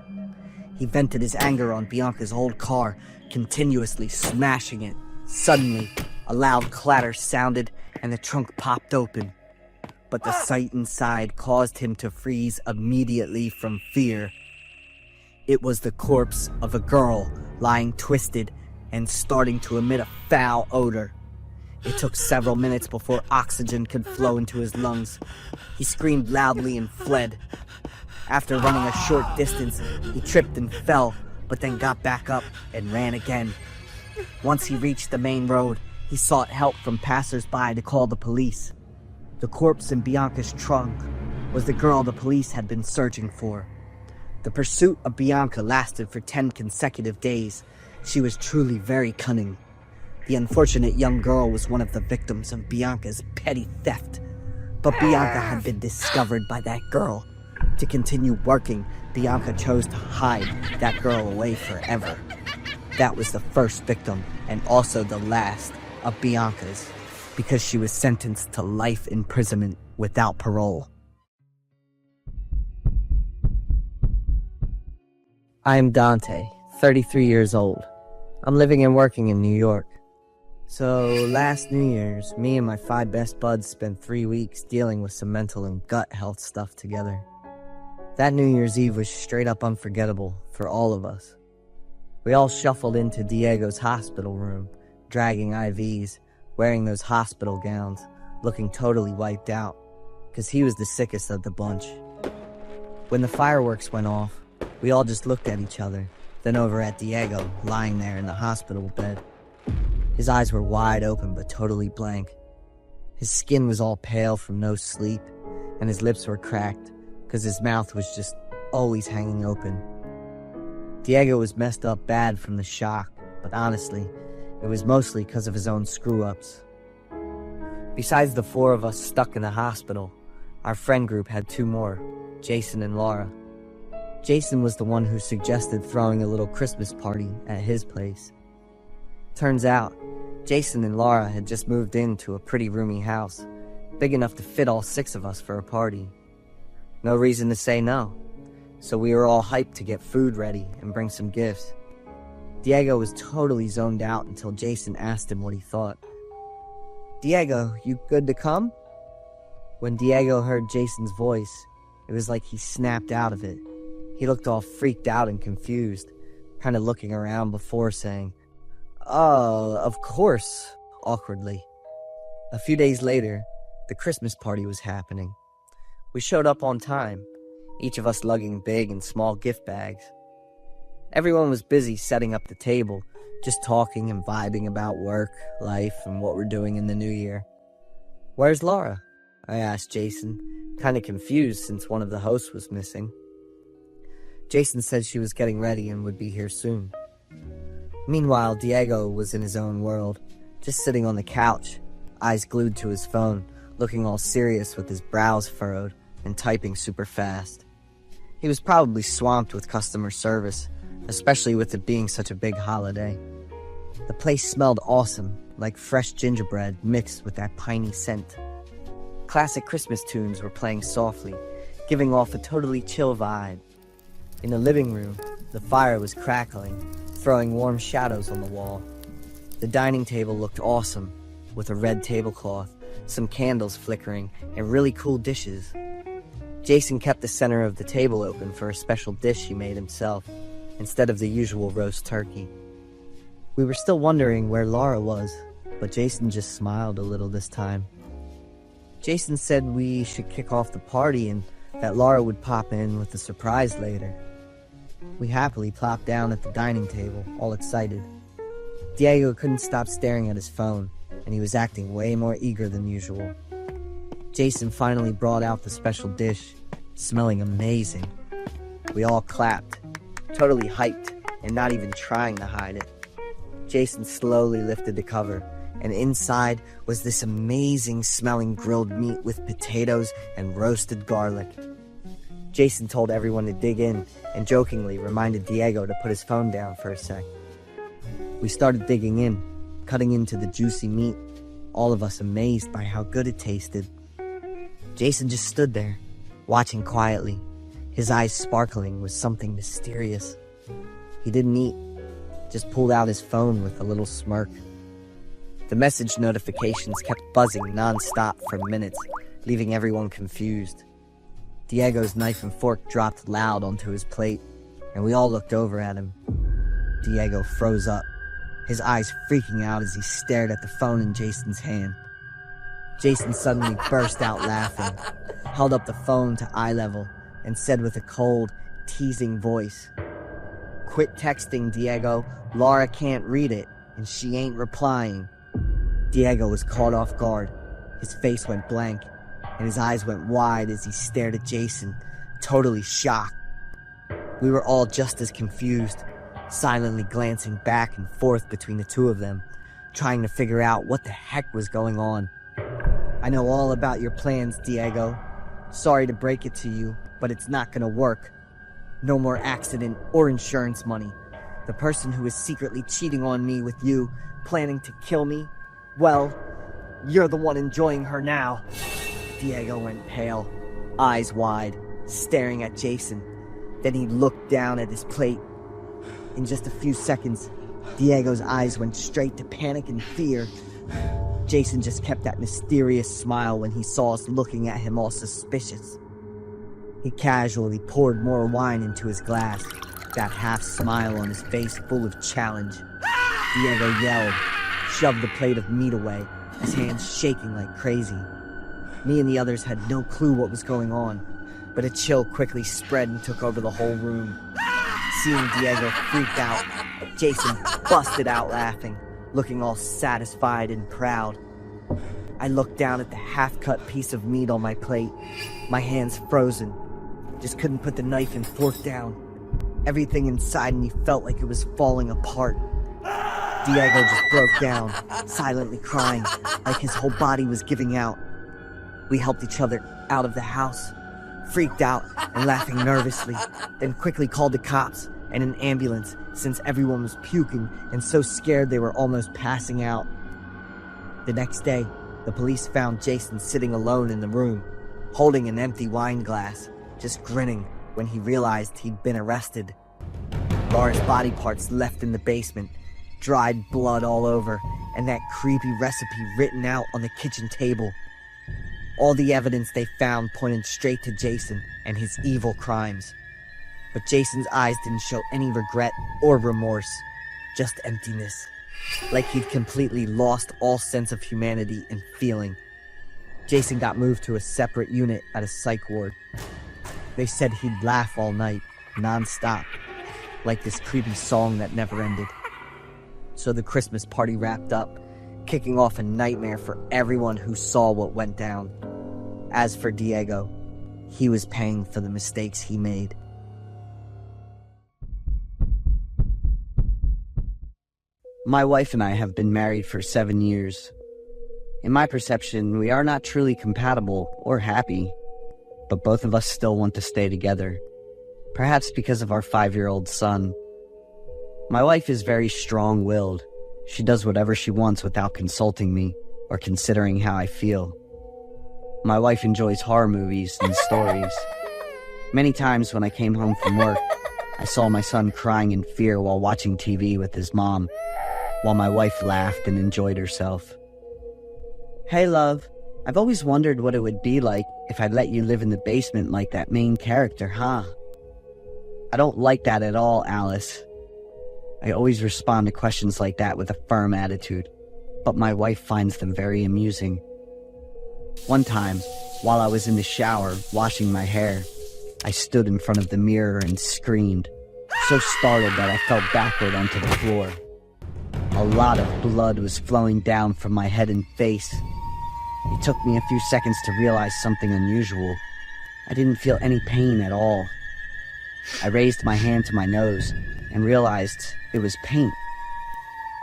He vented his anger on Bianca's old car, continuously smashing it. Suddenly, a loud clatter sounded and the trunk popped open. But the sight inside caused him to freeze immediately from fear. It was the corpse of a girl lying twisted and starting to emit a foul odor. It took several minutes before oxygen could flow into his lungs. He screamed loudly and fled. After running a short distance, he tripped and fell, but then got back up and ran again. Once he reached the main road, he sought help from passers-by to call the police. The corpse in Bianca's trunk was the girl the police had been searching for. The pursuit of Bianca lasted for 10 consecutive days. She was truly very cunning. The unfortunate young girl was one of the victims of Bianca's petty theft. But Bianca had been discovered by that girl. To continue working, Bianca chose to hide that girl away forever. That was the first victim, and also the last, of Bianca's, because she was sentenced to life imprisonment without parole. I am Dante, 33 years old. I'm living and working in New York. So, last New Year's, me and my 5 best buds spent 3 weeks dealing with some mental and gut health stuff together. That New Year's Eve was straight up unforgettable for all of us. We all shuffled into Diego's hospital room, dragging IVs, wearing those hospital gowns, looking totally wiped out, because he was the sickest of the bunch. When the fireworks went off, we all just looked at each other, then over at Diego, lying there in the hospital bed. His eyes were wide open but totally blank. His skin was all pale from no sleep, and his lips were cracked, because his mouth was just always hanging open. Diego was messed up bad from the shock, but honestly, it was mostly because of his own screw-ups. Besides the 4 of us stuck in the hospital, our friend group had 2 more, Jason and Laura. Jason was the one who suggested throwing a little Christmas party at his place. Turns out, Jason and Laura had just moved into a pretty roomy house, big enough to fit all 6 of us for a party. No reason to say no, so we were all hyped to get food ready and bring some gifts. Diego was totally zoned out until Jason asked him what he thought. "Diego, you good to come?" When Diego heard Jason's voice, it was like he snapped out of it. He looked all freaked out and confused, kind of looking around before saying, "Oh, of course," awkwardly. A few days later, the Christmas party was happening. We showed up on time, each of us lugging big and small gift bags. Everyone was busy setting up the table, just talking and vibing about work, life, and what we're doing in the new year. "Where's Laura?" I asked Jason, kind of confused since one of the hosts was missing. Jason said she was getting ready and would be here soon. Meanwhile, Diego was in his own world, just sitting on the couch, eyes glued to his phone, looking all serious with his brows furrowed and typing super fast. He was probably swamped with customer service, especially with it being such a big holiday. The place smelled awesome, like fresh gingerbread mixed with that piney scent. Classic Christmas tunes were playing softly, giving off a totally chill vibe. In the living room, the fire was crackling, throwing warm shadows on the wall. The dining table looked awesome, with a red tablecloth, some candles flickering, and really cool dishes. Jason kept the center of the table open for a special dish he made himself, instead of the usual roast turkey. We were still wondering where Laura was, but Jason just smiled a little this time. Jason said we should kick off the party and that Laura would pop in with a surprise later. We happily plopped down at the dining table, all excited. Diego couldn't stop staring at his phone, and he was acting way more eager than usual. Jason finally brought out the special dish, smelling amazing. We all clapped, totally hyped, and not even trying to hide it. Jason slowly lifted the cover, and inside was this amazing smelling grilled meat with potatoes and roasted garlic. Jason told everyone to dig in and jokingly reminded Diego to put his phone down for a sec. We started digging in, cutting into the juicy meat, all of us amazed by how good it tasted. Jason just stood there, watching quietly, his eyes sparkling with something mysterious. He didn't eat, just pulled out his phone with a little smirk. The message notifications kept buzzing non-stop for minutes, leaving everyone confused. Diego's knife and fork dropped loud onto his plate, and we all looked over at him. Diego froze up, his eyes freaking out as he stared at the phone in Jason's hand. Jason suddenly burst out laughing, held up the phone to eye level, and said with a cold, teasing voice, "Quit texting, Diego. Laura can't read it, and she ain't replying." Diego was caught off guard. His face went blank, and his eyes went wide as he stared at Jason, totally shocked. We were all just as confused, silently glancing back and forth between the two of them, trying to figure out what the heck was going on. "I know all about your plans, Diego. Sorry to break it to you, but it's not gonna work. No more accident or insurance money. The person who is secretly cheating on me with you, planning to kill me, well, you're the one enjoying her now." Diego went pale, eyes wide, staring at Jason. Then he looked down at his plate. In just a few seconds, Diego's eyes went straight to panic and fear. Jason just kept that mysterious smile when he saw us looking at him all suspicious. He casually poured more wine into his glass, that half smile on his face full of challenge. Diego yelled, shoved the plate of meat away, his hands shaking like crazy. Me and the others had no clue what was going on, but a chill quickly spread and took over the whole room. Seeing Diego freaked out, Jason busted out laughing, looking all satisfied and proud. I looked down at the half-cut piece of meat on my plate, my hands frozen. Just couldn't put the knife and fork down. Everything inside me felt like it was falling apart. Diego just broke down, silently crying, like his whole body was giving out. We helped each other out of the house, freaked out and laughing nervously, then quickly called the cops and an ambulance since everyone was puking and so scared they were almost passing out. The next day, the police found Jason sitting alone in the room, holding an empty wine glass, just grinning when he realized he'd been arrested. Laura's body parts left in the basement, dried blood all over, and that creepy recipe written out on the kitchen table. All the evidence they found pointed straight to Jason and his evil crimes. But Jason's eyes didn't show any regret or remorse, just emptiness, like he'd completely lost all sense of humanity and feeling. Jason got moved to a separate unit at a psych ward. They said he'd laugh all night, non-stop, like this creepy song that never ended. So the Christmas party wrapped up, kicking off a nightmare for everyone who saw what went down. As for Diego, he was paying for the mistakes he made. My wife and I have been married for 7 years. In my perception, we are not truly compatible or happy, but both of us still want to stay together. Perhaps because of our 5-year-old son. My wife is very strong-willed. She does whatever she wants without consulting me or considering how I feel. My wife enjoys horror movies and stories. Many times when I came home from work, I saw my son crying in fear while watching TV with his mom, while my wife laughed and enjoyed herself. Hey love, I've always wondered what it would be like if I let you live in the basement like that main character, huh? I don't like that at all, Alice. I always respond to questions like that with a firm attitude, but my wife finds them very amusing. One time, while I was in the shower washing my hair, I stood in front of the mirror and screamed, so startled that I fell backward onto the floor. A lot of blood was flowing down from my head and face. It took me a few seconds to realize something unusual. I didn't feel any pain at all. I raised my hand to my nose and realized it was paint.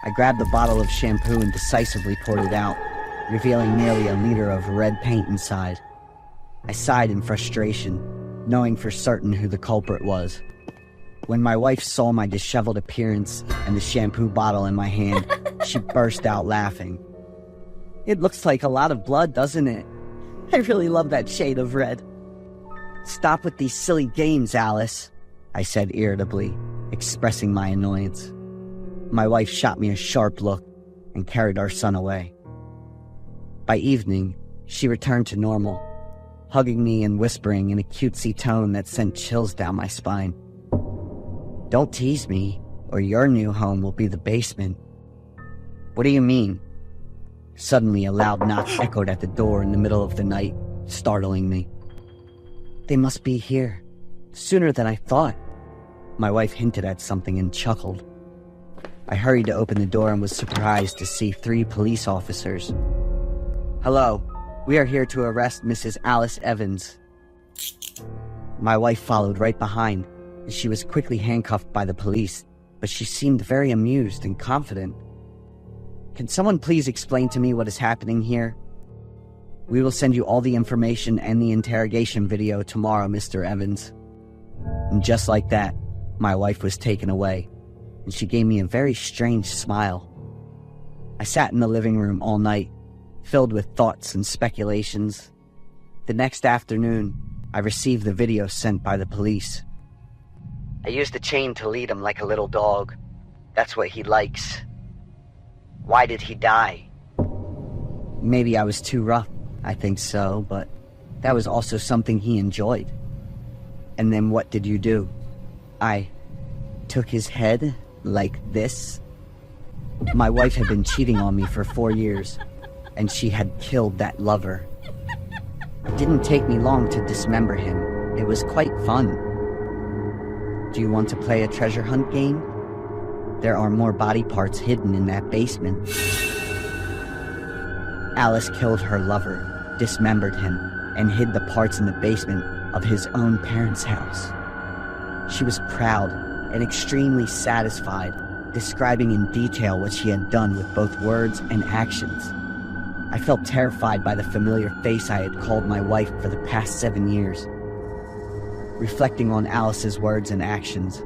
I grabbed the bottle of shampoo and decisively poured it out, revealing nearly a liter of red paint inside. I sighed in frustration, knowing for certain who the culprit was. When my wife saw my disheveled appearance and the shampoo bottle in my hand, she burst out laughing. It looks like a lot of blood, doesn't it? I really love that shade of red. Stop with these silly games, Alice, I said irritably, expressing my annoyance. My wife shot me a sharp look and carried our son away. By evening, she returned to normal, hugging me and whispering in a cutesy tone that sent chills down my spine. Don't tease me, or your new home will be the basement. What do you mean? Suddenly, a loud knock echoed at the door in the middle of the night, startling me. They must be here, sooner than I thought. My wife hinted at something and chuckled. I hurried to open the door and was surprised to see 3 police officers. Hello, we are here to arrest Mrs. Alice Evans. My wife followed right behind, and she was quickly handcuffed by the police, but she seemed very amused and confident. Can someone please explain to me what is happening here? We will send you all the information and the interrogation video tomorrow, Mr. Evans. And just like that, my wife was taken away, and she gave me a very strange smile. I sat in the living room all night, filled with thoughts and speculations. The next afternoon, I received the video sent by the police. I used the chain to lead him like a little dog. That's what he likes. Why did he die? Maybe I was too rough, I think so, but that was also something he enjoyed. And then what did you do? I took his head like this. My wife had been cheating on me for 4 years, and she had killed that lover. It didn't take me long to dismember him. It was quite fun. Do you want to play a treasure hunt game? There are more body parts hidden in that basement. Alice killed her lover, dismembered him, and hid the parts in the basement of his own parents' house. She was proud and extremely satisfied, describing in detail what she had done with both words and actions. I felt terrified by the familiar face I had called my wife for the past 7 years. Reflecting on Alice's words and actions,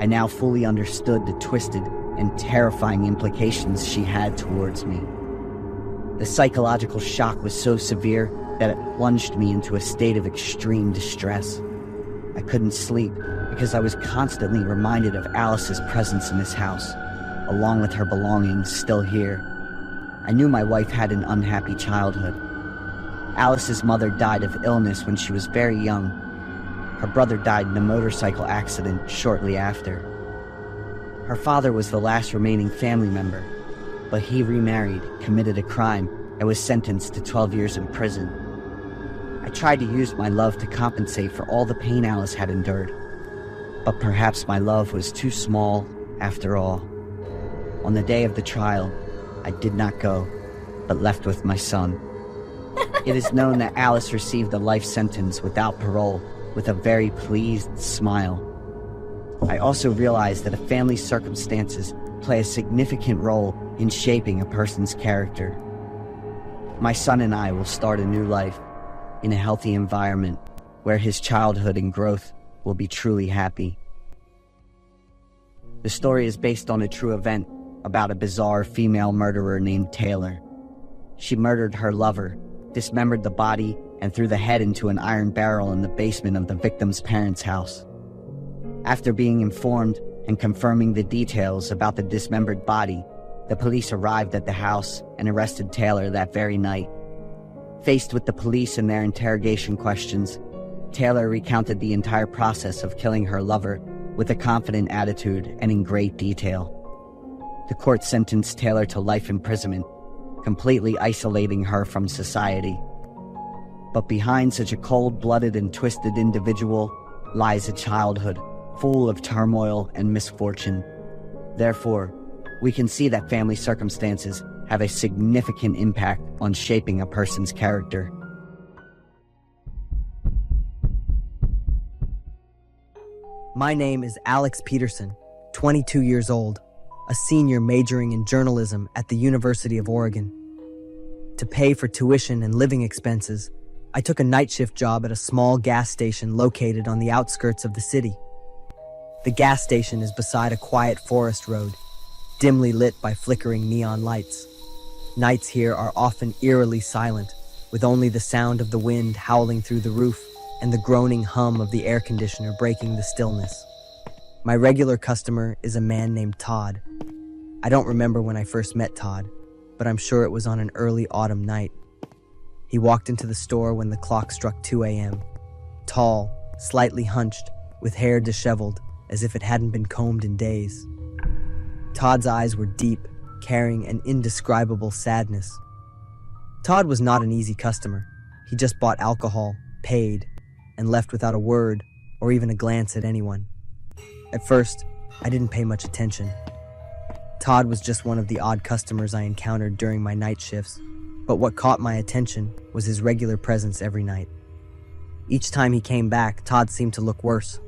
I now fully understood the twisted and terrifying implications she had towards me. The psychological shock was so severe that it plunged me into a state of extreme distress. I couldn't sleep because I was constantly reminded of Alice's presence in this house, along with her belongings still here. I knew my wife had an unhappy childhood. Alice's mother died of illness when she was very young. Her brother died in a motorcycle accident shortly after. Her father was the last remaining family member, but he remarried, committed a crime, and was sentenced to 12 years in prison. I tried to use my love to compensate for all the pain Alice had endured, but perhaps my love was too small after all. On the day of the trial, I did not go, but left with my son. It is known that Alice received a life sentence without parole, with a very pleased smile. I also realized that a family's circumstances play a significant role in shaping a person's character. My son and I will start a new life in a healthy environment where his childhood and growth will be truly happy. The story is based on a true event about a bizarre female murderer named Taylor. She murdered her lover, dismembered the body, and threw the head into an iron barrel in the basement of the victim's parents' house. After being informed and confirming the details about the dismembered body, the police arrived at the house and arrested Taylor that very night. Faced with the police and their interrogation questions, Taylor recounted the entire process of killing her lover with a confident attitude and in great detail. The court sentenced Taylor to life imprisonment, completely isolating her from society. But behind such a cold-blooded and twisted individual lies a childhood full of turmoil and misfortune. Therefore, we can see that family circumstances have a significant impact on shaping a person's character. My name is Alex Peterson, 22 years old, a senior majoring in journalism at the University of Oregon. To pay for tuition and living expenses, I took a night shift job at a small gas station located on the outskirts of the city. The gas station is beside a quiet forest road, dimly lit by flickering neon lights. Nights here are often eerily silent, with only the sound of the wind howling through the roof and the groaning hum of the air conditioner breaking the stillness. My regular customer is a man named Todd. I don't remember when I first met Todd, but I'm sure it was on an early autumn night. He walked into the store when the clock struck 2 a.m. Tall, slightly hunched, with hair disheveled, as if it hadn't been combed in days. Todd's eyes were deep, carrying an indescribable sadness. Todd was not an easy customer. He just bought alcohol, paid, and left without a word or even a glance at anyone. At first, I didn't pay much attention. Todd was just one of the odd customers I encountered during my night shifts, but what caught my attention was his regular presence every night. Each time he came back, Todd seemed to look worse.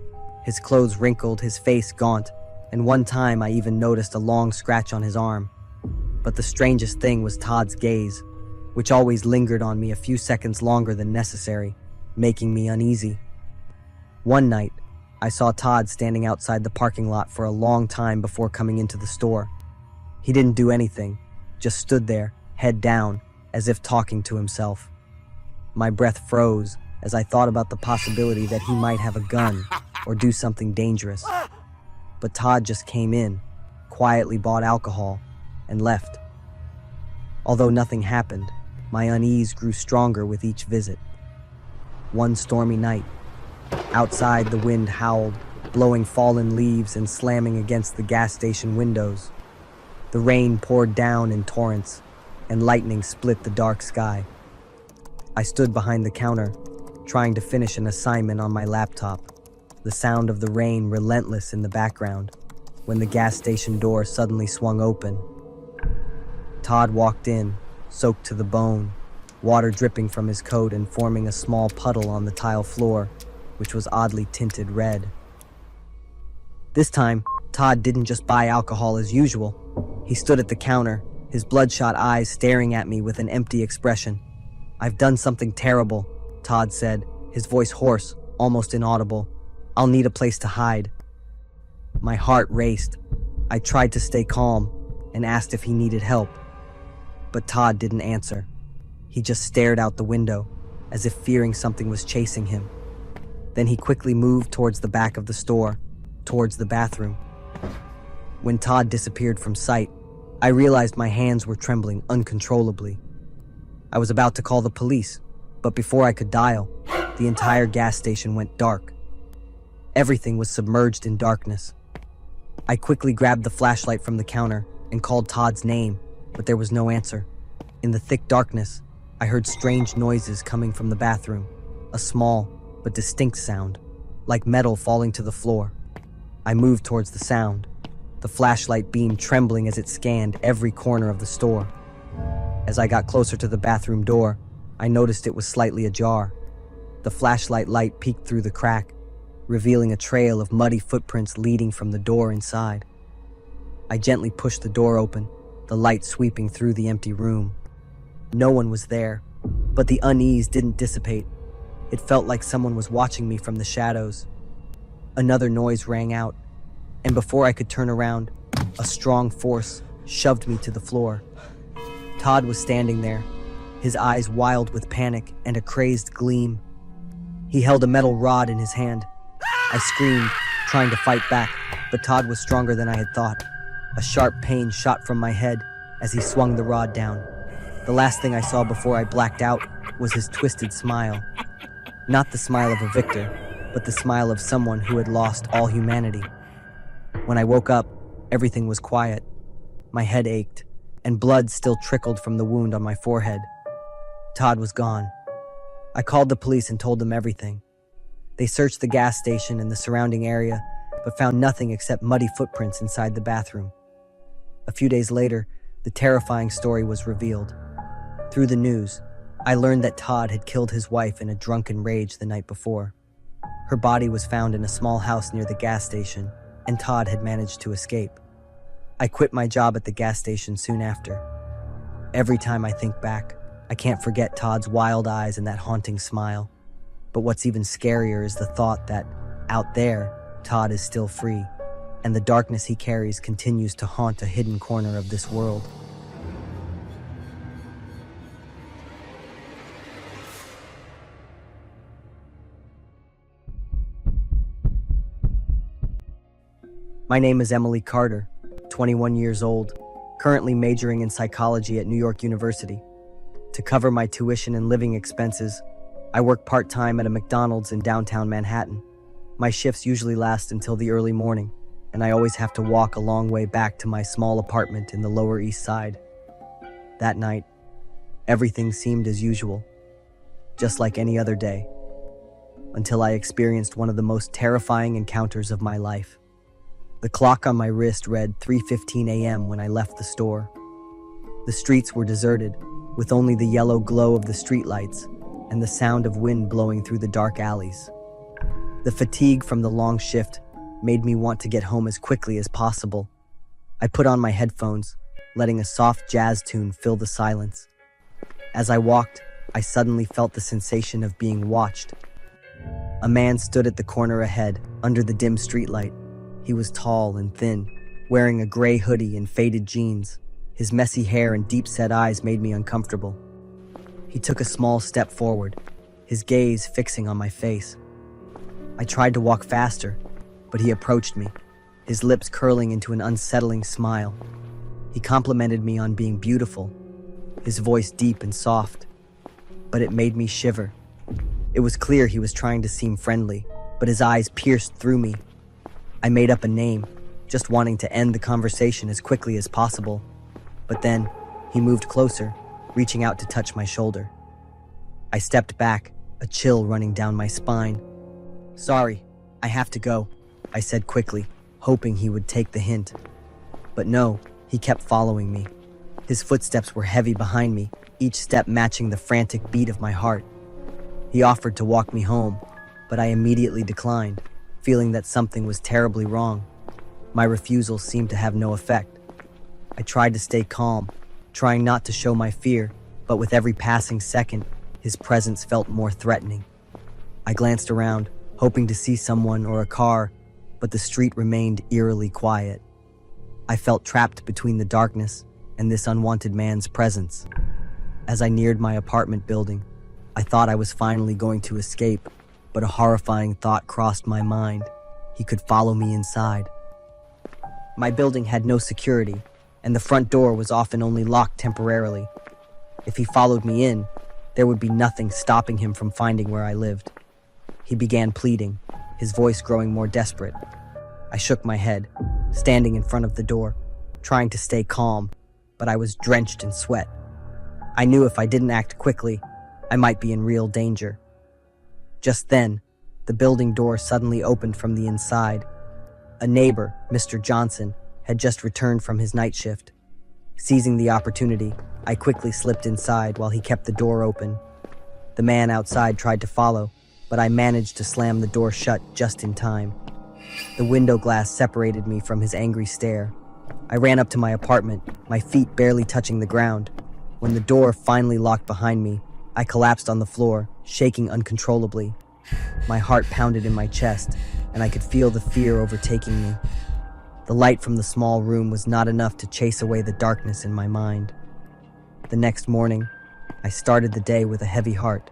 His clothes wrinkled, his face gaunt, and one time I even noticed a long scratch on his arm. But the strangest thing was Todd's gaze, which always lingered on me a few seconds longer than necessary, making me uneasy. One night, I saw Todd standing outside the parking lot for a long time before coming into the store. He didn't do anything, just stood there, head down, as if talking to himself. My breath froze as I thought about the possibility that he might have a gun or do something dangerous. But Todd just came in, quietly bought alcohol, and left. Although nothing happened, my unease grew stronger with each visit. One stormy night, outside the wind howled, blowing fallen leaves and slamming against the gas station windows. The rain poured down in torrents, and lightning split the dark sky. I stood behind the counter, trying to finish an assignment on my laptop, the sound of the rain relentless in the background, when the gas station door suddenly swung open. Todd walked in, soaked to the bone, water dripping from his coat and forming a small puddle on the tile floor, which was oddly tinted red. This time, Todd didn't just buy alcohol as usual. He stood at the counter, his bloodshot eyes staring at me with an empty expression. "I've done something terrible," Todd said, his voice hoarse, almost inaudible. "I'll need a place to hide." My heart raced. I tried to stay calm and asked if he needed help. But Todd didn't answer. He just stared out the window, as if fearing something was chasing him. Then he quickly moved towards the back of the store, towards the bathroom. When Todd disappeared from sight, I realized my hands were trembling uncontrollably. I was about to call the police, but before I could dial, the entire gas station went dark. Everything was submerged in darkness. I quickly grabbed the flashlight from the counter and called Todd's name, but there was no answer. In the thick darkness, I heard strange noises coming from the bathroom, a small but distinct sound, like metal falling to the floor. I moved towards the sound, the flashlight beam trembling as it scanned every corner of the store. As I got closer to the bathroom door, I noticed it was slightly ajar. The flashlight light peeked through the crack, revealing a trail of muddy footprints leading from the door inside. I gently pushed the door open, the light sweeping through the empty room. No one was there, but the unease didn't dissipate. It felt like someone was watching me from the shadows. Another noise rang out, and before I could turn around, a strong force shoved me to the floor. Todd was standing there, his eyes wild with panic and a crazed gleam. He held a metal rod in his hand. I screamed, trying to fight back, but Todd was stronger than I had thought. A sharp pain shot from my head as he swung the rod down. The last thing I saw before I blacked out was his twisted smile. Not the smile of a victor, but the smile of someone who had lost all humanity. When I woke up, everything was quiet. My head ached, and blood still trickled from the wound on my forehead. Todd was gone. I called the police and told them everything. They searched the gas station and the surrounding area, but found nothing except muddy footprints inside the bathroom. A few days later, the terrifying story was revealed. Through the news, I learned that Todd had killed his wife in a drunken rage the night before. Her body was found in a small house near the gas station, and Todd had managed to escape. I quit my job at the gas station soon after. Every time I think back, I can't forget Todd's wild eyes and that haunting smile. But what's even scarier is the thought that, out there, Todd is still free, and the darkness he carries continues to haunt a hidden corner of this world. My name is Emily Carter, 21 years old, currently majoring in psychology at New York University. To cover my tuition and living expenses, I work part-time at a McDonald's in downtown Manhattan. My shifts usually last until the early morning, and I always have to walk a long way back to my small apartment in the Lower East Side. That night, everything seemed as usual, just like any other day, until I experienced one of the most terrifying encounters of my life. The clock on my wrist read 3:15 a.m. when I left the store. The streets were deserted, with only the yellow glow of the streetlights and the sound of wind blowing through the dark alleys. The fatigue from the long shift made me want to get home as quickly as possible. I put on my headphones, letting a soft jazz tune fill the silence. As I walked, I suddenly felt the sensation of being watched. A man stood at the corner ahead, under the dim streetlight. He was tall and thin, wearing a gray hoodie and faded jeans. His messy hair and deep-set eyes made me uncomfortable. He took a small step forward, his gaze fixing on my face. I tried to walk faster, but he approached me, his lips curling into an unsettling smile. He complimented me on being beautiful, his voice deep and soft, but it made me shiver. It was clear he was trying to seem friendly, but his eyes pierced through me. I made up a name, just wanting to end the conversation as quickly as possible. But then, he moved closer, reaching out to touch my shoulder. I stepped back, a chill running down my spine. "Sorry, I have to go," I said quickly, hoping he would take the hint. But no, he kept following me. His footsteps were heavy behind me, each step matching the frantic beat of my heart. He offered to walk me home, but I immediately declined, feeling that something was terribly wrong. My refusal seemed to have no effect. I tried to stay calm, trying not to show my fear, but with every passing second, his presence felt more threatening. I glanced around, hoping to see someone or a car, but the street remained eerily quiet. I felt trapped between the darkness and this unwanted man's presence. As I neared my apartment building, I thought I was finally going to escape, but a horrifying thought crossed my mind. He could follow me inside. My building had no security, and the front door was often only locked temporarily. If he followed me in, there would be nothing stopping him from finding where I lived. He began pleading, his voice growing more desperate. I shook my head, standing in front of the door, trying to stay calm, but I was drenched in sweat. I knew if I didn't act quickly, I might be in real danger. Just then, the building door suddenly opened from the inside. A neighbor, Mr. Johnson, had just returned from his night shift. Seizing the opportunity, I quickly slipped inside while he kept the door open. The man outside tried to follow, but I managed to slam the door shut just in time. The window glass separated me from his angry stare. I ran up to my apartment, my feet barely touching the ground. When the door finally locked behind me, I collapsed on the floor, shaking uncontrollably. My heart pounded in my chest, and I could feel the fear overtaking me. The light from the small room was not enough to chase away the darkness in my mind. The next morning, I started the day with a heavy heart.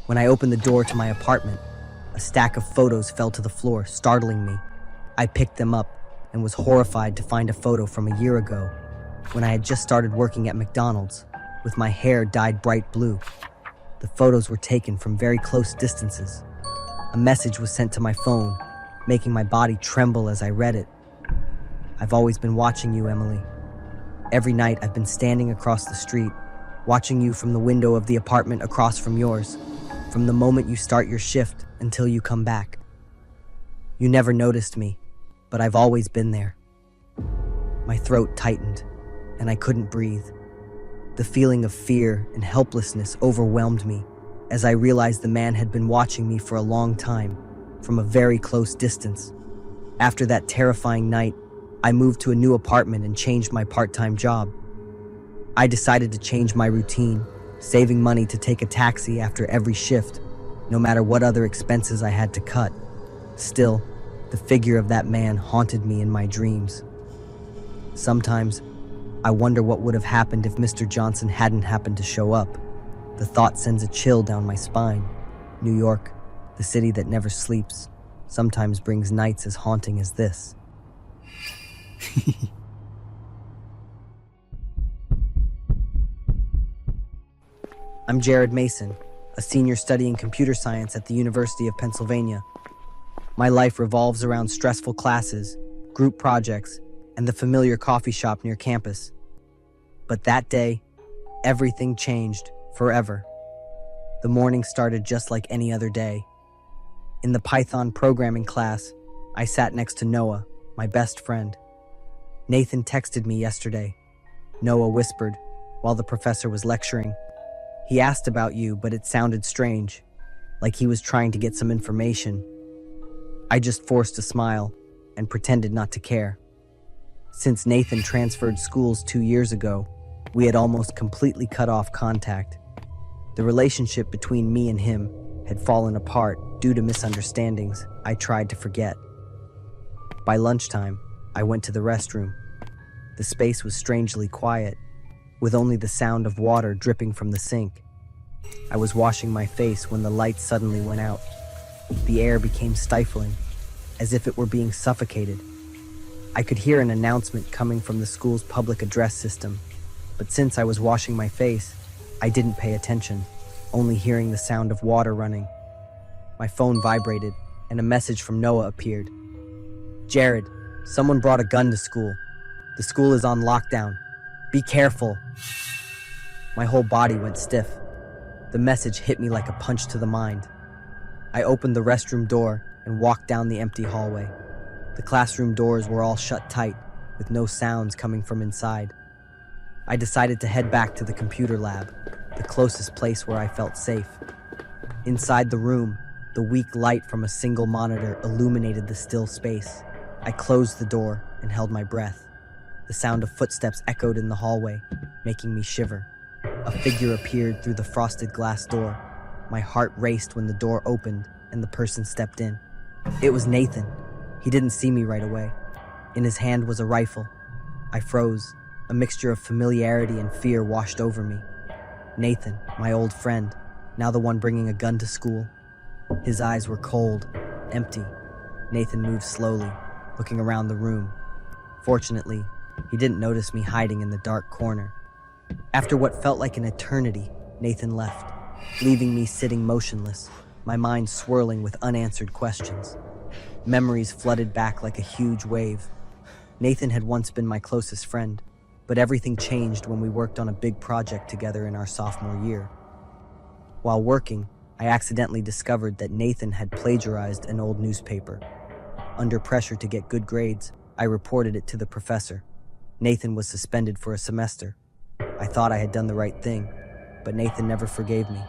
When I opened the door to my apartment, a stack of photos fell to the floor, startling me. I picked them up and was horrified to find a photo from a year ago, when I had just started working at McDonald's, with my hair dyed bright blue. The photos were taken from very close distances. A message was sent to my phone, making my body tremble as I read it. I've always been watching you, Emily. Every night I've been standing across the street, watching you from the window of the apartment across from yours, from the moment you start your shift until you come back. You never noticed me, but I've always been there. My throat tightened, and I couldn't breathe. The feeling of fear and helplessness overwhelmed me as I realized the man had been watching me for a long time, from a very close distance. After that terrifying night, I moved to a new apartment and changed my part-time job. I decided to change my routine, saving money to take a taxi after every shift, no matter what other expenses I had to cut. Still, the figure of that man haunted me in my dreams. Sometimes, I wonder what would have happened if Mr. Johnson hadn't happened to show up. The thought sends a chill down my spine. New York, the city that never sleeps, sometimes brings nights as haunting as this. I'm Jared Mason, a senior studying computer science at the University of Pennsylvania. My life revolves around stressful classes, group projects, and the familiar coffee shop near campus. But that day, everything changed forever. The morning started just like any other day. In the Python programming class, I sat next to Noah, my best friend. Nathan texted me yesterday, Noah whispered, while the professor was lecturing. He asked about you, but it sounded strange, like he was trying to get some information. I just forced a smile and pretended not to care. Since Nathan transferred schools 2 years ago, we had almost completely cut off contact. The relationship between me and him had fallen apart due to misunderstandings I tried to forget. By lunchtime, I went to the restroom. The space was strangely quiet, with only the sound of water dripping from the sink. I was washing my face when the light suddenly went out. The air became stifling, as if it were being suffocated. I could hear an announcement coming from the school's public address system, but since I was washing my face, I didn't pay attention, only hearing the sound of water running. My phone vibrated, and a message from Noah appeared. Jared, someone brought a gun to school. The school is on lockdown. Be careful. My whole body went stiff. The message hit me like a punch to the mind. I opened the restroom door and walked down the empty hallway. The classroom doors were all shut tight, with no sounds coming from inside. I decided to head back to the computer lab, the closest place where I felt safe. Inside the room, the weak light from a single monitor illuminated the still space. I closed the door and held my breath. The sound of footsteps echoed in the hallway, making me shiver. A figure appeared through the frosted glass door. My heart raced when the door opened and the person stepped in. It was Nathan. He didn't see me right away. In his hand was a rifle. I froze. A mixture of familiarity and fear washed over me. Nathan, my old friend, now the one bringing a gun to school. His eyes were cold, empty. Nathan moved slowly, looking around the room. Fortunately, he didn't notice me hiding in the dark corner. After what felt like an eternity, Nathan left, leaving me sitting motionless, my mind swirling with unanswered questions. Memories flooded back like a huge wave. Nathan had once been my closest friend, but everything changed when we worked on a big project together in our sophomore year. While working, I accidentally discovered that Nathan had plagiarized an old newspaper. Under pressure to get good grades, I reported it to the professor. Nathan was suspended for a semester. I thought I had done the right thing, but Nathan never forgave me.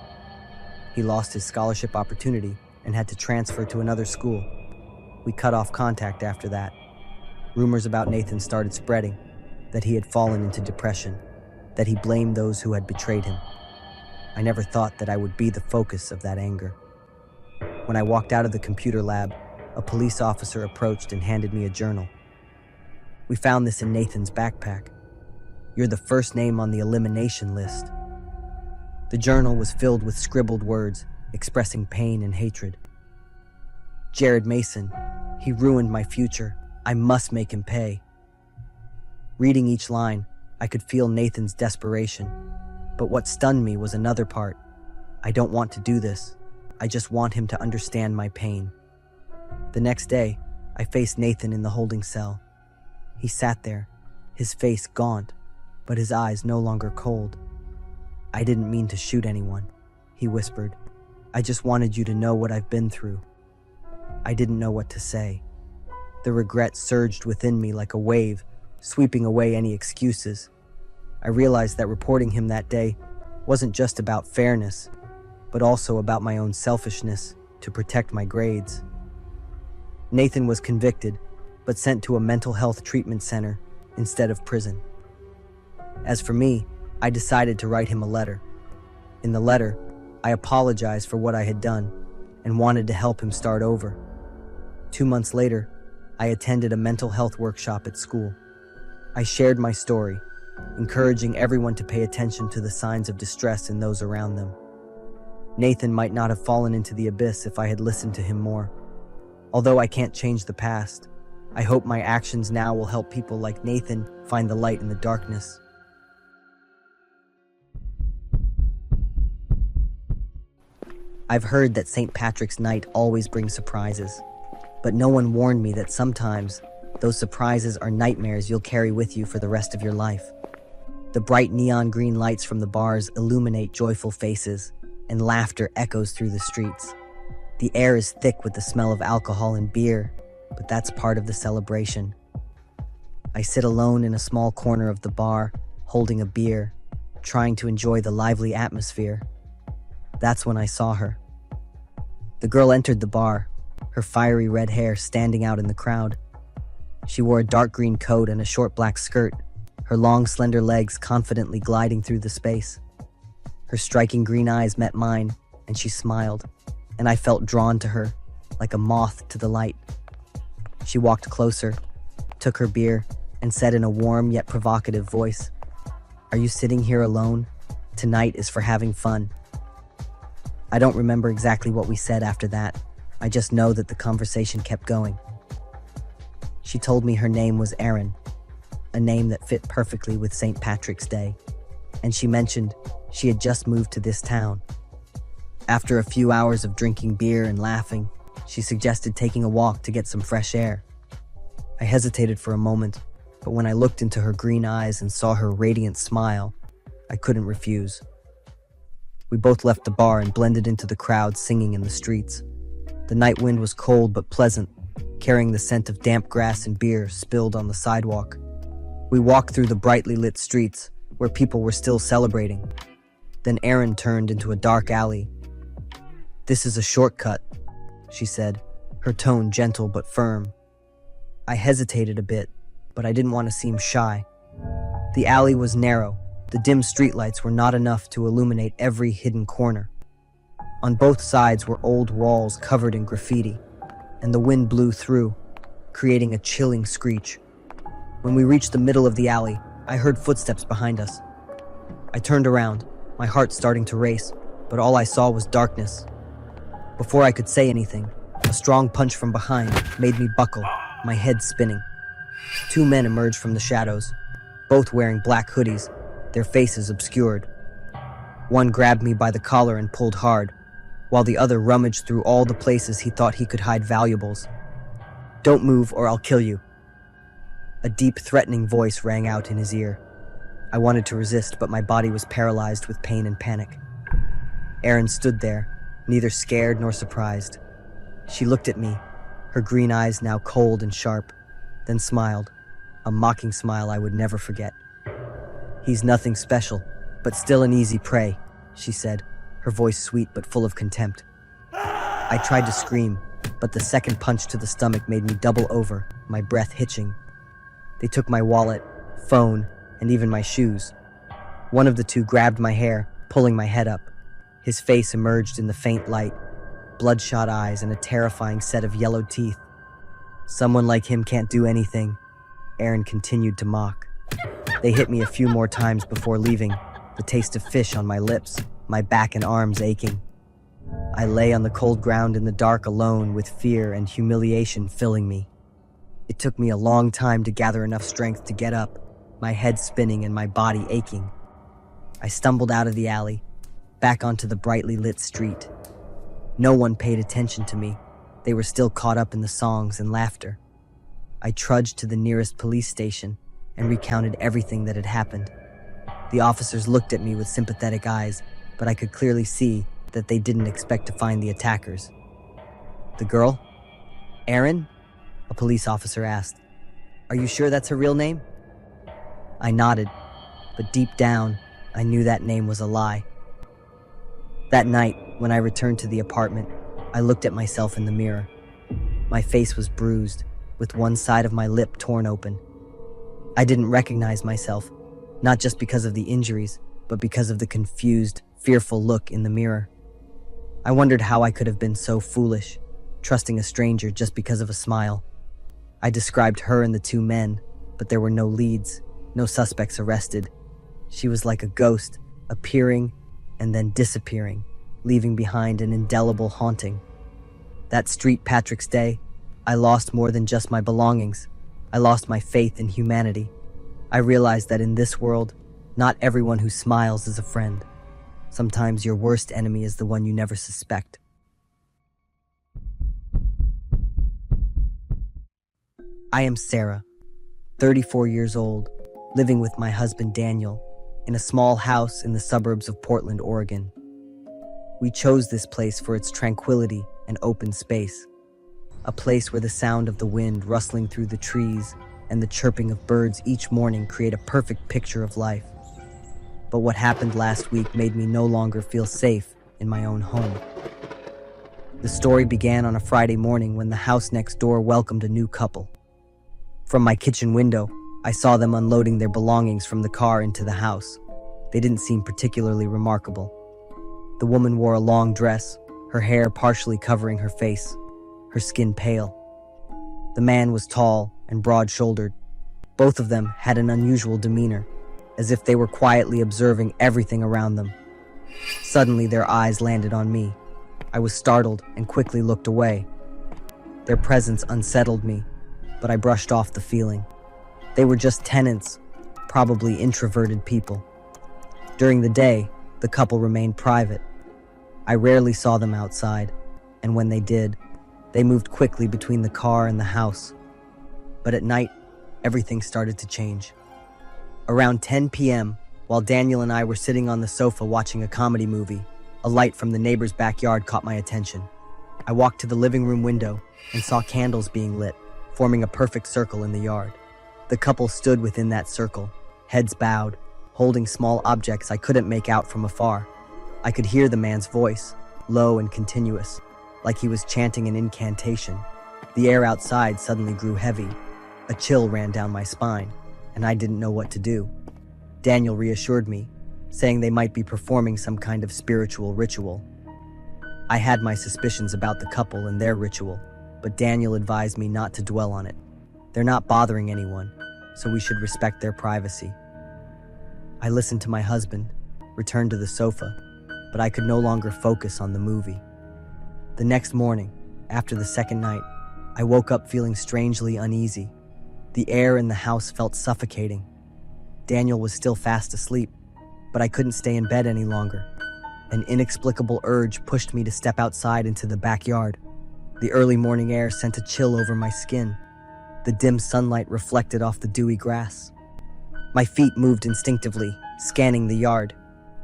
He lost his scholarship opportunity and had to transfer to another school. We cut off contact after that. Rumors about Nathan started spreading, that he had fallen into depression. that he blamed those who had betrayed him. I never thought that I would be the focus of that anger. When I walked out of the computer lab, a police officer approached and handed me a journal. "We found this in Nathan's backpack. You're the first name on the elimination list." The journal was filled with scribbled words expressing pain and hatred. "Jared Mason, he ruined my future. I must make him pay." Reading each line, I could feel Nathan's desperation. But what stunned me was another part. "I don't want to do this. I just want him to understand my pain." The next day, I faced Nathan in the holding cell. He sat there, his face gaunt, but his eyes no longer cold. "I didn't mean to shoot anyone," he whispered. "I just wanted you to know what I've been through." I didn't know what to say. The regret surged within me like a wave, sweeping away any excuses. I realized that reporting him that day wasn't just about fairness, but also about my own selfishness to protect my grades. Nathan was convicted, but sent to a mental health treatment center instead of prison. As for me, I decided to write him a letter. In the letter, I apologized for what I had done and wanted to help him start over. 2 months later, I attended a mental health workshop at school. I shared my story, encouraging everyone to pay attention to the signs of distress in those around them. Nathan might not have fallen into the abyss if I had listened to him more. Although I can't change the past, I hope my actions now will help people like Nathan find the light in the darkness. I've heard that St. Patrick's Night always brings surprises, but no one warned me that sometimes those surprises are nightmares you'll carry with you for the rest of your life. The bright neon green lights from the bars illuminate joyful faces, and laughter echoes through the streets. The air is thick with the smell of alcohol and beer, but that's part of the celebration. I sit alone in a small corner of the bar, holding a beer, trying to enjoy the lively atmosphere. That's when I saw her. The girl entered the bar, her fiery red hair standing out in the crowd. She wore a dark green coat and a short black skirt, her long, slender legs confidently gliding through the space. Her striking green eyes met mine, and she smiled, and I felt drawn to her, like a moth to the light. She walked closer, took her beer, and said in a warm yet provocative voice, "Are you sitting here alone? Tonight is for having fun." I don't remember exactly what we said after that. I just know that the conversation kept going. She told me her name was Erin, a name that fit perfectly with St. Patrick's Day, and she mentioned she had just moved to this town. After a few hours of drinking beer and laughing, she suggested taking a walk to get some fresh air. I hesitated for a moment, but when I looked into her green eyes and saw her radiant smile, I couldn't refuse. We both left the bar and blended into the crowd singing in the streets. The night wind was cold but pleasant, carrying the scent of damp grass and beer spilled on the sidewalk. We walked through the brightly lit streets, where people were still celebrating. Then Erin turned into a dark alley. "This is a shortcut," she said, her tone gentle but firm. I hesitated a bit, but I didn't want to seem shy. The alley was narrow. The dim streetlights were not enough to illuminate every hidden corner. On both sides were old walls covered in graffiti, and the wind blew through, creating a chilling screech. When we reached the middle of the alley, I heard footsteps behind us. I turned around, my heart starting to race, but all I saw was darkness. Before I could say anything, a strong punch from behind made me buckle, my head spinning. 2 men emerged from the shadows, both wearing black hoodies, their faces obscured. One grabbed me by the collar and pulled hard, while the other rummaged through all the places he thought he could hide valuables. "Don't move or I'll kill you." A deep, threatening voice rang out in his ear. I wanted to resist, but my body was paralyzed with pain and panic. Erin stood there, neither scared nor surprised. She looked at me, her green eyes now cold and sharp, then smiled, a mocking smile I would never forget. "He's nothing special, but still an easy prey," she said, her voice sweet but full of contempt. I tried to scream, but the second punch to the stomach made me double over, my breath hitching. They took my wallet, phone, and even my shoes. One of the two grabbed my hair, pulling my head up. His face emerged in the faint light, bloodshot eyes and a terrifying set of yellowed teeth. "Someone like him can't do anything," Aaron continued to mock. They hit me a few more times before leaving, the taste of fish on my lips, my back and arms aching. I lay on the cold ground in the dark alone with fear and humiliation filling me. It took me a long time to gather enough strength to get up, my head spinning and my body aching. I stumbled out of the alley, back onto the brightly lit street. No one paid attention to me. They were still caught up in the songs and laughter. I trudged to the nearest police station and recounted everything that had happened. The officers looked at me with sympathetic eyes, but I could clearly see that they didn't expect to find the attackers. "The girl? Erin?" a police officer asked. "Are you sure that's her real name?" I nodded, but deep down, I knew that name was a lie. That night, when I returned to the apartment, I looked at myself in the mirror. My face was bruised, with one side of my lip torn open. I didn't recognize myself, not just because of the injuries, but because of the confused, fearful look in the mirror. I wondered how I could have been so foolish, trusting a stranger just because of a smile. I described her and the two men, but there were no leads, no suspects arrested. She was like a ghost, appearing and then disappearing, leaving behind an indelible haunting. That St. Patrick's Day, I lost more than just my belongings. I lost my faith in humanity. I realized that in this world, not everyone who smiles is a friend. Sometimes your worst enemy is the one you never suspect. I am Sarah, 34 years old, living with my husband Daniel, in a small house in the suburbs of Portland, Oregon. We chose this place for its tranquility and open space, a place where the sound of the wind rustling through the trees and the chirping of birds each morning create a perfect picture of life. But what happened last week made me no longer feel safe in my own home. The story began on a Friday morning when the house next door welcomed a new couple. From my kitchen window, I saw them unloading their belongings from the car into the house. They didn't seem particularly remarkable. The woman wore a long dress, her hair partially covering her face, her skin pale. The man was tall and broad-shouldered. Both of them had an unusual demeanor, as if they were quietly observing everything around them. Suddenly, their eyes landed on me. I was startled and quickly looked away. Their presence unsettled me, but I brushed off the feeling. They were just tenants, probably introverted people. During the day, the couple remained private. I rarely saw them outside, and when they did, they moved quickly between the car and the house. But at night, everything started to change. Around 10 p.m., while Daniel and I were sitting on the sofa watching a comedy movie, a light from the neighbor's backyard caught my attention. I walked to the living room window and saw candles being lit, forming a perfect circle in the yard. The couple stood within that circle, heads bowed, holding small objects I couldn't make out from afar. I could hear the man's voice, low and continuous, like he was chanting an incantation. The air outside suddenly grew heavy. A chill ran down my spine, and I didn't know what to do. Daniel reassured me, saying they might be performing some kind of spiritual ritual. I had my suspicions about the couple and their ritual, but Daniel advised me not to dwell on it. They're not bothering anyone, so we should respect their privacy. I listened to my husband, returned to the sofa, but I could no longer focus on the movie. The next morning, after the second night, I woke up feeling strangely uneasy. The air in the house felt suffocating. Daniel was still fast asleep, but I couldn't stay in bed any longer. An inexplicable urge pushed me to step outside into the backyard. The early morning air sent a chill over my skin. The dim sunlight reflected off the dewy grass. My feet moved instinctively, scanning the yard.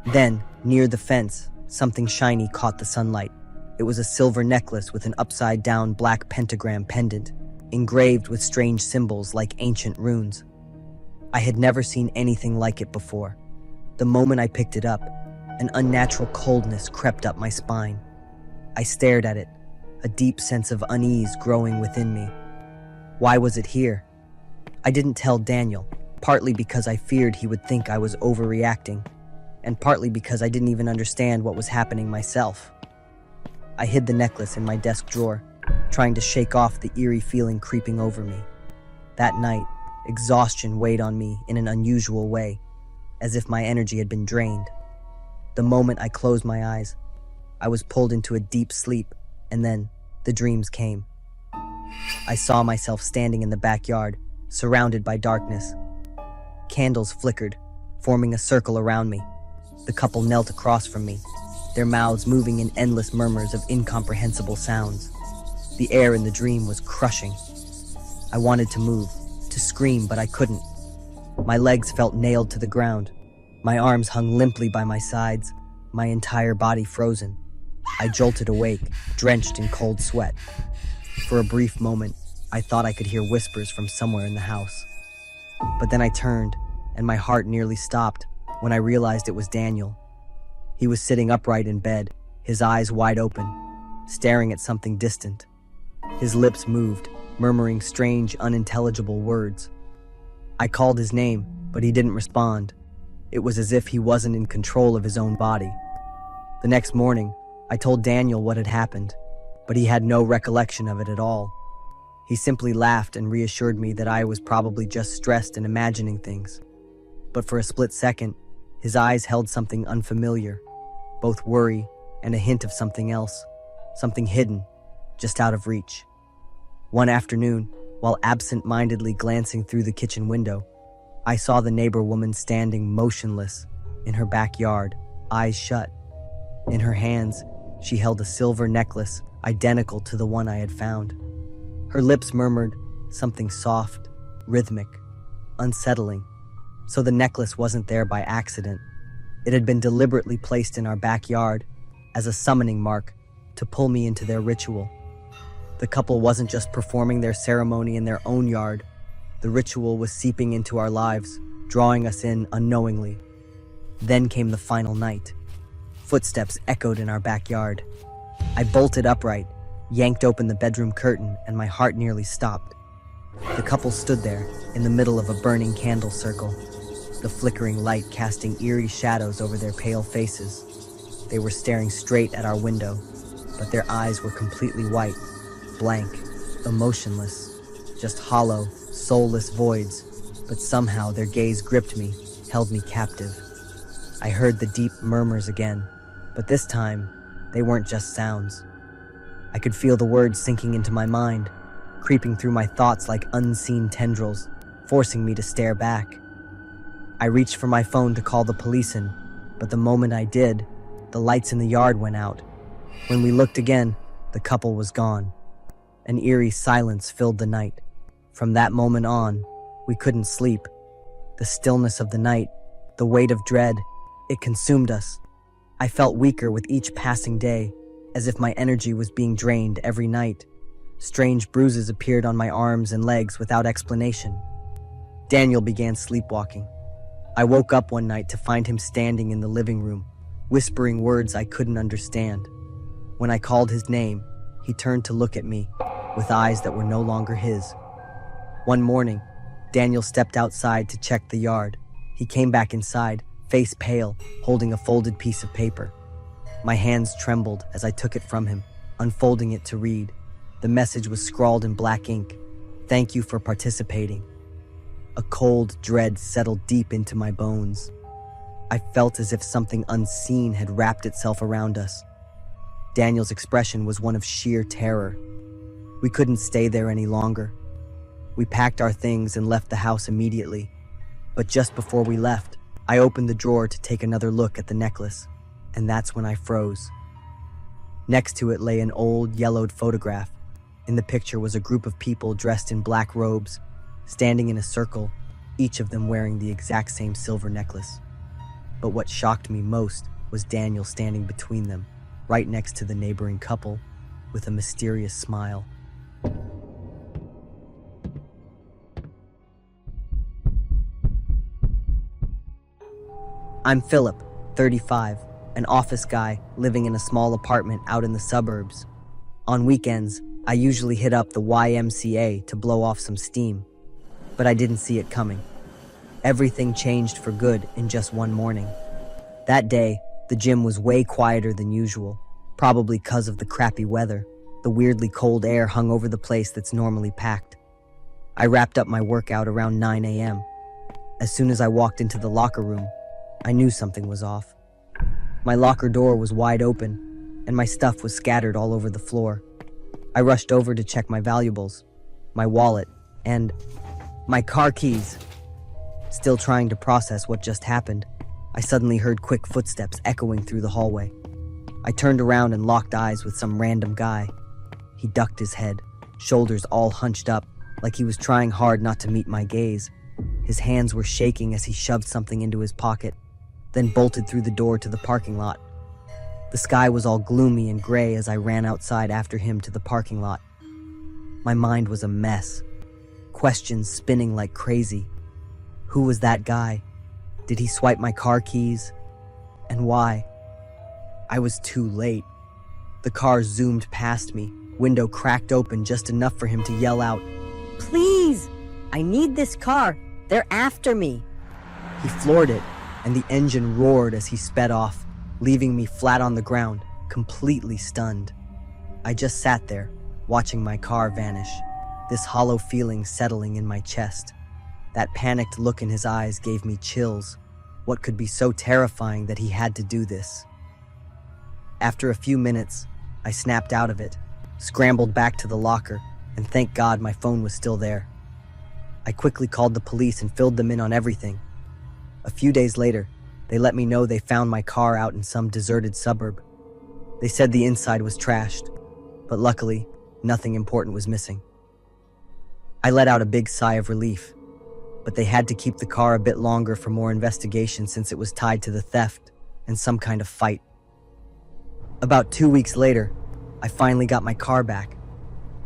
Then, near the fence, something shiny caught the sunlight. It was a silver necklace with an upside-down black pentagram pendant, engraved with strange symbols like ancient runes. I had never seen anything like it before. The moment I picked it up, an unnatural coldness crept up my spine. I stared at it, a deep sense of unease growing within me. Why was it here? I didn't tell Daniel, partly because I feared he would think I was overreacting, and partly because I didn't even understand what was happening myself. I hid the necklace in my desk drawer, trying to shake off the eerie feeling creeping over me. That night, exhaustion weighed on me in an unusual way, as if my energy had been drained. The moment I closed my eyes, I was pulled into a deep sleep, and then the dreams came. I saw myself standing in the backyard, surrounded by darkness. Candles flickered, forming a circle around me. The couple knelt across from me, their mouths moving in endless murmurs of incomprehensible sounds. The air in the dream was crushing. I wanted to move, to scream, but I couldn't. My legs felt nailed to the ground. My arms hung limply by my sides, my entire body frozen. I jolted awake, drenched in cold sweat. For a brief moment, I thought I could hear whispers from somewhere in the house. But then I turned, and my heart nearly stopped when I realized it was Daniel. He was sitting upright in bed, his eyes wide open, staring at something distant. His lips moved, murmuring strange, unintelligible words. I called his name, but he didn't respond. It was as if he wasn't in control of his own body. The next morning, I told Daniel what had happened, but he had no recollection of it at all. He simply laughed and reassured me that I was probably just stressed and imagining things. But for a split second, his eyes held something unfamiliar, both worry and a hint of something else, something hidden, just out of reach. One afternoon, while absent-mindedly glancing through the kitchen window, I saw the neighbor woman standing motionless in her backyard, eyes shut. In her hands, she held a silver necklace identical to the one I had found. Her lips murmured something soft, rhythmic, unsettling. So the necklace wasn't there by accident. It had been deliberately placed in our backyard as a summoning mark to pull me into their ritual. The couple wasn't just performing their ceremony in their own yard. The ritual was seeping into our lives, drawing us in unknowingly. Then came the final night. Footsteps echoed in our backyard. I bolted upright, yanked open the bedroom curtain, and my heart nearly stopped. The couple stood there, in the middle of a burning candle circle, the flickering light casting eerie shadows over their pale faces. They were staring straight at our window, but their eyes were completely white, blank, emotionless, just hollow, soulless voids, but somehow their gaze gripped me, held me captive. I heard the deep murmurs again, but this time, they weren't just sounds. I could feel the words sinking into my mind, creeping through my thoughts like unseen tendrils, forcing me to stare back. I reached for my phone to call the police in, but the moment I did, the lights in the yard went out. When we looked again, the couple was gone. An eerie silence filled the night. From that moment on, we couldn't sleep. The stillness of the night, the weight of dread, it consumed us. I felt weaker with each passing day, as if my energy was being drained every night. Strange bruises appeared on my arms and legs without explanation. Daniel began sleepwalking. I woke up one night to find him standing in the living room, whispering words I couldn't understand. When I called his name, he turned to look at me, with eyes that were no longer his. One morning, Daniel stepped outside to check the yard. He came back inside, face pale, holding a folded piece of paper. My hands trembled as I took it from him, unfolding it to read. The message was scrawled in black ink. "Thank you for participating." A cold dread settled deep into my bones. I felt as if something unseen had wrapped itself around us. Daniel's expression was one of sheer terror. We couldn't stay there any longer. We packed our things and left the house immediately. But just before we left, I opened the drawer to take another look at the necklace, and that's when I froze. Next to it lay an old, yellowed photograph. In the picture was a group of people dressed in black robes, standing in a circle, each of them wearing the exact same silver necklace. But what shocked me most was Daniel standing between them, right next to the neighboring couple, with a mysterious smile. I'm Philip, 35, an office guy living in a small apartment out in the suburbs. On weekends, I usually hit up the YMCA to blow off some steam, but I didn't see it coming. Everything changed for good in just one morning. That day, the gym was way quieter than usual, probably because of the crappy weather. The weirdly cold air hung over the place that's normally packed. I wrapped up my workout around 9 a.m. As soon as I walked into the locker room, I knew something was off. My locker door was wide open, and my stuff was scattered all over the floor. I rushed over to check my valuables, my wallet, and my car keys. Still trying to process what just happened, I suddenly heard quick footsteps echoing through the hallway. I turned around and locked eyes with some random guy. He ducked his head, shoulders all hunched up, like he was trying hard not to meet my gaze. His hands were shaking as he shoved something into his pocket, then bolted through the door to the parking lot. The sky was all gloomy and gray as I ran outside after him to the parking lot. My mind was a mess, questions spinning like crazy. Who was that guy? Did he swipe my car keys? And why? I was too late. The car zoomed past me, window cracked open just enough for him to yell out, Please! I need this car. They're after me. He floored it, and the engine roared as he sped off, leaving me flat on the ground, completely stunned. I just sat there, watching my car vanish, this hollow feeling settling in my chest. That panicked look in his eyes gave me chills. What could be so terrifying that he had to do this? After a few minutes, I snapped out of it, scrambled back to the locker, and thank God my phone was still there. I quickly called the police and filled them in on everything. A few days later, they let me know they found my car out in some deserted suburb. They said the inside was trashed, but luckily, nothing important was missing. I let out a big sigh of relief, but they had to keep the car a bit longer for more investigation since it was tied to the theft and some kind of fight. About 2 weeks later, I finally got my car back,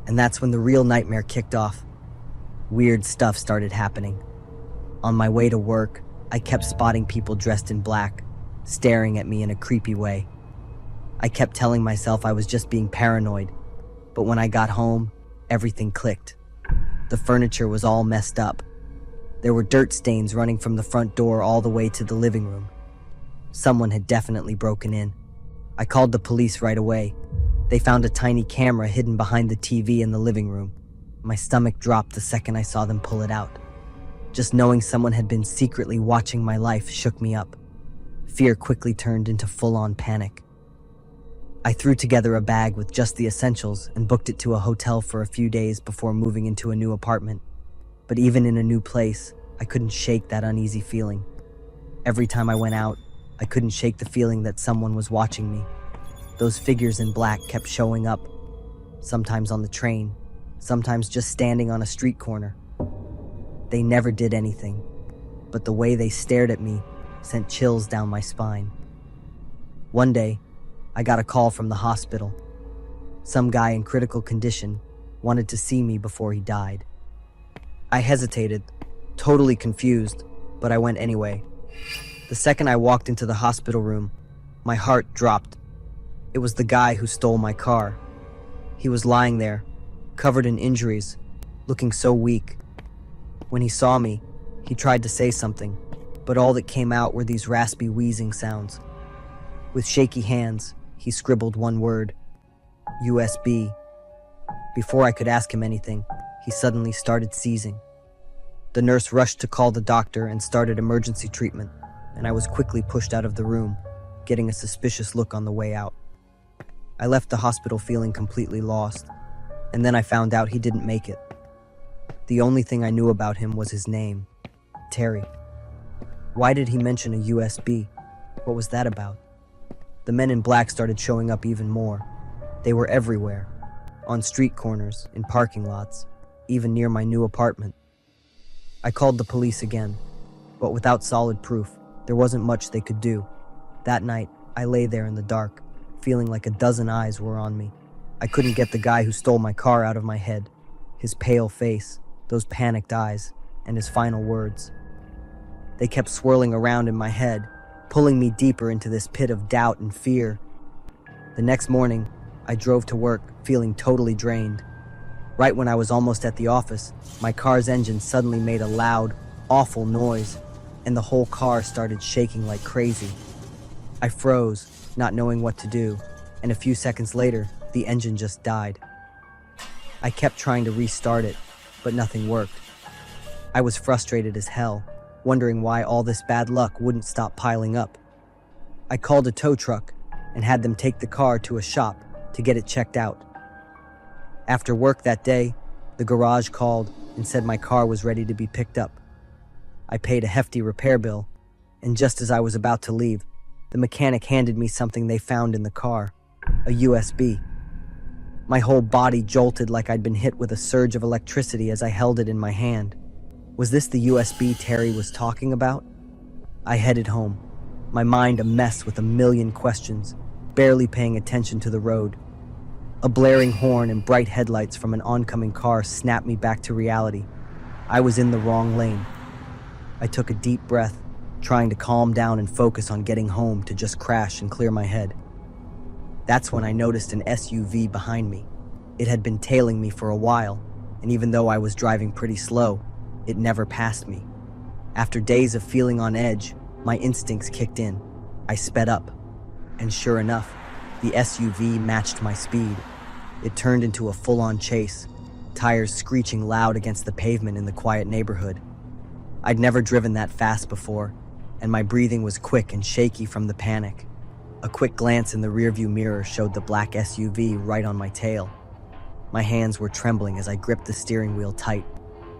and that's when the real nightmare kicked off. Weird stuff started happening. On my way to work, I kept spotting people dressed in black, staring at me in a creepy way. I kept telling myself I was just being paranoid, but when I got home, everything clicked. The furniture was all messed up. There were dirt stains running from the front door all the way to the living room. Someone had definitely broken in. I called the police right away. They found a tiny camera hidden behind the TV in the living room. My stomach dropped the second I saw them pull it out. Just knowing someone had been secretly watching my life shook me up. Fear quickly turned into full-on panic. I threw together a bag with just the essentials and booked it to a hotel for a few days before moving into a new apartment. But even in a new place, I couldn't shake that uneasy feeling. Every time I went out, I couldn't shake the feeling that someone was watching me. Those figures in black kept showing up, sometimes on the train, sometimes just standing on a street corner. They never did anything, but the way they stared at me sent chills down my spine. One day, I got a call from the hospital. Some guy in critical condition wanted to see me before he died. I hesitated, totally confused, but I went anyway. The second I walked into the hospital room, my heart dropped. It was the guy who stole my car. He was lying there, covered in injuries, looking so weak. When he saw me, he tried to say something, but all that came out were these raspy wheezing sounds. With shaky hands, he scribbled one word, USB. Before I could ask him anything, he suddenly started seizing. The nurse rushed to call the doctor and started emergency treatment, and I was quickly pushed out of the room, getting a suspicious look on the way out. I left the hospital feeling completely lost, and then I found out he didn't make it. The only thing I knew about him was his name, Terry. Why did he mention a USB? What was that about? The men in black started showing up even more. They were everywhere, on street corners, in parking lots, even near my new apartment. I called the police again, but without solid proof, there wasn't much they could do. That night, I lay there in the dark, feeling like a dozen eyes were on me. I couldn't get the guy who stole my car out of my head. His pale face, those panicked eyes, and his final words. They kept swirling around in my head, pulling me deeper into this pit of doubt and fear. The next morning, I drove to work, feeling totally drained. Right when I was almost at the office, my car's engine suddenly made a loud, awful noise, and the whole car started shaking like crazy. I froze, not knowing what to do, and a few seconds later, the engine just died. I kept trying to restart it, but nothing worked. I was frustrated as hell, wondering why all this bad luck wouldn't stop piling up. I called a tow truck and had them take the car to a shop to get it checked out. After work that day, the garage called and said my car was ready to be picked up. I paid a hefty repair bill, and just as I was about to leave, the mechanic handed me something they found in the car, a USB. My whole body jolted like I'd been hit with a surge of electricity as I held it in my hand. Was this the USB Terry was talking about? I headed home, my mind a mess with a million questions, barely paying attention to the road. A blaring horn and bright headlights from an oncoming car snapped me back to reality. I was in the wrong lane. I took a deep breath, trying to calm down and focus on getting home to just crash and clear my head. That's when I noticed an SUV behind me. It had been tailing me for a while, and even though I was driving pretty slow, it never passed me. After days of feeling on edge, my instincts kicked in. I sped up, and sure enough, the SUV matched my speed. It turned into a full-on chase, tires screeching loud against the pavement in the quiet neighborhood. I'd never driven that fast before, and my breathing was quick and shaky from the panic. A quick glance in the rearview mirror showed the black SUV right on my tail. My hands were trembling as I gripped the steering wheel tight.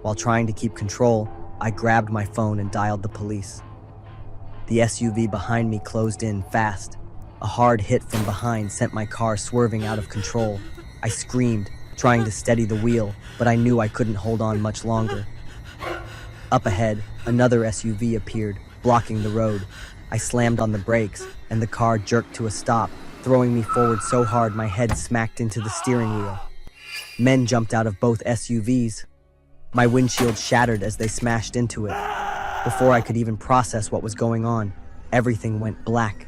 While trying to keep control, I grabbed my phone and dialed the police. The SUV behind me closed in fast. A hard hit from behind sent my car swerving out of control. I screamed, trying to steady the wheel, but I knew I couldn't hold on much longer. Up ahead, another SUV appeared, blocking the road. I slammed on the brakes, and the car jerked to a stop, throwing me forward so hard my head smacked into the steering wheel. Men jumped out of both SUVs. My windshield shattered as they smashed into it. Before I could even process what was going on, everything went black.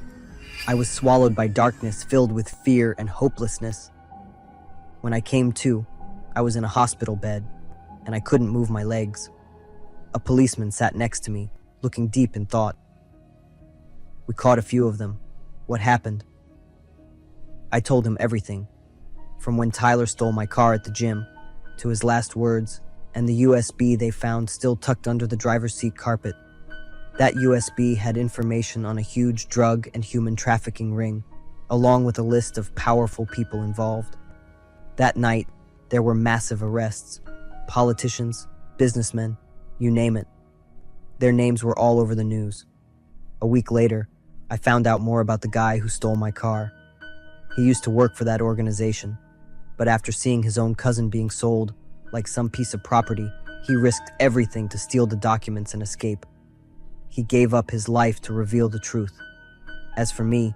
I was swallowed by darkness filled with fear and hopelessness. When I came to, I was in a hospital bed, and I couldn't move my legs. A policeman sat next to me, looking deep in thought. We caught a few of them. What happened? I told him everything, from when Tyler stole my car at the gym, to his last words, and the USB they found still tucked under the driver's seat carpet. That USB had information on a huge drug and human trafficking ring, along with a list of powerful people involved. That night, there were massive arrests. Politicians, businessmen, you name it. Their names were all over the news. A week later, I found out more about the guy who stole my car. He used to work for that organization, but after seeing his own cousin being sold, like some piece of property, he risked everything to steal the documents and escape. He gave up his life to reveal the truth. As for me,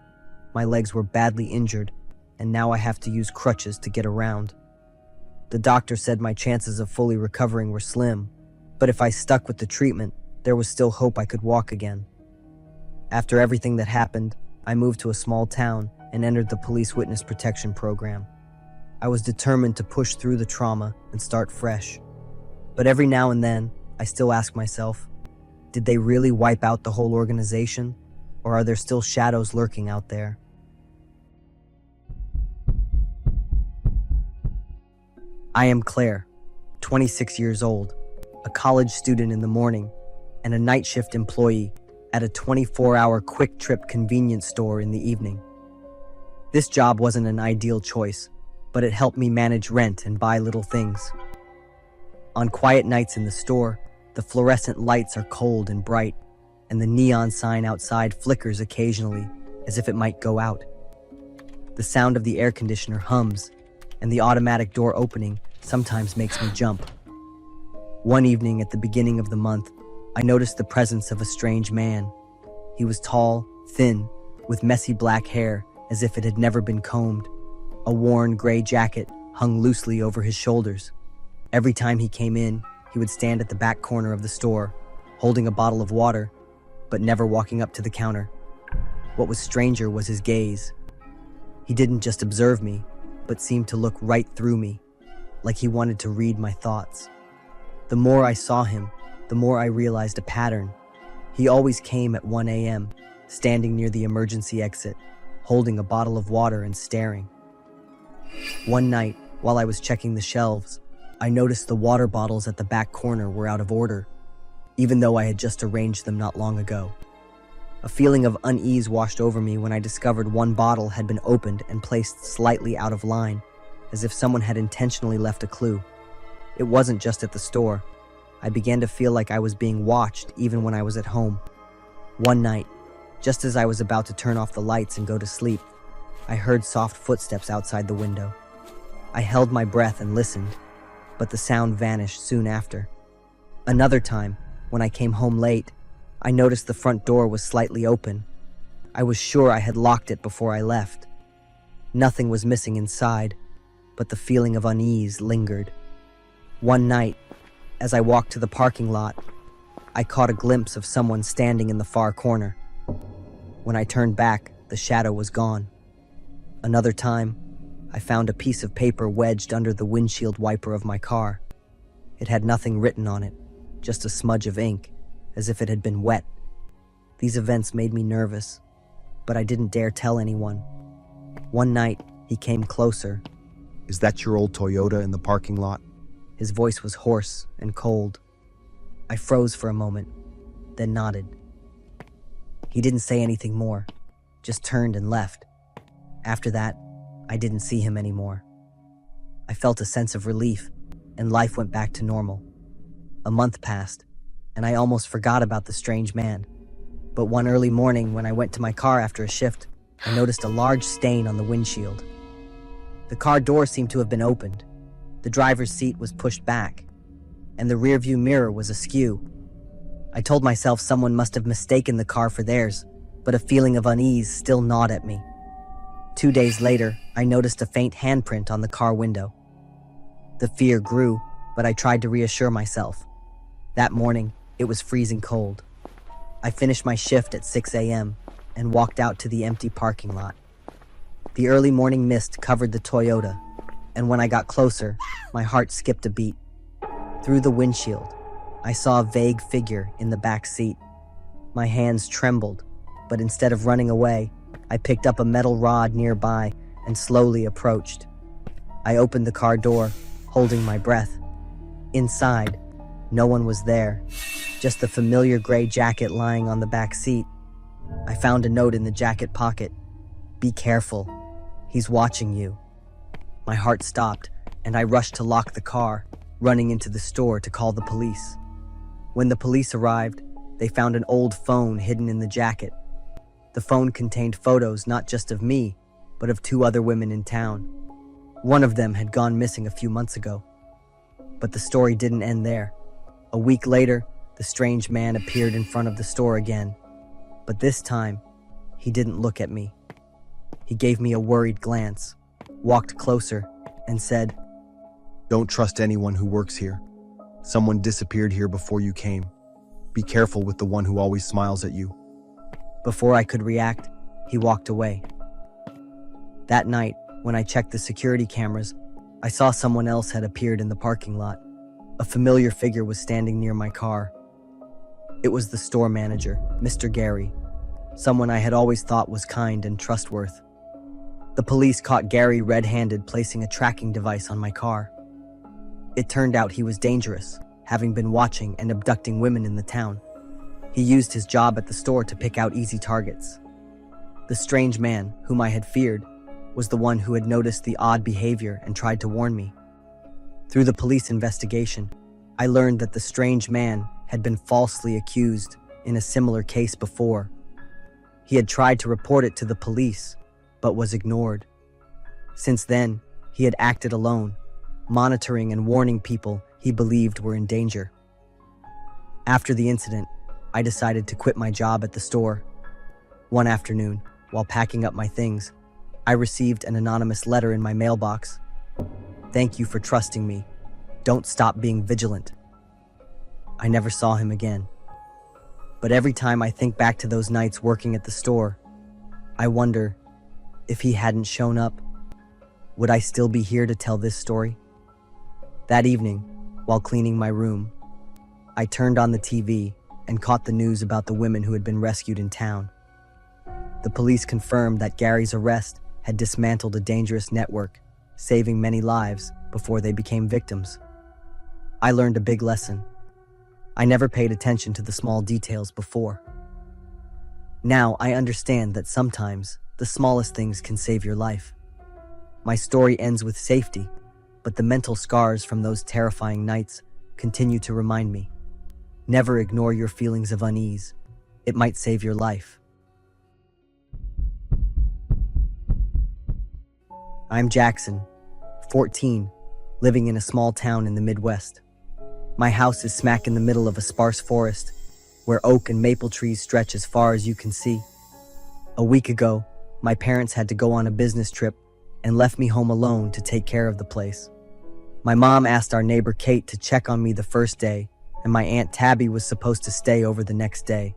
my legs were badly injured, and now I have to use crutches to get around. The doctor said my chances of fully recovering were slim, but if I stuck with the treatment, there was still hope I could walk again. After everything that happened, I moved to a small town and entered the police witness protection program. I was determined to push through the trauma and start fresh. But every now and then, I still ask myself, did they really wipe out the whole organization, or are there still shadows lurking out there? I am Claire, 26 years old, a college student in the morning, and a night shift employee at a 24-hour quick-trip convenience store in the evening. This job wasn't an ideal choice, but it helped me manage rent and buy little things. On quiet nights in the store, the fluorescent lights are cold and bright, and the neon sign outside flickers occasionally, as if it might go out. The sound of the air conditioner hums, and the automatic door opening sometimes makes me jump. One evening at the beginning of the month, I noticed the presence of a strange man. He was tall, thin, with messy black hair as if it had never been combed. A worn gray jacket hung loosely over his shoulders. Every time he came in, he would stand at the back corner of the store, holding a bottle of water, but never walking up to the counter. What was stranger was his gaze. He didn't just observe me, but seemed to look right through me, like he wanted to read my thoughts. The more I saw him, the more I realized a pattern. He always came at 1 a.m., standing near the emergency exit, holding a bottle of water and staring. One night, while I was checking the shelves, I noticed the water bottles at the back corner were out of order, even though I had just arranged them not long ago. A feeling of unease washed over me when I discovered one bottle had been opened and placed slightly out of line, as if someone had intentionally left a clue. It wasn't just at the store. I began to feel like I was being watched even when I was at home. One night, just as I was about to turn off the lights and go to sleep, I heard soft footsteps outside the window. I held my breath and listened, but the sound vanished soon after. Another time, when I came home late, I noticed the front door was slightly open. I was sure I had locked it before I left. Nothing was missing inside, but the feeling of unease lingered. One night, as I walked to the parking lot, I caught a glimpse of someone standing in the far corner. When I turned back, the shadow was gone. Another time, I found a piece of paper wedged under the windshield wiper of my car. It had nothing written on it, just a smudge of ink, as if it had been wet. These events made me nervous, but I didn't dare tell anyone. One night, he came closer. Is that your old Toyota in the parking lot? His voice was hoarse and cold. I froze for a moment, then nodded. He didn't say anything more, just turned and left. After that, I didn't see him anymore. I felt a sense of relief, and life went back to normal. A month passed, and I almost forgot about the strange man. But one early morning, when I went to my car after a shift, I noticed a large stain on the windshield. The car door seemed to have been opened. The driver's seat was pushed back, and the rearview mirror was askew. I told myself someone must have mistaken the car for theirs, but a feeling of unease still gnawed at me. 2 days later, I noticed a faint handprint on the car window. The fear grew, but I tried to reassure myself. That morning, it was freezing cold. I finished my shift at 6 a.m. and walked out to the empty parking lot. The early morning mist covered the Toyota, and when I got closer, my heart skipped a beat. Through the windshield, I saw a vague figure in the back seat. My hands trembled, but instead of running away, I picked up a metal rod nearby and slowly approached. I opened the car door, holding my breath. Inside, no one was there, just the familiar gray jacket lying on the back seat. I found a note in the jacket pocket. "Be careful. He's watching you." My heart stopped, and I rushed to lock the car, running into the store to call the police. When the police arrived, they found an old phone hidden in the jacket. The phone contained photos not just of me, but of 2 other women in town. One of them had gone missing a few months ago. But the story didn't end there. A week later, the strange man appeared in front of the store again. But this time, he didn't look at me. He gave me a worried glance, walked closer, and said, "Don't trust anyone who works here. Someone disappeared here before you came. Be careful with the one who always smiles at you." Before I could react, he walked away. That night, when I checked the security cameras, I saw someone else had appeared in the parking lot. A familiar figure was standing near my car. It was the store manager, Mr. Gary, someone I had always thought was kind and trustworthy. The police caught Gary red-handed placing a tracking device on my car. It turned out he was dangerous, having been watching and abducting women in the town. He used his job at the store to pick out easy targets. The strange man, whom I had feared, was the one who had noticed the odd behavior and tried to warn me. Through the police investigation, I learned that the strange man had been falsely accused in a similar case before. He had tried to report it to the police, but was ignored. Since then, he had acted alone, monitoring and warning people he believed were in danger. After the incident, I decided to quit my job at the store. One afternoon, while packing up my things, I received an anonymous letter in my mailbox. "Thank you for trusting me. Don't stop being vigilant." I never saw him again. But every time I think back to those nights working at the store, I wonder, if he hadn't shown up, would I still be here to tell this story? That evening, while cleaning my room, I turned on the TV and caught the news about the women who had been rescued in town. The police confirmed that Gary's arrest had dismantled a dangerous network, saving many lives before they became victims. I learned a big lesson. I never paid attention to the small details before. Now I understand that sometimes the smallest things can save your life. My story ends with safety, but the mental scars from those terrifying nights continue to remind me. Never ignore your feelings of unease. It might save your life. I'm Jackson, 14, living in a small town in the Midwest. My house is smack in the middle of a sparse forest, where oak and maple trees stretch as far as you can see. A week ago, my parents had to go on a business trip and left me home alone to take care of the place. My mom asked our neighbor Kate to check on me the first day, and my Aunt Tabby was supposed to stay over the next day.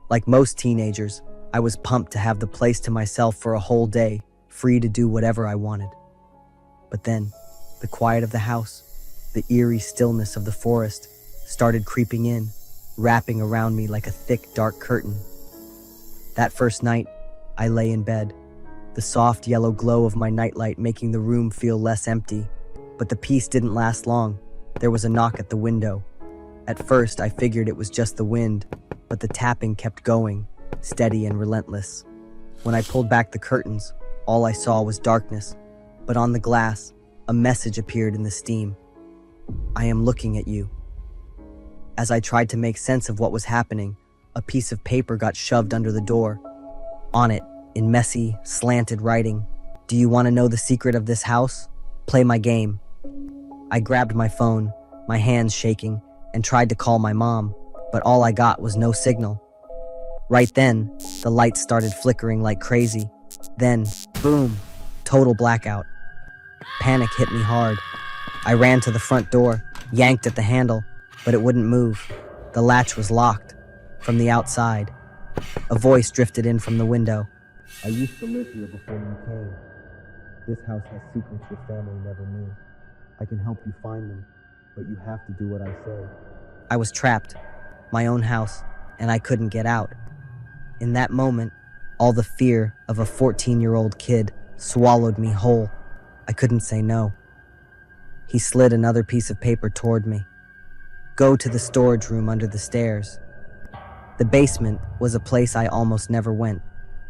Like most teenagers, I was pumped to have the place to myself for a whole day, free to do whatever I wanted. But then, the quiet of the house, the eerie stillness of the forest, started creeping in, wrapping around me like a thick, dark curtain. That first night, I lay in bed, the soft yellow glow of my nightlight making the room feel less empty. But the peace didn't last long. There was a knock at the window. At first, I figured it was just the wind, but the tapping kept going, steady and relentless. When I pulled back the curtains, all I saw was darkness, but on the glass, a message appeared in the steam. I am looking at you. As I tried to make sense of what was happening, a piece of paper got shoved under the door. On it, in messy, slanted writing, "Do you want to know the secret of this house? Play my game." I grabbed my phone, my hands shaking, and tried to call my mom, but all I got was no signal. Right then, the lights started flickering like crazy. Then, boom, total blackout. Panic hit me hard. I ran to the front door, yanked at the handle, but it wouldn't move. The latch was locked. From the outside, a voice drifted in from the window. I used to live here before you came. This house has secrets your family never knew. I can help you find them, but you have to do what I say. I was trapped, my own house, and I couldn't get out. In that moment, all the fear of a 14-year-old kid swallowed me whole. I couldn't say no. He slid another piece of paper toward me. Go to the storage room under the stairs. The basement was a place I almost never went.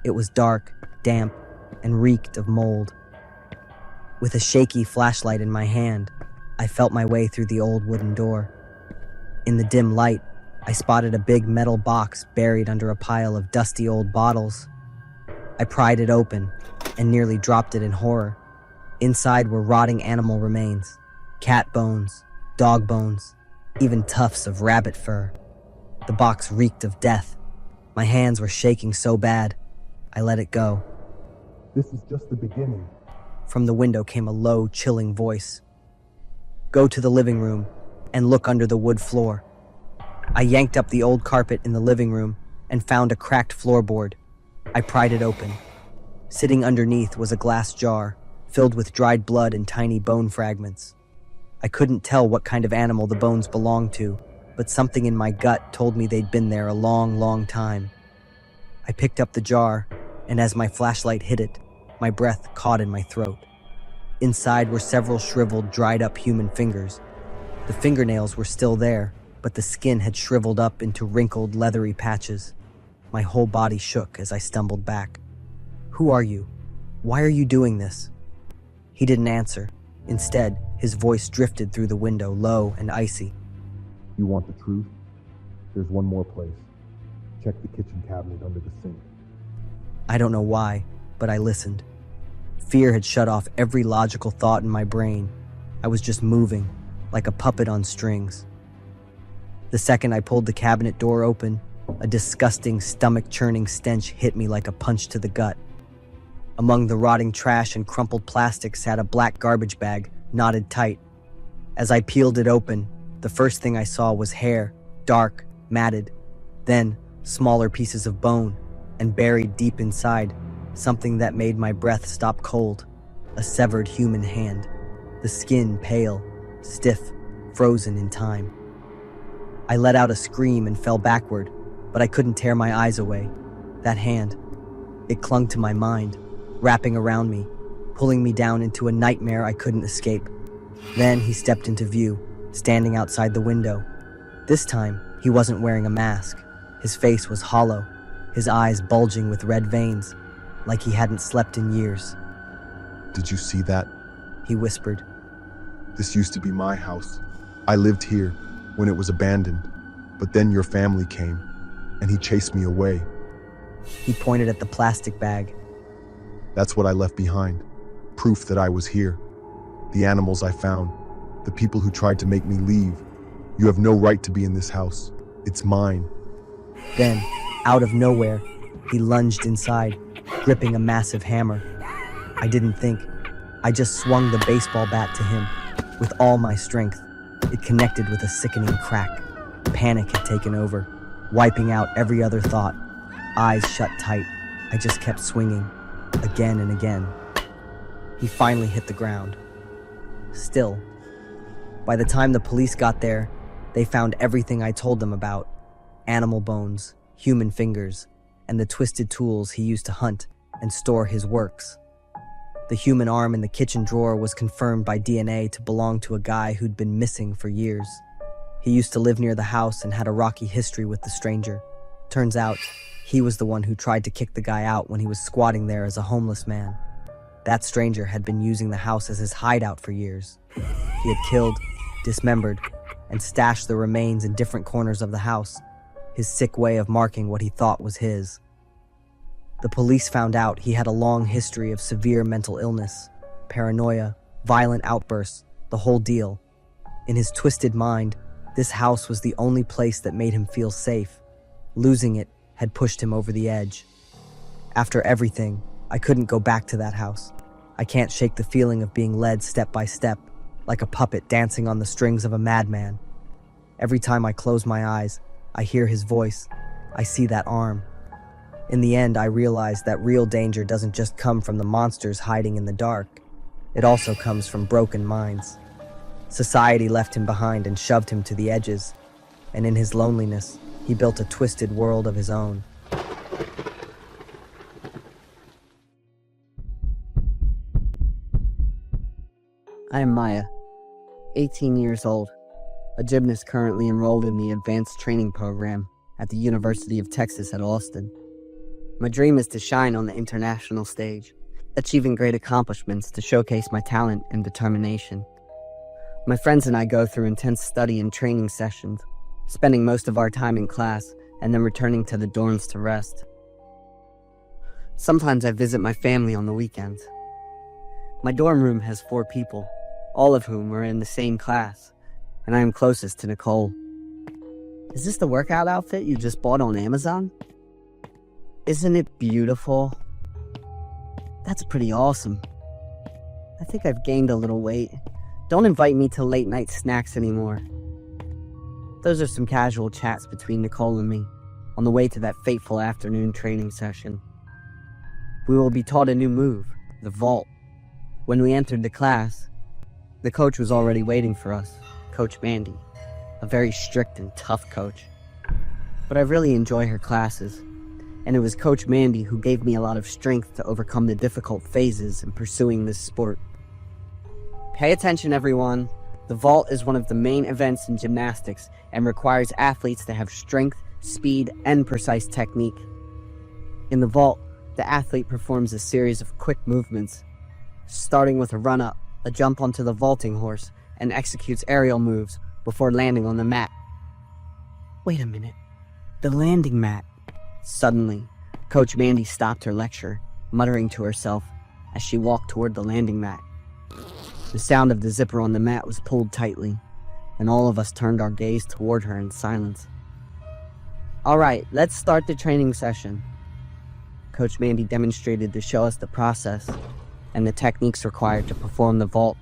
It was dark, damp, and reeked of mold. With a shaky flashlight in my hand, I felt my way through the old wooden door. In the dim light, I spotted a big metal box buried under a pile of dusty old bottles. I pried it open and nearly dropped it in horror. Inside were rotting animal remains, cat bones, dog bones, even tufts of rabbit fur. The box reeked of death. My hands were shaking so bad, I let it go. This is just the beginning. From the window came a low, chilling voice. Go to the living room and look under the wood floor. I yanked up the old carpet in the living room and found a cracked floorboard. I pried it open. Sitting underneath was a glass jar, filled with dried blood and tiny bone fragments. I couldn't tell what kind of animal the bones belonged to, but something in my gut told me they'd been there a long, long time. I picked up the jar, and as my flashlight hit it, my breath caught in my throat. Inside were several shriveled, dried-up human fingers. The fingernails were still there, but the skin had shriveled up into wrinkled, leathery patches. My whole body shook as I stumbled back. Who are you? Why are you doing this? He didn't answer. Instead, his voice drifted through the window, low and icy. You want the truth? There's one more place. Check the kitchen cabinet under the sink. I don't know why, but I listened. Fear had shut off every logical thought in my brain. I was just moving, like a puppet on strings. The second I pulled the cabinet door open, a disgusting, stomach-churning stench hit me like a punch to the gut. Among the rotting trash and crumpled plastic sat a black garbage bag, knotted tight. As I peeled it open, the first thing I saw was hair, dark, matted. Then, smaller pieces of bone, and buried deep inside, something that made my breath stop cold. A severed human hand. The skin pale, stiff, frozen in time. I let out a scream and fell backward, but I couldn't tear my eyes away. That hand, It clung to my mind, wrapping around me, pulling me down into a nightmare I couldn't escape. Then he stepped into view, standing outside the window. This time, he wasn't wearing a mask. His face was hollow, his eyes bulging with red veins, like he hadn't slept in years. Did you see that? He whispered. This used to be my house. I lived here when it was abandoned, but then your family came, and he chased me away. He pointed at the plastic bag. That's what I left behind, proof that I was here. The animals I found, the people who tried to make me leave. You have no right to be in this house. It's mine. Then, out of nowhere, he lunged inside, gripping a massive hammer. I didn't think. I just swung the baseball bat to him, with all my strength. It connected with a sickening crack. Panic had taken over, wiping out every other thought. Eyes shut tight, I just kept swinging, again and again. He finally hit the ground. Still. By the time the police got there, they found everything I told them about. Animal bones, human fingers, and the twisted tools he used to hunt and store his works. The human arm in the kitchen drawer was confirmed by DNA to belong to a guy who'd been missing for years. He used to live near the house and had a rocky history with the stranger. Turns out, he was the one who tried to kick the guy out when he was squatting there as a homeless man. That stranger had been using the house as his hideout for years. He had killed, dismembered, and stashed the remains in different corners of the house, his sick way of marking what he thought was his. The police found out he had a long history of severe mental illness, paranoia, violent outbursts, the whole deal. In his twisted mind, this house was the only place that made him feel safe. Losing it had pushed him over the edge. After everything, I couldn't go back to that house. I can't shake the feeling of being led step by step, like a puppet dancing on the strings of a madman. Every time I close my eyes, I hear his voice. I see that arm. In the end, I realized that real danger doesn't just come from the monsters hiding in the dark. It also comes from broken minds. Society left him behind and shoved him to the edges, and in his loneliness, he built a twisted world of his own. I am Maya, 18 years old, a gymnast currently enrolled in the advanced training program at the University of Texas at Austin. My dream is to shine on the international stage, achieving great accomplishments to showcase my talent and determination. My friends and I go through intense study and training sessions, spending most of our time in class and then returning to the dorms to rest. Sometimes I visit my family on the weekends. My dorm room has 4 people, all of whom are in the same class, and I am closest to Nicole. Is this the workout outfit you just bought on Amazon? Isn't it beautiful? That's pretty awesome. I think I've gained a little weight. Don't invite me to late night snacks anymore. Those are some casual chats between Nicole and me on the way to that fateful afternoon training session. We will be taught a new move, the vault. When we entered the class, the coach was already waiting for us, Coach Mandy, a very strict and tough coach. But I really enjoy her classes, and it was Coach Mandy who gave me a lot of strength to overcome the difficult phases in pursuing this sport. Pay attention, everyone. The vault is one of the main events in gymnastics and requires athletes to have strength, speed, and precise technique. In the vault, the athlete performs a series of quick movements, starting with a run-up, a jump onto the vaulting horse, and executes aerial moves before landing on the mat. Wait a minute. The landing mat. Suddenly, Coach Mandy stopped her lecture, muttering to herself as she walked toward the landing mat. The sound of the zipper on the mat was pulled tightly, and all of us turned our gaze toward her in silence. All right, let's start the training session. Coach Mandy demonstrated to show us the process and the techniques required to perform the vault.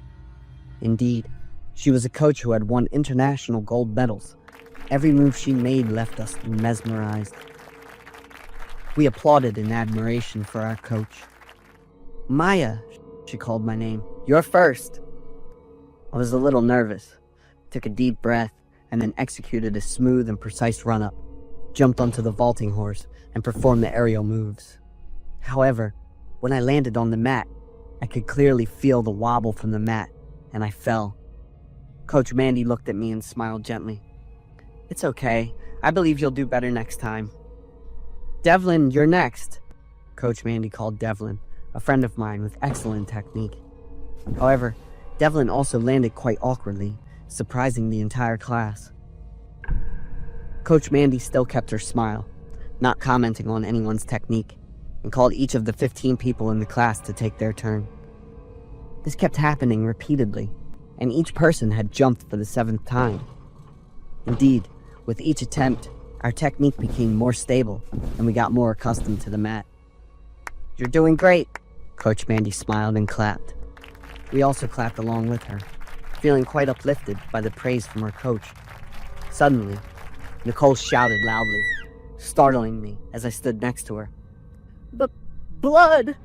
Indeed, she was a coach who had won international gold medals. Every move she made left us mesmerized. We applauded in admiration for our coach. Maya, she called my name. You're first. I was a little nervous, took a deep breath, and then executed a smooth and precise run-up, jumped onto the vaulting horse, and performed the aerial moves. However, when I landed on the mat, I could clearly feel the wobble from the mat, and I fell. Coach Mandy looked at me and smiled gently. "It's okay. I believe you'll do better next time." "Devlin, you're next," Coach Mandy called Devlin, a friend of mine with excellent technique. However, Devlin also landed quite awkwardly, surprising the entire class. Coach Mandy still kept her smile, not commenting on anyone's technique, and called each of the 15 people in the class to take their turn. This kept happening repeatedly, and each person had jumped for the 7th time. Indeed, with each attempt, our technique became more stable, and we got more accustomed to the mat. "You're doing great," Coach Mandy smiled and clapped. We also clapped along with her, feeling quite uplifted by the praise from our coach. Suddenly, Nicole shouted loudly, startling me as I stood next to her. "Blood!"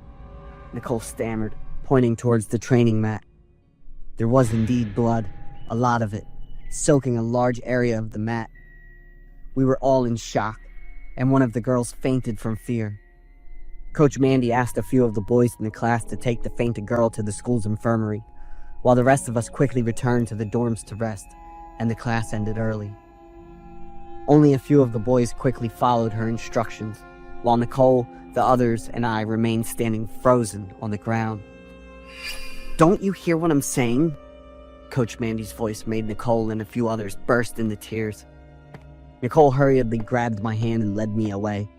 Nicole stammered, pointing towards the training mat. There was indeed blood, a lot of it, soaking a large area of the mat. We were all in shock, and one of the girls fainted from fear. Coach Mandy asked a few of the boys in the class to take the fainted girl to the school's infirmary, while the rest of us quickly returned to the dorms to rest, and the class ended early. Only a few of the boys quickly followed her instructions, while Nicole, the others, and I remained standing frozen on the ground. "Don't you hear what I'm saying?" Coach Mandy's voice made Nicole and a few others burst into tears. Nicole hurriedly grabbed my hand and led me away.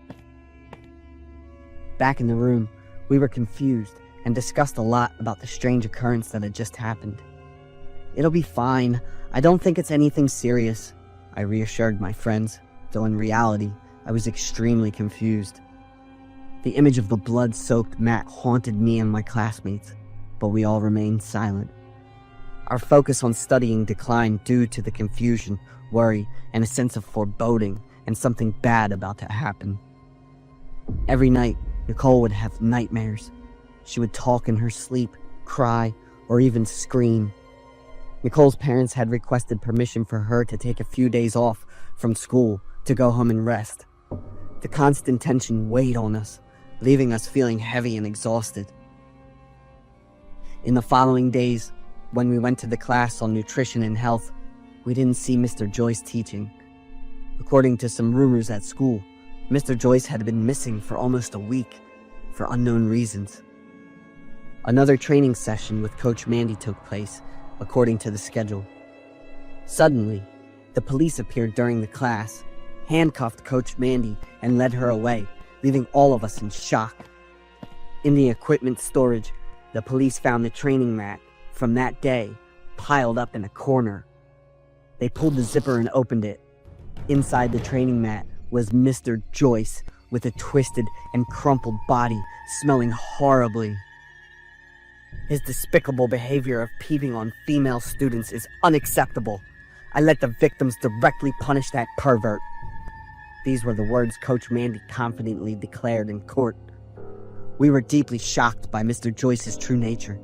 Back in the room, we were confused and discussed a lot about the strange occurrence that had just happened. "It'll be fine. I don't think it's anything serious," I reassured my friends, though in reality, I was extremely confused. The image of the blood-soaked mat haunted me and my classmates, but we all remained silent. Our focus on studying declined due to the confusion, worry, and a sense of foreboding and something bad about to happen. Every night, Nicole would have nightmares. She would talk in her sleep, cry, or even scream. Nicole's parents had requested permission for her to take a few days off from school to go home and rest. The constant tension weighed on us, leaving us feeling heavy and exhausted. In the following days, when we went to the class on nutrition and health, we didn't see Mr. Joyce teaching. According to some rumors at school, Mr. Joyce had been missing for almost a week, for unknown reasons. Another training session with Coach Mandy took place, according to the schedule. Suddenly, the police appeared during the class, handcuffed Coach Mandy, and led her away, leaving all of us in shock. In the equipment storage, the police found the training mat from that day piled up in a corner. They pulled the zipper and opened it. Inside the training mat was Mr. Joyce with a twisted and crumpled body smelling horribly. His despicable behavior of peeping on female students is unacceptable. I let the victims directly punish that pervert. These were the words Coach Mandy confidently declared in court. We were deeply shocked by Mr. Joyce's true nature,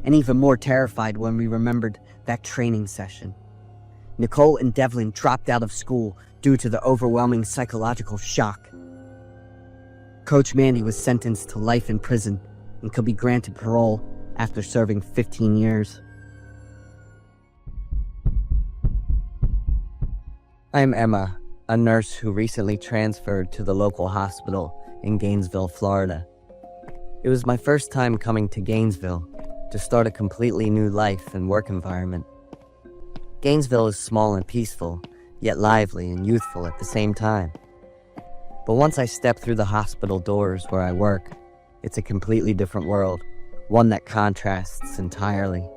and even more terrified when we remembered that training session. Nicole and Devlin dropped out of school due to the overwhelming psychological shock. Coach Mandy was sentenced to life in prison and could be granted parole after serving 15 years. I'm Emma, a nurse who recently transferred to the local hospital in Gainesville, Florida. It was my first time coming to Gainesville to start a completely new life and work environment. Gainesville is small and peaceful, yet lively and youthful at the same time. But once I step through the hospital doors where I work, it's a completely different world, one that contrasts entirely.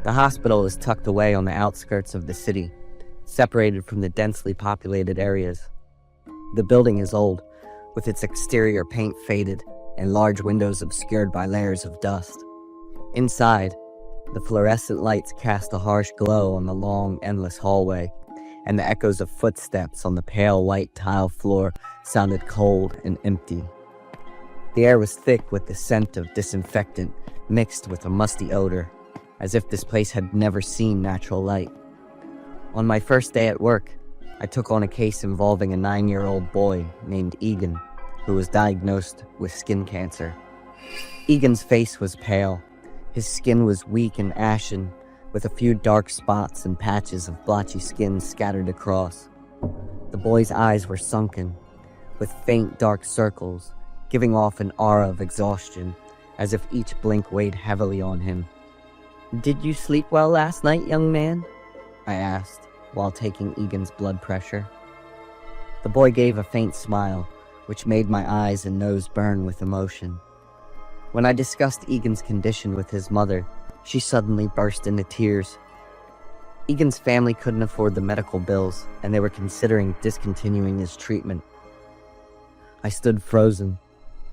The hospital is tucked away on the outskirts of the city, separated from the densely populated areas. The building is old, with its exterior paint faded and large windows obscured by layers of dust. Inside, the fluorescent lights cast a harsh glow on the long, endless hallway, and the echoes of footsteps on the pale white tile floor sounded cold and empty. The air was thick with the scent of disinfectant mixed with a musty odor, as if this place had never seen natural light. On my first day at work, I took on a case involving a 9-year-old boy named Egan, who was diagnosed with skin cancer. Egan's face was pale. His skin was weak and ashen, with a few dark spots and patches of blotchy skin scattered across. The boy's eyes were sunken, with faint dark circles, giving off an aura of exhaustion, as if each blink weighed heavily on him. "Did you sleep well last night, young man?" I asked, while taking Egan's blood pressure. The boy gave a faint smile, which made my eyes and nose burn with emotion. When I discussed Egan's condition with his mother, she suddenly burst into tears. Egan's family couldn't afford the medical bills, and they were considering discontinuing his treatment. I stood frozen,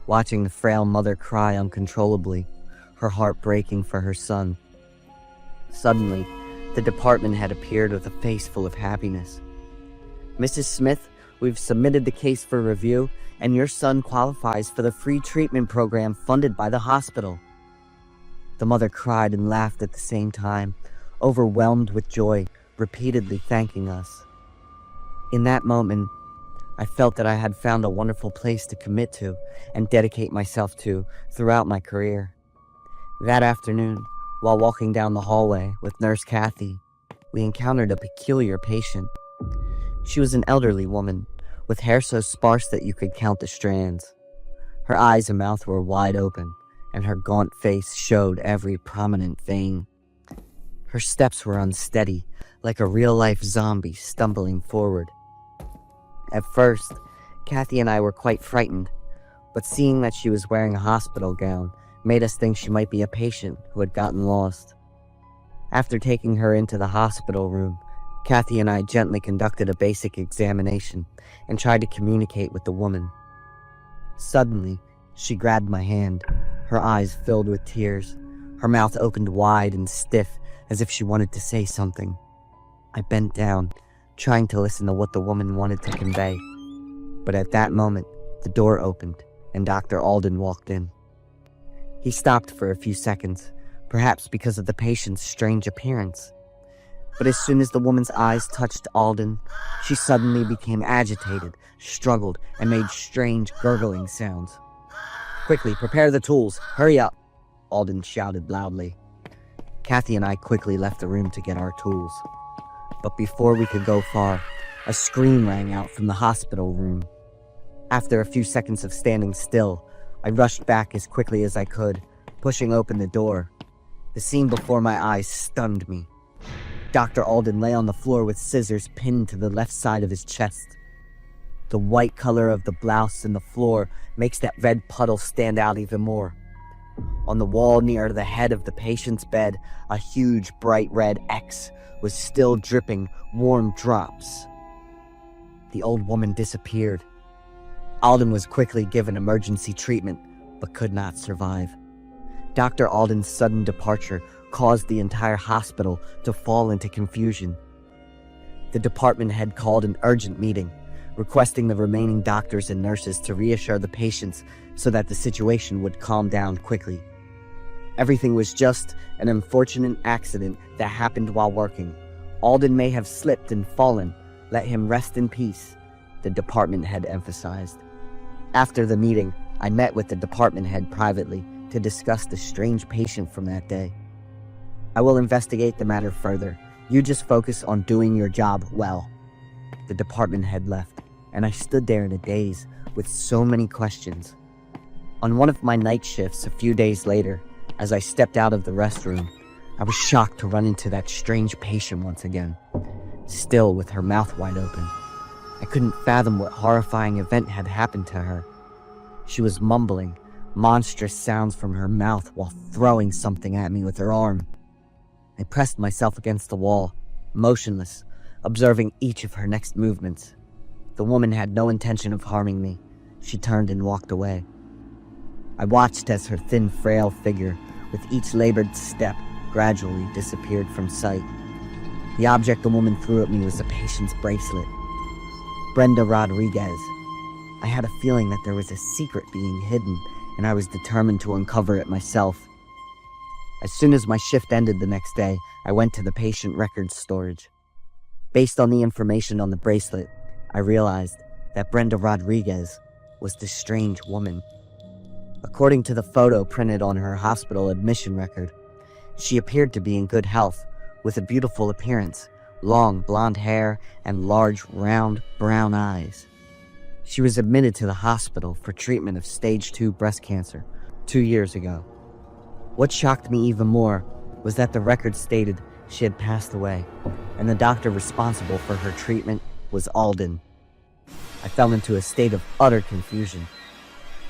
watching the frail mother cry uncontrollably, her heart breaking for her son. Suddenly, the department had appeared with a face full of happiness. "Mrs. Smith, we've submitted the case for review, and your son qualifies for the free treatment program funded by the hospital." The mother cried and laughed at the same time, overwhelmed with joy, repeatedly thanking us. In that moment, I felt that I had found a wonderful place to commit to and dedicate myself to throughout my career. That afternoon, while walking down the hallway with Nurse Kathy, we encountered a peculiar patient. She was an elderly woman, with hair so sparse that you could count the strands. Her eyes and mouth were wide open, and her gaunt face showed every prominent vein. Her steps were unsteady, like a real-life zombie stumbling forward. At first, Kathy and I were quite frightened, but seeing that she was wearing a hospital gown made us think she might be a patient who had gotten lost. After taking her into the hospital room, Kathy and I gently conducted a basic examination and tried to communicate with the woman. Suddenly, she grabbed my hand, her eyes filled with tears, her mouth opened wide and stiff as if she wanted to say something. I bent down, trying to listen to what the woman wanted to convey. But at that moment, the door opened and Dr. Alden walked in. He stopped for a few seconds, perhaps because of the patient's strange appearance. But as soon as the woman's eyes touched Alden, she suddenly became agitated, struggled, and made strange gurgling sounds. "Quickly, prepare the tools. Hurry up," Alden shouted loudly. Kathy and I quickly left the room to get our tools. But before we could go far, a scream rang out from the hospital room. After a few seconds of standing still, I rushed back as quickly as I could, pushing open the door. The scene before my eyes stunned me. Dr. Alden lay on the floor with scissors pinned to the left side of his chest. The white color of the blouse and the floor makes that red puddle stand out even more. On the wall near the head of the patient's bed, a huge bright red X was still dripping warm drops. The old woman disappeared. Alden was quickly given emergency treatment, but could not survive. Dr. Alden's sudden departure caused the entire hospital to fall into confusion. The department had called an urgent meeting, requesting the remaining doctors and nurses to reassure the patients so that the situation would calm down quickly. Everything was just an unfortunate accident that happened while working. Alden may have slipped and fallen. Let him rest in peace, the department head emphasized. After the meeting, I met with the department head privately to discuss the strange patient from that day. "I will investigate the matter further. You just focus on doing your job well." The department head left, and I stood there in a daze with so many questions. On one of my night shifts a few days later, as I stepped out of the restroom, I was shocked to run into that strange patient once again, still with her mouth wide open. I couldn't fathom what horrifying event had happened to her. She was mumbling monstrous sounds from her mouth while throwing something at me with her arm. I pressed myself against the wall, motionless, observing each of her next movements. The woman had no intention of harming me. She turned and walked away. I watched as her thin, frail figure, with each labored step, gradually disappeared from sight. The object the woman threw at me was a patient's bracelet. Brenda Rodriguez. I had a feeling that there was a secret being hidden, and I was determined to uncover it myself. As soon as my shift ended the next day, I went to the patient records storage. Based on the information on the bracelet, I realized that Brenda Rodriguez was this strange woman. According to the photo printed on her hospital admission record, she appeared to be in good health, with a beautiful appearance, long blonde hair, and large, round, brown eyes. She was admitted to the hospital for treatment of stage 2 breast cancer 2 years ago. What shocked me even more was that the record stated she had passed away, and the doctor responsible for her treatment was Alden. I fell into a state of utter confusion,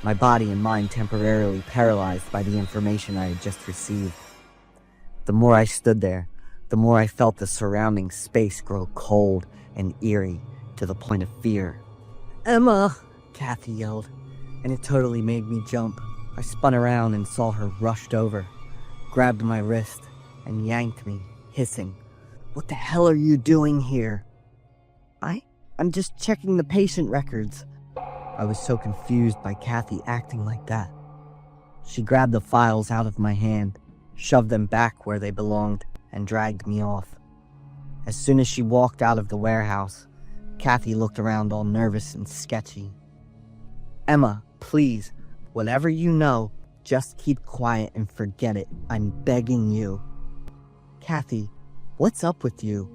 my body and mind temporarily paralyzed by the information I had just received. The more I stood there, the more I felt the surrounding space grow cold and eerie to the point of fear. "Emma!" Kathy yelled, and it totally made me jump. I spun around and saw her rushed over, grabbed my wrist, and yanked me, hissing, "What the hell are you doing here?" I'm just checking the patient records." I was so confused by Kathy acting like that. She grabbed the files out of my hand, shoved them back where they belonged, and dragged me off. As soon as she walked out of the warehouse, Kathy looked around all nervous and sketchy. "Emma, please, whatever you know, just keep quiet and forget it. I'm begging you." "Kathy, what's up with you?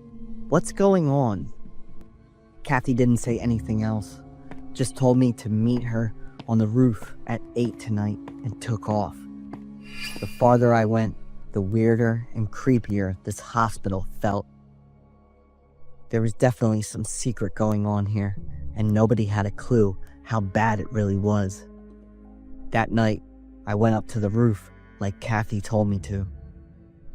What's going on?" Kathy didn't say anything else, just told me to meet her on the roof at 8 tonight and took off. The farther I went, the weirder and creepier this hospital felt. There was definitely some secret going on here, and nobody had a clue how bad it really was. That night, I went up to the roof like Kathy told me to.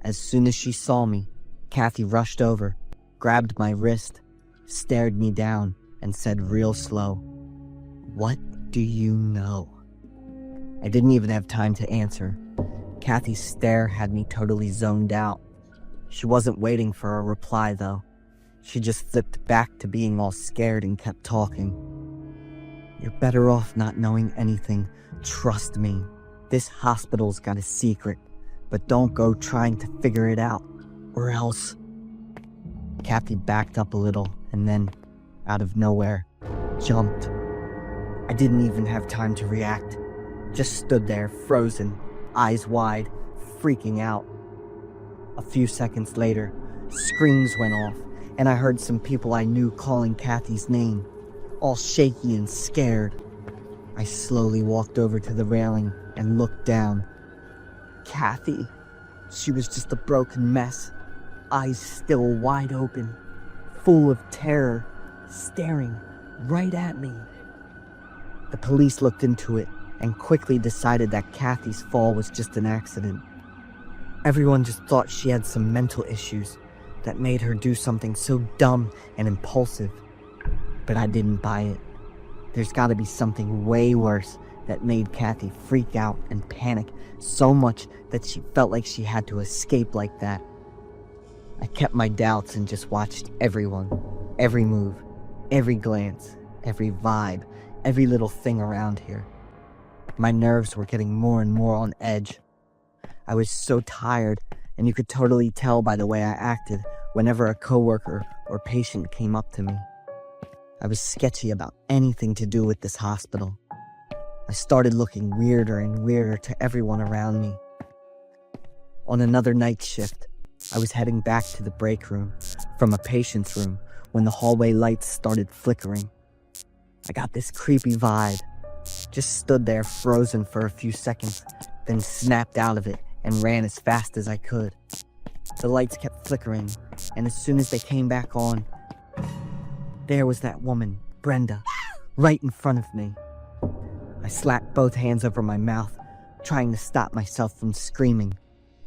As soon as she saw me, Kathy rushed over, grabbed my wrist, stared me down, and said real slow, "What do you know?" I didn't even have time to answer. Kathy's stare had me totally zoned out. She wasn't waiting for a reply, though. She just flipped back to being all scared and kept talking. "You're better off not knowing anything. Trust me. This hospital's got a secret, but don't go trying to figure it out, or else..." Kathy backed up a little and then, out of nowhere, jumped. I didn't even have time to react. Just stood there, frozen, eyes wide, freaking out. A few seconds later, screams went off, and I heard some people I knew calling Kathy's name, all shaky and scared. I slowly walked over to the railing and looked down. Kathy. She was just a broken mess, eyes still wide open, full of terror, staring right at me. The police looked into it and quickly decided that Kathy's fall was just an accident. Everyone just thought she had some mental issues that made her do something so dumb and impulsive. But I didn't buy it. There's gotta be something way worse that made Kathy freak out and panic so much that she felt like she had to escape like that. I kept my doubts and just watched everyone, every move, every glance, every vibe, every little thing around here. My nerves were getting more and more on edge. I was so tired, and you could totally tell by the way I acted whenever a coworker or patient came up to me. I was sketchy about anything to do with this hospital. I started looking weirder and weirder to everyone around me. On another night shift, I was heading back to the break room from a patient's room when the hallway lights started flickering. I got this creepy vibe. Just stood there frozen for a few seconds, then snapped out of it and ran as fast as I could. The lights kept flickering, and as soon as they came back on, there was that woman, Brenda, right in front of me. I slapped both hands over my mouth, trying to stop myself from screaming.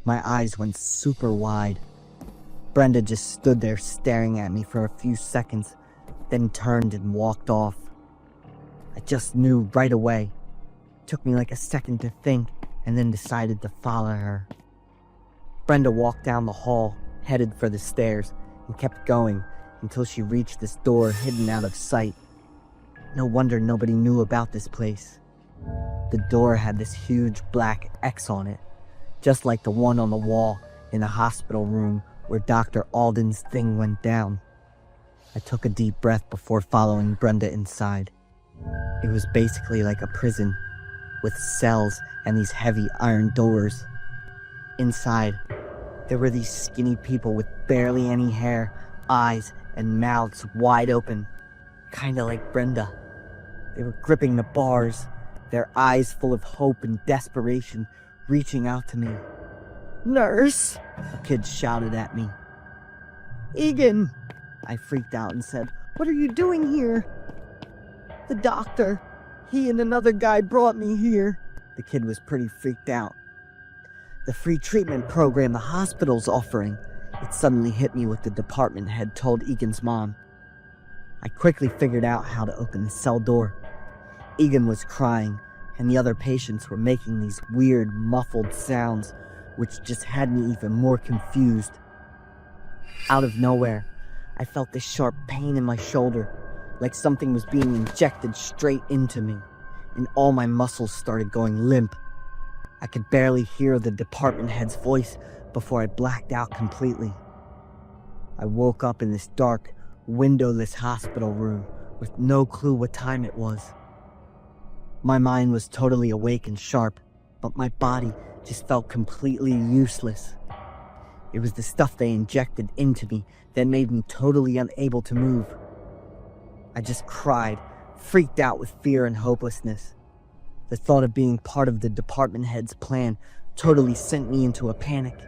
My eyes went super wide. Brenda just stood there staring at me for a few seconds, then turned and walked off. I just knew right away. It took me like a second to think, and then decided to follow her. Brenda walked down the hall, headed for the stairs, and kept going until she reached this door hidden out of sight. No wonder nobody knew about this place. The door had this huge black X on it, just like the one on the wall in the hospital room where Dr. Alden's thing went down. I took a deep breath before following Brenda inside. It was basically like a prison, with cells and these heavy iron doors. Inside, there were these skinny people with barely any hair, eyes and mouths wide open, kinda like Brenda. They were gripping the bars, their eyes full of hope and desperation, reaching out to me. "Nurse!" a kid shouted at me. "Egan!" I freaked out and said, "What are you doing here?" "The doctor. He and another guy brought me here." The kid was pretty freaked out. "The free treatment program the hospital's offering." It suddenly hit me what the department head told Egan's mom. I quickly figured out how to open the cell door. Egan was crying, and the other patients were making these weird, muffled sounds, which just had me even more confused. Out of nowhere, I felt this sharp pain in my shoulder, like something was being injected straight into me, and all my muscles started going limp. I could barely hear the department head's voice before I blacked out completely. I woke up in this dark, windowless hospital room with no clue what time it was. My mind was totally awake and sharp, but my body just felt completely useless. It was the stuff they injected into me that made me totally unable to move. I just cried, freaked out with fear and hopelessness. The thought of being part of the department head's plan totally sent me into a panic.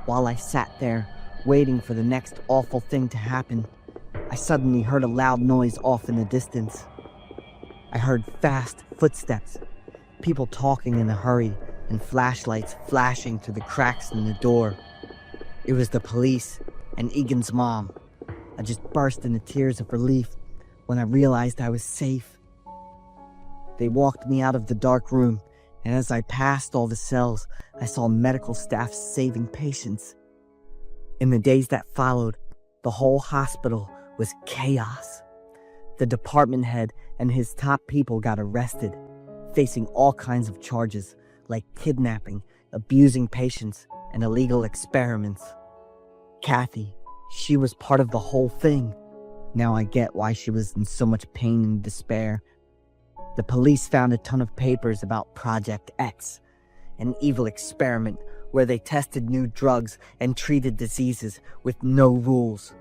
While I sat there, waiting for the next awful thing to happen, I suddenly heard a loud noise off in the distance. I heard fast footsteps, people talking in a hurry, and flashlights flashing through the cracks in the door. It was the police and Egan's mom. I just burst into tears of relief when I realized I was safe. They walked me out of the dark room, and as I passed all the cells, I saw medical staff saving patients. In the days that followed, the whole hospital was chaos. The department head and his top people got arrested, facing all kinds of charges like kidnapping, abusing patients, and illegal experiments. Kathy, she was part of the whole thing. Now I get why she was in so much pain and despair. The police found a ton of papers about Project X, an evil experiment where they tested new drugs and treated diseases with no rules.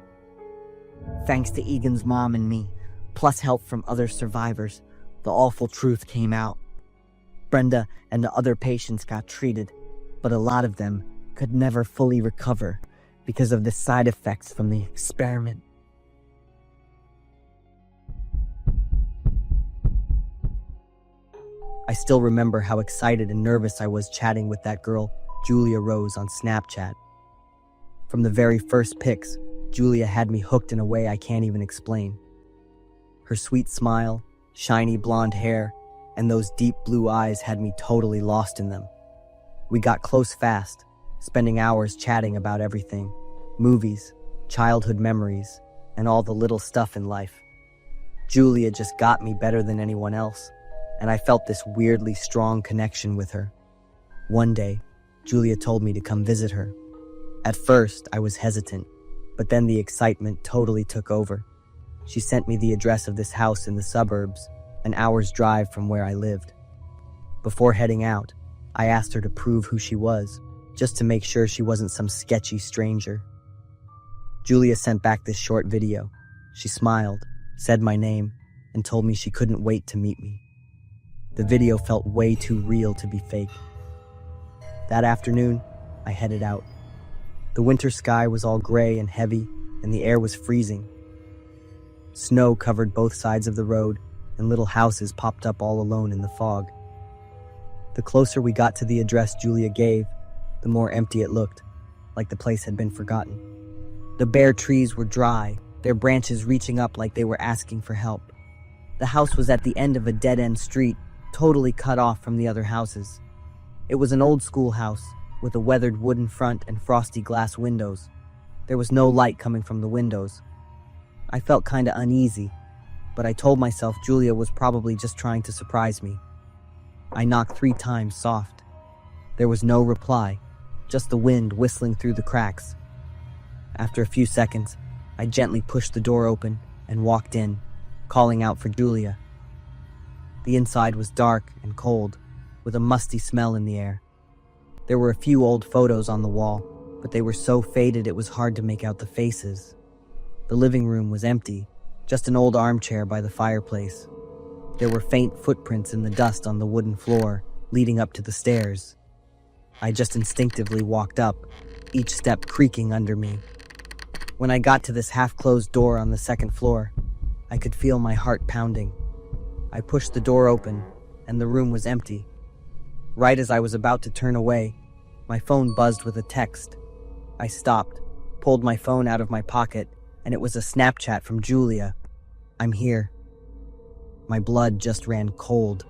Thanks to Egan's mom and me, plus help from other survivors, the awful truth came out. Brenda and the other patients got treated, but a lot of them could never fully recover because of the side effects from the experiment. I still remember how excited and nervous I was chatting with that girl, Julia Rose, on Snapchat. From the very first pics, Julia had me hooked in a way I can't even explain. Her sweet smile, shiny blonde hair, and those deep blue eyes had me totally lost in them. We got close fast, spending hours chatting about everything: movies, childhood memories, and all the little stuff in life. Julia just got me better than anyone else, and I felt this weirdly strong connection with her. One day, Julia told me to come visit her. At first, I was hesitant, but then the excitement totally took over. She sent me the address of this house in the suburbs, an hour's drive from where I lived. Before heading out, I asked her to prove who she was, just to make sure she wasn't some sketchy stranger. Julia sent back this short video. She smiled, said my name, and told me she couldn't wait to meet me. The video felt way too real to be fake. That afternoon, I headed out. The winter sky was all gray and heavy, and the air was freezing. Snow covered both sides of the road, and little houses popped up all alone in the fog. The closer we got to the address Julia gave, the more empty it looked, like the place had been forgotten. The bare trees were dry, their branches reaching up like they were asking for help. The house was at the end of a dead-end street, totally cut off from the other houses. It was an old-school house, with a weathered wooden front and frosty glass windows. There was no light coming from the windows. I felt kinda uneasy, but I told myself Julia was probably just trying to surprise me. I knocked 3 times soft. There was no reply, just the wind whistling through the cracks. After a few seconds, I gently pushed the door open and walked in, calling out for Julia. The inside was dark and cold, with a musty smell in the air. There were a few old photos on the wall, but they were so faded it was hard to make out the faces. The living room was empty, just an old armchair by the fireplace. There were faint footprints in the dust on the wooden floor, leading up to the stairs. I just instinctively walked up, each step creaking under me. When I got to this half-closed door on the second floor, I could feel my heart pounding. I pushed the door open, and the room was empty. Right as I was about to turn away, my phone buzzed with a text. I stopped, pulled my phone out of my pocket, and it was a Snapchat from Julia. "I'm here." My blood just ran cold.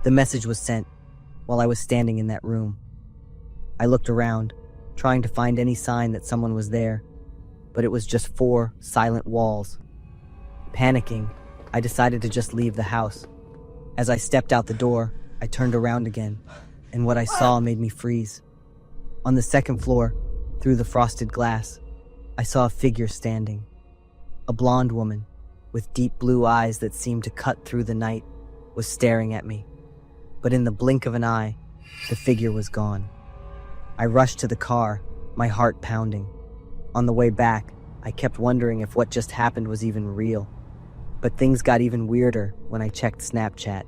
The message was sent while I was standing in that room. I looked around, trying to find any sign that someone was there, but it was just 4 silent walls. Panicking, I decided to just leave the house. As I stepped out the door, I turned around again, and what I saw made me freeze. On the second floor, through the frosted glass, I saw a figure standing. A blonde woman, with deep blue eyes that seemed to cut through the night, was staring at me. But in the blink of an eye, the figure was gone. I rushed to the car, my heart pounding. On the way back, I kept wondering if what just happened was even real. But things got even weirder when I checked Snapchat.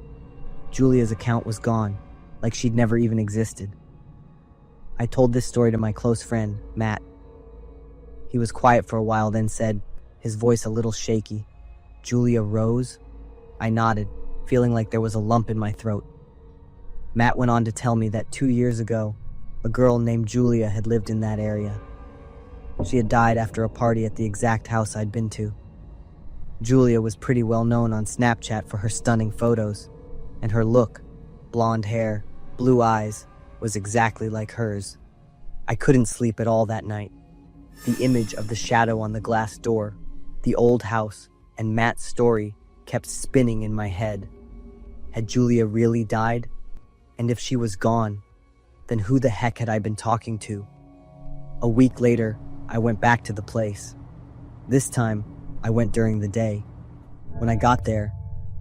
Julia's account was gone, like she'd never even existed. I told this story to my close friend, Matt. He was quiet for a while, then said, his voice a little shaky, "Julia Rose?" I nodded, feeling like there was a lump in my throat. Matt went on to tell me that 2 years ago, a girl named Julia had lived in that area. She had died after a party at the exact house I'd been to. Julia was pretty well known on Snapchat for her stunning photos, and her look, blonde hair, blue eyes, was exactly like hers. I couldn't sleep at all that night. The image of the shadow on the glass door, the old house, and Matt's story kept spinning in my head. Had Julia really died? And if she was gone, then who the heck had I been talking to? A week later, I went back to the place. This time, I went during the day. When I got there,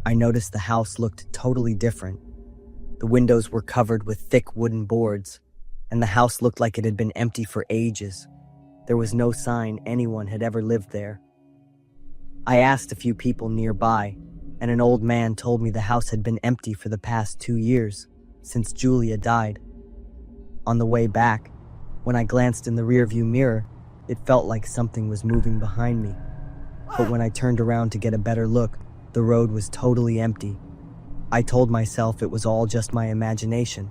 I noticed the house looked totally different. The windows were covered with thick wooden boards, and the house looked like it had been empty for ages. There was no sign anyone had ever lived there. I asked a few people nearby, and an old man told me the house had been empty for the past 2 years, since Julia died. On the way back, when I glanced in the rearview mirror, it felt like something was moving behind me. But when I turned around to get a better look, the road was totally empty. I told myself it was all just my imagination,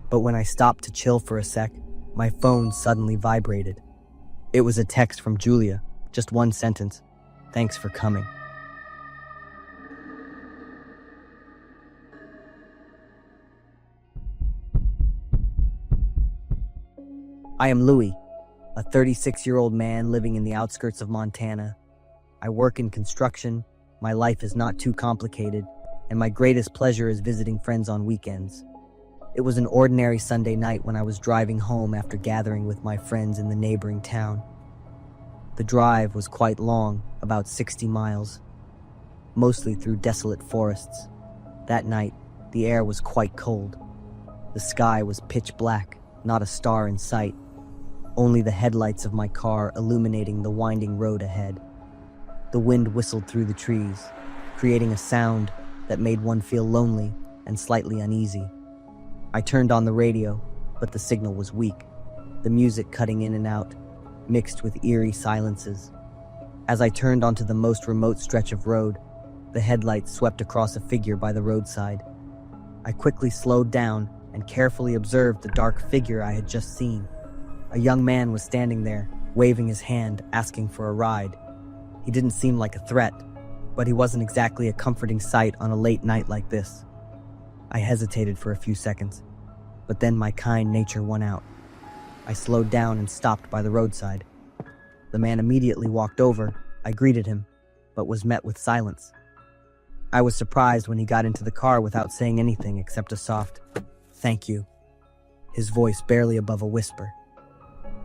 but when I stopped to chill for a sec, my phone suddenly vibrated. It was a text from Julia, just one sentence. "Thanks for coming." I am Louis, a 36-year-old man living in the outskirts of Montana. I work in construction, my life is not too complicated, and my greatest pleasure is visiting friends on weekends. It was an ordinary Sunday night when I was driving home after gathering with my friends in the neighboring town. The drive was quite long, about 60 miles, mostly through desolate forests. That night, the air was quite cold. The sky was pitch black, not a star in sight, only the headlights of my car illuminating the winding road ahead. The wind whistled through the trees, creating a sound that made one feel lonely and slightly uneasy. I turned on the radio, but the signal was weak, the music cutting in and out, mixed with eerie silences. As I turned onto the most remote stretch of road, the headlights swept across a figure by the roadside. I quickly slowed down and carefully observed the dark figure I had just seen. A young man was standing there, waving his hand, asking for a ride. He didn't seem like a threat, but he wasn't exactly a comforting sight on a late night like this. I hesitated for a few seconds, but then my kind nature won out. I slowed down and stopped by the roadside. The man immediately walked over. I greeted him, but was met with silence. I was surprised when he got into the car without saying anything except a soft, "Thank you," his voice barely above a whisper.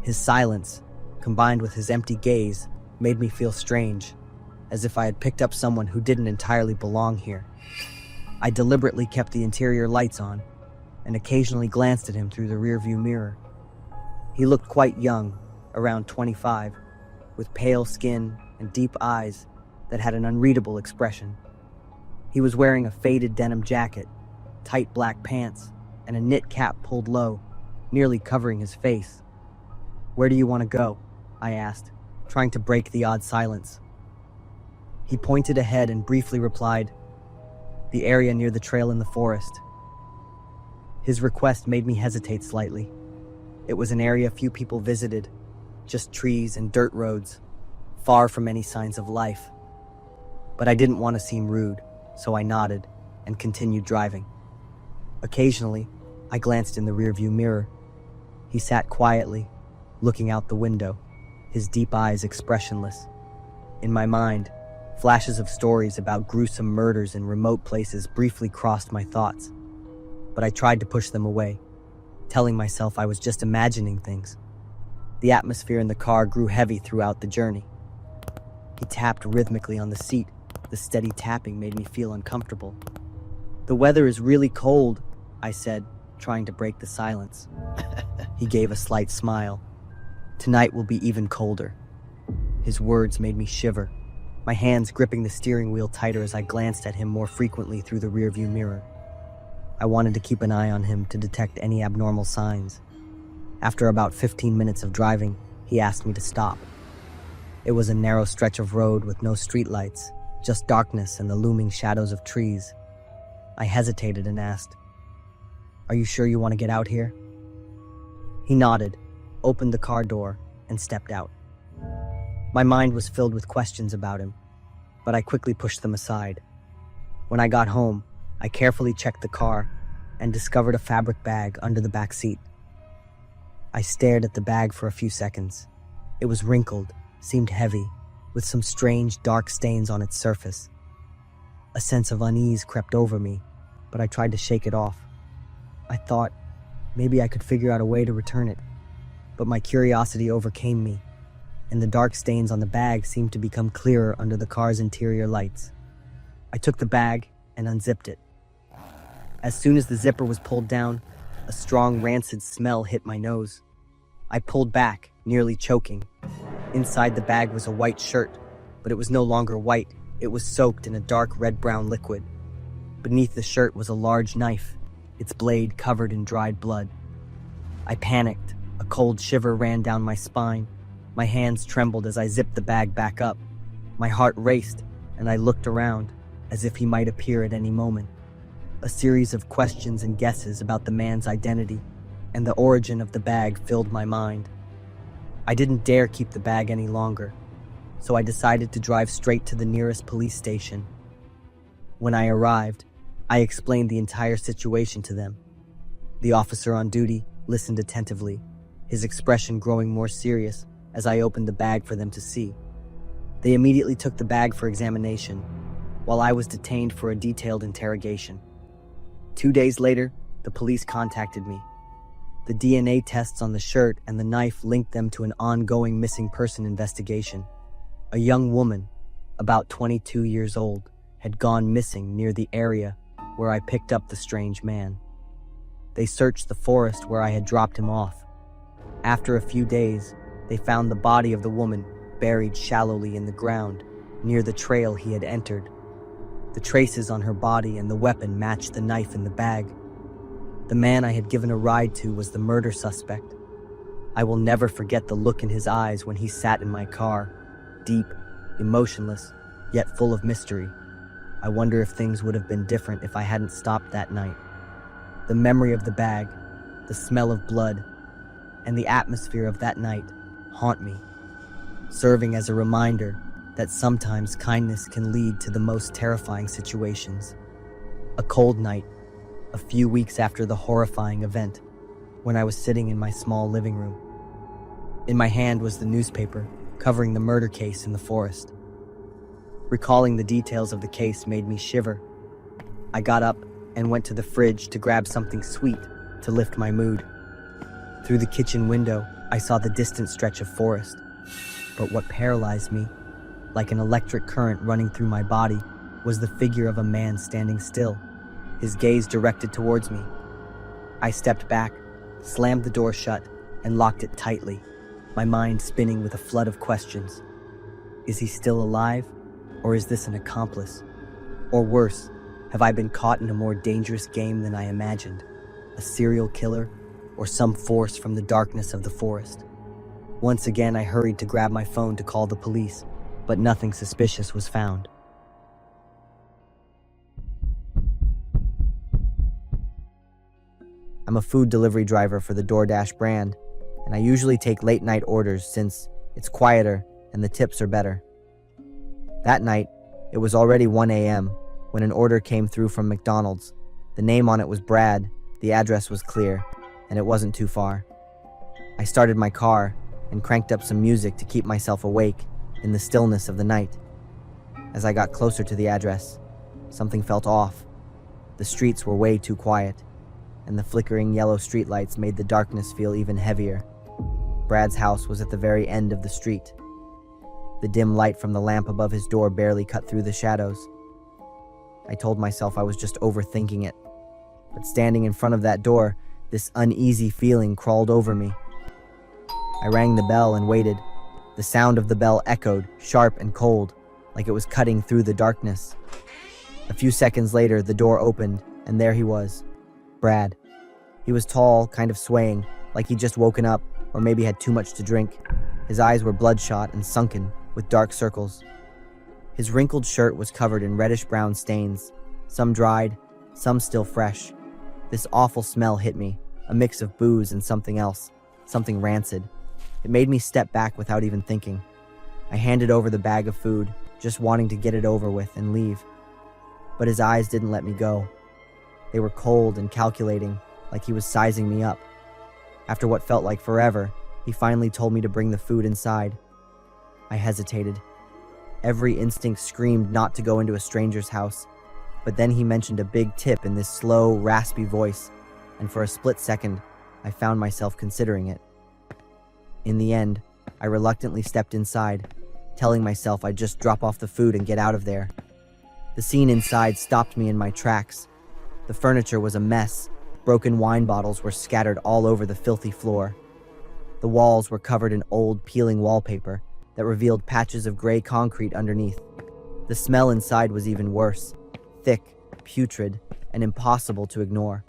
His silence, combined with his empty gaze, made me feel strange, as if I had picked up someone who didn't entirely belong here. I deliberately kept the interior lights on and occasionally glanced at him through the rearview mirror. He looked quite young, around 25, with pale skin and deep eyes that had an unreadable expression. He was wearing a faded denim jacket, tight black pants, and a knit cap pulled low, nearly covering his face. "Where do you want to go?" I asked, trying to break the odd silence. He pointed ahead and briefly replied, "The area near the trail in the forest." His request made me hesitate slightly. It was an area few people visited, just trees and dirt roads, far from any signs of life. But I didn't want to seem rude, so I nodded and continued driving. Occasionally, I glanced in the rearview mirror. He sat quietly, looking out the window, his deep eyes expressionless. In my mind, flashes of stories about gruesome murders in remote places briefly crossed my thoughts, but I tried to push them away, telling myself I was just imagining things. The atmosphere in the car grew heavy throughout the journey. He tapped rhythmically on the seat. The steady tapping made me feel uncomfortable. "The weather is really cold," I said, trying to break the silence. He gave a slight smile. "Tonight will be even colder." His words made me shiver, my hands gripping the steering wheel tighter as I glanced at him more frequently through the rearview mirror. I wanted to keep an eye on him to detect any abnormal signs. After about 15 minutes of driving, he asked me to stop. It was a narrow stretch of road with no streetlights, just darkness and the looming shadows of trees. I hesitated and asked, "Are you sure you want to get out here?" He nodded, opened the car door, and stepped out. My mind was filled with questions about him, but I quickly pushed them aside. When I got home, I carefully checked the car and discovered a fabric bag under the back seat. I stared at the bag for a few seconds. It was wrinkled, seemed heavy, with some strange dark stains on its surface. A sense of unease crept over me, but I tried to shake it off. I thought maybe I could figure out a way to return it, but my curiosity overcame me, and the dark stains on the bag seemed to become clearer under the car's interior lights. I took the bag and unzipped it. As soon as the zipper was pulled down, a strong rancid smell hit my nose. I pulled back, nearly choking. Inside the bag was a white shirt, but it was no longer white. It was soaked in a dark red-brown liquid. Beneath the shirt was a large knife, its blade covered in dried blood. I panicked. A cold shiver ran down my spine. My hands trembled as I zipped the bag back up. My heart raced, and I looked around, as if he might appear at any moment. A series of questions and guesses about the man's identity and the origin of the bag filled my mind. I didn't dare keep the bag any longer, so I decided to drive straight to the nearest police station. When I arrived, I explained the entire situation to them. The officer on duty listened attentively, his expression growing more serious as I opened the bag for them to see. They immediately took the bag for examination, while I was detained for a detailed interrogation. 2 days later, the police contacted me. The DNA tests on the shirt and the knife linked them to an ongoing missing person investigation. A young woman, about 22 years old, had gone missing near the area where I picked up the strange man. They searched the forest where I had dropped him off. After a few days, they found the body of the woman buried shallowly in the ground near the trail he had entered. The traces on her body and the weapon matched the knife in the bag. The man I had given a ride to was the murder suspect. I will never forget the look in his eyes when he sat in my car, deep, emotionless, yet full of mystery. I wonder if things would have been different if I hadn't stopped that night. The memory of the bag, the smell of blood, and the atmosphere of that night haunt me, serving as a reminder that sometimes kindness can lead to the most terrifying situations. A cold night, a few weeks after the horrifying event, when I was sitting in my small living room. In my hand was the newspaper covering the murder case in the forest. Recalling the details of the case made me shiver. I got up and went to the fridge to grab something sweet to lift my mood. Through the kitchen window, I saw the distant stretch of forest. But what paralyzed me, like an electric current running through my body, was the figure of a man standing still, his gaze directed towards me. I stepped back, slammed the door shut, and locked it tightly, my mind spinning with a flood of questions. Is he still alive, or is this an accomplice? Or worse, have I been caught in a more dangerous game than I imagined? A serial killer, or some force from the darkness of the forest? Once again, I hurried to grab my phone to call the police, but nothing suspicious was found. I'm a food delivery driver for the DoorDash brand, and I usually take late-night orders since it's quieter and the tips are better. That night, it was already 1 a.m. when an order came through from McDonald's. The name on it was Brad, the address was clear, and it wasn't too far. I started my car and cranked up some music to keep myself awake in the stillness of the night. As I got closer to the address, something felt off. The streets were way too quiet, and the flickering yellow streetlights made the darkness feel even heavier. Brad's house was at the very end of the street. The dim light from the lamp above his door barely cut through the shadows. I told myself I was just overthinking it, but standing in front of that door, this uneasy feeling crawled over me. I rang the bell and waited. The sound of the bell echoed, sharp and cold, like it was cutting through the darkness. A few seconds later, the door opened, and there he was, Brad. He was tall, kind of swaying, like he'd just woken up, or maybe had too much to drink. His eyes were bloodshot and sunken, with dark circles. His wrinkled shirt was covered in reddish-brown stains, some dried, some still fresh. This awful smell hit me, a mix of booze and something else, something rancid. It made me step back without even thinking. I handed over the bag of food, just wanting to get it over with and leave. But his eyes didn't let me go. They were cold and calculating, like he was sizing me up. After what felt like forever, he finally told me to bring the food inside. I hesitated. Every instinct screamed not to go into a stranger's house, but then he mentioned a big tip in this slow, raspy voice, and for a split second, I found myself considering it. In the end, I reluctantly stepped inside, telling myself I'd just drop off the food and get out of there. The scene inside stopped me in my tracks. The furniture was a mess. Broken wine bottles were scattered all over the filthy floor. The walls were covered in old, peeling wallpaper that revealed patches of gray concrete underneath. The smell inside was even worse, thick, putrid, and impossible to ignore.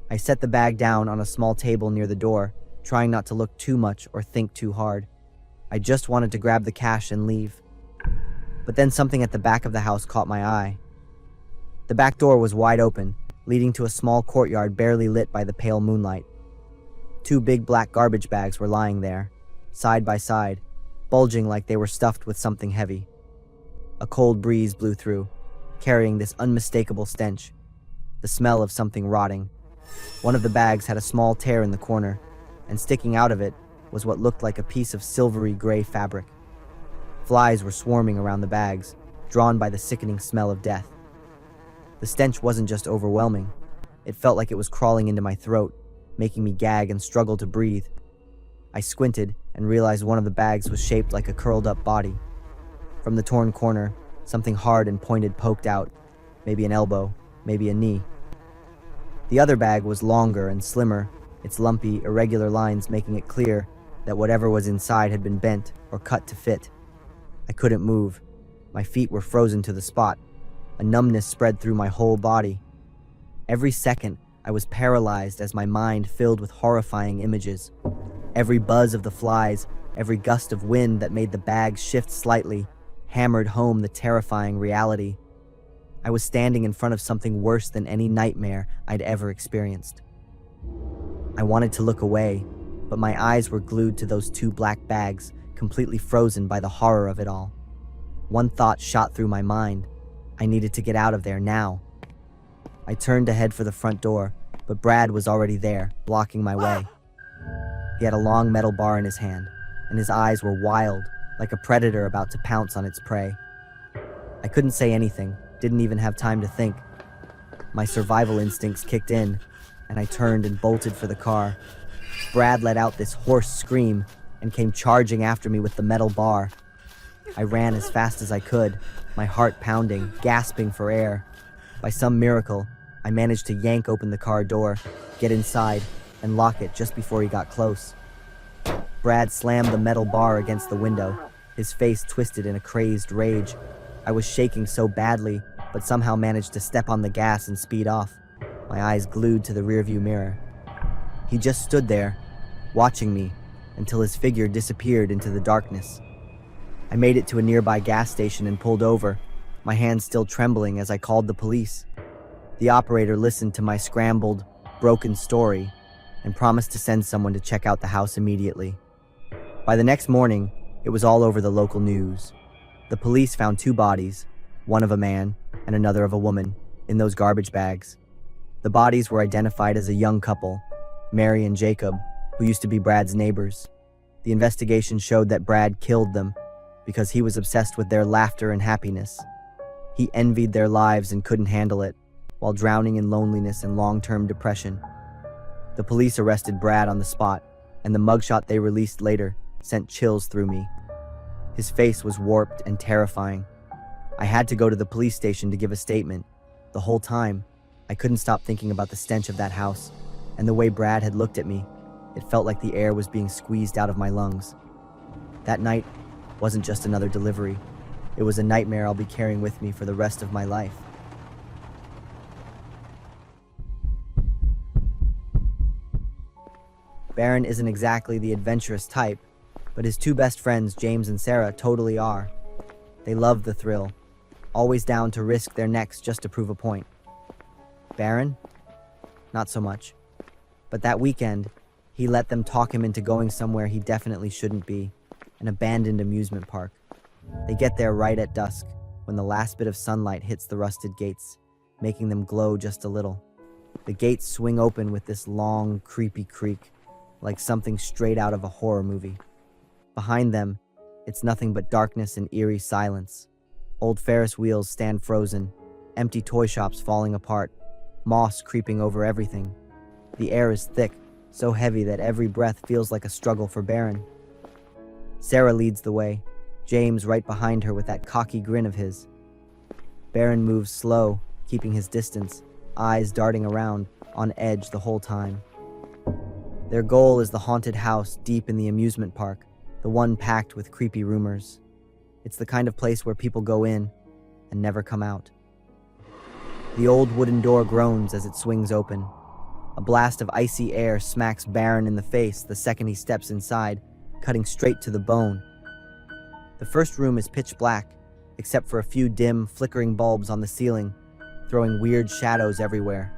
I set the bag down on a small table near the door, trying not to look too much or think too hard. I just wanted to grab the cash and leave. But then something at the back of the house caught my eye. The back door was wide open, leading to a small courtyard barely lit by the pale moonlight. 2 big black garbage bags were lying there, side by side, bulging like they were stuffed with something heavy. A cold breeze blew through, carrying this unmistakable stench, the smell of something rotting. One of the bags had a small tear in the corner, and sticking out of it was what looked like a piece of silvery gray fabric. Flies were swarming around the bags, drawn by the sickening smell of death. The stench wasn't just overwhelming. It felt like it was crawling into my throat, making me gag and struggle to breathe. I squinted and realized one of the bags was shaped like a curled-up body. From the torn corner, something hard and pointed poked out, maybe an elbow, maybe a knee. The other bag was longer and slimmer, its lumpy, irregular lines making it clear that whatever was inside had been bent or cut to fit. I couldn't move. My feet were frozen to the spot. A numbness spread through my whole body. Every second, I was paralyzed as my mind filled with horrifying images. Every buzz of the flies, every gust of wind that made the bags shift slightly, hammered home the terrifying reality. I was standing in front of something worse than any nightmare I'd ever experienced. I wanted to look away, but my eyes were glued to those 2 black bags, completely frozen by the horror of it all. One thought shot through my mind. I needed to get out of there now. I turned to head for the front door, but Brad was already there, blocking my way. He had a long metal bar in his hand, and his eyes were wild, like a predator about to pounce on its prey. I couldn't say anything, didn't even have time to think. My survival instincts kicked in, and I turned and bolted for the car. Brad let out this hoarse scream and came charging after me with the metal bar. I ran as fast as I could, my heart pounding, gasping for air. By some miracle, I managed to yank open the car door, get inside, and lock it just before he got close. Brad slammed the metal bar against the window, his face twisted in a crazed rage. I was shaking so badly, but somehow managed to step on the gas and speed off, my eyes glued to the rearview mirror. He just stood there, watching me, until his figure disappeared into the darkness. I made it to a nearby gas station and pulled over, my hands still trembling as I called the police. The operator listened to my scrambled, broken story and promised to send someone to check out the house immediately. By the next morning, it was all over the local news. The police found 2 bodies, one of a man and another of a woman, in those garbage bags. The bodies were identified as a young couple, Mary and Jacob, who used to be Brad's neighbors. The investigation showed that Brad killed them because he was obsessed with their laughter and happiness. He envied their lives and couldn't handle it, while drowning in loneliness and long-term depression. The police arrested Brad on the spot, and the mugshot they released later sent chills through me. His face was warped and terrifying. I had to go to the police station to give a statement. The whole time, I couldn't stop thinking about the stench of that house, and the way Brad had looked at me. It felt like the air was being squeezed out of my lungs. That night wasn't just another delivery. It was a nightmare I'll be carrying with me for the rest of my life. Baron isn't exactly the adventurous type, but his 2 best friends, James and Sarah, totally are. They love the thrill, always down to risk their necks just to prove a point. Baron? Not so much. But that weekend, he let them talk him into going somewhere he definitely shouldn't be, an abandoned amusement park. They get there right at dusk, when the last bit of sunlight hits the rusted gates, making them glow just a little. The gates swing open with this long, creepy creak, like something straight out of a horror movie. Behind them, it's nothing but darkness and eerie silence. Old Ferris wheels stand frozen, empty toy shops falling apart, moss creeping over everything. The air is thick, so heavy that every breath feels like a struggle for Baron. Sarah leads the way, James right behind her with that cocky grin of his. Baron moves slow, keeping his distance, eyes darting around, on edge the whole time. Their goal is the haunted house deep in the amusement park, the one packed with creepy rumors. It's the kind of place where people go in and never come out. The old wooden door groans as it swings open. A blast of icy air smacks Baron in the face the second he steps inside, cutting straight to the bone. The first room is pitch black, except for a few dim, flickering bulbs on the ceiling, throwing weird shadows everywhere.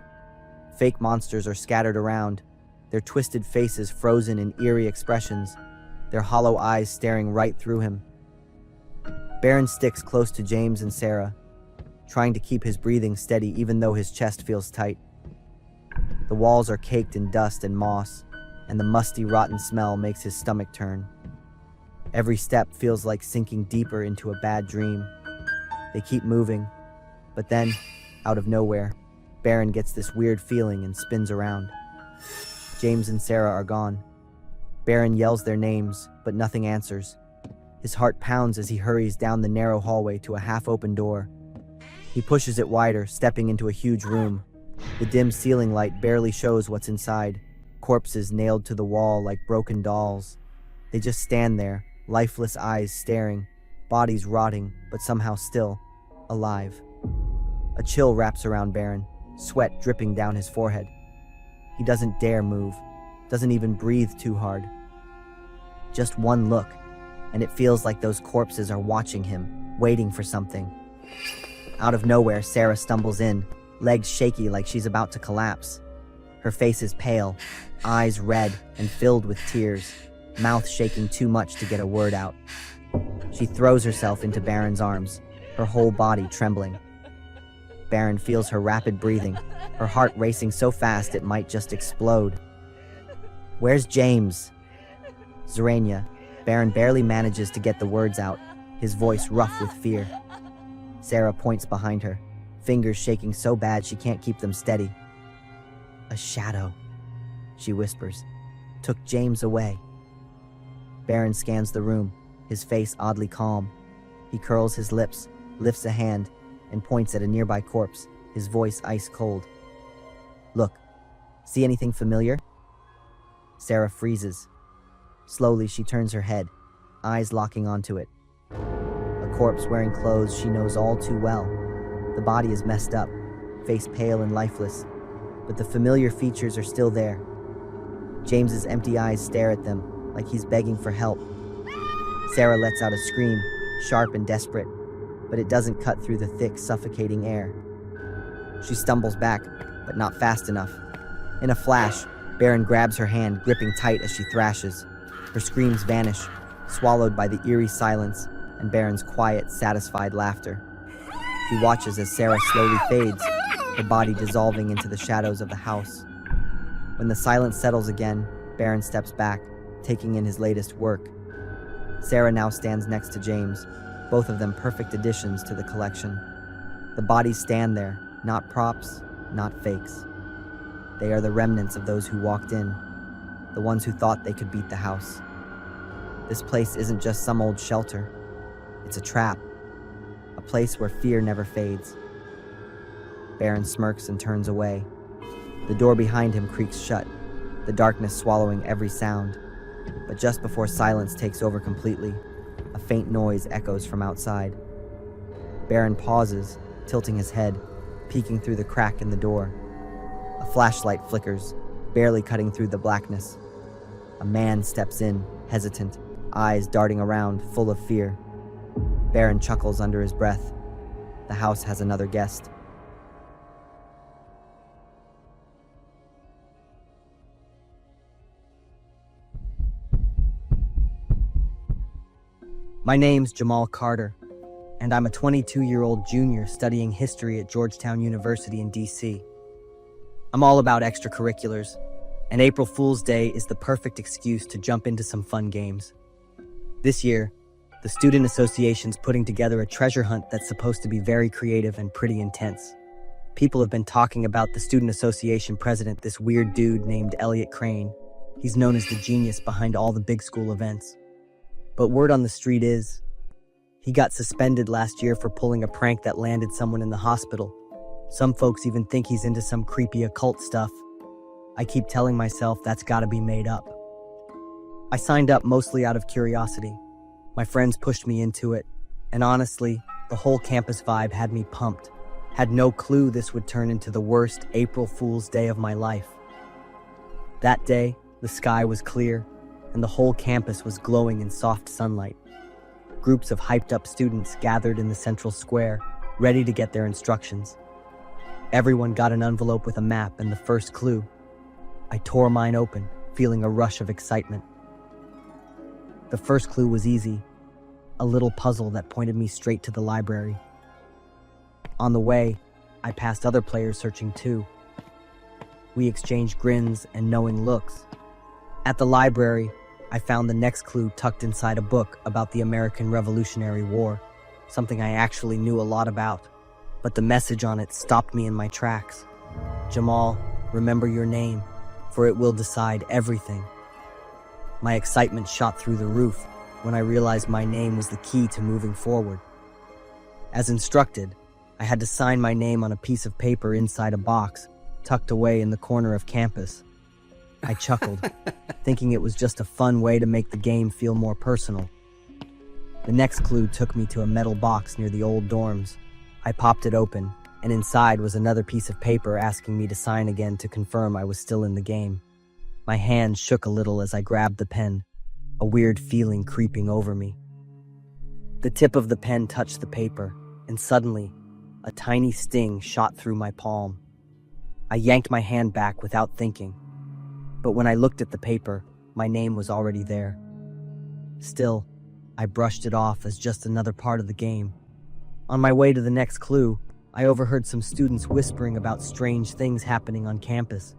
Fake monsters are scattered around, their twisted faces frozen in eerie expressions, their hollow eyes staring right through him. Baron sticks close to James and Sarah, trying to keep his breathing steady even though his chest feels tight. The walls are caked in dust and moss, and the musty, rotten smell makes his stomach turn. Every step feels like sinking deeper into a bad dream. They keep moving, but then, out of nowhere, Baron gets this weird feeling and spins around. James and Sarah are gone. Baron yells their names, but nothing answers. His heart pounds as he hurries down the narrow hallway to a half-open door. He pushes it wider, stepping into a huge room. The dim ceiling light barely shows what's inside, corpses nailed to the wall like broken dolls. They just stand there, lifeless eyes staring, bodies rotting, but somehow still alive. A chill wraps around Baron, sweat dripping down his forehead. He doesn't dare move, doesn't even breathe too hard. Just one look, and it feels like those corpses are watching him, waiting for something. Out of nowhere, Sarah stumbles in, legs shaky like she's about to collapse. Her face is pale, eyes red and filled with tears, mouth shaking too much to get a word out. She throws herself into Baron's arms, her whole body trembling. Baron feels her rapid breathing, her heart racing so fast it might just explode. "Where's James?" Zarania. Baron barely manages to get the words out, his voice rough with fear. Sarah points behind her, fingers shaking so bad she can't keep them steady. "A shadow," she whispers, "took James away." Baron scans the room, his face oddly calm. He curls his lips, lifts a hand, and points at a nearby corpse, his voice ice cold. "Look, see anything familiar?" Sarah freezes. Slowly, she turns her head, eyes locking onto it. A corpse wearing clothes she knows all too well. The body is messed up, face pale and lifeless, but the familiar features are still there. James's empty eyes stare at them, like he's begging for help. Sarah lets out a scream, sharp and desperate, but it doesn't cut through the thick, suffocating air. She stumbles back, but not fast enough. In a flash, Baron grabs her hand, gripping tight as she thrashes. Her screams vanish, swallowed by the eerie silence and Baron's quiet, satisfied laughter. He watches as Sarah slowly fades, her body dissolving into the shadows of the house. When the silence settles again, Baron steps back, taking in his latest work. Sarah now stands next to James, both of them perfect additions to the collection. The bodies stand there, not props, not fakes. They are the remnants of those who walked in, the ones who thought they could beat the house. This place isn't just some old shelter. It's a trap, a place where fear never fades. Baron smirks and turns away. The door behind him creaks shut, the darkness swallowing every sound. But just before silence takes over completely, a faint noise echoes from outside. Baron pauses, tilting his head, peeking through the crack in the door. A flashlight flickers, barely cutting through the blackness. A man steps in, hesitant, eyes darting around, full of fear. Baron chuckles under his breath. The house has another guest. My name's Jamal Carter, and I'm a 22-year-old junior studying history at Georgetown University in DC. I'm all about extracurriculars, and April Fool's Day is the perfect excuse to jump into some fun games. This year, the Student Association's putting together a treasure hunt that's supposed to be very creative and pretty intense. People have been talking about the Student Association president, this weird dude named Elliot Crane. He's known as the genius behind all the big school events. But word on the street is, he got suspended last year for pulling a prank that landed someone in the hospital. Some folks even think he's into some creepy occult stuff. I keep telling myself that's gotta be made up. I signed up mostly out of curiosity. My friends pushed me into it, and honestly, the whole campus vibe had me pumped. Had no clue this would turn into the worst April Fool's Day of my life. That day, the sky was clear, and the whole campus was glowing in soft sunlight. Groups of hyped-up students gathered in the central square, ready to get their instructions. Everyone got an envelope with a map and the first clue. I tore mine open, feeling a rush of excitement. The first clue was easy, a little puzzle that pointed me straight to the library. On the way, I passed other players searching too. We exchanged grins and knowing looks. At the library, I found the next clue tucked inside a book about the American Revolutionary War, something I actually knew a lot about. But the message on it stopped me in my tracks. Jamal, remember your name, for it will decide everything. My excitement shot through the roof when I realized my name was the key to moving forward. As instructed, I had to sign my name on a piece of paper inside a box, tucked away in the corner of campus. I chuckled, thinking it was just a fun way to make the game feel more personal. The next clue took me to a metal box near the old dorms. I popped it open, and inside was another piece of paper asking me to sign again to confirm I was still in the game. My hand shook a little as I grabbed the pen, a weird feeling creeping over me. The tip of the pen touched the paper, and suddenly, a tiny sting shot through my palm. I yanked my hand back without thinking. But when I looked at the paper, my name was already there. Still, I brushed it off as just another part of the game. On my way to the next clue, I overheard some students whispering about strange things happening on campus.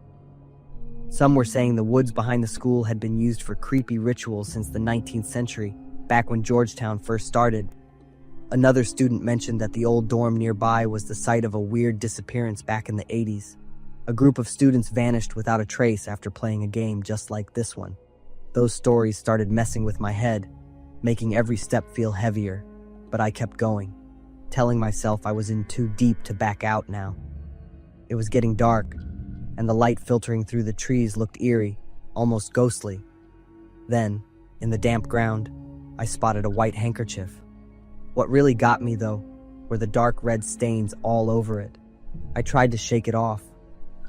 Some were saying the woods behind the school had been used for creepy rituals since the 19th century, back when Georgetown first started. Another student mentioned that the old dorm nearby was the site of a weird disappearance back in the 80s. A group of students vanished without a trace after playing a game just like this one. Those stories started messing with my head, making every step feel heavier, but I kept going, telling myself I was in too deep to back out now. It was getting dark, and the light filtering through the trees looked eerie, almost ghostly. Then, in the damp ground, I spotted a white handkerchief. What really got me, though, were the dark red stains all over it. I tried to shake it off.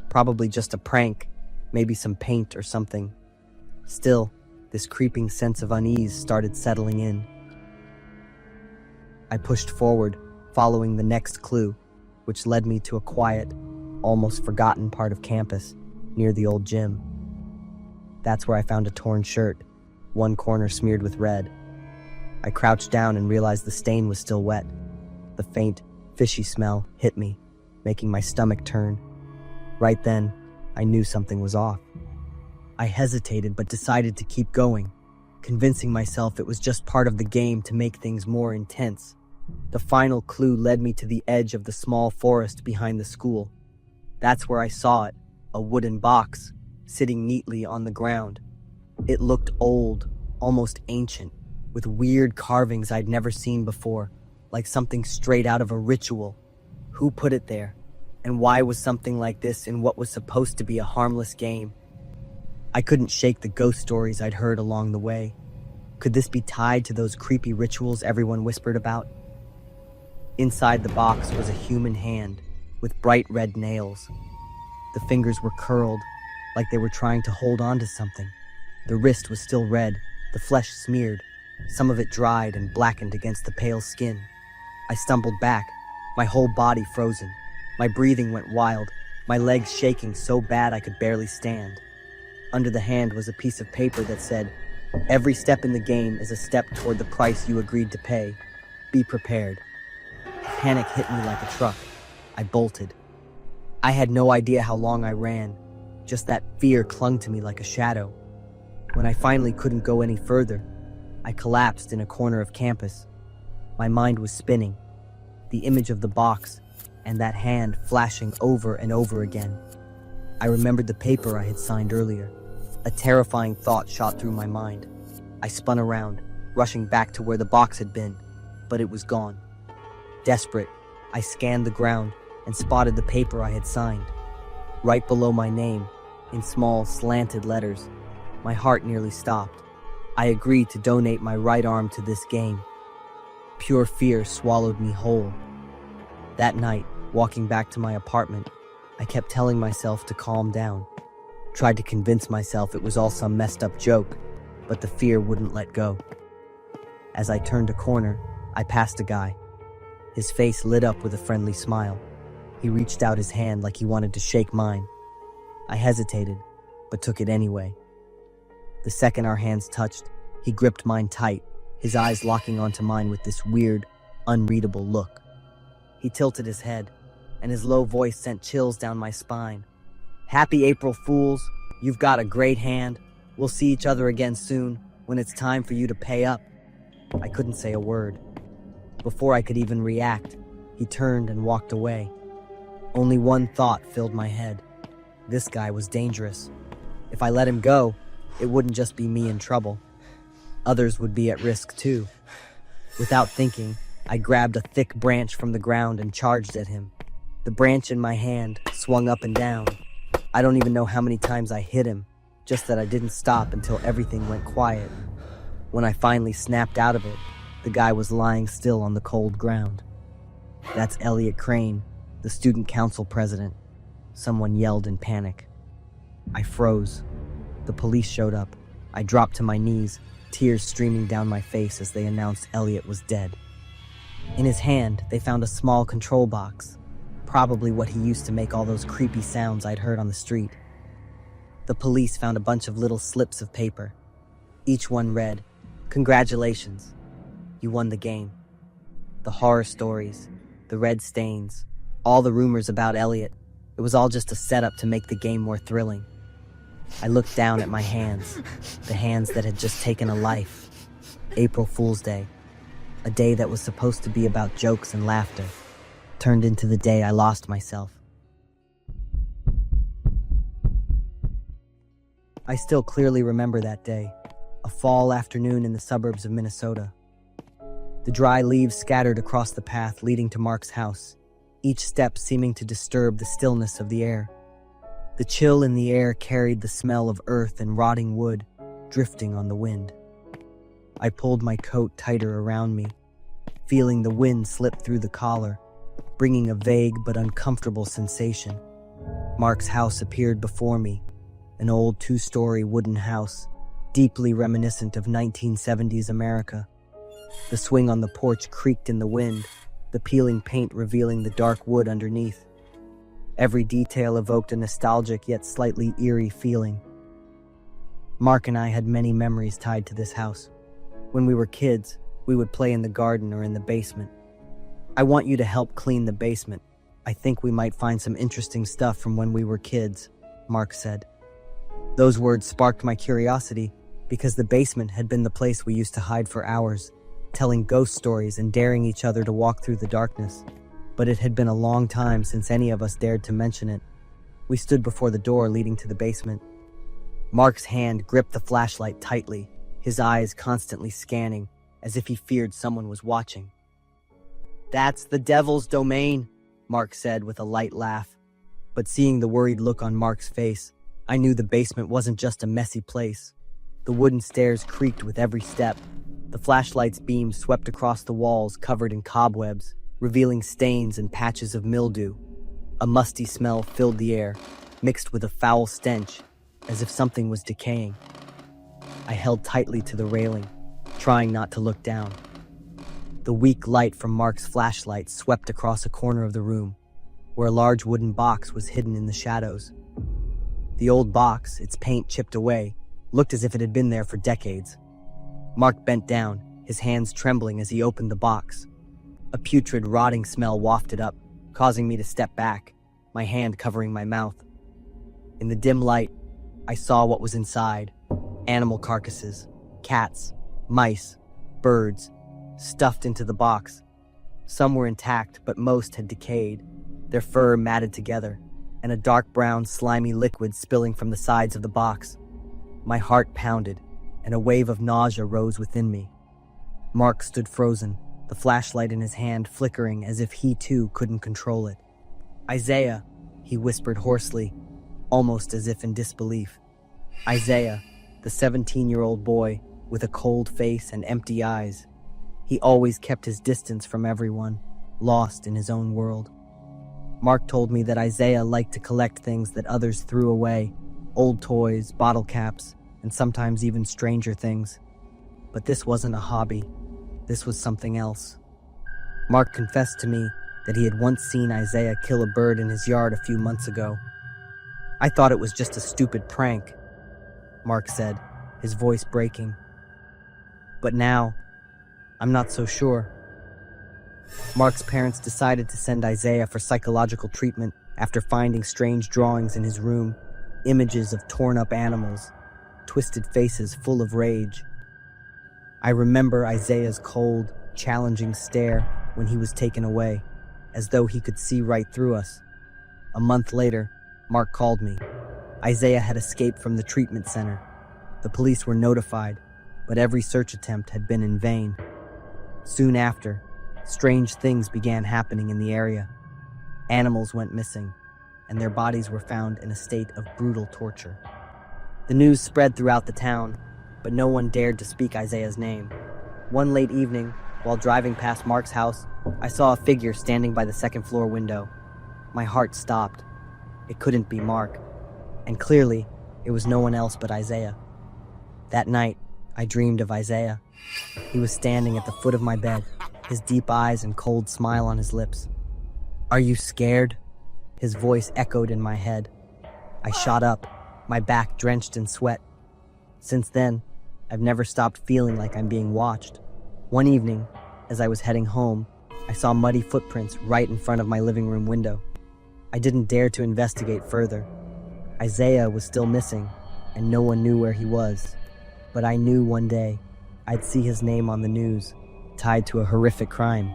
Probably just a prank, maybe some paint or something. Still, this creeping sense of unease started settling in. I pushed forward, following the next clue, which led me to a quiet, almost forgotten part of campus, near the old gym. That's where I found a torn shirt, one corner smeared with red. I crouched down and realized the stain was still wet. The faint, fishy smell hit me, making my stomach turn. Right then, I knew something was off. I hesitated but decided to keep going, convincing myself it was just part of the game to make things more intense. The final clue led me to the edge of the small forest behind the school. That's where I saw it, a wooden box, sitting neatly on the ground. It looked old, almost ancient, with weird carvings I'd never seen before, like something straight out of a ritual. Who put it there? And why was something like this in what was supposed to be a harmless game? I couldn't shake the ghost stories I'd heard along the way. Could this be tied to those creepy rituals everyone whispered about? Inside the box was a human hand with bright red nails. The fingers were curled, like they were trying to hold on to something. The wrist was still red, the flesh smeared, some of it dried and blackened against the pale skin. I stumbled back, my whole body frozen. My breathing went wild, my legs shaking so bad I could barely stand. Under the hand was a piece of paper that said, "Every step in the game is a step toward the price you agreed to pay. Be prepared." Panic hit me like a truck. I bolted. I had no idea how long I ran, just that fear clung to me like a shadow. When I finally couldn't go any further, I collapsed in a corner of campus. My mind was spinning, the image of the box and that hand flashing over and over again. I remembered the paper I had signed earlier. A terrifying thought shot through my mind. I spun around, rushing back to where the box had been, but it was gone. Desperate, I scanned the ground and spotted the paper I had signed. Right below my name, in small, slanted letters, my heart nearly stopped. I agreed to donate my right arm to this game. Pure fear swallowed me whole. That night, walking back to my apartment, I kept telling myself to calm down. Tried to convince myself it was all some messed up joke, but the fear wouldn't let go. As I turned a corner, I passed a guy. His face lit up with a friendly smile. He reached out his hand like he wanted to shake mine. I hesitated, but took it anyway. The second our hands touched, he gripped mine tight, his eyes locking onto mine with this weird, unreadable look. He tilted his head, and his low voice sent chills down my spine. "Happy April Fools, you've got a great hand. We'll see each other again soon, when it's time for you to pay up." I couldn't say a word. Before I could even react, he turned and walked away. Only one thought filled my head. This guy was dangerous. If I let him go, it wouldn't just be me in trouble. Others would be at risk too. Without thinking, I grabbed a thick branch from the ground and charged at him. The branch in my hand swung up and down. I don't even know how many times I hit him, just that I didn't stop until everything went quiet. When I finally snapped out of it, the guy was lying still on the cold ground. "That's Elliot Crane, the student council president," someone yelled in panic. I froze. The police showed up. I dropped to my knees, tears streaming down my face as they announced Elliot was dead. In his hand, they found a small control box, probably what he used to make all those creepy sounds I'd heard on the street. The police found a bunch of little slips of paper. Each one read, "Congratulations, you won the game." The horror stories, the red stains, all the rumors about Elliot, it was all just a setup to make the game more thrilling. I looked down at my hands, the hands that had just taken a life. April Fool's Day, a day that was supposed to be about jokes and laughter, turned into the day I lost myself. I still clearly remember that day, a fall afternoon in the suburbs of Minnesota. The dry leaves scattered across the path leading to Mark's house. each step seeming to disturb the stillness of the air. The chill in the air carried the smell of earth and rotting wood, drifting on the wind. I pulled my coat tighter around me, feeling the wind slip through the collar, bringing a vague but uncomfortable sensation. Mark's house appeared before me, an old two-story wooden house, deeply reminiscent of 1970s America. The swing on the porch creaked in the wind, the peeling paint revealing the dark wood underneath. Every detail evoked a nostalgic yet slightly eerie feeling. Mark and I had many memories tied to this house. When we were kids, we would play in the garden or in the basement. I want you to help clean the basement. I think we might find some interesting stuff from when we were kids, Mark said. Those words sparked my curiosity because the basement had been the place we used to hide for hours, telling ghost stories and daring each other to walk through the darkness. But it had been a long time since any of us dared to mention it. We stood before the door leading to the basement. Mark's hand gripped the flashlight tightly, his eyes constantly scanning, as if he feared someone was watching. "That's the devil's domain," Mark said with a light laugh. But seeing the worried look on Mark's face, I knew the basement wasn't just a messy place. The wooden stairs creaked with every step. The flashlight's beams swept across the walls covered in cobwebs, revealing stains and patches of mildew. A musty smell filled the air, mixed with a foul stench, as if something was decaying. I held tightly to the railing, trying not to look down. The weak light from Mark's flashlight swept across a corner of the room, where a large wooden box was hidden in the shadows. The old box, its paint chipped away, looked as if it had been there for decades. Mark bent down, his hands trembling as he opened the box. A putrid, rotting smell wafted up, causing me to step back, my hand covering my mouth. In the dim light, I saw what was inside: animal carcasses, cats, mice, birds, stuffed into the box. Some were intact, but most had decayed, their fur matted together, and a dark brown, slimy liquid spilling from the sides of the box. My heart pounded, and a wave of nausea rose within me. Mark stood frozen, the flashlight in his hand flickering as if he too couldn't control it. "Isaiah," he whispered hoarsely, almost as if in disbelief. Isaiah, the 17-year-old boy with a cold face and empty eyes. He always kept his distance from everyone, lost in his own world. Mark told me that Isaiah liked to collect things that others threw away, old toys, bottle caps, and sometimes even stranger things. But this wasn't a hobby. This was something else. Mark confessed to me that he had once seen Isaiah kill a bird in his yard a few months ago. "I thought it was just a stupid prank," Mark said, his voice breaking. "But now, I'm not so sure." Mark's parents decided to send Isaiah for psychological treatment after finding strange drawings in his room, images of torn-up animals, twisted faces full of rage. I remember Isaiah's cold, challenging stare when he was taken away, as though he could see right through us. A month later, Mark called me. Isaiah had escaped from the treatment center. The police were notified, but every search attempt had been in vain. Soon after, strange things began happening in the area. Animals went missing, and their bodies were found in a state of brutal torture. The news spread throughout the town, but no one dared to speak Isaiah's name. One late evening, while driving past Mark's house, I saw a figure standing by the second-floor window. My heart stopped. It couldn't be Mark, and clearly, it was no one else but Isaiah. That night, I dreamed of Isaiah. He was standing at the foot of my bed, his deep eyes and cold smile on his lips. "Are you scared?" His voice echoed in my head. I shot up, my back drenched in sweat. Since then, I've never stopped feeling like I'm being watched. One evening, as I was heading home, I saw muddy footprints right in front of my living room window. I didn't dare to investigate further. Isaiah was still missing, and no one knew where he was. But I knew one day I'd see his name on the news, tied to a horrific crime.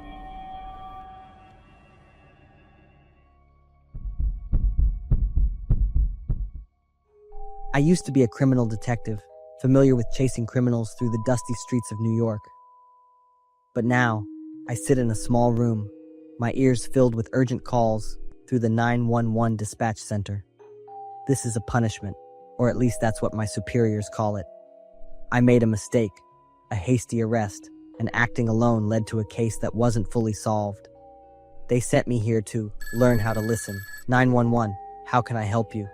I used to be a criminal detective, familiar with chasing criminals through the dusty streets of New York. But now, I sit in a small room, my ears filled with urgent calls through the 911 dispatch center. This is a punishment, or at least that's what my superiors call it. I made a mistake, a hasty arrest, and acting alone led to a case that wasn't fully solved. They sent me here to learn how to listen. 911, how can I help you?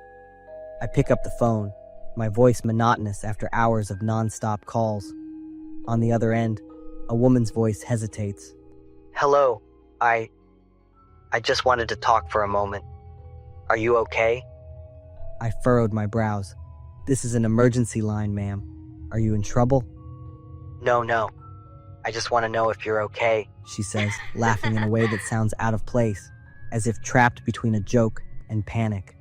I pick up the phone, my voice monotonous after hours of non-stop calls. On the other end, a woman's voice hesitates. Hello, I just wanted to talk for a moment. Are you okay? I furrowed my brows. This is an emergency line, ma'am. Are you in trouble? No. I just want to know if you're okay. She says, laughing in a way that sounds out of place, as if trapped between a joke and panic.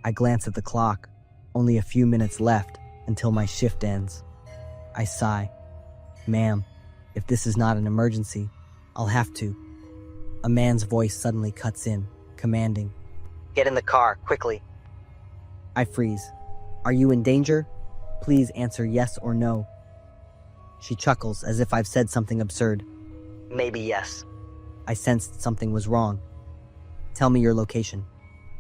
I glance at the clock. Only a few minutes left until my shift ends. I sigh. Ma'am, if this is not an emergency, I'll have to. A man's voice suddenly cuts in, commanding. Get in the car, quickly. I freeze. Are you in danger? Please answer yes or no. She chuckles as if I've said something absurd. Maybe yes. I sensed something was wrong. Tell me your location.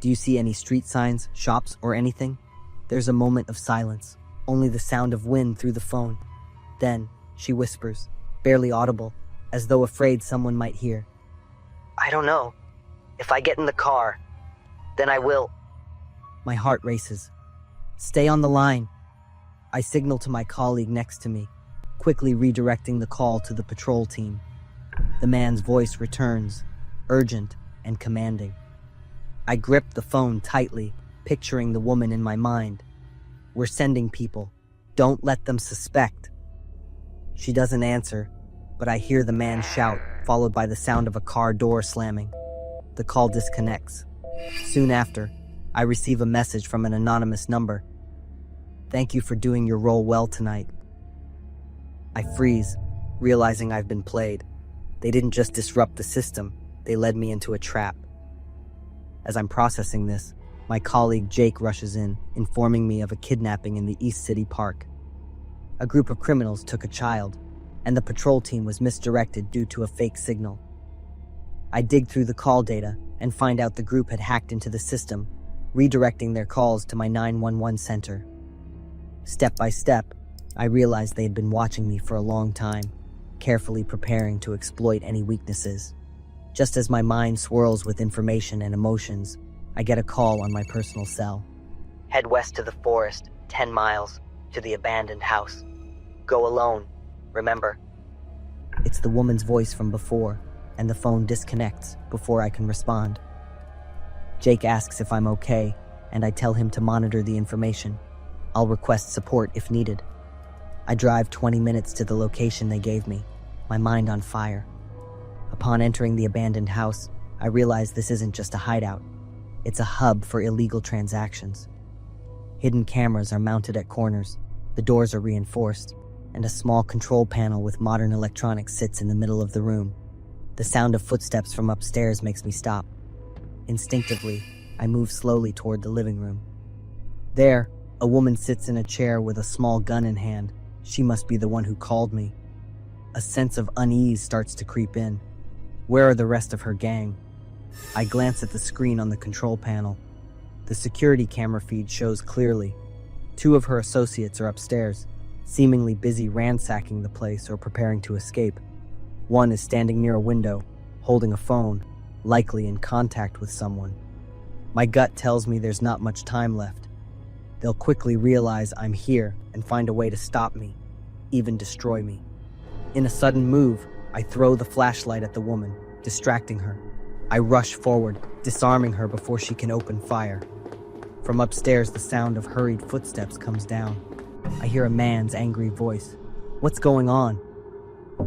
Do you see any street signs, shops, or anything? There's a moment of silence, only the sound of wind through the phone. Then, she whispers, barely audible, as though afraid someone might hear. I don't know. If I get in the car, then I will. My heart races. Stay on the line. I signal to my colleague next to me, quickly redirecting the call to the patrol team. The man's voice returns, urgent and commanding. I grip the phone tightly, picturing the woman in my mind. We're sending people. Don't let them suspect. She doesn't answer, but I hear the man shout, followed by the sound of a car door slamming. The call disconnects. Soon after, I receive a message from an anonymous number. Thank you for doing your role well tonight. I freeze, realizing I've been played. They didn't just disrupt the system, they led me into a trap. As I'm processing this, my colleague Jake rushes in, informing me of a kidnapping in the East City Park. A group of criminals took a child, and the patrol team was misdirected due to a fake signal. I dig through the call data and find out the group had hacked into the system, redirecting their calls to my 911 center. Step by step, I realized they had been watching me for a long time, carefully preparing to exploit any weaknesses. Just as my mind swirls with information and emotions, I get a call on my personal cell. Head west to the forest, 10 miles, to the abandoned house. Go alone, remember. It's the woman's voice from before, and the phone disconnects before I can respond. Jake asks if I'm okay, and I tell him to monitor the information. I'll request support if needed. I drive 20 minutes to the location they gave me, my mind on fire. Upon entering the abandoned house, I realize this isn't just a hideout. It's a hub for illegal transactions. Hidden cameras are mounted at corners, the doors are reinforced, and a small control panel with modern electronics sits in the middle of the room. The sound of footsteps from upstairs makes me stop. Instinctively, I move slowly toward the living room. There, a woman sits in a chair with a small gun in hand. She must be the one who called me. A sense of unease starts to creep in. Where are the rest of her gang? I glance at the screen on the control panel. The security camera feed shows clearly. 2 of her associates are upstairs, seemingly busy ransacking the place or preparing to escape. One is standing near a window, holding a phone, likely in contact with someone. My gut tells me there's not much time left. They'll quickly realize I'm here and find a way to stop me, even destroy me. In a sudden move, I throw the flashlight at the woman, distracting her. I rush forward, disarming her before she can open fire. From upstairs, the sound of hurried footsteps comes down. I hear a man's angry voice. What's going on?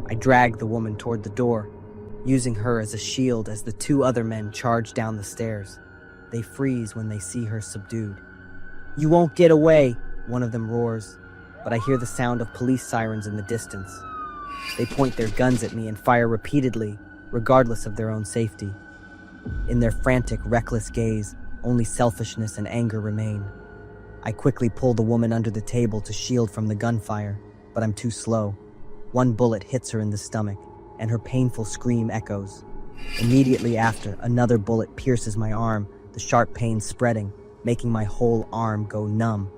I drag the woman toward the door, using her as a shield as the 2 other men charge down the stairs. They freeze when they see her subdued. You won't get away, one of them roars, but I hear the sound of police sirens in the distance. They point their guns at me and fire repeatedly, regardless of their own safety. In their frantic, reckless gaze, only selfishness and anger remain. I quickly pull the woman under the table to shield from the gunfire, but I'm too slow. One bullet hits her in the stomach, and her painful scream echoes. Immediately after, another bullet pierces my arm, the sharp pain spreading, making my whole arm go numb.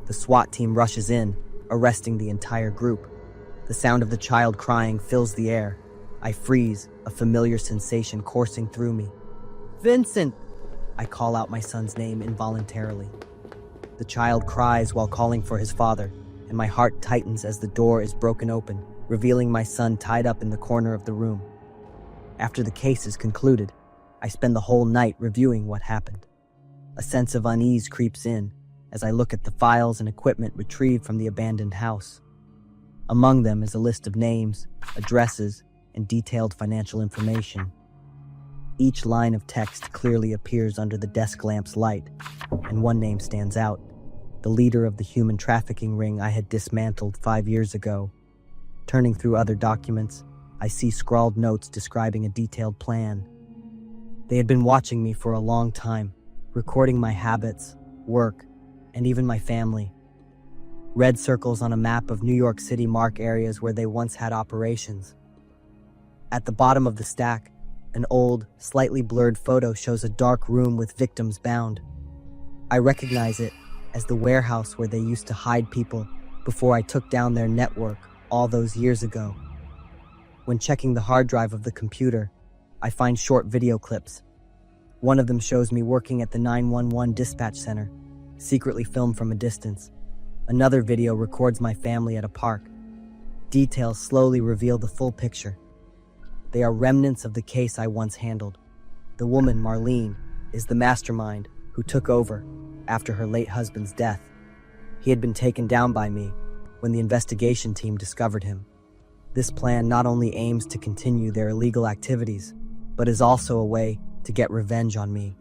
The SWAT team rushes in, arresting the entire group. The sound of the child crying fills the air. I freeze, a familiar sensation coursing through me. Vincent! I call out my son's name involuntarily. The child cries while calling for his father, and my heart tightens as the door is broken open, revealing my son tied up in the corner of the room. After the case is concluded, I spend the whole night reviewing what happened. A sense of unease creeps in as I look at the files and equipment retrieved from the abandoned house. Among them is a list of names, addresses, and detailed financial information. Each line of text clearly appears under the desk lamp's light, and one name stands out, the leader of the human trafficking ring I had dismantled 5 years ago. Turning through other documents, I see scrawled notes describing a detailed plan. They had been watching me for a long time, recording my habits, work, and even my family. Red circles on a map of New York City mark areas where they once had operations. At the bottom of the stack, an old, slightly blurred photo shows a dark room with victims bound. I recognize it as the warehouse where they used to hide people before I took down their network all those years ago. When checking the hard drive of the computer, I find short video clips. One of them shows me working at the 911 dispatch center, secretly filmed from a distance. Another video records my family at a park. Details slowly reveal the full picture. They are remnants of the case I once handled. The woman, Marlene, is the mastermind who took over after her late husband's death. He had been taken down by me when the investigation team discovered him. This plan not only aims to continue their illegal activities, but is also a way to get revenge on me.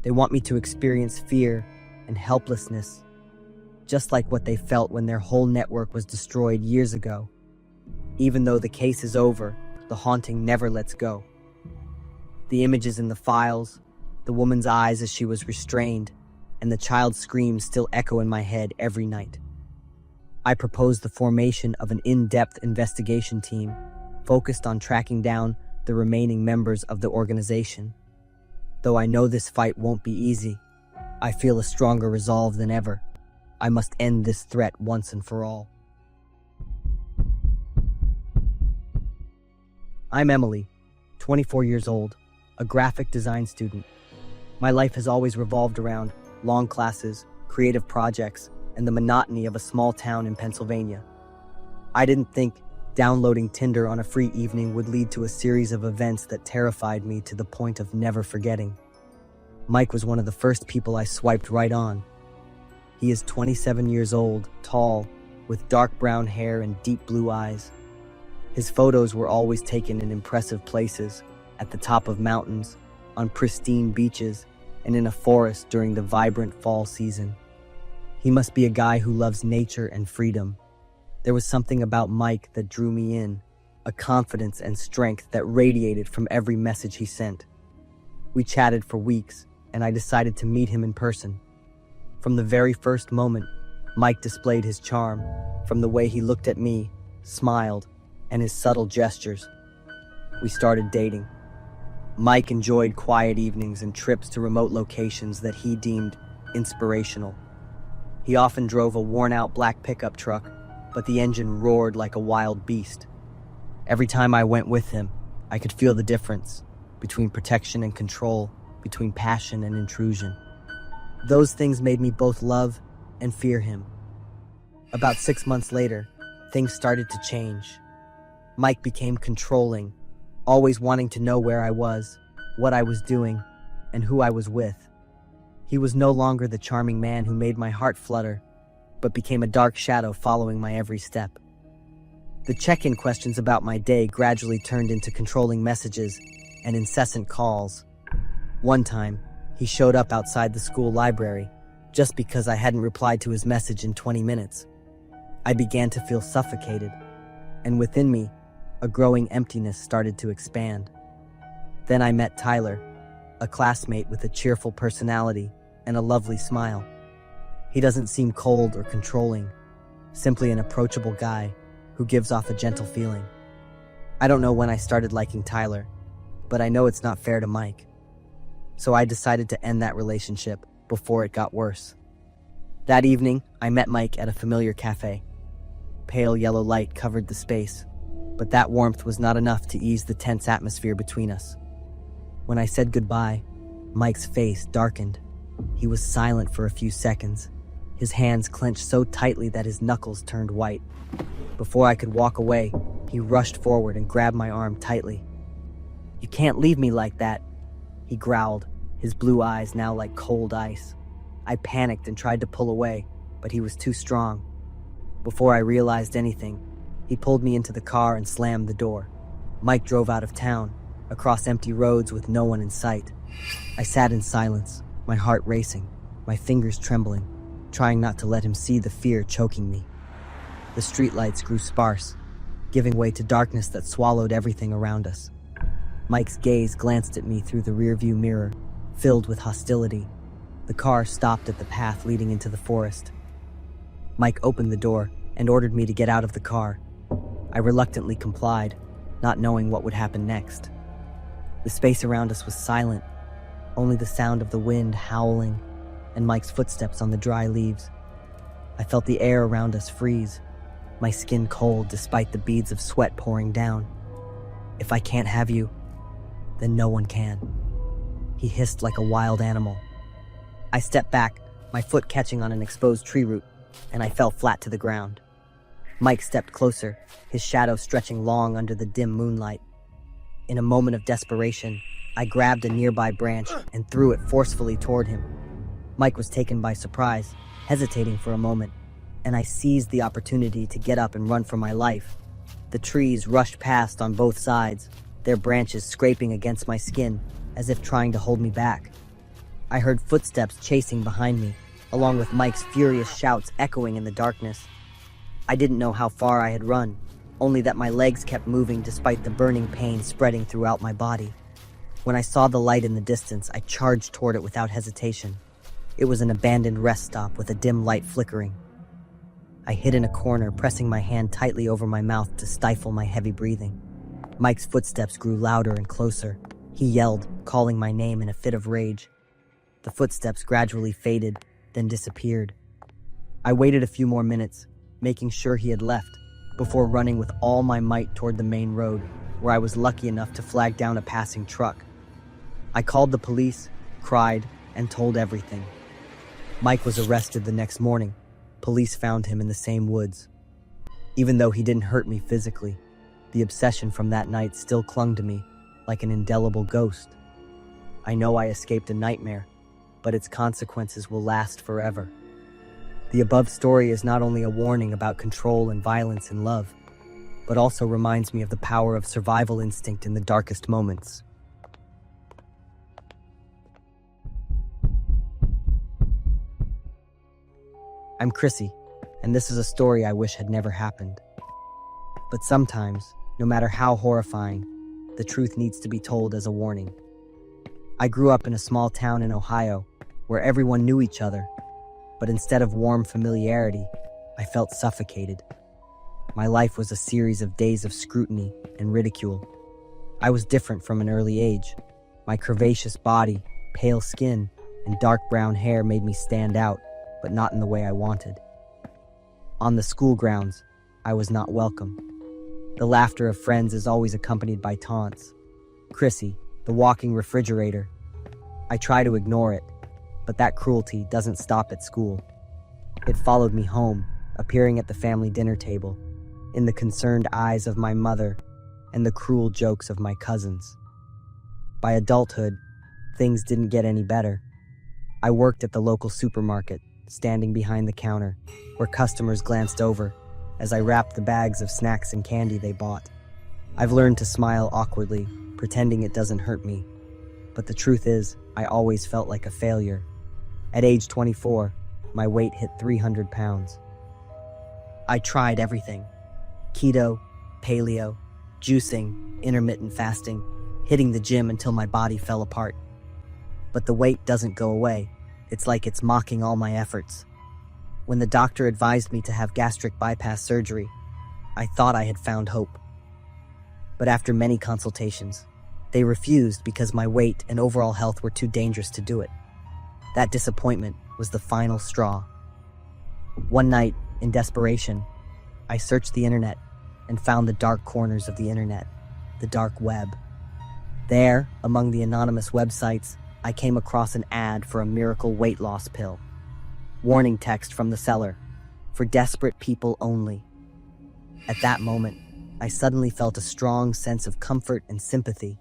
They want me to experience fear and helplessness, just like what they felt when their whole network was destroyed years ago. Even though the case is over, the haunting never lets go. The images in the files, the woman's eyes as she was restrained, and the child's screams still echo in my head every night. I propose the formation of an in-depth investigation team focused on tracking down the remaining members of the organization. Though I know this fight won't be easy, I feel a stronger resolve than ever. I must end this threat once and for all. I'm Emily, 24 years old, a graphic design student. My life has always revolved around long classes, creative projects, and the monotony of a small town in Pennsylvania. I didn't think downloading Tinder on a free evening would lead to a series of events that terrified me to the point of never forgetting. Mike was one of the first people I swiped right on. He is 27 years old, tall, with dark brown hair and deep blue eyes. His photos were always taken in impressive places, at the top of mountains, on pristine beaches, and in a forest during the vibrant fall season. He must be a guy who loves nature and freedom. There was something about Mike that drew me in, a confidence and strength that radiated from every message he sent. We chatted for weeks, and I decided to meet him in person. From the very first moment, Mike displayed his charm, from the way he looked at me, smiled, and his subtle gestures. We started dating. Mike enjoyed quiet evenings and trips to remote locations that he deemed inspirational. He often drove a worn-out black pickup truck, but the engine roared like a wild beast. Every time I went with him, I could feel the difference between protection and control, between passion and intrusion. Those things made me both love and fear him. About 6 months later, things started to change. Mike became controlling, always wanting to know where I was, what I was doing, and who I was with. He was no longer the charming man who made my heart flutter, but became a dark shadow following my every step. The check-in questions about my day gradually turned into controlling messages and incessant calls. One time, he showed up outside the school library just because I hadn't replied to his message in 20 minutes. I began to feel suffocated, and within me, a growing emptiness started to expand. Then I met Tyler, a classmate with a cheerful personality and a lovely smile. He doesn't seem cold or controlling, simply an approachable guy who gives off a gentle feeling. I don't know when I started liking Tyler, but I know it's not fair to Mike. So I decided to end that relationship before it got worse. That evening, I met Mike at a familiar cafe. Pale yellow light covered the space, but that warmth was not enough to ease the tense atmosphere between us. When I said goodbye, Mike's face darkened. He was silent for a few seconds, his hands clenched so tightly that his knuckles turned white. Before I could walk away, he rushed forward and grabbed my arm tightly. "You can't leave me like that," he growled, his blue eyes now like cold ice. I panicked and tried to pull away, but he was too strong. Before I realized anything, he pulled me into the car and slammed the door. Mike drove out of town, across empty roads with no one in sight. I sat in silence, my heart racing, my fingers trembling, trying not to let him see the fear choking me. The streetlights grew sparse, giving way to darkness that swallowed everything around us. Mike's gaze glanced at me through the rearview mirror, filled with hostility. The car stopped at the path leading into the forest. Mike opened the door and ordered me to get out of the car. I reluctantly complied, not knowing what would happen next. The space around us was silent, only the sound of the wind howling and Mike's footsteps on the dry leaves. I felt the air around us freeze, my skin cold despite the beads of sweat pouring down. "If I can't have you, then no one can," he hissed like a wild animal. I stepped back, my foot catching on an exposed tree root, and I fell flat to the ground. Mike stepped closer, his shadow stretching long under the dim moonlight. In a moment of desperation, I grabbed a nearby branch and threw it forcefully toward him. Mike was taken by surprise, hesitating for a moment, and I seized the opportunity to get up and run for my life. The trees rushed past on both sides, their branches scraping against my skin, as if trying to hold me back. I heard footsteps chasing behind me, along with Mike's furious shouts echoing in the darkness. I didn't know how far I had run, only that my legs kept moving despite the burning pain spreading throughout my body. When I saw the light in the distance, I charged toward it without hesitation. It was an abandoned rest stop with a dim light flickering. I hid in a corner, pressing my hand tightly over my mouth to stifle my heavy breathing. Mike's footsteps grew louder and closer. He yelled, calling my name in a fit of rage. The footsteps gradually faded, then disappeared. I waited a few more minutes, making sure he had left, before running with all my might toward the main road, where I was lucky enough to flag down a passing truck. I called the police, cried, and told everything. Mike was arrested the next morning. Police found him in the same woods. Even though he didn't hurt me physically, the obsession from that night still clung to me like an indelible ghost. I know I escaped a nightmare, but its consequences will last forever. The above story is not only a warning about control and violence in love, but also reminds me of the power of survival instinct in the darkest moments. I'm Chrissy, and this is a story I wish had never happened. But sometimes, no matter how horrifying, the truth needs to be told as a warning. I grew up in a small town in Ohio, where everyone knew each other, but instead of warm familiarity, I felt suffocated. My life was a series of days of scrutiny and ridicule. I was different from an early age. My curvaceous body, pale skin, and dark brown hair made me stand out, but not in the way I wanted. On the school grounds, I was not welcome. The laughter of friends is always accompanied by taunts. Chrissy, the walking refrigerator. I try to ignore it, but that cruelty doesn't stop at school. It followed me home, appearing at the family dinner table, in the concerned eyes of my mother and the cruel jokes of my cousins. By adulthood, things didn't get any better. I worked at the local supermarket, standing behind the counter, where customers glanced over as I wrapped the bags of snacks and candy they bought. I've learned to smile awkwardly, pretending it doesn't hurt me. But the truth is, I always felt like a failure. At age 24, my weight hit 300 pounds. I tried everything: keto, paleo, juicing, intermittent fasting, hitting the gym until my body fell apart. But the weight doesn't go away. It's like it's mocking all my efforts. When the doctor advised me to have gastric bypass surgery, I thought I had found hope. But after many consultations, They refused because my weight and overall health were too dangerous to do it. That disappointment was the final straw. One night, in desperation, I searched the internet and found the dark corners of the internet, the dark web. There, among the anonymous websites, I came across an ad for a miracle weight loss pill. Warning text from the seller, for desperate people only. At that moment, I suddenly felt a strong sense of comfort and sympathy.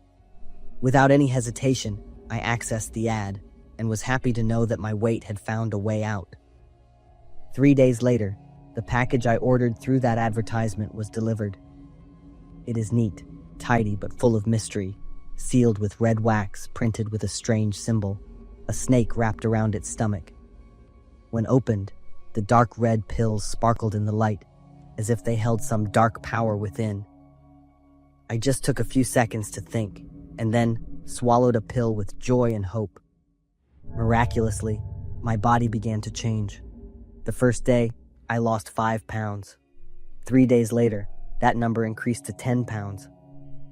Without any hesitation, I accessed the ad and was happy to know that my weight had found a way out. 3 days later, the package I ordered through that advertisement was delivered. It is neat, tidy, but full of mystery, sealed with red wax printed with a strange symbol, a snake wrapped around its stomach. When opened, the dark red pills sparkled in the light, as if they held some dark power within. I just took a few seconds to think, and then swallowed a pill with joy and hope. Miraculously, my body began to change. The first day, I lost 5 pounds. 3 days later, that number increased to 10 pounds.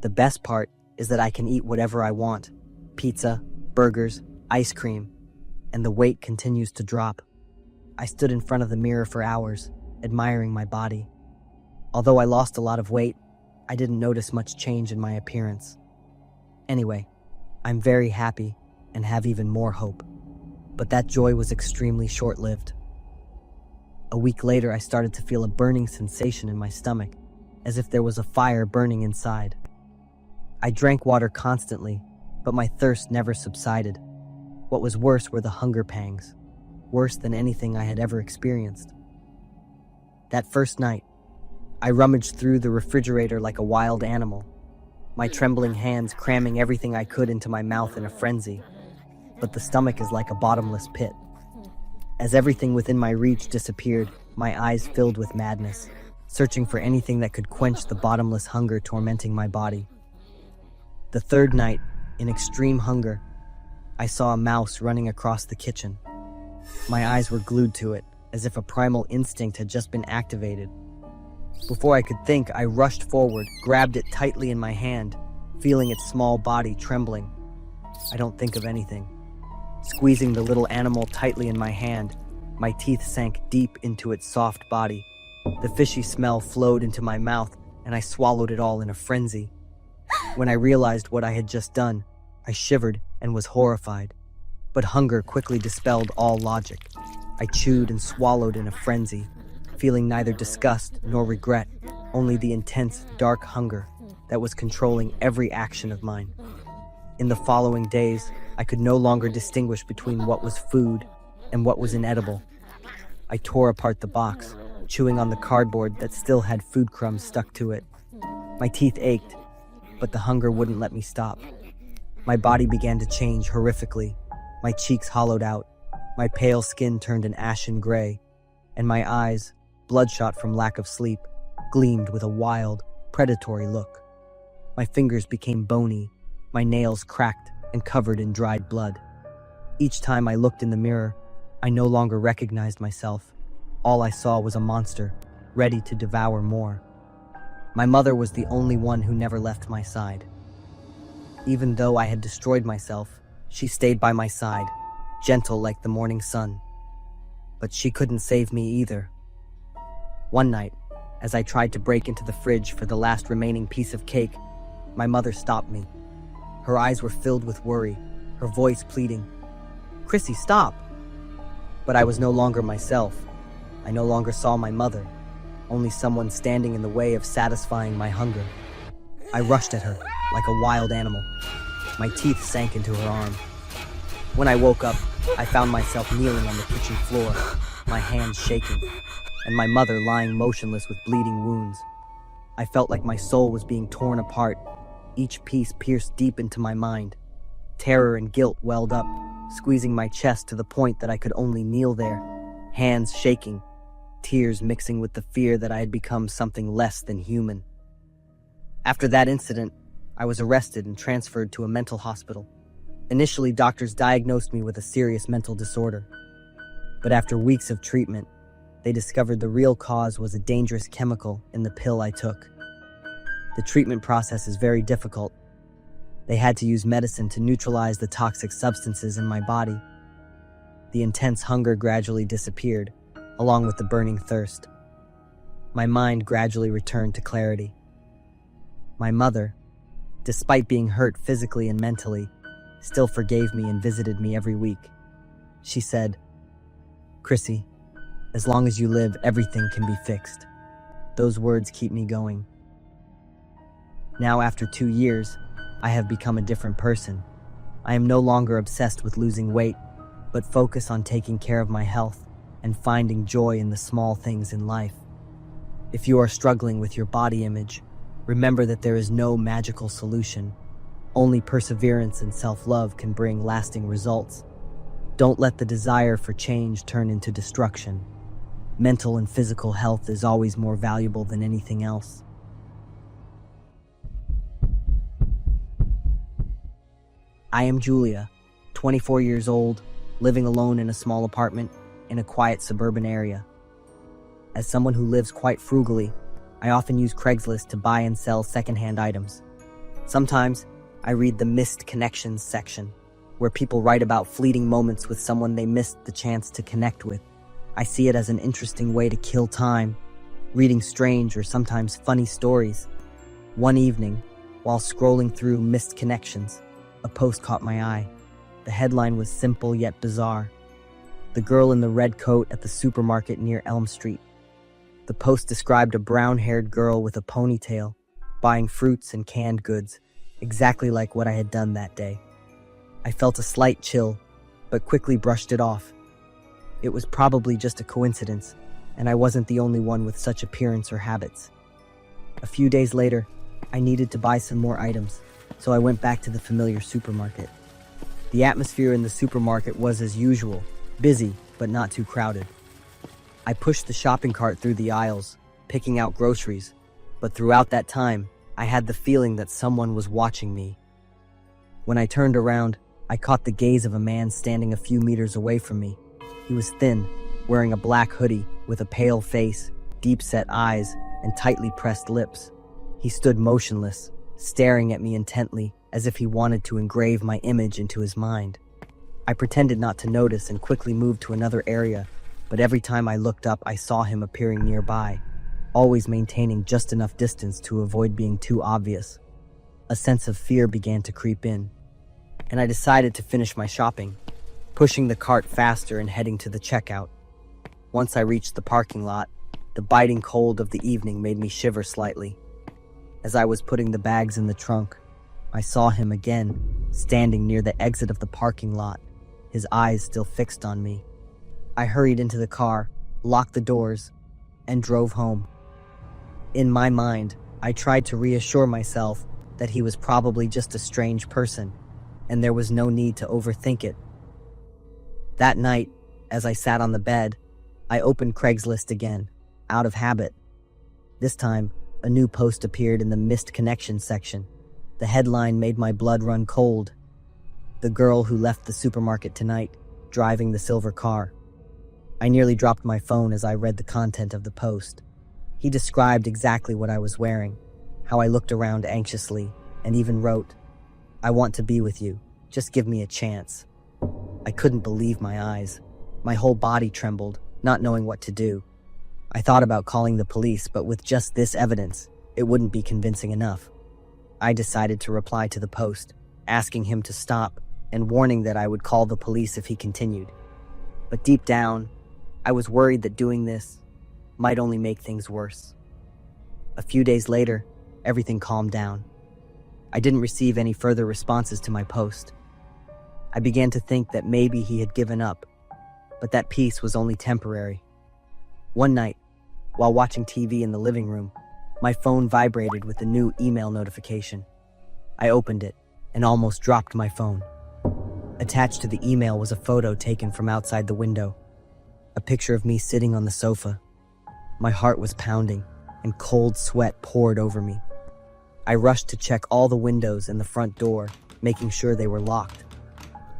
The best part is that I can eat whatever I want: pizza, burgers, ice cream, and the weight continues to drop. I stood in front of the mirror for hours, admiring my body. Although I lost a lot of weight, I didn't notice much change in my appearance. Anyway, I'm very happy and have even more hope. But that joy was extremely short-lived. A week later, I started to feel a burning sensation in my stomach, as if there was a fire burning inside. I drank water constantly, but my thirst never subsided. What was worse were the hunger pangs, worse than anything I had ever experienced. That first night, I rummaged through the refrigerator like a wild animal, my trembling hands cramming everything I could into my mouth in a frenzy. But the stomach is like a bottomless pit. As everything within my reach disappeared, my eyes filled with madness, searching for anything that could quench the bottomless hunger tormenting my body. The third night, in extreme hunger, I saw a mouse running across the kitchen. My eyes were glued to it, as if a primal instinct had just been activated. Before I could think, I rushed forward, grabbed it tightly in my hand, feeling its small body trembling. I don't think of anything. Squeezing the little animal tightly in my hand, my teeth sank deep into its soft body. The fishy smell flowed into my mouth, and I swallowed it all in a frenzy. When I realized what I had just done, I shivered and was horrified. But hunger quickly dispelled all logic. I chewed and swallowed in a frenzy, feeling neither disgust nor regret, only the intense, dark hunger that was controlling every action of mine. In the following days, I could no longer distinguish between what was food and what was inedible. I tore apart the box, chewing on the cardboard that still had food crumbs stuck to it. My teeth ached, but the hunger wouldn't let me stop. My body began to change horrifically. My cheeks hollowed out, my pale skin turned an ashen gray, and my eyes, bloodshot from lack of sleep, gleamed with a wild, predatory look. My fingers became bony, my nails cracked and covered in dried blood. Each time I looked in the mirror, I no longer recognized myself. All I saw was a monster, ready to devour more. My mother was the only one who never left my side. Even though I had destroyed myself, she stayed by my side, gentle like the morning sun. But she couldn't save me either. One night, as I tried to break into the fridge for the last remaining piece of cake, my mother stopped me. Her eyes were filled with worry, her voice pleading, "Chrissy, stop!" But I was no longer myself. I no longer saw my mother, only someone standing in the way of satisfying my hunger. I rushed at her like a wild animal. My teeth sank into her arm. When I woke up, I found myself kneeling on the kitchen floor, my hands shaking, and my mother lying motionless with bleeding wounds. I felt like my soul was being torn apart, each piece pierced deep into my mind. Terror and guilt welled up, squeezing my chest to the point that I could only kneel there, hands shaking, tears mixing with the fear that I had become something less than human. After that incident, I was arrested and transferred to a mental hospital. Initially, doctors diagnosed me with a serious mental disorder. But after weeks of treatment, they discovered the real cause was a dangerous chemical in the pill I took. The treatment process is very difficult. They had to use medicine to neutralize the toxic substances in my body. The intense hunger gradually disappeared, along with the burning thirst. My mind gradually returned to clarity. My mother, despite being hurt physically and mentally, still forgave me and visited me every week. She said, "Chrissy, as long as you live, everything can be fixed." Those words keep me going. Now, after 2 years, I have become a different person. I am no longer obsessed with losing weight, but focus on taking care of my health and finding joy in the small things in life. If you are struggling with your body image, remember that there is no magical solution. Only perseverance and self-love can bring lasting results. Don't let the desire for change turn into destruction. Mental and physical health is always more valuable than anything else. I am Julia, 24 years old, living alone in a small apartment in a quiet suburban area. As someone who lives quite frugally, I often use Craigslist to buy and sell secondhand items. Sometimes, I read the missed connections section, where people write about fleeting moments with someone they missed the chance to connect with. I see it as an interesting way to kill time, reading strange or sometimes funny stories. One evening, while scrolling through missed connections, a post caught my eye. The headline was simple yet bizarre. The girl in the red coat at the supermarket near Elm Street. The post described a brown-haired girl with a ponytail, buying fruits and canned goods, exactly like what I had done that day. I felt a slight chill, but quickly brushed it off. It was probably just a coincidence, and I wasn't the only one with such appearance or habits. A few days later, I needed to buy some more items, so I went back to the familiar supermarket. The atmosphere in the supermarket was as usual, busy but not too crowded. I pushed the shopping cart through the aisles, picking out groceries, but throughout that time, I had the feeling that someone was watching me. When I turned around, I caught the gaze of a man standing a few meters away from me. He was thin, wearing a black hoodie with a pale face, deep-set eyes, and tightly pressed lips. He stood motionless, staring at me intently, as if he wanted to engrave my image into his mind. I pretended not to notice and quickly moved to another area, but every time I looked up, I saw him appearing nearby, always maintaining just enough distance to avoid being too obvious. A sense of fear began to creep in, and I decided to finish my shopping, pushing the cart faster and heading to the checkout. Once I reached the parking lot, the biting cold of the evening made me shiver slightly. As I was putting the bags in the trunk, I saw him again, standing near the exit of the parking lot, his eyes still fixed on me. I hurried into the car, locked the doors, and drove home. In my mind, I tried to reassure myself that he was probably just a strange person, and there was no need to overthink it. That night, as I sat on the bed, I opened Craigslist again, out of habit. This time, a new post appeared in the missed connections section. The headline made my blood run cold. The girl who left the supermarket tonight, driving the silver car. I nearly dropped my phone as I read the content of the post. He described exactly what I was wearing, how I looked around anxiously, and even wrote, "I want to be with you. Just give me a chance." I couldn't believe my eyes. My whole body trembled, not knowing what to do. I thought about calling the police, but with just this evidence, it wouldn't be convincing enough. I decided to reply to the post, asking him to stop and warning that I would call the police if he continued. But deep down, I was worried that doing this might only make things worse. A few days later, everything calmed down. I didn't receive any further responses to my post. I began to think that maybe he had given up, but that peace was only temporary. One night, while watching TV in the living room, my phone vibrated with a new email notification. I opened it and almost dropped my phone. Attached to the email was a photo taken from outside the window, a picture of me sitting on the sofa. My heart was pounding and cold sweat poured over me. I rushed to check all the windows and the front door, making sure they were locked.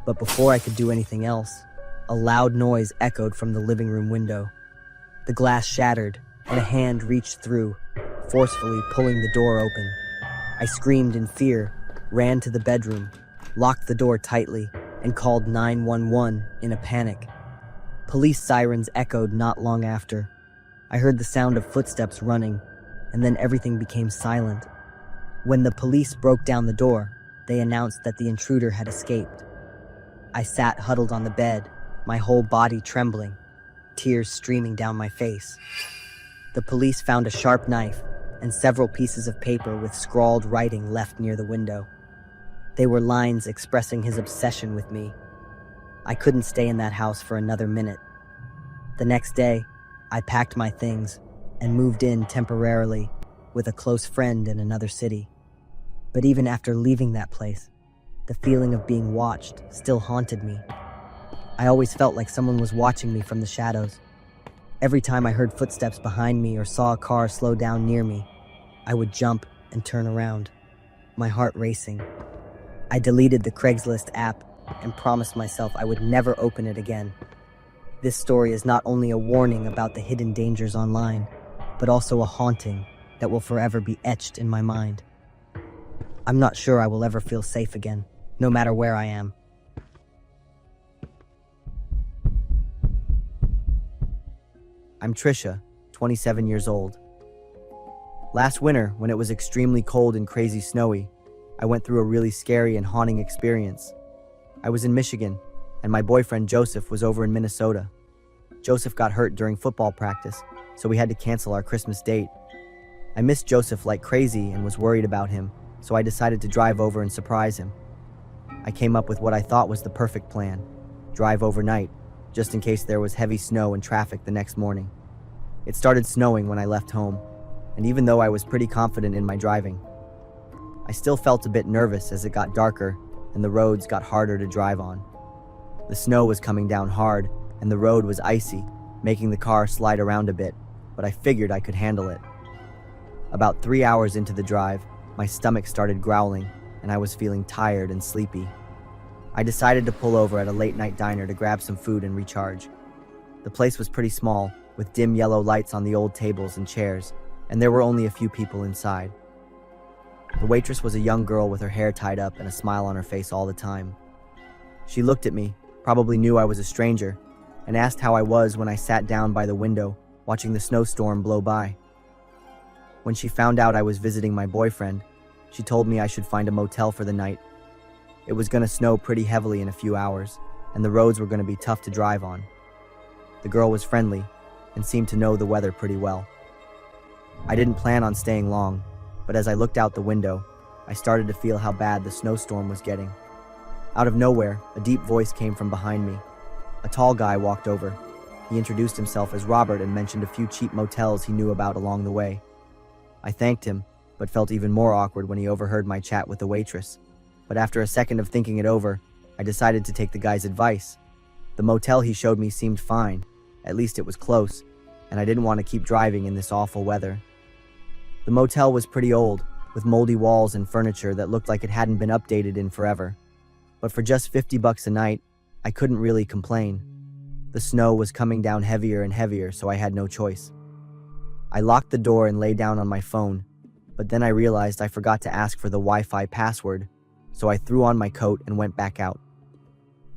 But before I could do anything else, a loud noise echoed from the living room window. The glass shattered, and a hand reached through, forcefully pulling the door open. I screamed in fear, ran to the bedroom, locked the door tightly, and called 911 in a panic. Police sirens echoed not long after. I heard the sound of footsteps running, and then everything became silent. When the police broke down the door, they announced that the intruder had escaped. I sat huddled on the bed, my whole body trembling, tears streaming down my face. The police found a sharp knife and several pieces of paper with scrawled writing left near the window. They were lines expressing his obsession with me. I couldn't stay in that house for another minute. The next day, I packed my things and moved in temporarily with a close friend in another city. But even after leaving that place, the feeling of being watched still haunted me. I always felt like someone was watching me from the shadows. Every time I heard footsteps behind me or saw a car slow down near me, I would jump and turn around, my heart racing. I deleted the Craigslist app and promised myself I would never open it again. This story is not only a warning about the hidden dangers online, but also a haunting that will forever be etched in my mind. I'm not sure I will ever feel safe again, no matter where I am. I'm Trisha, 27 years old. Last winter, when it was extremely cold and crazy snowy, I went through a really scary and haunting experience. I was in Michigan, and my boyfriend Joseph was over in Minnesota. Joseph got hurt during football practice, so we had to cancel our Christmas date. I missed Joseph like crazy and was worried about him, so I decided to drive over and surprise him. I came up with what I thought was the perfect plan: drive overnight, just in case there was heavy snow and traffic the next morning. It started snowing when I left home, and even though I was pretty confident in my driving, I still felt a bit nervous as it got darker and the roads got harder to drive on. The snow was coming down hard, and the road was icy, making the car slide around a bit, but I figured I could handle it. About 3 hours into the drive, my stomach started growling, and I was feeling tired and sleepy. I decided to pull over at a late-night diner to grab some food and recharge. The place was pretty small, with dim yellow lights on the old tables and chairs, and there were only a few people inside. The waitress was a young girl with her hair tied up and a smile on her face all the time. She looked at me, probably knew I was a stranger, and asked how I was when I sat down by the window, watching the snowstorm blow by. When she found out I was visiting my boyfriend, she told me I should find a motel for the night. It was going to snow pretty heavily in a few hours, and the roads were going to be tough to drive on. The girl was friendly and seemed to know the weather pretty well. I didn't plan on staying long, but as I looked out the window, I started to feel how bad the snowstorm was getting. Out of nowhere, a deep voice came from behind me. A tall guy walked over. He introduced himself as Robert and mentioned a few cheap motels he knew about along the way. I thanked him, but felt even more awkward when he overheard my chat with the waitress. But after a second of thinking it over, I decided to take the guy's advice. The motel he showed me seemed fine, at least it was close, and I didn't want to keep driving in this awful weather. The motel was pretty old, with moldy walls and furniture that looked like it hadn't been updated in forever. But for just $50 a night, I couldn't really complain. The snow was coming down heavier and heavier, so I had no choice. I locked the door and lay down on my phone, but then I realized I forgot to ask for the Wi-Fi password, so I threw on my coat and went back out.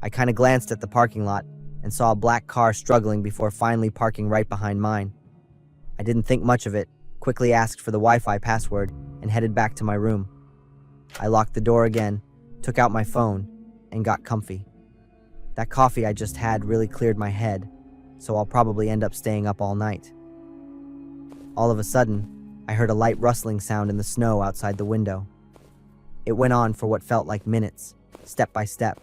I kind of glanced at the parking lot and saw a black car struggling before finally parking right behind mine. I didn't think much of it, quickly asked for the Wi-Fi password, and headed back to my room. I locked the door again, took out my phone, and got comfy. That coffee I just had really cleared my head, so I'll probably end up staying up all night. All of a sudden, I heard a light rustling sound in the snow outside the window. It went on for what felt like minutes, step by step.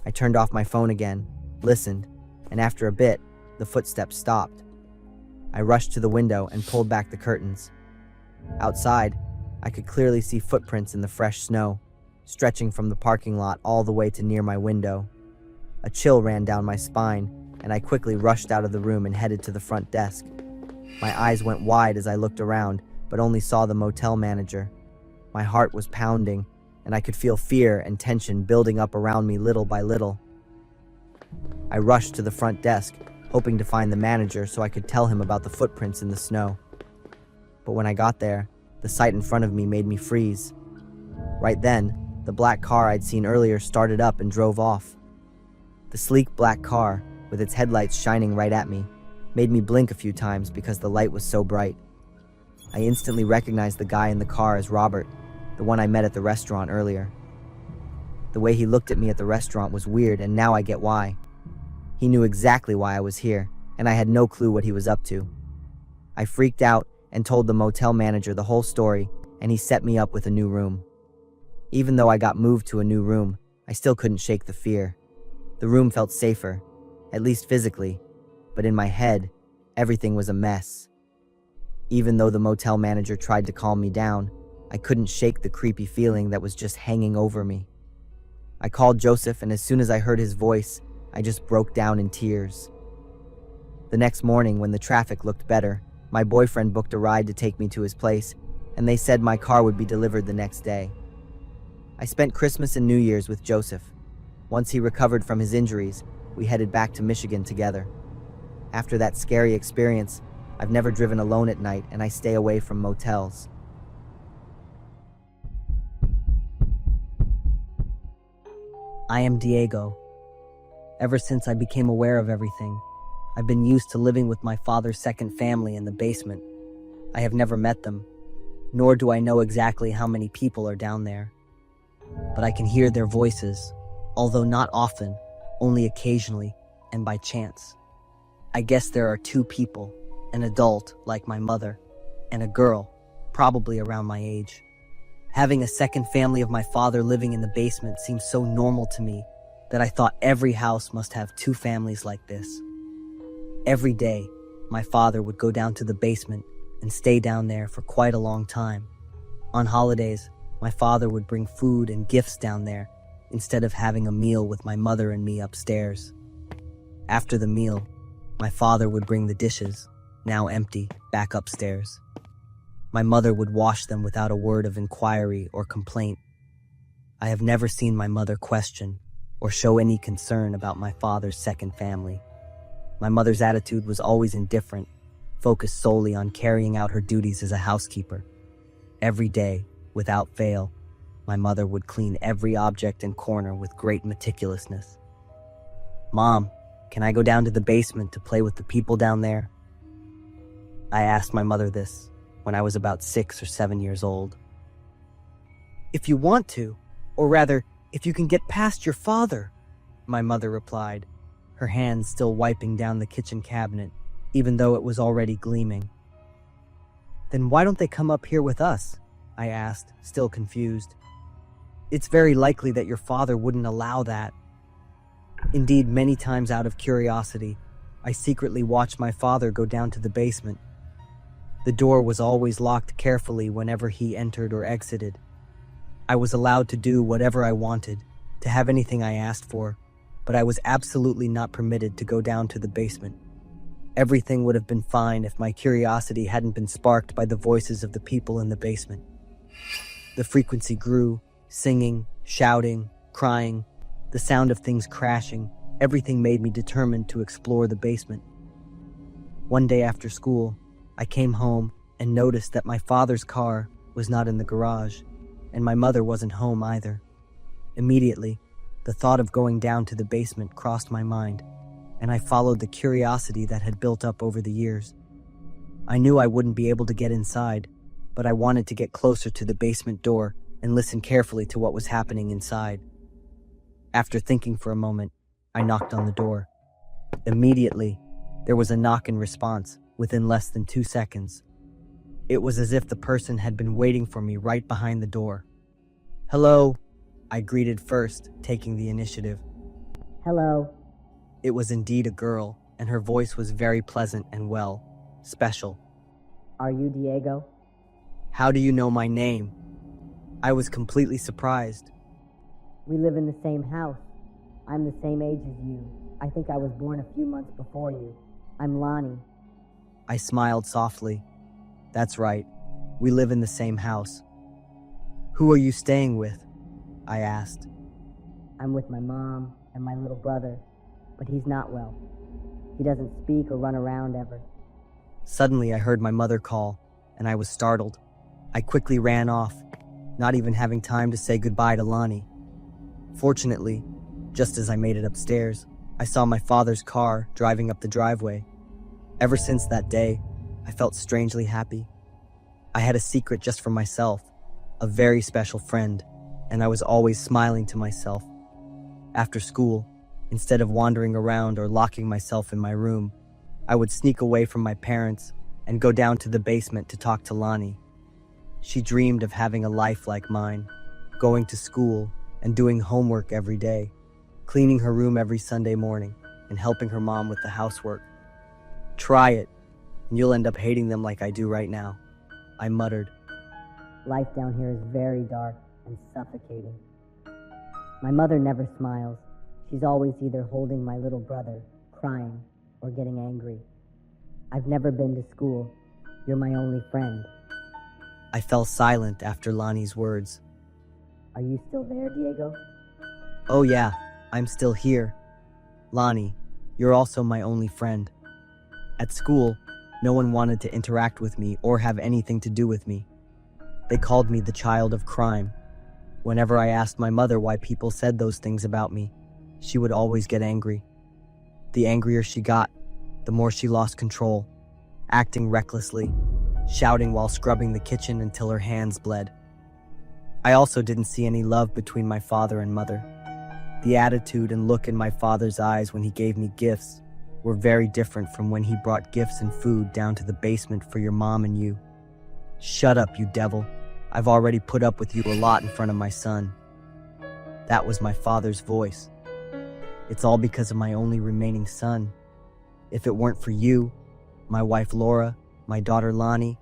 I turned off my phone again, listened, and after a bit, the footsteps stopped. I rushed to the window and pulled back the curtains. Outside, I could clearly see footprints in the fresh snow, stretching from the parking lot all the way to near my window. A chill ran down my spine, and I quickly rushed out of the room and headed to the front desk. My eyes went wide as I looked around, but only saw the motel manager. My heart was pounding, and I could feel fear and tension building up around me little by little. I rushed to the front desk, hoping to find the manager so I could tell him about the footprints in the snow. But when I got there, the sight in front of me made me freeze. Right then, the black car I'd seen earlier started up and drove off. The sleek black car, with its headlights shining right at me, made me blink a few times because the light was so bright. I instantly recognized the guy in the car as Robert, the one I met at the restaurant earlier. The way he looked at me at the restaurant was weird, and now I get why. He knew exactly why I was here, and I had no clue what he was up to. I freaked out and told the motel manager the whole story, and he set me up with a new room. Even though I got moved to a new room, I still couldn't shake the fear. The room felt safer, at least physically, but in my head, everything was a mess. Even though the motel manager tried to calm me down, I couldn't shake the creepy feeling that was just hanging over me. I called Joseph, and as soon as I heard his voice, I just broke down in tears. The next morning, when the traffic looked better, my boyfriend booked a ride to take me to his place, and they said my car would be delivered the next day. I spent Christmas and New Year's with Joseph. Once he recovered from his injuries, we headed back to Michigan together. After that scary experience, I've never driven alone at night, and I stay away from motels. I am Diego. Ever since I became aware of everything, I've been used to living with my father's second family in the basement. I have never met them, nor do I know exactly how many people are down there. But I can hear their voices, although not often, only occasionally and by chance. I guess there are two people, an adult like my mother, and a girl, probably around my age. Having a second family of my father living in the basement seems so normal to me that I thought every house must have two families like this. Every day, my father would go down to the basement and stay down there for quite a long time. On holidays, my father would bring food and gifts down there instead of having a meal with my mother and me upstairs. After the meal, my father would bring the dishes, now empty, back upstairs. My mother would wash them without a word of inquiry or complaint. I have never seen my mother question or show any concern about my father's second family. My mother's attitude was always indifferent, focused solely on carrying out her duties as a housekeeper. Every day, without fail, my mother would clean every object and corner with great meticulousness. "Mom, can I go down to the basement to play with the people down there?" I asked my mother this when I was about 6 or 7 years old. "If you want to, or rather, if you can get past your father," my mother replied, her hands still wiping down the kitchen cabinet, even though it was already gleaming. "Then why don't they come up here with us?" I asked, still confused. "It's very likely that your father wouldn't allow that." Indeed, many times out of curiosity, I secretly watched my father go down to the basement. The door was always locked carefully whenever he entered or exited. I was allowed to do whatever I wanted, to have anything I asked for, but I was absolutely not permitted to go down to the basement. Everything would have been fine if my curiosity hadn't been sparked by the voices of the people in the basement. The frequency grew, singing, shouting, crying, the sound of things crashing. Everything made me determined to explore the basement. One day after school, I came home and noticed that my father's car was not in the garage, and my mother wasn't home either. Immediately, the thought of going down to the basement crossed my mind, and I followed the curiosity that had built up over the years. I knew I wouldn't be able to get inside, but I wanted to get closer to the basement door and listen carefully to what was happening inside. After thinking for a moment, I knocked on the door. Immediately, there was a knock in response within less than 2 seconds. It was as if the person had been waiting for me right behind the door. "Hello," I greeted first, taking the initiative. Hello. It was indeed a girl, and her voice was very pleasant and, well, special. Are you Diego? "How do you know my name?" I was completely surprised. We live in the same house. I'm the same age as you. I think I was born a few months before you. I'm Lonnie. I smiled softly. "That's right. We live in the same house." "Who are you staying with?" I asked. I'm with my mom and my little brother, but he's not well. He doesn't speak or run around ever. Suddenly, I heard my mother call, and I was startled. I quickly ran off. not even having time to say goodbye to Lonnie. Fortunately, just as I made it upstairs, I saw my father's car driving up the driveway. Ever since that day, I felt strangely happy. I had a secret just for myself, a very special friend, and I was always smiling to myself. After school, instead of wandering around or locking myself in my room, I would sneak away from my parents and go down to the basement to talk to Lonnie. She dreamed of having a life like mine, going to school and doing homework every day, cleaning her room every Sunday morning, and helping her mom with the housework. Try it, and you'll end up hating them like I do right now, I muttered. Life down here is very dark and suffocating. My mother never smiles. She's always either holding my little brother, crying, or getting angry. I've never been to school. You're my only friend. I fell silent after Lonnie's words. Are you still there, Diego? Oh yeah, I'm still here. Lonnie, you're also my only friend. At school, no one wanted to interact with me or have anything to do with me. They called me the child of crime. Whenever I asked my mother why people said those things about me, she would always get angry. The angrier she got, the more she lost control, acting recklessly, shouting while scrubbing the kitchen until her hands bled. I also didn't see any love between my father and mother. The attitude and look in my father's eyes when he gave me gifts were very different from when he brought gifts and food down to the basement for your mom and you. Shut up, you devil. I've already put up with you a lot in front of my son. That was my father's voice. It's all because of my only remaining son. If it weren't for you, my wife Laura, my daughter Lonnie,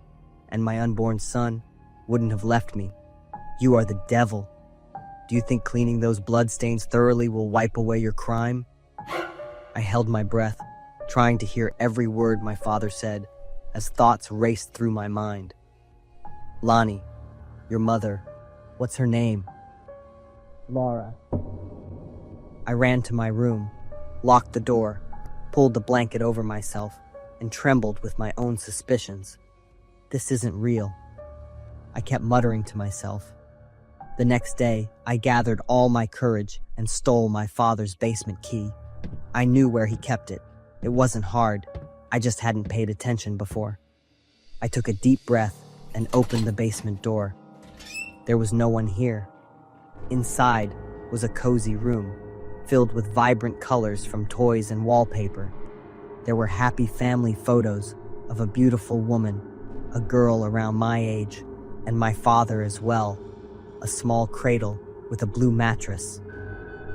and my unborn son wouldn't have left me. You are the devil. Do you think cleaning those bloodstains thoroughly will wipe away your crime? I held my breath, trying to hear every word my father said, as thoughts raced through my mind. Lonnie, your mother, what's her name? Laura. I ran to my room, locked the door, pulled the blanket over myself, and trembled with my own suspicions. This isn't real. I kept muttering to myself. The next day, I gathered all my courage and stole my father's basement key. I knew where he kept it. It wasn't hard. I just hadn't paid attention before. I took a deep breath and opened the basement door. There was no one here. Inside was a cozy room, filled with vibrant colors from toys and wallpaper. There were happy family photos of a beautiful woman, a girl around my age, and my father as well, a small cradle with a blue mattress.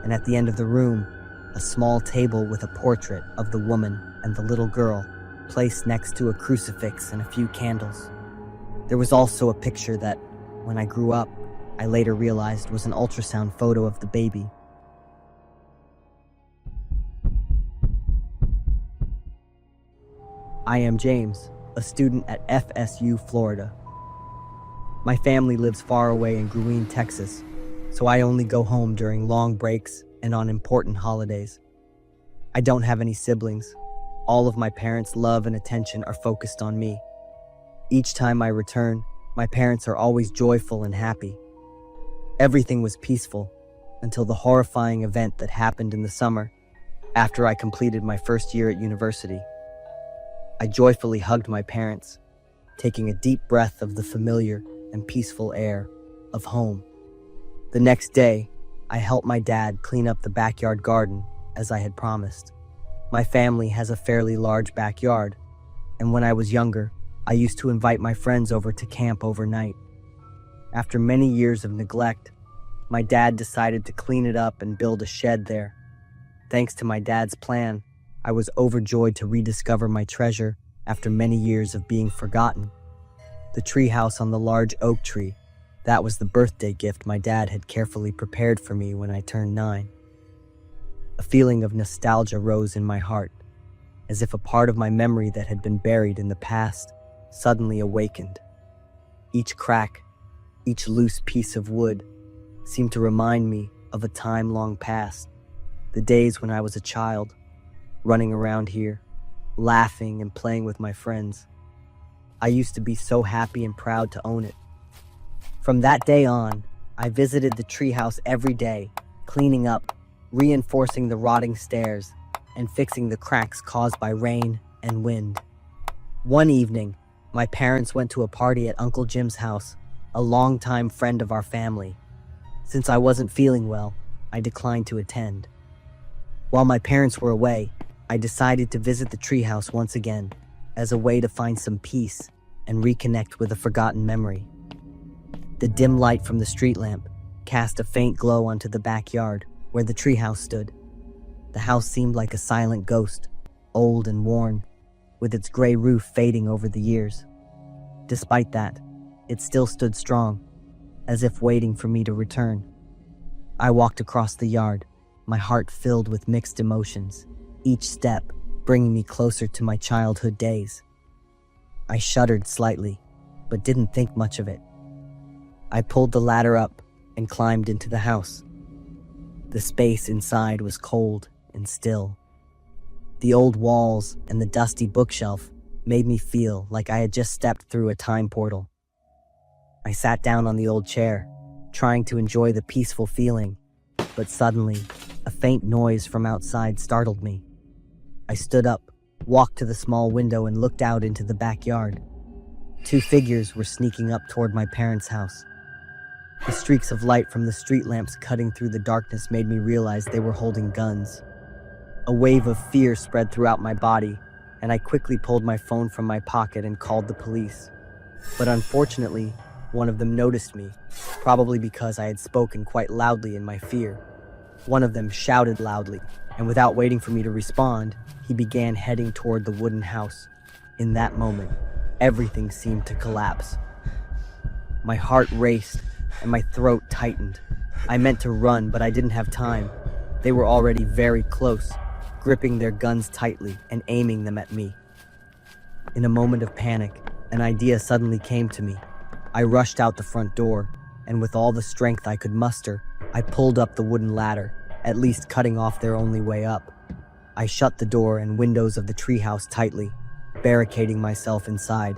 And at the end of the room, a small table with a portrait of the woman and the little girl, placed next to a crucifix and a few candles. There was also a picture that, when I grew up, I later realized was an ultrasound photo of the baby. I am James, a student at FSU, Florida. My family lives far away in Gruene, Texas, so I only go home during long breaks and on important holidays. I don't have any siblings. All of my parents' love and attention are focused on me. Each time I return, my parents are always joyful and happy. Everything was peaceful until the horrifying event that happened in the summer after I completed my first year at university. I joyfully hugged my parents, taking a deep breath of the familiar and peaceful air of home. The next day, I helped my dad clean up the backyard garden as I had promised. My family has a fairly large backyard, and when I was younger, I used to invite my friends over to camp overnight. After many years of neglect, my dad decided to clean it up and build a shed there. Thanks to my dad's plan, I was overjoyed to rediscover my treasure after many years of being forgotten. The treehouse on the large oak tree, that was the birthday gift my dad had carefully prepared for me when I turned 9. A feeling of nostalgia rose in my heart, as if a part of my memory that had been buried in the past suddenly awakened. Each crack, each loose piece of wood seemed to remind me of a time long past, the days when I was a child, running around here, laughing and playing with my friends. I used to be so happy and proud to own it. From that day on, I visited the treehouse every day, cleaning up, reinforcing the rotting stairs, and fixing the cracks caused by rain and wind. One evening, my parents went to a party at Uncle Jim's house, a longtime friend of our family. Since I wasn't feeling well, I declined to attend. While my parents were away, I decided to visit the treehouse once again, as a way to find some peace and reconnect with a forgotten memory. The dim light from the street lamp cast a faint glow onto the backyard where the treehouse stood. The house seemed like a silent ghost, old and worn, with its gray roof fading over the years. Despite that, it still stood strong, as if waiting for me to return. I walked across the yard, my heart filled with mixed emotions, each step bringing me closer to my childhood days. I shuddered slightly, but didn't think much of it. I pulled the ladder up and climbed into the house. The space inside was cold and still. The old walls and the dusty bookshelf made me feel like I had just stepped through a time portal. I sat down on the old chair, trying to enjoy the peaceful feeling, but suddenly, a faint noise from outside startled me. I stood up, walked to the small window, and looked out into the backyard. Two figures were sneaking up toward my parents' house. The streaks of light from the street lamps cutting through the darkness made me realize they were holding guns. A wave of fear spread throughout my body, and I quickly pulled my phone from my pocket and called the police. But unfortunately, one of them noticed me, probably because I had spoken quite loudly in my fear. One of them shouted loudly, and without waiting for me to respond, he began heading toward the wooden house. In that moment, everything seemed to collapse. My heart raced, and my throat tightened. I meant to run, but I didn't have time. They were already very close, gripping their guns tightly and aiming them at me. In a moment of panic, an idea suddenly came to me. I rushed out the front door, and with all the strength I could muster, I pulled up the wooden ladder, at least cutting off their only way up. I shut the door and windows of the treehouse tightly, barricading myself inside,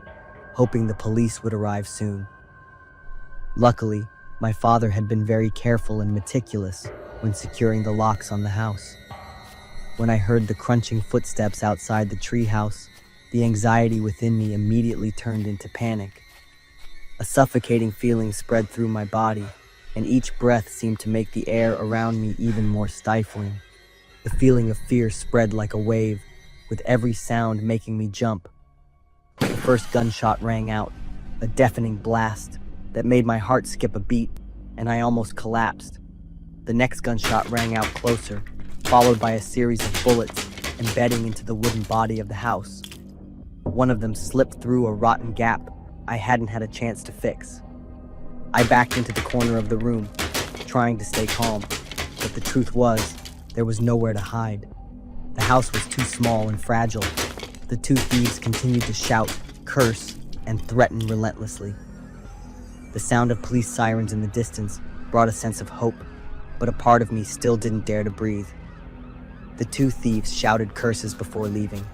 hoping the police would arrive soon. Luckily, my father had been very careful and meticulous when securing the locks on the house. When I heard the crunching footsteps outside the treehouse, the anxiety within me immediately turned into panic. A suffocating feeling spread through my body, and each breath seemed to make the air around me even more stifling. The feeling of fear spread like a wave, with every sound making me jump. The first gunshot rang out, a deafening blast that made my heart skip a beat, and I almost collapsed. The next gunshot rang out closer, followed by a series of bullets embedding into the wooden body of the house. One of them slipped through a rotten gap I hadn't had a chance to fix. I backed into the corner of the room, trying to stay calm, but the truth was, there was nowhere to hide. The house was too small and fragile. The two thieves continued to shout, curse, and threaten relentlessly. The sound of police sirens in the distance brought a sense of hope, but a part of me still didn't dare to breathe. The two thieves shouted curses before leaving.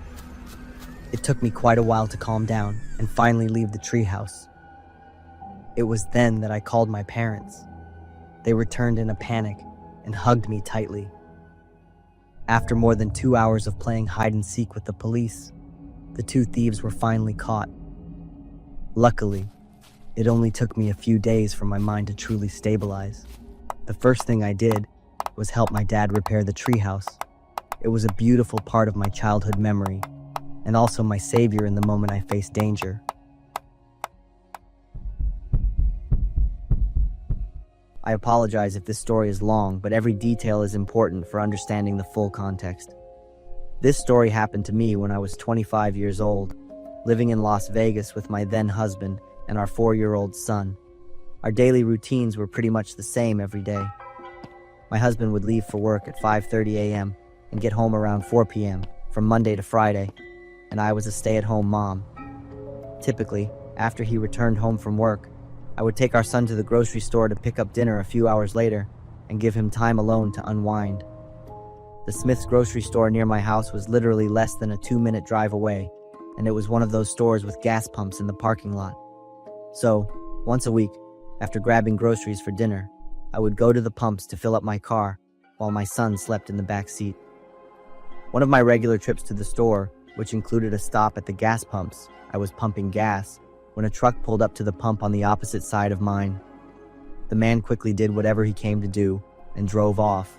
It took me quite a while to calm down and finally leave the treehouse. It was then that I called my parents. They returned in a panic and hugged me tightly. After more than 2 hours of playing hide and seek with the police, the two thieves were finally caught. Luckily, it only took me a few days for my mind to truly stabilize. The first thing I did was help my dad repair the treehouse. It was a beautiful part of my childhood memory, and also my savior in the moment I faced danger. I apologize if this story is long, but every detail is important for understanding the full context. This story happened to me when I was 25 years old, living in Las Vegas with my then husband and our 4-year-old son. Our daily routines were pretty much the same every day. My husband would leave for work at 5:30 a.m. and get home around 4 p.m. from Monday to Friday, and I was a stay-at-home mom. Typically, after he returned home from work, I would take our son to the grocery store to pick up dinner a few hours later and give him time alone to unwind. The Smith's grocery store near my house was literally less than a 2-minute drive away, and it was one of those stores with gas pumps in the parking lot. So, once a week, After grabbing groceries for dinner, I would go to the pumps to fill up my car while my son slept in the back seat. One of my regular trips to the store, which included a stop at the gas pumps, I was pumping gas when a truck pulled up to the pump on the opposite side of mine. The man quickly did whatever he came to do and drove off.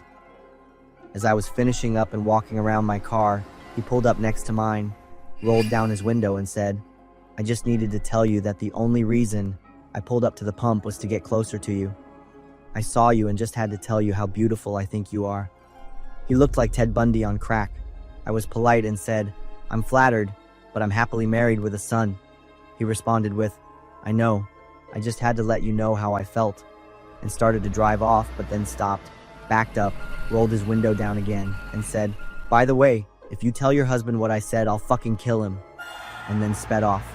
As I was finishing up and walking around my car, he pulled up next to mine, rolled down his window and said, "I just needed to tell you that the only reason I pulled up to the pump was to get closer to you. I saw you and just had to tell you how beautiful I think you are." He looked like Ted Bundy on crack. I was polite and said, "I'm flattered, but I'm happily married with a son." He responded with, "I know, I just had to let you know how I felt," and started to drive off, but then stopped, backed up, rolled his window down again, and said, "By the way, if you tell your husband what I said, I'll fucking kill him," and then sped off.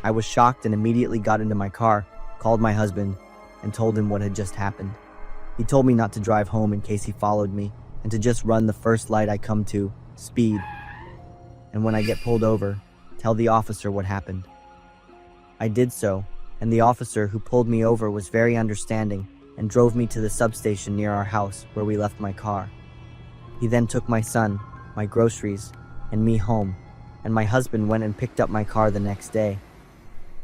I was shocked and immediately got into my car, called my husband, and told him what had just happened. He told me not to drive home in case he followed me, and to just run the first light I come to, speed. And when I get pulled over, tell the officer what happened. I did so, and the officer who pulled me over was very understanding and drove me to the substation near our house where we left my car. He then took my son, my groceries, and me home, and my husband went and picked up my car the next day.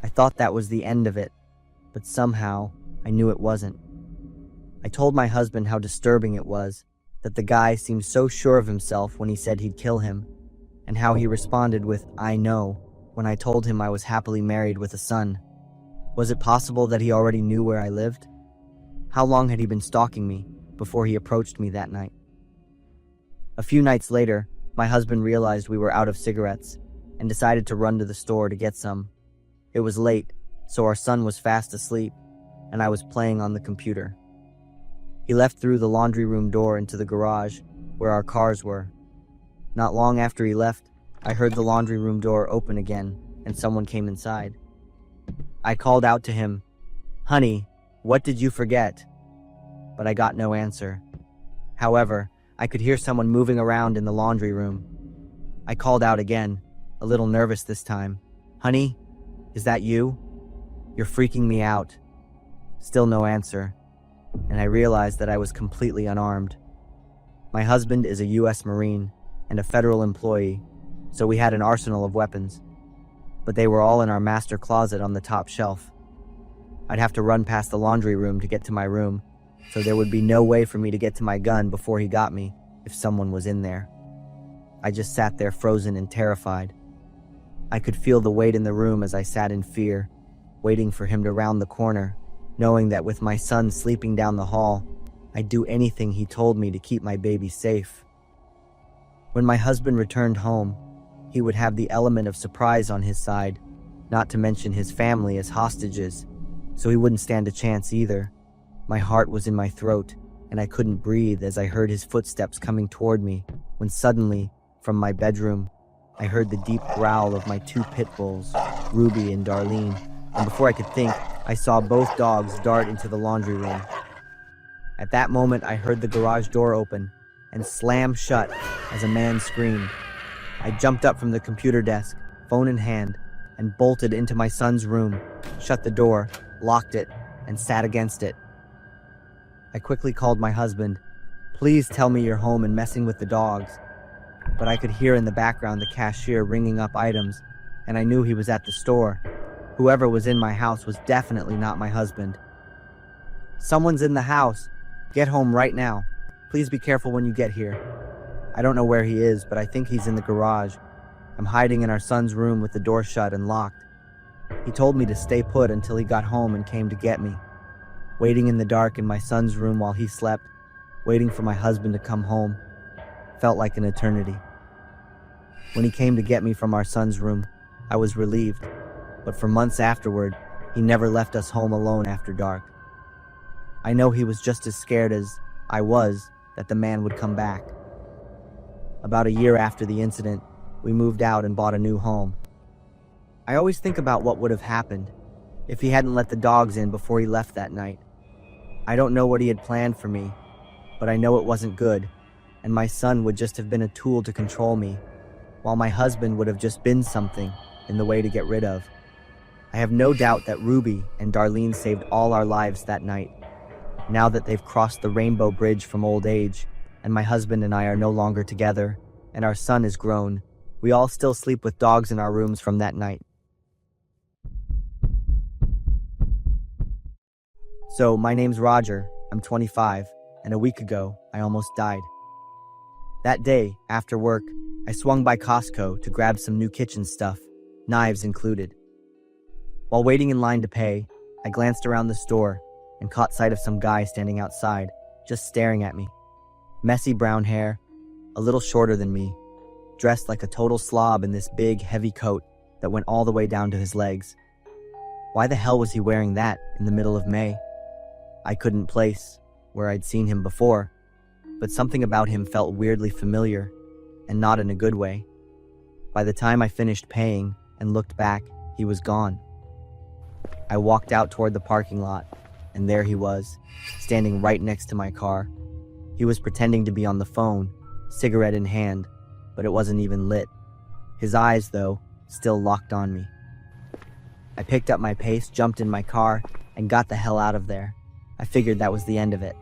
I thought that was the end of it, but somehow I knew it wasn't. I told my husband how disturbing it was, that the guy seemed so sure of himself when he said he'd kill him, and how he responded with, "I know," when I told him I was happily married with a son. Was it possible that he already knew where I lived? How long had he been stalking me before he approached me that night? A few nights later, my husband realized we were out of cigarettes and decided to run to the store to get some. It was late, so our son was fast asleep, and I was playing on the computer. He left through the laundry room door into the garage, where our cars were. Not long after he left, I heard the laundry room door open again, and someone came inside. I called out to him, "Honey, what did you forget?" But I got no answer. However, I could hear someone moving around in the laundry room. I called out again, a little nervous this time. "Honey, is that you? You're freaking me out." Still no answer, and I realized that I was completely unarmed. My husband is a U.S. Marine and a federal employee, so we had an arsenal of weapons, but they were all in our master closet on the top shelf. I'd have to run past the laundry room to get to my room, so there would be no way for me to get to my gun before he got me if someone was in there. I just sat there frozen and terrified. I could feel the weight in the room as I sat in fear, waiting for him to round the corner, knowing that with my son sleeping down the hall, I'd do anything he told me to keep my baby safe. When my husband returned home, he would have the element of surprise on his side, not to mention his family as hostages, so he wouldn't stand a chance either. My heart was in my throat, and I couldn't breathe as I heard his footsteps coming toward me, when suddenly, from my bedroom, I heard the deep growl of my two pit bulls, Ruby and Darlene, and before I could think, I saw both dogs dart into the laundry room. At that moment, I heard the garage door open and slam shut as a man screamed. I jumped up from the computer desk, phone in hand, and bolted into my son's room, shut the door, locked it, and sat against it. I quickly called my husband. "Please tell me you're home and messing with the dogs." But I could hear in the background the cashier ringing up items, and I knew he was at the store. Whoever was in my house was definitely not my husband. "Someone's in the house. Get home right now. Please be careful when you get here." I don't know where he is, but I think he's in the garage. I'm hiding in our son's room with the door shut and locked. He told me to stay put until he got home and came to get me. Waiting in the dark in my son's room while he slept, waiting for my husband to come home, felt like an eternity. When he came to get me from our son's room, I was relieved, but for months afterward, he never left us home alone after dark. I know he was just as scared as I was that the man would come back. About a year after the incident, we moved out and bought a new home. I always think about what would have happened if he hadn't let the dogs in before he left that night. I don't know what he had planned for me, but I know it wasn't good, and my son would just have been a tool to control me, while my husband would have just been something in the way to get rid of. I have no doubt that Ruby and Darlene saved all our lives that night. Now that they've crossed the rainbow bridge from old age, and my husband and I are no longer together, and our son is grown, we all still sleep with dogs in our rooms from that night. So, my name's Roger, I'm 25, and a week ago, I almost died. That day, after work, I swung by Costco to grab some new kitchen stuff, knives included. While waiting in line to pay, I glanced around the store and caught sight of some guy standing outside, just staring at me. Messy brown hair, a little shorter than me, dressed like a total slob in this big, heavy coat that went all the way down to his legs. Why the hell was he wearing that in the middle of May? I couldn't place where I'd seen him before, but something about him felt weirdly familiar, and not in a good way. By the time I finished paying and looked back, he was gone. I walked out toward the parking lot, and there he was, standing right next to my car. He was pretending to be on the phone, cigarette in hand, but it wasn't even lit. His eyes, though, still locked on me. I picked up my pace, jumped in my car, and got the hell out of there. I figured that was the end of it.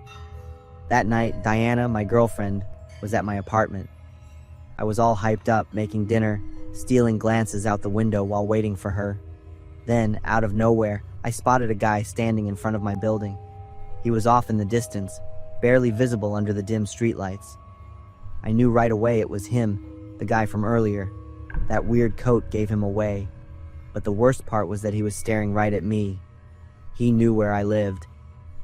That night, Diana, my girlfriend, was at my apartment. I was all hyped up, making dinner, stealing glances out the window while waiting for her. Then, out of nowhere, I spotted a guy standing in front of my building. He was off in the distance, barely visible under the dim streetlights. I knew right away it was him, the guy from earlier. That weird coat gave him away. But the worst part was that he was staring right at me. He knew where I lived.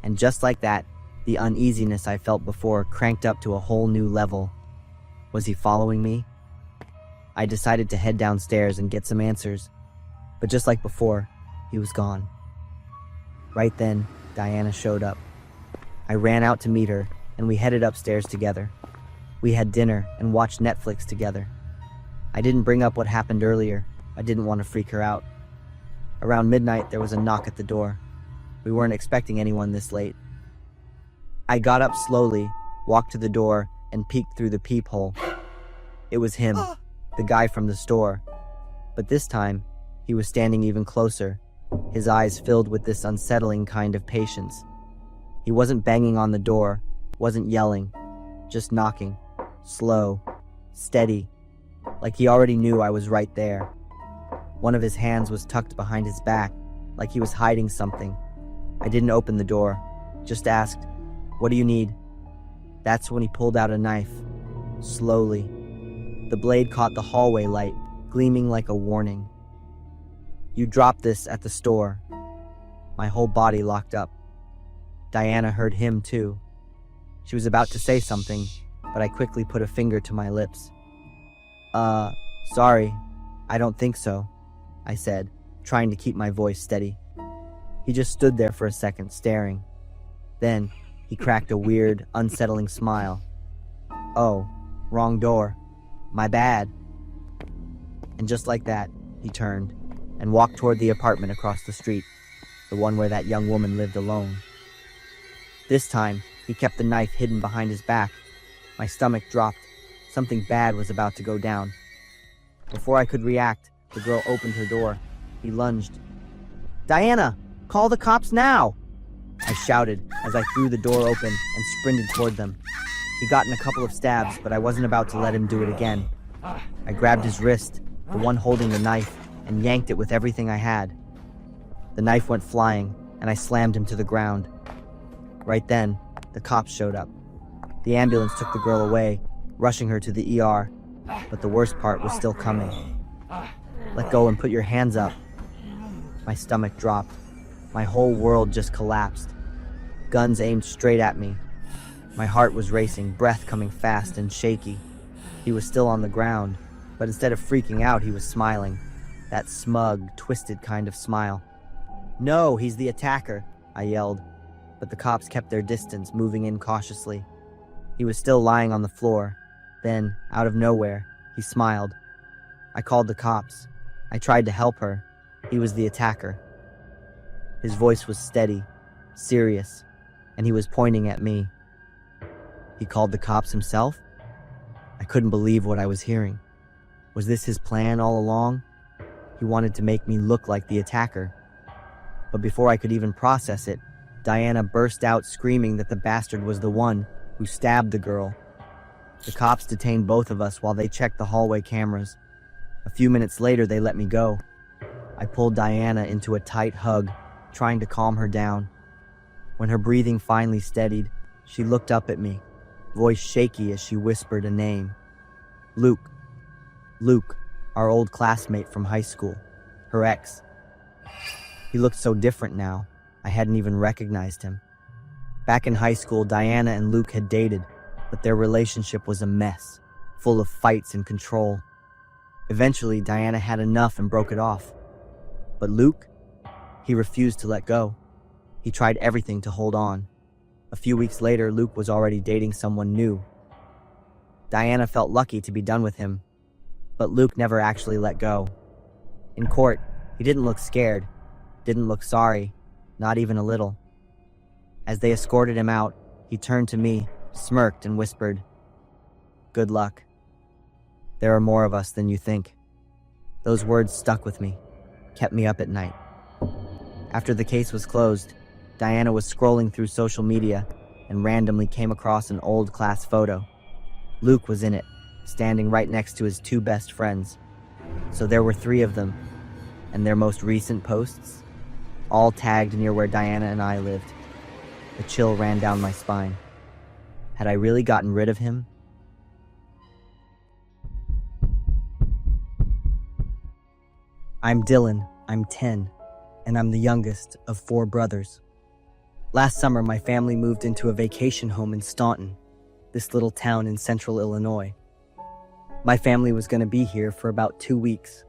And just like that, the uneasiness I felt before cranked up to a whole new level. Was he following me? I decided to head downstairs and get some answers. But just like before, he was gone. Right then, Diana showed up. I ran out to meet her, and we headed upstairs together. We had dinner and watched Netflix together. I didn't bring up what happened earlier. I didn't want to freak her out. Around midnight, there was a knock at the door. We weren't expecting anyone this late. I got up slowly, walked to the door, and peeked through the peephole. It was him, the guy from the store. But this time, he was standing even closer, his eyes filled with this unsettling kind of patience. He wasn't banging on the door, wasn't yelling, just knocking, slow, steady, like he already knew I was right there. One of his hands was tucked behind his back, like he was hiding something. I didn't open the door, just asked, "What do you need?" That's when he pulled out a knife, slowly. The blade caught the hallway light, gleaming like a warning. "You dropped this at the store." My whole body locked up. Diana heard him too. She was about to say something, but I quickly put a finger to my lips. Sorry, I don't think so," I said, trying to keep my voice steady. He just stood there for a second, staring. Then, he cracked a weird, unsettling smile. "Oh, wrong door. My bad." And just like that, he turned and walked toward the apartment across the street, the one where that young woman lived alone. This time, he kept the knife hidden behind his back. My stomach dropped. Something bad was about to go down. Before I could react, the girl opened her door. He lunged. "Diana, call the cops now!" I shouted as I threw the door open and sprinted toward them. He'd gotten a couple of stabs, but I wasn't about to let him do it again. I grabbed his wrist, the one holding the knife, and yanked it with everything I had. The knife went flying, and I slammed him to the ground. Right then, the cops showed up. The ambulance took the girl away, rushing her to the ER, but the worst part was still coming. "Let go and put your hands up." My stomach dropped. My whole world just collapsed. Guns aimed straight at me. My heart was racing, breath coming fast and shaky. He was still on the ground, but instead of freaking out, he was smiling. That smug, twisted kind of smile. "No, he's the attacker," I yelled, but the cops kept their distance, moving in cautiously. He was still lying on the floor. Then, out of nowhere, he smiled. I called the cops. I tried to help her. He was the attacker. His voice was steady, serious, and he was pointing at me. He called the cops himself? I couldn't believe what I was hearing. Was this his plan all along? He He wanted to make me look like the attacker. But before I could even process it, Diana burst out screaming that the bastard was the one who stabbed the girl. The cops detained both of us while they checked the hallway cameras. A few minutes later, they let me go. I pulled Diana into a tight hug, trying to calm her down. When her breathing finally steadied, she looked up at me, voice shaky as she whispered a name. Luke. Luke, our old classmate from high school, her ex. He looked so different now, I hadn't even recognized him. Back in high school, Diana and Luke had dated, but their relationship was a mess, full of fights and control. Eventually, Diana had enough and broke it off. But Luke? He refused to let go. He tried everything to hold on. A few weeks later, Luke was already dating someone new. Diana felt lucky to be done with him, but Luke never actually let go. In court, he didn't look scared, didn't look sorry, not even a little. As they escorted him out, he turned to me, smirked, and whispered, "Good luck. There are more of us than you think." Those words stuck with me, kept me up at night. After the case was closed, Diana was scrolling through social media and randomly came across an old class photo. Luke was in it, standing right next to his two best friends. So there were 3 of them, and their most recent posts, all tagged near where Diana and I lived. A chill ran down my spine. Had I really gotten rid of him? I'm Dylan, I'm 10, and I'm the youngest of 4 brothers. Last summer, my family moved into a vacation home in Staunton, this little town in central Illinois. My family was going to be here for about 2 weeks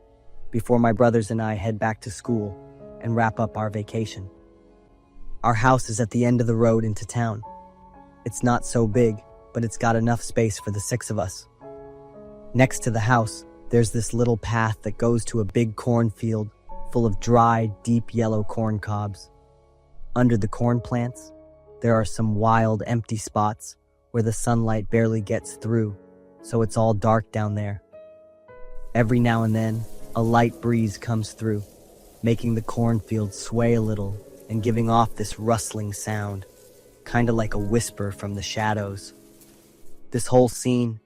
before my brothers and I head back to school and wrap up our vacation. Our house is at the end of the road into town. It's not so big, but it's got enough space for the 6 of us. Next to the house, there's this little path that goes to a big cornfield full of dry, deep yellow corn cobs. Under the corn plants, there are some wild, empty spots where the sunlight barely gets through, so it's all dark down there. Every now and then, a light breeze comes through, making the cornfield sway a little and giving off this rustling sound, kind of like a whisper from the shadows. This whole scene,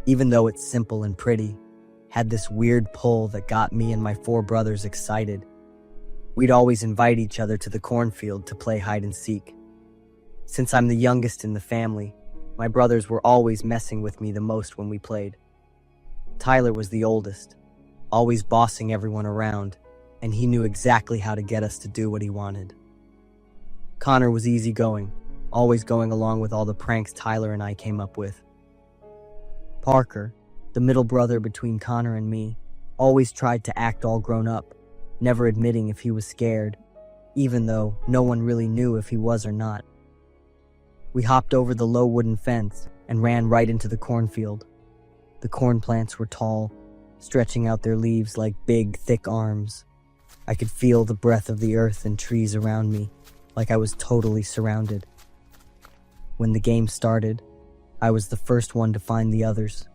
even though it's simple and pretty, had this weird pull that got me and my 4 brothers excited. We'd always invite each other to the cornfield to play hide and seek. Since I'm the youngest in the family, my brothers were always messing with me the most when we played. Tyler was the oldest, always bossing everyone around, and he knew exactly how to get us to do what he wanted. Connor was easygoing, always going along with all the pranks Tyler and I came up with. Parker, the middle brother between Connor and me, always tried to act all grown up, never admitting if he was scared, even though no one really knew if he was or not. We hopped over the low wooden fence and ran right into the cornfield. The corn plants were tall, stretching out their leaves like big, thick arms. I could feel the breath of the earth and trees around me, like I was totally surrounded. When the game started, I was the first one to find the others.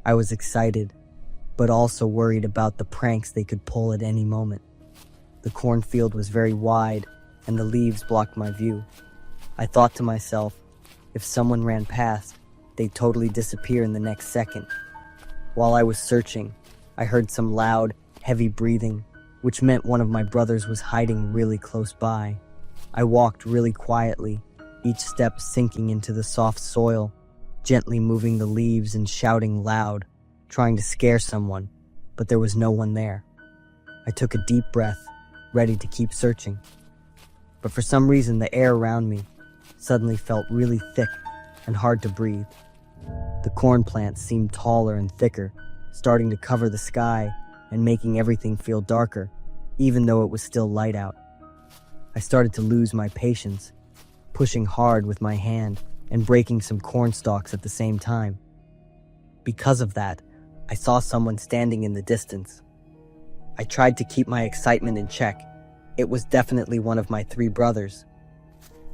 I was excited, but also worried about the pranks they could pull at any moment. The cornfield was very wide, and the leaves blocked my view. I thought to myself, if someone ran past, they'd totally disappear in the next second. While I was searching, I heard some loud, heavy breathing, which meant one of my brothers was hiding really close by. I walked really quietly, each step sinking into the soft soil, gently moving the leaves and shouting loud, trying to scare someone, but there was no one there. I took a deep breath, ready to keep searching. But for some reason, the air around me suddenly felt really thick and hard to breathe. The corn plants seemed taller and thicker, starting to cover the sky and making everything feel darker, even though it was still light out. I started to lose my patience, pushing hard with my hand and breaking some corn stalks at the same time. Because of that, I saw someone standing in the distance. I tried to keep my excitement in check. It was definitely one of my 3 brothers.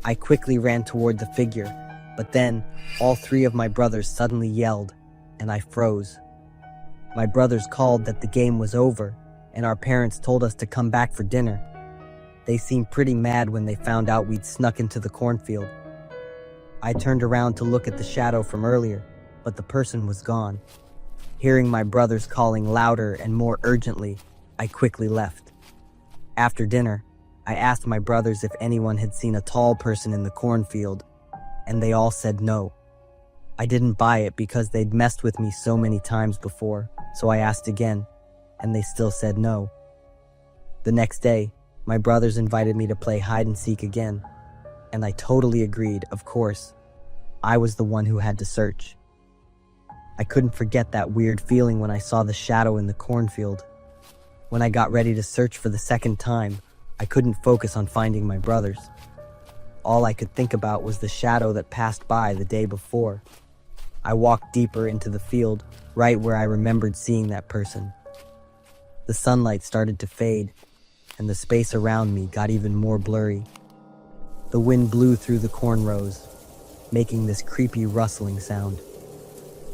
I quickly ran toward the figure, but then all 3 of my brothers suddenly yelled, and I froze. My brothers called that the game was over, and our parents told us to come back for dinner. They seemed pretty mad when they found out we'd snuck into the cornfield. I turned around to look at the shadow from earlier, but the person was gone. Hearing my brothers calling louder and more urgently, I quickly left. After dinner, I asked my brothers if anyone had seen a tall person in the cornfield, and they all said no. I didn't buy it because they'd messed with me so many times before, so I asked again, and they still said no. The next day, my brothers invited me to play hide and seek again, and I totally agreed, of course. I was the one who had to search. I couldn't forget that weird feeling when I saw the shadow in the cornfield. When I got ready to search for the second time, I couldn't focus on finding my brothers. All I could think about was the shadow that passed by the day before. I walked deeper into the field, right where I remembered seeing that person. The sunlight started to fade, and the space around me got even more blurry. The wind blew through the corn rows, making this creepy rustling sound.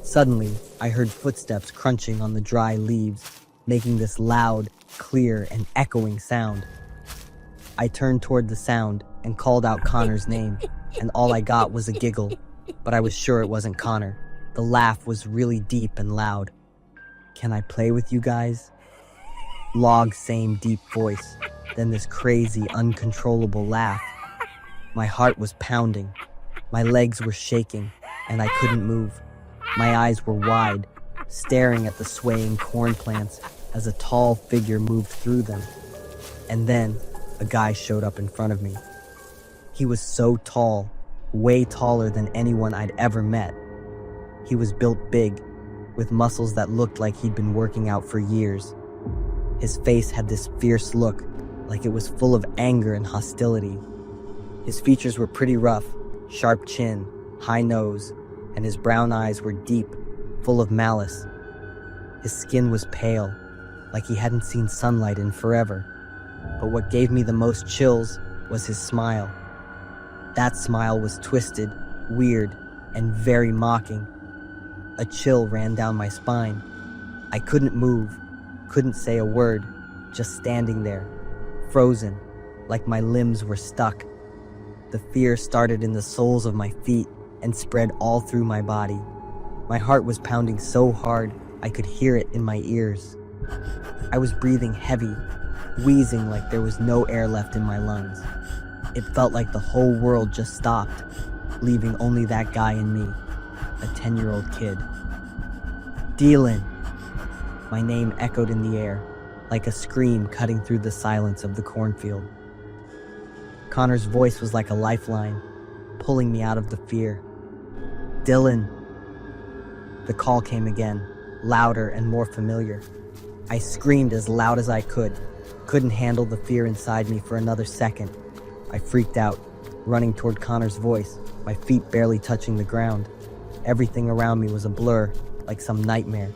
Suddenly, I heard footsteps crunching on the dry leaves, making this loud, clear, and echoing sound. I turned toward the sound and called out Connor's name, and all I got was a giggle, but I was sure it wasn't Connor. The laugh was really deep and loud. "Can I play with you guys?" Log's same deep voice, then this crazy, uncontrollable laugh. My heart was pounding, my legs were shaking, and I couldn't move. My eyes were wide, staring at the swaying corn plants as a tall figure moved through them. And then, a guy showed up in front of me. He was so tall, way taller than anyone I'd ever met. He was built big, with muscles that looked like he'd been working out for years. His face had this fierce look, like it was full of anger and hostility. His features were pretty rough, sharp chin, high nose, and his brown eyes were deep, full of malice. His skin was pale, like he hadn't seen sunlight in forever. But what gave me the most chills was his smile. That smile was twisted, weird, and very mocking. A chill ran down my spine. I couldn't move, couldn't say a word, just standing there, frozen, like my limbs were stuck. The fear started in the soles of my feet and spread all through my body. My heart was pounding so hard I could hear it in my ears. I was breathing heavy, wheezing like there was no air left in my lungs. It felt like the whole world just stopped, leaving only that guy and me, a 10-year-old kid. "Dylan!" My name echoed in the air, like a scream cutting through the silence of the cornfield. Connor's voice was like a lifeline, pulling me out of the fear. "Dylan!" The call came again, louder and more familiar. I screamed as loud as I could, couldn't handle the fear inside me for another second. I freaked out, running toward Connor's voice, my feet barely touching the ground. Everything around me was a blur, like some nightmare.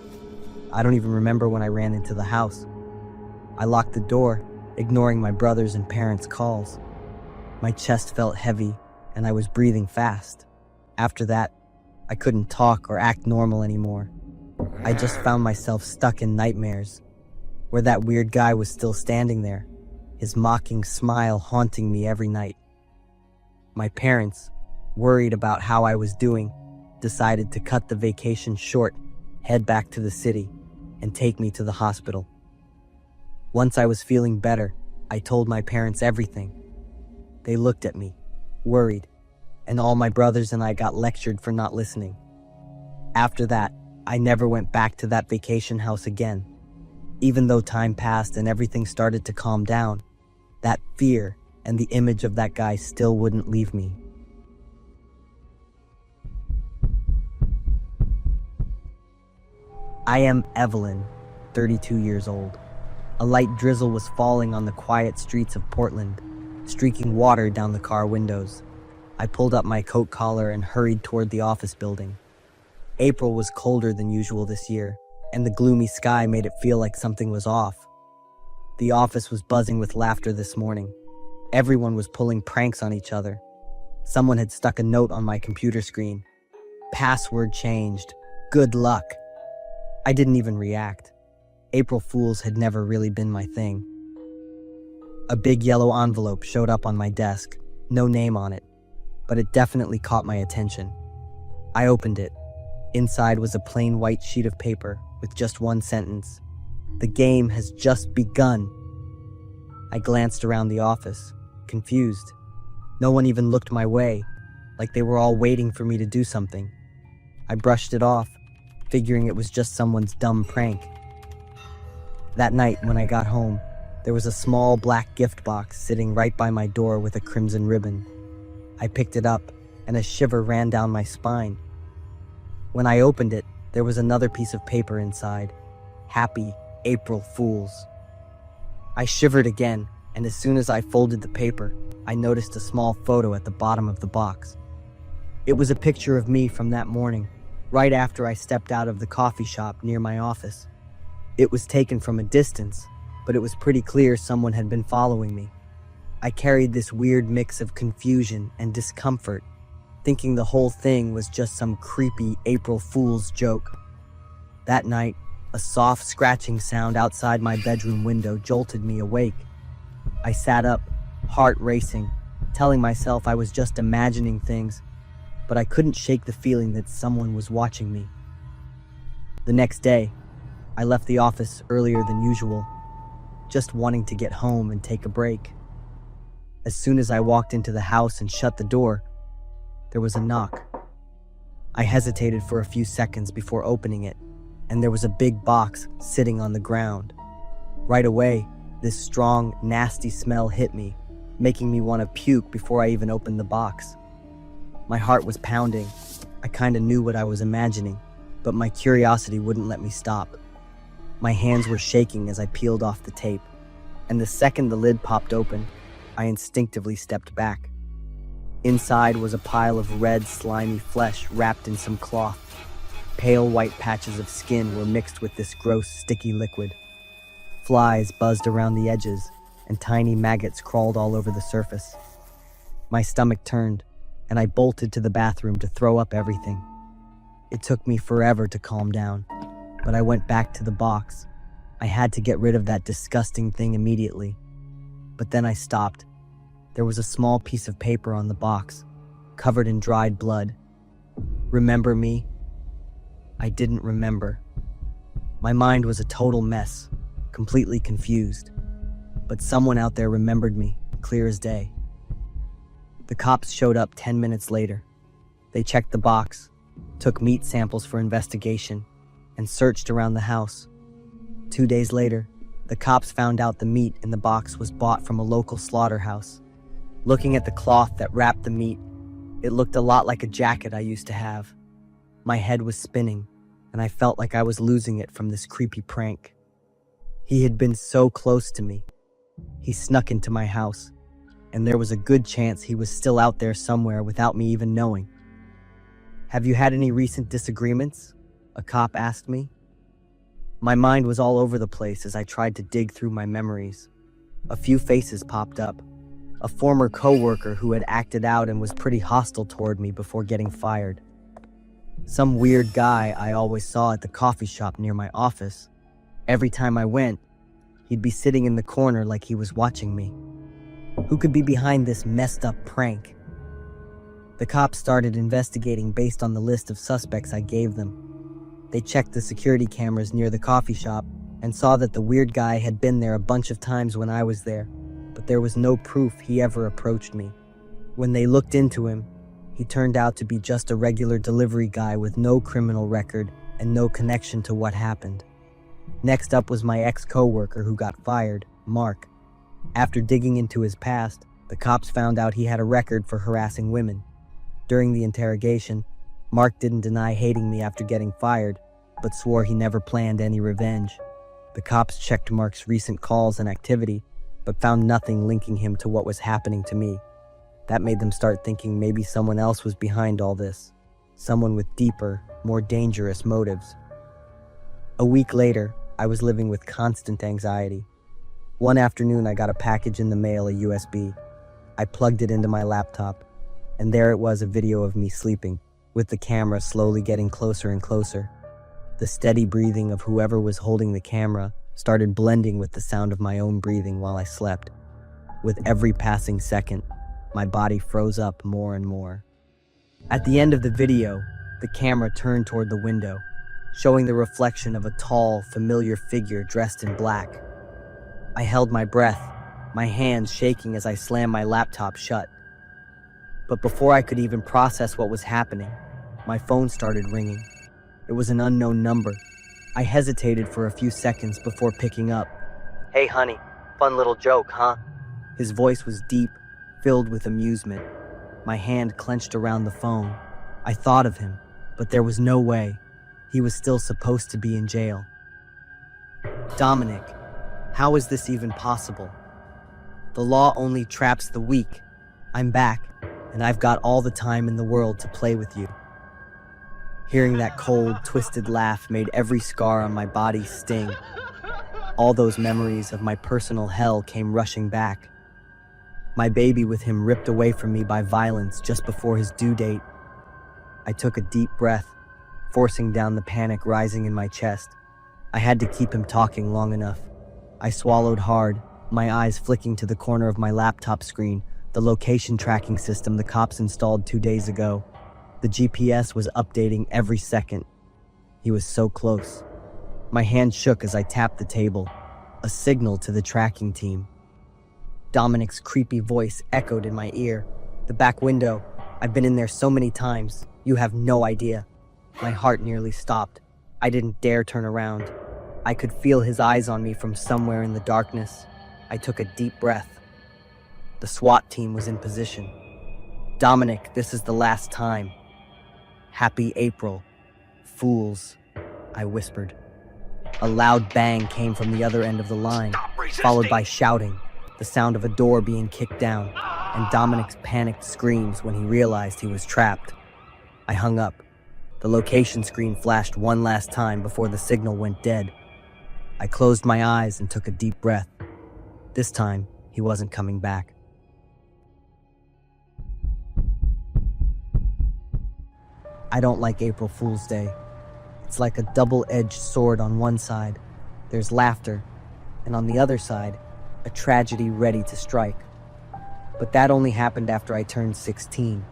I don't even remember when I ran into the house. I locked the door, ignoring my brother's and parents' calls. My chest felt heavy, and I was breathing fast. After that, I couldn't talk or act normal anymore. I just found myself stuck in nightmares, where that weird guy was still standing there, his mocking smile haunting me every night. My parents, worried about how I was doing, decided to cut the vacation short, head back to the city, and take me to the hospital. Once I was feeling better, I told my parents everything. They looked at me, worried, and all my brothers and I got lectured for not listening. After that, I never went back to that vacation house again. Even though time passed and everything started to calm down, that fear and the image of that guy still wouldn't leave me. I am Evelyn, 32 years old. A light drizzle was falling on the quiet streets of Portland, streaking water down the car windows. I pulled up my coat collar and hurried toward the office building. April was colder than usual this year, and the gloomy sky made it feel like something was off. The office was buzzing with laughter this morning. Everyone was pulling pranks on each other. Someone had stuck a note on my computer screen. "Password changed. Good luck." I didn't even react. April Fools had never really been my thing. A big yellow envelope showed up on my desk, no name on it, but it definitely caught my attention. I opened it. Inside was a plain white sheet of paper with just one sentence. "The game has just begun." I glanced around the office, confused. No one even looked my way, like they were all waiting for me to do something. I brushed it off, figuring it was just someone's dumb prank. That night, when I got home, there was a small black gift box sitting right by my door with a crimson ribbon. I picked it up, and a shiver ran down my spine. When I opened it, there was another piece of paper inside. "Happy April Fools." I shivered again, and as soon as I folded the paper, I noticed a small photo at the bottom of the box. It was a picture of me from that morning, right after I stepped out of the coffee shop near my office. It was taken from a distance, but it was pretty clear someone had been following me. I carried this weird mix of confusion and discomfort, thinking the whole thing was just some creepy April Fool's joke. That night, a soft scratching sound outside my bedroom window jolted me awake. I sat up, heart racing, telling myself I was just imagining things, but I couldn't shake the feeling that someone was watching me. The next day, I left the office earlier than usual, just wanting to get home and take a break. As soon as I walked into the house and shut the door, there was a knock. I hesitated for a few seconds before opening it, and there was a big box sitting on the ground. Right away, this strong, nasty smell hit me, making me want to puke before I even opened the box. My heart was pounding. I kinda knew what I was imagining, but my curiosity wouldn't let me stop. My hands were shaking as I peeled off the tape, and the second the lid popped open, I instinctively stepped back. Inside was a pile of red, slimy flesh wrapped in some cloth. Pale white patches of skin were mixed with this gross, sticky liquid. Flies buzzed around the edges, and tiny maggots crawled all over the surface. My stomach turned, and I bolted to the bathroom to throw up everything. It took me forever to calm down, but I went back to the box. I had to get rid of that disgusting thing immediately. But then I stopped. There was a small piece of paper on the box, covered in dried blood. Remember me? I didn't remember. My mind was a total mess, completely confused. But someone out there remembered me, clear as day. The cops showed up 10 minutes later. They checked the box, took meat samples for investigation, and searched around the house. 2 days later, the cops found out the meat in the box was bought from a local slaughterhouse. Looking at the cloth that wrapped the meat, it looked a lot like a jacket I used to have. My head was spinning, and I felt like I was losing it from this creepy prank. He had been so close to me. He snuck into my house, and there was a good chance he was still out there somewhere without me even knowing. "Have you had any recent disagreements?" a cop asked me. My mind was all over the place as I tried to dig through my memories. A few faces popped up. A former coworker who had acted out and was pretty hostile toward me before getting fired. Some weird guy I always saw at the coffee shop near my office. Every time I went, he'd be sitting in the corner like he was watching me. Who could be behind this messed up prank? The cops started investigating based on the list of suspects I gave them. They checked the security cameras near the coffee shop and saw that the weird guy had been there a bunch of times when I was there, but there was no proof he ever approached me. When they looked into him, he turned out to be just a regular delivery guy with no criminal record and no connection to what happened. Next up was my ex-coworker who got fired, Mark. After digging into his past, the cops found out he had a record for harassing women. During the interrogation, Mark didn't deny hating me after getting fired, but swore he never planned any revenge. The cops checked Mark's recent calls and activity, but found nothing linking him to what was happening to me. That made them start thinking maybe someone else was behind all this, someone with deeper, more dangerous motives. A week later, I was living with constant anxiety. One afternoon, I got a package in the mail, a USB. I plugged it into my laptop, and there it was, a video of me sleeping, with the camera slowly getting closer and closer. The steady breathing of whoever was holding the camera started blending with the sound of my own breathing while I slept. With every passing second, my body froze up more and more. At the end of the video, the camera turned toward the window, showing the reflection of a tall, familiar figure dressed in black. I held my breath, my hands shaking as I slammed my laptop shut. But before I could even process what was happening, my phone started ringing. It was an unknown number. I hesitated for a few seconds before picking up. "Hey honey, fun little joke, huh?" His voice was deep, filled with amusement. My hand clenched around the phone. I thought of him, but there was no way. He was still supposed to be in jail. "Dominic, how is this even possible? The law only traps the weak. I'm back, and I've got all the time in the world to play with you." Hearing that cold, twisted laugh made every scar on my body sting. All those memories of my personal hell came rushing back. My baby with him ripped away from me by violence just before his due date. I took a deep breath, forcing down the panic rising in my chest. I had to keep him talking long enough. I swallowed hard, my eyes flicking to the corner of my laptop screen, the location tracking system the cops installed 2 days ago. The GPS was updating every second. He was so close. My hand shook as I tapped the table, a signal to the tracking team. Dominic's creepy voice echoed in my ear. "The back window. I've been in there so many times. You have no idea." My heart nearly stopped. I didn't dare turn around. I could feel his eyes on me from somewhere in the darkness. I took a deep breath. The SWAT team was in position. "Dominic, this is the last time." "Happy April, fools," I whispered. A loud bang came from the other end of the line, followed by shouting, the sound of a door being kicked down, and Dominic's panicked screams when he realized he was trapped. I hung up. The location screen flashed one last time before the signal went dead. I closed my eyes and took a deep breath. This time, he wasn't coming back. I don't like April Fool's Day. It's like a double-edged sword. On one side, there's laughter, and on the other side, a tragedy ready to strike. But that only happened after I turned 16,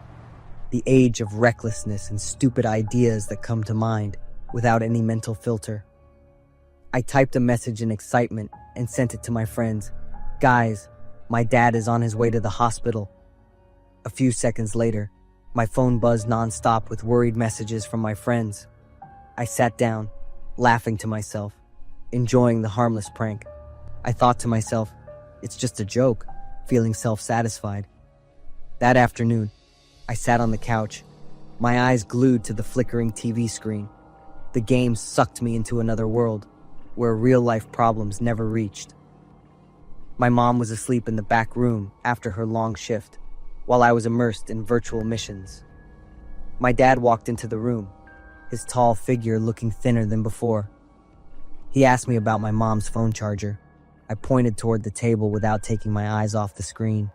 the age of recklessness and stupid ideas that come to mind without any mental filter. I typed a message in excitement and sent it to my friends. "Guys, my dad is on his way to the hospital." A few seconds later, my phone buzzed nonstop with worried messages from my friends. I sat down, laughing to myself, enjoying the harmless prank. I thought to myself, it's just a joke, feeling self-satisfied. That afternoon, I sat on the couch, my eyes glued to the flickering TV screen. The game sucked me into another world, where real-life problems never reached. My mom was asleep in the back room after her long shift, while I was immersed in virtual missions. My dad walked into the room, his tall figure looking thinner than before. He asked me about my mom's phone charger. I pointed toward the table without taking my eyes off the screen.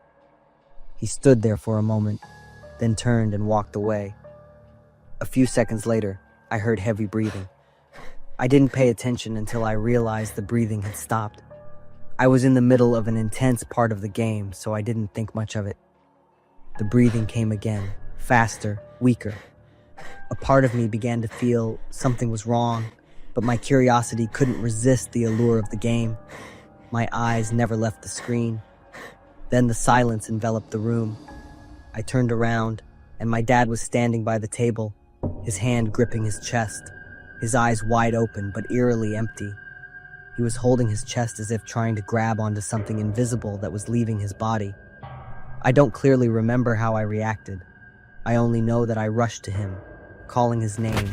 He stood there for a moment, then turned and walked away. A few seconds later, I heard heavy breathing. I didn't pay attention until I realized the breathing had stopped. I was in the middle of an intense part of the game, so I didn't think much of it. The breathing came again, faster, weaker. A part of me began to feel something was wrong, but my curiosity couldn't resist the allure of the game. My eyes never left the screen. Then the silence enveloped the room. I turned around, and my dad was standing by the table, his hand gripping his chest, his eyes wide open but eerily empty. He was holding his chest as if trying to grab onto something invisible that was leaving his body. I don't clearly remember how I reacted. I only know that I rushed to him, calling his name,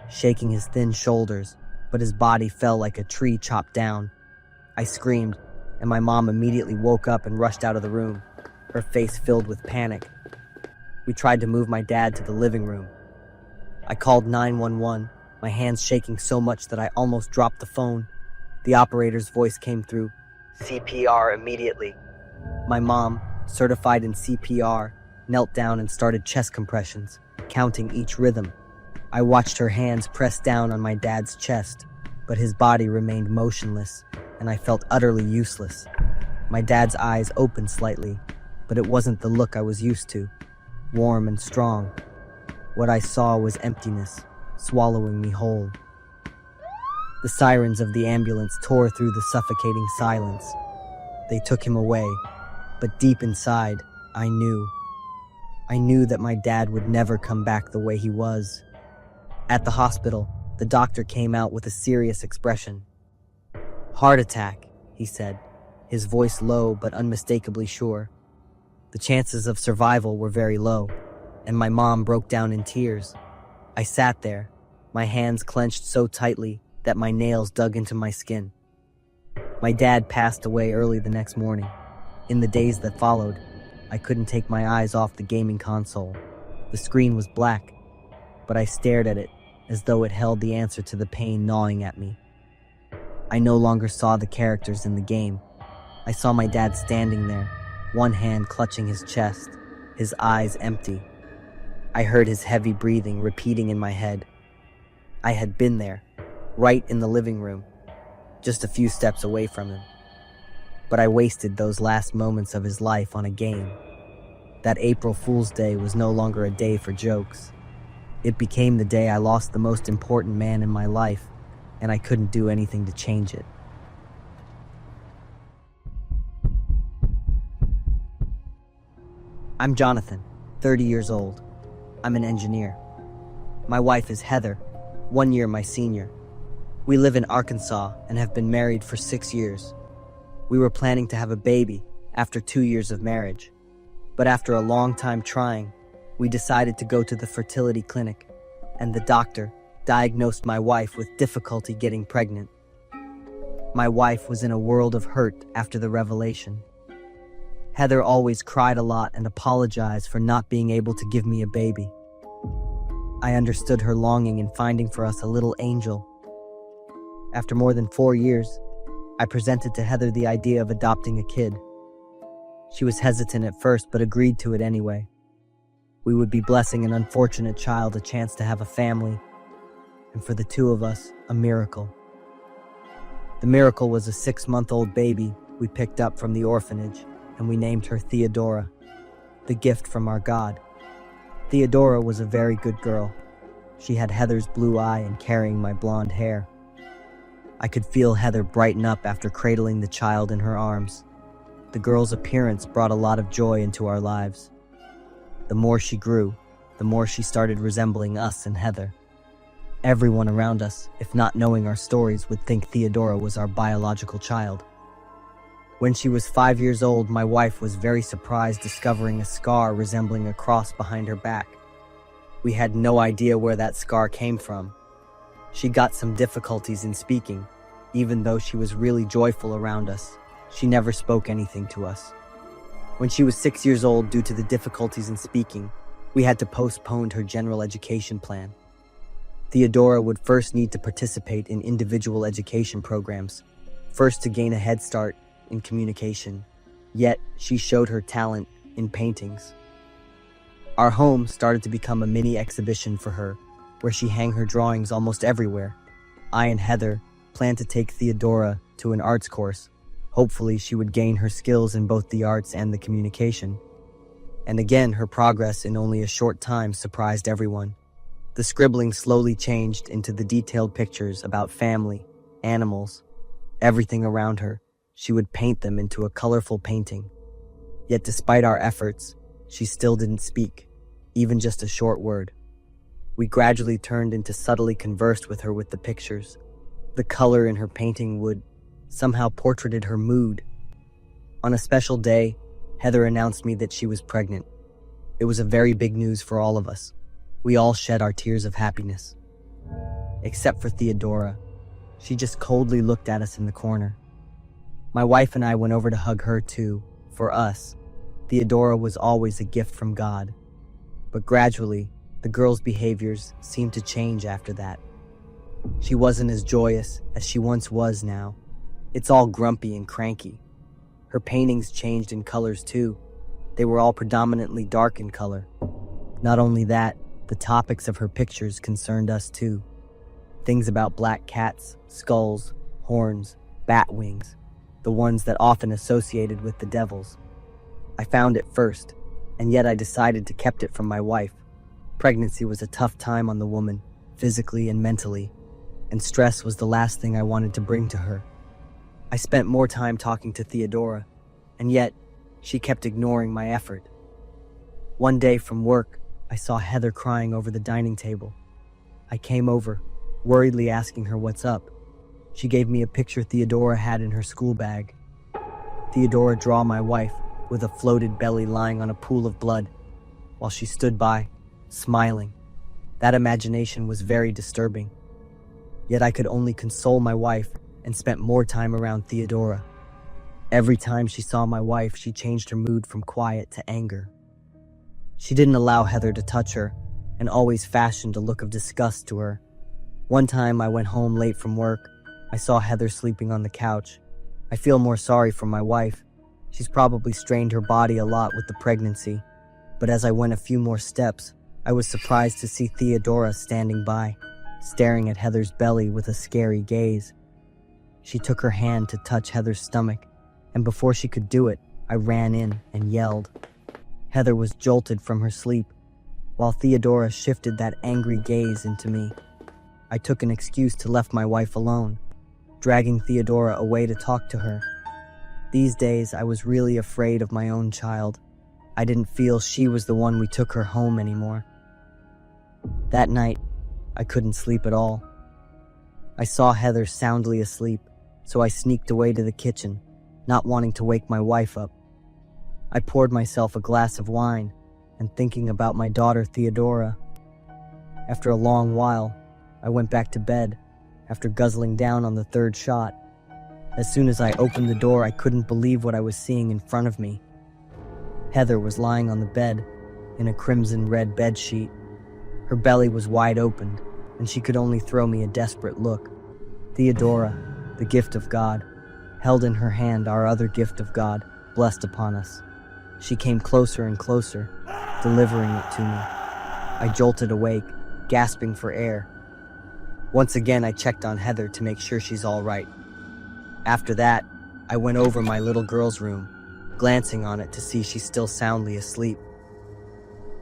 shaking his thin shoulders, but his body fell like a tree chopped down. I screamed, and my mom immediately woke up and rushed out of the room, her face filled with panic. We tried to move my dad to the living room. I called 911, my hands shaking so much that I almost dropped the phone. The operator's voice came through, "CPR immediately." My mom, certified in CPR, knelt down and started chest compressions, counting each rhythm. I watched her hands press down on my dad's chest, but his body remained motionless, and I felt utterly useless. My dad's eyes opened slightly, but it wasn't the look I was used to, warm and strong. What I saw was emptiness, swallowing me whole. The sirens of the ambulance tore through the suffocating silence. They took him away, but deep inside, I knew. I knew that my dad would never come back the way he was. At the hospital, the doctor came out with a serious expression. "Heart attack," he said, his voice low but unmistakably sure. The chances of survival were very low, and my mom broke down in tears. I sat there, my hands clenched so tightly that my nails dug into my skin. My dad passed away early the next morning. In the days that followed, I couldn't take my eyes off the gaming console. The screen was black, but I stared at it as though it held the answer to the pain gnawing at me. I no longer saw the characters in the game. I saw my dad standing there, one hand clutching his chest, his eyes empty. I heard his heavy breathing repeating in my head. I had been there, right in the living room, just a few steps away from him. But I wasted those last moments of his life on a game. That April Fool's Day was no longer a day for jokes. It became the day I lost the most important man in my life, and I couldn't do anything to change it. I'm Jonathan, 30 years old. I'm an engineer. My wife is Heather, 1 year my senior. We live in Arkansas and have been married for 6 years. We were planning to have a baby after 2 years of marriage. But after a long time trying, we decided to go to the fertility clinic, and the doctor diagnosed my wife with difficulty getting pregnant. My wife was in a world of hurt after the revelation. Heather always cried a lot and apologized for not being able to give me a baby. I understood her longing in finding for us a little angel. After more than 4 years, I presented to Heather the idea of adopting a kid. She was hesitant at first, but agreed to it anyway. We would be blessing an unfortunate child a chance to have a family, and for the two of us, a miracle. The miracle was a 6-month-old baby we picked up from the orphanage, and we named her Theodora, the gift from our God. Theodora was a very good girl. She had Heather's blue eye and carrying my blonde hair. I could feel Heather brighten up after cradling the child in her arms. The girl's appearance brought a lot of joy into our lives. The more she grew, the more she started resembling us and Heather. Everyone around us, if not knowing our stories, would think Theodora was our biological child. When she was 5 years old, my wife was very surprised discovering a scar resembling a cross behind her back. We had no idea where that scar came from. She got some difficulties in speaking, even though she was really joyful around us. She never spoke anything to us. When she was 6 years old, due to the difficulties in speaking, we had to postpone her general education plan. Theodora would first need to participate in individual education programs, first to gain a head start in communication, yet she showed her talent in paintings. Our home started to become a mini exhibition for her, where she hung her drawings almost everywhere. I and Heather planned to take Theodora to an arts course. Hopefully she would gain her skills in both the arts and the communication. And again, her progress in only a short time surprised everyone. The scribbling slowly changed into the detailed pictures about family, animals, everything around her. She would paint them into a colorful painting. Yet despite our efforts, she still didn't speak, even just a short word. We gradually turned into subtly conversed with her with the pictures. The color in her painting would somehow portraited her mood. On a special day, Heather announced me that she was pregnant. It was a very big news for all of us. We all shed our tears of happiness. Except for Theodora. She just coldly looked at us in the corner. My wife and I went over to hug her too. For us, Theodora was always a gift from God. But gradually, the girl's behaviors seemed to change after that. She wasn't as joyous as she once was now. It's all grumpy and cranky. Her paintings changed in colors too. They were all predominantly dark in color. Not only that, the topics of her pictures concerned us too. Things about black cats, skulls, horns, bat wings, the ones that often associated with the devils. I found it first, and yet I decided to keep it from my wife. Pregnancy was a tough time on the woman, physically and mentally, and stress was the last thing I wanted to bring to her. I spent more time talking to Theodora, and yet she kept ignoring my effort. One day from work, I saw Heather crying over the dining table. I came over, worriedly asking her what's up. She gave me a picture Theodora had in her school bag. Theodora drew my wife with a floated belly lying on a pool of blood, while she stood by, smiling. That imagination was very disturbing. Yet I could only console my wife and spent more time around Theodora. Every time she saw my wife, she changed her mood from quiet to anger. She didn't allow Heather to touch her and always fashioned a look of disgust to her. One time I went home late from work. I saw Heather sleeping on the couch. I feel more sorry for my wife. She's probably strained her body a lot with the pregnancy. But as I went a few more steps, I was surprised to see Theodora standing by, staring at Heather's belly with a scary gaze. She took her hand to touch Heather's stomach, and before she could do it, I ran in and yelled. Heather was jolted from her sleep, while Theodora shifted that angry gaze into me. I took an excuse to leave my wife alone, dragging Theodora away to talk to her. These days, I was really afraid of my own child. I didn't feel she was the one we took her home anymore. That night, I couldn't sleep at all. I saw Heather soundly asleep, so I sneaked away to the kitchen, not wanting to wake my wife up. I poured myself a glass of wine and thinking about my daughter Theodora. After a long while, I went back to bed after guzzling down on the third shot. As soon as I opened the door, I couldn't believe what I was seeing in front of me. Heather was lying on the bed in a crimson-red bedsheet. Her belly was wide open, and she could only throw me a desperate look. Theodora, the gift of God, held in her hand our other gift of God, blessed upon us. She came closer and closer, delivering it to me. I jolted awake, gasping for air. Once again, I checked on Heather to make sure she's all right. After that, I went over my little girl's room, glancing on it to see she's still soundly asleep.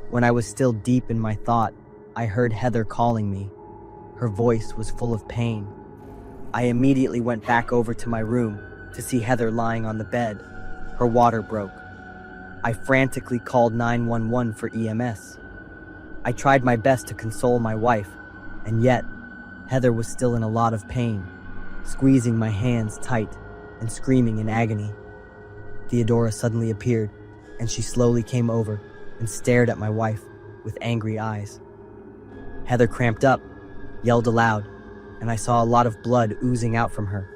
When I was still deep in my thought, I heard Heather calling me. Her voice was full of pain. I immediately went back over to my room to see Heather lying on the bed. Her water broke. I frantically called 911 for EMS. I tried my best to console my wife, and yet, Heather was still in a lot of pain, squeezing my hands tight and screaming in agony. Theodora suddenly appeared, and she slowly came over and stared at my wife with angry eyes. Heather cramped up, yelled aloud, and I saw a lot of blood oozing out from her.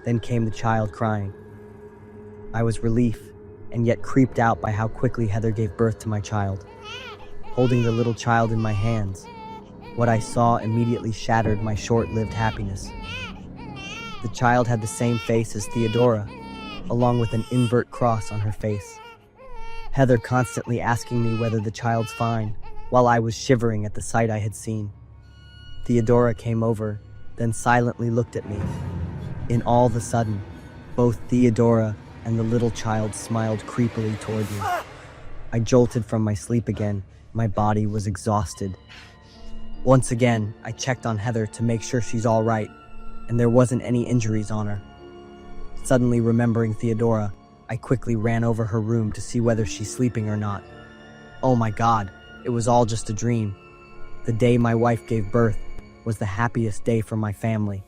Then came the child crying. I was relieved, and yet creeped out by how quickly Heather gave birth to my child. Holding the little child in my hands, what I saw immediately shattered my short-lived happiness. The child had the same face as Theodora, along with an invert cross on her face. Heather constantly asking me whether the child's fine, while I was shivering at the sight I had seen. Theodora came over, then silently looked at me. In all of a sudden, both Theodora and the little child smiled creepily toward me. I jolted from my sleep again. My body was exhausted. Once again, I checked on Heather to make sure she's all right, and there wasn't any injuries on her. Suddenly remembering Theodora, I quickly ran over her room to see whether she's sleeping or not. Oh my God, it was all just a dream. The day my wife gave birth was the happiest day for my family.